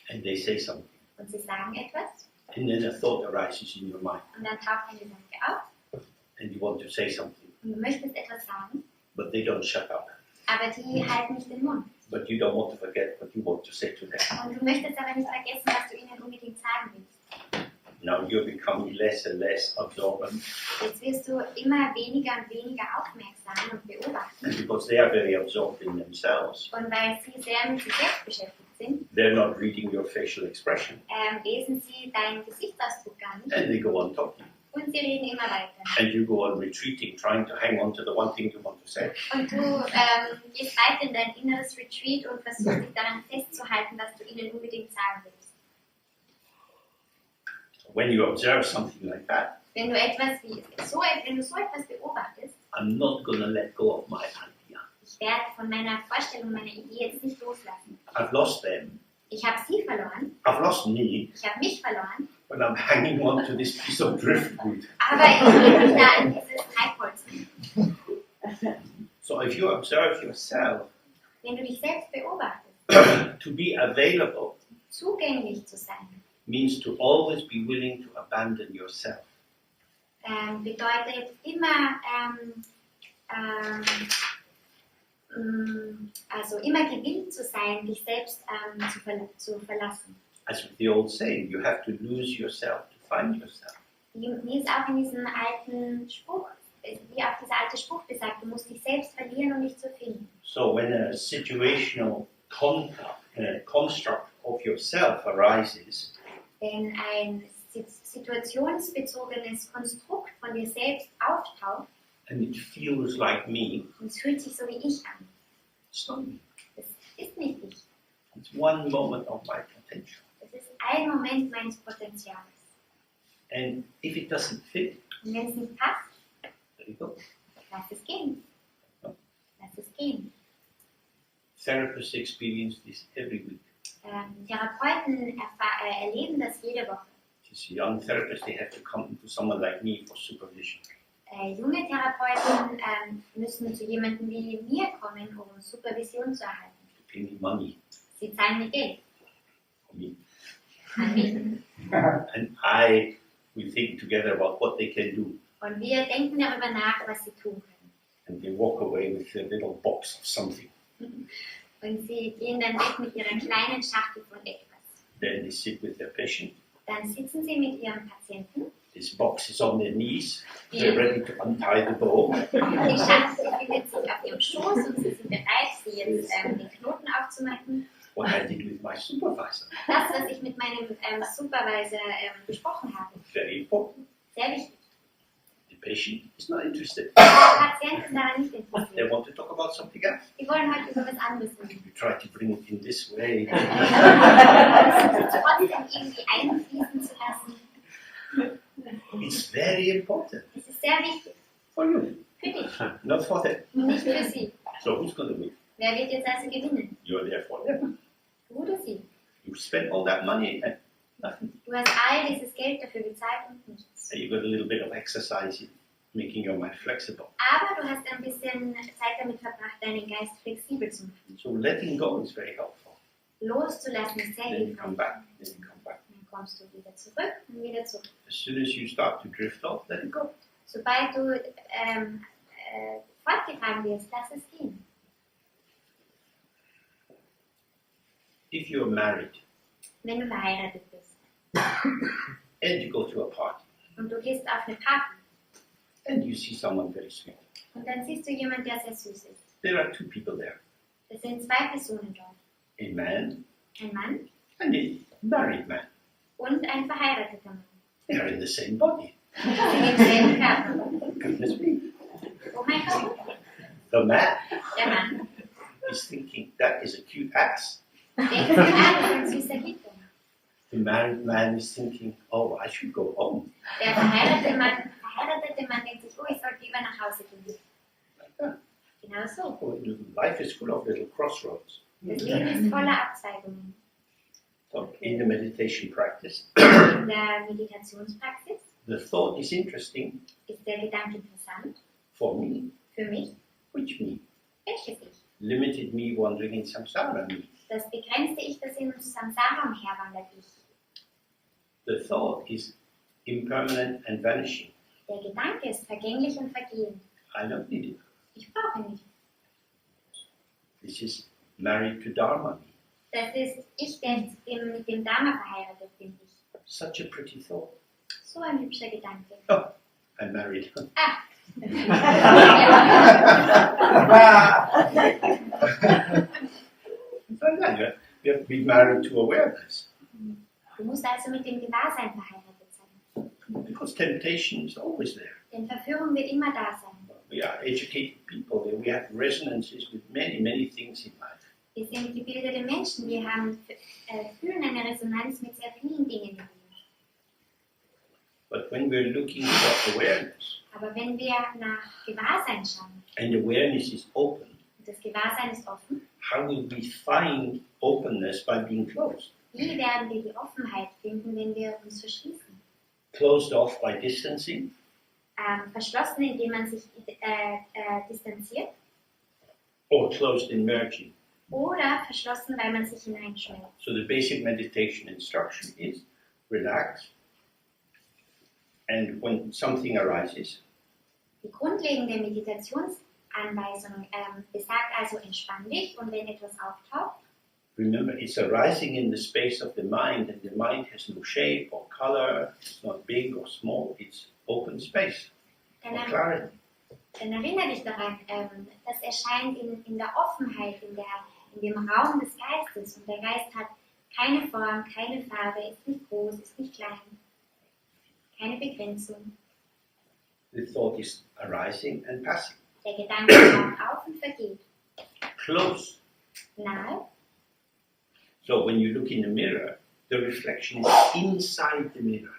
and they say something, und sie sagen etwas and then a thought arises in your mind, und dann taucht eine Gedanke auf and you want to say something, und du möchtest etwas sagen, but they don't shut up. aber die halten nicht den Mund. But you don't want to forget what you want to say to them. Und du möchtest aber nicht vergessen, was du ihnen unbedingt sagen willst. Now you're becoming less and less observant, Jetzt wirst du immer weniger und weniger aufmerksam und beobachten. and because they are very absorbed in themselves, Und weil sie sehr mit sich selbst beschäftigt sind, they're not reading your facial expression, lesen sie deinen Gesichtsausdruck gar nicht and they go on talking. und sie reden immer weiter. And you go on retreating, trying to hang on to the one thing you want to say. Und du gehst weiter in dein inneres Retreat und versuchst dich daran festzuhalten, was du ihnen unbedingt sagen willst. When you observe something like that, Wenn du so etwas beobachtest, I'm not going to let go of my idea. ich werde von meiner Vorstellung, meiner Idee jetzt nicht loslassen. I've lost them. Ich habe sie verloren, I've lost me, ich habe mich verloren, but I'm hanging on to this piece of driftwood. aber ich bin mich da an dieses Treibholz. So if you observe yourself Wenn du dich selbst beobachtest, to be available zugänglich zu sein, means to always be willing to abandon yourself. bedeutet immer, also immer gewillt zu sein, dich selbst zu verlassen. As with the old saying, you have to lose yourself to find yourself. Wie es auch in diesem alten Spruch, wie auch dieser alte Spruch besagt, du musst dich selbst verlieren, um dich zu finden. So when a situational construct of yourself arises, Wenn ein situationsbezogenes Konstrukt von dir selbst auftaucht and it feels like me, und es fühlt sich so wie ich an, it's not me. das ist nicht ich. It's one moment of my potential. Das ist ein Moment meines Potenzials. And if it doesn't fit, Und wenn es nicht passt, there you go. lass es gehen. Lass es gehen. Therapists experience this every week. Therapeuten erleben das jede Woche. These young therapists, they have to come to someone like me for supervision. Junge Therapeuten müssen zu jemandem wie mir kommen, um Supervision zu erhalten. They pay me money. Sie zahlen mir Geld. For me. An mich. And we think together about what they can do. Und wir denken darüber nach, was sie tun können. And they walk away with a little box of something. Und sie gehen dann weg mit ihrer kleinen Schachtel von etwas. Then they sit with their patient. Dann sitzen sie mit ihrem Patienten. This box is on their knees. They're ready to untie the bow. Die Schachtel befindet sich auf ihrem Schoß und sie sind bereit, sie jetzt den Knoten aufzumachen. What I did with my supervisor. Das, was ich mit meinem Supervisor besprochen habe, Very important. sehr wichtig. The patient is not interested. Der Patient ist daran nicht They interessiert. want to talk about something else. Die wollen heute über was anderes reden. You try to bring it in this way. Trotzdem irgendwie einfließen zu lassen, It's very important das ist sehr wichtig. for you, Für dich, not for them. nicht für sie. So who's going to win? Wer wird jetzt also gewinnen? You're there for them. Du oder sie? You spend all that money and nothing. Du hast all dieses Geld dafür gezahlt und nichts. And you got a little bit of exercise in making your mind flexible. Aber du hast ein bisschen Zeit damit verbracht, deinen Geist flexibel zu machen. So letting go is very helpful. Loszulassen ist sehr Then you hilfreich. come back. Then you come back. Dann kommst du wieder zurück und wieder zurück. As soon as you start to drift off, let it go. Sobald du fortgetragen wirst, lass es gehen. If you're married Wenn du verheiratet bist and you go to a party und du gehst auf eine Party and you see someone very sweet, und dann siehst du jemanden, der sehr süß ist. there are two people there, Es sind zwei Personen dort. a man Ein Mann and a married man. und ein verheirateter Mann. They are in the same body. Sie sind im selben Körper. Goodness me. Oh mein Gott, The man der Mann is thinking, that is a cute ass. denkt sich, das ist ein süßer Hintern. The married man is thinking, oh, I should go home. Der verheiratete Mann denkt sich, oh, ich sollte lieber nach Hause gehen. Genau so. Oh, life is full of little crossroads. Das Leben ist voller Abzweigungen. So in the meditation practice, In der Meditationspraxis the thought is interesting ist der Gedanke interessant. for me. Für mich, Which me? welches Ich? Limited me wandering in samsara me. Das begrenzte Ich, das im Samsara umherwandert Ich. The thought is impermanent and vanishing. Der Gedanke ist vergänglich und vergehend. I don't need it. Ich brauche ihn nicht. This is married to dharma me. Das ist Ich, der mit dem Dharma verheiratet bin. Ich. Such a pretty thought. So ein hübscher Gedanke. Oh, I'm married. Ah! You have to be married to awareness. Du musst also mit dem Gewahrsein verheiratet sein. Because temptation is always there. Denn Verführung wird immer da sein. We are educated people. We have resonances with many, many things in life. Wir sind gebildete Menschen, wir haben, fühlen eine Resonanz mit sehr vielen Dingen im Leben. But when we're looking for awareness, Aber wenn wir nach Gewahrsein schauen and awareness is open, und das Gewahrsein ist offen, how will we find openness by being closed? wie werden wir die Offenheit finden, wenn wir uns verschließen? Closed off by distancing, Verschlossen, indem man sich distanziert, or closed in merging? oder verschlossen, weil man sich hineinschmelzt. So the basic meditation instruction is relax, and when something arises, Die grundlegende Meditationsanweisung besagt also, entspann dich und wenn etwas auftaucht, remember it's arising in the space of the mind, and the mind has no shape or color, it's not big or small, it's open space dann, or clarity. dann erinnere dich daran, das erscheint in der Offenheit, in dem Raum des Geistes. Und der Geist hat keine Form, keine Farbe, ist nicht groß, ist nicht klein, keine Begrenzung. The thought is arising and passing. Der Gedanke taucht auf und vergeht. Close. Nahe. So when you look in the mirror, the reflection is inside the mirror.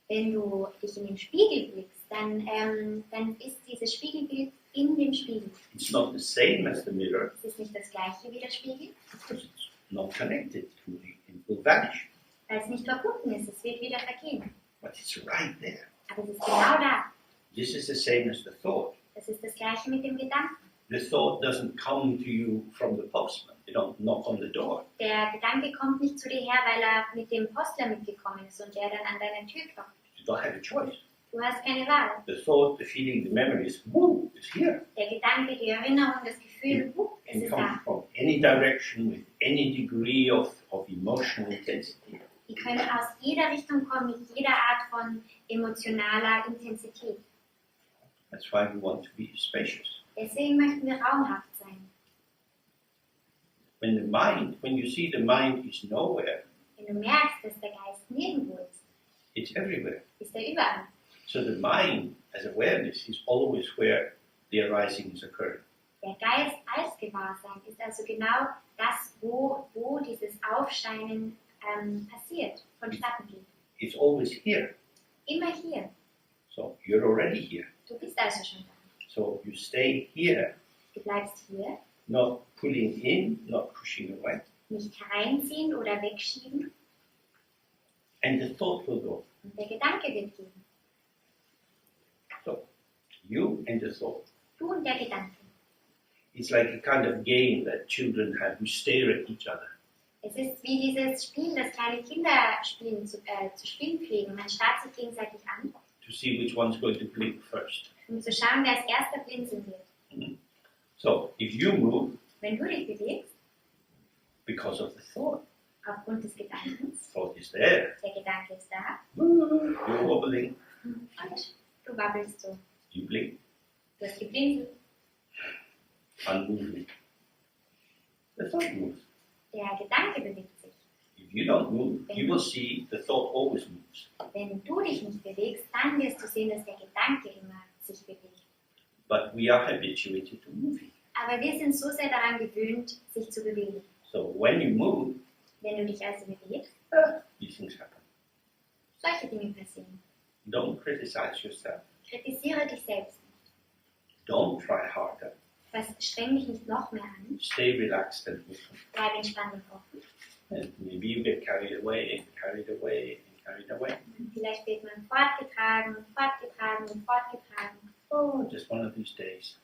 Wenn du dich in den Spiegel blickst, dann ist dieses Spiegelbild in dem Spiegel. It's not the same as the mirror Es ist nicht das gleiche wie der Spiegel, because it's not connected to it. It will vanish. weil es nicht verbunden ist. Es wird wieder vergehen. But it's right there. Aber es ist genau da. This is the same as the thought. Das ist das gleiche mit dem Gedanken. The thought doesn't come to you from the postman. You don't knock on the door. Der Gedanke kommt nicht zu dir her, weil er mit dem Postler mitgekommen ist und der dann an deiner Tür klopft. You don't have a choice. Du hast keine Wahl. The thought, the feeling, the memory is, woo, it's here. Der Gedanke, die Erinnerung, das Gefühl, es It ist can come da. from any direction with any degree of emotional intensity. Die können aus jeder Richtung kommen, mit jeder Art von emotionaler Intensität. That's why we want to be spacious. Deswegen möchten wir raumhaft sein. When you see the mind is nowhere, Wenn du merkst, dass der Geist nirgendwo ist, it's everywhere. ist er überall. So the mind as awareness is always where the arising is occurring. Der Geist als Gewahrsein ist also genau das, wo dieses Aufscheinen passiert, vonstatten geht. It's always here. Immer hier. So you're already here. Du bist also schon da. So you stay here, Du bleibst hier, not pulling in, not pushing away. nicht hereinziehen oder wegschieben And the thought will go. und der Gedanke wird gehen. So you and the thought. Du und der Gedanke. It's like a kind of game that children have. You stare at each other. Es ist wie dieses Spiel, das kleine Kinder spielen, zu spielen pflegen. Man starrt sich gegenseitig an, To see which one's going to blink first. um zu schauen, wer als erster blinzeln wird. So if you move Wenn du dich bewegst, because of the thought, aufgrund des Gedankens, thought is there. der Gedanke ist da, You're wobbling. und du wabbelst so. You blink. Du hast geblinzelt, Unmoving. The thought moves. der Gedanke bewegt sich. If you don't move, you will see the thought always moves. Wenn du dich nicht bewegst, dann wirst du sehen, dass der Gedanke immer sich bewegt. But we are habituated to moving. Aber wir sind so sehr daran gewöhnt, sich zu bewegen. So when you move, Wenn du dich also bewegst, these things happen. solche Dinge passieren. Don't criticize yourself. Kritisiere dich selbst nicht. Don't try harder. Streng dich nicht noch mehr an. Stay relaxed and open. Bleib entspannt und offen. And maybe you get carried away and carried away and carried away. Vielleicht wird man fortgetragen und fortgetragen und fortgetragen. Oh, just one of these days.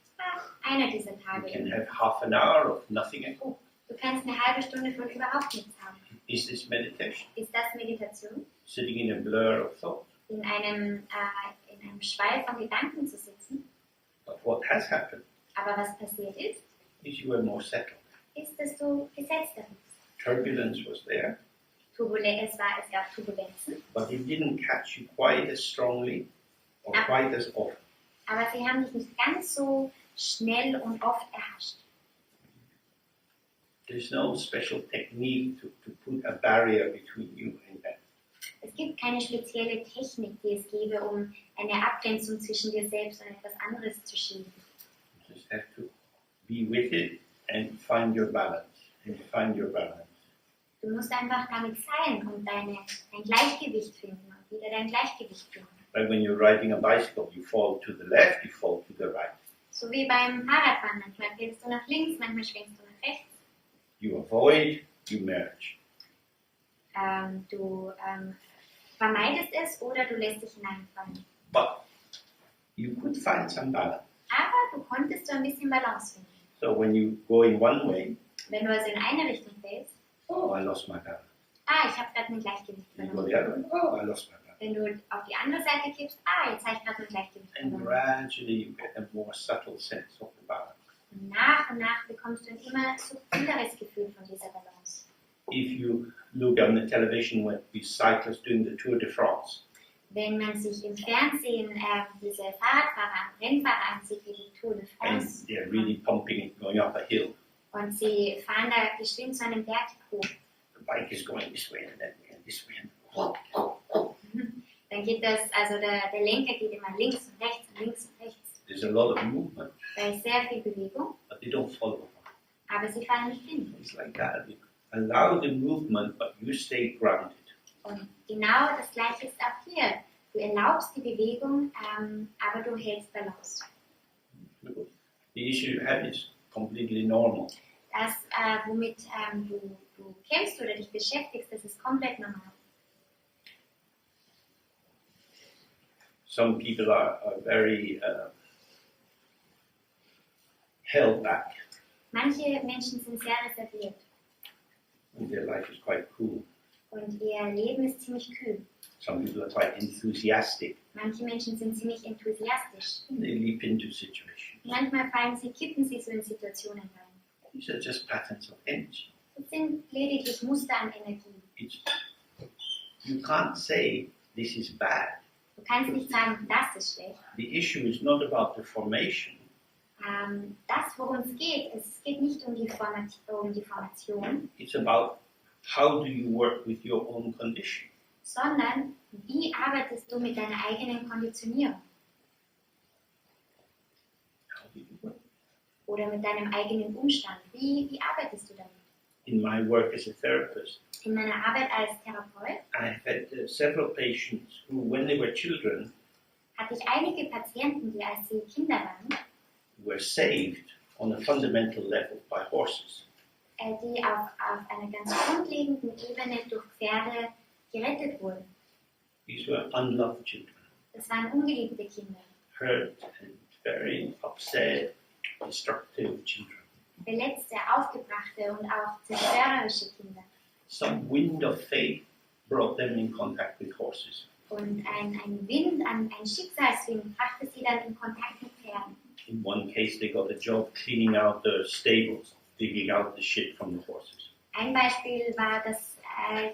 Einer dieser You Tage. can have half an hour of nothing at all. Du kannst eine halbe Stunde von überhaupt nichts haben. Is this meditation? Ist das Meditation? Sitting in a blur of thought? In einem Schwall von Gedanken zu sitzen? But what has happened Aber was passiert ist, is you were more settled. ist, dass du gesetzter bist. Turbulence was there, Es gab Turbulenzen, but it didn't catch you quite as strongly or quite as often. aber sie haben dich nicht ganz so schnell und oft erhascht. There's no special technique to put a barrier between you and that. Es gibt keine spezielle Technik, die es gäbe, um eine Abgrenzung zwischen dir selbst und etwas anderes zu schieben. You just have to be with it and find your balance. And find your balance. Du musst einfach damit sein und dein Gleichgewicht finden und wieder dein Gleichgewicht finden. Like when you're riding a bicycle, you fall to the left, you fall to the right. So wie beim Fahrradfahren, manchmal fällst du nach links, manchmal schwenkst du nach rechts. You avoid, you merge. Du vermeidest es oder du lässt dich hineinfallen. But you could find some balance. Aber du konntest so ein bisschen Balance finden. So when you go in one way, Wenn du also in eine Richtung fällst, oh, I lost my balance. ich habe gerade mein Gleichgewicht You go verloren. the other way, oh, I lost my balance. Wenn du auf die andere Seite kippst, jetzt habe ich gerade mein Gleichgewicht And verloren. gradually you get a more subtle sense of the balance. Und nach bekommst du ein immer subtileres Gefühl von dieser Balance. If you look on the television when these cyclists doing the Tour de France, Wenn man sich im Fernsehen diese Rennfahrer ansieht, wie die Tour de and France, they're really pumping it, going up a hill, und sie fahren da bestimmt so einen Berg hoch, the bike is going this way and this way. dann geht das, also der Lenker geht immer links und rechts und links und rechts. There's a lot of movement, Da ist sehr viel Bewegung, but they don't follow. aber sie fahren nicht hin. It's like that. You allow the movement, but you stay grounded. Und genau das Gleiche ist auch hier. Du erlaubst die Bewegung, aber du hältst Balance. The issue you have is completely normal. Das, womit du kämpfst oder dich beschäftigst, das ist komplett normal. Some people are very held back, Manche Menschen sind sehr reserviert and their life is quite cool. und ihr Leben ist ziemlich kühl. Some people are quite enthusiastic, Manche Menschen sind ziemlich enthusiastisch. and they leap into situations. Manchmal kippen sie so in Situationen rein. These are just patterns of energy. Das sind lediglich Muster an Energie. You can't say this is bad. Du kannst nicht sagen, das ist schlecht. The issue is not about the formation. Das, worum es geht nicht um die Formation, It's about how do you work with your own condition. sondern wie arbeitest du mit deiner eigenen Konditionierung How do you work? oder mit deinem eigenen Umstand. Wie arbeitest du damit? In my work as a therapist, In meiner Arbeit als Therapeut I've had several patients who, when they were children, hatte ich einige Patienten, die als sie Kinder waren, were saved on a fundamental level by horses. Die auf einer ganz grundlegenden Ebene durch Pferde gerettet wurden. These were unloved children, Das waren ungeliebte Kinder, hurt and very upset, destructive children. verletzte, aufgebrachte und auch zerstörerische Kinder. Some wind of fate brought them in contact with horses. Und ein Schicksalswind brachte sie dann in Kontakt mit Pferden. In one case, they got a job cleaning out the stables, digging out the shit from the horses. Ein Beispiel war, dass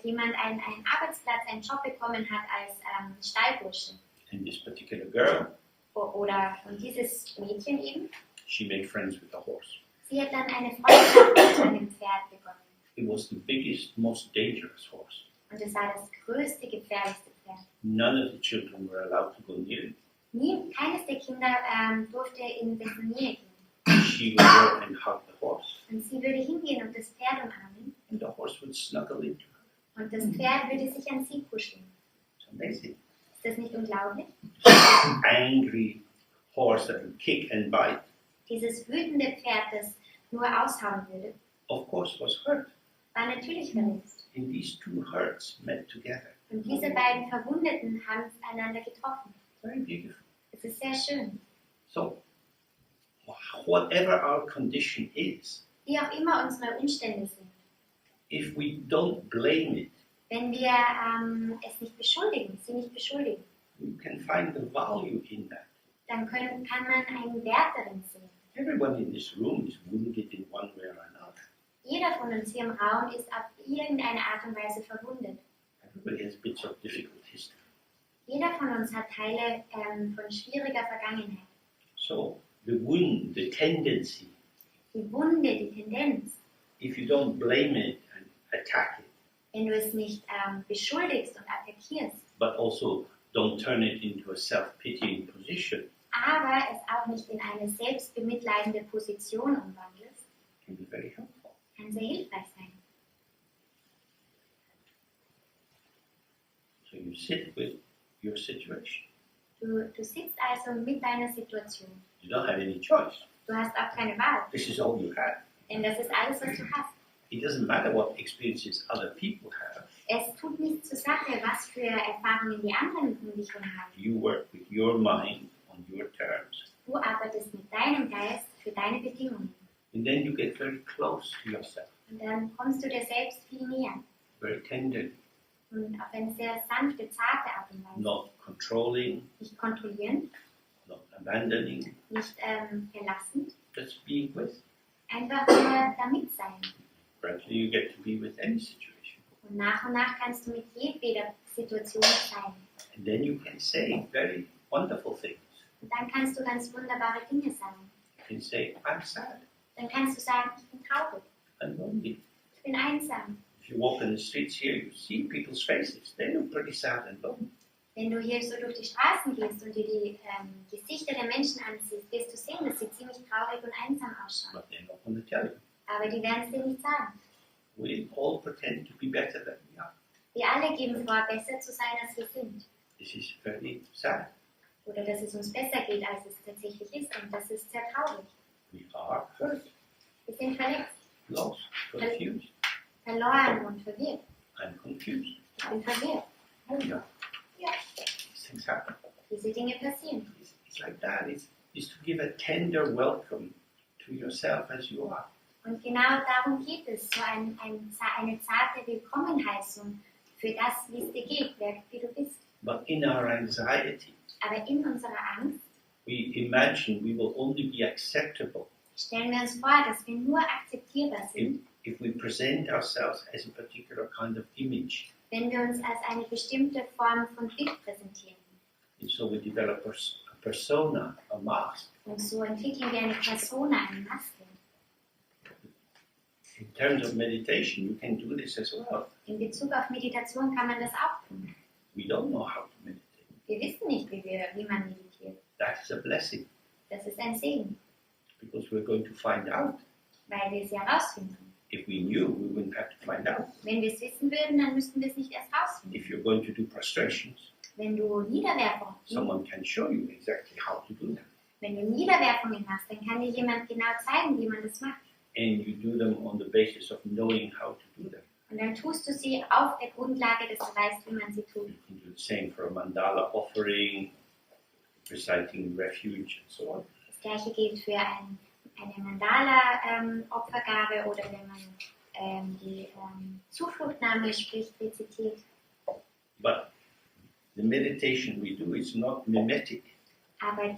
jemand einen Arbeitsplatz, einen Job bekommen hat als Stallbursche. And this particular girl, Und dieses Mädchen eben, she made friends with the horse. sie hat dann eine Freundschaft mit einem Pferd begonnen. It was the biggest, most dangerous horse. Und es war das größte, gefährlichste Pferd. None of the children were allowed to go near it. Keines der Kinder durfte in dessen Nähe gehen. She would go and hug the horse, Und sie würde hingehen und das Pferd umarmen. and the horse would snuggle into her. Und das Pferd würde sich an sie kuscheln. It's amazing. Ist das nicht unglaublich? Angry horse that would kick and bite, Dieses wütende Pferd, das nur aushauen würde, of course, was hurt. war natürlich verletzt. And these two hurts met together. Und diese beiden Verwundeten haben einander getroffen. Very beautiful. Es ist sehr schön. So, whatever our condition is, Wie auch immer unsere Umstände sind. if we don't blame it, Wenn wir es nicht beschuldigen, sie nicht beschuldigen, we can find the value in that. dann kann man einen Wert darin sehen. Everyone in this room is wounded in one way or another. Jeder von uns hier im Raum ist auf irgendeine Art und Weise verwundet. Everybody has bits of difficult history. Jeder von uns hat Teile von schwieriger Vergangenheit. So, the wound, the tendency, Die Wunde, die Tendenz, if you don't blame it and attack it, wenn du es nicht beschuldigst und attackierst, but also don't turn it into a self-pitying position, aber es auch nicht in eine selbstbemitleidende Position umwandelst, can be very helpful. kann sehr hilfreich sein. So you sit with your situation. Du sitzt also mit deiner Situation. You don't have any choice. Du hast auch keine Wahl, This is all you have. denn das ist alles, was du hast. It doesn't matter what experiences other people have. Es tut nichts zur Sache, was für Erfahrungen die anderen um dich herum haben. You work with your mind on your terms. Du arbeitest mit deinem Geist für deine Bedingungen. And then you get very close to yourself, Und dann kommst du dir selbst viel näher. very tenderly, Und auf eine sehr sanfte, zarte Art und Weise. not controlling, Nicht kontrollierend, not abandoning, nicht verlassend. just being with. Einfach nur damit sein. Gradually you get to be with any situation. Und nach kannst du mit jedweder Situation sein. And then you can say very wonderful things. Und dann kannst du ganz wunderbare Dinge sagen. You can say, I'm sad, Dann kannst du sagen, ich bin traurig, I'm lonely. ich bin einsam. If you walk in the streets here, you see people's faces. They look pretty sad and lonely. Wenn du hier so durch die Straßen gehst und dir die Gesichter der Menschen ansiehst, wirst du sehen, dass sie ziemlich traurig und einsam ausschauen. But they're not going to tell you. Aber die werden es dir nicht sagen. We all pretend to be better than we are. Wir alle geben vor, besser zu sein, als wir sind. This is very sad. Oder dass es uns besser geht, als es tatsächlich ist. Und das ist sehr traurig. We are hurt, Wir sind verletzt, lost, confused. verloren und verwirrt. I'm confused. Ich bin verwirrt. Oh yeah, Ja, these things happen. diese Dinge passieren. It's like that. It's to give a tender welcome to yourself as you are. Und genau darum geht es, so eine zarte Willkommenheißung für das, wie es dir geht, wie du bist. But in our anxiety, Aber in unserer Angst we imagine we will only be acceptable stellen wir uns vor, dass wir nur akzeptierbar sind, if we present ourselves as a particular kind of image. wenn wir uns als eine bestimmte Form von Bild präsentieren. And so we develop a persona, a mask. Und so entwickeln wir eine Persona, eine Maske. In terms of meditation, you can do this as well. In Bezug auf Meditation kann man das auch tun. We don't know how to meditate. Wir wissen nicht, wie man meditiert. That is a blessing Das ist ein Segen, because we're going to find out. weil wir es ja herausfinden. If we knew, we wouldn't have to find out. Wenn wir es wissen würden, dann müssten wir es nicht erst herausfinden. If you're going to do prostrations, Wenn du Niederwerfungen someone can show you exactly how to do them. Wenn du Niederwerfungen hast, dann kann dir jemand genau zeigen, wie man das macht. And you do them on the basis of knowing how to do them. Und dann tust du sie auf der Grundlage, dass du weißt, wie man sie tut. You can do the same for a mandala offering, reciting refuge, and so on. Das gleiche gilt für eine Mandala-Opfergabe oder wenn man die Zufluchtnahme spricht, rezitiert. But the meditation we do is not mimetic. Aber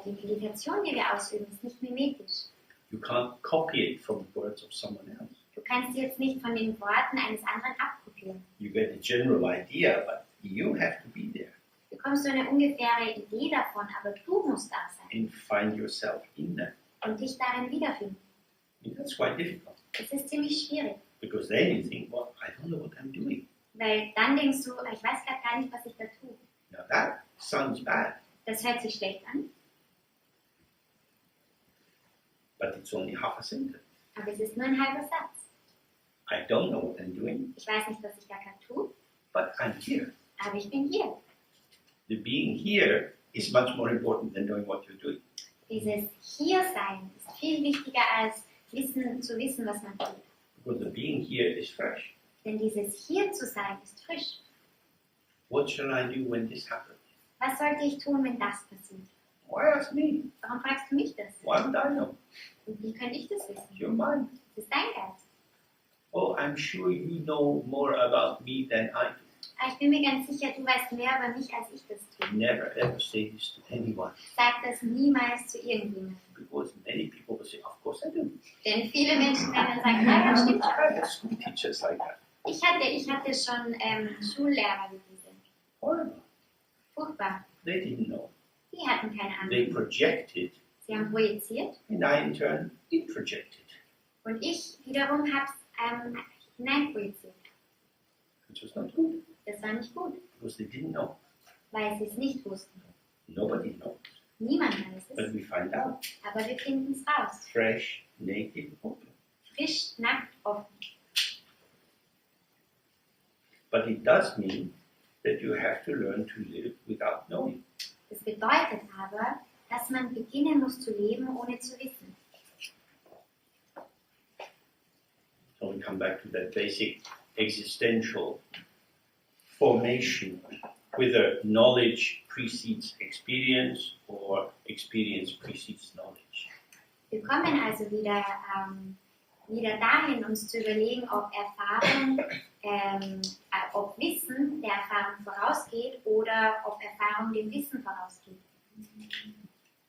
die Meditation, die wir ausüben, ist nicht mimetisch. You can't copy it from the words of someone else. Du kannst sie jetzt nicht von den Worten eines anderen abkopieren. You get a general idea, but you have to be there Du bekommst so eine ungefähre Idee davon, aber du musst da sein and find yourself in that. und dich darin wiederfinden. And that's quite difficult Das ist ziemlich schwierig, because then you think, well, I don't know what I'm doing. weil dann denkst du, ich weiß gerade gar nicht, was ich da tue. Now that sounds bad, Das hört sich schlecht an, but it's only half a sentence. aber es ist nur ein halber Satz. I don't know what I'm doing, Ich weiß nicht, was ich da gerade tue, but I'm here. aber ich bin hier. The being here is much more important than knowing what you're doing. Dieses Hiersein ist viel wichtiger als zu wissen, was man tut. Because the being here is fresh. Denn dieses hier zu sein ist frisch. What shall I do when this happens? Was sollte ich tun, wenn das passiert? Why ask me? Warum fragst du mich das? Why would I know? Und wie könnte ich das wissen? It's your mind. Das ist dein Geist. Oh, I'm sure you know more about me than I do. Aber ich bin mir ganz sicher, du weißt mehr über mich, als ich das tue. Never ever say this to anyone. Sag das niemals zu irgendjemandem. Because many people will say, of course I do. Denn viele Menschen werden dann sagen, ja, stimmt I schon. had school teachers like that. Ich hatte schon Schullehrer wie diese. Horrible. Furchtbar. They didn't know. Die hatten keine They Ahnung. projected, Sie haben projiziert and I in turn introjected. und ich wiederum habe es hineinprojiziert. Which was not good. Das war nicht gut, Because they didn't know. weil sie es nicht wussten. Nobody knows. Niemand weiß But es, we find out. aber wir finden es raus. Fresh, naked, open. Frisch, nackt, offen. But it does mean that you have to learn to live without knowing. Das bedeutet aber, dass man beginnen muss zu leben, ohne zu wissen. So we come back to that basic existential formation, whether knowledge precedes experience or experience precedes knowledge. Wir kommen also wieder dahin, uns zu überlegen, ob Erfahrung, ob Wissen der Erfahrung vorausgeht oder ob Erfahrung dem Wissen vorausgeht.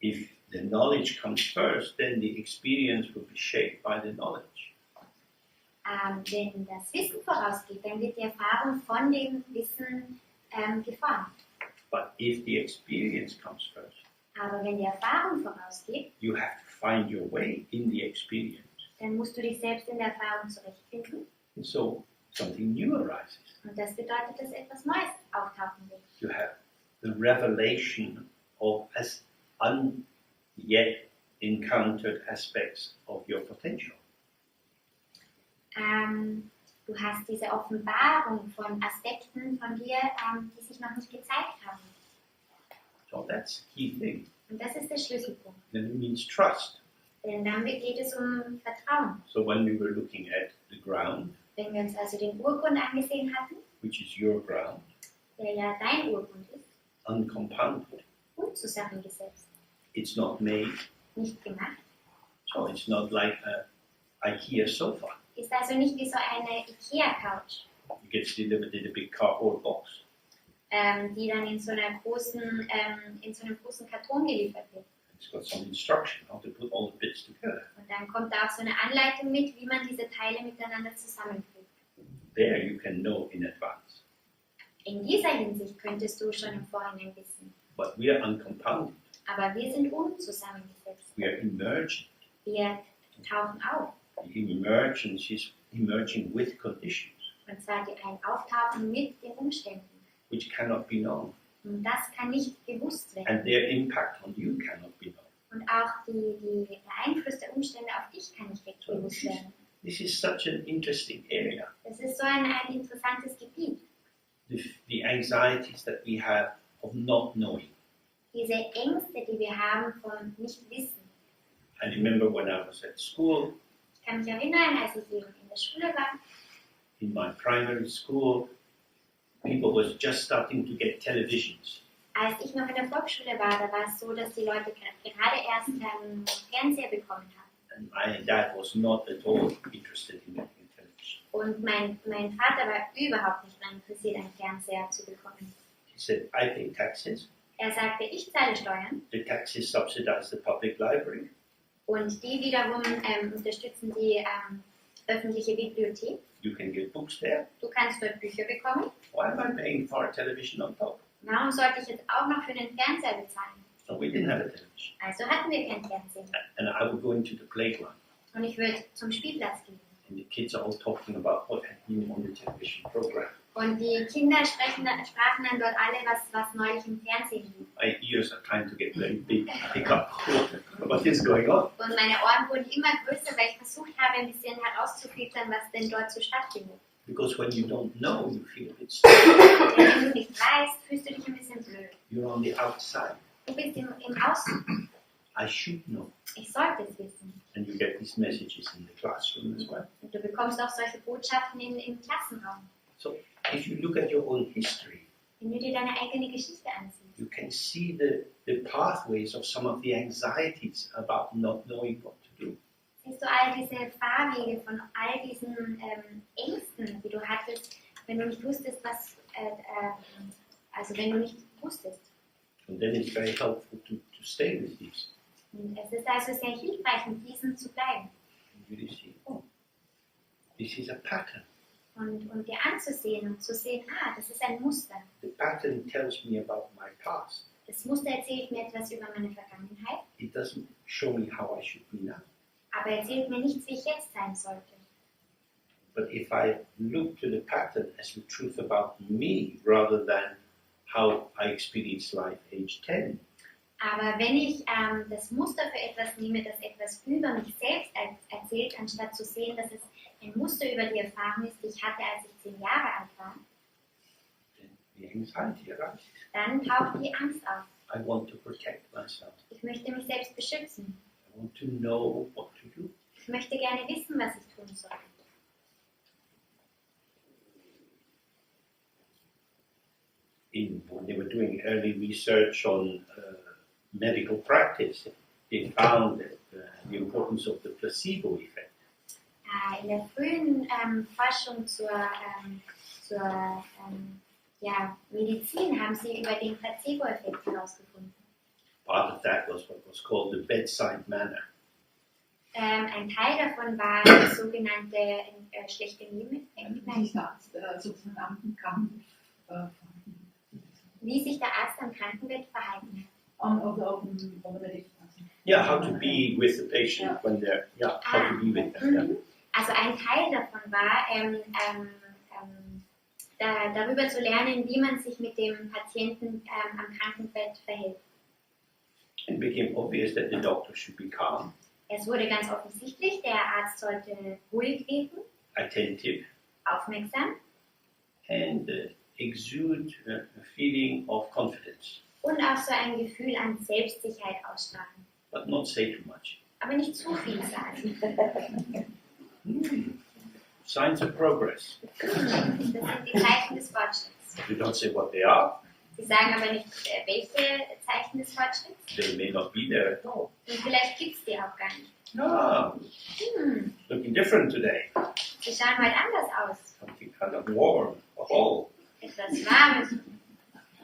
If the knowledge comes first, then the experience will be shaped by the knowledge. Wenn das Wissen vorausgeht, dann wird die Erfahrung von dem Wissen geformt. But if the experience comes first, Aber wenn die Erfahrung vorausgeht, you have to find your way in the experience. dann musst du dich selbst in der Erfahrung zurechtfinden. And so something new arises. Und das bedeutet, dass etwas Neues auftauchen wird. You have the revelation of as unyet encountered aspects of your potential. Du hast diese Offenbarung von Aspekten von dir, die sich noch nicht gezeigt haben. So that's the key thing. Und das ist der Schlüsselpunkt. Then it means trust. Denn dann geht es um Vertrauen. So when we were looking at the ground, Wenn wir uns also den Urgrund angesehen hatten, which is your ground, der ja dein Urgrund ist, uncompounded, unzusammengesetzt, it's not made, nicht gemacht, so it's not like a IKEA sofa. ist also nicht wie so eine Ikea-Couch, It gets delivered in a big cardboard box. die dann in so einem großen Karton geliefert wird. It's got some instruction how to put all the bits together. Und dann kommt da auch so eine Anleitung mit, wie man diese Teile miteinander zusammenfügt. There you can know in advance. In dieser Hinsicht könntest du schon im Vorhinein wissen. But we are uncompounded. Aber wir sind unzusammengesetzt. We are emergent. Wir tauchen auf. The emergence is emerging with conditions, Und zwar ein Auftauchen mit den Umständen. which cannot be known. Und das kann nicht gewusst werden. And their impact on you cannot be known. Und auch der Einfluss der Umstände auf dich kann nicht gewusst werden. This is such an interesting area. Das ist so ein interessantes Gebiet. The anxieties that we have of not knowing. Diese Ängste, die wir haben von Nichtwissen. I remember when I was at school, Ich kann mich erinnern, als ich eben in der Schule war, in my primary school, people was just starting to get televisions. als ich noch in der Volksschule war, da war es so, dass die Leute gerade erst Fernseher bekommen haben. And my dad was not at all interested in getting a television. Und mein Vater war überhaupt nicht daran interessiert, einen Fernseher zu bekommen. He said, I pay taxes. Er sagte, ich zahle Steuern The taxes subsidize the public library. und die wiederum unterstützen die öffentliche Bibliothek. You can get books there. Du kannst dort Bücher bekommen. Why am I paying for a television on top? Warum sollte ich jetzt auch noch für den Fernseher bezahlen? So we didn't have a television. Also hatten wir kein Fernsehen. And I would go into the playground. Und ich würde zum Spielplatz gehen. And the kids are all talking about what had been on the television program. Und die Kinder sprachen dann dort alle, was neulich im Fernsehen lief. My ears are trying to get very big, pick up what is going on. Und meine Ohren wurden immer größer, weil ich versucht habe, ein bisschen herauszufiltern, was denn dort so stattfindet. Because when you don't know, you feel a bit stupid. Wenn du nicht weißt, fühlst du dich ein bisschen blöd. You're on the outside. Du bist im Außen. I should know. Ich sollte es wissen. And you get these messages in the classroom as well. Und du bekommst auch solche Botschaften im Klassenraum. So if you look at your own history, Wenn du dir deine eigene Geschichte ansiehst, you can see the pathways of some of the anxieties about not knowing what to do. siehst du all diese Fahrwege von all diesen Ängsten, die du hattest, wenn du nicht wusstest, also wenn du nicht wusstest. And then it's very helpful to stay with these. Und es ist also sehr hilfreich, mit diesen zu bleiben And really see, oh, this is a pattern. und dir anzusehen und zu sehen, das ist ein Muster. The pattern tells me about my past. Das Muster erzählt mir etwas über meine Vergangenheit, It doesn't show me how I should be now. aber erzählt mir nichts, wie ich jetzt sein sollte. But if I look to the pattern as the truth about me rather than how I experience life age 10, Aber wenn ich das Muster für etwas nehme, das etwas über mich selbst erzählt, anstatt zu sehen, dass es ein Muster über die Erfahrung ist, die ich hatte, als ich 10 Jahre alt war, then the anxiety arises. dann taucht die Angst auf. I want to protect myself. Ich möchte mich selbst beschützen. I want to know what to do. Ich möchte gerne wissen, was ich tun soll. When they were doing early research on medical practice, they found that the importance of the placebo effect. In der frühen Forschung zur Medizin haben sie über den Placebo-Effekt herausgefunden. Part of that was what was called the bedside manner. Ein Teil davon war das sogenannte schlechte wie sich der Arzt am Krankenbett verhalten hat. Yeah, how to be with the patient when they're, how to be with them. Yeah. Also ein Teil davon war, darüber zu lernen, wie man sich mit dem Patienten am Krankenbett verhält. It became obvious that the doctor should be calm, Es wurde ganz offensichtlich, der Arzt sollte ruhig wirken, attentive, aufmerksam and exude a feeling of confidence, und auch so ein Gefühl an Selbstsicherheit ausstrahlen. but not say too much. Aber nicht zu viel sagen. Signs of progress. Das sind die Zeichen des Fortschritts. You don't say what they are. Sie sagen aber nicht, welche Zeichen des Fortschritts. They may not be there at all. Und vielleicht gibt es die auch gar nicht. Looking different today. Sie schauen heute anders aus. Something kind of warm, or whole. Etwas Warmes,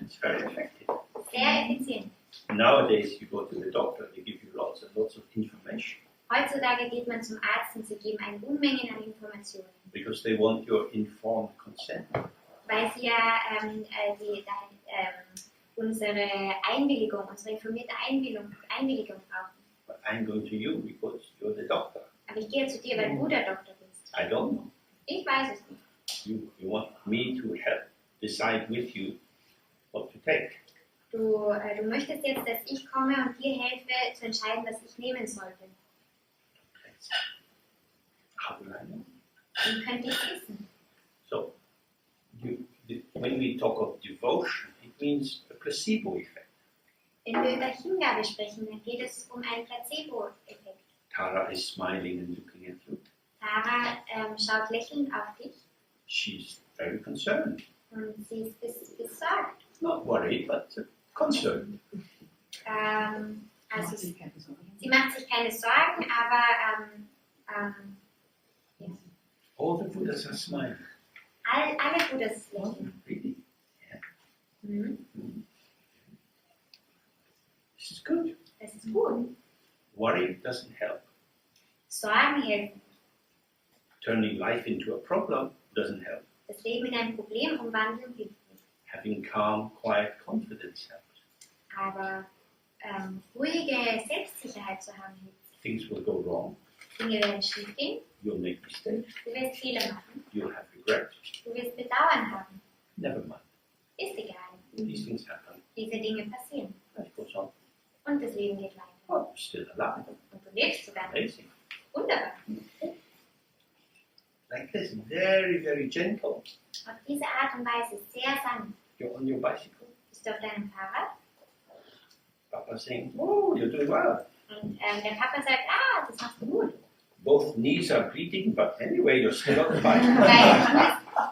It's very effective. sehr effizient. Nowadays, you go to the doctor, they give you lots and lots of information Heutzutage geht man zum Arzt und sie geben eine Unmenge an Informationen, because they want your informed consent. weil sie ja unsere Einwilligung, unsere informierte Einwilligung brauchen. But I'm going to you because you're the doctor. Aber ich gehe zu dir, weil du der Doktor bist. I don't know. Ich weiß es nicht. You want me to help decide with you what to take. Du möchtest jetzt, dass ich komme und dir helfe, zu entscheiden, was ich nehmen sollte. How will I know? Wie könnte ich wissen? So, when we talk of devotion, it means a placebo effect. Wenn wir über Hingabe sprechen, dann geht es um einen Placebo-Effekt. Tara is smiling and looking at you. Tara schaut lächelnd auf dich She's very concerned. und sie ist besorgt. Not worried, but concerned. Also sie macht sich keine Sorgen, aber All the Buddhas are smiling. alle Buddhas lächeln. Really? Yeah. Mhm. This is good. Das ist gut. Worry doesn't help. Sorgen helfen. Turning life into a problem doesn't help. Das Leben in ein Problem umwandeln hilft nicht. Having calm, quiet confidence helps. Aber ruhige Selbstsicherheit zu haben hilft. Things will go wrong. Dinge werden schief gehen. You'll make mistakes. Du wirst Fehler machen. You'll have regret. Du wirst Bedauern haben. Never mind. Ist egal. These things happen. Diese Dinge passieren. Life goes on. Und das Leben geht weiter. Oh, still alive. Und du lebst sogar. Amazing. Wunderbar. Like this, very, very gentle. Auf diese Art und Weise, sehr sanft. You're on your bicycle. Bist du auf deinem Fahrrad? Papa saying, oh, you're doing well. Und der Papa sagt, das machst du gut. Both knees are bleeding, but anyway, you're still on the bike.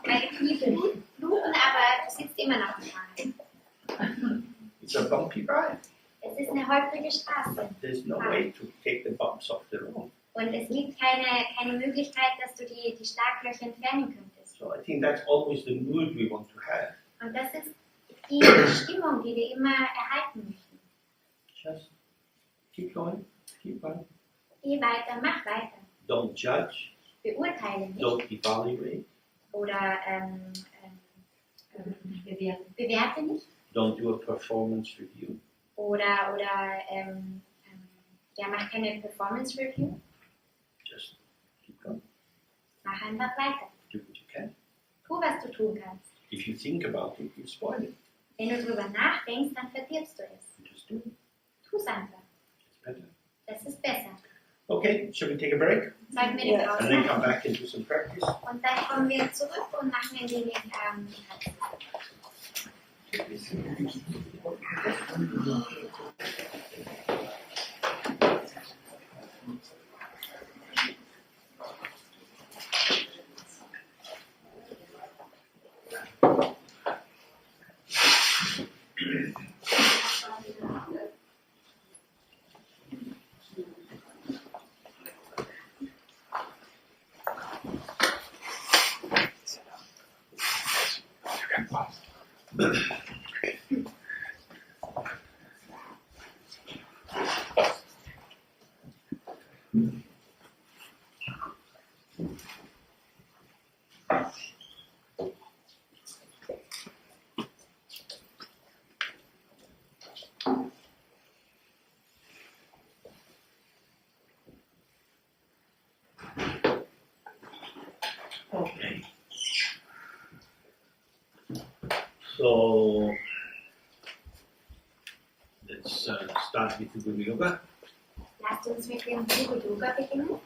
Weil die Knie bluten, aber du sitzt immer noch am Fahrrad. It's a bumpy ride. Es ist eine holprige Straße. There's no way to take the bumps off the road. Und es gibt keine Möglichkeit, dass du die Schlaglöcher entfernen könntest. So I think that's always the mood we want to have. Und das ist die Stimmung, die wir immer erhalten möchten. Just keep going, keep going. Geh weiter, mach weiter. Don't judge, Beurteile nicht. don't evaluate, Oder bewerte nicht. don't do a performance review. Oder mach keine Performance Review. Just keep going, Mach einfach weiter. do what you can. Tu, was du tun kannst. If you think about it, you spoil it. Wenn du drüber nachdenkst, dann verdirbst du es. You just do it. Tu es einfach. It's better. Das ist besser. Okay, shall we take a break? Sollten wir die Pause And then come machen? back and do some practice? Und dann kommen wir zurück und machen ein wenig Okay. So let's start with the Guru Yoga. Lasst uns mit dem Guru Yoga beginnen.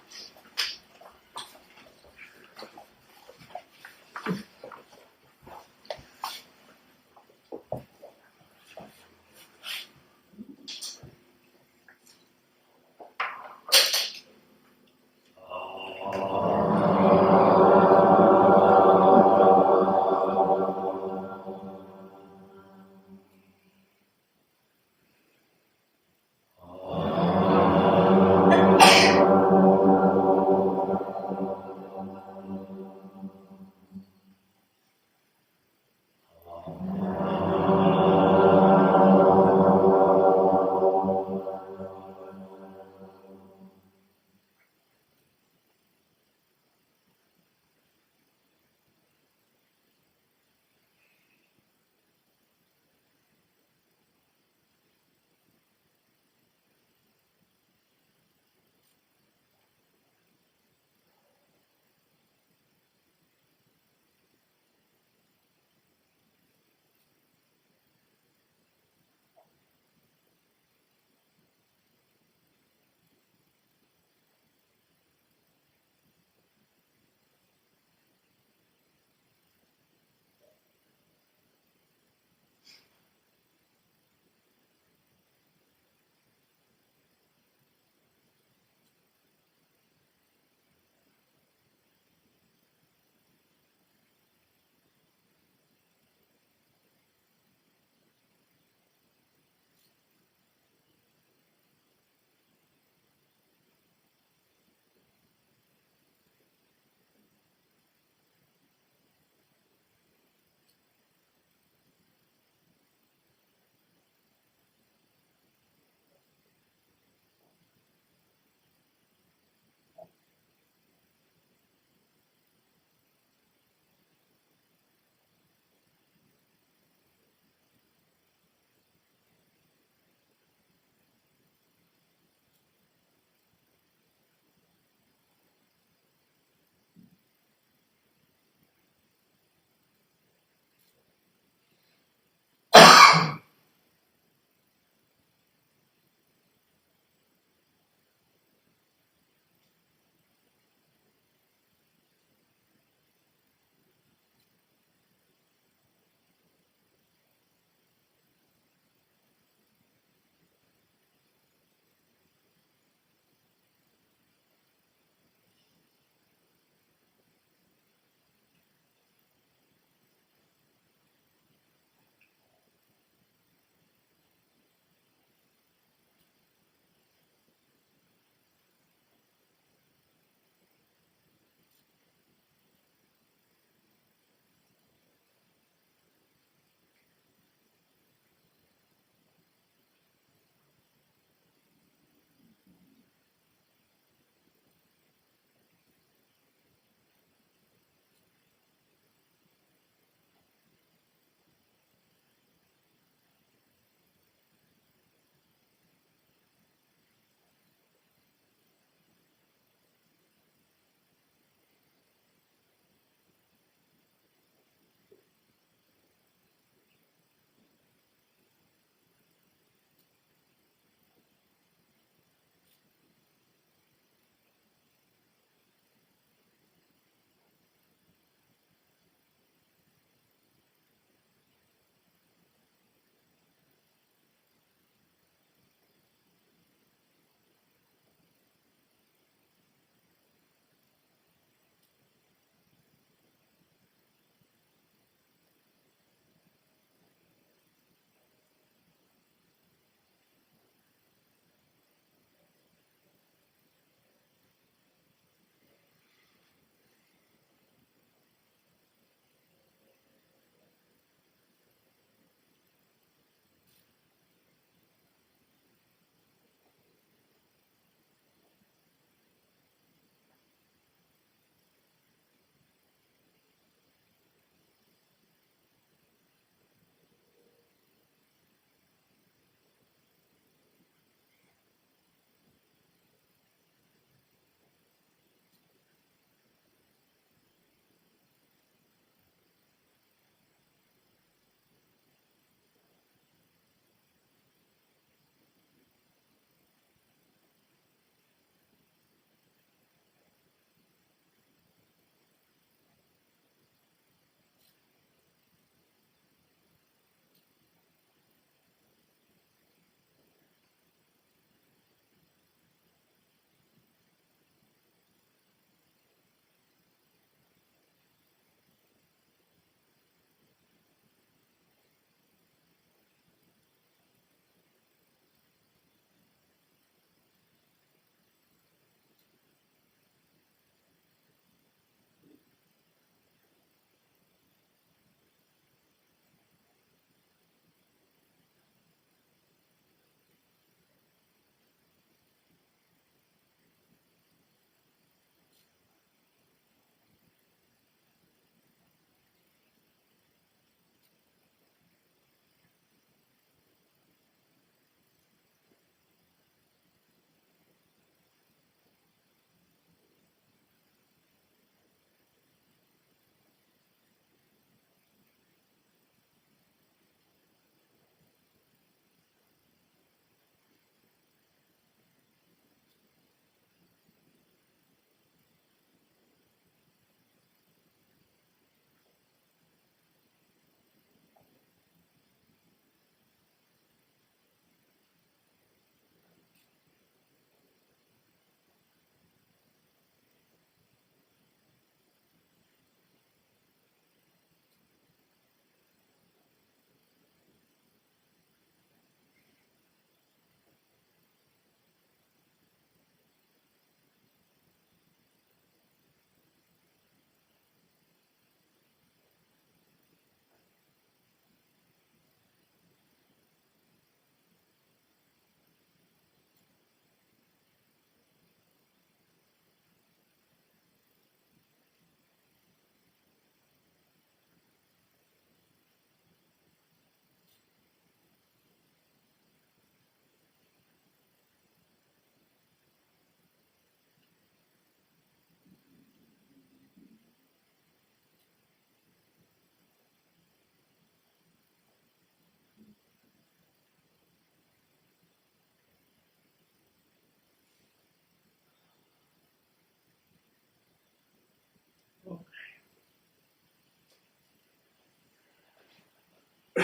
So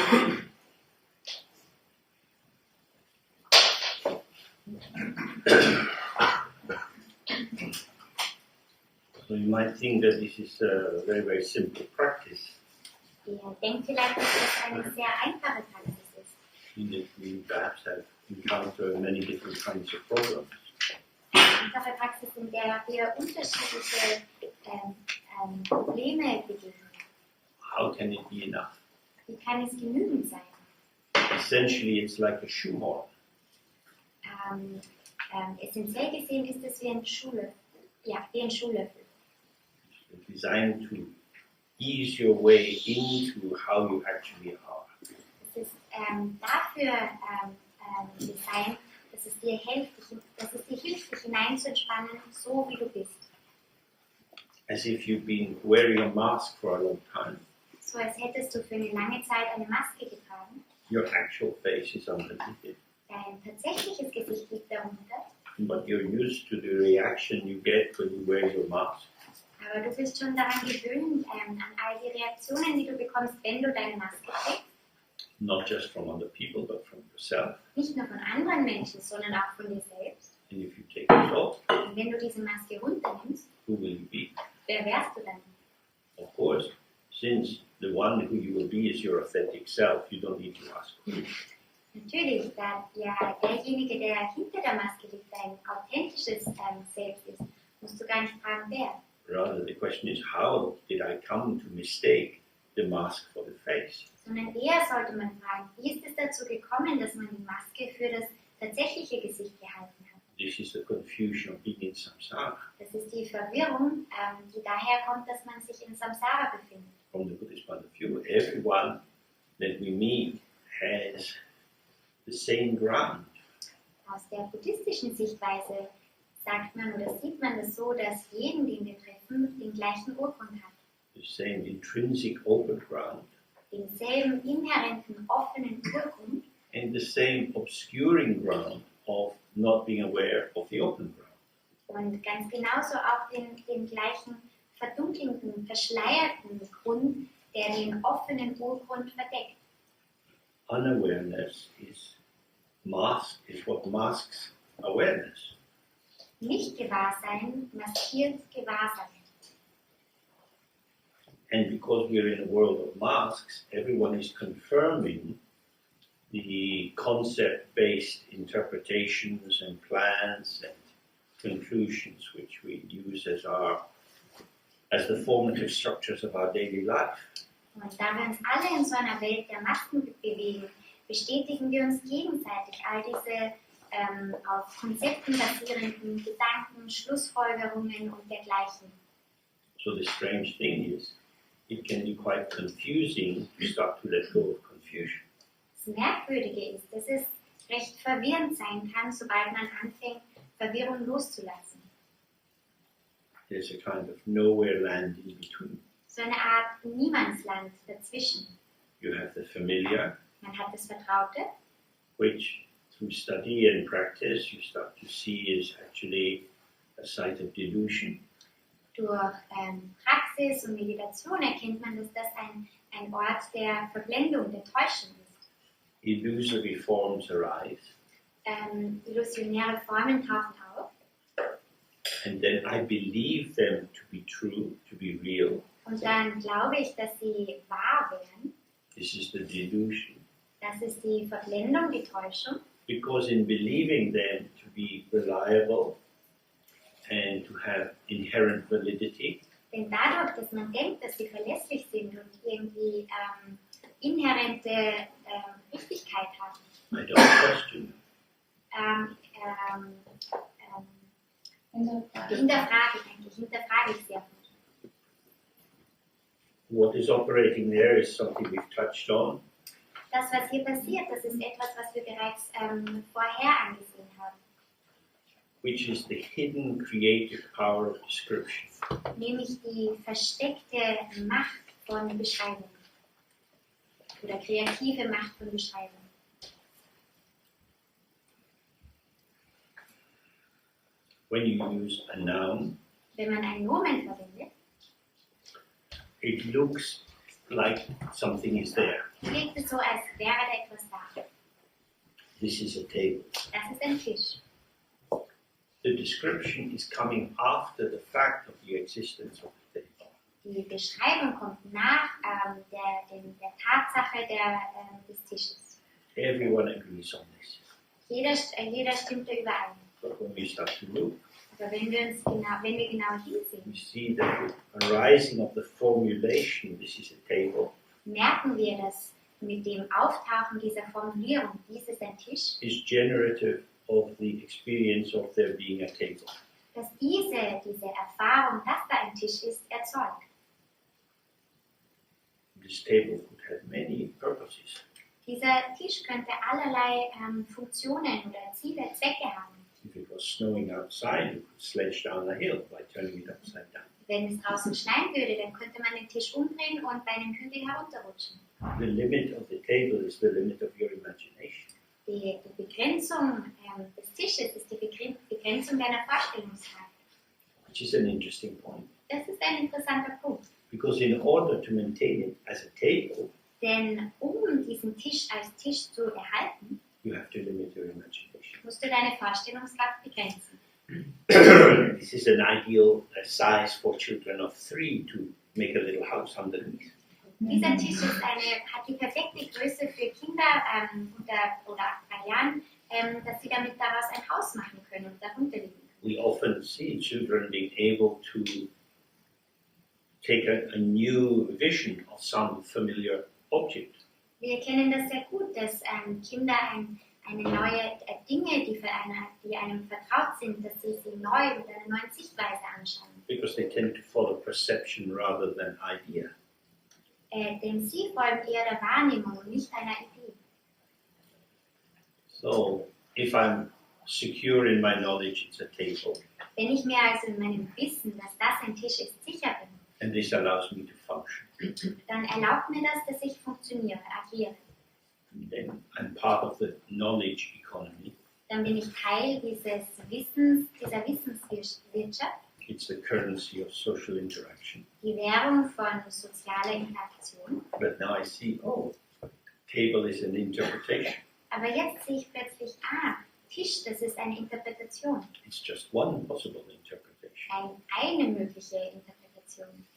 you might think that this is a very, very simple practice, Ihr denkt vielleicht, dass das eine sehr einfache Praxis ist. in that we perhaps have encountered many different kinds of problems. Eine einfache Praxis, in der wir unterschiedliche Probleme begegnen. How can it be enough? Wie kann es genügend sein? Essentially, it's like a shoehorn. Essentiell gesehen ist es wie ein Schuhlöffel. Ja, wie ein Schuhlöffel. Designed to ease your way into how you actually are. Es ist dafür designt, dass es dir hilft, dich hineinzuentspannen, so wie du bist. As if you've been wearing a mask for a long time. So als hättest du für eine lange Zeit eine Maske getragen. Your actual face is underneath it. Dein tatsächliches Gesicht liegt darunter. But you're used to the reaction you get when you wear your mask. Aber du bist schon daran gewöhnt, an all die Reaktionen, die du bekommst, wenn du deine Maske trägst. Not just from other people, but from yourself. Nicht nur von anderen Menschen, sondern auch von dir selbst. And if you take it off, Und wenn du diese Maske runternimmst, who will you be? wer wärst du dann? Of course, since the one who you will be is your authentic self, you don't need to ask who. Natürlich, da ja derjenige, der hinter der Maske liegt, dein authentisches Selbst ist, musst du gar nicht fragen, wer. Rather, the question is, how did I come to mistake the mask for the face? Sondern eher sollte man fragen, wie ist es dazu gekommen, dass man die Maske für das tatsächliche Gesicht gehalten hat? This is the confusion of being in samsara. Das ist die Verwirrung, die daher kommt, dass man sich in Samsara befindet. From the Buddhist point of view, everyone that we meet has the same ground. Aus der buddhistischen Sichtweise sagt man oder sieht man das so, dass jeden, den wir treffen, den gleichen Urgrund hat. The same intrinsic open ground Denselben inhärenten offenen Urgrund and the same obscuring ground of not being aware of the open ground. und ganz genauso auch den gleichen verdunkelnden, verschleierten Grund, der den offenen Urgrund verdeckt. Unawareness is what masks awareness. Nicht-Gewahrsein maskiert Gewahrsein. And because we're in a world of masks, everyone is confirming the concept-based interpretations and plans and conclusions which we use as the formative structures of our daily life. Und da wir uns alle in so einer Welt der Masken bewegen, bestätigen wir uns gegenseitig all diese auf Konzepten basierenden Gedanken, Schlussfolgerungen und dergleichen. So the strange thing is, it can be quite confusing to start to let go of confusion. Das Merkwürdige ist, dass es recht verwirrend sein kann, sobald man anfängt, Verwirrung loszulassen. There's a kind of nowhere land in between. So eine Art Niemandsland dazwischen. You have the familiar, Man hat das Vertraute, which through study and practice you start to see is actually a site of delusion. durch Praxis und Meditation erkennt man, dass das ein Ort der Verblendung, der Täuschung ist. Illusory forms arise, Illusionäre Formen tauchen auf and then I believe them to be true, to be real. und dann glaube ich, dass sie wahr wären. This is the delusion. Das ist die Verblendung, die Täuschung. Because in believing them to be reliable and to have inherent validity, Denn dadurch, dass man denkt, dass sie verlässlich sind und irgendwie inhärente Richtigkeit haben, I don't question hinterfrage ich sehr gut. what is operating there is something we've touched on. Das, was hier passiert, das ist etwas, was wir bereits vorher angesehen haben. Which is the hidden creative power of description. Nämlich die versteckte Macht von Beschreibung. Oder kreative Macht von Beschreibung. When you use a noun, Wenn man ein Nomen verwendet, it looks like something is there. Klingt es so, als wäre da etwas da. This is a table. Das ist ein Tisch. The description is coming after the fact of the existence of the table. Die Beschreibung kommt nach der Tatsache des Tisches. Everyone agrees on this. Jeder stimmt da überein. But when we start to look, Aber wenn wir genau hinsehen, we see that the arising of the formulation, this is a table, merken wir, dass mit dem Auftauchen dieser Formulierung, dies ist ein Tisch, is generative of the experience of there being a table. dass diese Erfahrung, dass da ein Tisch ist, erzeugt. This table could have many purposes. Dieser Tisch könnte allerlei Funktionen oder Ziele, Zwecke haben. If it was snowing outside, you could sledge down a hill by turning it upside down. Wenn es draußen schneien würde, dann könnte man den Tisch umdrehen und bei einem Hügel herunterrutschen. The limit of the table is the limit of your imagination. Die Begrenzung des Tisches ist die Begrenzung deiner Vorstellungskraft. Which is an interesting point. Das ist ein interessanter Punkt. Because in order to maintain it as a table, Denn um diesen Tisch als Tisch zu erhalten, you have to limit your imagination. musst du deine Vorstellungskraft begrenzen. This is an ideal size for children of 3 to make a little house underneath. Dieser Tisch hat die perfekte Größe für Kinder oder 3 Jahren, dass sie damit daraus ein Haus machen können und darunter liegen. We often see children being able to take a new vision of some familiar object. Wir kennen das sehr gut, dass Kinder eine neue Dinge, die einem vertraut sind, dass sie neu mit einer neuen Sichtweise anschauen. Because they tend to follow perception rather than idea. Denn sie folgen eher der Wahrnehmung und nicht einer Idee. So, if I'm secure in my knowledge, it's a table. Wenn ich mir also in meinem Wissen, dass das ein Tisch ist, sicher bin, And this allows me to function. dann erlaubt mir das, dass ich funktioniere, agiere. And then I'm part of the knowledge economy. Dann bin ich Teil dieser Wissenswirtschaft, It's the currency of social interaction. die Währung von sozialer Interaktion. But now I see, oh, table is an interpretation. Aber jetzt sehe ich plötzlich, Tisch, das ist eine Interpretation, It's just one possible interpretation. eine mögliche Interpretation.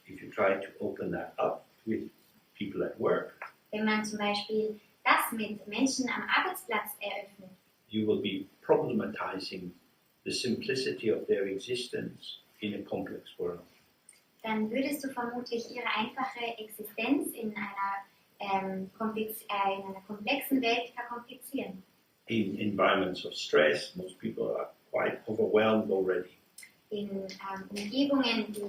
If you try to open that up with people at work, Wenn man zum Beispiel das mit Menschen am Arbeitsplatz eröffnet, you will be problematizing the simplicity of their existence in a complex world. dann würdest du vermutlich ihre einfache Existenz in einer komplexen Welt verkomplizieren. In environments of stress, most people are quite overwhelmed already. In Umgebungen, die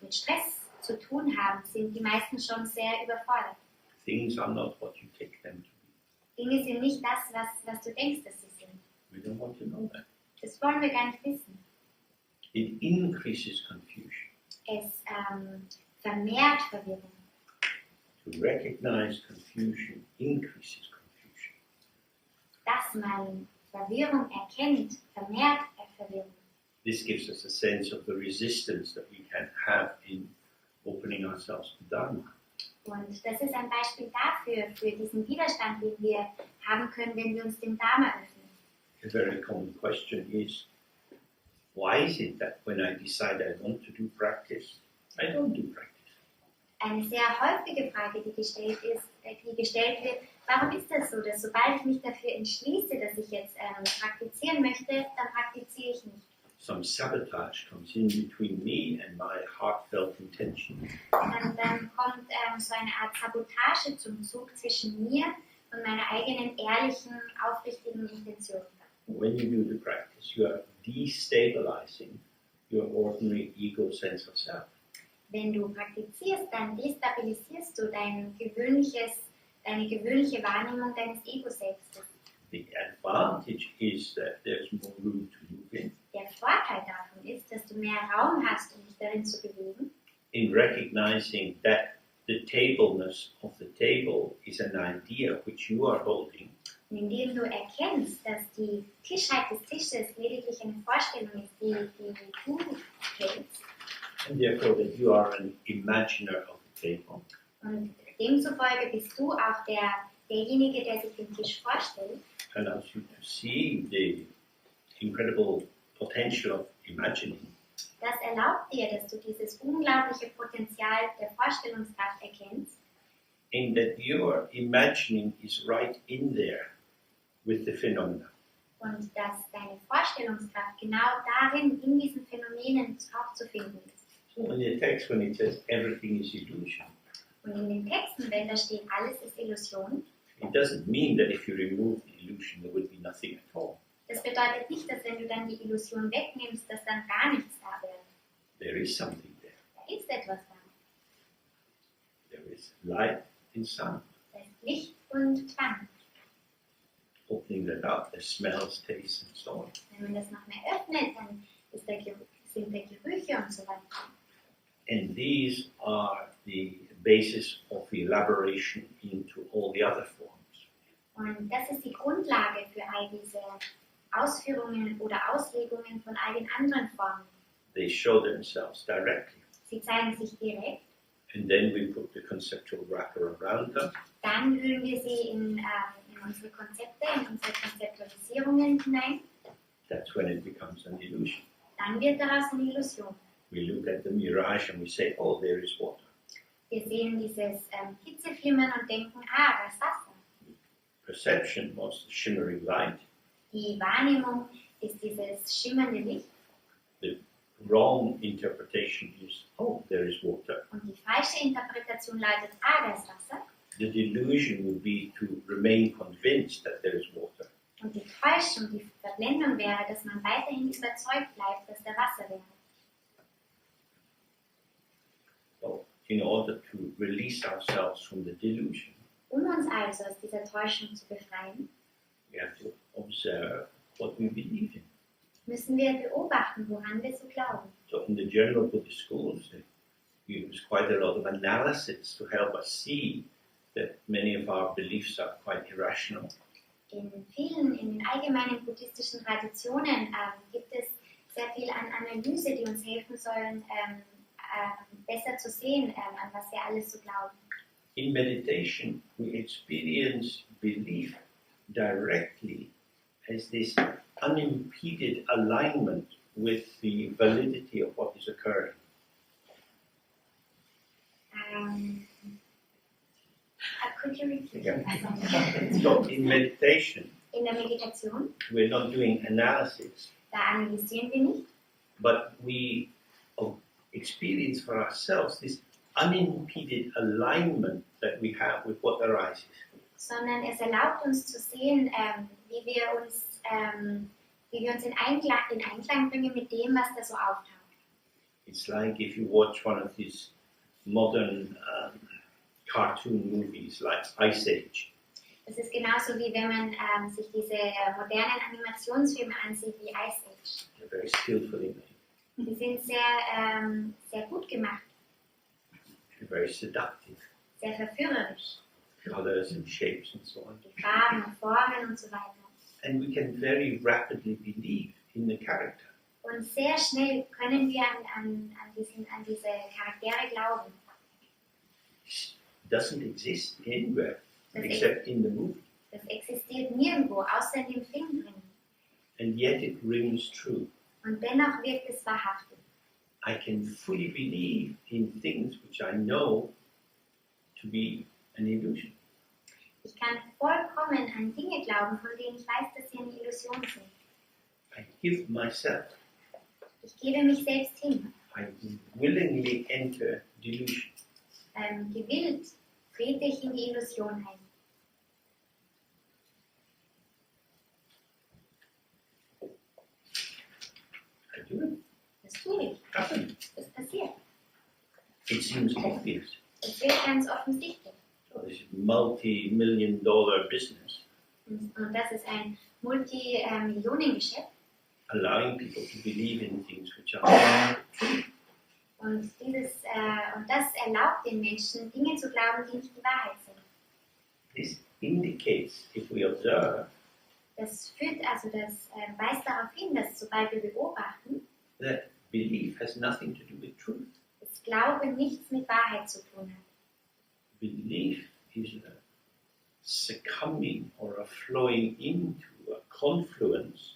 mit Stress zu tun haben, sind die meisten schon sehr überfordert. Things are not what you take them to be. Dinge sind nicht das, was du denkst, dass sie sind. We don't want to know that. Das wollen wir gar nicht wissen. It increases confusion. Es vermehrt Verwirrung. To recognize confusion increases confusion. Dass man Verwirrung erkennt, vermehrt Verwirrung. This gives us a sense of the resistance that we can have in opening ourselves to Dharma. Und das ist ein Beispiel dafür, für diesen Widerstand, den wir haben können, wenn wir uns dem Dharma öffnen. A very common question is, why is it that when I decide I want to do practice, I don't do practice? Eine sehr häufige Frage, die gestellt wird, warum ist das so, dass sobald ich mich dafür entschließe, dass ich jetzt praktizieren möchte, dann praktiziere ich nicht. Some sabotage comes in between me and my heartfelt intention. Dann kommt so eine Art Sabotage zum Zug zwischen mir und meiner eigenen ehrlichen, aufrichtigen Intention. When you do the practice, you are destabilizing your ordinary ego sense of self. Wenn du praktizierst, dann destabilisierst du deine gewöhnliche Wahrnehmung deines Ego-Selbstes. The advantage is that there's more room to move in. Der Vorteil davon ist, dass du mehr Raum hast, um dich darin zu bewegen. In recognizing that the tableness of the table is an idea which you are holding, Und indem du erkennst, dass die Tischheit des Tisches lediglich eine Vorstellung ist, die du hältst, and therefore that you are an imaginer of the table, und Demzufolge bist du auch derjenige, der sich den Tisch vorstellt. And as you perceive the incredible potential of imagining, Das erlaubt dir, dass du dieses unglaubliche Potenzial der Vorstellungskraft erkennst. in that your imagining is right in there with the phenomena. Und dass deine Vorstellungskraft genau darin, in diesen Phänomenen auch zu finden ist. So in the text, when it says everything is illusion, Und in den Texten, wenn da steht, alles ist Illusion, it doesn't mean that if you remove the illusion, there would be nothing at all. das bedeutet nicht, dass wenn du dann die Illusion wegnimmst, dass dann gar nichts da wäre. There is something there. Da ist etwas da. There is light and sound. Da ist Licht und Klang. Opening that up, there's smells, tastes, and so on. Wenn man das noch mehr öffnet, dann ist sind da Gerüche und so weiter. And these are the basis of elaboration into all the other forms. Und das ist die Grundlage für all diese Ausführungen oder Auslegungen von all den anderen Formen. They show themselves directly. Sie zeigen sich direkt, And then we put the conceptual wrapper around them. dann hüllen wir sie in unsere Konzepte, in unsere Konzeptualisierungen hinein. That's when it becomes an illusion. Dann wird daraus eine Illusion. We look at the mirage and we say, oh, there is water. Wir sehen dieses Hitzeflimmern und denken, da ist Wasser. Perception was the shimmering light. Die Wahrnehmung ist dieses schimmernde Licht The wrong interpretation is, oh, there is water. und die falsche Interpretation lautet, da ist Wasser. The delusion would be to remain convinced that there is water. Und die Täuschung, die Verblendung wäre, dass man weiterhin überzeugt bleibt, dass da Wasser wäre. So, in order to release ourselves from the delusion, Uns also aus dieser Täuschung zu befreien, we have to observe what we believe in. müssen wir beobachten, woran wir so glauben. So in the general Buddhist schools, they use quite a lot of analysis to help us see that many of our beliefs are quite irrational. In den allgemeinen buddhistischen Traditionen gibt es sehr viel an Analyse, die uns helfen sollen, besser zu sehen, an was wir alles so glauben. In meditation, we experience belief directly as this unimpeded alignment with the validity of what is occurring. Could you repeat? Yeah. So in meditation, In der Meditation, we're not doing analysis, da analysieren wir nicht, but we experience for ourselves this unimpeded alignment that we have with what arises. sondern es erlaubt uns zu sehen, wie wir uns in Einklang bringen mit dem, was da so auftaucht. It's like if you watch one of these modern cartoon movies like Ice Age. Es ist genauso wie wenn man sich diese modernen Animationsfilme ansieht wie Ice Age. They're very skillfully made, Die sind sehr gut gemacht, they're very seductive, sehr verführerisch. colors and shapes and so on. Die Farben und Formen und so weiter. And we can very rapidly believe in the character. Und sehr schnell können wir an diese Charaktere glauben. It doesn't exist anywhere Das, except in the movie. das existiert nirgendwo, außer in dem Film drin. And yet it rings true. Und dennoch wirkt es wahrhaftig. I can fully believe in things which I know to be an illusion. Ich kann vollkommen an Dinge glauben, von denen ich weiß, dass sie eine Illusion sind. I give myself. Ich gebe mich selbst hin. I willingly enter delusion. Gewillt trete ich in die Illusion ein. I do it. Das tue ich. Happen. Das passiert. It seems obvious. Es wird ganz offensichtlich. So this is multi-million-dollar business, Und das ist ein Multi-Millionen-Geschäft. allowing people to believe in things which are true. Und das erlaubt den Menschen, Dinge zu glauben, die nicht die Wahrheit sind. This indicates, if we observe, Das weist darauf hin, dass sobald wir beobachten, that belief has nothing to do with truth. das Glaube nichts mit Wahrheit zu tun hat. belief is a succumbing or a flowing into a confluence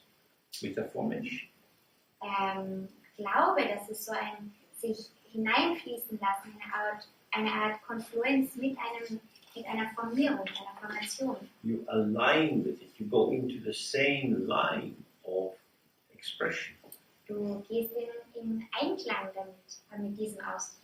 with a formation. Glaube, das ist so ein sich hineinfließen lassen, eine Art Konfluenz mit einer Formierung, einer Formation. You align with it, you go into the same line of expression. Du gehst in Einklang mit diesem Ausdruck.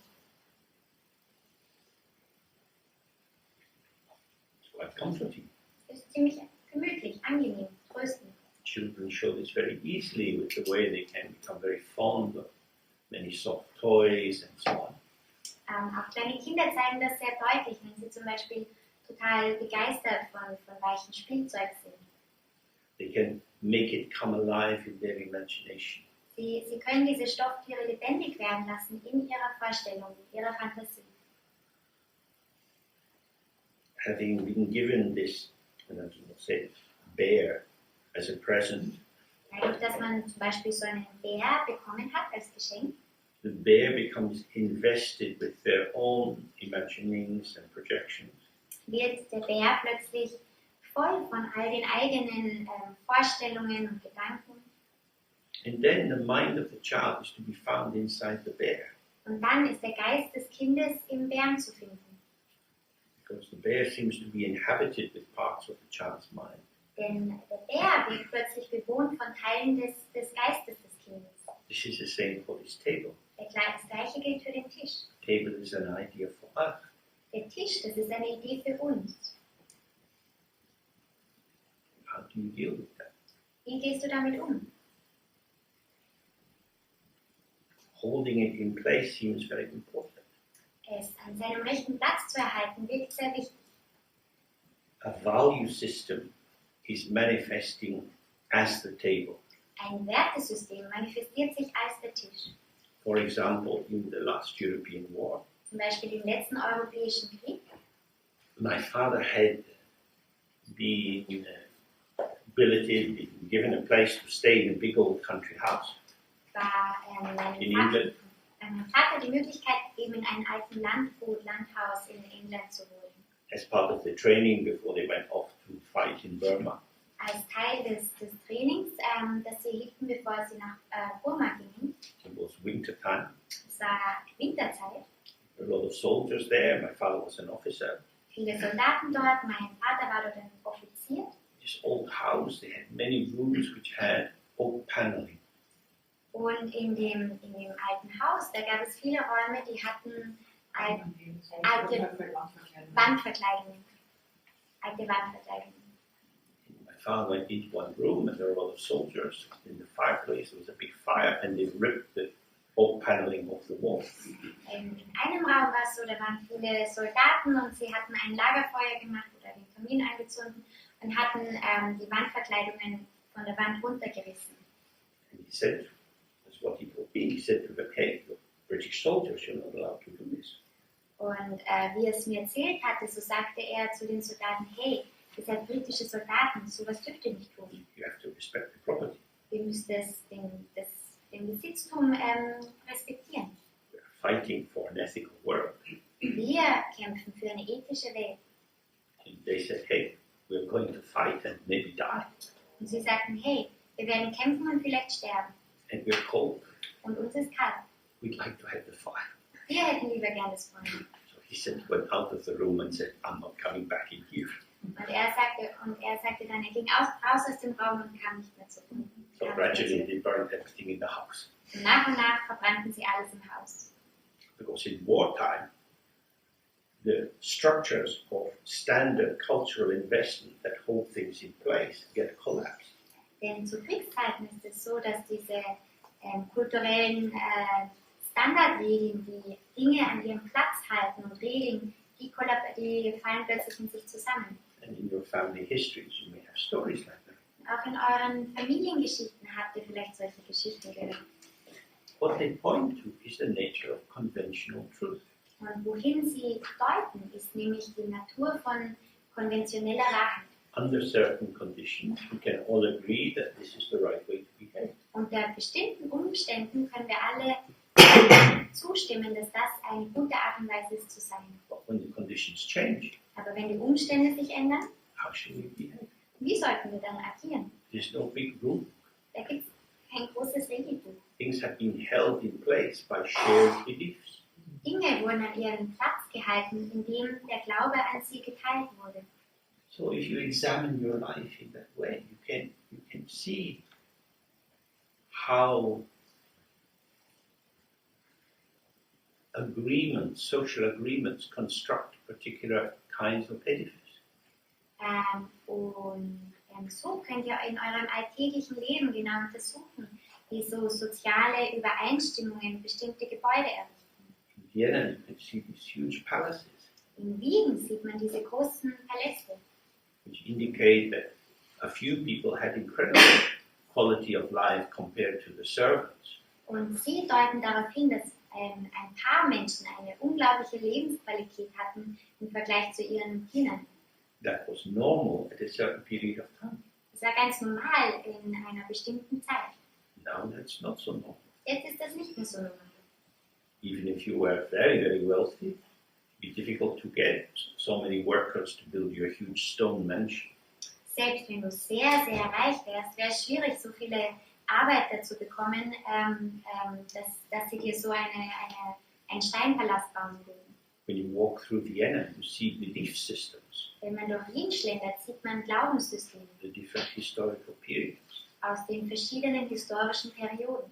It's quite comforting. Es ist ziemlich gemütlich, angenehm, tröstend. Children show this very easily with the way they can become very fond of many soft toys and so on. Auch kleine Kinder zeigen das sehr deutlich, wenn sie zum Beispiel total begeistert von weichen Spielzeug sind. They can make it come alive in their imagination. Sie können diese Stofftiere lebendig werden lassen in ihrer Vorstellung, in ihrer Fantasie. Having been given this, say, bear as a present, Dadurch, dass man zum Beispiel so einen Bär bekommen hat als Geschenk, the bear becomes invested with their own imaginings and projections. wird der Bär plötzlich voll von all den eigenen Vorstellungen und Gedanken. And then the mind of the child is to be found inside the bear, Und dann ist der Geist des Kindes im Bären zu finden. because the bear seems to be inhabited with parts of the child's mind. Denn der Bär wird plötzlich bewohnt von Teilen des Geistes des Kindes. This is the same for this table. Das Gleiche gilt für den Tisch. Table is an idea for us. Der Tisch, das ist eine Idee für uns. How do you deal with that? Wie gehst du damit um? Holding it in place seems very important. Es an seinem rechten Platz zu erhalten, wirkt sehr wichtig. A value system is manifesting as the table. Ein Wertesystem manifestiert sich als der Tisch. For example, in the last European war, Zum Beispiel im letzten Europäischen Krieg. my father had been given a place to stay in a big old country house War in England. meinem Vater die Möglichkeit gegeben, in einem alten Landhaus in England zu wohnen. as part of the training before they went off to fight in Burma. Als Teil des Trainings, das sie hielten, bevor sie nach Burma gingen. It was winter time. Es war Winterzeit. There were a lot of soldiers there. My father was an officer. Viele Soldaten dort. Mein Vater war dort ein Offizier. This old house, they had many rooms which had oak paneling. Und in dem alten Haus, da gab es viele Räume, die hatten alte Wandverkleidungen. My father went into one room and there were a lot of soldiers. In the fireplace there was a big fire and they ripped the oak paneling off the wall. In einem Raum war es so, da waren viele Soldaten und sie hatten ein Lagerfeuer gemacht oder den Kamin angezündet und hatten die Wandverkleidungen von der Wand runtergerissen. And he said, that's what he told me, he said to them, hey, you're British soldiers, you're not allowed to do this. Und wie er es mir erzählt hatte, so sagte er zu den Soldaten, hey, ihr seid britische Soldaten, sowas dürft ihr nicht tun. You have to respect the property. Ihr müsst den Besitztum respektieren. We are fighting for an ethical world. Wir kämpfen für eine ethische Welt. And they said, hey, we're going to fight and maybe die. Und sie sagten, hey, wir werden kämpfen und vielleicht sterben. And we're cold. Und uns ist kalt. We'd like to have the fire. Wir hätten lieber gerne das Feuer. So he said, went out of the room and said, I'm not coming back in here. Und er sagte dann, er ging raus aus dem Raum und kam nicht mehr zurück. So gradually they burned everything in the house. Und nach verbrannten sie alles im Haus. Because in wartime, the structures of standard cultural investment that hold things in place get collapsed. Denn zu Kriegszeiten ist es so, dass diese kulturellen Standardregeln, die Dinge an ihrem Platz halten und Regeln, die fallen plötzlich in sich zusammen. And in your family histories, you may have stories like that. Auch in euren Familiengeschichten habt ihr vielleicht solche Geschichten gehört. What they point to is the nature of conventional truth. Und wohin sie deuten, ist nämlich die Natur von konventioneller Wahrheit. Under certain conditions, we can all agree that this is the right way to behave. Unter bestimmten Umständen können wir alle zustimmen, dass das eine gute Art und Weise ist zu sein. But when the conditions change, Aber wenn die Umstände sich ändern, how should we behave? wie sollten wir dann agieren? There's no big rule. Da gibt es kein großes Regelbuch. Things have been held in place by shared beliefs. Dinge wurden an ihren Platz gehalten, indem der Glaube an sie geteilt wurde. So if you examine your life in that way, you can see how agreements, social agreements, construct particular kinds of edifice. So könnt ihr in eurem alltäglichen Leben genau untersuchen, wie so soziale Übereinstimmungen bestimmte Gebäude errichten. In Vienna, you can see these huge palaces, In Wien sieht man diese großen Paläste, which indicate that a few people had incredible quality of life compared to the servants. und sie deuten darauf hin, dass ein paar Menschen eine unglaubliche Lebensqualität hatten im Vergleich zu ihren Dienern. That was normal at a certain period of time. Das war ganz normal in einer bestimmten Zeit. Now that's not so normal. Jetzt ist das nicht mehr so normal. Even if you were very, very wealthy, it'd be difficult to get so many workers to build you a huge stone mansion. Selbst wenn du sehr, sehr reich wärst, wäre es schwierig, so viele Arbeiter zu bekommen, dass sie dir so einen Steinpalast bauen würden. When you walk through Vienna, you see belief systems, Wenn man durch Wien schlendert, sieht man Glaubenssysteme the different historical periods, aus den verschiedenen historischen Perioden.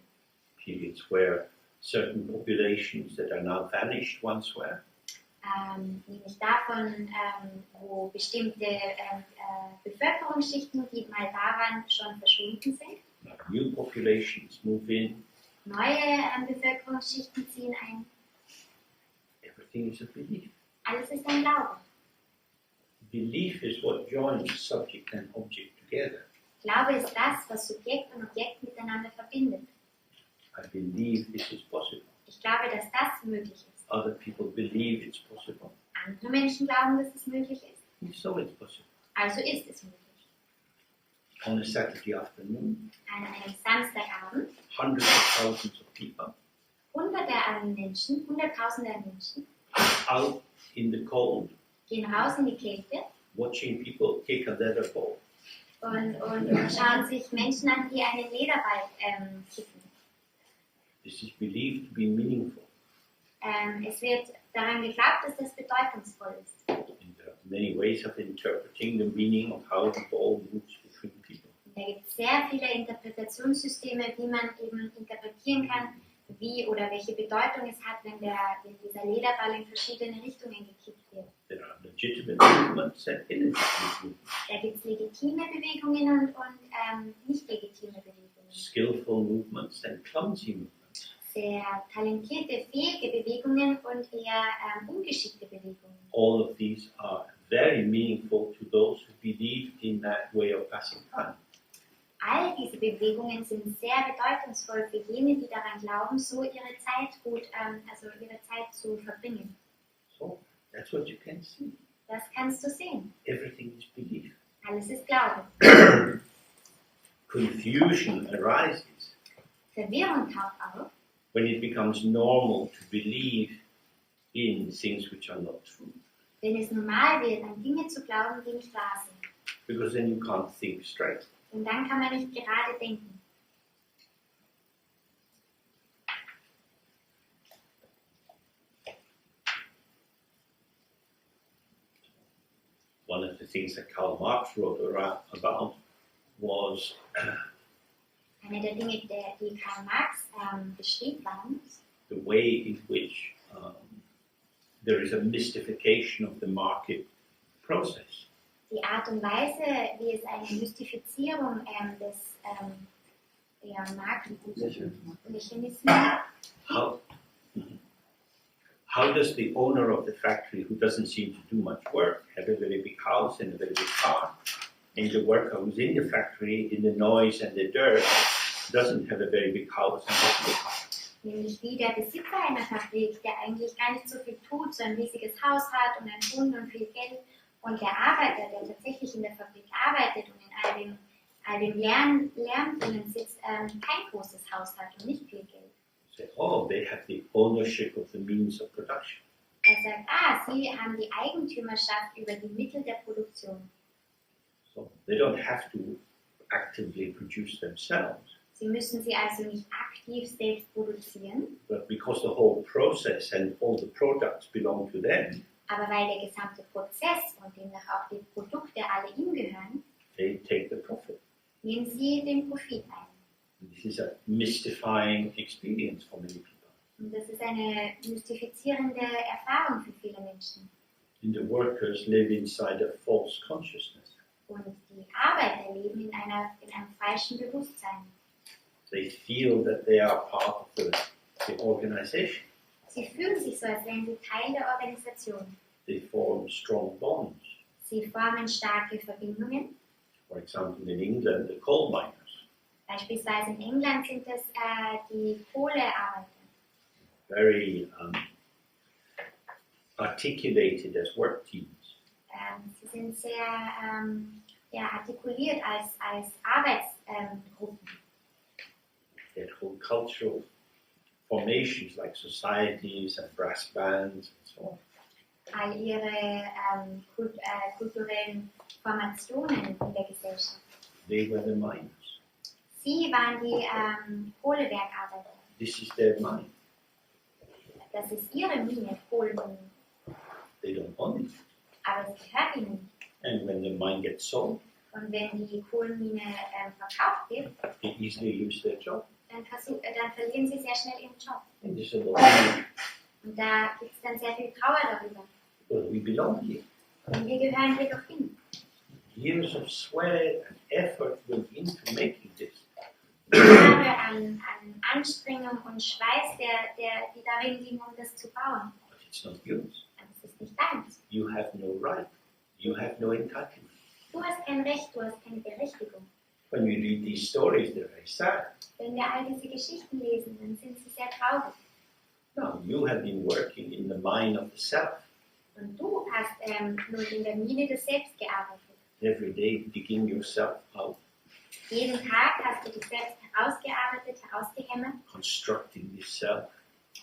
periods where certain populations that are now vanished once were, Nämlich davon, wo bestimmte Bevölkerungsschichten, die mal da waren, schon verschwunden sind. new populations move in, Neue Bevölkerungsschichten ziehen ein. everything is a belief. Alles ist ein Glaube. Belief is what joins subject and object together. Glaube ist das, was Subjekt und Objekt miteinander verbindet. I believe this is possible. Ich glaube, dass das möglich ist. Other people believe it's possible. Andere Menschen glauben, dass es möglich ist. And so it's possible. Also ist es möglich. On a Saturday afternoon, An einem Samstagabend, hundreds of thousands of people Hunderte an Menschen, Hunderttausende an Menschen, out in the cold, gehen raus in die Kälte watching people kick a leather ball. und schauen sich Menschen an, die einen Lederball kicken. This is believed to be meaningful. Es wird daran geglaubt, dass das bedeutungsvoll ist. And there are many ways of interpreting the meaning of how the ball moves between people. Und da gibt es sehr viele Interpretationssysteme, wie man eben interpretieren kann, wie oder welche Bedeutung es hat, wenn dieser Lederball in verschiedene Richtungen gekickt wird. There are legitimate movements and illegitimate movements, Da gibt es legitime Bewegungen und nicht legitime Bewegungen. skillful movements and clumsy movements. Sehr talentierte, fähige Bewegungen und eher ungeschickte Bewegungen. All of these are very meaningful to those who believe in that way of passing time. All diese Bewegungen sind sehr bedeutungsvoll für jene, die daran glauben, so ihre Zeit ihre Zeit zu verbringen. So that's what you can see. Das kannst du sehen. Everything is belief. Alles ist Glaube. Confusion arises Verwirrung taucht auf, when it becomes normal to believe in things which are not true. wenn es normal wird, an Dinge zu glauben, die nicht wahr sind. Because then you can't think straight. Und dann kann man nicht gerade denken. One of the things that Karl Marx wrote about was Eine der Dinge, die Karl Marx beschrieb, waren, the way in which there is a mystification of the market process. die Art und Weise, wie es eine Mystifizierung des Marktmechanismus How does the owner of the factory, who doesn't seem to do much work, have a very big house and a very big car, and the worker who's in the factory, in the noise and the dirt, doesn't have a very big house and a big car? nämlich wie der Besitzer einer Fabrik, der eigentlich gar nicht so viel tut, so ein riesiges Haus hat und einen Hund und viel Geld, und der Arbeiter, der tatsächlich in der Fabrik arbeitet und in all dem Lärm drinnen sitzt, kein großes Haus hat und nicht viel Geld. Say, oh, they have the ownership of the means of production. sagt, sie haben die Eigentümerschaft über die Mittel der Produktion. So they don't have to actively produce themselves, Sie müssen sie also nicht aktiv selbst produzieren, but because the whole process and all the products belong to them, aber weil der gesamte Prozess und demnach auch die Produkte alle ihm gehören, they take the profit. nehmen sie den Profit ein. And this is a mystifying experience for many people. Und das ist eine mystifizierende Erfahrung für viele Menschen. And the workers live inside a false consciousness. Und die Arbeiter leben in einem falschen Bewusstsein. They feel that they are part of the organization. Sie fühlen sich so, als wären sie Teil der Organisation. They form strong bonds. Sie formen starke Verbindungen. For example, in England, the coal miners. Beispielsweise in England sind es die Kohlearbeiter. Very articulated as work teams. Sie sind sehr artikuliert als Arbeitsgruppen. They had whole cultural formations like societies and brass bands and so on. All ihre kulturellen Formationen in der Gesellschaft. They were the miners. Sie waren die Kohlebergarbeiter. This is their mine. Das ist ihre Mine, Kohlemine. They don't own it. Aber es gehört ihnen. And when the mine gets sold, Und wenn die Kohlenmine verkauft wird, they easily lose their job. dann verlieren sie sehr schnell ihren Job. And there's a lot of Und da gibt es dann sehr viel Trauer darüber. well, we belong here. Und wir gehören hier doch hin. Years of sweat and effort went into making this. Jahre an Anstrengung und Schweiß, die darin liegen, um das zu bauen. But it's not yours. Aber es ist nicht deins. You have no right. You have no entitlement. Du hast kein Recht, du hast keine Berechtigung. When you read these stories, they're very sad. Wenn wir all diese Geschichten lesen, dann sind sie sehr traurig. Now, you have been working in the mine of the self, Und du hast nun in der Mine des Selbst gearbeitet. every day digging yourself out, Jeden Tag hast du dich selbst herausgearbeitet, herausgehämmert, constructing this self,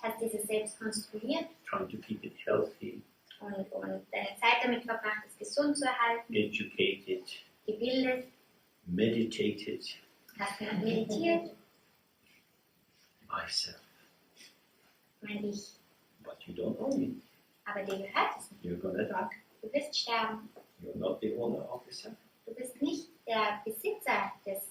hast dieses Selbst konstruiert trying to keep it healthy, und deine Zeit damit verbracht, es gesund zu erhalten, educated, gebildet, meditated, hast meditiert, myself. mein Ich. But you don't own it. Aber dir gehört es nicht. You're gonna die. Du wirst sterben. You're not the owner of the self. Du bist nicht der Besitzer des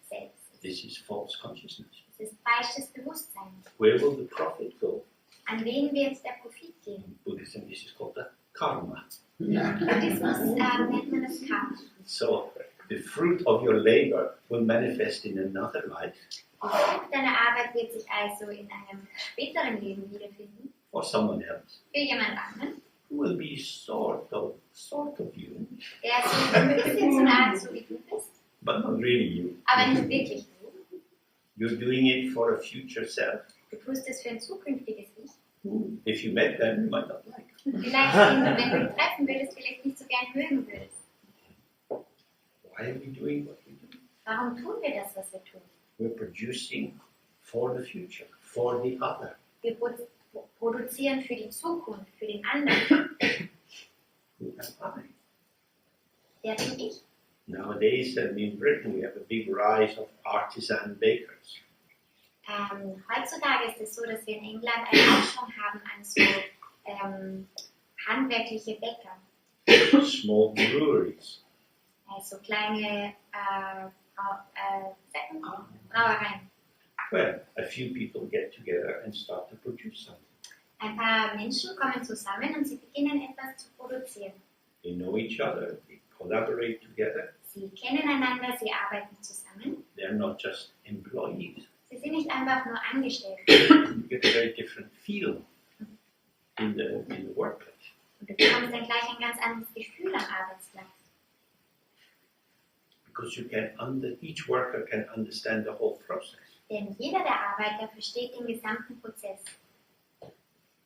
Selbst. This is false consciousness. Es ist falsches Bewusstsein. Where will the profit go? An wen wird der Profit gehen? In Buddhism, this is called the karma. Im Buddhismus nennt man das Karma. So, the fruit of your labor will manifest in another life Die Frucht deiner Arbeit wird sich also in einem späteren Leben wiederfinden. for someone else Für jemand anderen, who will be sort of you, der so ein bisschen so eine Art so wie du bist, but not really you. aber nicht wirklich du. You're doing it for a future self. Du tust es für ein zukünftiges Ich. If you met them, you might not like. Vielleicht, wenn du ihn treffen würdest, vielleicht nicht so gern mögen würdest. Why are we doing what we do? Warum tun wir das, was wir tun? We're producing for the future, for the other. Wir produzieren für die Zukunft, für den anderen. Who am I? Der bin ich. Nowadays, in Britain, we have a big rise of artisan bakers. Heutzutage ist es so, dass wir in England einen Aufschwung haben an so handwerkliche Bäcker, Small breweries. so kleine Brauereien. Well, a few people get together and start to produce something. Ein paar Menschen kommen zusammen und sie beginnen etwas zu produzieren. They know each other, they collaborate together. Sie kennen einander, sie arbeiten zusammen. They're not just employees. Sie sind nicht einfach nur Angestellte. You get a very different feel in the workplace. Und du bekommst dann gleich ein ganz anderes Gefühl am Arbeitsplatz. Because each worker can understand the whole process. Denn jeder der Arbeiter versteht den gesamten Prozess.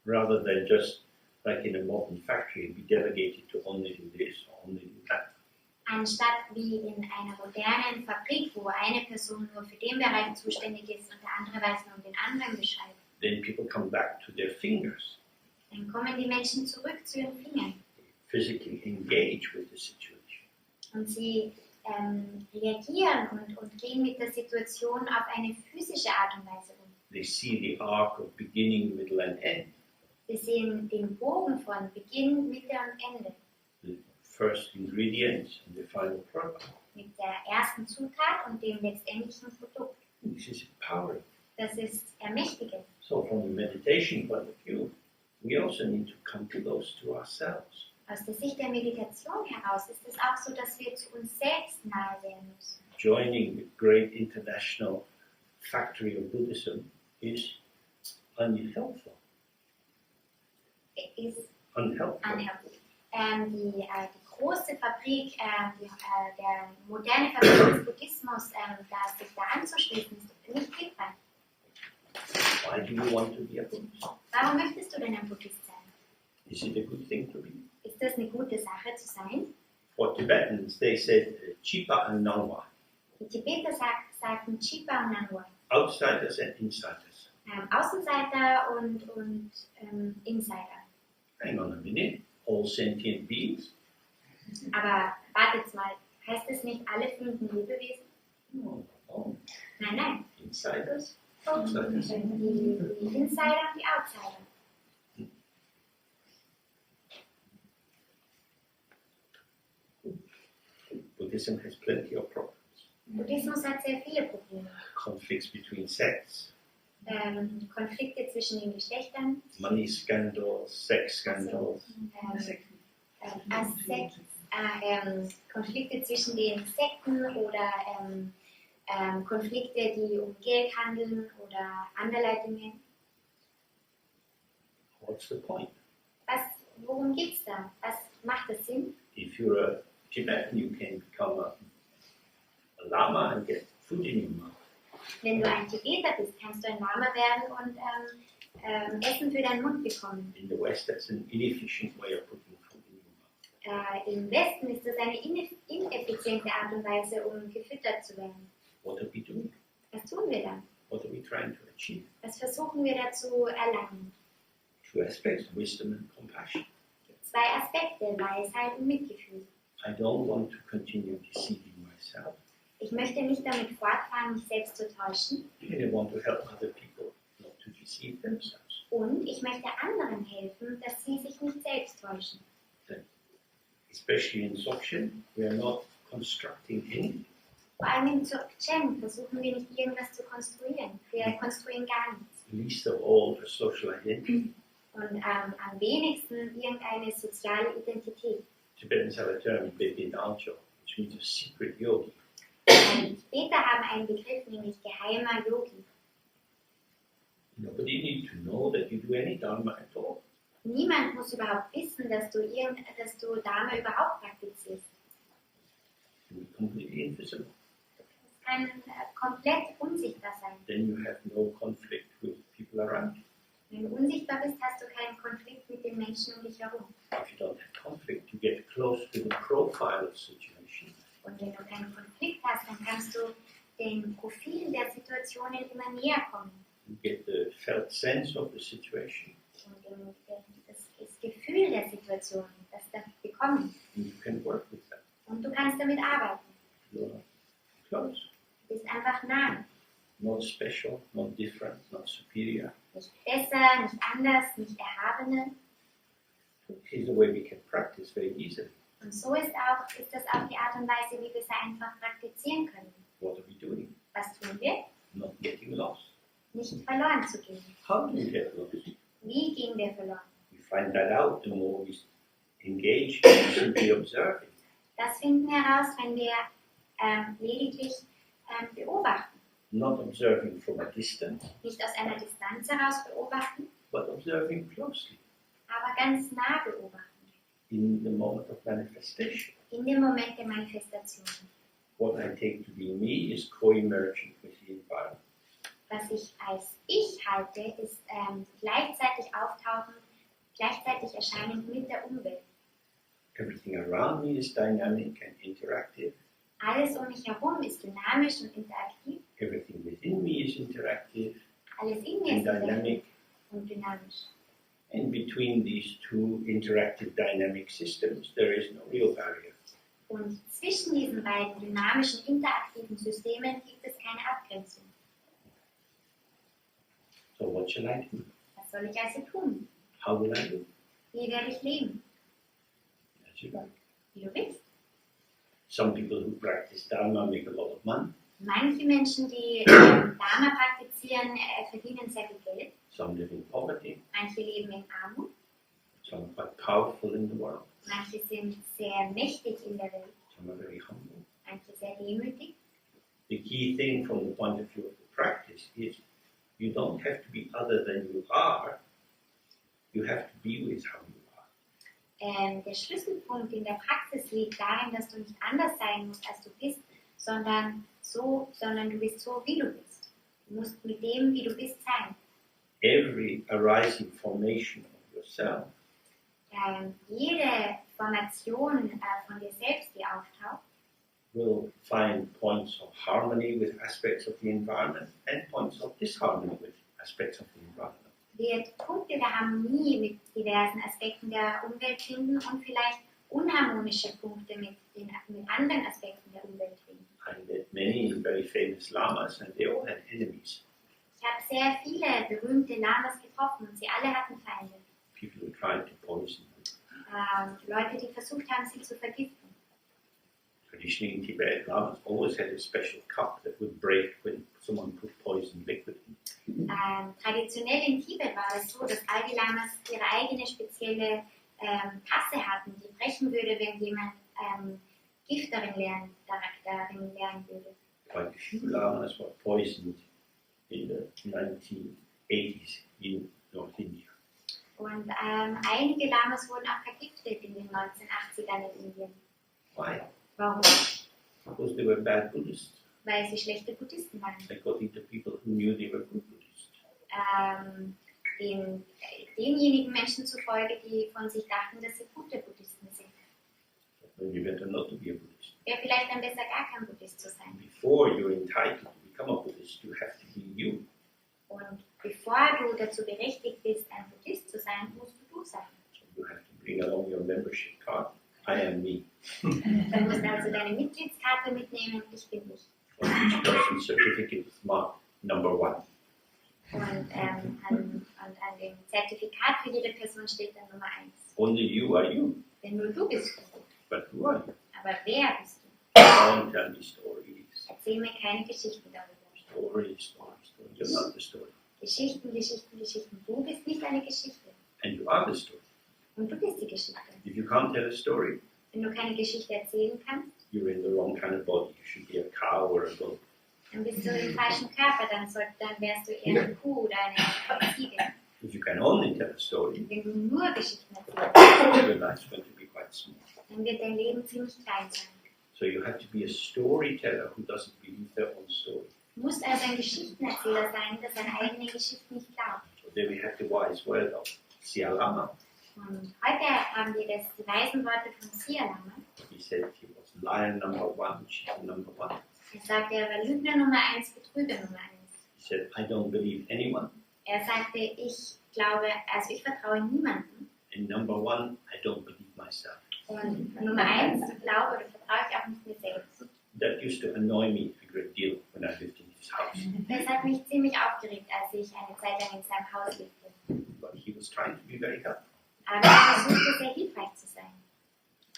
Rather than just like in a modern factory, be delegated to only do this or only do that. Anstatt wie in einer modernen Fabrik, wo eine Person nur für den Bereich zuständig ist und der andere weiß nur um den anderen Bescheid. then people come back to their fingers, Dann kommen die Menschen zurück zu ihren Fingern physically engage with the situation. und sie reagieren und gehen mit der Situation auf eine physische Art und Weise um. They see the arc of beginning, middle, and end. Wir sehen den Bogen von Beginn, Mitte und Ende. The first ingredients and the final product. Mit der ersten Zutat und dem letztendlichen Produkt. This is empowering. Das ist ermächtigend. So from a meditation point of view, we also need to come to those to ourselves. Aus der Sicht der Meditation heraus ist es auch so, dass wir zu uns selbst nahe werden müssen. Joining the great international factory of Buddhism is unhelpful. Ist Unhelpful. unhealthy. Die große Fabrik, der moderne Fabrik des Buddhismus, sich da anzuschließen, ist nicht hilfreich. Why do you want to be a Buddhist? Warum möchtest du denn ein Buddhist sein? Is it a good thing to be? Ist das eine gute Sache zu sein? For Tibetans, they said Chipa and Nangwa, Die Tibeter sagten Chipa und Nangwa. outsiders and insiders. Außenseiter und Insider. Hang on a minute, all sentient beings? Aber wartet mal, heißt es nicht alle fühlenden Lebewesen? No, no. Nein. Insiders, outsiders. Die Insider und die Outsider. Buddhism has plenty of problems. Buddhismus hat sehr viele Probleme. Conflicts between sects, Konflikte zwischen den Geschlechtern, money scandals, sex scandals, Konflikte zwischen den Sekten oder Konflikte, die um Geld handeln oder anderlei Dinge. What's the point? Worum geht es da? Was macht das Sinn? If you're a Tibetan, you can become a lama and get food in your mouth. Wenn du ein Tibeter bist, kannst du ein Lama werden und Essen für deinen Mund bekommen. In the West, that's an inefficient way of putting food in your mouth. Im Westen ist das eine ineffiziente Art und Weise, um gefüttert zu werden. What are we doing? Was tun wir dann? What are we trying to achieve? Was versuchen wir da zu erlangen? Two aspects, wisdom and compassion. Es gibt zwei Aspekte, Weisheit und Mitgefühl. I don't want to continue deceiving myself. Ich möchte nicht damit fortfahren, mich selbst zu täuschen. I want to help other people not to deceive themselves. Und ich möchte anderen helfen, dass sie sich nicht selbst täuschen. Especially in Dzogchen, we are not constructing anything. Vor allem im Dzogchen versuchen wir nicht irgendwas zu konstruieren. Wir konstruieren gar nichts. Least of all a social identity. Und am wenigsten irgendeine soziale Identität. Tibetans have a term, Bedinalcho, which means a secret yogi. Die Tibeter haben einen Begriff, nämlich geheimer Yogi. Nobody needs to know that you do any dharma at all. Niemand muss überhaupt wissen, dass du Dharma überhaupt praktizierst. You be completely invisible. Es kann komplett unsichtbar sein. Then you have no conflict with people around you. Wenn du unsichtbar bist, hast du keinen Konflikt mit den Menschen um dich herum. If you don't have conflict, you get close to the profile of situation. Und wenn du keinen Konflikt hast, dann kannst du den Profilen der Situationen immer näher kommen. You get the felt sense of the situation. Und das Gefühl der Situation, das bekommen. And you can work with that. Und du kannst damit arbeiten. You're close. Du bist einfach nah. Not special, not different, not superior. Nicht besser, nicht anders, nicht erhabener. Here's the way we can practice very easily. Und so ist das auch die Art und Weise, wie wir es einfach praktizieren können. What are we doing? Was tun wir? Not getting lost. Nicht verloren zu gehen. How do we get lost? Wie gehen wir verloren? We find that out the more we engage in simply observing. Das finden wir heraus, wenn wir lediglich beobachten. Not observing from a distance, Nicht aus einer Distanz heraus beobachten, but observing closely aber ganz nah beobachten. in the moment of manifestation. In dem Moment der Manifestation. What I take to be me is co-emergent with the environment. Was ich als Ich halte, ist gleichzeitig auftauchen, gleichzeitig erscheinend mit der Umwelt. Everything around me is dynamic and interactive. Alles um mich herum ist dynamisch und interaktiv. Everything within me is interactive Alles in mir and ist interaktiv dynamic und dynamisch. And between these two interactive dynamic systems, there is no real barrier. Und zwischen diesen beiden dynamischen, interaktiven Systemen gibt es keine Abgrenzung. So what shall I do? Was soll ich also tun? How will I do? Wie werde ich leben? As you like. Wie du willst. Some people who practice Dharma make a lot of money. Manche Menschen, die Dharma praktizieren, verdienen sehr viel Geld. Some live in poverty. Manche leben in Armut. Some are quite powerful in the world. Manche sind sehr mächtig in der Welt. Some are very humble. Manche sehr demütig. The key thing from the point of view of the practice is you don't have to be other than you are. You have to be with how you are. Der Schlüsselpunkt in der Praxis liegt darin, dass du nicht anders sein musst, als du bist, sondern du bist so, wie du bist. Du musst mit dem, wie du bist, sein. Every arising formation of yourself Jede Formation von dir selbst, die auftaucht, will find points of harmony with aspects of the environment and points of disharmony with aspects of the environment. wird Punkte der Harmonie mit diversen Aspekten der Umwelt finden und vielleicht unharmonische Punkte mit anderen Aspekten der Umwelt finden. I met many very famous lamas and they all had enemies. Ich habe sehr viele berühmte Lamas getroffen und sie alle hatten Feinde. People who tried to poison them. Leute, die versucht haben, sie zu vergiften. Traditionally in Tibet, lamas always had a special cup that would break when someone put poison liquid in. Traditionell in Tibet war es so, dass all die Lamas ihre eigene spezielle Tasse hatten, die brechen würde, wenn jemand Gift darin lernen würde. Quite a few lamas were poisoned in the 1980s in North India. Und einige Lamas wurden auch vergiftet in den 1980ern in Indien. Why? Warum? Because they were bad Buddhists. Weil sie schlechte Buddhisten waren. According to people who knew they were good Buddhists. Denjenigen Menschen zufolge, die von sich dachten, dass sie gute Buddhisten sind. Maybe better not to be a Buddhist. Wäre vielleicht dann besser, gar kein Buddhist zu sein. Before you're entitled to become a Buddhist, you have to be you. Und bevor du dazu berechtigt bist, ein Buddhist zu sein, musst du sein. So you have to bring along your membership card. I am me. Du musst also deine Mitgliedskarte mitnehmen, ich bin ich. On each person's certificate is marked number 1. Und an dem Zertifikat für jede Person steht dann Nummer 1. Only you are you. Denn nur du bist du. But who are you? Aber wer bist du? Don't tell me stories. Erzähl mir keine Geschichten darüber. Story, story, story. You're not the story. Geschichten, Geschichten, Geschichten. Du bist nicht eine Geschichte. And you are the story. Und du bist die Geschichte. If you can't tell a story, Wenn du keine Geschichte erzählen kannst, you're in the wrong kind of body. You should be a cow or a goat. dann bist du im falschen Körper, dann wärst du eher eine Kuh oder eine Ziege. If you can only tell a story, Wenn du nur Geschichten erzählst, your life's going to be quite small. dann wird dein Leben ziemlich klein sein. So you have to be a storyteller who doesn't believe their own story. Du musst also ein Geschichtenerzähler sein, der seine eigene Geschichte nicht glaubt. So then we have the wise word of Sialama. Und heute haben wir die weisen Worte von Sia Lama. He said he was liar number 1, cheater number 1. Er sagte, er war Lügner Nummer 1, Betrüger Nummer 1. He said, I don't believe anyone. Er sagte, ich vertraue niemandem. And number 1, I don't believe myself. Und Nummer 1, glaube oder vertraue ich auch nicht mir selbst. That used to annoy me a great deal when I lived in his house. Das hat mich ziemlich aufgeregt, als ich eine Zeit lang in seinem Haus lebte. But he was trying to be very helpful. Aber er versuchte sehr hilfreich zu sein.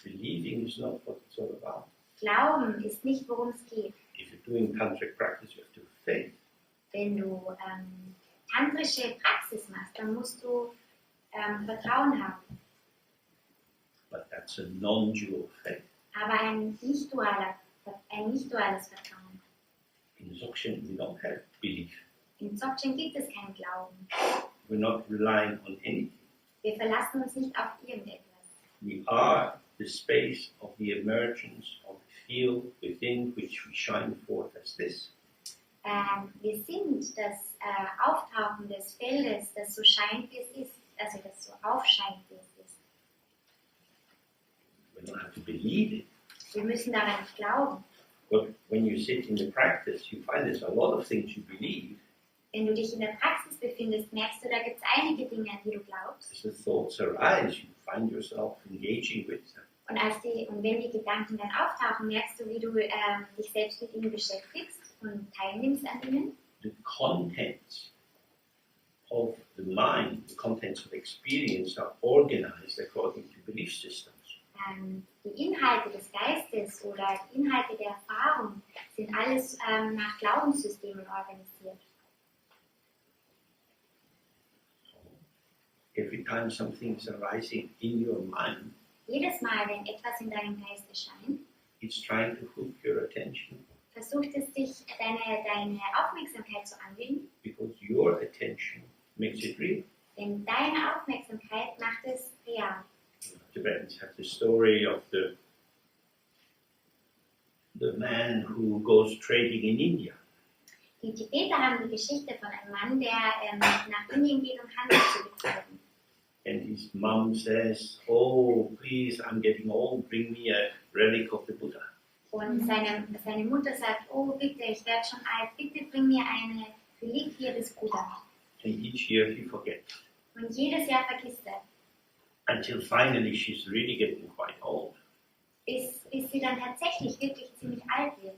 Believing is not what it's all about. Glauben ist nicht, worum es geht. If you're doing tantric practice, you have to have faith. Wenn du tantrische Praxis machst, dann musst du Vertrauen haben. But that's a non-dual faith. Aber ein nicht duales Vertrauen. In Dzogchen, we don't have belief. Im Dzogchen gibt es keinen Glauben. We're not relying on anything. Wir verlassen uns nicht auf irgendetwas. We are the space of the emergence of the field within which we shine forth as this. Wir sind das Auftauchen des Feldes, das so scheint, wie es ist, also das so aufscheint, wie es ist. We don't have to believe it. Wir müssen daran nicht glauben. But when you sit in the practice, you find there's a lot of things you believe. Wenn du dich in der Praxis befindest, merkst du, da gibt es einige Dinge, an die du glaubst. As the thoughts arise, you find yourself engaging with them. Und wenn die Gedanken dann auftauchen, merkst du, wie du dich selbst mit ihnen beschäftigst und teilnimmst an ihnen. The contents of the mind, the contents of experience are organized according to belief systems. Die Inhalte des Geistes oder die Inhalte der Erfahrung sind alles nach Glaubenssystemen organisiert. Every time something is arising in your mind, Jedes Mal, wenn etwas in deinem Geist erscheint, it's trying to hook your attention versucht es dich, deine Aufmerksamkeit zu anlegen, because your attention makes it real. denn deine Aufmerksamkeit macht es real. Tibetans have the story of the man who goes trading in India. Die Tibeter haben die Geschichte von einem Mann, der nach Indien geht, um Handel zu betreiben. And his mom says, "Oh, please, I'm getting old. Bring me a relic of the Buddha." Und seine Mutter sagt, oh bitte, ich werde schon alt, bitte bring mir eine Reliquie des Buddha. And each year he forgets. Und jedes Jahr vergisst er. Until finally she's really getting quite old. Bis sie dann tatsächlich wirklich ziemlich alt wird.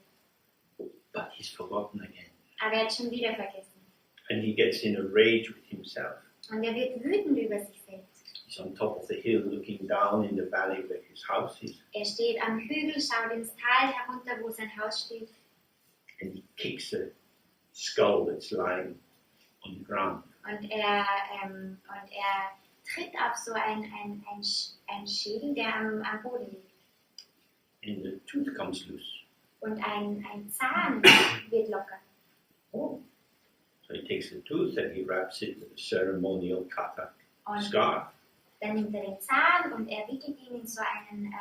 But he's forgotten again. Aber er hat schon wieder vergessen. And he gets in a rage with himself. Und er wird wütend über sich selbst. He's on top of the hill looking down in the valley where his house is. Er steht am Hügel, schaut ins Tal herunter, wo sein Haus steht. And he kicks a skull that's lying on the ground. Und er tritt auf so ein Schädel, der am Boden liegt. And the tooth comes loose. Und ein Zahn wird locker. Oh. So he takes the tooth and he wraps it with a ceremonial kata Und scarf. dann nimmt er den Zahn und er wickelt ihn in so einen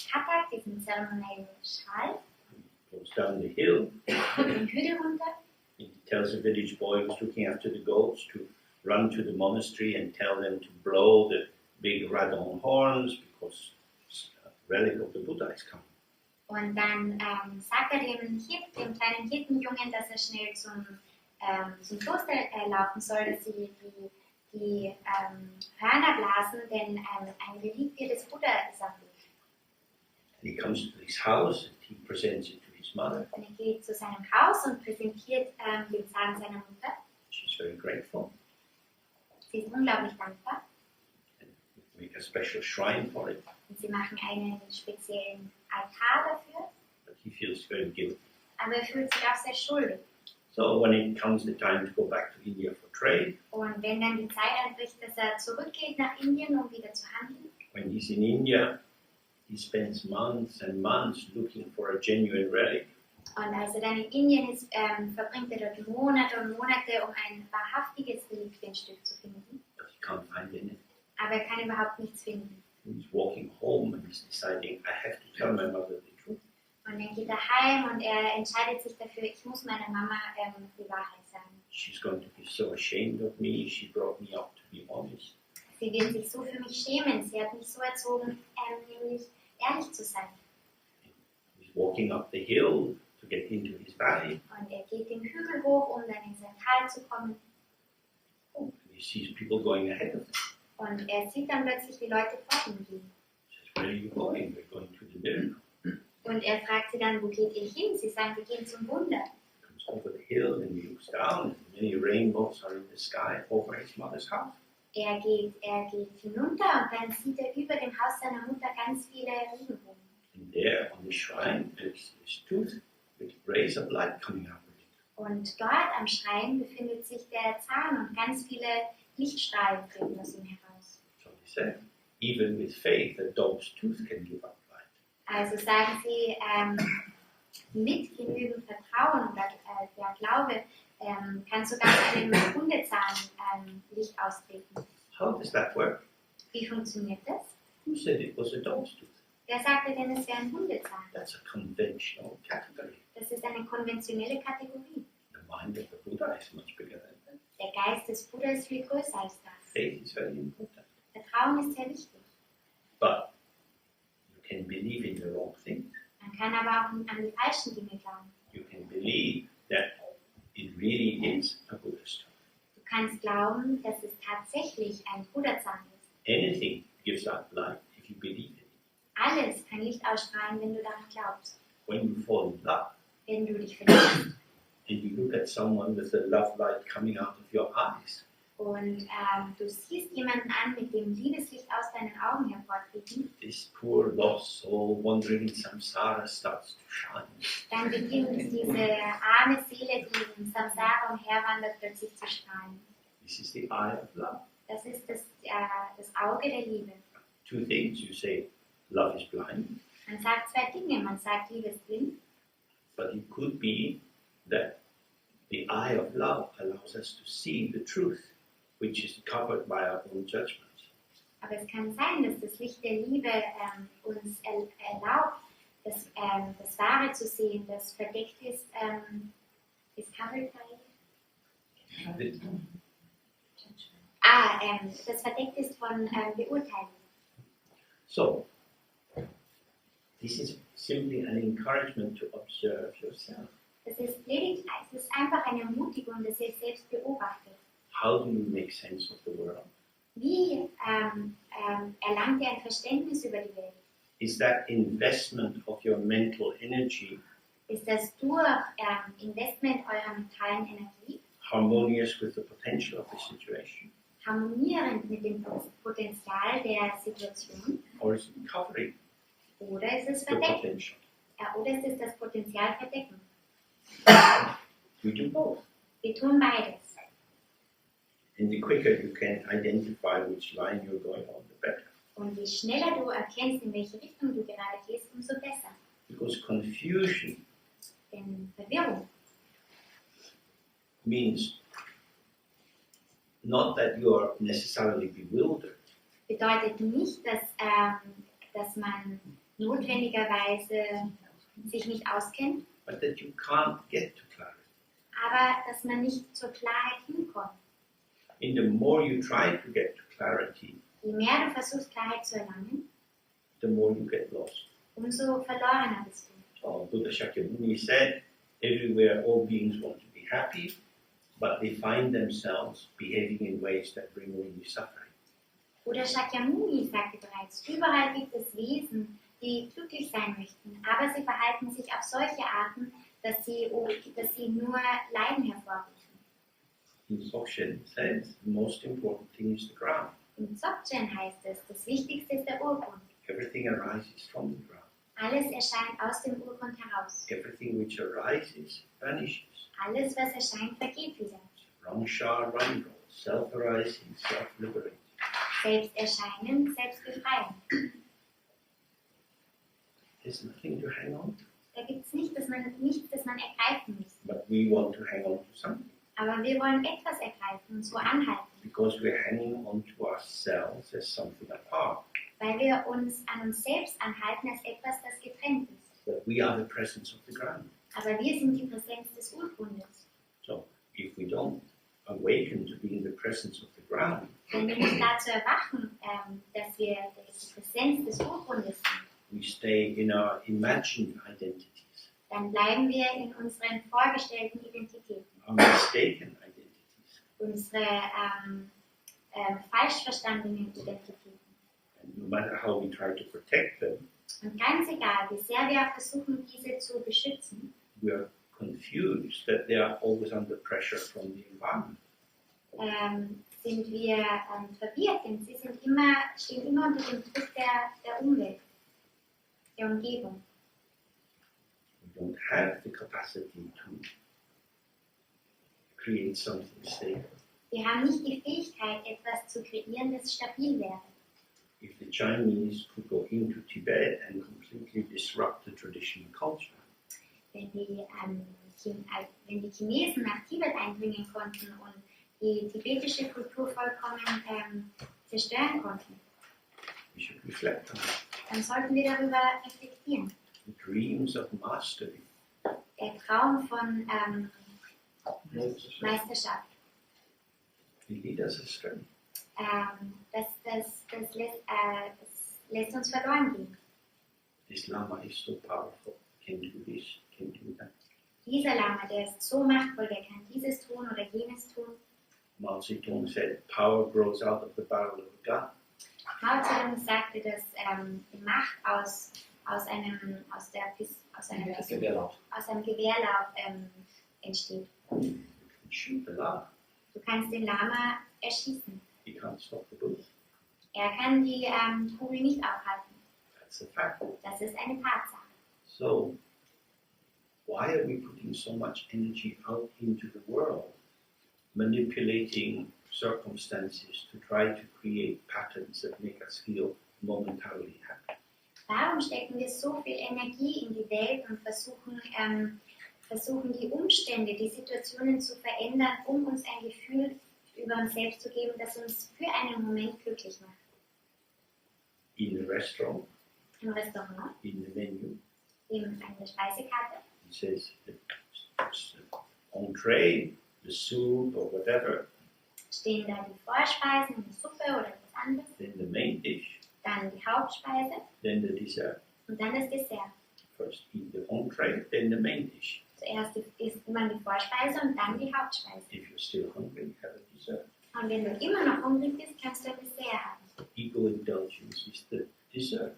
Katak, diesen zeremoniellen Schal, Goes down the hill. den Hügel runter. He tells the village boy who's looking after the goats to run to the monastery and tell them to blow the big radon horns because a relic of the Buddha is coming. Und dann sagt er dem kleinen Hirtenjungen, dass er schnell zum Kloster laufen soll, dass sie die Hörner blasen, denn eine Reliquie des Buddha ist auf dem Weg. And he comes to his house and he presents it to his mother. Und er geht zu seinem Haus und präsentiert den Zahn seiner Mutter. She's very grateful. Sie ist unglaublich dankbar And make a special shrine for it. und sie machen einen speziellen Altar dafür, But he feels very guilty. aber er fühlt sich auch sehr schuldig. So when it comes the time to go back to India for trade, Und wenn dann die Zeit anbricht, dass er zurückgeht nach Indien, um wieder zu handeln, when he's in India, he spends months and months looking for a genuine relic. und als er dann in Indien ist, verbringt er dort Monate und Monate, um ein wahrhaftiges Reliquienstück zu finden. But he can't find anything. Aber er kann überhaupt nichts finden. He's walking home and he's deciding, I have to tell my mother the truth. Und dann geht er heim und er entscheidet sich dafür, ich muss meiner Mama die Wahrheit sagen. She's going to be so ashamed of me. She brought me up to be honest. Sie wird sich so für mich schämen. Sie hat mich so erzogen, nämlich ehrlich zu sein. He's walking up the hill to get into his valley. Und er geht den Hügel hoch, um dann in sein Tal zu kommen. And he sees people going ahead of him. Und er sieht dann plötzlich, wie Leute vor ihm gehen. He says, where are you going? We're going to the miracle. Und er fragt sie dann, wo geht ihr hin? Sie sagen, wir gehen zum Wunder. He comes over the hill and he looks down and many rainbows are in the sky over his mother's house. Er geht hinunter und dann sieht er über dem Haus seiner Mutter ganz viele Regenbogen. And there on the shrine there's this tooth with rays of light coming out of it. Und dort am Schrein befindet sich der Zahn und ganz viele Lichtstrahlen treten aus ihm heraus. So he said, even with faith, a dog's tooth can give up light. Also sagen sie, mit genügend Vertrauen oder der Glaube kann sogar einem Hundezahn Licht austreten. How does that work? Wie funktioniert das? Who said it was a dog's tooth? Wer sagte denn, es wäre ein Hundezahn? That's a conventional category. Das ist eine konventionelle Kategorie. The mind of the Buddha is much bigger than that. Der Geist des Buddha ist viel größer als das. Faith is very important. Vertrauen ist sehr wichtig. But you can believe in the wrong things. Man kann aber auch an die falschen Dinge glauben. You can believe that it really is a Buddhist. kannst glauben, dass es tatsächlich ein Puderzahn ist. Anything gives out light if you believe it. Alles kann Licht ausstrahlen, wenn du daran glaubst. When you fall in love Wenn du dich verliebst and you look at someone with the love light coming out of your eyes, und du siehst jemanden an, mit dem Liebeslicht aus deinen Augen hervorfliegen, this poor lost soul wandering in samsara starts to shine. dann beginnt diese arme Seele, die im Samsara umherwandert, plötzlich zu strahlen. This is the eye of love. Das ist das Auge der Liebe. Two things. You say love is blind, Man sagt zwei Dinge. Man sagt, Liebe ist blind, but it could be that the eye of love allows us to see the truth, which is covered by our own judgments. aber es kann sein, dass das Licht der Liebe uns erlaubt, das Wahre zu sehen, das verdeckt ist, ist covered by... das verdeckt ist von Beurteilung. So, this is simply an encouragement to observe yourself. Es ist lediglich, es ist einfach eine Ermutigung, dass ihr selbst beobachtet. How do you make sense of the world? Wie erlangt ihr ein Verständnis über die Welt? Is that investment of your mental energy Ist das durch Investment eurer mentalen Energie harmonious with the potential of the situation? harmonierend mit dem Potenzial der Situation? Or is it covering Oder ist es the verdeckt? potential? Oder ist es das Potenzial verdecken? We do both. Wir tun beides. And the quicker you can identify which line you're going on, the better. Und je schneller du erkennst, in welche Richtung du gerade gehst, umso besser. Because confusion Denn Verwirrung means not that you are necessarily bewildered, bedeutet nicht, dass man notwendigerweise sich nicht auskennt, but that you can't get to clarity. aber dass man nicht zur Klarheit hinkommt. And the more you try to get to clarity, Je mehr du versuchst, Klarheit zu erlangen, the more you get lost. umso verlorener bist du. Buddha Shakyamuni said, everywhere all beings want to be happy, but they find themselves behaving in ways that bring only suffering. Buddha Shakyamuni sagte bereits, überall gibt es Wesen, die glücklich sein möchten, aber sie verhalten sich auf solche Arten, dass sie nur Leiden hervorrufen. In Dzogchen says, the most important thing is the ground. Im Dzogchen heißt es, das Wichtigste ist der Urgrund. Everything arises from the ground. Alles erscheint aus dem Urgrund heraus. Everything which arises vanishes. Alles, was erscheint, vergeht wieder. Rangsha Rango, self-arising, self-liberating. Selbst erscheinen, selbst befreien. There's nothing to hang on to, Da gibt es nichts, das man ergreifen muss. but we want to hang on to something Aber wir wollen etwas ergreifen und so anhalten, because we're hanging on to ourselves as something apart. weil wir uns an uns selbst anhalten als etwas, das getrennt ist. That we are the presence of the ground. Aber wir sind die Präsenz des Urgrundes. So if we don't awaken to be in the presence of the ground, Wenn wir nicht dazu erwachen, dass wir die Präsenz des Urgrundes sind, we stay in our imagined identities, dann bleiben wir in unseren vorgestellten Identitäten. our mistaken identities. Unsere falsch verstandenen Identitäten. And no matter how we try to protect them, Und ganz egal, wie sehr wir auch versuchen, diese zu beschützen, we are confused that they are always under pressure from the environment. sind wir verwirrt, denn sie stehen immer unter dem Druck der Umwelt, der Umgebung. We don't have the capacity to create something stable. Wir haben nicht die Fähigkeit, etwas zu kreieren, das stabil wäre. If the Chinese could go into Tibet and completely disrupt the traditional culture, Wenn die Chinesen nach Tibet eindringen konnten und die tibetische Kultur vollkommen zerstören konnten, we should reflect on it. dann sollten wir darüber reflektieren. The dreams of mastery, Der Traum von Meisterschaft, they lead us astray. das lässt uns verloren gehen. This Lama is so powerful, can do this, can do that. Dieser Lama, der ist so machtvoll, der kann dieses tun oder jenes tun. Ma Mao Zedong said, power grows out of the barrel of a gun. Mao Zedong sagte, dass die Macht aus einem Gewehrlauf entsteht. Shoot the lama. Du kannst den Lama erschießen. You can't stop the bullet. Er kann die Kugel nicht aufhalten. That's a fact. Das ist eine Tatsache. So, why are we putting so much energy out into the world, manipulating circumstances to try to create patterns that make us feel momentarily happy? Warum stecken wir so viel Energie in die Welt und versuchen die Umstände, die Situationen zu verändern, um uns ein Gefühl über uns selbst zu geben, das uns für einen Moment glücklich macht? In the restaurant, Im Restaurant, in the menu, in der Speisekarte, it says the entree, the soup or whatever, stehen da die Vorspeisen, eine Suppe oder etwas anderes, then the main dish, dann die Hauptspeise then the dessert. und dann das Dessert. First eat the entree, then the main dish. Zuerst isst man die Vorspeise und dann die Hauptspeise. If you're still hungry, have a dessert. Und wenn du immer noch hungrig bist, kannst du ein Dessert haben. Ego indulgence is the dessert.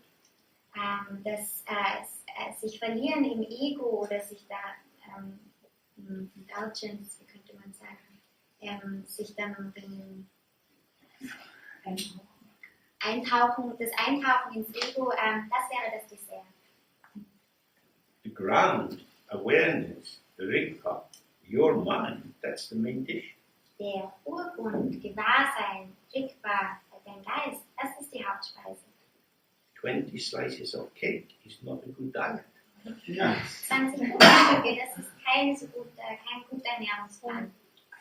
Sich verlieren im Ego oder sich da indulgence, wie könnte man sagen, sich dann Eintauchen ins Ego, das wäre das Dessert. The ground, awareness, the rigpa, your mind, that's the main dish. Der Urgrund, Gewahrsein, Rigpa, dein Geist, das ist die Hauptspeise. 20 slices of cake is not a good diet. 20 Kuchenstücke, das ist kein guter Ernährungsplan.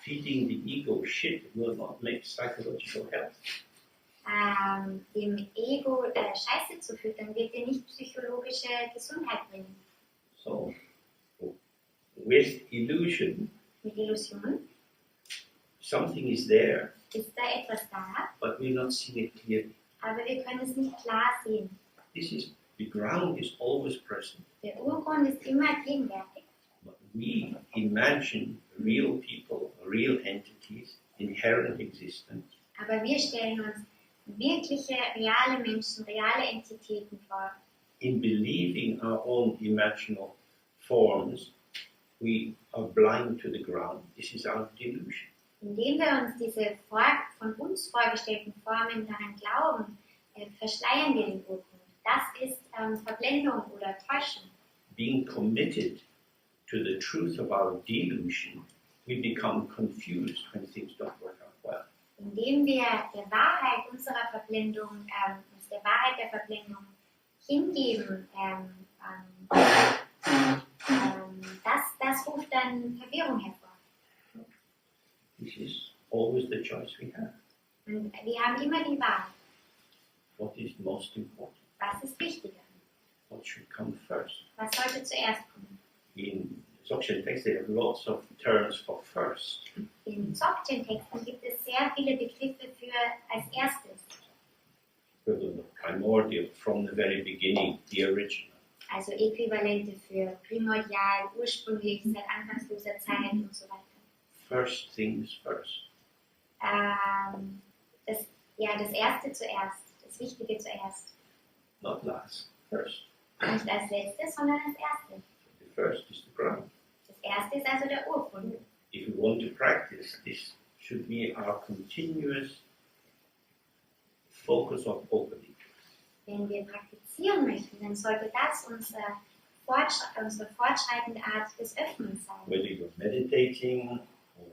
Feeding the ego shit will not make psychological health. Dem Ego Scheiße zu füttern, wird dir nicht psychologische Gesundheit bringen. So, with illusion, Mit Illusion something is there, ist da etwas da, but we're not seeing it clearly. aber wir können es nicht klar sehen. The ground is always present, Der Urgrund ist immer gegenwärtig, but we imagine real people, real entities, inherent existence, aber wir stellen uns wirkliche, reale Menschen, reale Entitäten vor. in believing our own imaginal forms, we are blind to the ground. This is our delusion. Indem wir uns diese von uns vorgestellten Formen daran glauben, verschleiern wir den Urgrund. Das ist Verblendung oder Täuschung. Being committed to the truth of our delusion, we become confused when things don't work out well. Indem wir der Wahrheit unserer Verblendung, uns der Wahrheit der Verblendung hingeben, das ruft dann Verwirrung hervor. This is always the choice we have. Und wir haben immer die Wahl. What is most important? Was ist wichtiger? What should come first? Was sollte zuerst kommen? In Dzogchen texts, they have lots of terms for first. In Dzogchen-Texten gibt es sehr viele Begriffe für als erstes. The primordial, from the very beginning, the original. Also Äquivalente für primordial, ursprünglich, seit anfangsloser Zeit und so weiter. First things first. Das Erste zuerst, das Wichtige zuerst. Not last, first. Nicht als letztes, sondern als erstes. The first is the ground. Das Erste ist also der Urgrund. If we want to practice, this should be our continuous focus of opening. Wenn wir praktizieren möchten, dann sollte das unsere fortschreitende Art des Öffnens sein. Whether you're meditating or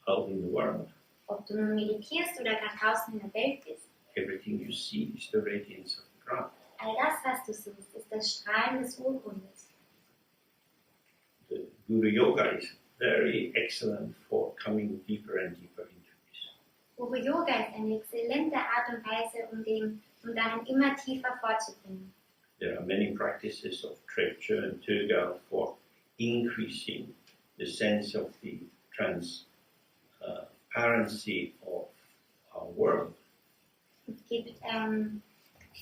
out in the world, Ob du nun meditierst oder gerade draußen in der Welt bist, everything you see is the radiance of the ground. all das, was du siehst, ist das Strahlen des Urgrundes. The Guru Yoga is very excellent for coming deeper and deeper into this. Guru Yoga ist eine exzellente Art und Weise, um darin immer tiefer vorzudringen. There are many practices of Trepcha and Tögal for increasing the sense of the transparency of our world. Es gibt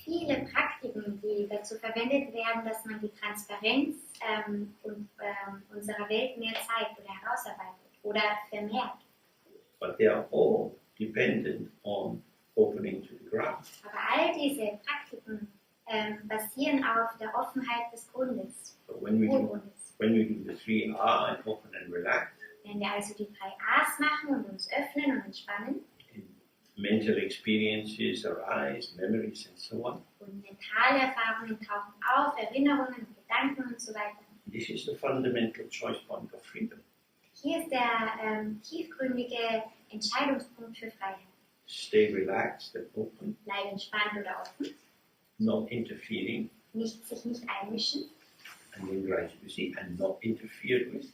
viele Praktiken, die dazu verwendet werden, dass man die Transparenz unserer Welt mehr zeigt oder herausarbeitet oder vermehrt. but they are all dependent on opening to the ground. Aber all diese Praktiken basieren auf der Offenheit des Grundes, So when we Urgrundes. do the 3R and open and relax, Wenn wir also die 3 A's machen und uns öffnen und entspannen mental experiences arise, memories and so on. und mentale Erfahrungen tauchen auf, Erinnerungen und Gedanken und so weiter. This is the fundamental choice point of freedom. Hier ist der tiefgründige Entscheidungspunkt für Freiheit. Stay relaxed and open, Bleib entspannt oder offen, not interfering, sich nicht einmischen and then gradually see and not interfere with.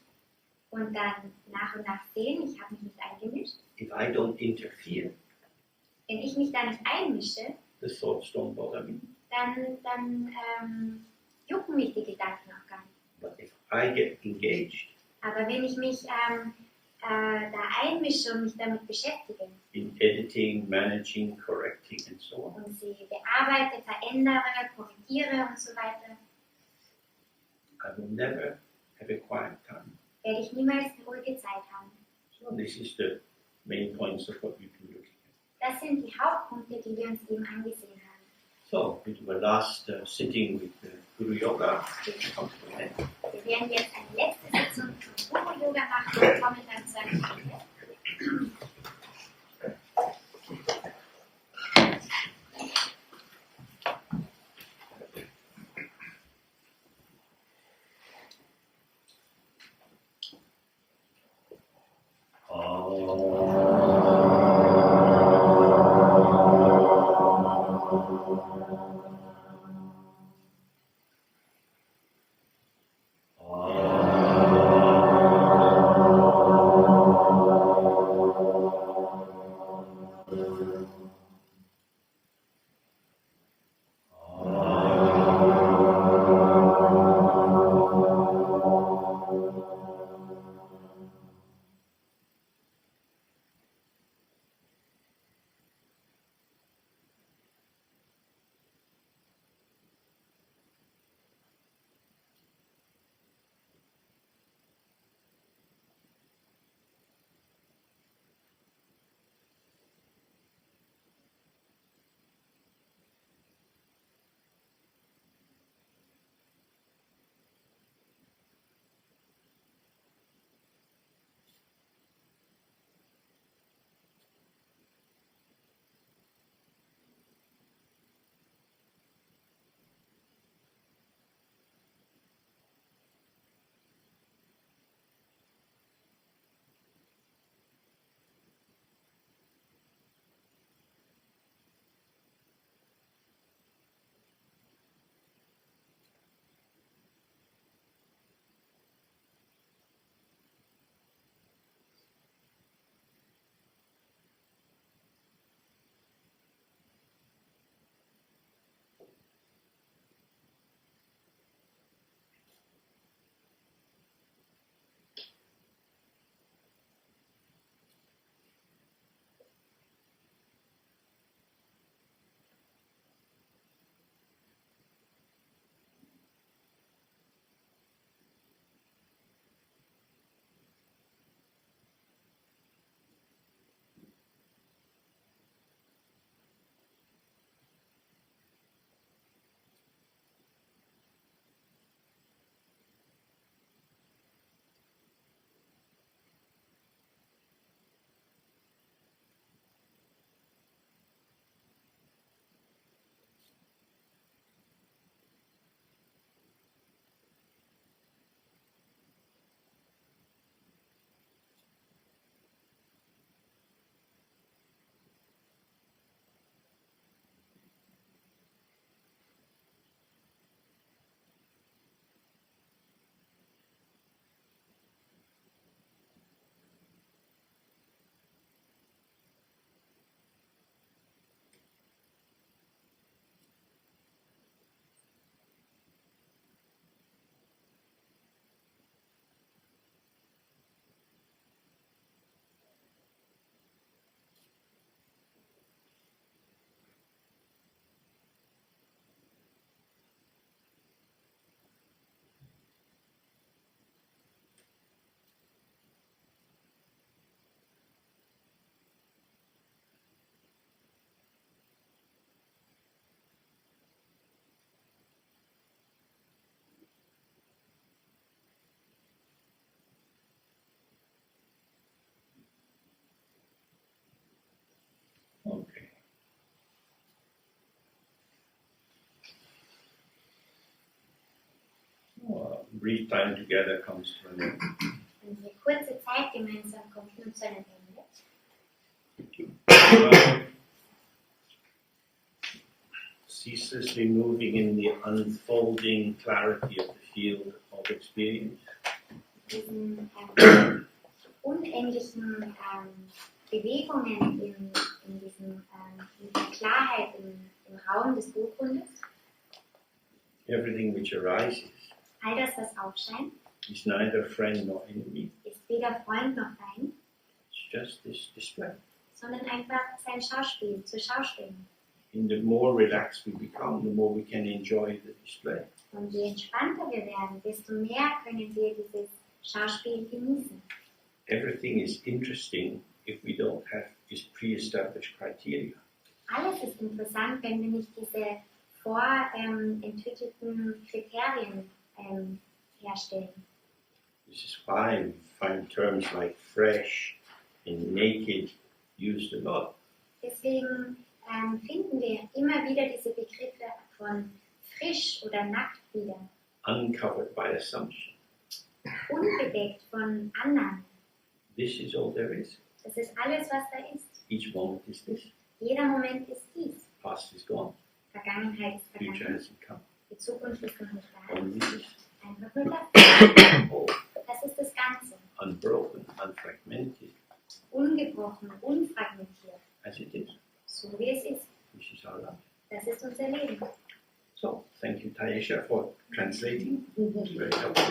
und dann nach und nach sehen, ich habe mich nicht eingemischt. If I don't interfere, Wenn ich mich da nicht einmische, the thoughts don't bother me. dann jucken mich die Gedanken auch gar nicht. But if I get engaged Aber wenn ich mich da einmische und mich damit beschäftige in editing, managing, correcting and so on, und sie bearbeite, verändere, korrigiere und so weiter, I will never have a quiet time. werde ich niemals eine ruhige Zeit haben. So this is the main points of what we've been looking at. Das sind die Hauptpunkte, die wir uns eben angesehen haben. So, we do a last sitting with Guru Yoga. Come to an end. Wir werden jetzt eine letzte Sitzung zum Guru-Yoga machen und kommen dann zu einem Ende. brief time together comes to an end. Unsere kurze Zeit gemeinsam kommt nun zu einem Ende. Ceaselessly moving in the unfolding clarity of the field of experience. Diesen unendlichen Bewegungen in der Klarheit im Raum des Urgrundes. Everything which arises All das, was aufscheint, is neither friend nor enemy. ist weder Freund noch Feind, It's just this display. sondern einfach sein Schauspiel, zu schauspielen. And the more relaxed we become, the more we can enjoy the display. Und je entspannter wir werden, desto mehr können wir dieses Schauspiel genießen. Everything is interesting if we don't have this pre-established criteria. Alles ist interessant, wenn wir nicht diese vorentwickelten Kriterien herstellen. This is why we find terms like fresh and naked used a lot. Deswegen finden wir immer wieder diese Begriffe von frisch oder nackt wieder, Uncovered by assumption. unbedeckt von Annahmen. This is all there is. Das ist alles, was da ist. Each moment is this. Jeder Moment ist dies. Past is gone. Vergangenheit ist Future Vergangenheit. hasn't come. Die Zukunft ist noch nicht da. Only this. Einfach nur das. All Das ist das Ganze. unbroken, unfragmented, Ungebrochen, unfragmentiert. as it is. So wie es ist. This is our life. Das ist unser Leben. So, thank you, Taisha, for translating. It's very helpful.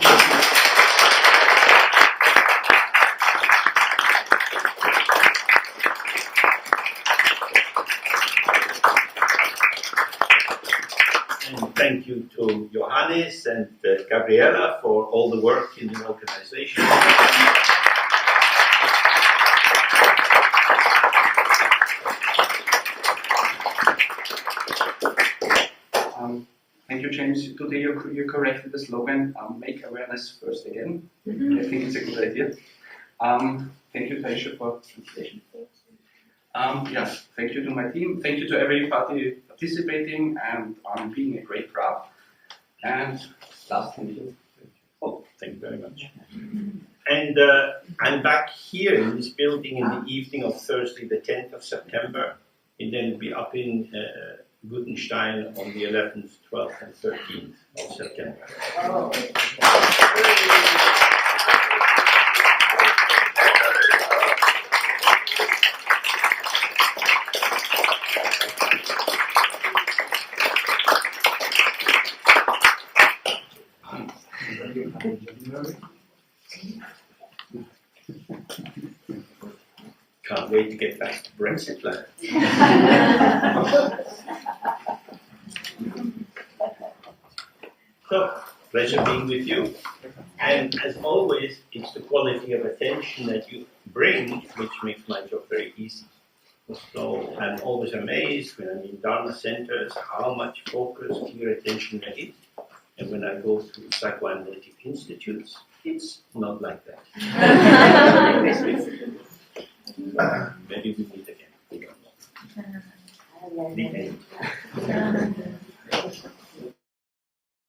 And thank you to Johannes and Gabriela for all the work in the organization. Thank you, James. Today you corrected the slogan, make awareness first again. I think it's a good idea. Thank you, Taisha, for translation. Thank you to my team. Thank you to everybody participating and being a great crowd. And last, thank you. Oh, thank you very much. And I'm back here in this building in the evening of Thursday, the 10th of September, and then we'll be up in Guttenstein on the 11th, 12th, and 13th of September. Can't wait to get back to Brexit land. So, pleasure being with you. And as always, it's the quality of attention that you bring which makes my job very easy. So I'm always amazed when I'm in Dharma centers how much focus, clear attention there is. And when I go to psychoanalytic institutes, it's not like that.